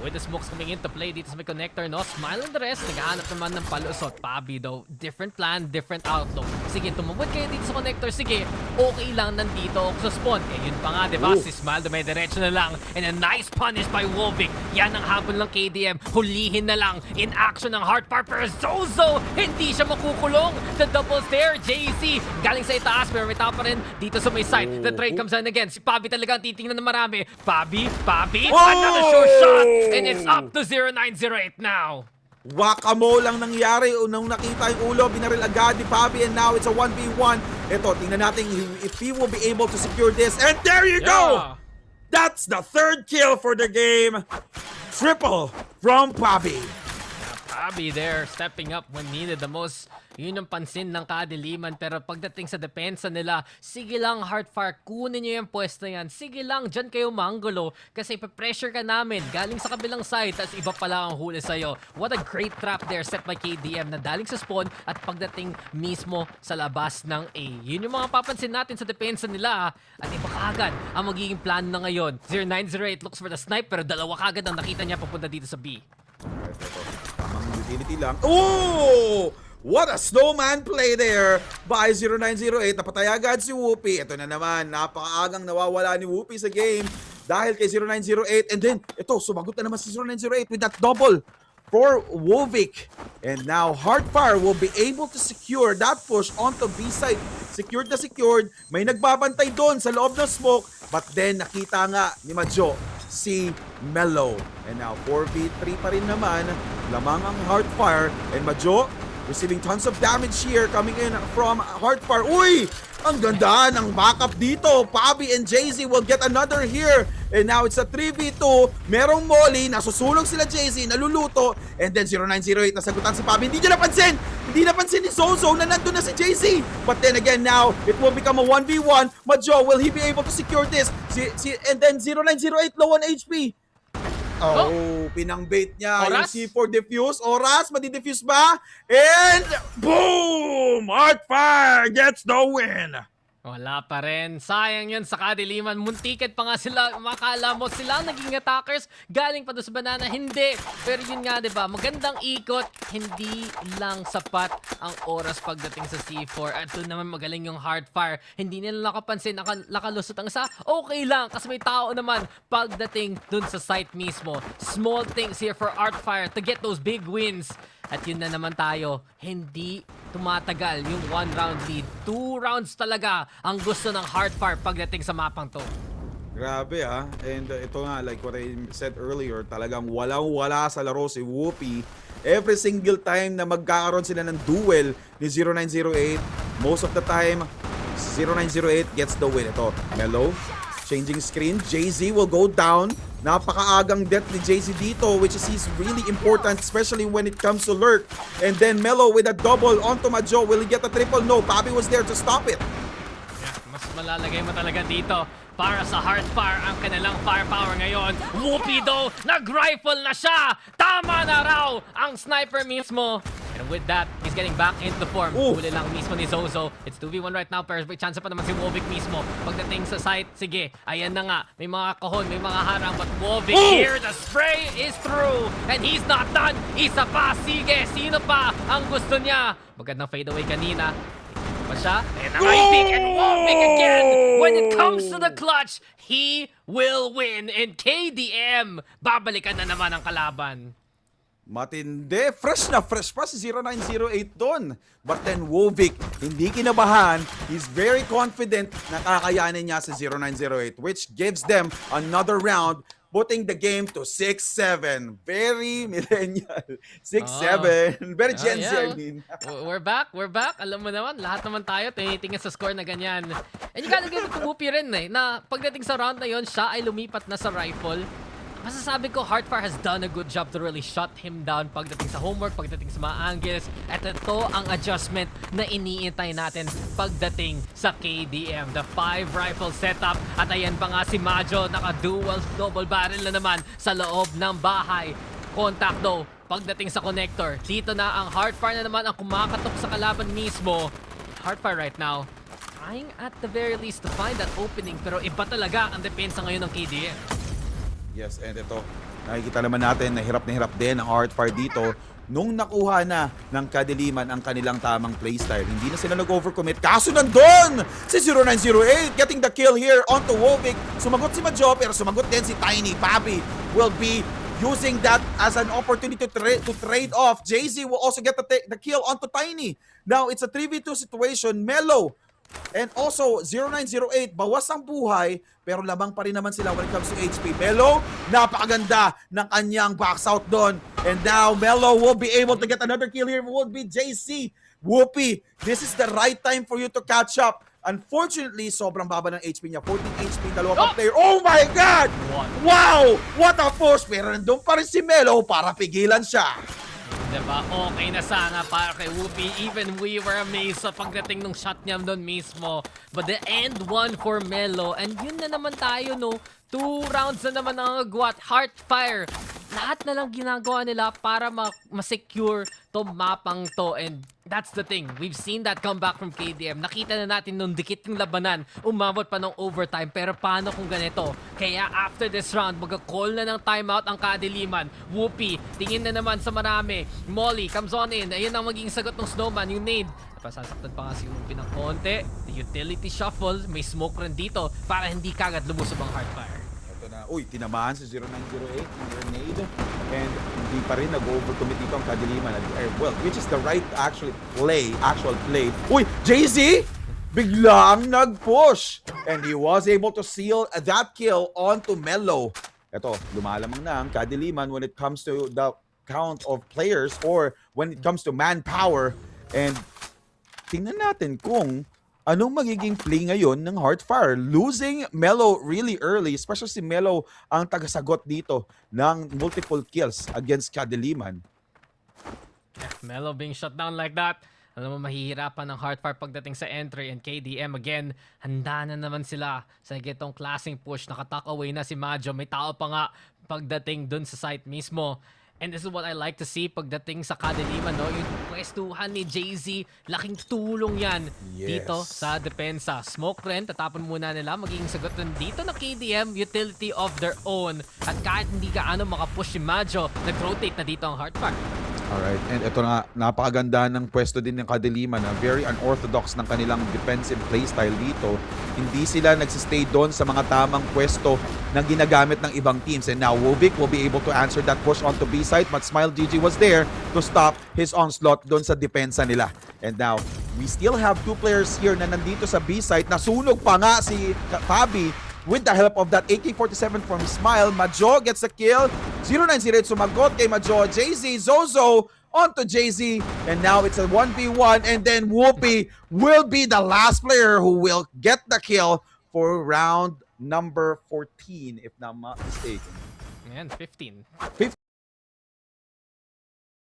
With the smokes coming into play dito sa may connector, Smile and the rest, naghahanap naman ng palusot. Pabi though, different plan, different outlook. Sige, tumawad kayo dito sa connector. Sige, okay lang nandito ako sa spawn. Yun pa nga, diba? Si Smile, dumidiretso na lang. And a nice punish by Wolvik. Yan ang habol ng KDM. Hulihin na lang in action ng Heartfire. Pero Zozo, hindi siya makukulong. The doubles there, JC. Galing sa itaas, pero may tao pa rin dito sa may side. The trade comes in again. Si Pabi talaga ang titingnan na marami. Pabi, another sure shot. And it's up to 0908 now.
Wakamo lang nangyari. Nung nakita yung ulo, binaril agad ni Pabi, and now it's a 1v1. Ito, tingnan natin if he will be able to secure this. And there you go! That's the third kill for the game. Triple from Pabi.
Pabi there, stepping up when needed the most. Yun yung pansin ng Kadiliman, pero pagdating sa depensa nila, sige lang Heartfire, kunin nyo yung pwesto yan. Sige lang, dyan kayo manggulo kasi ipapressure ka namin galing sa kabilang side, tas iba pala ang huli sa'yo. What a great trap there set by KDM na daling sa spawn at pagdating mismo sa labas ng A. Yun yung mga papansin natin sa depensa nila, at iba kagad ang magiging plan na ngayon. 0908 looks for the snipe, pero dalawa kagad ang nakita niya papunta dito sa B.
Alright, ito. Tamang utility lang. Oh! What a snowman play there by 0908. Napatay agad si Whoopi. Ito na naman, napakaagang nawawala ni Whoopi sa game dahil kay 0908. And then, ito, sumagot na naman si 0908 with that double for Wolvik. And now, Heartfire will be able to secure that push onto B-side. Secured na secured. May nagbabantay doon sa loob ng smoke. But then, nakita nga ni Majo si Melo. And now, 4v3 pa rin naman. Lamang ang Heartfire. And Majo, receiving tons of damage here coming in from Heartfire. Uy! Ang ganda ng backup dito. Pabi and Jay-Z will get another here. And now it's a 3v2. Merong Molly. Nasusulong sila Jay-Z. Naluluto. And then 0908 nasagutan si Pabi. Hindi niya napansin. Hindi napansin ni Zozo na nandun na si Jay-Z. But then again now, it will become a 1v1. Majo, will he be able to secure this? And then 0908 low on HP. Oh, pinang-bait niya
Oras?
yung C4 defuse. Oras, madi-defuse ba? And boom! Heartfire gets the win!
Wala pa rin. Sayang yun sa kadiliman. Muntiket pa nga sila. Makala mo sila naging attackers. Galing pa doon sa banana. Hindi. Pero yun nga, diba? Magandang ikot. Hindi lang sapat ang oras pagdating sa C4. At doon naman magaling yung Heartfire. Hindi nila nakapansin. Nakalusot ang isa. Okay lang. Kasi may tao naman pagdating doon sa site mismo. Small things here for Heartfire to get those big wins. At yun na naman tayo. Hindi tumatagal yung 1 round lead. 2 rounds talaga ang gusto ng Heartfire pagdating sa mapang to.
Grabe And ito nga, like what I said earlier, talagang walang-wala sa laro si Whoopi. Every single time na magkakaroon sila ng duel ni 0908, most of the time, 0908 gets the win. Ito, Mellow, changing screen. Jay-Z will go down. Napakaagang death ni Jay-Z dito, which is he's really important, especially when it comes to lurk. And then Mellow with a double onto Majo. Will he get a triple? No, Pabi was there to stop it.
Yeah, mas malalagay mo talaga dito para sa Heartfire ang kanilang firepower ngayon. Whoopi though, nag-rifle na siya! Tama na raw ang sniper mismo. And with that, he's getting back into form. Huli lang mismo ni Zozo. It's 2v1 right now, pero may chance pa naman si Wovik mismo. Pagdating sa site, sige, ayan na nga. May mga kahon, may mga harang, but Wovik here, the spray is through. And he's not done. Isa pa, sige, sino pa ang gusto niya? Magandang fadeaway kanina. Pa siya, and nakaitik, and Wovik again. When it comes to the clutch, he will win. And KDM, babalikan na naman ang kalaban.
Matindi. Fresh na fresh pa si 0908 doon. But then Wovik, hindi kinabahan. He's very confident na kakayanin niya sa 0908, which gives them another round, putting the game to 6-7. Very millennial. 6-7. Very Gen Z, I mean.
We're back. Alam mo naman, lahat naman tayo tinitingin sa score na ganyan. And you gotta give it to Whoopi rin na pagdating sa round na yon, siya ay lumipat na sa rifle. Masasabi ko, Heartfire has done a good job to really shut him down pagdating sa homework, pagdating sa mga angles. At ito ang adjustment na iniintay natin pagdating sa KDM. The 5 rifle setup. At ayan pa nga si Majo, naka-dual double barrel na naman sa loob ng bahay. Contact though, pagdating sa connector. Dito na ang Heartfire na naman ang kumakatok sa kalaban mismo. Heartfire right now, trying at the very least to find that opening. Pero iba talaga ang depensa ngayon ng KDM.
Yes, and ito, nakikita naman natin na hirap din ang Heartfire dito nung nakuha na ng kadiliman ang kanilang tamang playstyle. Hindi na sila nag-overcommit. Kaso nandun si 0908 getting the kill here onto Wovik. Sumagot si Majo, pero sumagot din si Tiny. Pabi will be using that as an opportunity to trade off. Jay-Z will also get the kill onto Tiny. Now, it's a 3v2 situation. Mellow and also 0908, bawas ang buhay, pero labang pa rin naman sila when it comes to HP. Mellow, napakaganda ng kanyang box out doon. And now, Mellow will be able to get another kill here. It will be JC. Whoopi, this is the right time for you to catch up. Unfortunately, sobrang baba ng HP niya. 14 HP, dalawa pang player. Oh my God! Wow! What a force! Pero nandun pa rin si Mellow para pigilan siya.
Diba? Okay na sana para kay Whoopi. Even we were amazed sa pagdating ng shot niya doon mismo. But the end one for Melo. And yun na naman tayo, no? 2 rounds na naman ang agwat. Heartfire. Lahat na lang ginagawa nila para ma-secure to mapang to. And that's the thing. We've seen that comeback from KDM. Nakita na natin nung dikit yung labanan. Umabot pa ng overtime. Pero paano kung ganito? Kaya after this round, mag-call na ng timeout ang kadiliman. Whoopi, tingin na naman sa marami. Molly comes on in. Ayun ang maging sagot ng Snowman, yung nade. Pasasaktan pa nga si Whoopi ng konti. The utility shuffle. May smoke rin dito para hindi kagad lumusob ang Heartfire.
Ito na. Uy, tinamaan si 0908 ng grenade. And hindi pa rin nag-overcommit dito ang kadiliman. Well, which is the right actual play. Uy, Jay-Z! Biglang nag-push. And he was able to seal that kill onto Mellow. Ito, lumalamang na ang kadiliman when it comes to the count of players or when it comes to manpower. And tingnan natin kung anong magiging play ngayon ng Heartfire. Losing Melo really early, especially si Melo ang tagasagot dito ng multiple kills against Kadiliman.
Melo being shut down like that. Alam mo, mahihirapan ng Heartfire pagdating sa entry, and KDM again, handa na naman sila sa gitong klaseng push. Nakatak away na si Majo. May tao pa nga pagdating dun sa site mismo. And this is what I like to see pagdating sa Kadiliman, no? Yung pwestuhan ni JZ, laking tulong yan dito sa depensa. Smoke rin, tatapon muna nila. Magiging sagot rin dito na KDM, utility of their own. At kahit hindi gaano makapush si Majo, nag-rotate na dito ang Heartfire.
Alright, and ito nga, napakaganda ng pwesto din ng Kadiliman na very unorthodox ng kanilang defensive playstyle dito. Hindi sila nagsistay doon sa mga tamang pwesto na ginagamit ng ibang teams. And now, Wovik will be able to answer that push onto B-side, but Smile GG was there to stop his onslaught doon sa depensa nila. And now, we still have 2 players here na nandito sa B-side. Nasunog pa nga si Fabi with the help of that AK-47 from Smile. Majo gets a kill. 090 sumagot kay Majo. JZ, Zozo onto JZ. And now it's a 1v1. And then Whoopi will be the last player who will get the kill for round number 14, if not mistaken.
And 15.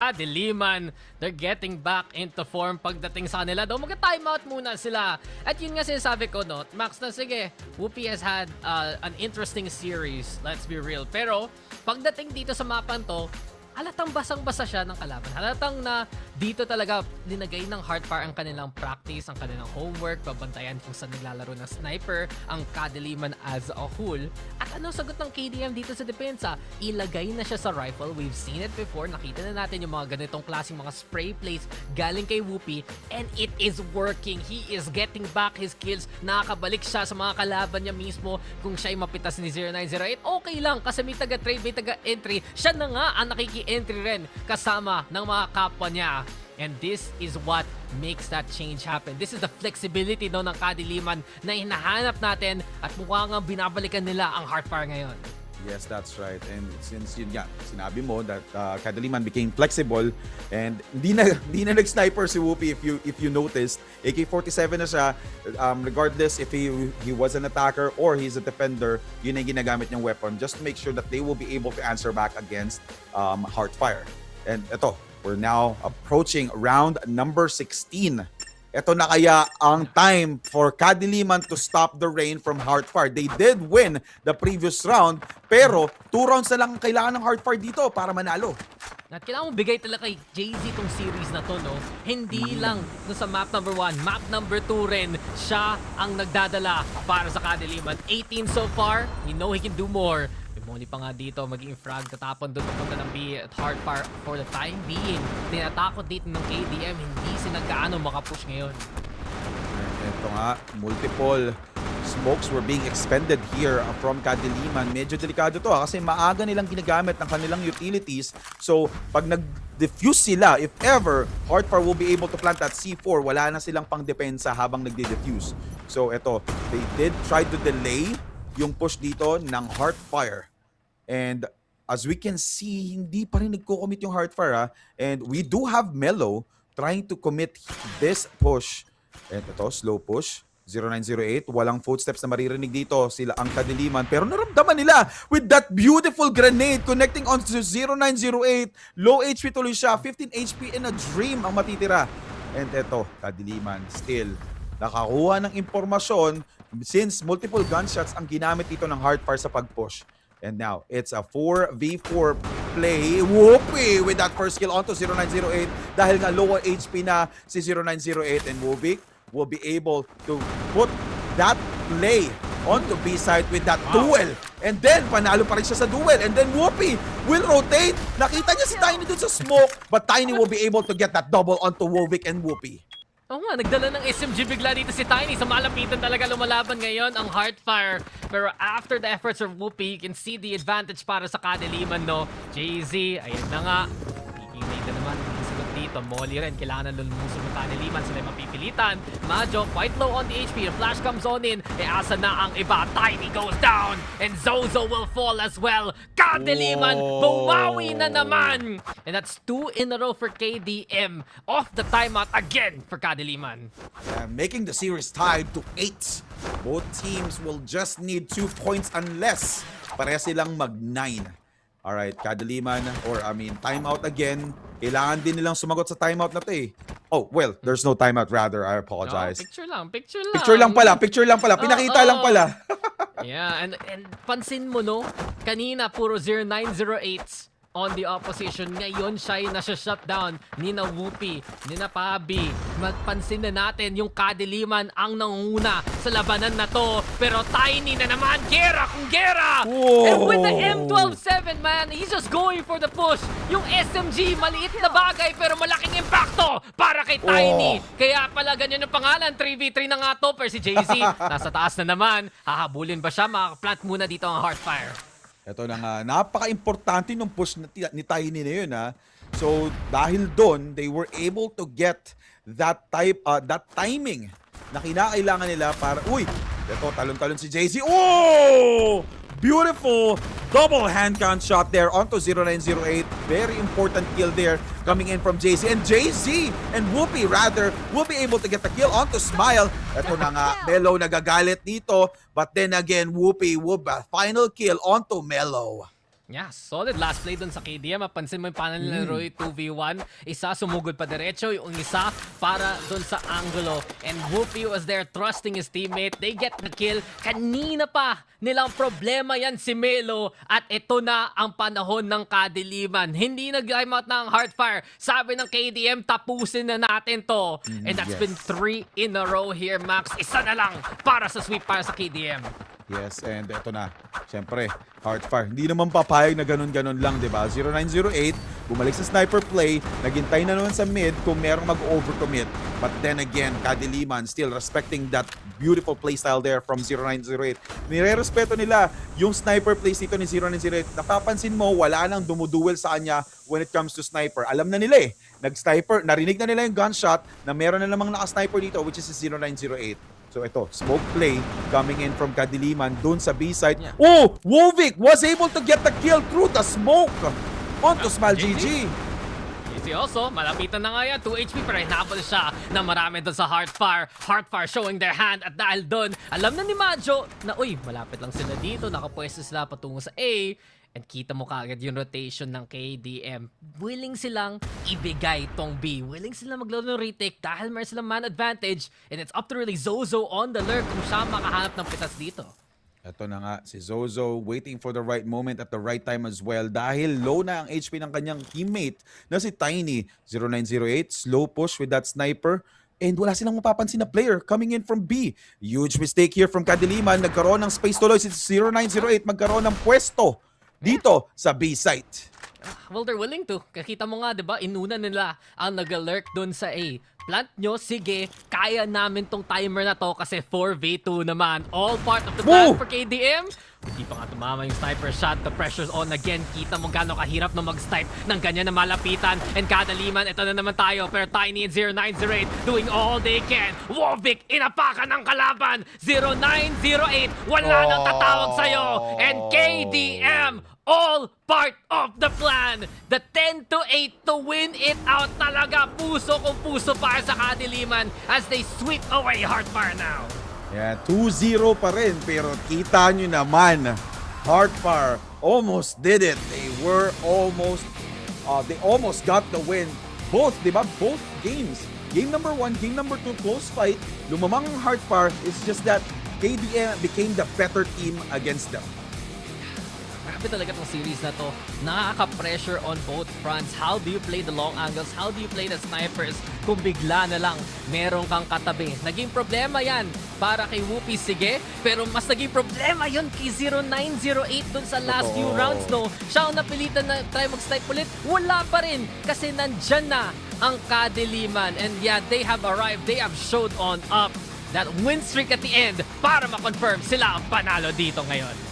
Kadiliman, they're getting back into form pagdating sa kanila. Though mag-timeout muna sila. At yun nga sinasabi ko, no? Max, na sige, Whoopi has had an interesting series, let's be real. Pero, pagdating dito sa mapan to, halatang basang-basa siya ng kalaban. Halatang na dito talaga linagay ng Heartfire ang kanilang practice, ang kanilang homework, babantayan kung saan naglalaro ng sniper, ang Kadiliman as a whole. At ano sagot ng KDM dito sa depensa? Ilagay na siya sa rifle. We've seen it before. Nakita na natin yung mga ganitong klaseng mga spray plays galing kay Whoopi, and it is working. He is getting back his kills. Nakakabalik siya sa mga kalaban niya mismo. Kung siya'y mapitas ni 0908, okay lang kasi may taga-trade, may taga-entry. Siya na nga ang entry rin kasama ng mga kapwa niya. And this is what makes that change happen. This is the flexibility no, ng Kadiliman na hinahanap natin at mukhang binabalikan nila ang Heartfire ngayon.
Yes, that's right. And since yun nga, sinabi mo that Kadiliman became flexible and hindi na nag-sniper si Whoopi if you noticed. AK-47 na siya, regardless if he was an attacker or he's a defender, yun ang ginagamit niyang weapon just to make sure that they will be able to answer back against Heartfire. And ito, we're now approaching round number 16. Ito na kaya ang time for Kadiliman to stop the rain from Heartfire. They did win the previous round, pero 2 rounds na lang kailangan ng Heartfire dito para manalo.
At kailangan mo bigay talaga kay JZ tong series na to, no? Hindi lang no, sa map number 1, map number 2 rin, siya ang nagdadala para sa Kadiliman. 18 so far, we know he can do more. Muli pa nga dito, maging frag, tatapon doon papunta ng B at Heartfire for the time being. Tinatakot dito ng KDM, hindi sila gaano makapush ngayon.
Ito nga, multiple smokes were being expended here from Kadiliman. Medyo delikado to kasi maaga nilang ginagamit ng kanilang utilities. So, pag nag-defuse sila, if ever, Heartfire will be able to plant that C4, wala na silang pang-depensa habang nagde-defuse. So, ito, they did try to delay yung push dito ng Heartfire. And as we can see, hindi pa rin nagko-commit yung Heartfire, ha? And we do have Melo trying to commit this push. And ito, slow push. 0908, walang footsteps na maririnig dito. Sila ang Kadiliman. Pero naramdaman nila with that beautiful grenade connecting on to 0908. Low HP tuloy siya. 15 HP in a dream ang matitira. And ito, Kadiliman still nakakuha ng impormasyon since multiple gunshots ang ginamit dito ng Heartfire sa pag-push. And now, it's a 4v4 play. Whoopi with that first kill onto 0908 dahil nga lower HP na si 0908, and Wovik will be able to put that play onto B-side with that duel. And then, panalo pa rin siya sa duel. And then Whoopi will rotate. Nakita niya si Tiny dun sa smoke, but Tiny will be able to get that double onto Wovik and Whoopi.
Oo nga, nagdala ng SMG bigla dito si Tiny. Sa malapitan talaga lumalaban ngayon ang Heartfire. Pero after the efforts of Whoopi, you can see the advantage para sa Kadiliman, no? JZ, ayan na nga. Picking na naman. Sagot dito dito. Molly rin, kailangan na lumusog ng Kadiliman. Sila mapipilitan. Majo, quite low on the HP. The flash comes on in. E asa na ang iba. Tiny goes down. And Zozo will fall as well. Kadiliman, bumawi na naman. And that's 2 in a row for KDM. Off the timeout again for Kadiliman.
Making the series tied to 8. Both teams will just need 2 points unless pareha silang mag-9. Alright, Kadiliman, timeout again. Kailangan din nilang sumagot sa timeout na to eh. Oh, well, there's no timeout rather. I apologize.
No, picture lang.
Picture lang pala. Pinakita lang pala.
Yeah, and pansin mo no, kanina puro 0908s on the opposition. Ngayon siya yung nasa-shutdown ni na Whoopi, ni na Pabi. Magpansin na natin yung Kadiliman ang nanguna sa labanan na to. Pero Tiny na naman, gera kung gera! And with the M12-7, man, he's just going for the push. Yung SMG, maliit na bagay pero malaking impacto para kay Tiny. Kaya pala ganyan yung pangalan, 3v3 na nga to. Pero si JZ, nasa taas na naman. Hahabulin ba siya? Makakaplant muna dito ang Heartfire.
Ito na nga, napaka-importante nung push ni Tiny na yun ha. So dahil doon, they were able to get that timing na kinakailangan nila para, ito talon-talon si JZ. Oh! Beautiful double hand count shot there onto 0908. Very important kill there coming in from JZ. And JZ and Whoopi will be able to get the kill onto Smile. Ito na nga, Melo nagagalit dito. But then again, Whoopi, final kill onto Melo.
Yeah, solid last play dun sa KDM. Mapansin mo yung paano nila Roy 2v1. Isa sumugod pa diretso, yung isa para dun sa angulo. And Whoopi was there trusting his teammate. They get the kill. Kanina pa nilang problema yan si Melo. At ito na ang panahon ng Kadiliman. Hindi nag-timeout ng Heartfire. Sabi ng KDM, tapusin na natin to. And that's been 3 in a row here, Max. Isa na lang para sa sweep para sa KDM.
Yes, and ito na. Siyempre, Heartfire. Hindi naman papayag na ganun-ganun lang, di ba? 0908, bumalik sa sniper play, naghintay na naman sa mid kung merong mag-overcommit. But then again, Kadiliman still respecting that beautiful playstyle there from 0908. Nire-respeto nila yung sniper plays dito ni 0908. Napapansin mo, wala nang dumuduel sa kanya when it comes to sniper. Alam na nila eh. Nag-sniper, narinig na nila yung gunshot na meron na namang naka-sniper dito, which is si 0908. So ito, smoke play coming in from Kadiliman dun sa B-side. Yeah. Oh! Wovik was able to get the kill through the smoke onto Smile GG.
Easy also, malapitan na nga yan. 2 HP pero hinabol siya na marami dun sa Heartfire. Heartfire showing their hand at dahil dun, alam na ni Majo na malapit lang sila dito. Nakapwesto sila patungo sa A. And kita mo kaagad yung rotation ng KDM. Willing silang ibigay tong B. Willing silang maglaro ng retake dahil meron silang man advantage. And it's up to really Zozo on the lurk kung siya makahanap ng pitas dito.
Ito na nga, si Zozo waiting for the right moment at the right time as well dahil low na ang HP ng kanyang teammate na si Tiny. 0908, slow push with that sniper. And wala silang mapapansin na player coming in from B. Huge mistake here from Kadiliman. Nagkaroon ng space tuloy si 0908. Magkaroon ng pwesto dito sa B-site.
Well, they're willing to. Kakita mo nga, di ba? Inuna nila ang nag-lurk dun sa A. Plant nyo, sige, kaya namin tong timer na to kasi 4v2 naman. All part of the plan for KDM. Hindi pa nga tumama yung sniper shot. The pressure's on again. Kita mo gano'ng kahirap na mag-snipe ng ganyan na malapitan. And Kadiliman, ito na naman tayo. Pero Tiny and 0908 doing all they can. Wovik, inapakan ng kalaban. 0908, wala nang tatawag sa'yo. And KDM, all part of the plan. The 10-8 to win it out talaga. Puso kung puso para sa Kadiliman as they sweep away Heartfire now.
Yeah, 2-0 pa rin pero kita nyo naman, Heartfire almost did it. They almost got the win. Both, di ba? Both games. Game number 1, game number 2, close fight. Lumamang ang Heartfire. It's just that KDM became the better team against them.
Grabe talaga tong series na to. Nakaka-pressure on both fronts. How do you play the long angles? How do you play the snipers? Kung bigla na lang meron kang katabi. Naging problema yan para kay Whoopi, sige. Pero mas naging problema yun kay 0908 dun sa last few rounds, no? Siya ang napilitan na try mag-snipe ulit. Wala pa rin kasi nandyan na ang Kadiliman. And yeah, they have arrived. They have showed on up that win streak at the end para ma-confirm sila ang panalo dito ngayon.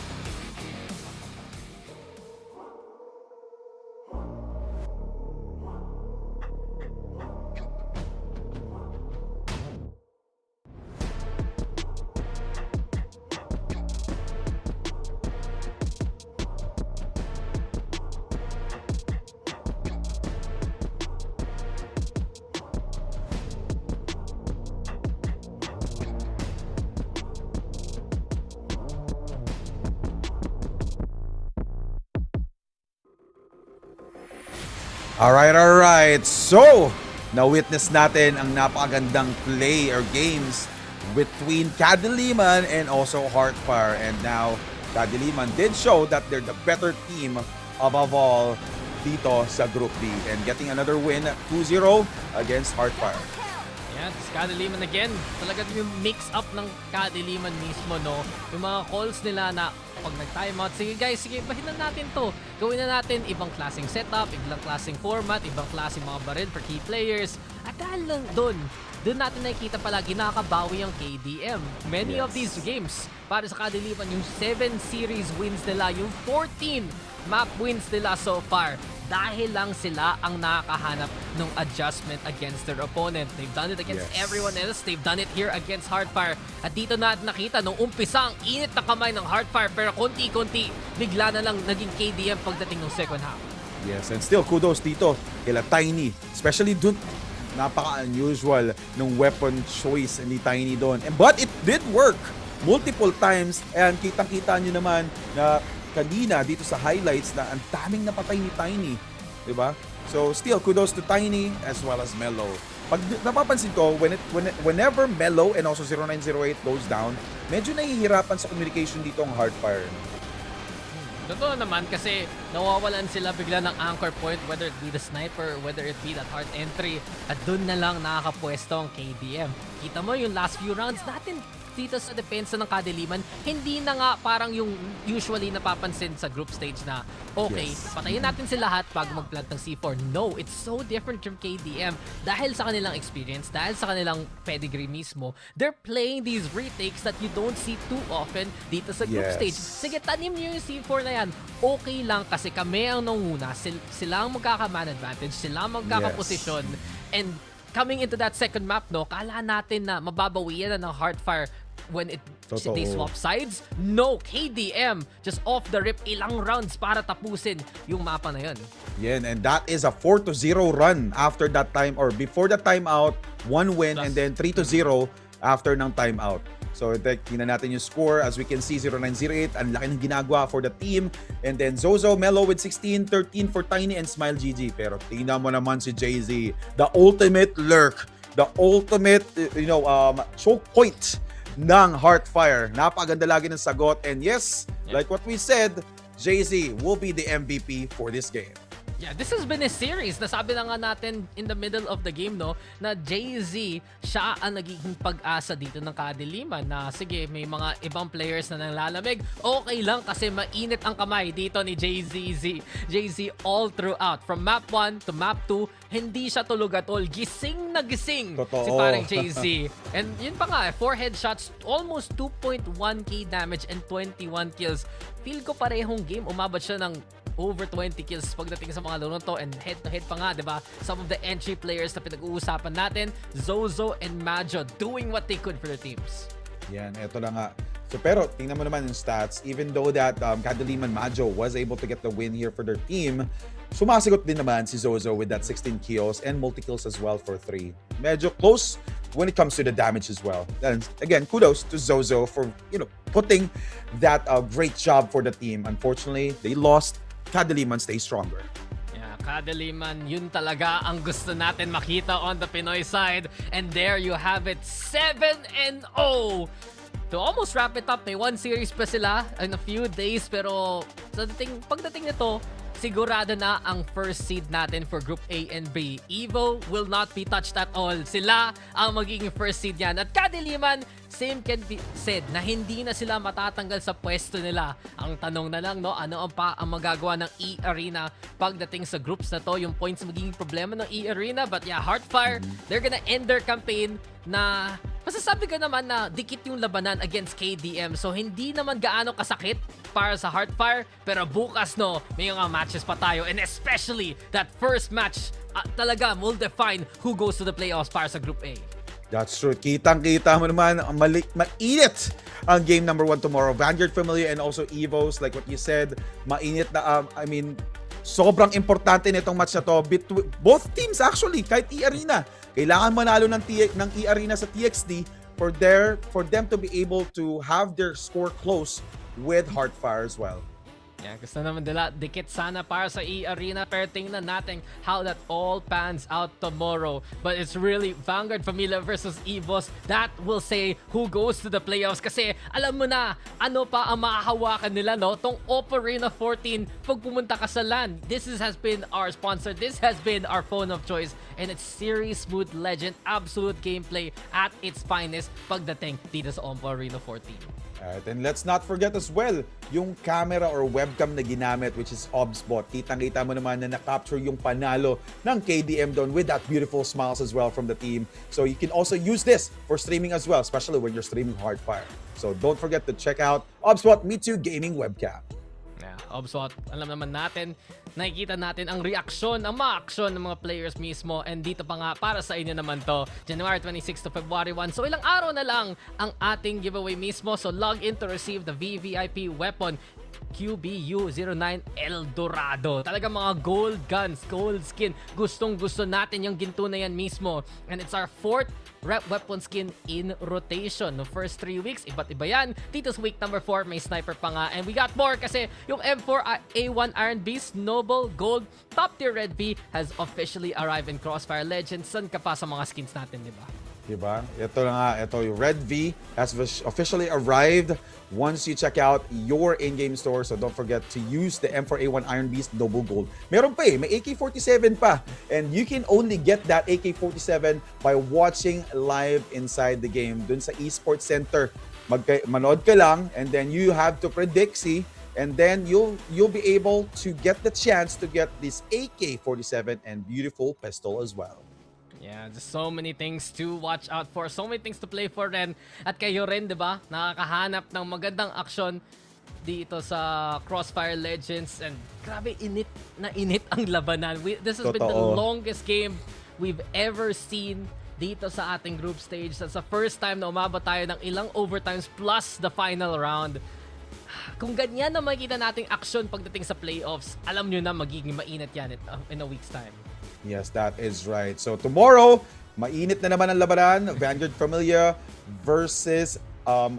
Alright. So, na-witness natin ang napakagandang play or games between Kadiliman and also Heartfire. And now, Kadiliman did show that they're the better team above all dito sa Group B. And getting another win, 2-0 against Heartfire.
Yan, Kadiliman again. Talaga yung mix-up ng Kadiliman mismo, no? Yung mga calls nila na pag nag-timeout, sige guys, sige, bahin na natin to. Gawin na natin ibang klaseng setup, ibang klaseng format, ibang klaseng mga baril for key players. At dahil lang doon natin nakikita palagi nakakabawi ang KDM. Many of these games, para sa Kadiliman, yung 7 series wins nila, yung 14 map wins nila so far. Dahil lang sila ang nakakahanap ng adjustment against their opponent. They've done it against everyone else. They've done it here against Heartfire. At dito natin nakita, nung umpisa ang init na kamay ng Heartfire, pero konti-konti, bigla na lang naging KDM pagdating ng second half.
Yes, and still kudos dito kila Tiny. Especially dun, napaka-unusual ng weapon choice ni Tiny doon. But it did work multiple times. And kitang-kita nyo naman na kanina dito sa highlights na ang daming napatay ni Tiny, di ba? So still kudos to Tiny as well as Mellow. Pag napapansin ko, whenever Mellow and also 0908 goes down, medyo nahihirapan sa communication dito ang Heartfire.
Totoo naman kasi nawawalan sila bigla ng anchor point, whether it be the sniper, whether it be that hard entry, at dun na lang nakakapwesto ang KDM. Kita mo yung last few rounds natin dito sa depensa ng Kadiliman, hindi na nga parang yung usually napapansin sa group stage na okay, patayin natin sila lahat bago mag-plant ng C4. No, it's so different from KDM dahil sa kanilang experience, dahil sa kanilang pedigree mismo. They're playing these retakes that you don't see too often dito sa group stage. Sige, tanim nyo yung C4 na yan. Okay lang kasi kami ang nanguna. Sila ang magkaka-man advantage, sila ang magkaka-position. And coming into that second map, no, kala natin na mababawian na ng Heartfire when they swap sides. No, KDM just off the rip ilang rounds para tapusin yung mapa na yun.
Yan, and that is a 4-0 run after that time or before the timeout, 1 win and then 3-0 after ng timeout. So tingnan natin yung score. As we can see, 0908, ang laki ng ginagawa for the team. And then Zozo, Mellow with 16, 13 for Tiny and Smile GG. Pero tingnan mo naman si Jay-Z, the ultimate lurk, the ultimate choke point ng Heartfire. Napaganda lagi ng sagot. And yes, like what we said, Jay-Z will be the MVP for this game.
Yeah, this has been a series. Nasabi na nga natin in the middle of the game, no, na Jay-Z, siya ang nagiging pag-asa dito ng Kadiliman na sige, may mga ibang players na nalalamig. Okay lang kasi mainit ang kamay dito ni Jay-Z all throughout. From map 1 to map 2, hindi siya tulog at all. Gising na gising si parang Jay-Z. And yun pa nga, 4 headshots, almost 2.1k damage and 21 kills. Feel ko parehong game, umabot siya ng over 20 kills pagdating sa mga laro to, and head-to-head pa nga, diba? Some of the entry players na pinag-uusapan natin, Zozo and Majo, doing what they could for their teams.
Yan, eto na nga. So pero, tingnan mo naman yung stats. Even though that Kadiliman Majo was able to get the win here for their team, sumasagot din naman si Zozo with that 16 kills and multi-kills as well for 3. Medyo close when it comes to the damage as well. And again, kudos to Zozo for, putting that great job for the team. Unfortunately, they lost. Kadiliman stay stronger.
Yeah, Kadiliman, yun talaga ang gusto natin makita on the Pinoy side. And there you have it, 7-0! To almost wrap it up, may 1 series pa sila in a few days, pero pagdating nito, sigurado na ang first seed natin for Group A and B. Evo will not be touched at all. Sila ang magiging first seed yan. At Kadiliman, same can be said na hindi na sila matatanggal sa pwesto nila. Ang tanong na lang, no, ano ang magagawa ng E-Arena pagdating sa groups na to? Yung points magiging problema ng E-Arena. But yeah, Heartfire, they're gonna end their campaign na masasabi ko naman na dikit yung labanan against KDM. So hindi naman gaano kasakit para sa Heartfire. Pero bukas, no, may mga matches pa tayo. And especially that first match talaga will define who goes to the playoffs para sa Group A.
That's true. Kitang-kita mo naman, mainit ang game number 1 tomorrow. Vanguard Familia and also Evos, like what you said, mainit na, sobrang importante nitong match na to. Both teams actually, kahit E-Arena. Kailangan manalo ng E-Arena sa TXT for them to be able to have their score close with Heartfire as well.
Yeah, gusto naman nila dikit sana para sa E-Arena, pero tingnan natin how that all pans out tomorrow. But it's really Vanguard Familia versus EVOS that will say who goes to the playoffs, kasi alam mo na ano pa ang makahawakan nila, no? Tong Arena 14 pag pumunta ka sa LAN. Has been our sponsor, this has been our phone of choice, and it's Series Smooth Legend, absolute gameplay at its finest pagdating dito sa Arena 14.
Alright, and let's not forget as well, yung camera or webcam na ginamit, which is OBSBot. Kitang-kita mo naman na na-capture yung panalo ng KDM doon with that beautiful smiles as well from the team. So you can also use this for streaming as well, especially when you're streaming Hardfire. So don't forget to check out OBSBot Me Too Gaming Webcam.
Yeah, OBSBot, alam naman natin, nakikita natin ang reaksyon, ang mga aksyon ng mga players mismo, and dito pa nga para sa inyo naman to, January 26 to February 1. So ilang araw na lang ang ating giveaway mismo, so log in to receive the VVIP weapon QBU09 Eldorado. Talaga mga gold guns, gold skin. Gustong-gusto natin yung ginto na yan mismo. And it's our 4th rep weapon skin in rotation. No first 3 weeks, iba't iba yan. Dito sa week number 4, may sniper pa nga. And we got more kasi yung M4A1 Iron Beast Noble Gold Top Tier Red V has officially arrived in Crossfire Legends. San ka pa sa mga skins natin, di ba?
Diba? Ito na nga, ito yung Red V has officially arrived once you check out your in-game store. So don't forget to use the M4A1 Iron Beast Noble Gold. Meron pa may AK-47 pa. And you can only get that AK-47 by watching live inside the game. Dun sa Esports Center, manood ka lang and then you have to predict, and then you'll be able to get the chance to get this AK-47 and beautiful pistol as well.
Yeah, just so many things to watch out for. So many things to play for rin. At kayo rin, di ba? Nakakahanap ng magandang aksyon dito sa Crossfire Legends. And grabe, init ang labanan. This has been the longest game we've ever seen dito sa ating group stage. That's the first time na umabot tayo ng ilang overtimes plus the final round. Kung ganyan na makikita nating aksyon pagdating sa playoffs, alam nyo na magiging mainit yan in a week's time.
Yes, that is right. So tomorrow, mainit na naman ang labanan. Vanguard Familia versus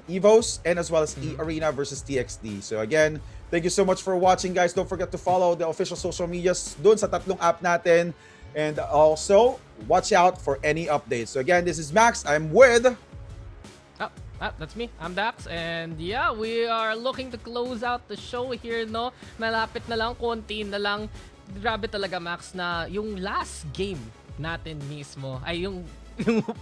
EVOS, and as well as E-Arena versus TXD. So again, thank you so much for watching, guys. Don't forget to follow the official social medias dun sa tatlong app natin. And also, watch out for any updates. So again, this is Max. I'm with...
That's me. I'm Dax. And yeah, we are looking to close out the show here, no? Malapit na lang, konti na lang. Grabe talaga, Max, na yung last game natin mismo, ay yung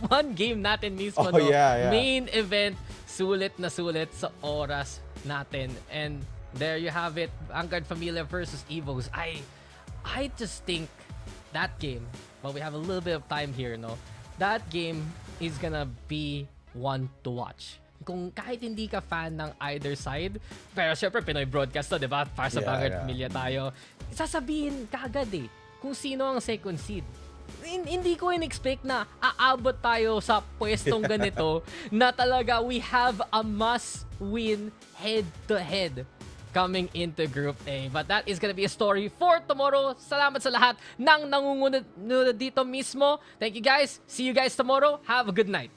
one game natin mismo, no?
Yeah.
Main event, sulit na sulit sa oras natin. And there you have it, Vanguard Familia versus EVOS. I just think that game, but we have a little bit of time here, no? That game is gonna be one to watch. Kung kahit hindi ka fan ng either side, pero syempre Pinoy broadcast to, di ba? Para sa Vanguard Familia tayo. Sasabihin kaagad kung sino ang second seed. Hindi ko in-expect na aabot tayo sa pwestong ganito na talaga we have a must-win head-to-head coming into Group A. But that is gonna be a story for tomorrow. Salamat sa lahat ng nangungunod dito mismo. Thank you, guys. See you guys tomorrow. Have a good night.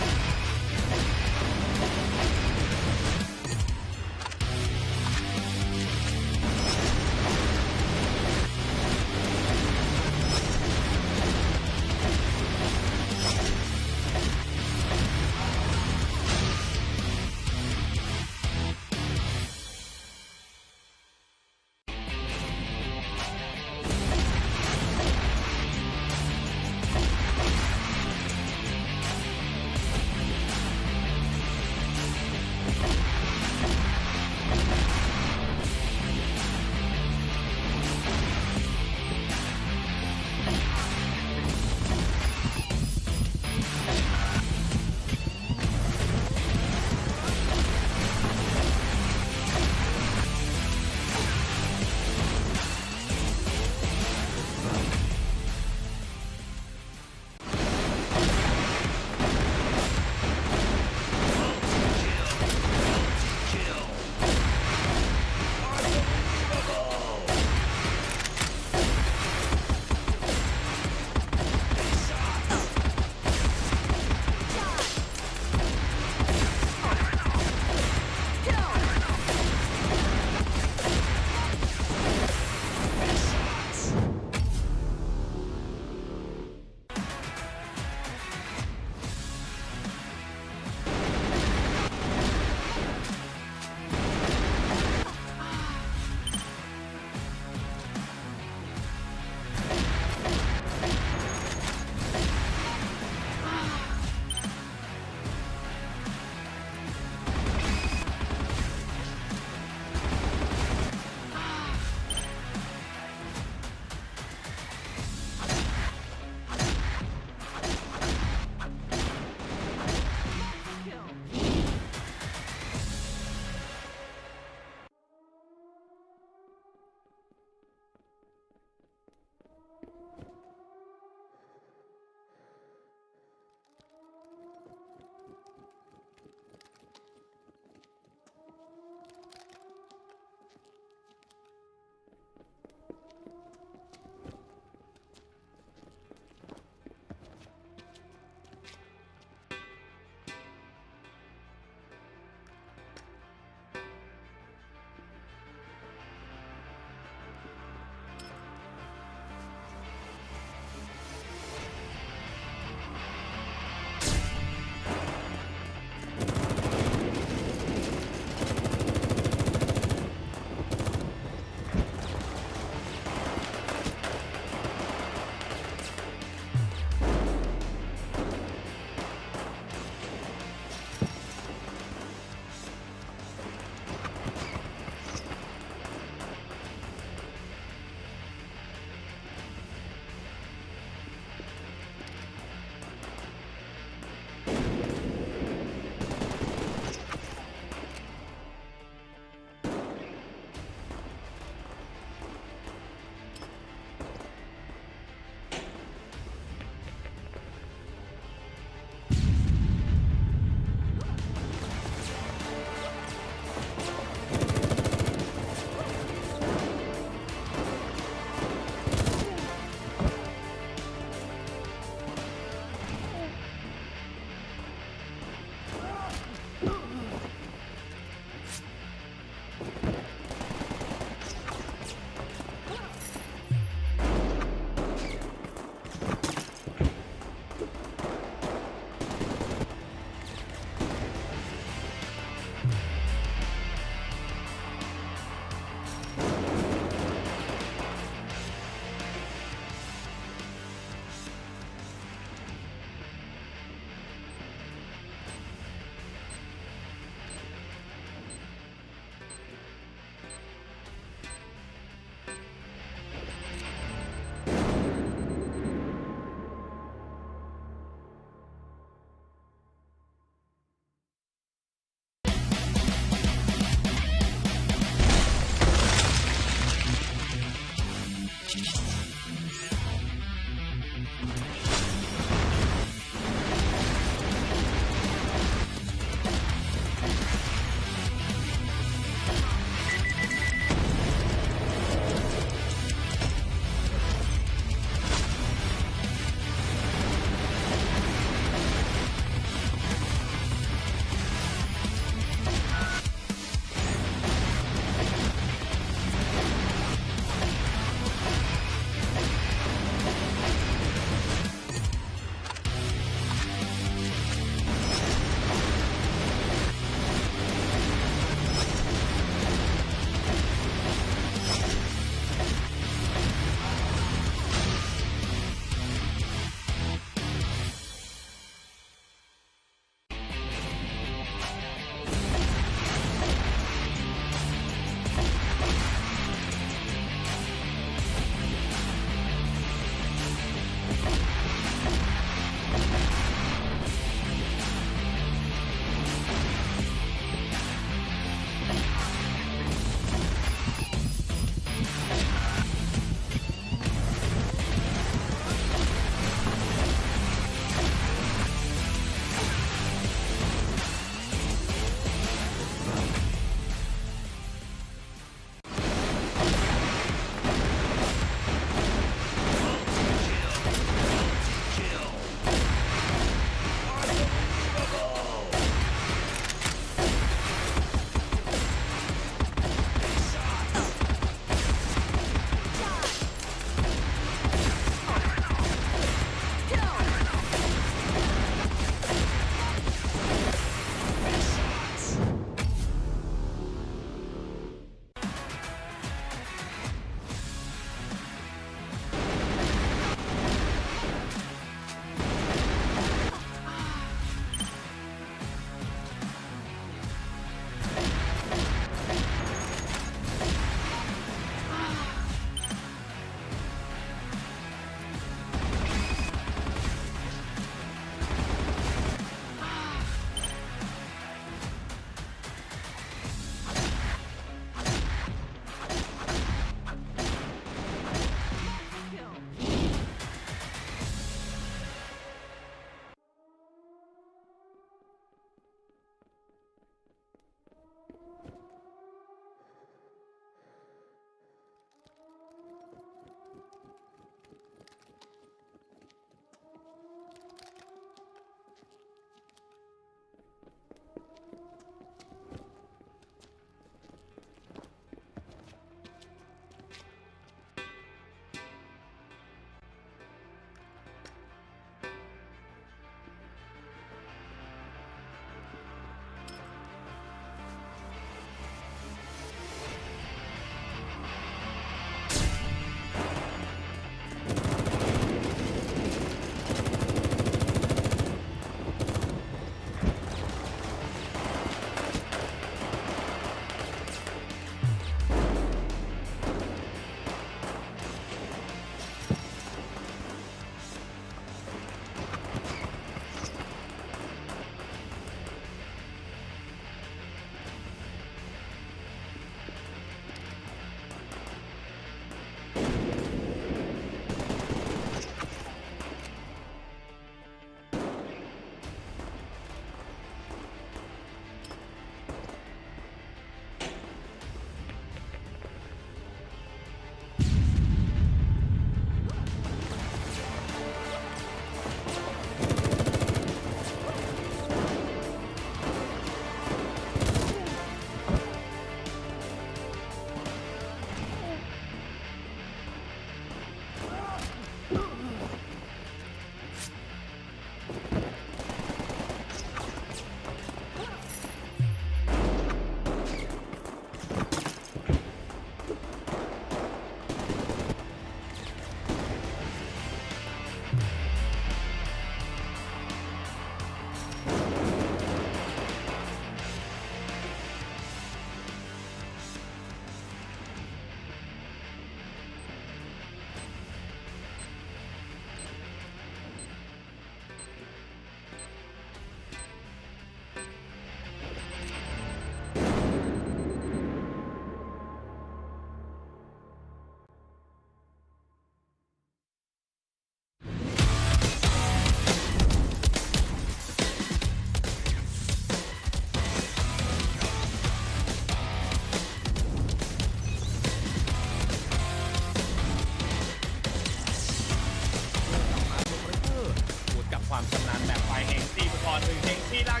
ทีลาก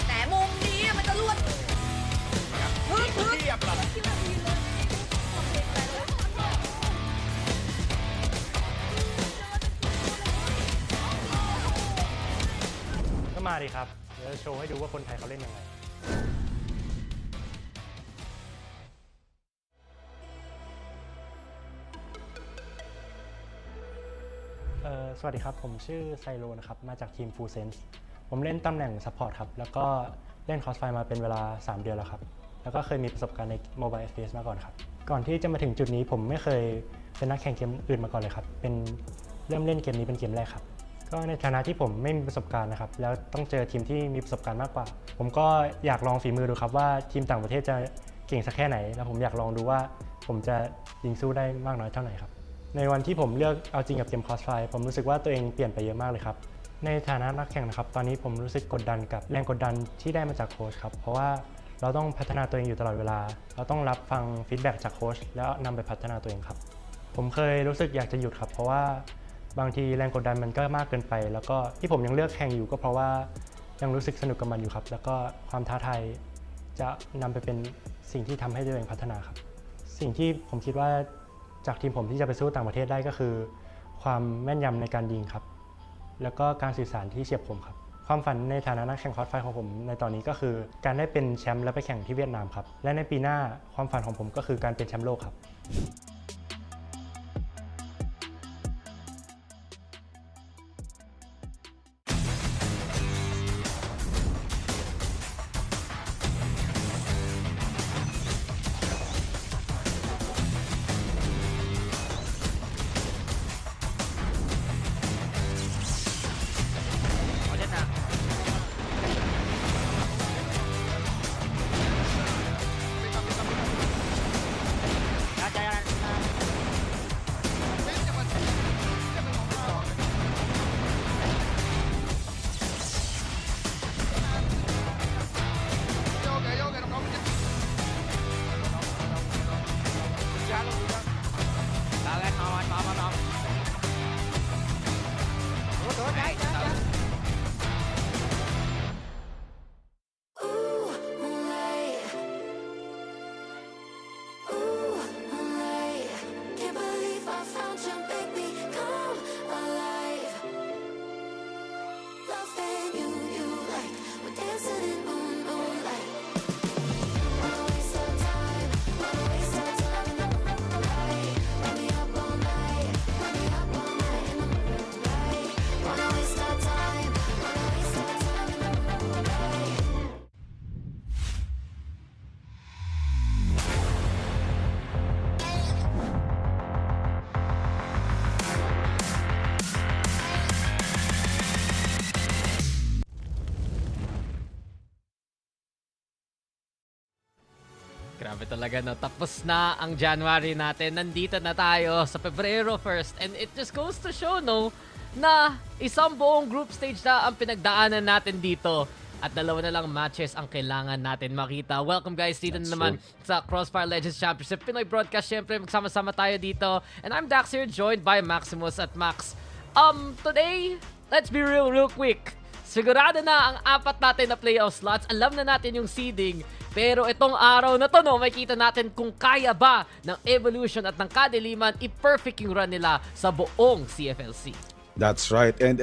แต่มุมนี้มันจะลวดฮึบ
เทียบหรอ
ก็มาดิครับเดี๋ยวโชว์ให้ดูว่าคนไทยเขาเล่นยังไงสวัสดีครับผมชื่อไซโลนะครับมาจากทีม Full Sense ผมเล่นตำแหน่ง Support ครับแล้วก็เล่น Crossfire มาเป็นเวลา3 เดือนแล้วครับแล้วก็เคยมีประสบการณ์ใน Mobile FPS มาก่อนครับก่อนที่จะมาถึงจุดนี้ผมไม่เคยเป็นนักแข่งเกมอื่นมาก่อนเลยครับเป็นเริ่มเล่นเกมนี้เป็นเกมแรกครับก็ในฐานะที่ผมไม่มีประสบการณ์นะครับแล้วต้องเจอทีมที่มีประสบการณ์มากกว่าผมก็อยากลองฝีมือดูครับว่าทีมต่างประเทศจะเก่งสักแค่ไหนแล้วผมอยากลองดูว่าผมจะยิงสู้ได้มากน้อยเท่าไหร่ครับในวันที่ผมเลือกเอาจริงกับเกม Crossfire ผมรู้สึกว่าตัวเองเปลี่ยนไปเยอะมากเลยครับในฐานะนักแข่งนะครับตอนนี้ผมรู้สึกกดดันกับแรงกดดันที่ได้มาจากโค้ชครับเพราะว่าเราต้องพัฒนาตัวเองอยู่ตลอดเวลาเราต้องรับฟังฟีดแบ็กจากโค้ชแล้วนำไปพัฒนาตัวเองครับผมเคยรู้สึกอยากจะหยุดครับเพราะว่าบางทีแรงกดดันมันก็มากเกินไปแล้วก็ที่ผมยังเลือกแข่งอยู่ก็เพราะว่ายังรู้สึกสนุกกับมันอยู่ครับแล้วก็ความท้าทายจะนำไปเป็นสิ่งที่ทำให้ตัวเองพัฒนาครับสิ่งที่ผมคิดว่าจากทีมผมที่จะไปสู้ต่างประเทศได้ก็คือความแม่นยำในการยิงครับแล้วก็การสื่อสารที่เฉียบคมครับความฝันในฐานะนักแข่งCrossfireของผมในตอนนี้ก็คือการได้เป็นแชมป์และไปแข่งที่เวียดนามครับและในปีหน้าความฝันของผมก็คือการเป็นแชมป์โลกครับ
Grabe talaga, no? Tapos na ang January natin. Nandito na tayo sa Pebrero 1st. And it just goes to show, no, na isang buong group stage na ang pinagdaanan natin dito. At 2 na lang matches ang kailangan natin makita. Welcome guys dito na naman sa Crossfire Legends Championship. Pinoy Broadcast, syempre magsama-sama tayo dito. And I'm Dax here, joined by Maximus at Max. Today, let's be real quick. Sigurado na ang 4 natin na playoff slots. Alam na natin yung seeding. Pero itong araw na to, no, makikita natin kung kaya ba ng Evolution at ng Kadiliman i-perfect yung run nila sa buong CFLC.
That's right. And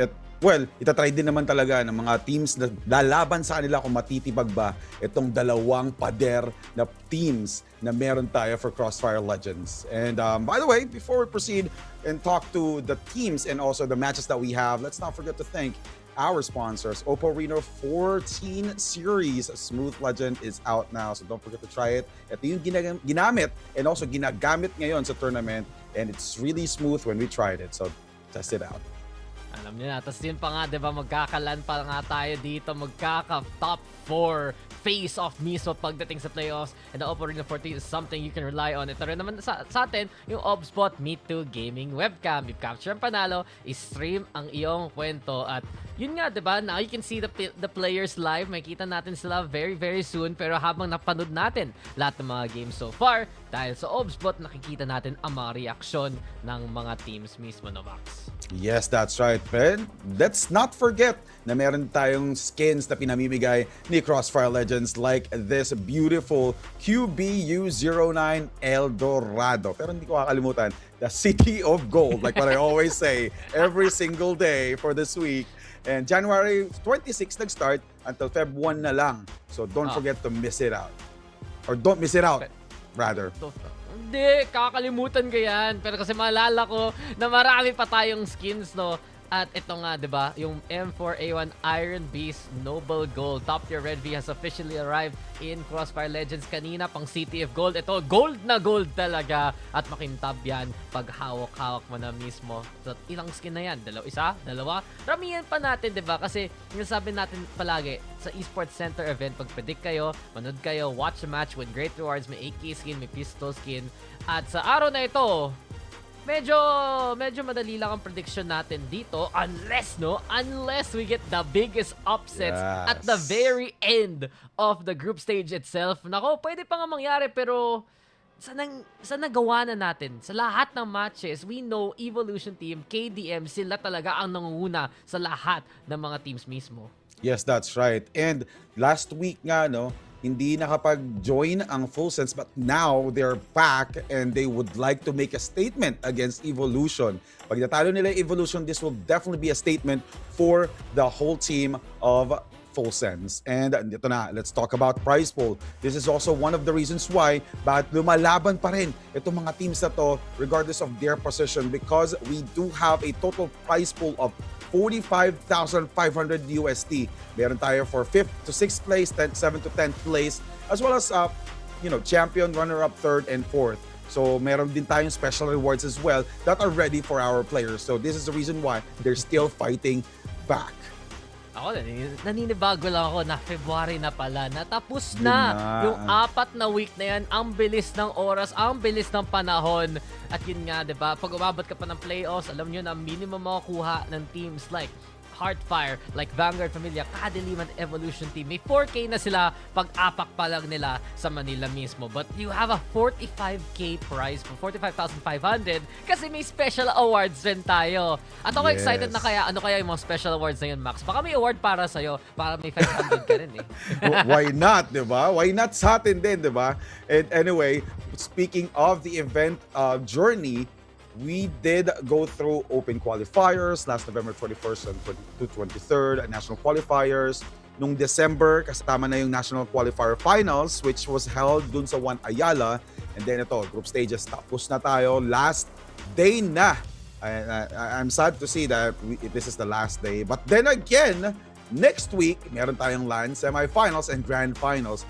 itatry din naman talaga ng mga teams na lalaban sa kanila kung matitibag ba itong 2 pader na teams na meron tayo for Crossfire Legends. And by the way, before we proceed and talk to the teams and also the matches that we have, let's not forget to thank our sponsors. Oppo Reno 14 series Smooth Legend is out now, so don't forget to try it. Ito yung ginamit and also ginagamit ngayon sa tournament, and it's really smooth when we tried it, so test it out.
Alam niyo na. Tapos yun pa nga, di ba, magkakalan pa nga tayo dito. Magkaka-top 4 face-off mismo pagdating sa playoffs. And the Oppo Reno 14 is something you can rely on. Ito rin naman sa atin, yung OBSBot Meet2 Gaming Webcam. If capture ang panalo, i-stream ang iyong kwento. At yun nga, di ba? Now you can see the players live. Makikita natin sila very, very soon. Pero habang napanood natin lahat ng mga games so far, dahil sa OBSBot, nakikita natin ang mga reaksyon ng mga teams mismo, no, Max?
Yes, that's right. And let's not forget na meron tayong skins na pinamimigay ni Crossfire Legends like this beautiful QBU09 Eldorado. Pero hindi ko kakalimutan, the City of Gold, like what I always say every single day for this week. And January 26 nag-start until Feb 1 na lang. So don't forget to miss it out. Or don't miss it out, rather.
Hindi, kakalimutan ko yan. Pero kasi maalala ko na marami pa tayong skins, no? At ito nga, di ba? Yung M4A1 Iron Beast Noble Gold Top Tier Red V has officially arrived in Crossfire Legends kanina pang City of Gold. Ito, gold na gold talaga. At makintab yan pag hawak-hawak mo na mismo. So, ilang skin na yan? Isa? Dalawa? Ramihan pa natin, di ba? Kasi yung sabi natin palagi, sa Esports Center event, pag predict kayo, manood kayo, watch a match with great rewards, may AK skin, may pistol skin. At sa araw na ito, medyo madali lang ang prediction natin dito unless we get the biggest upsets at the very end of the group stage itself. Nako, pwede pa nga mangyari pero sa nagawa na natin sa lahat ng matches, we know Evolution Team, KDM, sila talaga ang nangunguna sa lahat ng mga teams mismo.
Yes, that's right. And last week nga, no, hindi nakapag-join ang Full Sense, but now they're back and they would like to make a statement against Evolution. Pag natalo nila Evolution, this will definitely be a statement for the whole team of Full Sense. And dito na, let's talk about prize pool. This is also one of the reasons why bakit lumalaban pa rin itong mga teams na to regardless of their position, because we do have a total prize pool of 45,500 USD. Meron tayo for 5th to 6th place, 7th to 10th place, as well as champion, runner-up, 3rd, and 4th. So meron din tayong special rewards as well that are ready for our players. So this is the reason why they're still fighting back.
Ako, naninibago lang ako na February na pala. Natapos na yung 4 na week na yan. Ang bilis ng oras, ang bilis ng panahon. At yun nga, diba? Pag umabot ka pa ng playoffs, alam nyo na minimum makukuha ng teams like Heartfire, like Vanguard Familia, Kadiliman Evolution Team. May 4K na sila pag-apak pa lang nila sa Manila mismo. But you have a 45K prize for 45,500 kasi may special awards rin tayo. At ako excited na kaya, ano kaya yung mga special awards na yun, Max? Baka may award para sa'yo, para may 500 ka rin eh.
Why not, diba? Why not sa atin din, diba? And anyway, speaking of the event journey, we did go through open qualifiers last November 21st and 23rd, national qualifiers. Nung December, kasama na yung national qualifier finals, which was held dun sa One Ayala. And then ito, group stages, tapos na tayo. Last day na. I'm sad to see that this is the last day. But then again, next week, meron tayong LAN semifinals and grand finals.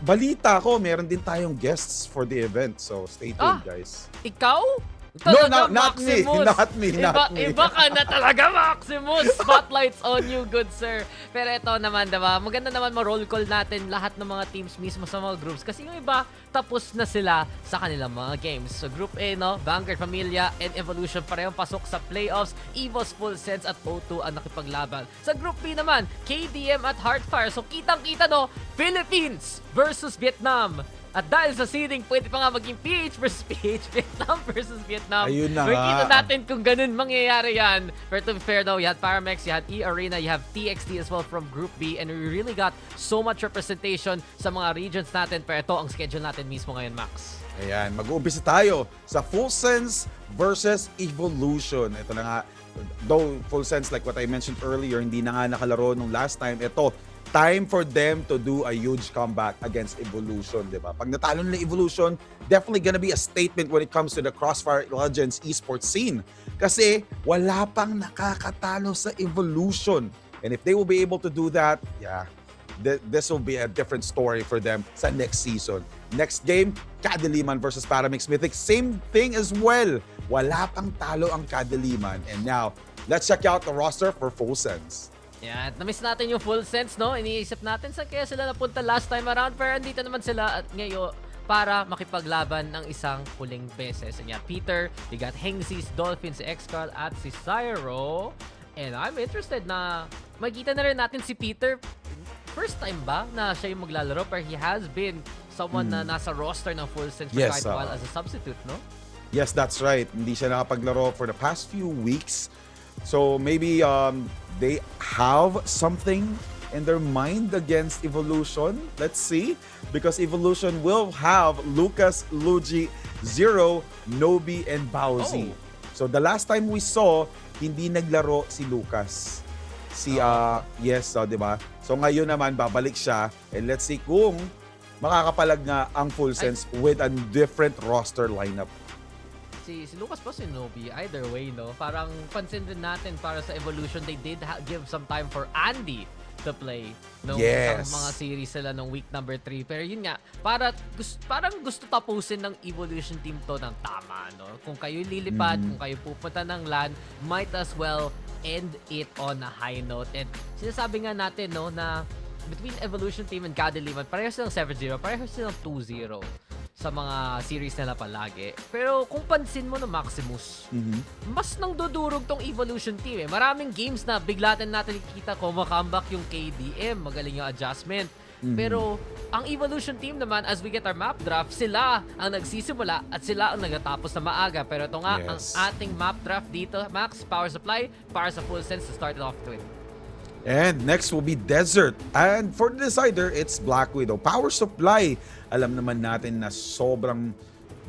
Balita ko, meron din tayong guests for the event. So stay tuned, guys.
Ikaw?
No, not me. Not me.
Iba ka na talaga, Maximus. Spotlights on you, good sir. Pero ito naman, diba? Maganda naman ma-roll call natin lahat ng mga teams mismo sa mga groups. Kasi yung iba, tapos na sila sa kanilang mga games. So Group A, no? Vanguard Familia and Evolution parehong pasok sa playoffs. Evo's Full Sense at O2 ang nakipaglaban. Sa Group B naman, KDM at Heartfire. So kitang-kita, no? Philippines versus Vietnam. At dahil sa seeding, pwede pa nga maging PH versus PH, Vietnam versus Vietnam.
Ayun na
Makikita natin kung ganun mangyayari yan. Pero to be fair though, you had Paramex, you had E-Arena, you have TXT as well from Group B, and we really got so much representation sa mga regions natin. Pero ito ang schedule natin mismo ngayon, Max.
Ayan, mag-uumpisa tayo sa Full Sense versus Evolution. Ito na nga, though Full Sense, like what I mentioned earlier, hindi na nga nakalaro nung last time. Ito, time for them to do a huge comeback against Evolution, di ba? Pag natalo nila Evolution, definitely gonna be a statement when it comes to the Crossfire Legends esports scene. Kasi wala pang nakakatalo sa Evolution. And if they will be able to do that, yeah, this will be a different story for them sa next season. Next game, Kadiliman versus Paramix Mythic. Same thing as well. Wala pang talo ang Kadiliman. And now, let's check out the roster for Full Sense.
Yan, na-miss natin yung Full Sense, no? Iniisip natin saan kaya sila napunta last time around, pero andito naman sila at ngayon para makipaglaban ng isang huling beses. And yeah, Peter, we got Hengzi's Dolphins, si X-Carl at si Cyro. And I'm interested na makita na rin natin si Peter. First time ba na siya yung maglalaro? Pero he has been someone na nasa roster ng Full Sense for quite a while as a substitute, no?
Yes, that's right. Hindi siya nakapaglaro for the past few weeks. So maybe they have something in their mind against Evolution. Let's see. Because Evolution will have Lucas, Luigi, Zero, Nobi, and Bowsy. So the last time we saw, hindi naglaro si Lucas. Di ba? So ngayon naman, babalik siya. And let's see kung makakapalag nga ang Full Sense with a different roster lineup.
Si Lucas po, si Nobi, either way, no? Parang pansin din natin para sa Evolution, they did give some time for Andy to play. No?
Yes.
Mga series sila nung week number 3. Pero yun nga, parang gusto tapusin ng Evolution team to ng tama, no? Kung kayo lilipad, kung kayo pupunta ng LAN, might as well end it on a high note. And sinasabi nga natin, no, na between Evolution team and Kadiliman, pareho silang 7-0, pareho silang 2-0 sa mga series nila palagi. Pero kung pansin mo no Maximus, mas nang dudurog tong Evolution team eh. Maraming games na bigla natin nakikita ko comeback yung KDM, magaling yung adjustment. Pero ang Evolution team naman, as we get our map draft, sila ang nagsisimula at sila ang nagatapos na maaga. Pero ito nga, ang ating map draft dito, Max, power supply, para sa Full Sense to start it off to it.
And next will be Desert. And for the decider, it's Black Widow. Power supply. Alam naman natin na sobrang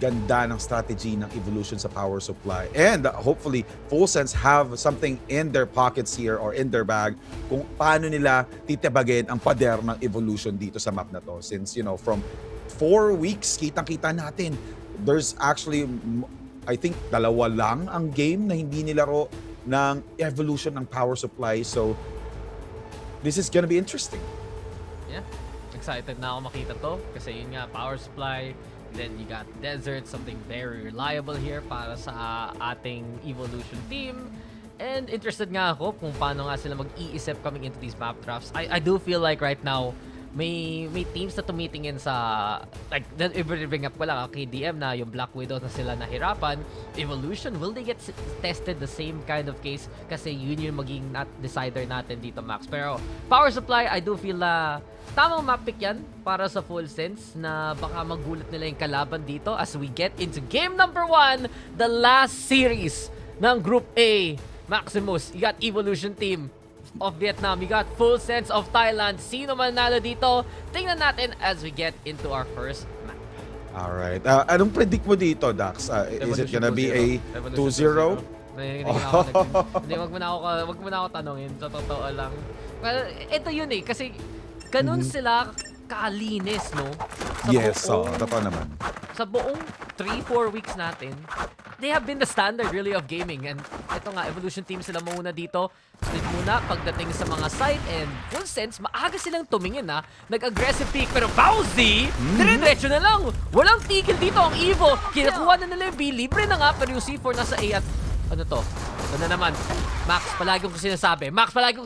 ganda ng strategy ng Evolution sa power supply. And hopefully, Full Sense have something in their pockets here or in their bag kung paano nila titibagin ang pader ng Evolution dito sa map na to. Since, from 4 weeks, kitang-kita natin. There's actually, I think, 2 lang ang game na hindi nilaro ng Evolution ng power supply. So, this is gonna be interesting.
Yeah. Excited na ako makita to. Kasi yun nga, power supply. Then you got Desert, something very reliable here para sa ating Evolution team. And interested nga ako kung paano nga sila mag-iisip coming into these map drafts. I do feel like right now, may teams na tumitingin sa, like, i-bring up ko lang kay DM na yung Black Widow na sila nahirapan. Evolution, will they get tested the same kind of case? Kasi yun yung maging decider natin dito, Max. Pero power supply, I do feel na tamang map pick yan para sa Full Sense na baka magulat nila yung kalaban dito as we get into game number 1, the last series ng Group A. Maximus, you got Evolution team of Vietnam. You got Full Sense of Thailand. Sino man nalo dito? Tingnan natin as we get into our first map.
Alright. Anong predict mo dito, Dax? Is it gonna be a 2-0?
Hindi, wag mo na ako tanongin. Sa totoo lang. Well, ito yun eh. Kasi ganun sila kalinis, no?
Totoo naman.
Sa buong 3-4 weeks natin, they have been the standard really of gaming. And ito nga, Evolution team sila muna dito. Split muna pagdating sa mga side and Full Sense, maaga silang tumingin na. Nag-aggressive peak pero Bowsy, dire-diretso na lang. Walang tigil dito ang Evo. Kinakuha na nila yung B. Libre na nga pero yung C4 nasa A at ano to? Ito na naman. Max, palagi ko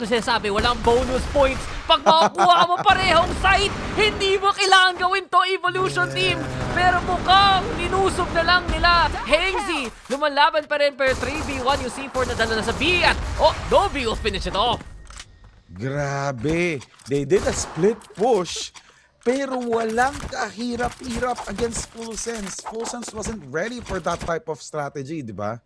sinasabi, walang bonus points. Pag makakuha mo parehong side, hindi mo kailangan gawin to, Evolution team. Pero mukhang ninusob na lang nila. Hengzi, lumalaban pa rin pero 3v1 yung C4 na dala na sa B at Nobi will finish it off.
Grabe. They did a split push pero walang kahirap-hirap against Full Sense. Full Sense wasn't ready for that type of strategy, di ba?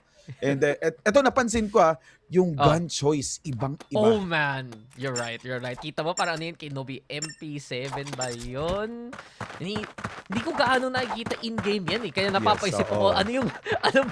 And eto napansin ko yung gun choice, ibang-iba.
Oh man, you're right. Kita mo parang ano yun kay Nobi, MP7 ba yun? Hindi ko gaano nakikita in-game yan eh. Kaya napapaisip ako, anong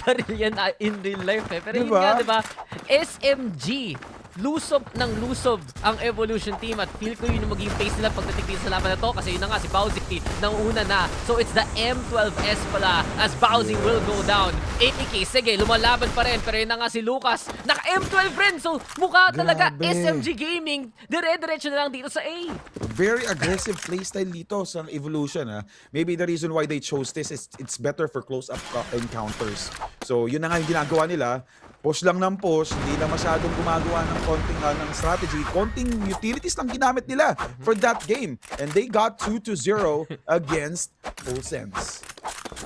baril yan in real life eh. Pero yun nga, diba? SMG lusob ng lusob ang Evolution team at feel ko yun yung maging pace nila pagdating dito sa laban na to kasi yun na nga si Bowsy nang una na. So it's the M12S pala as Bowsy will go down. AK, sige, lumalaban pa rin pero yun na nga si Lucas. Naka M12 rin, so mukha talaga SMG Gaming. Dire-diretso na lang dito sa A.
Very aggressive playstyle dito sa Evolution. Maybe the reason why they chose this is it's better for close-up encounters. So yun na nga yung ginagawa nila. Push lang ng push, hindi na masyadong gumagawa ng konting ng strategy. Konting utilities lang ginamit nila for that game. And they got 2-0 against Full Sense.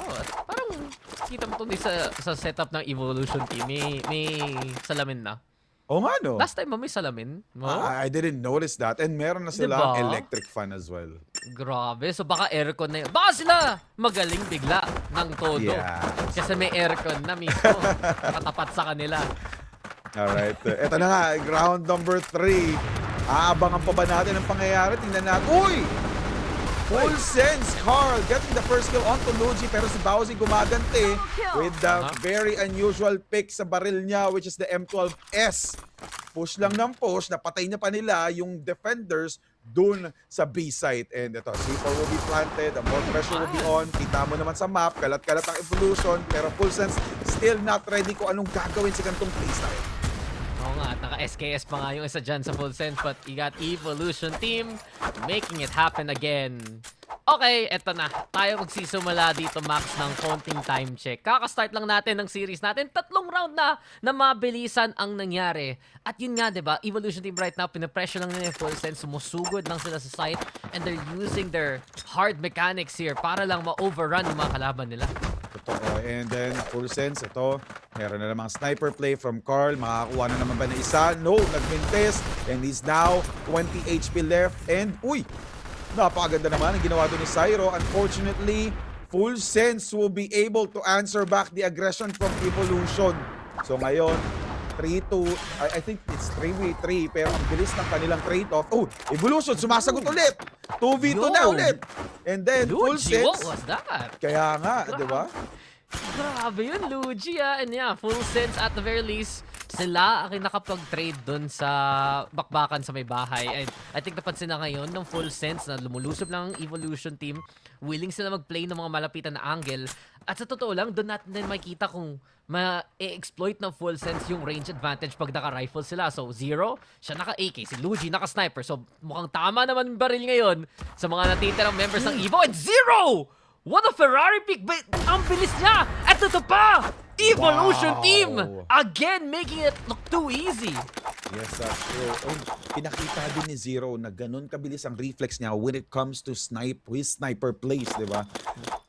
Oh, parang kita mo ito sa setup ng Evolution team. May salamin na.
Oo nga, no?
Last time may salamin. No?
I didn't notice that. And meron na silang electric fan as well.
Grabe. So baka aircon na yun. Baka sila magaling bigla ng todo.
Yeah.
Kasi may aircon na mismo. Nakatapat sa kanila.
Alright. Ito na nga, round number 3. Aabangan pa ba natin ang pangyayari? Tingnan natin. Uy! Full Sense, Carl getting the first kill onto Luigi pero si Bowsy gumaganti with the very unusual pick sa baril niya which is the M12S. Push lang ng push, napatay niya pa nila yung defenders dun sa B site. And ito, C4 will be planted, the more pressure will be on. Kita mo naman sa map, kalat-kalat ang Evolution pero Full Sense still not ready kung anong gagawin sa ganitong playstyle.
Oo nga, naka-SKS pa nga yung isa dyan sa Full Sense but you got Evolution team making it happen again. Okay, eto na. Tayo magsisimula dito, Max, ng konting time check. Kakastart lang natin ng series natin. 3 round na mabilisan ang nangyari. At yun nga, diba? Evolution team right now, pinapressure lang nila yung Full Sense. Sumusugod lang sila sa site and they're using their hard mechanics here para lang ma-overrun yung mga kalaban nila.
Totoo. And then, Full Sense, ito, meron na namang sniper play from Carl. Makakuha na naman ba na isa? No, nag-mintes. And he's now 20 HP left. And, uy! Napakaganda naman ang ginawa doon ni Cyro. Unfortunately, Full Sense will be able to answer back the aggression from Evolution. So ngayon, 3-2, I think it's 3v3, pero ang bilis ng kanilang trade-off. Oh, Evolution, sumasagot ulit! 2v2 na ulit! And then, Full Sense.
What was that?
Kaya nga, di ba?
Grabe yun, Luigi, And yeah, Full Sense at the very least, sila ang nakapag-trade dun sa bakbakan sa may bahay. And I think napansin na ngayon ng Full Sense na lumulusob lang ang Evolution team. Willing sila mag-play ng mga malapitan na angle. At sa totoo lang, doon natin din makikita kung ma-exploit ng Full Sense yung range advantage pag naka-rifle sila. So, 0, siya naka-AK. Si Luigi naka-sniper. So, mukhang tama naman yung baril ngayon sa mga natitirang members ng Evo. And 0! What a Ferrari pick! But ang bilis niya! At ito pa! Evolution team! Again, making it look too easy.
Yes, that's true. And pinakita din ni Zero na ganun kabilis ang reflex niya when it comes to his sniper plays, di ba?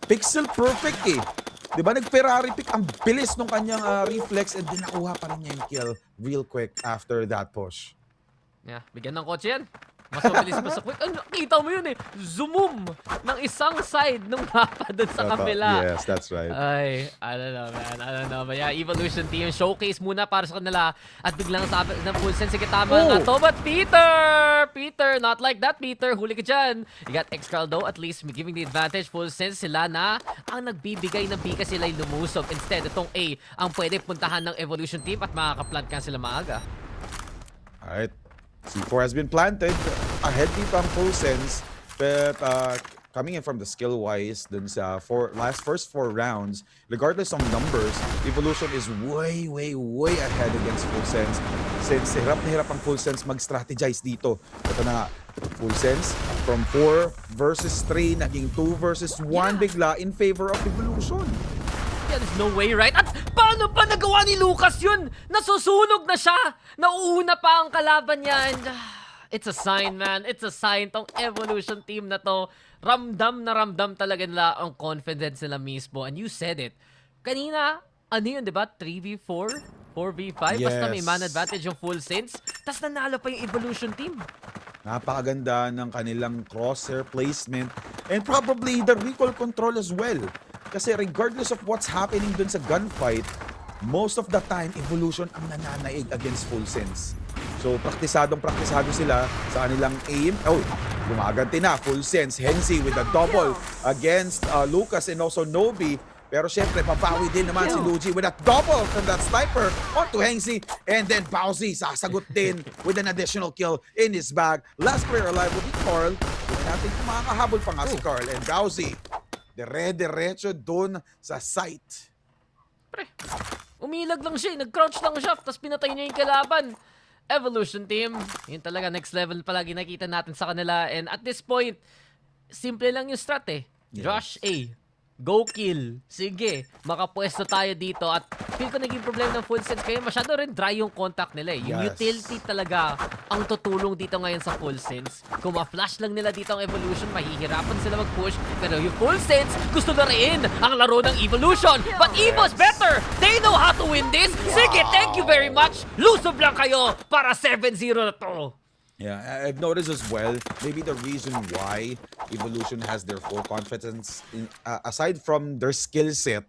Pixel perfect eh. Di ba? Nag-Ferrari pick. Ang bilis nung kanyang reflex and din nakuha pa rin niya yung kill real quick after that push.
Yeah, bigyan ng kotse yan. Mas mabilis pa sa quick. Kita mo yun eh. Zoom ng isang side ng mapa dun sa kabila.
Yes, that's right.
Ay, I don't know, man. I don't know. But yeah, Evolution team, showcase muna para sa kanila. At biglang sabi ng Full Sense, sige tama nga to. But Peter, not like that, Peter. Huli ka dyan. You got X-Cral though, at least giving the advantage. Full Sense sila na ang nagbibigay ng bika sila lumusob. Instead, itong A ang pwede puntahan ng Evolution team at makaka-plant ka sila maaga.
Alright. C4 has been planted ahead dito ang Full Sense, but coming in from the skill-wise dun sa first 4 rounds, regardless of numbers, Evolution is way ahead against Full Sense since hirap na hirap ang Full Sense mag-strategize dito. Ito na nga, Full Sense from 4 versus 3, naging 2 versus 1 bigla in favor of Evolution.
There's no way, right? At paano pa nagawa ni Lucas yun? Nasusunog na siya! Nauuna pa ang kalaban niya. And, it's a sign, man. It's a sign tong Evolution team na to. Ramdam na ramdam talaga nila ang confidence nila mismo. And you said it. Kanina, ano yun, di ba? 3v4? 4v5?
Yes.
Basta may man advantage yung Full Sense. Tas nanalo pa yung Evolution team.
Napakaganda ng kanilang crosshair placement and probably the recoil control as well. Kasi regardless of what's happening dun sa gunfight, most of the time, Evolution ang nananaig against Full Sense. So, praktisado sila sa kanilang aim. Oh, gumaganti na. Full Sense. Hensi with a double against Lucas and also Nobi. Pero syempre, papawi din naman si Luigi with a double from that sniper onto Hengzi. And then Bowsy sasagot din with an additional kill in his bag. Last player alive will be Carl. Hindi natin kung makakahabol pa nga si Carl. And Bowsy, dire-diretso dun sa site.
Umilag lang siya, nag-crouch lang siya, tapos pinatay niya yung kalaban. Evolution team, yun talaga next level palagi nakita natin sa kanila. And at this point, simple lang yung strat eh. Josh A, go kill. Sige, makapwesto tayo dito. At feel ko naging problema ng full sense kayo. Masyado rin dry yung contact nila eh. Yung utility talaga ang tutulong dito ngayon sa full sense. Kung ma-flash lang nila dito ang evolution, mahihirapan sila mag-push. Pero yung full sense, gusto na rin ang laro ng evolution. But Evo's better! They know how to win this! Sige, thank you very much! Lusob lang kayo para 7-0 na to!
Yeah, I've noticed as well, maybe the reason why Evolution has their full confidence, aside from their skill set,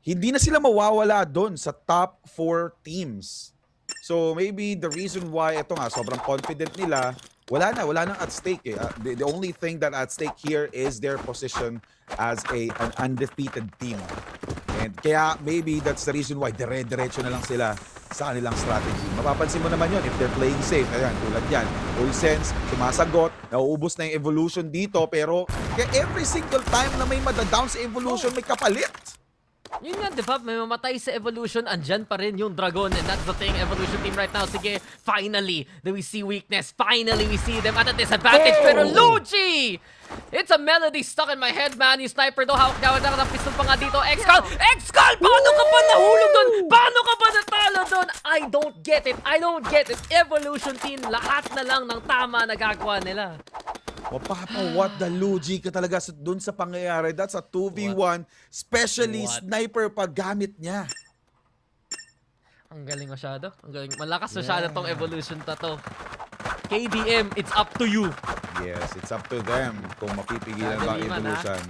hindi na sila mawawala doon sa top 4 teams. So maybe the reason why, ito nga, sobrang confident nila, wala nang at stake eh. The only thing that at stake here is their position as an undefeated team. And kaya maybe that's the reason why dire-diretso na lang sila sa kanilang strategy. Mapapansin mo naman yun if they're playing safe. Ayan, tulad yan. Full sense, sumasagot, nauubos na yung evolution dito, pero every single time na may madadown sa evolution, may kapalit.
Yun nga, di ba? May mamatay sa evolution, andyan pa rin yung dragon. And that's the thing, evolution team right now. Sige, finally, we see weakness. Finally, we see them at a disadvantage. Pero Luigi! It's a melody stuck in my head, man. Yung sniper daw, hawak na pistol pa nga dito. X-Call! X-Call! Paano ka ba nahulog doon? Paano ka ba natalo doon? I don't get it. I don't get it. Evolution team, lahat na lang ng tama na gagawa nila.
O Papa, what the Luigi ka talaga dun sa pangyayari. That's a 2v1, especially sniper pag gamit niya.
Ang galing masyado. Ang galing. Malakas masyado tong evolution to. KDM, it's up to you.
Yes, it's up to them kung mapipigilan ba ang evolution.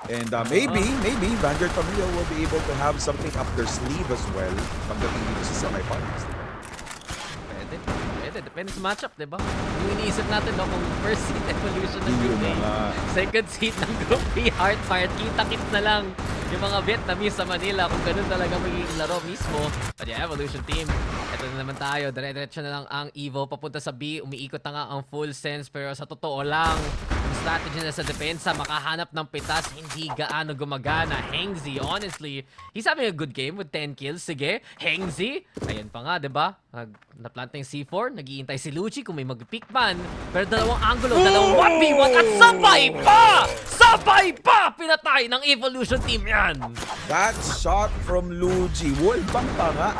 And maybe Vanguard Familia will be able to have something up their sleeve as well pagdating dito sa semifinals.
Depende sa matchup, diba? Yung iniisip natin, no, kung first seed evolution ng Group A, second seed ng Group B, Heart, kita-kits na lang yung mga Vietnamese sa Manila kung ganun talaga magiging laro mismo. But yeah, evolution team, ito na naman tayo. Dire-diretso na lang ang Evo papunta sa B. Umiikot na nga ang full sense, pero sa totoo lang, yung strategy na sa depensa, makahanap ng pitas, hindi gaano gumagana. Hengzi, honestly, he's having a good game with 10 kills. Sige, Hengzi, ayan pa nga, diba? Naplanta yung C4, nag-iintay si Luigi kung may mag-pick man. Pero dalawang angulo, dalawang 1v1 at sabay pa! Sabay pa! Pinatay ng evolution team yan!
That shot from Luigi, wallbang pa nga.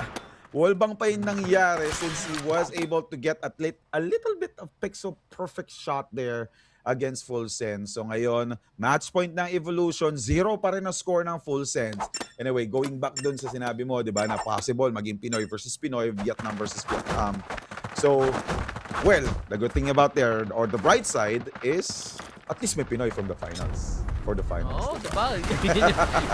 Wallbang pa yung nangyari since he was able to get a little bit of pixel perfect shot there against Full Sense. So ngayon, match point ng Evolution, 0 pa rin ang score ng Full Sense. Anyway, going back dun sa sinabi mo, di ba, na possible maging Pinoy versus Pinoy, Vietnam versus Vietnam. So, well, the good thing about there, or the bright side, is at least may Pinoy from the finals. For the finals.
Oo, diba?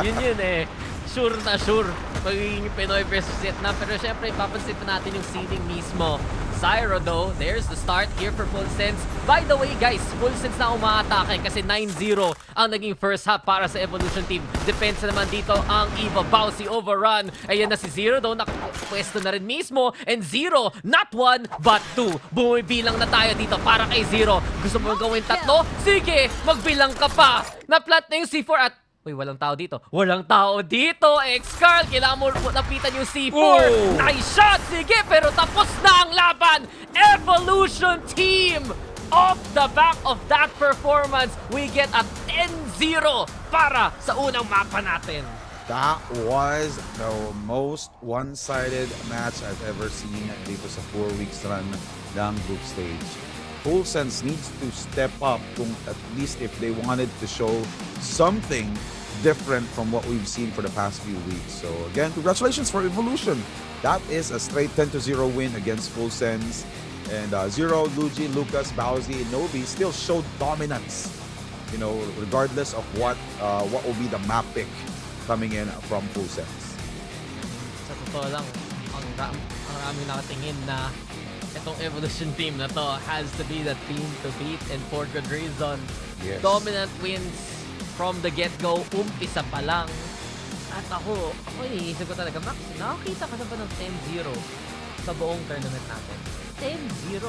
Yun eh. Sure na sure. Magiging Pinoy versus Vietnam. Pero syempre, ipapansin pa natin yung seeding mismo. Zyro though, there's the start here for Full Sense. By the way guys, Full Sense na umaatake kasi 9-0 ang naging first half para sa Evolution Team. Depensa naman dito ang Eva Bowsy overrun. Ayan na si Zero though, nakapwesto na rin mismo. And Zero, not 1 but 2. Bumibilang na tayo dito para kay Zero. Gusto mo gawin 3? Sige, magbilang ka pa. Na-plant na yung C4 at uy, walang tao dito. Walang tao dito! X-Carl, kailangan mo lapitan yung C4. Oh. Nice shot! Sige, pero tapos na ang laban! Evolution Team! Off the back of that performance, we get a 10-0 para sa unang mapa natin.
That was the most one-sided match I've ever seen dito sa 4 weeks run ng group stage. Full Sense needs to step up kung at least if they wanted to show something different from what we've seen for the past few weeks. So again, congratulations for Evolution. That is a straight 10-0 win against Full Sense. And Zero, Luigi, Lucas, Bowsy, and Nobi still showed dominance, you know, regardless of what will be the map pick coming in from Full Sense.
Sa totoo lang, ang raming nakatingin na itong Evolution Team na to has to be the team to beat and for good reason.
Yes.
Dominant wins from the get-go, umpisa pa lang. At ako iniisip ko talaga, Max, nakakita ka na ba ng 10-0 sa buong tournament natin? 10-0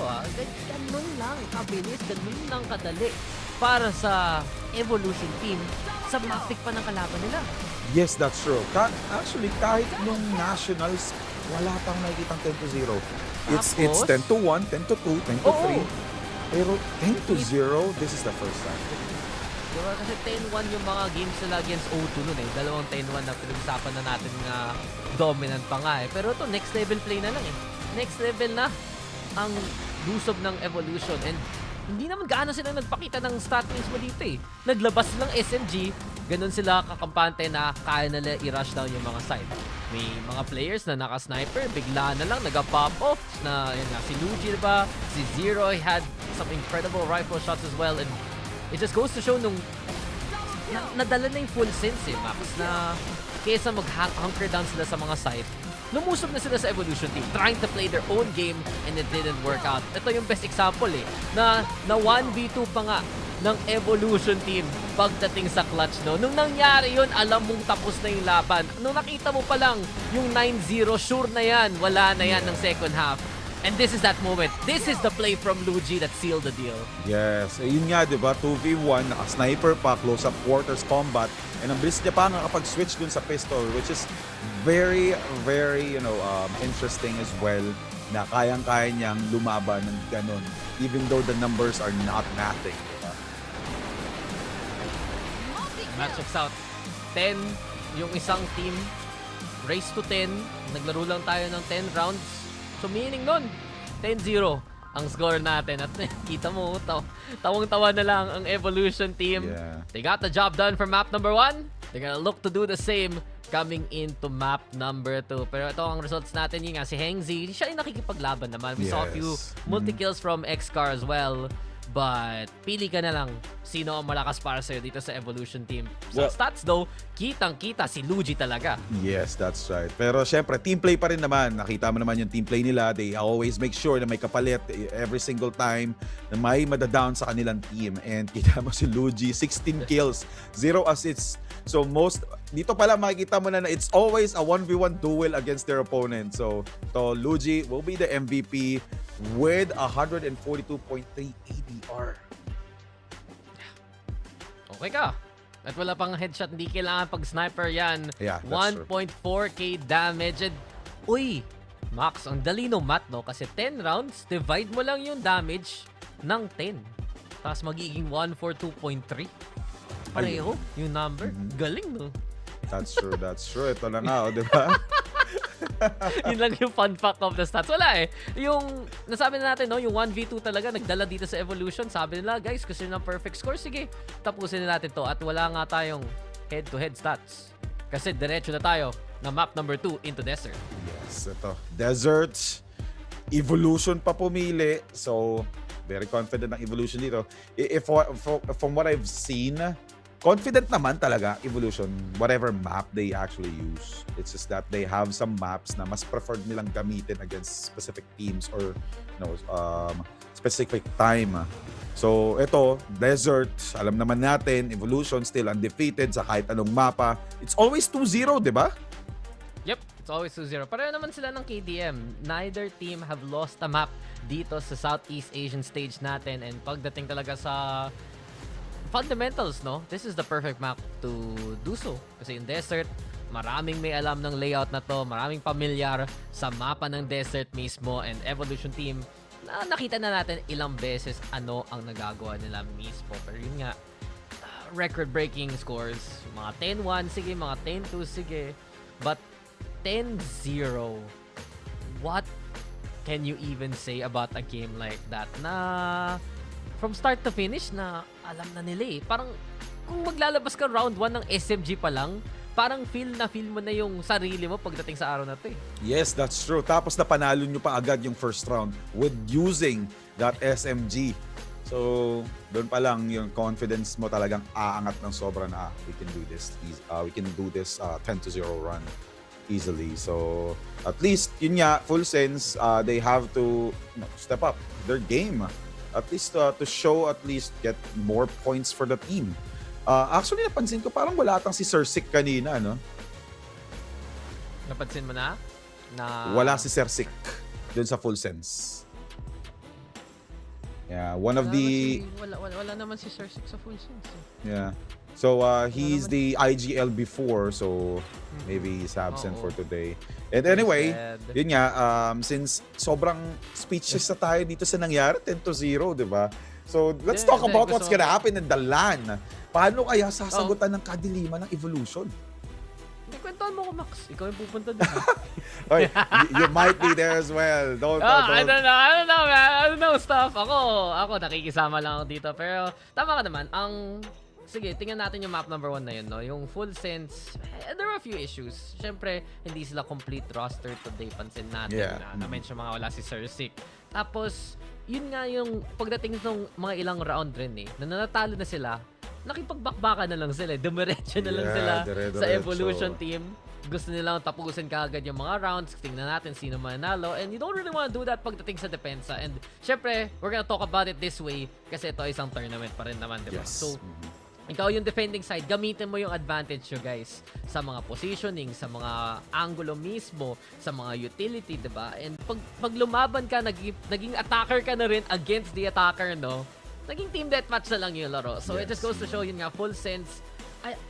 ganun lang kabilis, ganun lang kadali para sa Evolution team sa map pick pa ng kalaban nila.
Yes, that's true. Actually, kahit nung Nationals, wala pang nakikitang 10-0. It's 10-1, 10-2, 10-3. Pero 10-0, this is the first time.
Diba? Kasi 10-1 yung mga games nila against O2 nun eh. Dalawang 10-1 na pinag-usapan na natin nga dominant pa nga eh. Pero ito, next level play na lang eh. Next level na ang lusob ng Evolution. And hindi naman gaano sila nagpakita ng stat mismo dito eh. Naglabas silang SMG, ganun sila kakampante na kaya nila i-rush down yung mga side. May mga players na naka-sniper, bigla na lang nag-pop off na yun nga, si Luigi diba? Si Zero had some incredible rifle shots as well, and it just goes to show nung nadala na yung full sense eh, Max, na kesa mag-hunker down sila sa mga side, lumusob na sila sa Evolution team, trying to play their own game, and it didn't work out. Ito yung best example eh, na 1v2 pa nga ng Evolution team pagdating sa clutch, no? Nung nangyari yun, alam mong tapos na yung laban. Nung nakita mo pa lang yung 9-0, sure na yan, wala na yan ng second half. And this is that moment. This is the play from Luigi that sealed the deal.
Yes. Yun nga, di ba? 2v1, naka-sniper pa, close-up quarters combat. And ang bilis niya pa nakapag-switch dun sa pistol, which is very, very, interesting as well, na kayang-kaya niyang lumaban ng ganun, even though the numbers are not mathing. Diba?
Match checks out. 10, yung isang team, race to 10. Naglaro lang tayo ng 10 rounds. So meaning nun, 10-0 ang score natin. At kita mo, tawang-tawa na lang ang Evolution team.
Yeah.
They got the job done for map number 1. They're gonna look to do the same coming into map number 2. Pero ito ang results natin, yung nga si Hengzi, siya yung nakikipaglaban naman. We saw a few multi-kills from X-Car as well. But pili ka na lang sino ang malakas para sa'yo dito sa Evolution team. Sa stats though, kitang-kita si Luigi talaga.
Yes, that's right. Pero syempre, team play pa rin naman. Nakita mo naman yung team play nila. They always make sure na may kapalit every single time na may madadown sa kanilang team. And kita mo si Luigi, 16 kills, 0 assists. So dito pala makikita mo na it's always a 1v1 duel against their opponent. So Luigi will be the MVP with 142.3 ADR.
Okay ka. At wala pang headshot, hindi kailangan pag sniper yan.
Yeah,
1.4k damage. And, uy, Max, ang dali no mat, no? Kasi 10 rounds, divide mo lang yung damage ng 10. Tapos magiging 142.3. Pareho yung number. Galing, no?
That's true, that's true. Ito na nga, di ba?
Yun lang yung fun fact of the stats. Wala eh. Yung, nasabi na natin, no? Yung 1v2 talaga, nagdala dito sa Evolution. Sabi nila, guys, gusto nyo ng perfect score? Sige, tapusin na natin to. At wala nga tayong head-to-head stats. Kasi diretso na tayo na map number 2 into Desert.
Yes, ito. Desert. Evolution pa pumili. So, very confident ng Evolution dito. From what I've seen, confident naman talaga Evolution whatever map they actually use. It's just that they have some maps na mas preferred nilang gamitin against specific teams or specific time. So ito, Desert, alam naman natin, Evolution still undefeated sa kahit anong mapa. It's always 2-0, di ba?
Yep, it's always 2-0. Pareho naman sila ng KDM. Neither team have lost a map dito sa Southeast Asian stage natin, and pagdating talaga sa fundamentals, no? This is the perfect map to do so. Kasi in Desert, maraming may alam ng layout na to, maraming pamilyar sa mapa ng Desert mismo, and Evolution team, na nakita na natin ilang beses ano ang nagagawa nila mismo. Pero yun nga, record-breaking scores. Mga 10-1, sige, mga 10-2, sige. But 10-0, what can you even say about a game like that na from start to finish na alam na nila eh. Parang kung maglalabas ka round 1 ng SMG pa lang, parang feel mo na yung sarili mo pagdating sa araw na to eh.
Yes, that's true. Tapos napanalo nyo pa agad yung first round with using that SMG. So, doon pa lang yung confidence mo talagang aangat ng sobra na we can do this. We can do this 10-0 run easily. So, at least, yun nga, full sense, they have to step up their game. At least to show, at least get more points for the team. Actually, napansin ko parang wala tang si Sir Sick kanina, no?
Napansin mo na?
Wala si Sersik dun sa Full Sense. Yeah, one of the...
Wala naman si Sir Six sa Full Sense.
Yeah. So, he's the IGL before, so maybe he's absent for today. And anyway, yun nga, since sobrang speechless na tayo dito sa nangyari, 10-0, di ba? So, let's talk about what's gonna happen in the LAN. Paano kaya sasagutan ng kadiliman ng Evolution?
Kwentuhan mo ko, Max. Ikaw yung pupunta doon.
Oy, you might be there as well. Don't.
I don't know, man. I don't know stuff. Ako nakikisama lang ako dito. Pero, tama ka naman. Sige, tingnan natin yung map number 1 na yun, no? Yung Full Sense, there are a few issues. Siyempre, hindi sila complete roster today. Pansin natin na-mention mga wala si Sir Sick. Tapos, yun nga yung pagdating ng mga ilang round rin na nanatalo na sila, nakipagbakbaka na lang sila. Dumiretso na lang sila sa Evolution team. Gusto nilang tapusin kaagad yung mga rounds. Tingnan natin sino mananalo. And you don't really want to do that pagdating sa depensa. And syempre, we're gonna talk about it this way kasi ito isang tournament pa rin naman, diba?
Yes.
So, ikaw yung defending side, gamitin mo yung advantage nyo, guys, sa mga positioning, sa mga angulo mismo, sa mga utility, diba? And pag lumaban ka, naging attacker ka na rin against the attacker, no? Naging team deathmatch na lang yung laro. So, it just goes to show yun nga, Full Sense.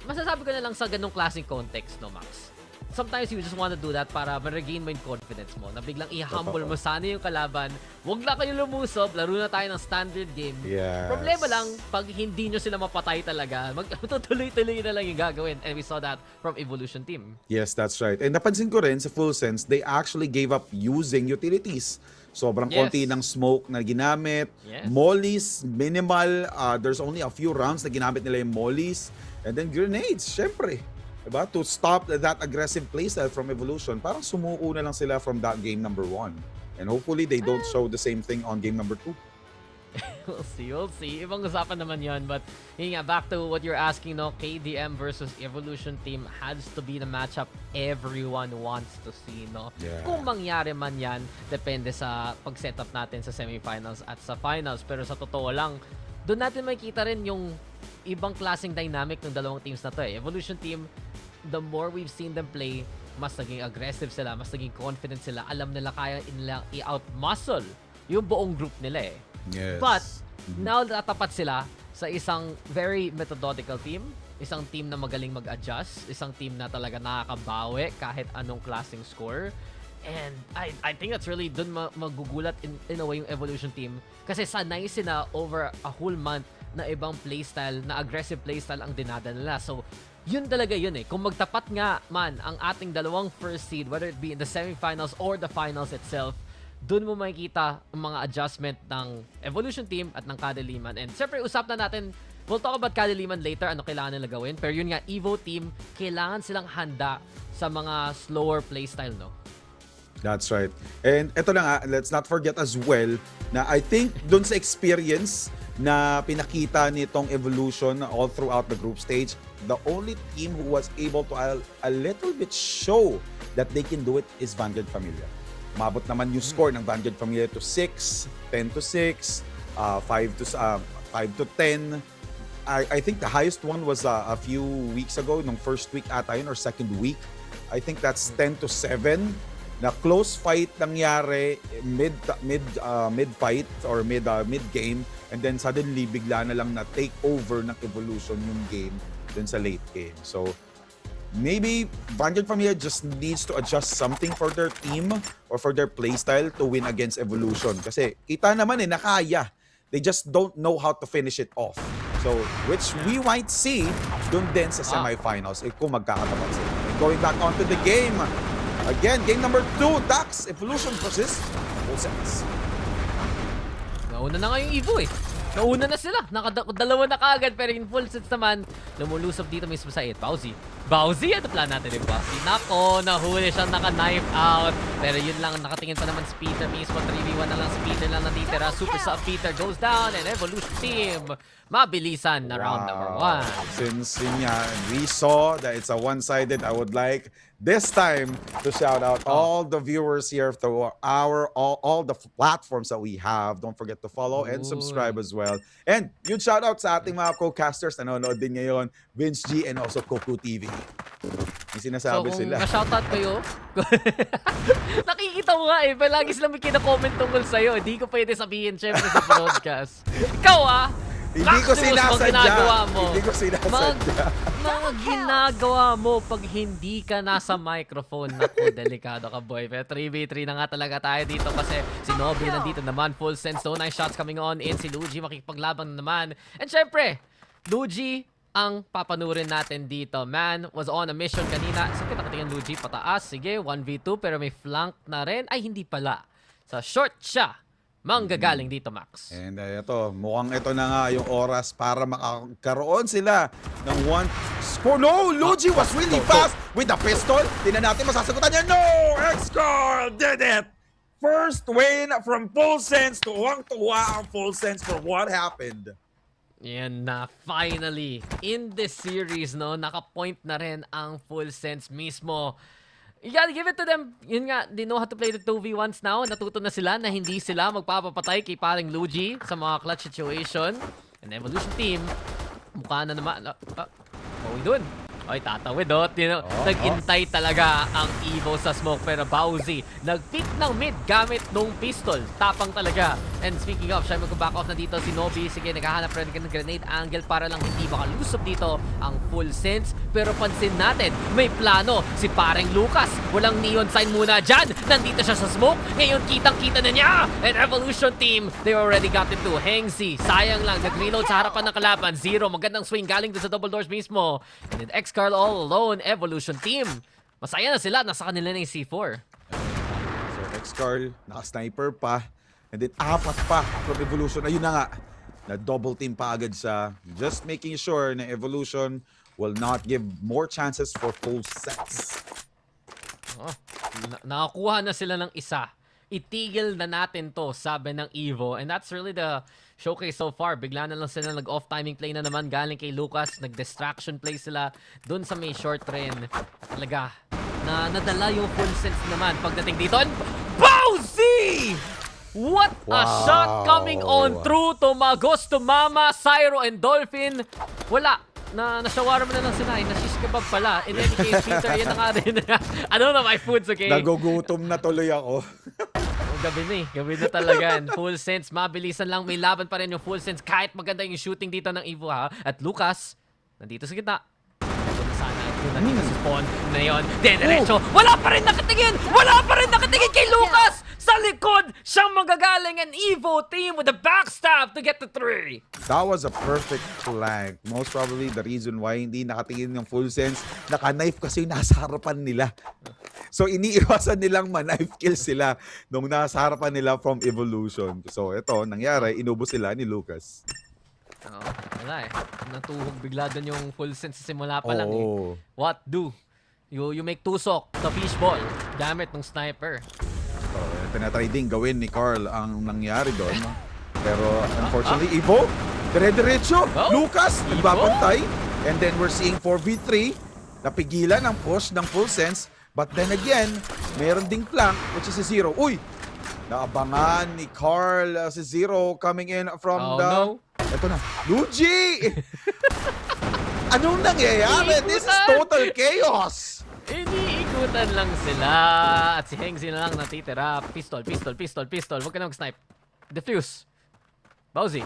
Masasabi ko na lang sa ganong klaseng context, no, Max? Sometimes you just want to do that para ma-regain mo yung confidence mo. Na biglang i-humble mo sana yung kalaban. Huwag na kayo lumusob. Laro na tayo ng standard game.
Yes.
Problema lang, pag hindi nyo sila mapatay talaga, magtutuloy-tuloy na lang yung gagawin. And we saw that from Evolution team.
Yes, that's right. And napansin ko rin sa Full Sense, they actually gave up using utilities. Sobrang konti ng smoke na ginamit. Mollies, minimal. There's only a few rounds na ginamit nila yung mollies. And then grenades, syempre. Diba? To stop that aggressive playstyle from Evolution. Parang sumuko na lang sila from that game number 1. And hopefully they don't show the same thing on game number 2.
We'll see. Ibang usapan naman yun. But yun nga, back to what you're asking, no? KDM versus Evolution team has to be the matchup everyone wants to see, no?
Yeah.
Kung mangyari man yan, depende sa pag-setup natin sa semifinals at sa finals. Pero sa totoo lang, doon natin makikita rin yung ibang klaseng dynamic ng dalawang teams na to Evolution team, the more we've seen them play, mas naging aggressive sila, mas naging confident sila. Alam nila kaya nilang i-out-muscle yung buong group nila
Yes.
But, now natapat sila sa isang very methodical team, isang team na magaling mag-adjust, isang team na talaga nakakabawi kahit anong klaseng score. And I think that's really dun magugulat in a way yung Evolution team kasi sanay sila over a whole month na ibang playstyle, na aggressive playstyle ang dinadala nila. So, yun talaga yun Kung magtapat nga man ang ating dalawang first seed, whether it be in the semifinals or the finals itself, dun mo makikita ang mga adjustment ng Evolution team at ng Kadiliman. And siyempre, usap na natin, we'll talk about Kadiliman later, ano kailangan nila gawin. Pero yun nga, Evo team, kailangan silang handa sa mga slower playstyle, no?
That's right. And ito lang let's not forget as well na I think dun sa experience na pinakita nitong Evolution all throughout the group stage, the only team who was able to a little bit show that they can do it is Vanguard Familia. Umabot naman yung score ng Vanguard Familia to 6, 10-6, 5-10. I think the highest one was a few weeks ago, nung first week ata yun or second week. I think that's 10-7. Na close fight nangyari mid fight or mid game, and then suddenly bigla na lang na take over ng Evolution yung game dun sa late game. So maybe Vanguard Familia just needs to adjust something for their team or for their playstyle to win against Evolution. Kasi kita naman nakaya. They just don't know how to finish it off. So, which we might see dun din sa semifinals kung magkakatapat sila. And going back onto the game, again, game number 2, Dax, Evolution versus Full Sense.
Nauna na nga yung Evo Nauna na sila. Dalawa na kaagad. Pero in Full Sense naman, lumulusob dito mismo sa 8. Bowsy, ano plan natin yung Bowsy? Nako, nahuli siya, naka-knife out. Pero yun lang, nakatingin pa naman si Peter mismo. 3v1 na lang si Peter lang natitira. Super sub Peter goes down and Evolution team, mabilisan na round number 1.
Since we saw that it's a one-sided, I would like this time to shout out all the viewers here to all the platforms that we have. Don't forget to follow and subscribe as well. And huge shout out sa ating mga co-casters nanonood din ngayon, Vince G and also Coco TV. May sinasabi
so, kung
sila.
ma-shoutout kayo, nakikita mo nga eh, lagi sila may kina-comment tungkol sa'yo. Hindi ko pwede sabihin syempre sa broadcast. Ikaw
Hindi ko sinasadya.
Ginagawa mo.
Hindi ko sinasadya.
Mga ginagawa mo pag hindi ka nasa microphone. Naku, delikado ka, boy. Pero 3v3 na nga talaga tayo dito kasi si Nobby nandito naman. Full sense. So, nice shots coming on in. Si Luigi makikipaglabang na naman. And syempre, Luigi ang papanurin natin dito. Man was on a mission kanina. Sige, nakatingin Luigi pataas. Sige, 1v2 pero may flank na rin. Ay, hindi pala. Sa short siya. Manggagaling dito, Max.
And ito, mukhang ito na nga yung oras para makakaroon sila ng one score. No! Luigi was really fast with the pistol. Tingnan natin, masasagutan niya. No! X-Carl did it! First win from Full Sense. Tuwang-tuwa ang Full Sense for what happened.
Yan na, finally, in this series, no, naka-point na rin ang Full Sense mismo. You gotta give it to them. Yun nga, they know how to play the 2v1s now. Natuto na sila na hindi sila magpapapatay kay paring Luigi sa mga clutch situation. And Evolution Team, mukha na naman. Bawi dun. Ay, tatawid Nag-intay talaga ang Evo sa smoke. Pero Bowsy, nag-pick ng mid gamit nung pistol. Tapang talaga. And speaking of, siya mag-back off na dito si Nobby. Sige, naghahanap rin ng grenade angle para lang hindi makalusog dito ang Full Sense. Pero pansin natin, may plano si pareng Lucas. Walang neon sign muna dyan. Nandito siya sa smoke. Ngayon, kitang-kita na niya. And Evolution Team, they already got it to Hengzi. Sayang lang, nag-reload sa harapan ng kalaban. Zero, magandang swing galing doon sa double doors mismo. And then X-Carl all alone, Evolution Team. Masaya na sila, nasa kanila na yung C4.
So X-Carl, naka-sniper pa. And then apat pa from Evolution. Ayun na nga, na-double team pa agad siya. Just making sure na Evolution will not give more chances for full sets.
Nakakuha na sila ng isa. Itigil na natin to, sabi ng Evo. And that's really the showcase so far. Bigla na lang sila nag-off timing play na naman galing kay Lucas. Nag-distraction play sila dun sa may short rin. Talaga, na nadala yung Full Sense naman. Pagdating dito, Bowsy! What a shot coming on through. Tumagos, tumama, Cyro and Dolphin. Wala. Nashawarma na lang sila. Nashish kebab pala. In any case, Peter, yan na nga rin. I don't know my foods, okay?
Nagugutom na tuloy ako.
Gabi na eh. Gabi na talaga. Full Sense, mabilisan lang. May laban pa rin yung Full Sense kahit maganda yung shooting dito ng Evo, ha? At Lucas, nandito sa gitna. Nandito sa spawn na yun. Diretso. Wala pa rin nakatingin! Wala pa rin nakatingin kay Lucas! Sa likod, siyang magagaling an Evo team with a backstab to get the 3.
That was a perfect flank. Most probably the reason why hindi nakatingin ng Full Sense, naka-knife kasi yung nasa harapan nila. So iniiwasan nilang ma-knife kill sila nung nasa harapan nila from Evolution. So ito, nangyari, inubos sila ni Lucas.
Wala eh. Natuhog bigla doon yung Full Sense sa simula pa lang eh. What do? You make tusok sa fishball gamit ng sniper.
Tinatry din gawin ni Carl ang nangyari doon. Pero unfortunately, Evo, dire-diretso. Lucas, nagbabantay. And then we're seeing 4v3. Napigilan ang push ng Full Sense. But then again, meron ding flank, which is si Zero. Uy! Naabangan ni Carl si Zero coming in from Ito na. Luigi! Anong nangyayari? This is total chaos!
Iniikutan lang sila. At si Hengzi na lang natitira. Pistol. Huwag ka na mag-snipe. Defuse. Bowsy.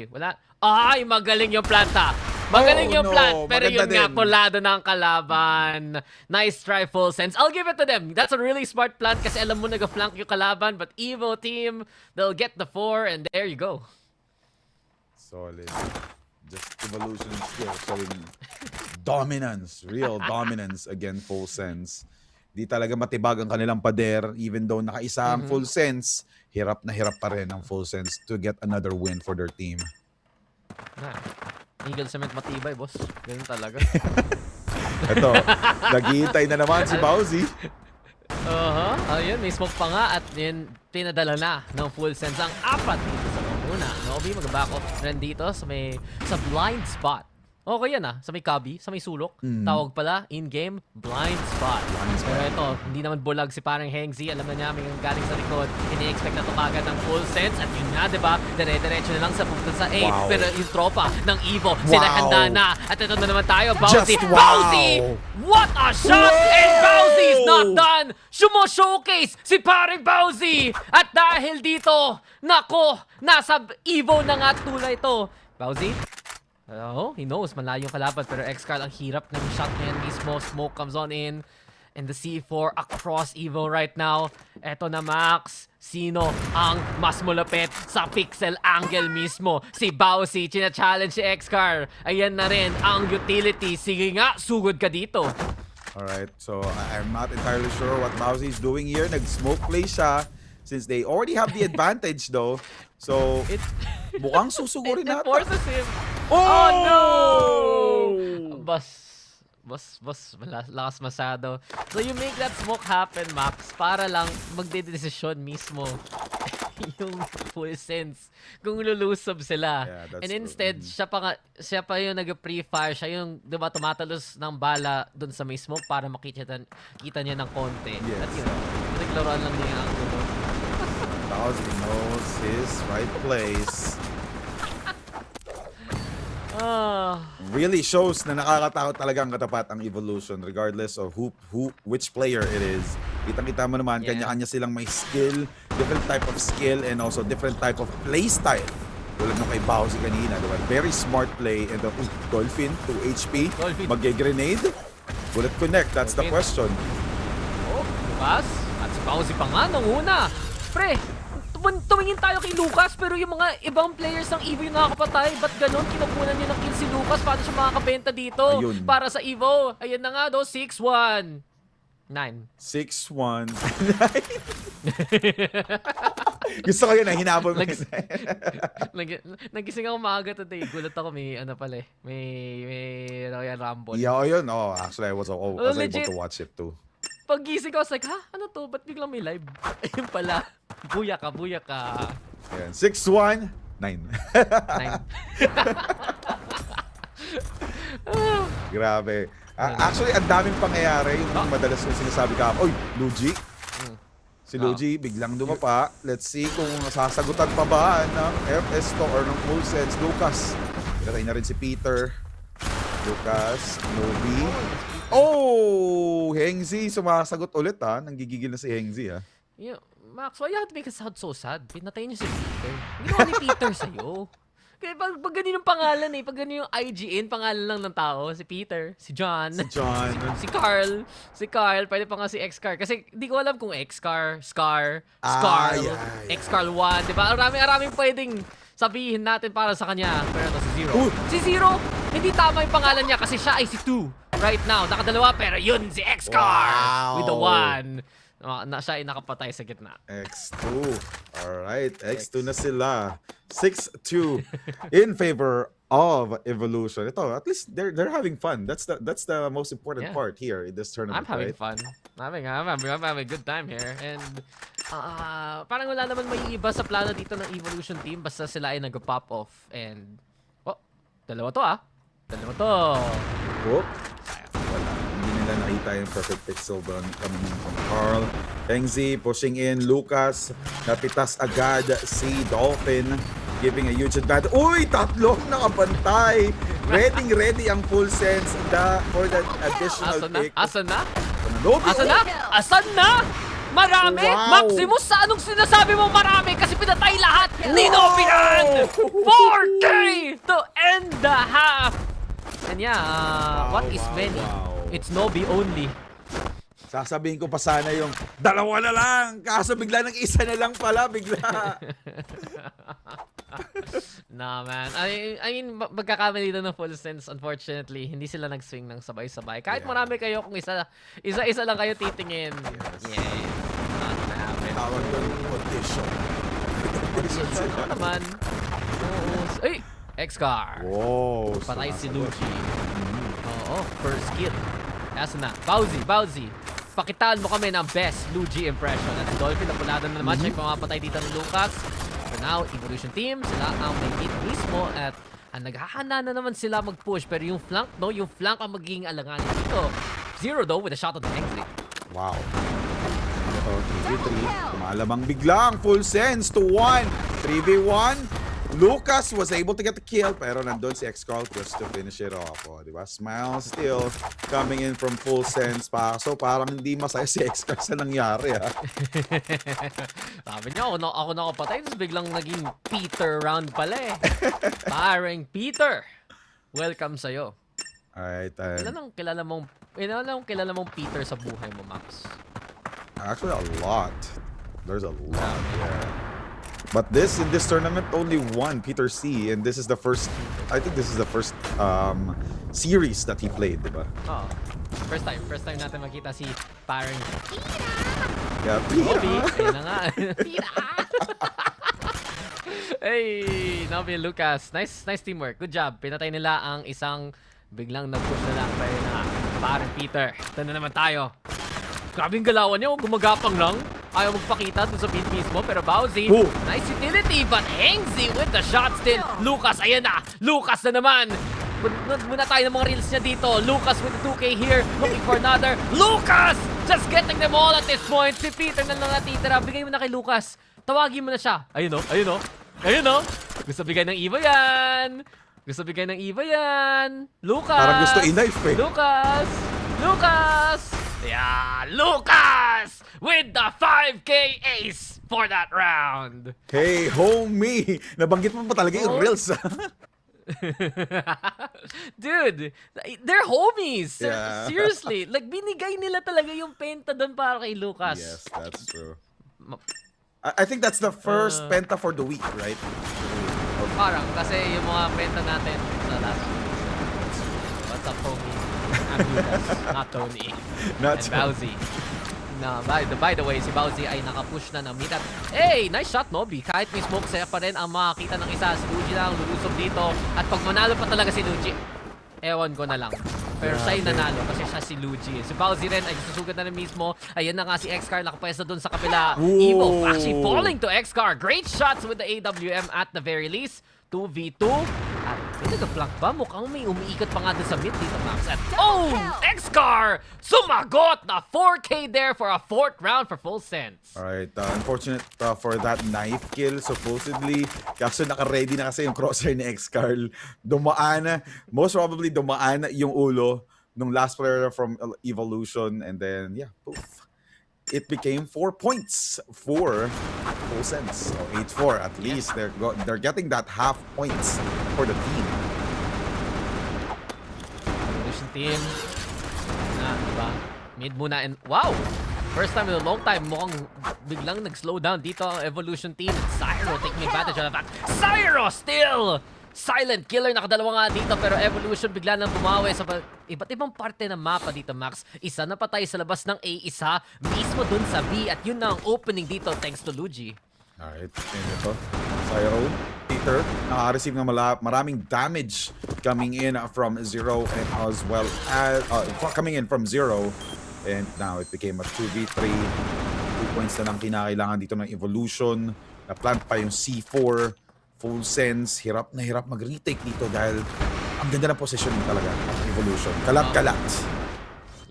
Wala. Ay, magaling yung planta. Magaling yung plant. Pero yun nga, pulado ng kalaban. Nice try, Full Sense. I'll give it to them. That's a really smart plant kasi alam mo nag-flank yung kalaban. But Evo team, they'll get the 4 and there you go.
Solid. Just Evolution still showing dominance. Real dominance against Full Sense. Di talaga matibag ang kanilang pader. Even though nakaisa ang Full Sense, hirap na hirap pa rin ang Full Sense to get another win for their team.
Eagle Cement matibay, boss. Ganun talaga.
Ito, naghihintay na naman si Bowsy.
Ayun, may smoke pa nga at yun, pinadala na ng Full Sense ang apat dito sa una. Nobby mag-back off rin dito sa blind spot. Okay yan sa may cubby, sa may sulok. Tawag pala, in-game, blind spot. Pero ito, hindi naman bulag si parang Hengzi. Alam na niya, may galing sa likod. Ini-expect na to kagad ng full sense. At yun nga, diba? Dire-diretso na lang sa punta sa A.
Wow.
Pero yung tropa ng Evo, sila handa na. At ito na naman tayo, Bowsy.
Just wow.
Bowsy! What a shot! And Bowsy's not done! Sumo-showcase si paring Bowsy! At dahil dito, nako, nasa Evo na nga tulay to. Bowsy? Oh, he knows, malayo yung kalaban, pero X-Carl ang hirap ng shot niya mismo. Smoke comes on in, and the C4 across Evo right now. Eto na Max, sino ang mas malapit sa pixel angle mismo? Si Bowsy, china-challenge si X-Carl. Ayan na rin ang utility. Sige nga, sugod ka dito.
Alright, so I'm not entirely sure what Bowsy is doing here. Nag-smoke play siya. Since they already have the advantage though. So, mukhang susugurin natin.
It forces him.
Oh
no! Lakas masyado. So you make that smoke happen, Max, para lang magdedesisyon mismo yung full sense kung lulusob sila.
Yeah,
and instead, siya pa yung nag-pre-fire, siya yung diba, tumatalos ng bala dun sa may smoke para makita niya ng konti.
Yes.
At yun, naglaruan lang niya ang gulo.
Bowsy knows his right place. Really shows na nakakatakot talaga ang katapat ang Evolution regardless of which player it is. Kitang-kita mo naman, kanya-kanya silang may skill, different type of skill, and also different type of play style. Tulad nung kay Bowsy kanina, diba? Very smart play, and Dolphin, 2 HP, mag-grenade, bullet connect, that's the question.
Oh, Lucas, at si Bowsy pa nga nung una. Pre, tumingin tayo kay Lucas, pero yung mga ibang players ng Evo yung nakakapatay. Ba't ganun? Kinukunan niya ng kill si Lucas. Paano siya makakabenta dito?
Ayun.
Para sa Evo. Ayan na nga, 6-1. 9.
6-1. Gusto ko yun, hinabol mo.
Nagising ako maaga today. Gulat ako, may ano pala eh. May Royal Rumble.
Yeah, yun. Oh, actually, I was able
legit.
to watch it too.
Pag-gising ko, I was like, ha? Ano to? Ba't biglang may live? Ayun pala. Buya ka.
Ayan, 6-1, 9. Grabe. Actually, ang daming pangyayari. Yung madalas ko sinasabi ka, oy, Luigi. Si Luigi, biglang dumapa. Let's see kung sasagutan pa ba ng FS to or ng full sense. Lucas. Pinatay na rin si Peter. Lucas, Novi. Oh! Hengzi, sumasagot ulit ha. Nanggigigil na si Hengzi ha.
Yeah, Max, why you have to make it sound so sad? Pinatay niyo si Peter. Ginawa ni Peter sa'yo. Kaya pag ganun yung pangalan pag ganun yung IGN, pangalan lang ng tao, si Peter, si John, si Carl, pwede pa nga si X-Car. Kasi di ko alam kung X-Car, Scar, X-Carl 1, diba? Maraming pwedeng sabihin natin para sa kanya. Pero ito si Zero. Si Zero, hindi tama yung pangalan niya kasi siya ay si 2 right now. Nakadalawa, pero yun si X-Car with the 1. Siya ay nakapatay sa gitna.
X2. Alright, X2 na sila. 6-2 in favor of Evolution. Ito, at least they're having fun. That's the most important part here in this tournament.
I'm having fun. I'm having a good time here. And parang wala naman may iba sa plano dito ng Evolution team basta sila ay nag-pop off. And dalawa to.
Whoop. Hindi nila nakita yung perfect pixel doon coming from Carl. Hengzi pushing in. Lucas napitas agad si Dolphin, giving a huge advantage. Uy! Tatlong nakabantay! Ready ang full sense for that additional pick.
Asan na?
Asan
na? Marami? Wow. Maximus, sa anong sinasabi mo marami? Kasi pinatay lahat ni Nobian! 4K to end the half! And what is many? It's Nobi only.
Sasabihin ko pa sana yung dalawa na lang. Kaso bigla ng isa na lang pala. Bigla.
Nah, man. I mean, magkakamali doon ng full sense, unfortunately. Hindi sila nag-swing ng sabay-sabay. Kahit marami kayo, kung isa-isa lang kayo titingin. Yeah. Not gonna happen.
Tawag doon condition.
Ano naman? Ay! X-Car.
Wow.
Patay si Luigi. First kill. Asan na? Bowsy. Pakitaan mo kami ng best Luigi impression. At si Dolphin, napuladan na naman siya yung pamapatay dito ng Lucas. So now, Evolution team, sila ang may hit mismo at Naghahanda na naman sila mag-push, pero yung flank, no? Yung flank ang magiging alanganin dito. Zero though with a shot on the exit.
Wow. Ito, 3v3. Kumalamang biglang. Full sense to 1. 3v1. Lucas was able to get the kill, pero nandun si X-Carl just to finish it off. O, diba? Smile still coming in from full sense pa. So, parang hindi masaya si X-Carl sa nangyari, ha?
Sabi niya, ako nakapatay, tapos biglang naging Peter round pala eh. Parang Peter, welcome sa'yo.
Alright.
Kilala mong Peter sa buhay mo, Max?
Actually, a lot. There's a lot, yeah. But in this tournament, only one, Peter C. And this is the first, I think this is the first series that he played, diba?
Oo. First time natin makita si parang
Yeah, Peter.
Nobby, ayun na nga. Peter! Hey, Nobby, Lucas. Nice teamwork. Good job. Pinatay nila ang isang biglang nag-push na lang pa na parang Peter. Ito na naman tayo. Grabing galawan niya, gumagapang lang. Ayaw magpakita dun sa pin mismo, pero Bowsy, nice utility, but Hengzi with the shot still. Lucas, ayan na! Lucas na naman! Muna tayo ng mga reels niya dito. Lucas with the 2K here, looking for another. Lucas! Just getting them all at this point. Si Peter na lang natitira. Bigay mo na kay Lucas. Tawagin mo na siya. Ayun o, ayun o. Ayun o. Gusto bigay ng Eva yan. Gusto bigay ng Eva yan. Lucas!
Parang gusto i-knife eh.
Lucas! Lucas! Yeah, Lucas with the 5K ace for that round.
Hey, homie! Nabanggit mo pa talaga yung reels.
Dude, they're homies.
Yeah.
Seriously. Like, binigay nila talaga yung penta doon para kay Lucas.
Yes, that's true. I think that's the first penta for the week, right?
Parang, kasi yung mga penta natin sa last week. What's up, homie? I'm Lucas, not Tony.
Not
and Bowsy. No, by the way, si Bowsy ay nakapush na ng mid. Hey, nice shot, Nobby. Kahit may smoke, saya pa rin ang makakita ng isa. Si Luigi lang lulusob dito. At pag manalo pa talaga si Luigi, ewan ko na lang. Pero siya yung nanalo kasi siya si Luigi. Si Bowsy rin ay susugad na rin mismo. Ayan na nga si X-Car, nakapwesto dun sa kabila. Evil actually falling to X-Car. Great shots with the AWM at the very least. 2v2. At pinag-flank ba? Mukhang may umiikot pa nga dun sa mid dito, Max. At X-Car! Sumagot na 4K there for a 4th round for full sense.
Alright, unfortunate for that knife kill, supposedly. Kaso naka-ready na kasi yung crosshair ni X-Carl. Dumaan, most probably dumaan yung ulo nung last player from Evolution. And then, yeah, poof. It became 4 points for full sense. So 8-4 at least. They're getting that half points for the team.
Evolution team. Diba? Mid muna and wow! First time in a long time, mukhang biglang nag-slow down dito ang Evolution team. Cyro taking advantage of that. Cyro still! Silent killer, nakadalawa nga dito pero Evolution bigla nang bumawi sa iba't ibang parte ng mapa dito, Max. Isa na patay sa labas ng A, isa mismo dun sa B at yun na ang opening dito thanks to Luigi.
Alright, and ito, Cyro, Peter, naka-receive ng maraming damage coming in from Zero and as well as, coming in from Zero. And now it became a 2v3. 2 points na lang kinakailangan dito ng Evolution. Na-plant pa yung C4. Full sense, hirap na hirap mag-retake dito dahil ang ganda ng positioning talaga ng Evolution. Kalat-kalat.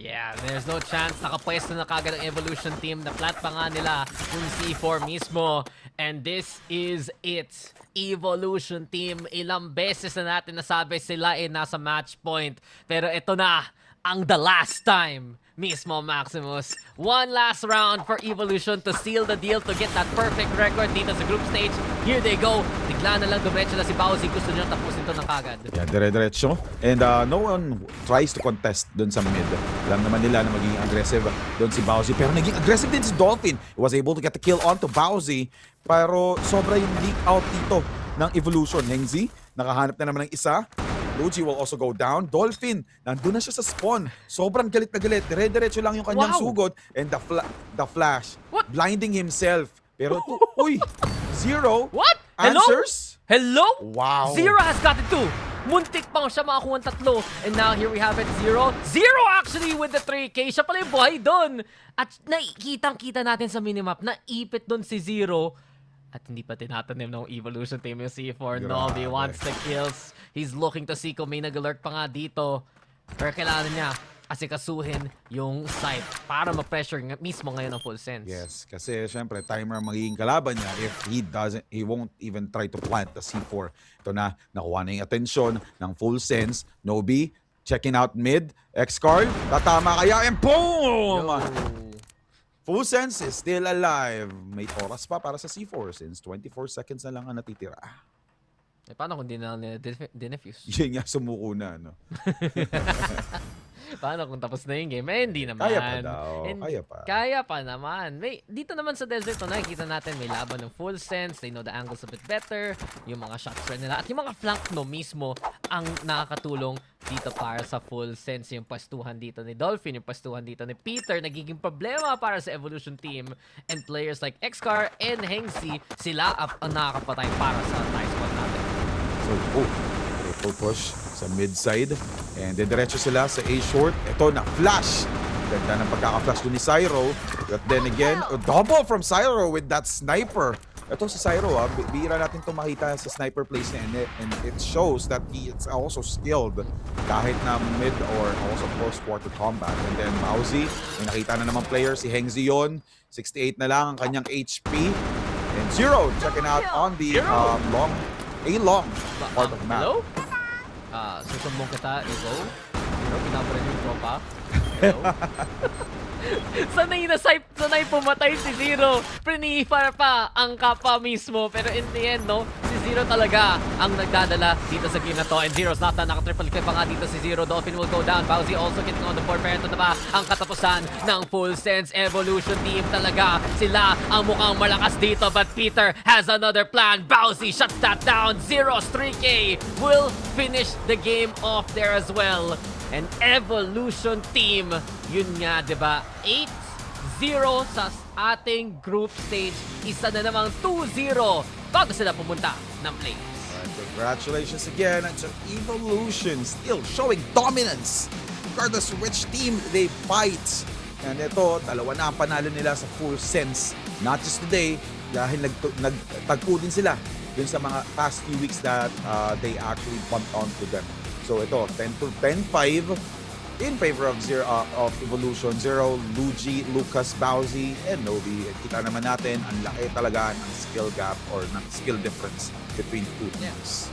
Yeah, there's no chance. Nakapwesto na kagad ang Evolution team. Na-plant pa nga nila yung C4 mismo. And this is it. Evolution team, ilang beses na natin nasabi sila ay nasa match point. Pero ito na ang the last time mismo, Maximus. One last round for Evolution to seal the deal to get that perfect record dito sa group stage. Here they go. Bigla na lang dumiretso na si Bowsy. Gusto niya tapusin ito ng kagad.
Yeah, dire-diretso. And no one tries to contest dun sa mid. Alam naman nila na magiging aggressive dun si Bowsy. Pero naging aggressive din si Dolphin. He was able to get the kill onto Bowsy. Pero sobra yung leak out dito ng Evolution. Hengzi, nakahanap na naman ng isa. Luigi will also go down. Dolphin, nandun na siya sa spawn. Sobrang galit na galit. Dire-diretso lang yung kanyang sugod. And the flash, blinding himself. Pero, uy, Zero
What?
answers?
Hello?
Wow.
Zero has gotten 2. Muntik pang siya makakuha ng 3. And now here we have it, Zero. Zero actually with the 3K. Siya pala yung buhay doon. At nakikitang-kita natin sa minimap na ipit doon si Zero. At hindi pa tinatanim ng Evolution team yung C4.
Grabe.
Novi wants the kills. He's looking to see kung may nag-alert pa nga dito. Pero kailangan niya asikasuhin yung site para ma-pressure mismo ngayon ng full sense.
Yes, kasi syempre timer ang magiging kalaban niya if he won't even try to plant the C4. Ito na, nakuha na yung atensyon ng full sense. Nobi, checking out mid. X-Carl, tatama kaya, and boom! Full sense is still alive. May oras pa para sa C4 since 24 seconds na lang ang natitira.
Eh, paano kung di na dinefuse?
Yun nga, sumuko na, no?
Paano kung tapos na yung game? Eh, hindi naman.
Kaya pa daw. Kaya pa.
Kaya pa naman. Dito naman sa desert, nakikita natin may laban ng full sense. They know the angles a bit better. Yung mga shot spread nila. At yung mga flank mismo ang nakakatulong dito para sa full sense. Yung pastuhan dito ni Dolphin, yung pastuhan dito ni Peter, nagiging problema para sa Evolution team. And players like Xcar and Hengsi, sila ang nakakapatay para sa tie spot natin.
So, triple push sa mid side. And diretso sila sa A short. Ito na, flash. Ganda ng pagkaka-flash doon ni Cyro. But then again, double from Cyro with that sniper. Ito si Cyro, bihira natin ito makita sa sniper plays niya. And it shows that he is also skilled kahit na mid or also close quarter combat. And then Bowsy, may nakita na naman player, si Hengzi yun. 68 na lang ang kanyang HP. And Zero checking out on the long part of the map.
Hello? Susumbong kita, Ego. Pero pinaparin yung tropa. Hello? sanay pumatay si Zero. Prinifer pa ang kapwa mismo. Pero in the end, no, si Zero talaga ang nagdadala dito sa game na to. And Zero's not done. Naka-triple clip pa nga dito si Zero. Dolphin will go down. Bowsy also getting on the board. Pero ito na ba ang katapusan ng full sense Evolution team talaga. Sila ang mukhang malakas dito. But Peter has another plan. Bowsy shuts that down. Zero's 3K will finish the game off there as well. And Evolution team, yun nga, diba? 8-0 sa ating group stage. Isa na namang 2-0 bago sila pumunta ng playoffs.
Congratulations again to Evolution, still showing dominance regardless of which team they fight. And ito, dalawa na ang panalo nila sa full sense. Not just today, dahil nagtagpo din sila dun sa mga past few weeks that they actually bumped onto them. So ito, 10-5 in favor of Evolution. Zero, Luigi, Lucas, Bowsy, and Novi. Kita naman natin, ang laki talaga ng skill gap or ng skill difference between two teams.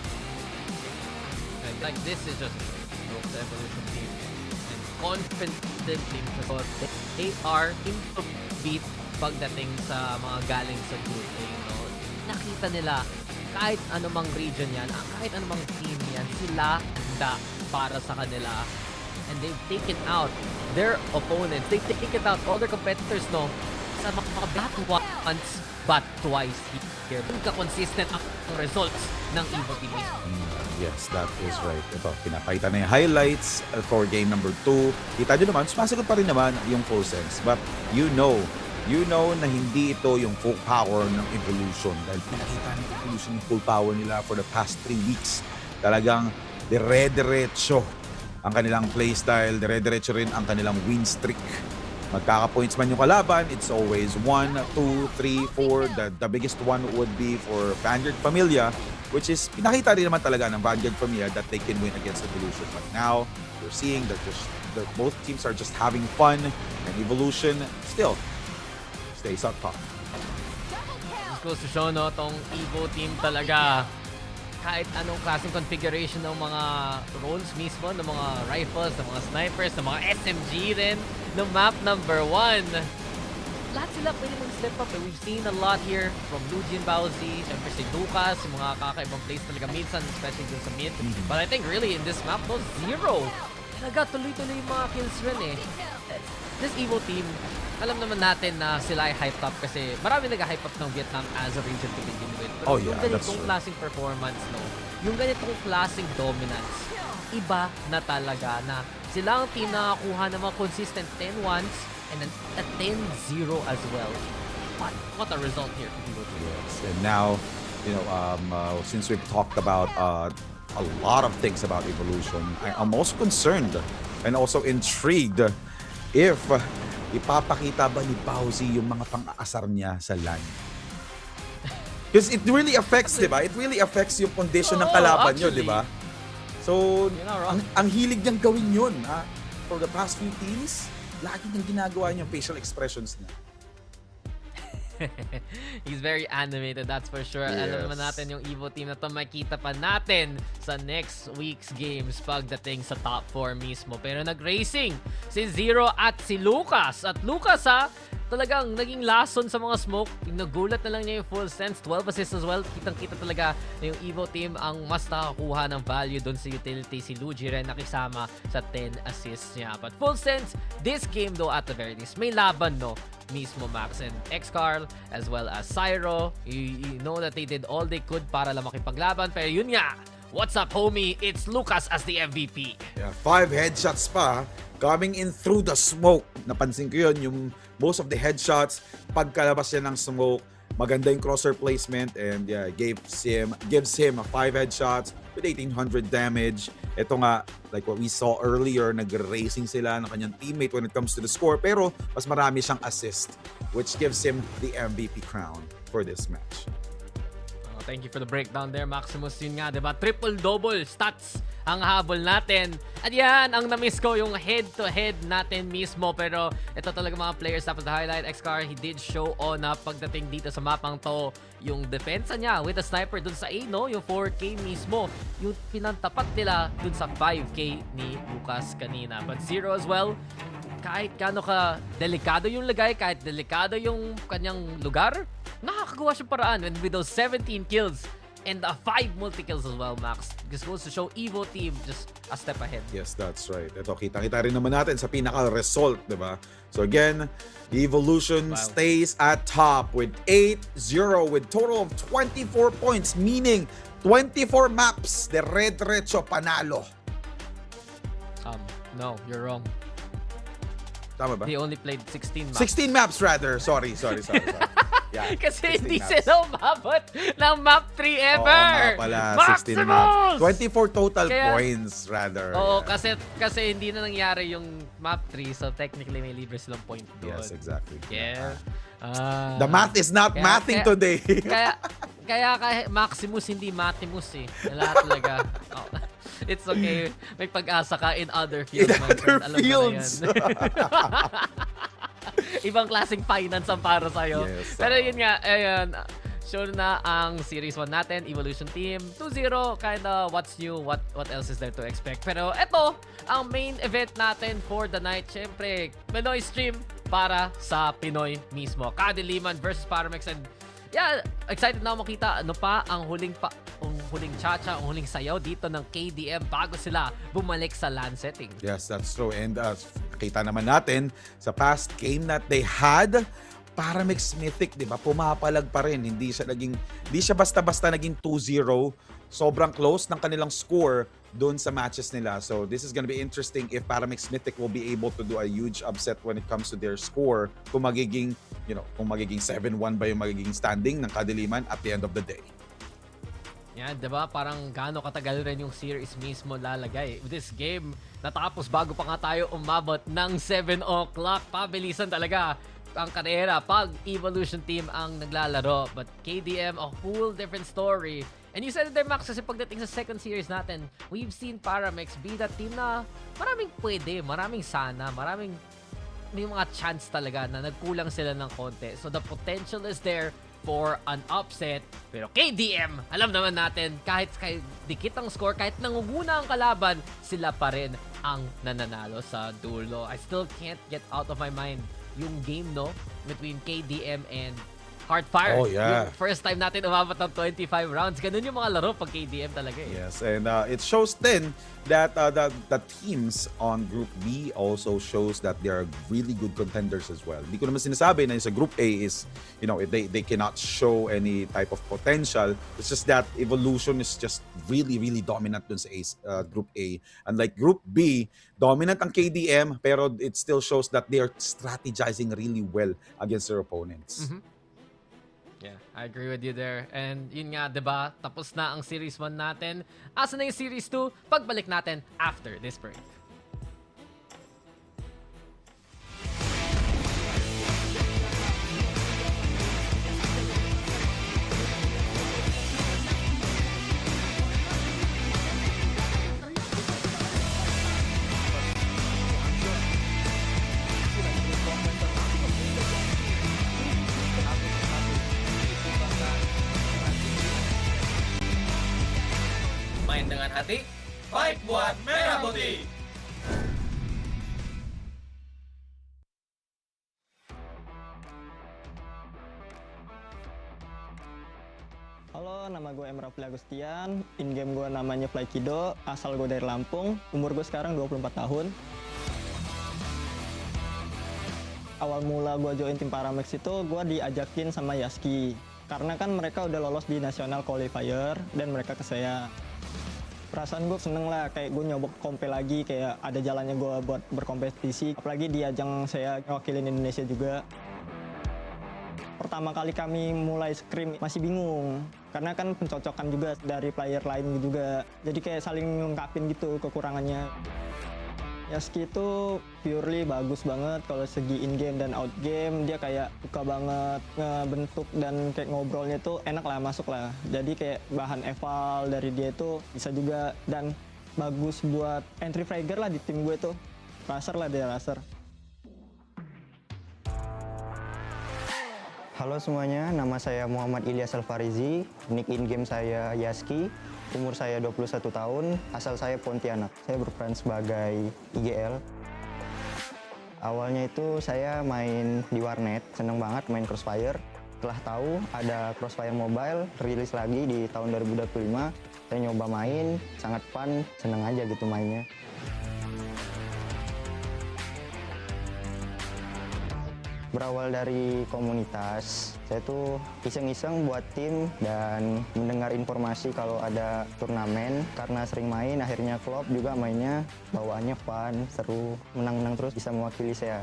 And like this is just the Evolution team. And confidently, because they are into beat pagdating sa mga galing sa group A, no? Nakita nila kahit anumang region yan, kahit anumang team yan, sila handa para sa kanila. And they've taken out their opponents. They've taken out all their competitors, no? Sa mga bat once, but twice here. Consistent ang results ng Evo team.
Yes, that is right. Ito, pinapakita na yung highlights for game number 2. Kita nyo naman, sumasagot pa rin naman yung full sense. But you know na hindi ito yung full power ng Evolution. Dahil pinakita ng Evolution yung full power nila for the past 3 weeks. Talagang dire-diretso ang kanilang playstyle, dire-diretso rin ang kanilang win streak. Magkaka-points man yung kalaban, it's always 1, 2, 3, 4. The biggest one would be for Vanguard Familia, which is pinakita rin naman talaga ng Vanguard Familia that they can win against Evolution. But now, we're seeing that both teams are just having fun, and Evolution still stays up top.
This goes to show, no, tong Evo team talaga. Kahit anong klaseng configuration ng mga roles mismo, ng mga rifles, ng mga snipers, ng mga SMG rin, ng map number 1. Lahat sila pwede mag-step up. We've seen a lot here from Luigi and Bowsy, syempre si Lucas, yung mga kakaibang plays talaga minsan, especially dun sa mid. But I think really in this map, no, Zero. Talaga tuloy-tuloy yung mga kills rin eh. This Evo team, alam naman natin na sila ay hyped up kasi marami nag-hype up ng Vietnam as a region to begin with. Pero yung ganitong klaseng performance, no, yung ganitong klaseng dominance, iba na talaga na sila ang team na nakakuha ng mga consistent 10-1s and a 10-0 as well. What a result here for Evo team.
Yes, and now, since we've talked about a lot of things about Evolution, I'm also concerned and also intrigued if ipapakita ba ni Bowsy yung mga pang-aasar niya sa LAN? Because it really affects, di ba? It really affects yung condition ng kalaban nyo, di ba? So, ang hilig niyang gawin yun, ha? For the past few teams, lagi niyang ginagawa niya facial expressions niya.
He's very animated, that's for sure.
Yes.
Alam naman natin yung Evo team na to makita pa natin sa next week's games pagdating sa top 4 mismo. Pero nag-racing si Zero at si Lucas. At Lucas talagang naging lason sa mga smoke. Nagulat na lang niya yung full sense. 12 assists as well. Kitang-kita talaga na yung Evo team ang mas nakakuha ng value doon sa utility. Si Luigi rin nakisama sa 10 assists niya. But full sense, this game though at the very least, may laban no mismo Max and X-Carl as well as Cyro. You know that they did all they could para lang makipaglaban. Pero yun nga, what's up homie? It's Lucas as the MVP.
Yeah, 5 headshots pa coming in through the smoke. Napansin ko yun, yung most of the headshots, pagkalabas niya ng smoke, maganda yung crosser placement and yeah, gives him 5 headshots with 1800 damage. Ito nga, like what we saw earlier, nag-racing sila ng kanyang teammate when it comes to the score, pero mas marami siyang assist, which gives him the MVP crown for this match.
Thank you for the breakdown there, Maximus. Yun nga, diba? Triple-double stats ang habol natin. At yan, ang na-miss ko yung head-to-head natin mismo. Pero ito talaga mga players dapat the highlight. X-Car, he did show on na pagdating dito sa mapang to, yung defensa niya with a sniper dun sa A, no? Yung 4K mismo. Yung pinantapat nila dun sa 5K ni Lucas kanina. But Zero as well, kahit gaano ka delikado yung lagay, kahit delikado yung kanyang lugar, nakakagawa siya paraan. And with those 17 kills and 5 multi-kills as well, Max. This goes to show Evo team just a step ahead.
Yes, that's right. Ito, kita-kita rin naman natin sa pinaka-result, di ba? So again, the Evolution stays at top with 8-0 with total of 24 points, meaning 24 maps. Diretso panalo.
No, you're wrong.
Tama ba?
He only played 16 maps.
16 maps rather. Sorry. Yeah,
kasi hindi
maps.
sila umabot ng map 3 ever.
Oo nga pala, 16 maps. 24 total points rather.
Oo, yeah. kasi hindi na nangyari yung map 3, so technically may libre silang point doon.
Yes, exactly.
Yeah.
The math is not mathing today.
kaya Maximus hindi Matimus eh. Lahat talaga. Oh. It's okay. May pag-asa ka in other fields.
Alam fields.
Mo na yan. Ibang klaseng finance ang para sa'yo.
Yes,
Pero yun nga, ayun, show na ang Series 1 natin, Evolution Team. 2-0, kinda what's new, what else is there to expect. Pero eto, ang main event natin for the night. Siyempre, Pinoy stream para sa Pinoy mismo. Kadiliman versus Paramex. And yeah, excited na ako makita ano pa ang huling chacha, ang huling sayaw dito ng KDM bago sila bumalik sa LAN setting.
Yes, that's true. And kita naman natin sa past game that they had, Paramex Mythic, di ba? Pumapalag pa rin. Hindi siya basta-basta naging 2-0. Sobrang close ng kanilang score doon sa matches nila. So this is gonna be interesting if Paramex Mythic will be able to do a huge upset when it comes to their score. Kung magiging 7-1 ba yung magiging standing ng Kadiliman at the end of the day.
Yan, diba? Parang gaano katagal rin yung series mismo lalagay. This game, natapos bago pa nga tayo umabot ng 7 o'clock. Pabilisan talaga ang karera pag Evolution Team ang naglalaro. But KDM, a whole different story. And you said it there, Max, kasi pagdating sa second series natin, we've seen Paramex be that team na maraming pwede, maraming sana, may mga chance talaga na nagkulang sila ng konti. So the potential is there for an upset. Pero KDM, alam naman natin, kahit dikit ang score, kahit nangunguna ang kalaban, sila pa rin ang nananalo sa dulo. I still can't get out of my mind yung game, no? Between KDM and Heartfire.
Oh, yeah.
Yung first time natin umabot ng 25 rounds. Ganun yung mga laro pag KDM talaga eh.
Yes, and it shows then that the teams on Group B also shows that they are really good contenders as well. Hindi ko naman sinasabi na sa Group A is, they cannot show any type of potential. It's just that Evolution is just really, really dominant dun sa Group A. Unlike Group B, dominant ang KDM, pero it still shows that they are strategizing really well against their opponents.
Mm-hmm. Yeah, I agree with you there. And yun nga, diba? Tapos na ang Series 1 natin. Asa na yung Series 2? Pagbalik natin after this break.
buwan Merah Putih!
Halo, nama gue Emra Agustian. In-game gue namanya Flykido. Asal gue dari Lampung. Umur gue sekarang 24 tahun. Awal mula gue join tim Paramex itu, gue diajakin sama Yaski. Karena kan mereka udah lolos di National Qualifier dan mereka ke saya. Perasaan gue seneng lah, kayak gue nyoba kompe lagi, kayak ada jalannya gue buat berkompetisi. Apalagi di ajang saya wakilin Indonesia juga. Pertama kali kami mulai scrim masih bingung, karena kan pencocokan juga dari player lain juga. Jadi kayak saling lengkapin gitu kekurangannya. Yaski itu purely bagus banget kalau segi in-game dan out-game. Dia kayak suka banget ngebentuk dan kayak ngobrolnya tuh enak lah, masuk lah. Jadi kayak bahan eval dari dia itu bisa juga. Dan bagus buat entry fragger lah di tim gue tuh. Raser lah dia, raser.
Halo semuanya, nama saya Muhammad Ilyas Alfarizi, nick in-game saya Yaski, umur saya 21 tahun, asal saya Pontianak. Saya berperan sebagai IGL. Awalnya itu saya main di warnet, seneng banget main Crossfire. Setelah tahu ada Crossfire Mobile, rilis lagi di tahun 2025, saya nyoba main, sangat fun, seneng aja gitu mainnya. Berawal dari komunitas, saya tuh iseng-iseng buat tim dan mendengar informasi kalau ada turnamen. Karena sering main, akhirnya klub juga mainnya, bawaannya fun, seru, menang-menang terus bisa mewakili saya.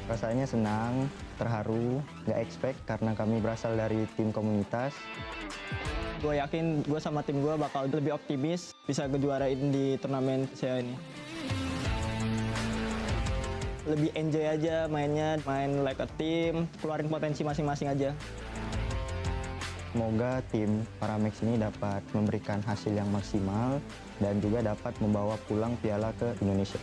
Rasanya senang, terharu, nggak expect karena kami berasal dari tim komunitas.
Gue yakin gue sama tim gue bakal lebih optimis bisa kejuarain di turnamen saya ini. Lebih enjoy aja mainnya, main like a team, keluarin potensi masing-masing aja.
Semoga tim Paramex ini dapat memberikan hasil yang maksimal dan juga dapat membawa pulang piala ke Indonesia.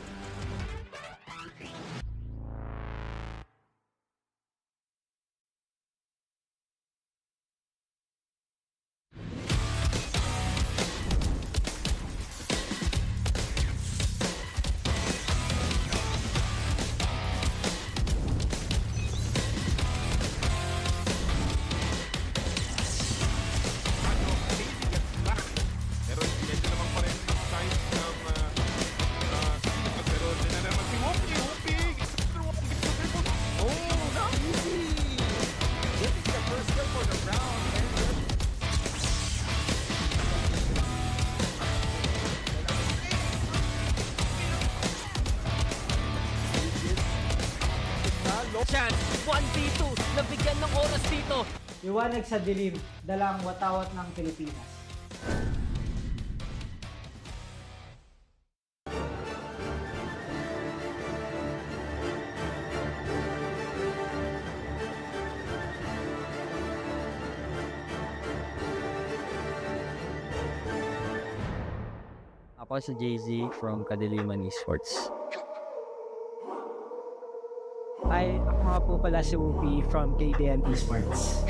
Pero medyo naman pa rin size ng pero din naman si Whoopi.
Oh, not easy! Getting the first kill for the round.
Chance, 1v2, nabigyan ng oras dito.
Liwanag sa dilim, dalang watawat ng Pilipinas.
Ako si JZ from Kadiliman Esports.
Hi, ako nga po pala si Whoopi from KDN Esports.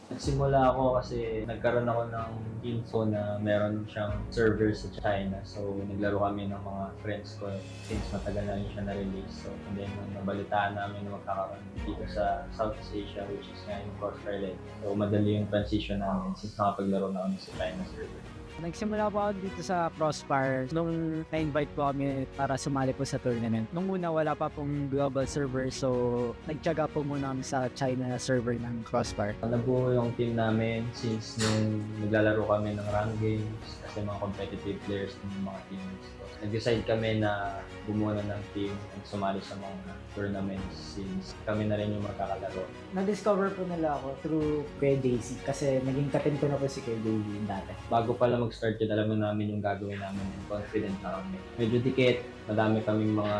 Nagsimula ako kasi nagkaroon ako ng info na meron siyang server sa China. So, naglaro kami ng mga friends ko since matagal na rin siya na-release. So, and then nung nabalitaan namin na magkakaroon dito sa Southeast Asia, which is nga yung Crossfire. So, madali yung transition namin since nakapaglaro na kami sa China server.
Nagsimula po ako dito sa Crossfire nung na-invite po kami para sumali po sa tournament. Nung una wala pa pong global server, so nagtiyaga po muna kami sa China server ng Crossfire.
Nabuo yung team namin since nung naglalaro kami ng rank games kasi mga competitive players ng mga teams. So, nag-decide kami na bumuo na ng team at sumali sa mga tournaments since kami na rin yung magkakalaro.
Na-discover po nila ako through Kuya JC kasi naging katin ko na po si Kuya JC dati.
Bago pala mag-start yun, alam namin yung gagawin namin and confident na kami. Medyo dikit, madami kaming mga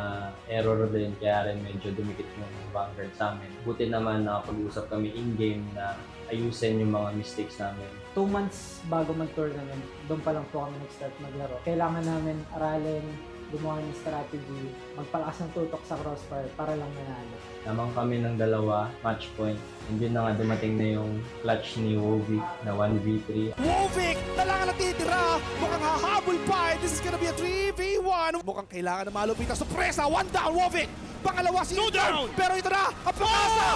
error din, kaya rin medyo dumikit yung vanguard sa amin. Buti naman nakapag-usap kami in-game na ayusin yung mga mistakes namin.
2 months bago mag-tournament, doon pa lang po kami nag-start maglaro. Kailangan namin aralin gumawa ng strategy, magpalakas ng tutok sa crossfire para lang manalo.
Lamang kami ng 2 match point. And yun na nga dumating na yung clutch ni Wovic na 1v3.
Wovic na lang ang natitira. Mukhang hahabol pa. This is gonna be a 3v1. Mukhang kailangan na malupit ang sorpresa. 1 down, Wovic. Pangalawa si Inter. Pero ito na, ang pag-asa.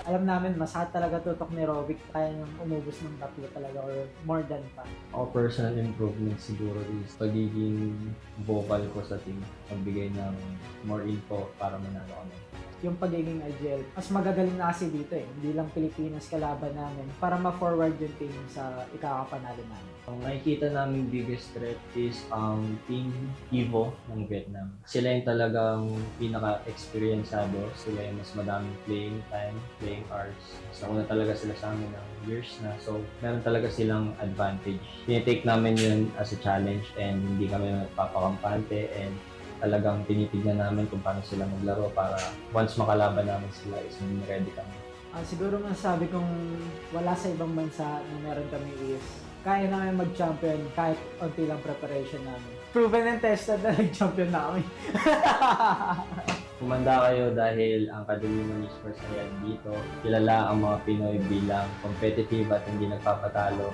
Alam namin, masakit talaga tutok ni Rovic. Kaya niyang umubos ng 3 talaga or more than pa.
Ako personal improvement siguro is pagiging vocal ko sa team. Magbigay ng more info para manalo kami.
Yung pagiging agile, mas magagaling na kasi dito eh. Hindi lang Pilipinas kalaban namin para ma-forward yung team sa ikakapanalo namin.
Ang nakikita naming biggest threat is ang Team Evo ng Vietnam. Sila yung talagang pinaka-experiencado. Sila yung mas madaming playing time, playing hours. Mas nauna talaga sila sa amin ng years na. So, meron talaga silang advantage. Tinitake namin yun as a challenge and hindi kami nagpapakampante and talagang tinitignan namin kung paano sila maglaro para once makalaban namin sila is ready kami.
Siguro masasabi kong wala sa ibang bansa na meron kami is kaya namin mag-champion kahit unti lang preparation namin. Proven and tested na nag-champion na kami.
Kumanda kayo dahil ang Kadiliman Esports ay dito. Kilala ang mga Pinoy bilang competitive at hindi nagpapatalo.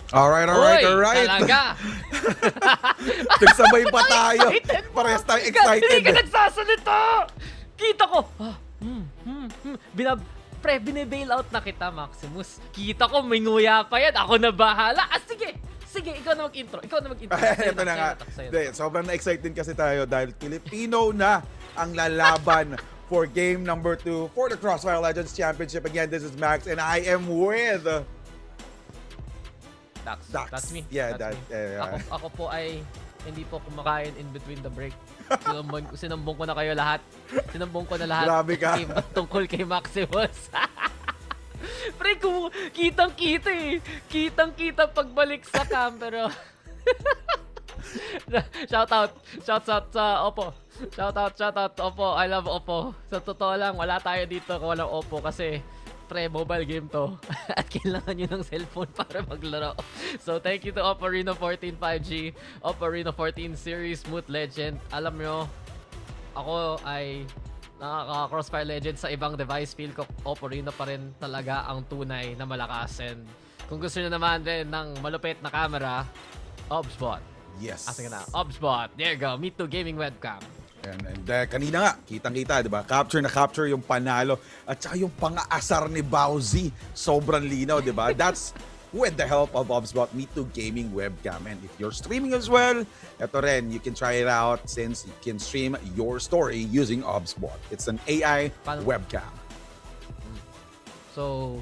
Alright.
Talaga!
Nagsabay pa tayo. Parehas tayo excited.
Hindi ka nagsasalita! Kita ko! Bine-bail out na kita, Maximus. Kita ko, may nguya pa yan. Ako na bahala. Sige, ikaw na mag-intro.
Ito na nga. Sobrang na-excite din kasi tayo dahil Filipino na ang lalaban for game number 2 for the Crossfire Legends Championship. Again, this is Max and I am with...
Dax. That's me.
Yeah,
That's me. Ako po ay hindi po kumakain in between the break. Sinambong ko na kayo lahat.
Grabe ka.
Tungkol kay Maximus. Pre, kitang-kita eh. Kitang-kita pagbalik sa cam, pero... Shoutout sa Oppo. Shoutout Oppo. I love Oppo. Sa totoo lang, wala tayo dito kung walang Oppo kasi pre, mobile game to. At kailangan nyo ng cellphone para maglaro. So, thank you to Oppo Reno 14 5G, Oppo Reno 14 Series Smooth Legend. Alam nyo, ako ay nakaka-Crossfire Legends sa ibang device. Feel ko Oppo Reno pa rin talaga ang tunay na malakas. And kung gusto nyo naman din ng malupit na camera, OBSBot.
Yes.
Asa ka na? OBSBot. There you go. Me2 Gaming Webcam.
And kanina nga, kitang-kita, di ba? Capture na capture yung panalo at saka yung pang-aasar ni Bowsy. Sobrang linaw, di ba? That's with the help of OBSBot Me2 Gaming Webcam. And if you're streaming as well, eto rin, you can try it out since you can stream your story using OBSBot. It's an AI webcam.
So,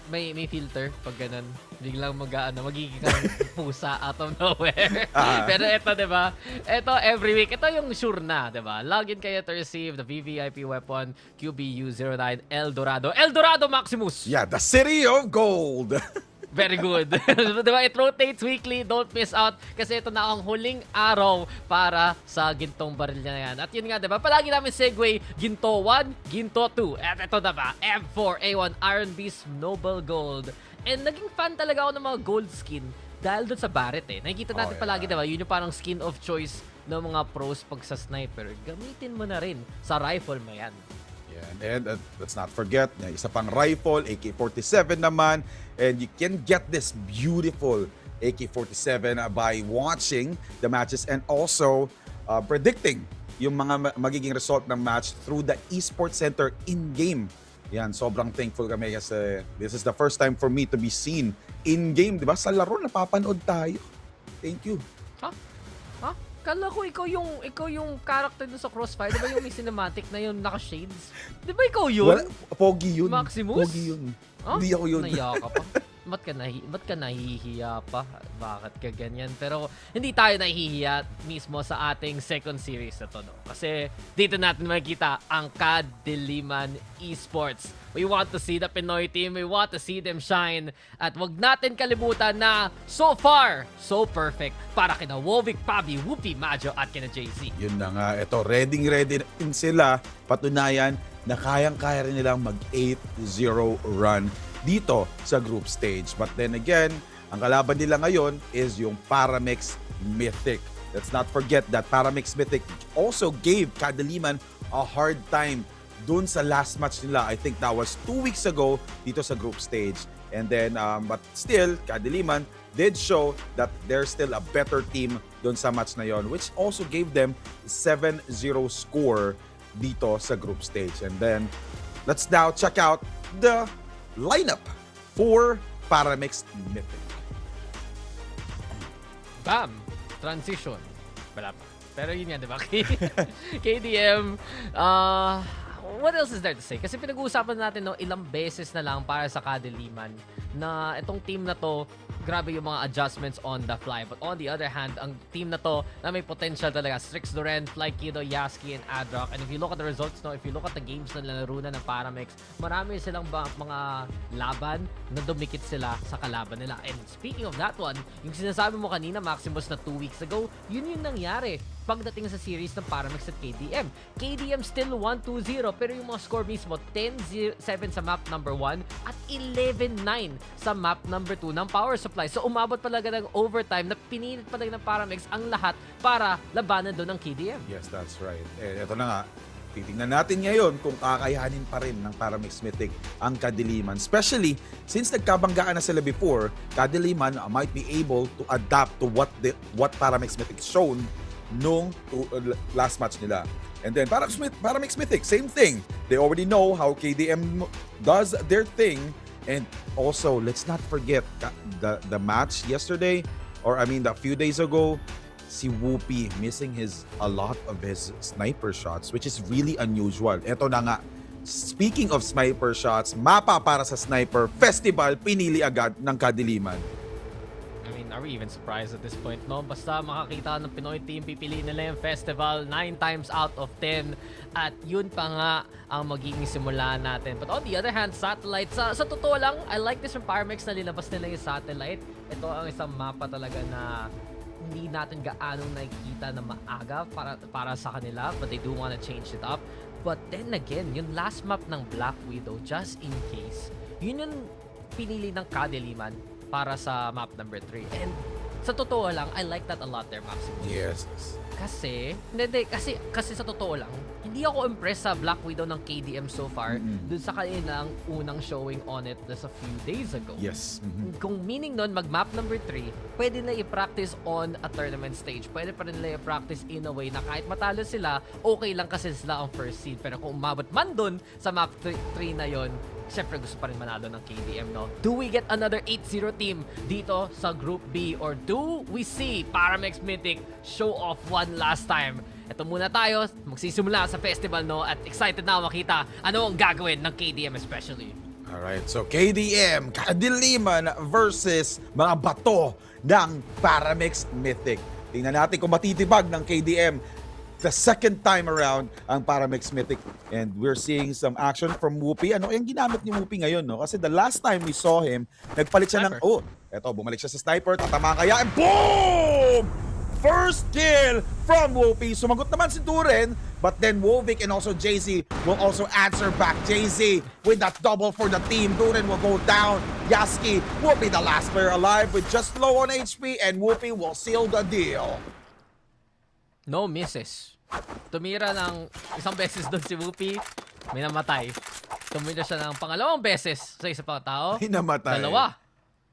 may filter pag ganun. Biglang magiging kang pusa out of nowhere. Pero ito, di ba? Ito, every week. Ito yung sure na, di ba? Login kayo to receive the VVIP weapon QBU09 Eldorado Maximus.
Yeah, the City of Gold.
Very good. Diba? It rotates weekly. Don't miss out. Kasi ito na ang huling araw para sa gintong baril na yan. At yun nga, diba? Palagi namin segue Ginto 1, Ginto 2. At ito na ba? M4A1 Iron Beast Noble Gold. And naging fan talaga ako ng mga gold skin dahil doon sa Barret eh. Nakikita natin palagi, diba? Yun yung parang skin of choice ng mga pros pag sa sniper. Gamitin mo na rin. Sa rifle mo yan.
And let's not forget, isa pang rifle, AK-47 naman. And you can get this beautiful AK-47 by watching the matches and also predicting yung mga magiging result ng match through the Esports Center in-game Yan, sobrang thankful kami kasi this is the first time for me to be seen in-game, di ba? Sa laro, napapanood tayo. Thank you.
Ha? Kala ko ikaw yung character dun sa Crossfire. Di ba yung may cinematic na yung naka-shades? Di ba ikaw yun?
Wala, pogi yun.
Maximus?
Pogi yun.
Huh?
Hindi ako yun.
Naiya ka pa. Ba't ka nahihiya pa? Bakit ka ganyan? Pero hindi tayo nahihiya mismo sa ating second series na to, no? Kasi dito natin makikita ang Kadiliman Esports. We want to see the Pinoy team. We want to see them shine. At wag natin kalimutan na so far, so perfect para kina Wovik, Pabi, Whoopi, Majo at kina JC.
Yun na nga. Ito, ready din sila. Patunayan na kayang-kaya rin nilang mag 8-0 run dito sa group stage. But then again, ang kalaban nila ngayon is yung Paramix Mythic. Let's not forget that Paramix Mythic also gave Kadiliman a hard time dun sa last match nila. I think that was 2 weeks ago dito sa group stage. And then, but still, Kadiliman did show that they're still a better team dun sa match na yon, which also gave them 7-0 score dito sa group stage. And then, let's now check out the lineup for Paramix Mythic.
Bam! Transition. Wala pa. Pero yun yan, di ba? KDM, what else is there to say? Kasi pinag-uusapan natin no, ilang beses na lang para sa Kadiliman na itong team na to, grabe yung mga adjustments on the fly. But on the other hand, ang team na to na may potential talaga, Strix Duren, Fly Kido, Yaski, and Adrock. And if you look at the results, no, if you look at the games na nalaro na ng Paramix, marami silang mga laban na dumikit sila sa kalaban nila. And speaking of that one, yung sinasabi mo kanina, Maximus, na 2 weeks ago, yun yung nangyari pagdating sa series ng Paramix at KDM. KDM still 1-2-0, pero yung mga score mismo, 10-7 sa map number 1 at 11-9 sa map number 2 ng power supply. So umabot talaga ng overtime na pinilit talaga ng Paramix ang lahat para labanan doon ng KDM.
Yes, that's right. Ito na nga, titingnan natin ngayon kung kakayanin pa rin ng Paramix Mythic ang Kadiliman. Especially, since nagkabanggaan na sila before, Kadiliman might be able to adapt to what Paramix Mythic shown nung last match nila. And then Paramix Mythic, same thing. They already know how KDM does their thing. And also, let's not forget the match yesterday, or I mean the few days ago, si Whoopi missing a lot of his sniper shots, which is really unusual. Ito na nga, speaking of sniper shots, mapa para sa sniper festival, pinili agad ng Kadiliman.
I mean, are we even surprised at this point, no? Basta makakita ng Pinoy team, pipiliin nila yung festival 9 times out of 10. At yun pa nga ang magiging simula natin. But on the other hand, satellite, sa totoo lang, I like this from Paramix na linabas nila yung satellite. Ito ang isang mapa talaga na hindi natin gaanong nakikita na maaga para sa kanila. But they do wanna change it up. But then again, yung last map ng Black Widow, just in case, yun yung pinili ng Kadiliman para sa map number 3. And sa totoo lang, I like that a lot there, Maximus.
Yes.
Kasi sa totoo lang, hindi ako impressed sa Black Widow ng KDM so far dun sa kanilang unang showing on it just a few days ago.
Yes.
Kung meaning nun, mag-map number 3, pwede na i-practice on a tournament stage. Pwede pa rin nila i-practice in a way na kahit matalo sila, okay lang kasi sila ang first seed. Pero kung umabot man dun sa map 3 na yon, siyempre gusto pa rin manalo ng KDM, no? Do we get another 8-0 team dito sa Group B? Or do we see Paramix Mythic show off one last time? Ito muna tayo, magsisimula sa festival, no? At excited na makita ano ang gagawin ng KDM especially.
Alright, so KDM, Kadiliman versus mga bato ng Paramix Mythic. Tingnan natin kung matitibag ng KDM the second time around ang Paramix Mythic. And we're seeing some action from Whoopi. Ano yung ginamit ni Whoopi ngayon, no? Kasi the last time we saw him, nagpalit siya ng... Oh, eto, bumalik siya sa sniper. Tatamaan kaya. And boom! First kill from Whoopi. Sumagot naman si Duren. But then Wovik and also JZ will also answer back. JZ with that double for the team. Duren will go down. Yaski will be the last player alive with just low on HP. And Whoopi will seal the deal.
No misses. Tumira ng isang beses doon si Whoopi, may namatay. Tumira siya ng pangalawang beses sa isa pang tao.
May namatay.
Dalawa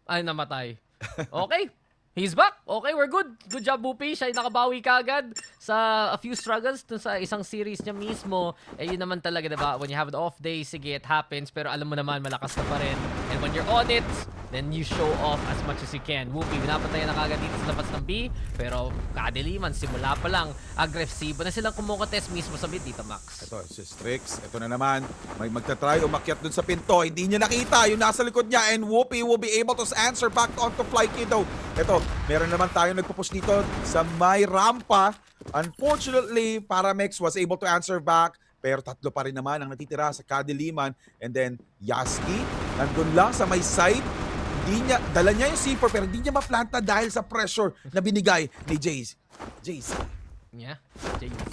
ay namatay. Okay. He's back. Okay, we're good. Good job, Bupi. Siya ay nakabawi kaagad sa a few struggles dun sa isang series niya mismo. Eh, yun naman talaga, diba? When you have an off day, sige, it happens. Pero alam mo naman, malakas ka pa rin. And when you're on it, then you show off as much as you can. Bupi, pinapatayan na kaagad dito sa labas ng B. Pero kadiliman, simula pa lang, agresibo na silang kumukontest mismo sa mid dito, Max.
Ito, si Strix. Ito na naman. May magta-try umakyat dun sa pinto. Hindi niya nakita yung nasa likod niya. And Whoopi will be able to answer back onto Fly Kiddo. Ito, meron naman tayo nagpupush dito sa may rampa. Unfortunately, Paramex was able to answer back. Pero tatlo pa rin naman ang natitira sa Kadiliman. And then, Yaski, nandun lang sa may side. Dala niya yung C4 pero hindi niya maplanta dahil sa pressure na binigay ni Jace.
Yeah,
Jace.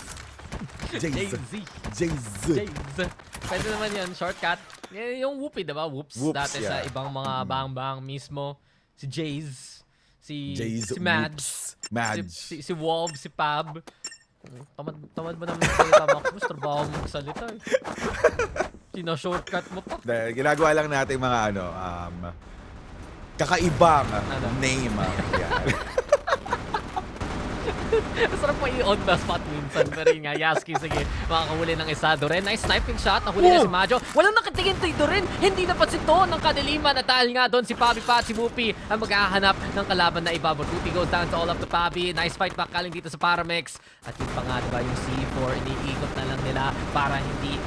Pwede naman yan, shortcut. Yung Whoopi, diba? Whoops. Dati sa ibang mga bang-bang mismo. Si Jaze. Si Mads. Si Wolf, si Pab. Tamad mo naman magsalita, Max. Trabaho mo magsalita eh. Sina-shortcut mo pa.
Ginagawa lang natin mga kakaibang name.
Sarap po i-on the spot minsan. Pero yun nga, Yaski, sige, makakahuli ng isa. Doren, nice sniping shot. Nahuli na si Majo. Walang nakatingin kay Doren. Hindi napansin to ng Kadiliman. At dahil nga doon si Pabi pa at si Whoopi ang maghahanap ng kalaban na iba. But Whoopi goes down to all of the Pabi. Nice fight back kaling dito sa Paramex. At yun pa nga, diba, yung C4, iniikot na lang nila para hindi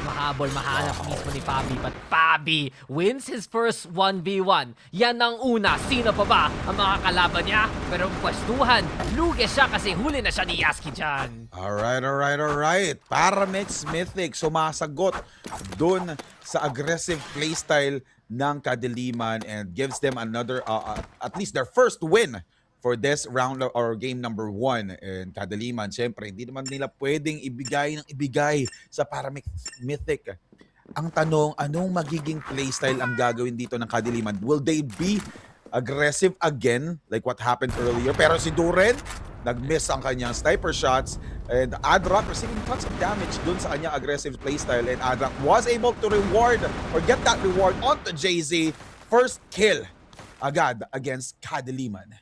mahabol, mahanap mismo ni Pabi. But Pabi wins his first 1v1. Yan ang una. Sino pa ba ang mga kalaban niya? Pero pwestuhan, lugi siya kasi huli na siya ni Yaski dyan.
Alright. Paramex Mythic sumasagot dun sa aggressive playstyle ng Kadiliman and gives them another, at least their first win for this round or game number 1. And Kadiliman, syempre, hindi naman nila pwedeng ibigay sa Paramex Mythic. Ang tanong, anong magiging playstyle ang gagawin dito ng Kadiliman? Will they be aggressive again like what happened earlier? Pero si Duren, nag-miss ang kanyang sniper shots and Adrak receiving tons of damage dun sa kanyang aggressive playstyle and Adrak was able to reward or get that reward onto JZ. First kill agad against Kadiliman.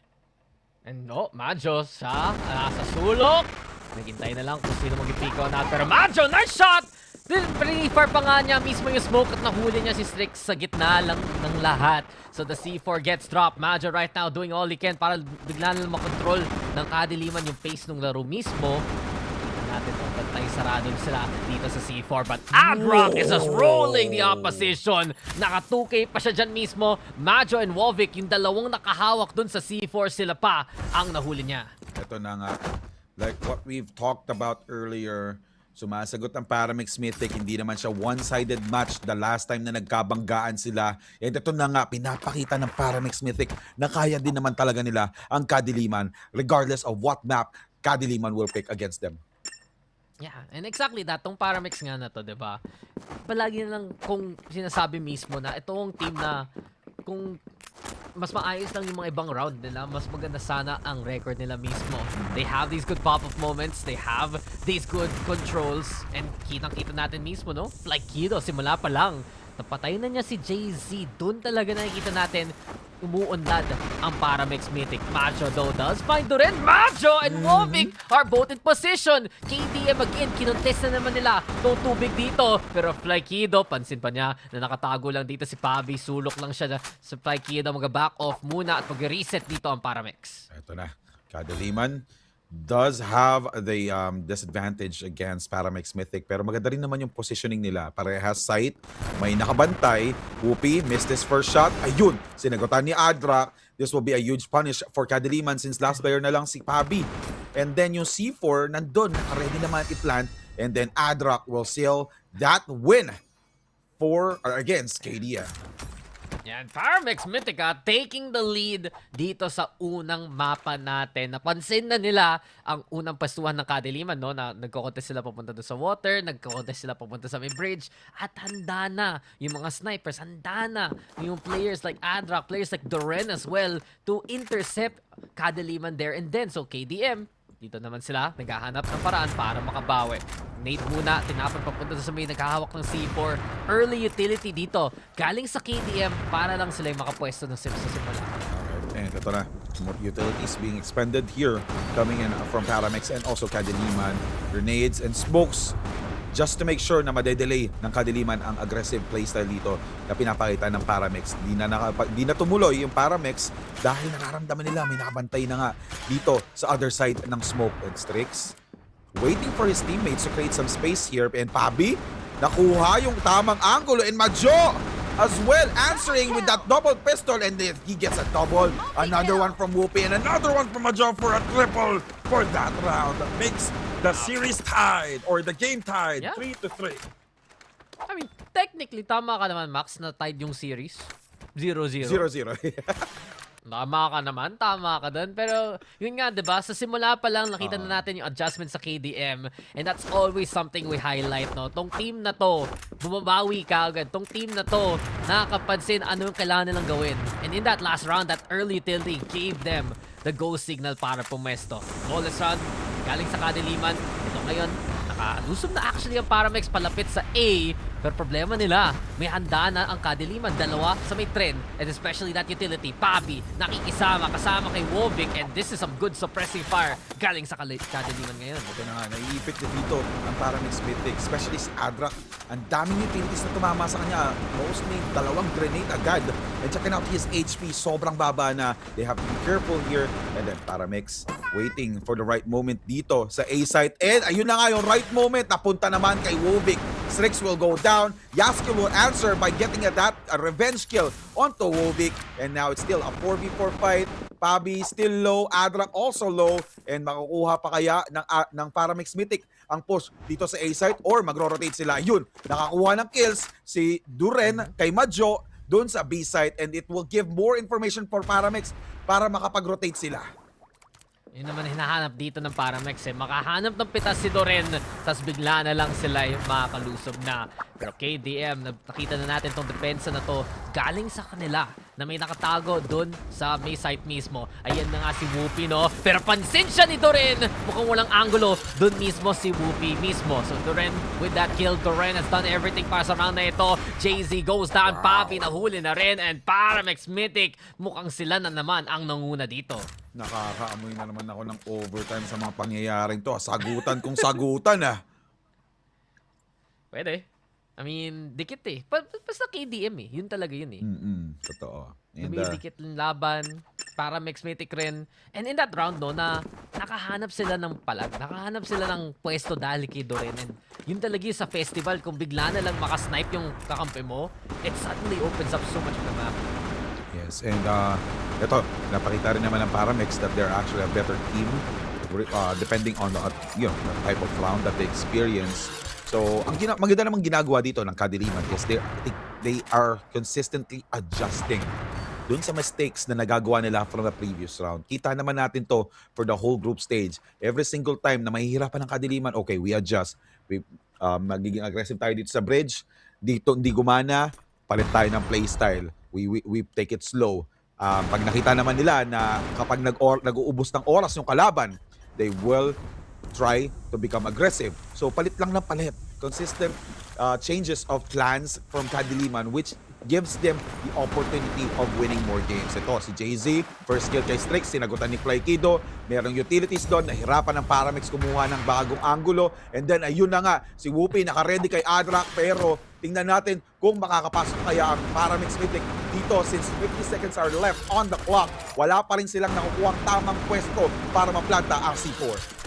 And Majo siya sa sulok. Naghintay na lang kung sino mag-ipiko na. Pero Majo, nice shot! Pre-fire pa nga niya mismo yung smoke at nahuli niya si Strix sa gitna lang ng lahat. So the C4 gets dropped. Majo right now doing all he can para bigla na makontrol ng Kadiliman yung pace ng laro mismo. Natin kung bantay sarado sila dito sa C4. But Adrock is just rolling the opposition. Naka 2K pa siya dyan mismo. Majo and Wolvik, yung dalawang nakahawak dun sa C4, sila pa ang nahuli niya.
Ito na nga. Like what we've talked about earlier, sumasagot ang Paramex Mythic. Hindi naman siya one-sided match the last time na nagkabanggaan sila. And ito na nga, pinapakita ng Paramex Mythic na kaya din naman talaga nila ang Kadiliman regardless of what map Kadiliman will pick against them.
Yeah, and exactly that. Tong Paramex nga na to, diba? Palagi na lang kung sinasabi mismo na itong team na kung mas maayos lang yung mga ibang round nila, mas maganda sana ang record nila mismo. They have these good pop-up moments, they have these good controls, and kitang-kita natin mismo, no? Like Kido, simula pa lang, napatay na niya si JZ. Doon talaga nakikita natin umuunlad ang Paramex Mythic. Majo though does find Duren. Majo and Wolvik are both in position. KDM again, kinontest na naman nila itong tubig dito. Pero Flykido, pansin pa niya na nakatago lang dito si Pavi. Sulok lang siya sa Flykido. Mag-back off muna at mag-reset dito ang Paramex.
Ito na, Kadiliman does have the disadvantage against Paramex Mythic. Pero maganda rin naman yung positioning nila. Parehas sight, may nakabantay. Whoopi missed his first shot. Ayun, sinagutan ni Adrak. This will be a huge punish for Kadiliman since last player na lang si Pabi. And then yung C4, nandun, nakaready naman i-plant. And then Adrak will seal that win for or against KDM.
Yan, Paramex Mythic taking the lead dito sa unang mapa natin. Napansin na nila ang unang pastuhan ng Kadiliman, no? Na nagko-contest sila papunta doon sa water, nagko-contest sila papunta sa may bridge, at handa na yung mga snipers, handa na yung players like Adrak, players like Doren as well to intercept Kadiliman there and then. So KDM, dito naman sila, naghahanap ng paraan para makabawi. Nate muna, tinapon papunta sa may naghahawak ng C4. Early utility dito, galing sa KDM para lang sila yung makapwesto ng sim sa simula.
And ito na, more utilities being expended here, coming in from Paramex and also Kadiliman. Grenades and smokes just to make sure na madedelay ng Kadiliman ang aggressive playstyle dito na pinapakita ng Paramex. Di na tumuloy yung Paramex dahil nararamdaman nila may nakabantay na nga dito sa other side ng smoke. And Strix waiting for his teammates to create some space here. And Pabi, nakuha yung tamang angulo. And Majo as well, answering with that double pistol. And then he gets a double. Another one from Whoopi and another one from Majo for a triple for that round. That makes the series tied or the game tied 3-3.
I mean, technically, tama ka naman, Max, na tied yung series. 0-0.
0-0.
Tama ka naman, tama ka dun. Pero, yun nga, diba? Sa simula pa lang, nakita na natin yung adjustment sa KDM. And that's always something we highlight, no? Tong team na to, bumabawi ka agad. Tong team na to, nakakapansin ano yung kailangan nilang gawin. And in that last round, that early utility gave them the go signal para pumesto. Flawless round, galing sa Kadiliman. Ito ngayon, nakalusog na actually ang Paramex palapit sa A. Pero problema nila, may handa na ang Kadiliman. Dalawa sa may trend. And especially that utility, Pabi, nakikisama, kasama kay Wovic. And this is some good suppressing fire galing sa Kadiliman ngayon.
Ito na nga, naiipit na dito ang Paramex Mythic. Especially si Adrak. Ang daming utilities na tumama sa kanya. Mostly, 2 grenade agad. And checking out his HP, sobrang baba na. They have to be careful here. And then Paramex waiting for the right moment dito sa A site. And ayun na nga yung right moment. Napunta naman kay Wovic. Strix will go down. Yaski will answer by getting a revenge kill onto Wovic. And now it's still a 4v4 fight. Pabi still low. Adrak also low. And makukuha pa kaya ng Paramex Mythic ang push dito sa A site or magro-rotate sila. Yun, nakakuha ng kills si Duren kay Majo doon sa B site. And it will give more information for Paramex para makapag-rotate sila.
Yun naman hinahanap dito ng Paramex eh. Makahanap ng pitas si Doren, tas bigla na lang sila yung makakalusog na. Pero KDM, nakita na natin tong depensa na to galing sa kanila na may nakatago doon sa may site mismo. Ayan na nga si Whoopi, no? Pero pansin siya ni Doren! Mukhang walang angulo. Doon mismo si Whoopi mismo. So Doren, with that kill, Doren has done everything para sa round na ito. JZ goes down, Papi nahuli na rin, and Paramex Mythic, mukhang sila na naman ang nanguna dito.
Nakakaamoy na naman ako ng overtime sa mga pangyayaring to. Sagutan kung sagutan ah.
Pwede. I mean, dikit eh. Basta KDM eh. Yun talaga yun eh.
Totoo.
Dumidikit yung laban. Paramex Mythic rin. And in that round, no, na nakahanap sila ng palag. Nakahanap sila ng pwesto dahil kay Doren. And yun talaga sa festival, kung bigla na lang makasnipe yung kakampi mo, it suddenly opens up so much of the map.
Yes, and ito, napakita rin naman ng Paramex that they're actually a better team depending on the type of round that they experience. So, ang maganda namang ginagawa dito ng Kadiliman is they are consistently adjusting dun sa mistakes na nagagawa nila from the previous round. Kita naman natin to for the whole group stage. Every single time na mahihirapan ng Kadiliman, okay, we adjust. Magiging aggressive tayo dito sa bridge. Dito hindi gumana, palit tayo ng playstyle. We take it slow. Pag nakita naman nila na kapag nag-uubos ng oras yung kalaban, they will try to become aggressive. So palit lang ng palit. Consistent changes of plans from Kadiliman which gives them the opportunity of winning more games. Ito, si JZ, first kill kay Strix, sinagutan ni Flykido. Merong utilities doon, nahirapan ng Paramex kumuha ng bagong angulo. And then, ayun na nga, si Whoopi naka-ready kay Adrak. Pero, tingnan natin kung makakapasok kaya ang Paramex Mythic dito since 50 seconds are left on the clock. Wala pa rin silang nakukuha ang tamang pwesto para maplanta ang C4.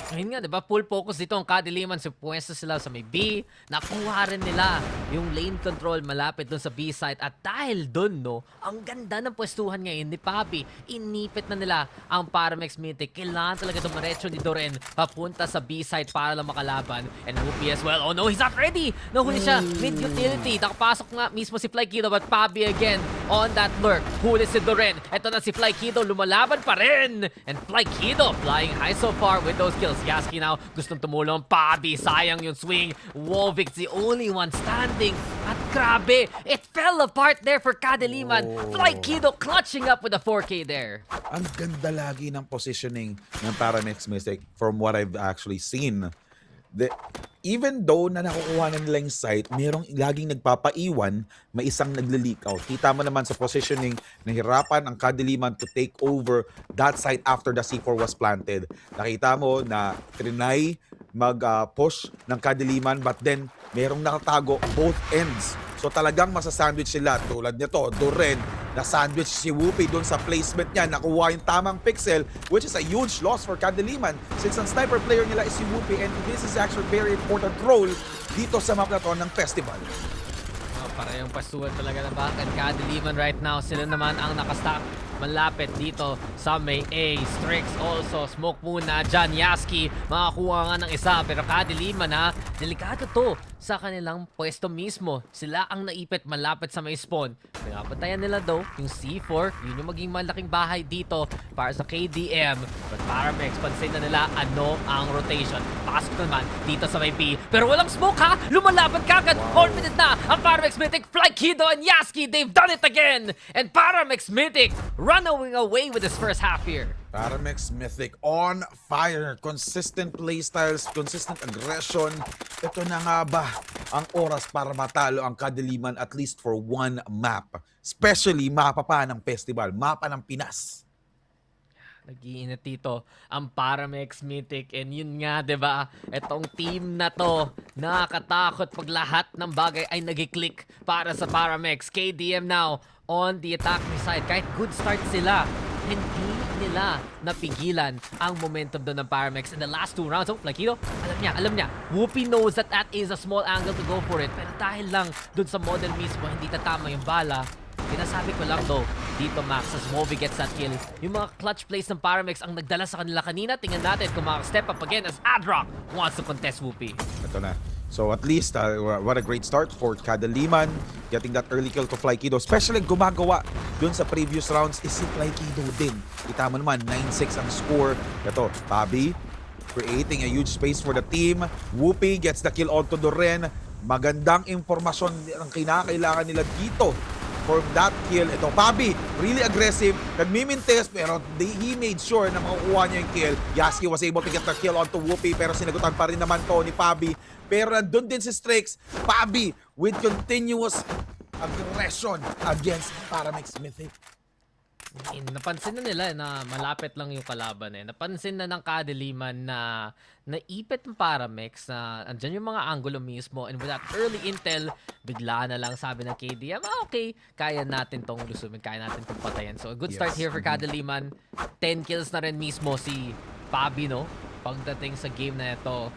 Ayun nga, diba? Full focus dito ang Kadiliman. So, pwesto sila sa may B. Nakuha rin nila yung lane control malapit dun sa B site. At dahil dun, no, ang ganda ng pwestuhan ngayon ni Papi. Inipit na nila ang Paramex Mythic. Kailangan talaga dumiretso ni Doren papunta sa B site para lang makalaban. And Whoopi as well. Oh no, he's not ready! Nahuli siya mid-utility. Nakapasok nga mismo si Flykido. But Papi again on that lurk. Huli si Doren. Ito na si Flykido. Lumalaban pa rin. And Flykido flying high so far with those kills. Yaski now, gustong tumulong. Pabi, sayang yung swing. Wovic, the only one standing. At grabe, it fell apart there for Kadiliman. Flykido clutching up with a 4K there.
Ang ganda lagi ng positioning ng Paramex Mythic from what I've actually seen. Even though na nakukuha na nila yung site, merong laging nagpapaiwan, may isang nagle-leak out. Kita mo naman sa positioning, nahirapan ang Kadiliman to take over that site after the C4 was planted. Nakita mo na trinay mag-push ng Kadiliman, but then merong nakatago both ends. So talagang masasandwich sila. Tulad nito, Duren, na-sandwich si Whoopi doon sa placement niya. Nakuha yung tamang pixel, which is a huge loss for Kadiliman since ang sniper player nila is si Whoopi, and this is actually very important role dito sa map na to ng festival.
Parehong pasuan talaga na back and Kadiliman right now. Sila naman ang nakastack malapit dito sa may A. Strix also, smoke muna dyan. Yaski, makakuha nga ng isa. Pero Kadiliman ha, delikado to sa kanilang pwesto mismo. Sila ang naipit malapit sa may spawn. Pinapantayan nila daw yung C4. Yun yung maging malaking bahay dito para sa KDM. But Paramex, pansin na nila ano ang rotation. Pasok naman dito sa may B. Pero walang smoke ha! Lumalaban kagad! Confident na ang Paramex Mythic, Fly Kido and Yaski. They've done it again! And Paramex Mythic running away with his first half here.
Paramex Mythic on fire. Consistent playstyles, consistent aggression. Ito na nga ba ang oras para matalo ang Kadiliman at least for one map? Especially mapa pa ng festival, mapa ng Pinas.
Nag-iinit dito ang Paramex Mythic, and yun nga, 'di ba? Etong team na to, nakakatakot pag lahat ng bagay ay nag-click para sa Paramex. KDM now on the attacking side. Kahit good start sila, hindi nila napigilan ang momentum doon ng Paramex in the last 2 rounds. Oh, Flakido, alam niya. Whoopi knows that that is a small angle to go for it. Pero dahil lang doon sa model mismo, hindi tatama yung bala. Pinasabi ko lang though, dito Max, as Movi gets that kill, yung mga clutch plays ng Paramex ang nagdala sa kanila kanina. Tingnan natin kung step up again as Adrock wants to contest Whoopi.
Ito na. So at least, what a great start for Kadiliman. Getting that early kill to Fly Kido. Especially gumagawa dun sa previous rounds is si Fly Kido din. Kita mo naman, 9-6 ang score. Ito, Bobby creating a huge space for the team. Whoopi gets the kill onto Duren. Magandang impormasyon ang kinakailangan nila dito for that kill. Ito, Bobby, really aggressive. Nagmimintes, pero he made sure na makukuha niya yung kill. Yaski was able to get the kill onto Whoopi, pero sinagutan pa rin naman to ni Bobby. Pero nandun din si Strix, Bobby, with continuous aggression against Paramex Mythic.
Napansin na nila na malapit lang yung kalaban eh. Napansin na ng Kadiliman na naipit ng Paramex na andyan yung mga angulo mismo, and with that early intel, bigla na lang sabi ng KDM, okay, kaya natin tong lusumin, kaya natin tong patayan. So a good start here for Kadiliman. 10 kills na rin mismo si Bobby, no? Pagdating sa game na ito.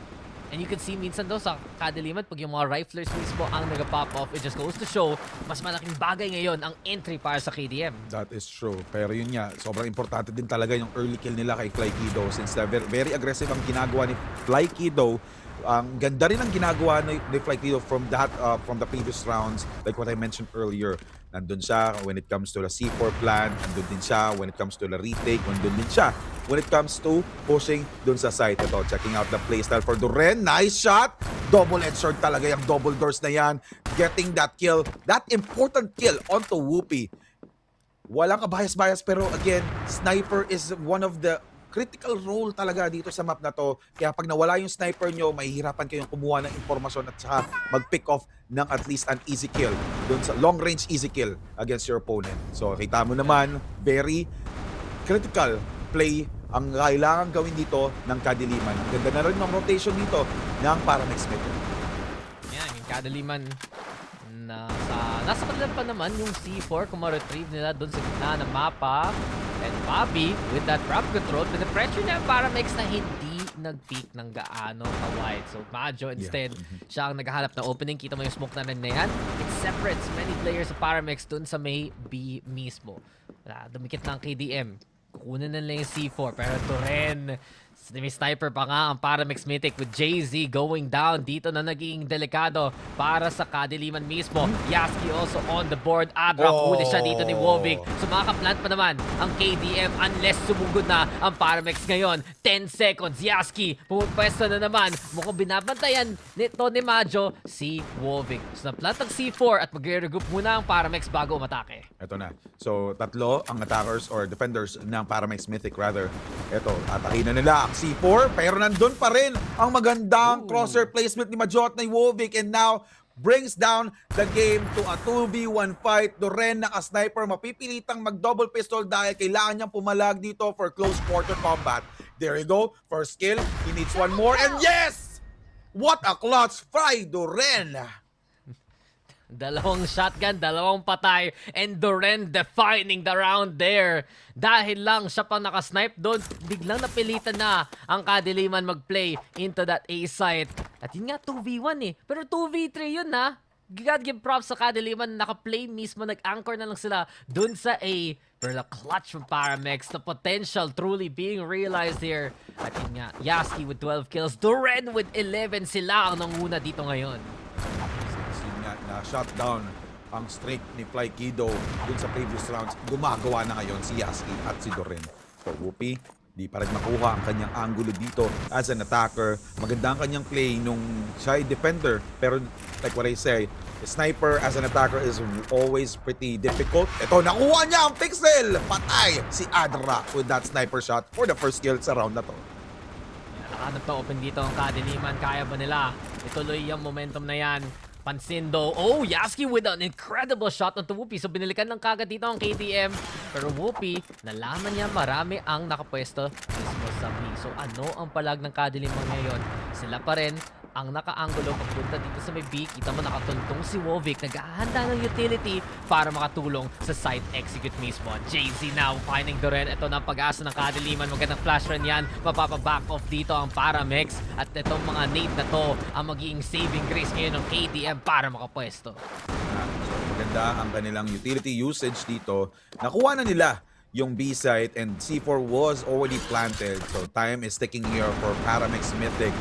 And you can see minsan daw sa Kadiliman, pag yung mga riflers mismo ang nag-pop off, it just goes to show, mas malaking bagay ngayon ang entry para sa KDM.
That is true. Pero yun nga, sobrang importante din talaga yung early kill nila kay Fly Kido since very aggressive ang ginagawa ni Fly Kido. Ang ganda rin ang ginagawa ni Fly Kido from the previous rounds, like what I mentioned earlier. Nandun siya when it comes to the C4 plan, nandun din siya when it comes to the retake, nandun din siya when it comes to pushing dun sa site. Ito, checking out the playstyle for Duren. Nice shot! Double-edged sword talaga yung double doors na yan. Getting that kill, that important kill onto Whoopi. Walang kabayas-bayas, pero again, sniper is one of the critical role talaga dito sa map na to. Kaya pag nawala yung sniper nyo, mahihirapan kayong kumuha ng impormasyon at saka mag-pick off ng at least an easy kill dun sa long-range easy kill against your opponent. So kita mo naman, very critical play ang kailangan gawin dito ng Kadiliman. Ganda na rin ng rotation dito ng Paramex Mythic.
Yan, yung Kadiliman nasa kanila pa naman yung C4 kung ma-retrieve nila doon sa gitna ng mapa. And Bobby, with that prop control, pinapressure niya ang Paramex na hindi nag-peak ng gaano ka-wide. So Majo instead, siya ang naghahanap ng opening. Kita mo yung smoke na rin na yan. It separates many players sa Paramex doon sa may B mismo. Dumikit na ang KDM. Kukunin na lang yung C4, pero ito rin. May sniper pa nga ang Paramex Mythic with JZ going down. Dito na naging delikado para sa Kadiliman mismo. Yaski also on the board. Adra, huli siya dito ni Wovig. So makakaplant pa naman ang KDM unless sumugod na ang Paramex ngayon. 10 seconds. Yaski, pumupwesto na naman. Mukhang binabantayan nito ni Majo si Wovig. So naplant ang C4 at mag-regroup muna ang Paramex bago umatake.
Ito na. So tatlo ang attackers or defenders ng Paramex Mythic rather. Ito, atakin na nila ang C4, pero nandun pa rin ang magandang crosshair placement ni Majot na Wovic, and now brings down the game to a 2v1 fight. Doren naka-sniper, mapipilitang mag-double pistol dahil kailangan niyang pumalag dito for close quarter combat. There you go, first kill, he needs one more, and yes! What a clutch fry, Doren!
Dalawang shotgun, dalawang patay, and Doren defining the round there. Dahil lang siya pang nakasnipe doon, biglang napilitan na ang kadiliman mag-play into that A site. At yun nga, 2v1 eh. Pero 2v3 yun ha. God give props sa kadiliman, naka-play mismo, nag-anchor na lang sila doon sa A. Pero the clutch from Paramex, the potential truly being realized here. At yun nga, Yaski with 12 kills, Doren with 11, sila ang nanguna dito ngayon.
Na shutdown ang streak ni Fly Kido dun sa previous rounds. Gumagawa na ngayon si Yaski at si Doren. So Whoopi, di pa rin makuha ang kanyang angulo dito as an attacker. Maganda ang kanyang play nung siya ay defender. Pero like what I say, sniper as an attacker is always pretty difficult. Ito, nakuha niya ang pixel! Patay si Adra with that sniper shot for the first kill sa round na to.
Nakahanap na open dito ang kadiliman. Kaya ba nila ituloy yung momentum na yan? Pansin do. Oh, Yaski with an incredible shot onto Whoopi. So binilikan lang kagad dito ang KTM. Pero Whoopi, nalaman niya marami ang nakapwesto mismo sa B. So ano ang palag ng kadiliman ngayon? Sila pa rin ang naka-angulo pagpunta dito sa may B. Kita mo nakatuntong si Wovic. Naghahanda ng utility para makatulong sa site execute mismo. JZ now finding Doren. Ito na ang pag-asa ng kadiliman. Magandang flash run yan. Mapapaback off dito ang Paramex. At itong mga nade na to ang magiging saving grace ngayon ng KTM para makapwesto.
So maganda ang kanilang utility usage dito. Nakuha na nila yung B site and C4 was already planted. So time is ticking here for Paramex Mythic.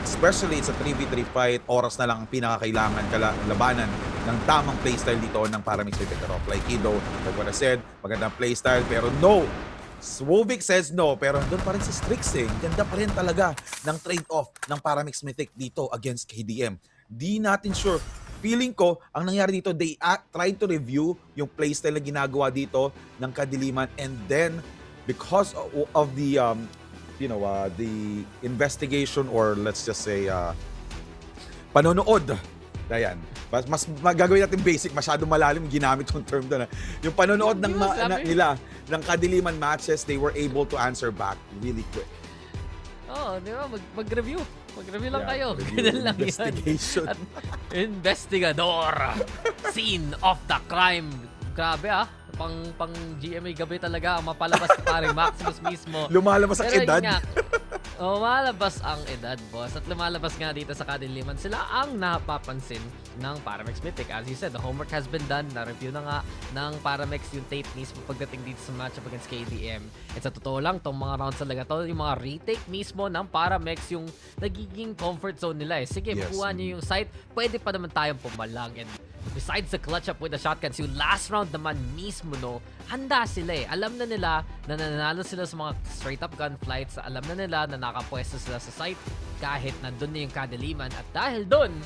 Especially it's a 3v3 fight, oras na lang ang pinakakailangan labanan ng tamang playstyle dito ng Paramex Mythic. Pero like Kido, like what I said, magandang playstyle pero no! Swovic says no, pero doon pa rin si Strix eh. Ganda pa rin talaga ng trade-off ng Paramex Mythic dito against KDM. Di natin sure. Feeling ko, ang nangyari dito, they tried to review yung playstyle na ginagawa dito ng kadiliman, and then because of the the investigation, or let's just say panonood. Ayan. Mas gagawin natin basic, masyado malalim ginamit yung term doon. Yung panonood nila ng kadiliman matches, they were able to answer back really quick.
Oh, di ba? Mag-review. Mag-review lang kayo. Ganun lang
investigation.
Yan. Investigador. Scene of the crime. Grabe pang GMA gabi talaga ang mapalabas paring Maximus mismo.
Lumalabas ang edad.
Lumalabas ang edad, boss. At lumalabas nga dito sa kadiliman. Sila ang napapansin ng Paramex Mythic. As you said, the homework has been done. Na-review na nga ng Paramex yung tape mismo pagdating dito sa matchup against KDM. At sa totoo lang, tong mga rounds talaga to, yung mga retake mismo ng Paramex yung nagiging comfort zone nila eh. Sige, makuha nyo yung site, pwede pa naman tayong pumalag. And besides the clutch up with the shotguns, yung last round naman mismo, no, handa sila eh. Alam na nila na nananalo sila sa mga straight up gunfights. Alam na nila na nakapwesto sila sa site kahit nandun na yung kadiliman. At dahil dun,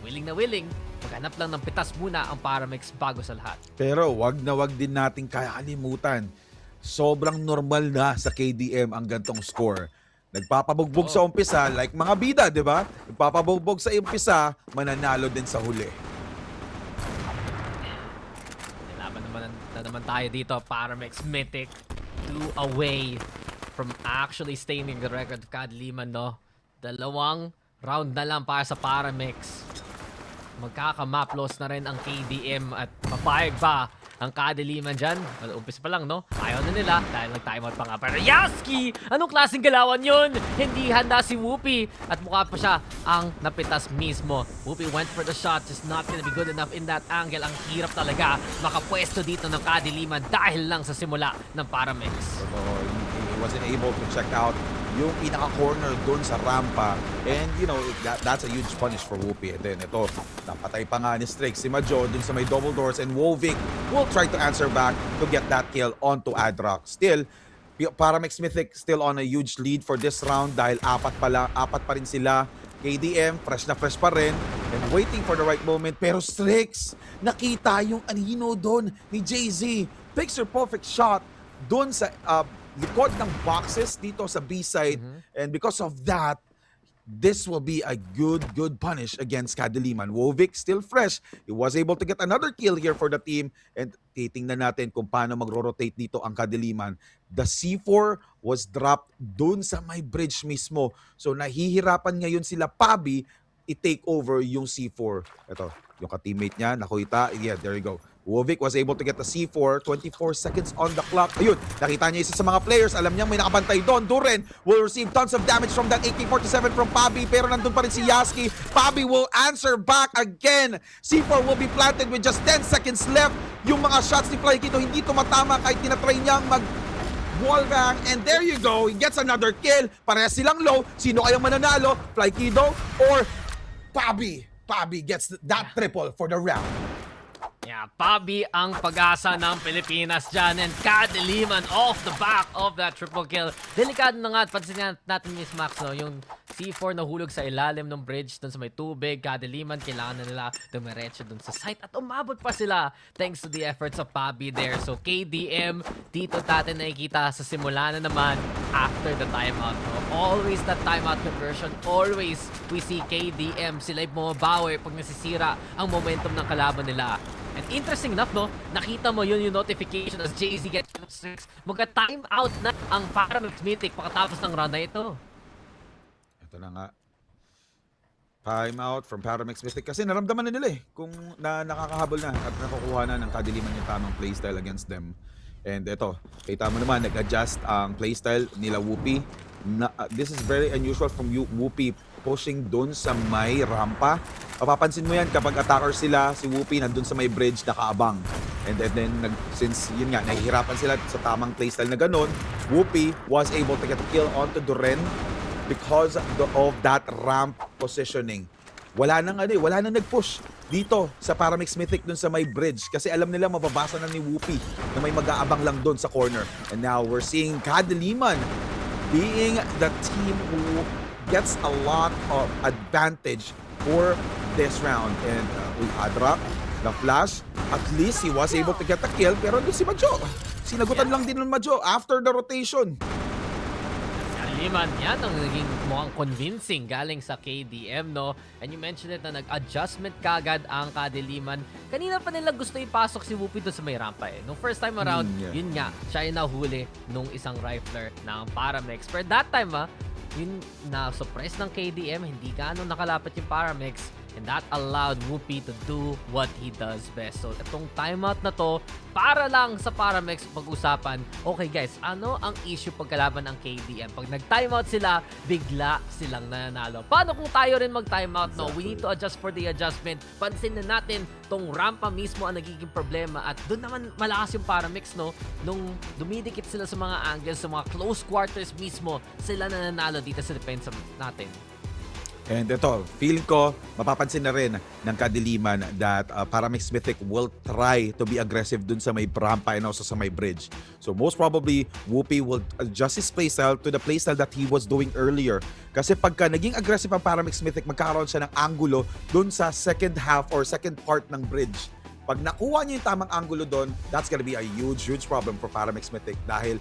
willing na willing, maghanap lang ng pitas muna ang Paramex bago sa lahat.
Pero wag na wag din natin kakalimutan. Sobrang normal na sa KDM ang gantong score. Nagpapabugbog sa umpisa, like mga bida, di ba? Nagpapabugbog sa umpisa, mananalo din sa huli.
Na naman tayo dito, Paramex Mythic 2 away from actually staining the record of kadiliman, no? 2 round na lang para sa Paramex. Magkakamaplos na rin ang KDM at papayag ba ang kadiliman dyan? Umpis pa lang, no? Ayaw na nila dahil nag-timeout pa nga. Pero Yaski! Anong klaseng galawan yun? Hindi handa si Whoopi at mukha pa siya ang napitas mismo. Whoopi went for the shot, just not gonna be good enough in that angle. Ang hirap talaga makapwesto dito ng kadiliman dahil lang sa simula ng Paramex.
He wasn't able to check out yung pinaka-corner doon sa rampa. And, that's a huge punish for Whoopi. And then, ito, napatay pa nga ni Strix si Majo doon sa may double doors. And Wovic will try to answer back to get that kill onto Adrock. Still, Paramex Mythic still on a huge lead for this round dahil apat pa rin sila. KDM, fresh na fresh pa rin. And waiting for the right moment. Pero Strix, nakita yung anino doon ni JZ. Picture perfect shot doon sa likod ng boxes dito sa B side. And because of that, this will be a good punish against Kadiliman. Wovic still fresh. He was able to get another kill here for the team. And titingnan natin kung paano magro-rotate dito ang Kadiliman. The C4 was dropped dun sa may bridge mismo. So nahihirapan ngayon sila Pabi i-take over yung C4. Ito, yung ka-teammate niya, nakuita. Yeah, there you go. Wovic was able to get the C4, 24 seconds on the clock. Ayun, nakita niya isa sa mga players. Alam niya may nakabantay doon. Duren will receive tons of damage from that AK-47 from Pabi. Pero nandun pa rin si Yaski. Pabi will answer back again. C4 will be planted with just 10 seconds left. Yung mga shots ni Flykito hindi tumatama kahit tinatry niyang wall bang, and there you go. He gets another kill. Parehas silang low. Sino kayang mananalo? Flykido or Pabi? Pabi gets that triple for the round.
Yeah, Pabi ang pag-asa ng Pilipinas dyan, and Kadiliman off the back of that triple kill. Delikado na nga at pansin natin Miss Max, no? Yung C4 nahulog sa ilalim ng bridge dun sa may tubig. Kadiliman, kailangan na nila dumiretso dun sa site at umabot pa sila thanks to the efforts of Pabi there. So KDM, dito natin nakikita sa simula na naman after the timeout. No? Always that timeout conversion. Always we see KDM. Sila'y bumabawi pag nasisira ang momentum ng kalaban nila. And interesting enough, no? Nakita mo yun yung notification as JZ gets 6. Magka-time out na ang Paramix Mythic pagkatapos ng run na ito.
Ito na nga. Time out from Paramix Mythic. Kasi naramdaman na nila kung nakakahabol na at nakukuha na ng Kadiliman yung tamang playstyle against them. And ito, kita mo naman, nag-adjust ang playstyle nila Whoopi. This is very unusual from Whoopi pushing dun sa may rampa. Mapapansin mo yan kapag attacker sila, si Whoopi nandun sa may bridge nakaabang. And then since yun nga, nahihirapan sila sa tamang playstyle na ganun, Whoopi was able to get a kill onto Duren because of that ramp positioning. Wala nang nag-push dito sa Paramix Mythic dun sa may bridge kasi alam nila mababasa na ni Whoopi na may mag-aabang lang dun sa corner. And now we're seeing Kadiliman being the team who gets a lot of advantage for this round. And Adra, the flash, at least he was able to get the kill. Pero doon si Majo, sinagutan lang din ng Majo after the rotation.
Kadiliman, yan ang naging mukhang convincing galing sa KDM, no? And you mentioned it na nag-adjustment kagad ang Kadiliman. Kanina pa nila gusto ipasok si Whoopi doon sa may rampa eh. Nung first time around, yun nga, siya yung nahuli nung isang rifler ng Paramix. Pero that time yun na-surprise ng KDM, hindi gaano nakalapit yung Paramix, and that allowed Whoopi to do what he does best. So itong timeout na to, para lang sa Paramix pag-usapan, okay guys, ano ang issue pagkalaban ng KDM? Pag nag-timeout sila, bigla silang nananalo. Paano kung tayo rin mag-timeout? No, we need to adjust for the adjustment. Pansin na natin, tong rampa mismo ang nagiging problema at doon naman malakas yung Paramix, no? Nung dumidikit sila sa mga angles, sa mga close quarters mismo, sila nananalo dito sa defense natin.
And ito, feel ko, mapapansin na rin ng Kadiliman that Paramix Mythic will try to be aggressive dun sa may rampa and also sa may bridge. So most probably, Whoopi will adjust his playstyle to the playstyle that he was doing earlier. Kasi pagka naging aggressive ang Paramix Mythic, magkakaroon siya ng angulo dun sa second half or second part ng bridge. Pag nakuha niya yung tamang angulo dun, that's gonna be a huge problem for Paramix Mythic dahil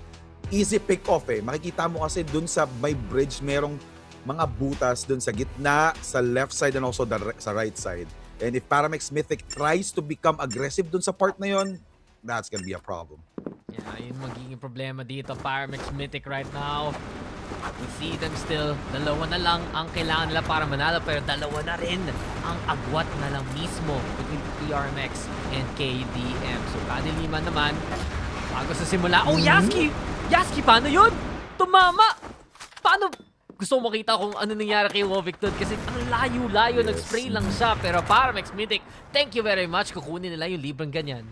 easy pick-off eh. Makikita mo kasi dun sa may bridge, merong mga butas dun sa gitna, sa left side and also sa right side. And if Paramix Mythic tries to become aggressive dun sa part na yon, that's gonna be a problem.
Yeah, yun magiging problema dito. Paramix Mythic right now. We see them still. Dalawa na lang ang kailangan nila para manalo, pero dalawa na rin ang agwat na lang mismo between PRMX and KDM. So Kadiliman naman, bago sa simula. Oh, Yaski! Yaski, paano yun? Tumama! Paano? Gusto mo makita kung ano nangyari kay Wovic doon kasi ang layo-layo, nag-spray lang siya. Pero Paramix Mythic, thank you very much. Kukunin nila yung libreng ganyan.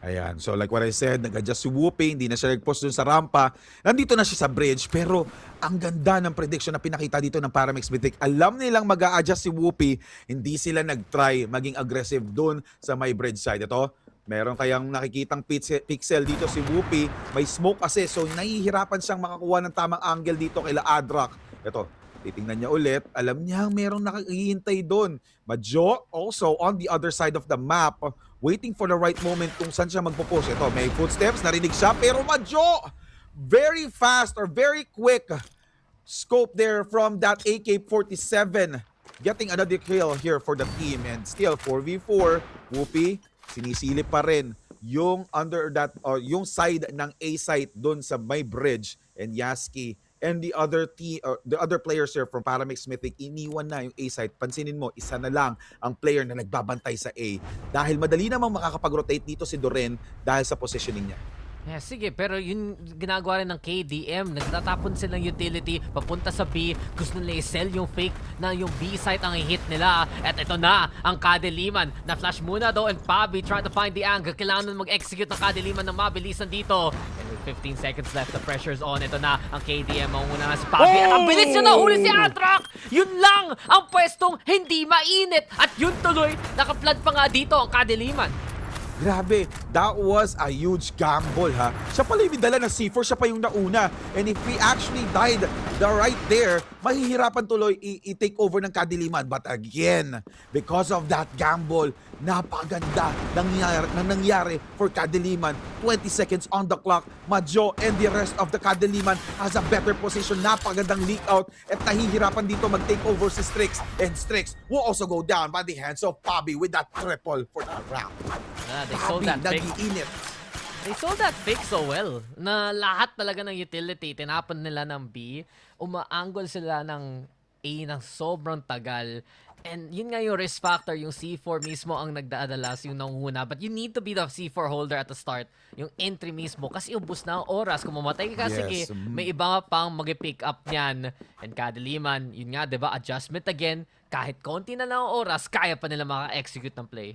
Ayan, so like what I said, nag-adjust si Whoopi, hindi na siya nag-post dun sa rampa. Nandito na siya sa bridge, pero ang ganda ng prediction na pinakita dito ng Paramix Mythic. Alam nilang mag-a-adjust si Whoopi, hindi sila nag-try maging aggressive dun sa may bridge side. Ito, meron kayang nakikitang pixel dito si Whoopi. May smoke kasi, so nahihirapan siyang makakuha ng tamang angle dito kay Adrak. Ito, titingnan niya ulit. Alam niya merong nakikihintay doon. Majo also on the other side of the map, waiting for the right moment kung saan siya magpo-push. Ito, may footsteps, narinig siya, pero Majo very fast or very quick scope there from that AK-47. Getting another kill here for the team, and still 4v4. Whoopi, sinisilip pa rin yung under that or yung side ng A site doon sa may bridge, and Yaski and the other players here from Paramix Mythic, iniwan na yung A site. Pansinin mo, isa na lang ang player na nagbabantay sa A dahil madali namang makakapag-rotate dito si Doren dahil sa positioning niya.
Yeah, sige, pero yun ginagawa rin ng KDM. Nagtatapon silang utility papunta sa B. Gusto nila i-sell yung fake na yung B site ang i-hit nila. At ito na ang Kadiliman. Na-flash muna daw, and Pabi trying to find the angle. Kailangan mag-execute ng Kadiliman ng mabilisan dito. And with 15 seconds left, the pressure's on. Ito na ang KDM. Mauna na si Pabi. At ang bilis niya nahuli si Atrak! Yun lang ang pwestong hindi mainit. At yun tuloy, naka-flood pa nga dito ang Kadiliman.
Grabe, that was a huge gamble, ha? Siya pala yung dala ng C4, siya pa yung nauna. And if we actually died right there, mahihirapan tuloy i-take over ng Kadiliman. But again, because of that gamble, napaganda nangyari for Kadiliman. 20 seconds on the clock. Majo and the rest of the Kadiliman has a better position. Napagandang leak out at nahihirapan dito mag-take over si Strix. And Strix will also go down by the hands of Pabi with that triple for that round.
They sold that pick.
Nag-iinit.
They sold that pick so well na lahat talaga ng utility tinapon nila ng B. Umaanggol sila ng A ng sobrang tagal. And yun nga yung risk factor, yung C4 mismo ang nagdaadalas, yung nanguna. But you need to be the C4 holder at the start. Yung entry mismo. Kasi ubus na ang oras. Kung mamatay ka, sige, may iba pang mag-pick up niyan. And Kadiliman, yun nga, diba, adjustment again. Kahit konti na lang ang oras, kaya pa nila maka-execute ng play.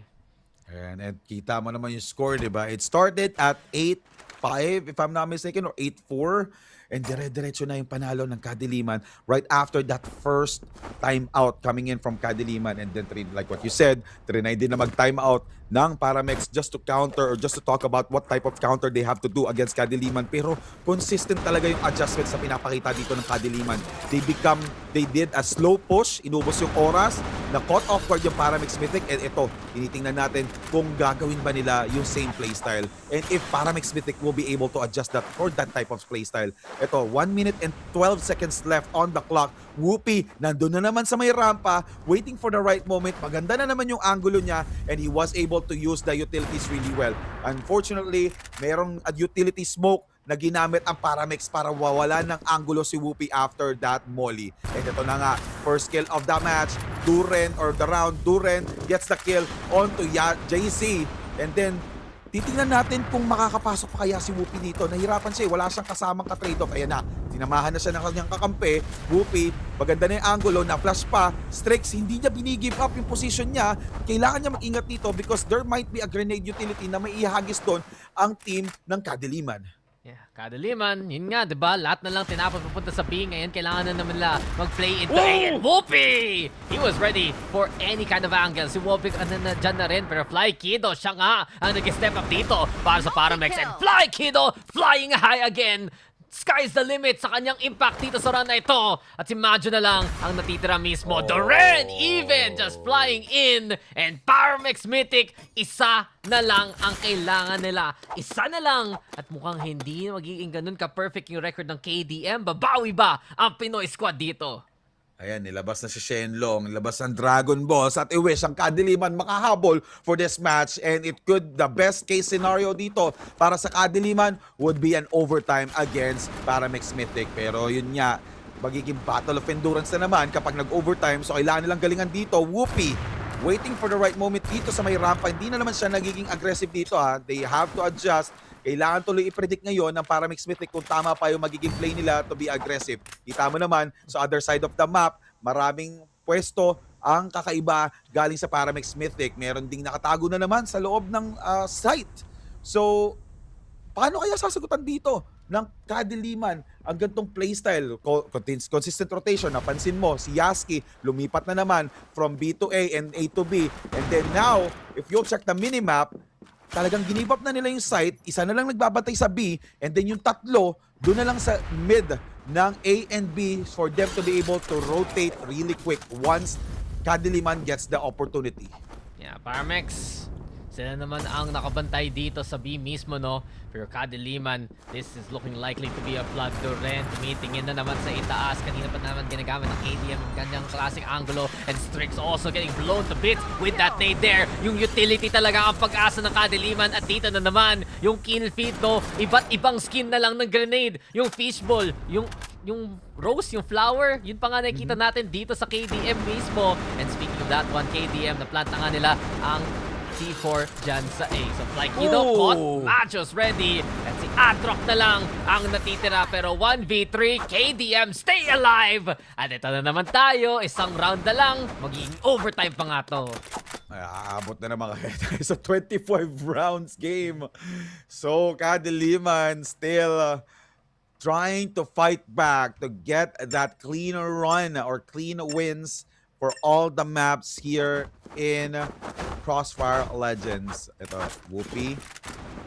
And kita mo naman yung score, diba? It started at 8-5, if I'm not mistaken, or 8-4. And dire-diretso na yung panalo ng Kadiliman right after that first timeout coming in from Kadiliman. And then, like what you said, trinay din na mag-timeout ng Paramex just to counter or just to talk about what type of counter they have to do against Kadiliman. Pero consistent talaga yung adjustments na pinapakita dito ng Kadiliman. They did a slow push, inubos yung oras, na caught off guard yung Paramix Mythic. And ito, tinitingnan natin kung gagawin ba nila yung same playstyle. And if Paramix Mythic will be able to adjust that for that type of playstyle. Ito, 1 minute and 12 seconds left on the clock. Whoopi, nandun na naman sa may rampa, waiting for the right moment. Maganda na naman yung angulo niya, and he was able to use the utilities really well. Unfortunately, merong utility smoke na ginamit ang Paramix para wawala ng angulo si Whoopi after that molly. And ito na nga, first kill of the match. Duren, or the round, Duren gets the kill onto JC. And then, titingnan natin kung makakapasok pa kaya si Whoopi dito. Nahirapan siya, wala siyang kasamang ka-trade-off. Ayan na, sinamahan na siya ng kanyang kakampi. Whoopi, maganda na yung angulo, na-flash pa. Strix, hindi niya binigive up yung position niya. Kailangan niya mag-ingat dito because there might be a grenade utility na may ihagis doon ang team ng Kadiliman.
Yeah, Kadiliman, yun nga, diba? Lahat na lang tinapon papunta sa B. Ngayon, kailangan na naman nila mag-play into A. And Whoopi! He was ready for any kind of angle. Si Whoopi dyan na rin. Pero Fly Kiddo, siya nga ang nag-step up dito para sa Paramex. And Fly Kiddo, flying high again. Sky's the limit sa kanyang impact dito sa run na ito. At si Majo na lang ang natitira mismo. Doren even just flying in. And Paramex Mythic, isa na lang ang kailangan nila. Isa na lang. At mukhang hindi magiging ganun ka-perfect yung record ng KDM. Babawi ba ang Pinoy squad dito?
Ayan, nilabas na si Shenlong, nilabas ang Dragon Balls at i-wish ang Kadiliman makahabol for this match. And it could, the best case scenario dito para sa Kadiliman would be an overtime against Paramix Mythic. Pero yun nga, magiging battle of endurance na naman kapag nag-overtime. So kailangan nilang galingan dito. Whoopi, waiting for the right moment dito sa may rampa. Hindi na naman siya nagiging aggressive dito, ha. They have to adjust. Kailangan tuloy i-predict ngayon ng Paramix Mythic kung tama pa yung magiging play nila to be aggressive. Kita mo naman, sa other side of the map, maraming pwesto ang kakaiba galing sa Paramix Mythic. Meron ding nakatago na naman sa loob ng site. So, paano kaya sasagutan dito ng Kadiliman ang gantong playstyle? Consistent rotation. Napansin mo, si Yaski lumipat na naman from B to A and A to B. And then now, if you'll check the minimap, talagang give up na nila yung site, isa na lang nagbabantay sa B, and then yung tatlo, doon na lang sa mid ng A and B for them to be able to rotate really quick once Kadiliman gets the opportunity.
Yeah, Paramex Sila naman ang nakabantay dito sa B mismo, no? Pero Kadiliman, this is looking likely to be a flood. Duren, tumitingin na naman sa itaas. Kanina pa naman ginagamit ng KDM ang ganyang classic angulo. And Strix also getting blown to bits with that nade there. Yung utility talaga ang pag-asa ng Kadiliman. At dito na naman, yung kill feed, no? Iba't ibang skin na lang ng grenade. Yung fishball, yung rose, yung flower, yun pa nga nakikita natin dito sa KDM mismo. And speaking of that one, KDM, na-plant na nga nila ang C4 dyan sa A. So Flykido caught, Machos ready, at si Adrock na lang ang natitira. Pero 1v3, KDM stay alive! At ito na naman tayo, isang round na lang, magiging overtime pa nga to.
Ay, aabot na naman kaya tayo sa 25 rounds game. So Kadiliman still trying to fight back to get that clean run or clean wins for all the maps here in Crossfire Legends. Ito, Whoopi.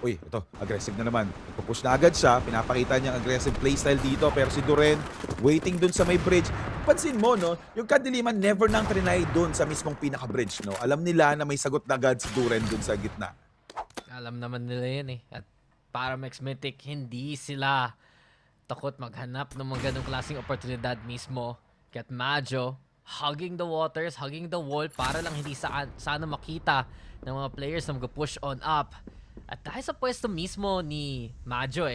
Uy, ito, aggressive na naman. Pupush na agad siya. Pinapakita niyang aggressive playstyle dito. Pero si Duren, waiting dun sa may bridge. Pansin mo, no? Yung Kadiliman never nang trinay dun sa mismong pinaka-bridge, no? Alam nila na may sagot na agad si Duren dun sa gitna.
Alam naman nila yan eh. At para Max Mythic, hindi sila takot maghanap ng mga ganong klaseng oportunidad mismo. Kaya't Majo, hugging the waters, hugging the wall para lang hindi sana makita ng mga players na mag-push on up. At dahil sa pwesto mismo ni Majo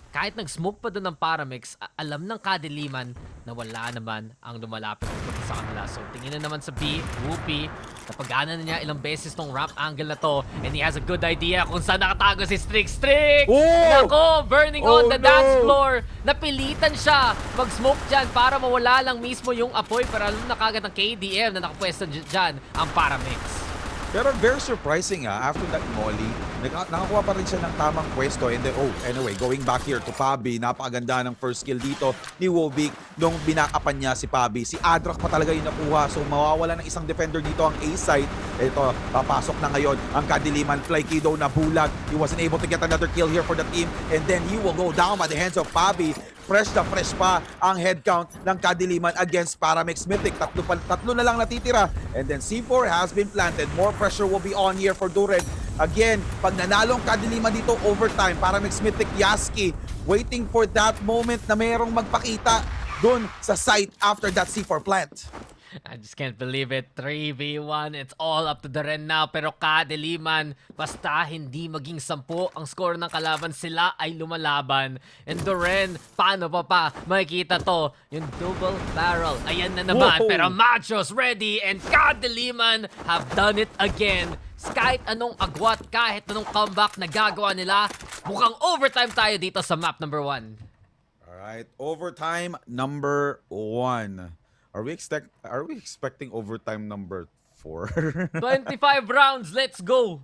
kahit nag-smoke pa doon ng Paramix, alam ng Kadiliman na wala naman ang lumalapit sa kanila. So tingin na naman sa B, Whoopi, napagana na niya ilang beses tong ramp angle na to, and he has a good idea kung saan nakatago si Strix. Nako, burning on the dance floor. Napilitan siya mag-smoke dyan para mawala lang mismo yung apoy, pero alam na kagad ng KDM na nakapwesto dyan ang Paramix.
Pero very surprising after that molly, nakakuha pa rin siya ng tamang pwesto. And then, anyway, going back here to Pabi, napakaganda ng first kill dito ni Wovik nung binakapan niya si Pabi. Si Adrock pa talaga yung nakuha, so mawawala ng isang defender dito ang A-site. Ito, papasok na ngayon ang Kadiliman. Flykido na bulag. He wasn't able to get another kill here for the team, and then he will go down by the hands of Pabi. Fresh na fresh pa ang head count ng Kadiliman against Paramix Mythic. Tatlo na lang natitira. And then C4 has been planted. More pressure will be on here for Duren. Again, pag nanalo ang Kadiliman dito, overtime. Paramix Mythic, Yaski, waiting for that moment na mayroong magpakita dun sa site after that C4 plant.
I just can't believe it. 3v1. It's all up to Duren now. Pero Kadiliman, basta hindi maging 10 ang score ng kalaban, sila ay lumalaban. And Duren, paano pa makikita to? Yung double barrel. Ayan na naman. Pero Machos ready, and Kadiliman have done it again. Kahit anong agwat, kahit anong comeback na gagawa nila, mukhang overtime tayo dito sa map number 1.
Alright, overtime number 1. Are we expecting overtime number 4?
25 rounds, let's go!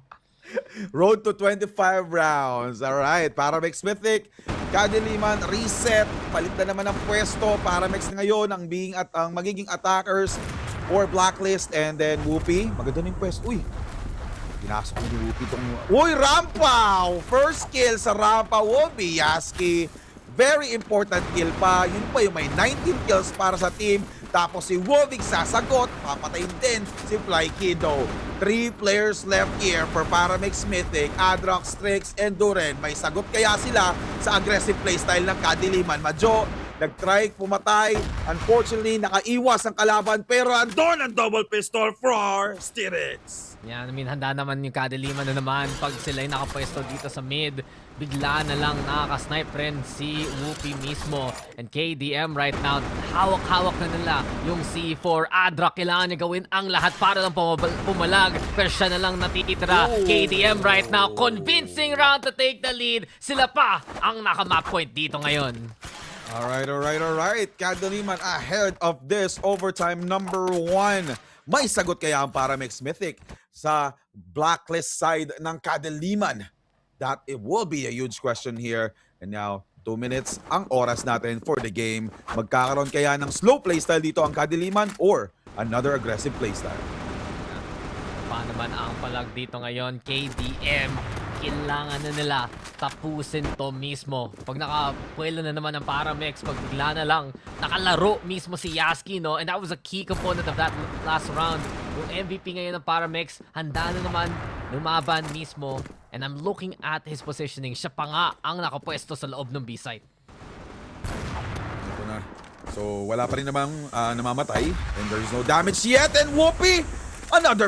Road to 25 rounds. Alright, Paramix Mythic, Kadiliman, reset. Palit na naman ang pwesto. Paramix na ngayon ang magiging attackers for Blacklist. And then Whoopi, maganda na yung pwesto. Uy, pinasok ni Whoopi itong... Uy, rampa! First kill sa rampa, Whoopi. Yaski, very important kill pa. Yun pa yung may 19 kills para sa team. Tapos si Wovik sasagot, papatayin din si Flykido. 3 players left here for Paramix Mythic, Adrock, Strix, and Duren. May sagot kaya sila sa aggressive playstyle ng Kadiliman. Majo, nag-try pumatay. Unfortunately, nakaiwas ang kalaban, pero andon ang double pistol for Strix.
Yan, handa naman yung Kadiliman na naman pag sila'y nakapwesto dito sa mid. Bigla na lang nakaka-snipe rin si Whoopi mismo. And KDM right now, hawak-hawak na nila yung C4. Adrock, kailangan niya gawin ang lahat para lang pumalag. Pero siya na lang natitira. KDM right now, convincing round to take the lead. Sila pa ang naka-map point dito ngayon.
Alright. Kadiliman ahead of this overtime number 1. May sagot kaya ang Paramix Mythic sa Blacklist side ng Kadiliman? That it will be a huge question here. And now, 2 minutes ang oras natin for the game. Magkakaroon kaya ng slow playstyle dito ang Kadiliman or another aggressive playstyle?
Paano man ang palag dito ngayon? KDM, kailangan na nila tapusin to mismo. Pag nakapuelo na naman ang Paramix, pag bigla na lang nakalaro mismo si Yaski, no? And that was a key component of that last round. Yung MVP ngayon ng Paramex, handa na naman lumaban mismo. And I'm looking at his positioning. Siya pa nga ang nakapwesto sa loob ng B-site.
Ito na. So, wala pa rin namang namamatay. And there's no damage yet. And Whoopi! Another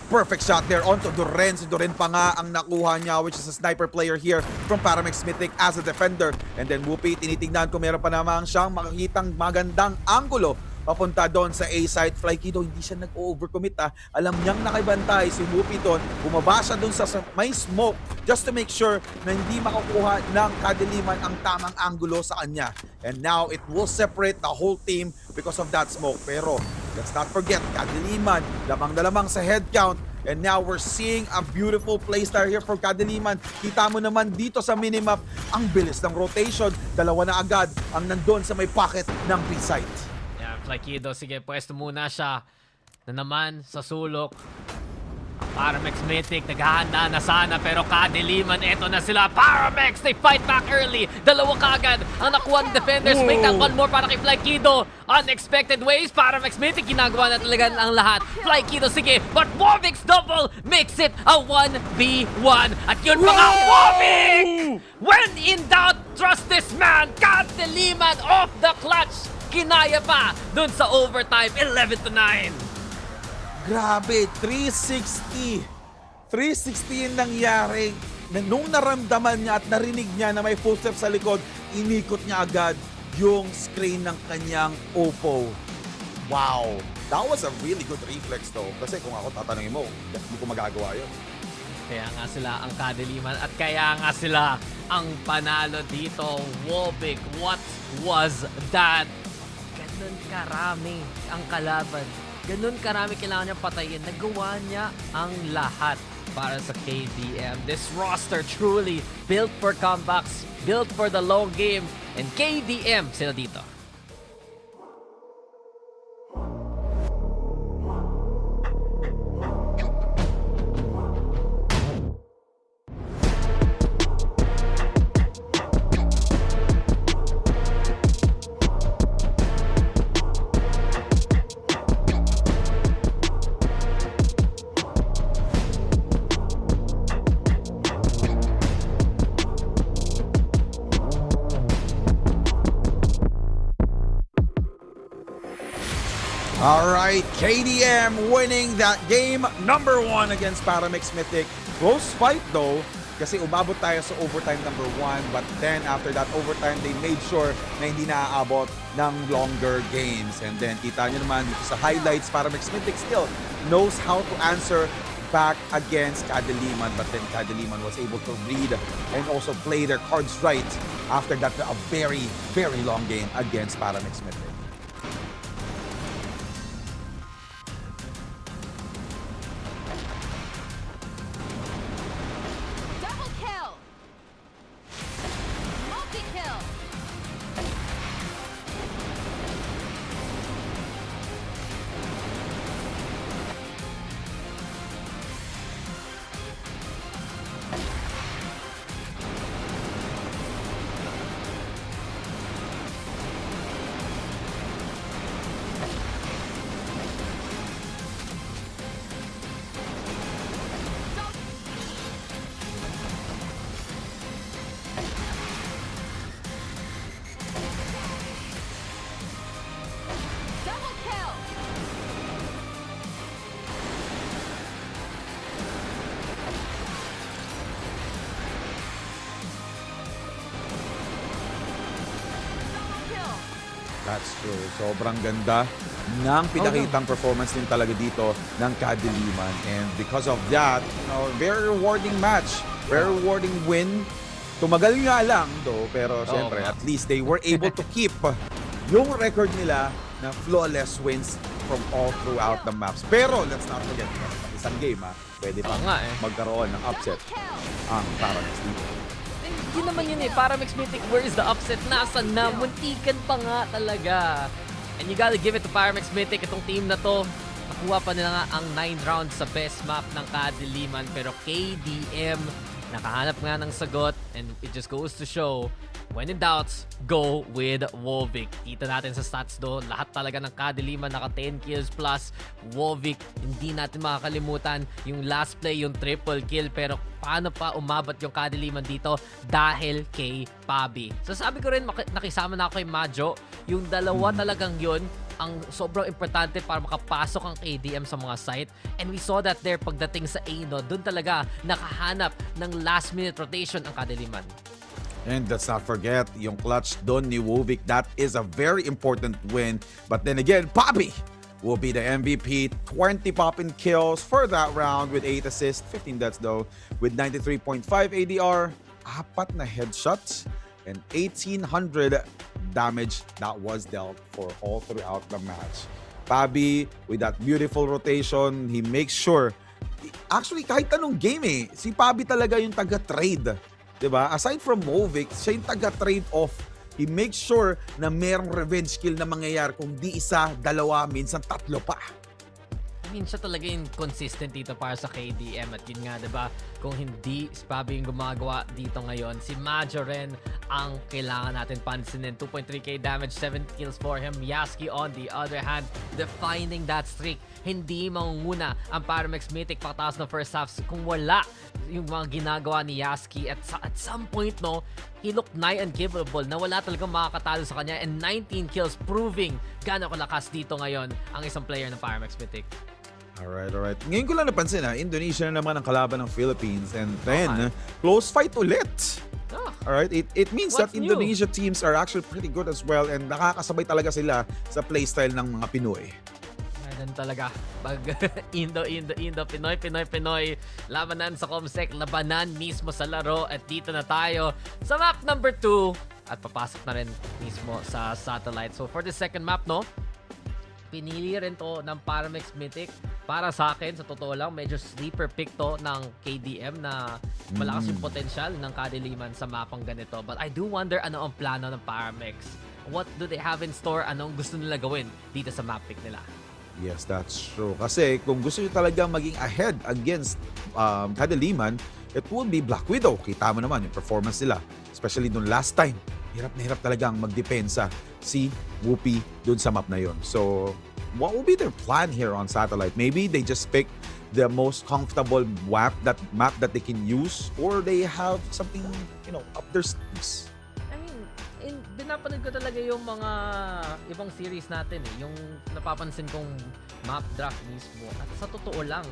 perfect shot there onto Duren. Si Duren pa nga ang nakuha niya, which is a sniper player here from Paramex Mythic as a defender. And then Whoopi, tinitignan ko meron pa namang siyang makikitang magandang anggulo papunta doon sa A-site. Flykido, hindi siya nag-overcommit Alam niyang nakibantay si Whoopi doon. Bumaba siya doon sa may smoke just to make sure na hindi makukuha ng kadiliman ang tamang anggulo sa kanya. And now it will separate the whole team because of that smoke. Pero let's not forget, kadiliman, lamang na lamang sa head count. And now we're seeing a beautiful playstyle here for Kadiliman. Kita mo naman dito sa minimap, ang bilis ng rotation. Dalawa na agad ang nandun sa may pocket ng B-site.
Flykido, sige, pwesto muna siya na naman sa sulok. Ang Paramex Mythic, naghahanda na sana, pero Kadiliman, eto na sila. Paramex, they fight back early. Dalawa kaagad ang nakuha ng defenders. Make that one more para kay Flykido. Unexpected ways, Paramex Mythic, ginagawa na talaga ang lahat. Flykido, sige, but Warwick's double makes it a 1v1. At yun pa nga, Warwick! When in doubt, trust this man. Kadiliman off the clutch. Kinaya pa dun sa overtime, 11-9.
Grabe, 360. 360 yung nangyari. Nung naramdaman niya at narinig niya na may footsteps sa likod, inikot niya agad yung screen ng kanyang Oppo. Wow. That was a really good reflex though. Kasi kung ako tatanungin mo, hindi ko magagawa yun.
Kaya nga sila ang Kadiliman at kaya nga sila ang panalo dito. Wobig, what was that? Ganun karami ang kalaban. Ganun karami kailangan niya patayin. Nagawa niya ang lahat para sa KDM. This roster truly built for comebacks, built for the long game. And KDM sila dito.
Alright, KDM winning that game number 1 against Paramex Mythic. Close fight though, kasi umabot tayo sa overtime number 1, but then after that overtime, they made sure na hindi naaabot ng longer games. And then kita nyo naman dito sa highlights, Paramex Mythic still knows how to answer back against Kadiliman, but then Kadiliman was able to read and also play their cards right after that a very, very long game against Paramex Mythic. That's true. Sobrang ganda ng pinakitang performance din talaga dito ng Kadiliman. And because of that, very rewarding match. Very rewarding win. Tumagal nga lang though, pero syempre, at least they were able to keep yung record nila na flawless wins from all throughout the maps. Pero let's not forget, isang game pwede pa magkaroon ng upset ang Paramex dito.
Yun naman yun Paramex Mythic, where is the upset? Nasa na, muntikan pa nga talaga. And you gotta give it to Paramex Mythic, itong team na to. Nakuha pa nila nga ang 9 rounds sa best map ng Kadiliman. Pero KDM Nakahanap nga ng sagot, and it just goes to show, when in doubts, go with Wovic. Kita natin sa stats do, lahat talaga ng kadiliman naka 10 kills plus. Wovic, hindi natin makakalimutan yung last play, yung triple kill, pero paano pa umabot yung kadiliman dito? Dahil kay Pabi. So sabi ko rin, nakisama na ako kay Majo, yung dalawa talagang yun ang sobrang importante para makapasok ang KDM sa mga site. And we saw that there pagdating sa A, no, dun talaga nakahanap ng last minute rotation ang kadiliman.
And let's not forget, yung clutch doon ni Wovic, that is a very important win. But then again, Pabi will be the MVP. 20 popping kills for that round with 8 assists, 15 deaths though, with 93.5 ADR, 4 na headshots, and 1,800 damage that was dealt for all throughout the match. Pabi, with that beautiful rotation, he makes sure, actually kahit anong game si Pabi talaga yung taga-trade. Diba? Aside from Wovic, siya yung taga-trade off. He makes sure na merong revenge kill na mangyayari, kung di isa, dalawa, minsan tatlo pa.
I mean, siya talaga yung consistent dito para sa KDM. At yun nga, diba? Kung hindi si Pabi yung gumagawa dito ngayon, si Majo rin ang kailangan natin pansinin. 2.3k damage, 7 kills for him. Yasky on the other hand, defining that streak. Hindi mangunguna ang Paramex Mythic pagkatapos ng first half kung wala yung mga ginagawa ni Yasky. At some point, no, he looked nigh ungiveable na wala talagang makakatalo sa kanya, and 19 kills proving gaano kalakas dito ngayon ang isang player ng Paramex Mythic.
Alright. Ngayon ko lang napansin Indonesia na naman ang kalaban ng Philippines, and then close fight ulit. Alright, it means that Indonesia teams are actually pretty good as well, and nakakasabay talaga sila sa playstyle ng mga Pinoy.
Ganun talaga. Pag Indo, Pinoy, labanan sa Comsec, labanan mismo sa laro. At dito na tayo sa map number 2. At papasok na rin mismo sa satellite. So for the second map, no, pinili rin to ng Paramex Mythic. Para sa akin, sa totoo lang, medyo sleeper pick to ng KDM na malakas yung potential ng kadiliman sa mapang ganito. But I do wonder ano ang plano ng Paramex. What do they have in store? Anong gusto nila gawin dito sa map pick nila?
Yes, that's true. Kasi kung gusto nyo talagang maging ahead against kadiliman, it will be Black Widow. Kita mo naman yung performance nila. Especially nung last time. Hirap na hirap talagang magdepensa si Whoopi dun sa map na yun. So, what will be their plan here on Satellite? Maybe they just pick the most comfortable map that they can use, or they have something, up their sleeves.
I mean, pinapanood ko talaga yung mga ibang series natin yung napapansin kong map draft mismo. At sa totoo lang,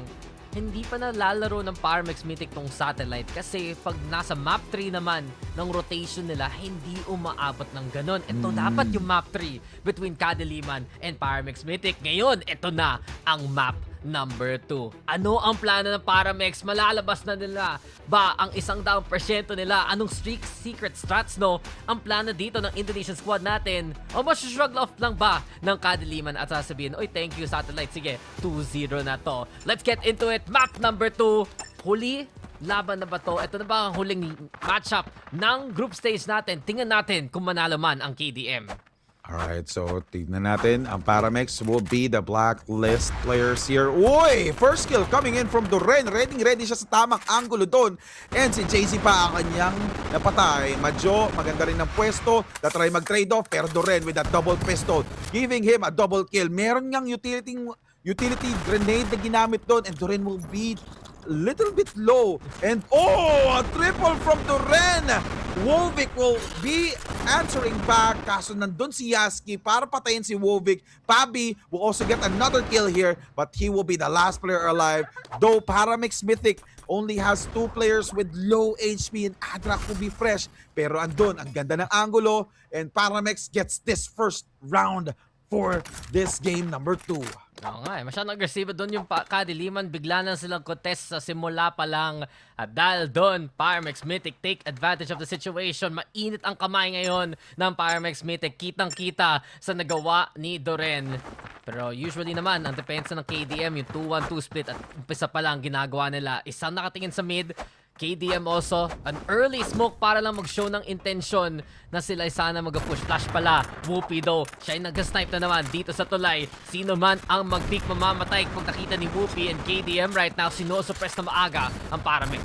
hindi pa nalalaro ng Paramex Mythic tong Satellite kasi pag nasa map 3 naman ng rotation nila, hindi umaabot ng ganun. Ito dapat yung map 3 between Kadiliman and Paramex Mythic. Ngayon, ito na ang map number 2. Ano ang plano ng Paramex? Malalabas na nila ba ang 100% nila? Anong secret strats, no? Ang plano dito ng Indonesian squad natin? O mas-shrug off lang ba ng Kadiliman at sasabihin, oy, thank you Satellite, sige, 2-0 na to. Let's get into it. Map number 2. Huli, laban na ba to? Ito na ba ang huling matchup ng group stage natin? Tingnan natin kung manalo man ang KDM.
Alright, so tignan natin. Ang Paramex will be the blacklist players here. Uy! First kill coming in from Duren. Ready siya sa tamang angulo doon. And si JC pa ang kanyang napatay. Majo, maganda rin ng pwesto. Natry mag-trade off, pero Duren with that double pistol, giving him a double kill. Meron ngang utility grenade na ginamit doon, and Duren will be little bit low. And a triple from Duren. Wovic will be answering back. Kaso nandun si Yasky para patayin si Wovic. Pabi will also get another kill here, but he will be the last player alive. Though Paramex Mythic only has 2 players with low HP, and Adrak will be fresh. Pero andun, ang ganda ng angulo, and Paramex gets this first round for this game number 2.
Oo nga, masyadong agresibo doon yung Kadiliman. Bigla na silang contest sa simula pa lang. At dahil doon, Paramex Mythic take advantage of the situation. Mainit ang kamay ngayon ng Paramex Mythic. Kitang-kita sa nagawa ni Doren. Pero usually naman, ang depensa ng KDM, yung 2-1-2 split at umpisa pa lang ginagawa nila. Isang nakatingin sa mid, KDM also, an early smoke para lang mag-show ng intention na sila ay sana mag-push. Flash pala, Whoopi though, siya ay nag-snipe na naman dito sa tulay. Sino man ang mag-peek mamamatay pag nakita ni Whoopi, and KDM right now sinosuppress na maaga ang Paramex.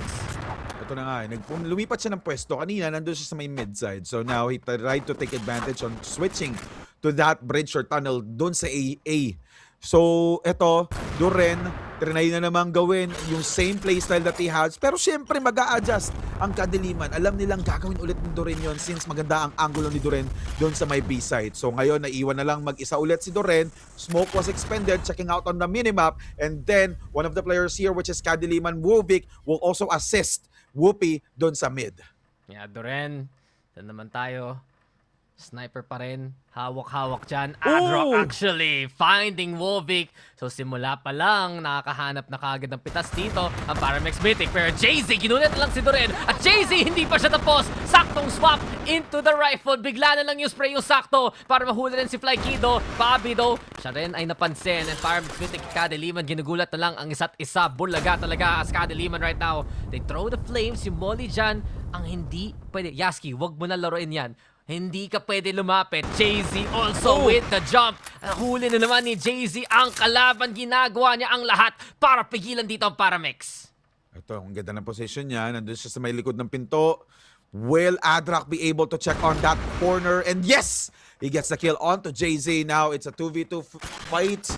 Ito na nga, lumipat siya ng pwesto. Kanina, nandun siya sa may mid-side. So now, he tried to take advantage on switching to that bridge or tunnel dun sa AA. So, ito, Duren, trinay na naman gawin yung same playstyle that he has. Pero syempre, mag-a-adjust ang Kadiliman. Alam nilang gagawin ulit ni Duren yon since maganda ang angulo ni Duren doon sa may B-side. So, ngayon, naiwan na lang mag-isa ulit si Duren. Smoke was expended, checking out on the minimap. And then, one of the players here, which is Kadiliman, Wovic, will also assist Whoopi doon sa mid.
Yeah, Duren. Saan naman tayo? Sniper pa rin. Hawak-hawak dyan. Adrock actually finding Wovic. So simula pa lang, nakakahanap na kagad ng pitas dito ang Paramex Mythic. Pero Jay-Z, ginulat na lang si Duren. At Jay-Z, hindi pa siya tapos. Saktong swap into the rifle. Bigla na lang yung spray yung sakto para mahuli rin si Fly Kido. Bobby though, siya rin ay napansin. And Paramex Mythic, Kadiliman, ginugulat na lang ang isa't isa. Bulaga talaga as Kadiliman right now. They throw the flames. Yung Molly dyan, ang hindi pwede. Yaski, wag mo na laruin yan. Hindi ka pwede lumapit. Jay-Z also with the jump. Huli na naman ni Jay-Z ang kalaban. Ginagawa niya ang lahat para pigilan dito ang Paramex.
Ito, ang ganda ng position niya. Nandun siya sa may likod ng pinto. Will Adrak be able to check on that corner? And yes! He gets the kill onto Jay-Z. Now it's a 2v2 fight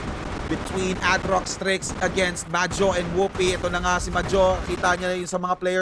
between Adrock Strix against Majo and Whoopi. Ito na nga si Majo. Kita niya yun sa mga players.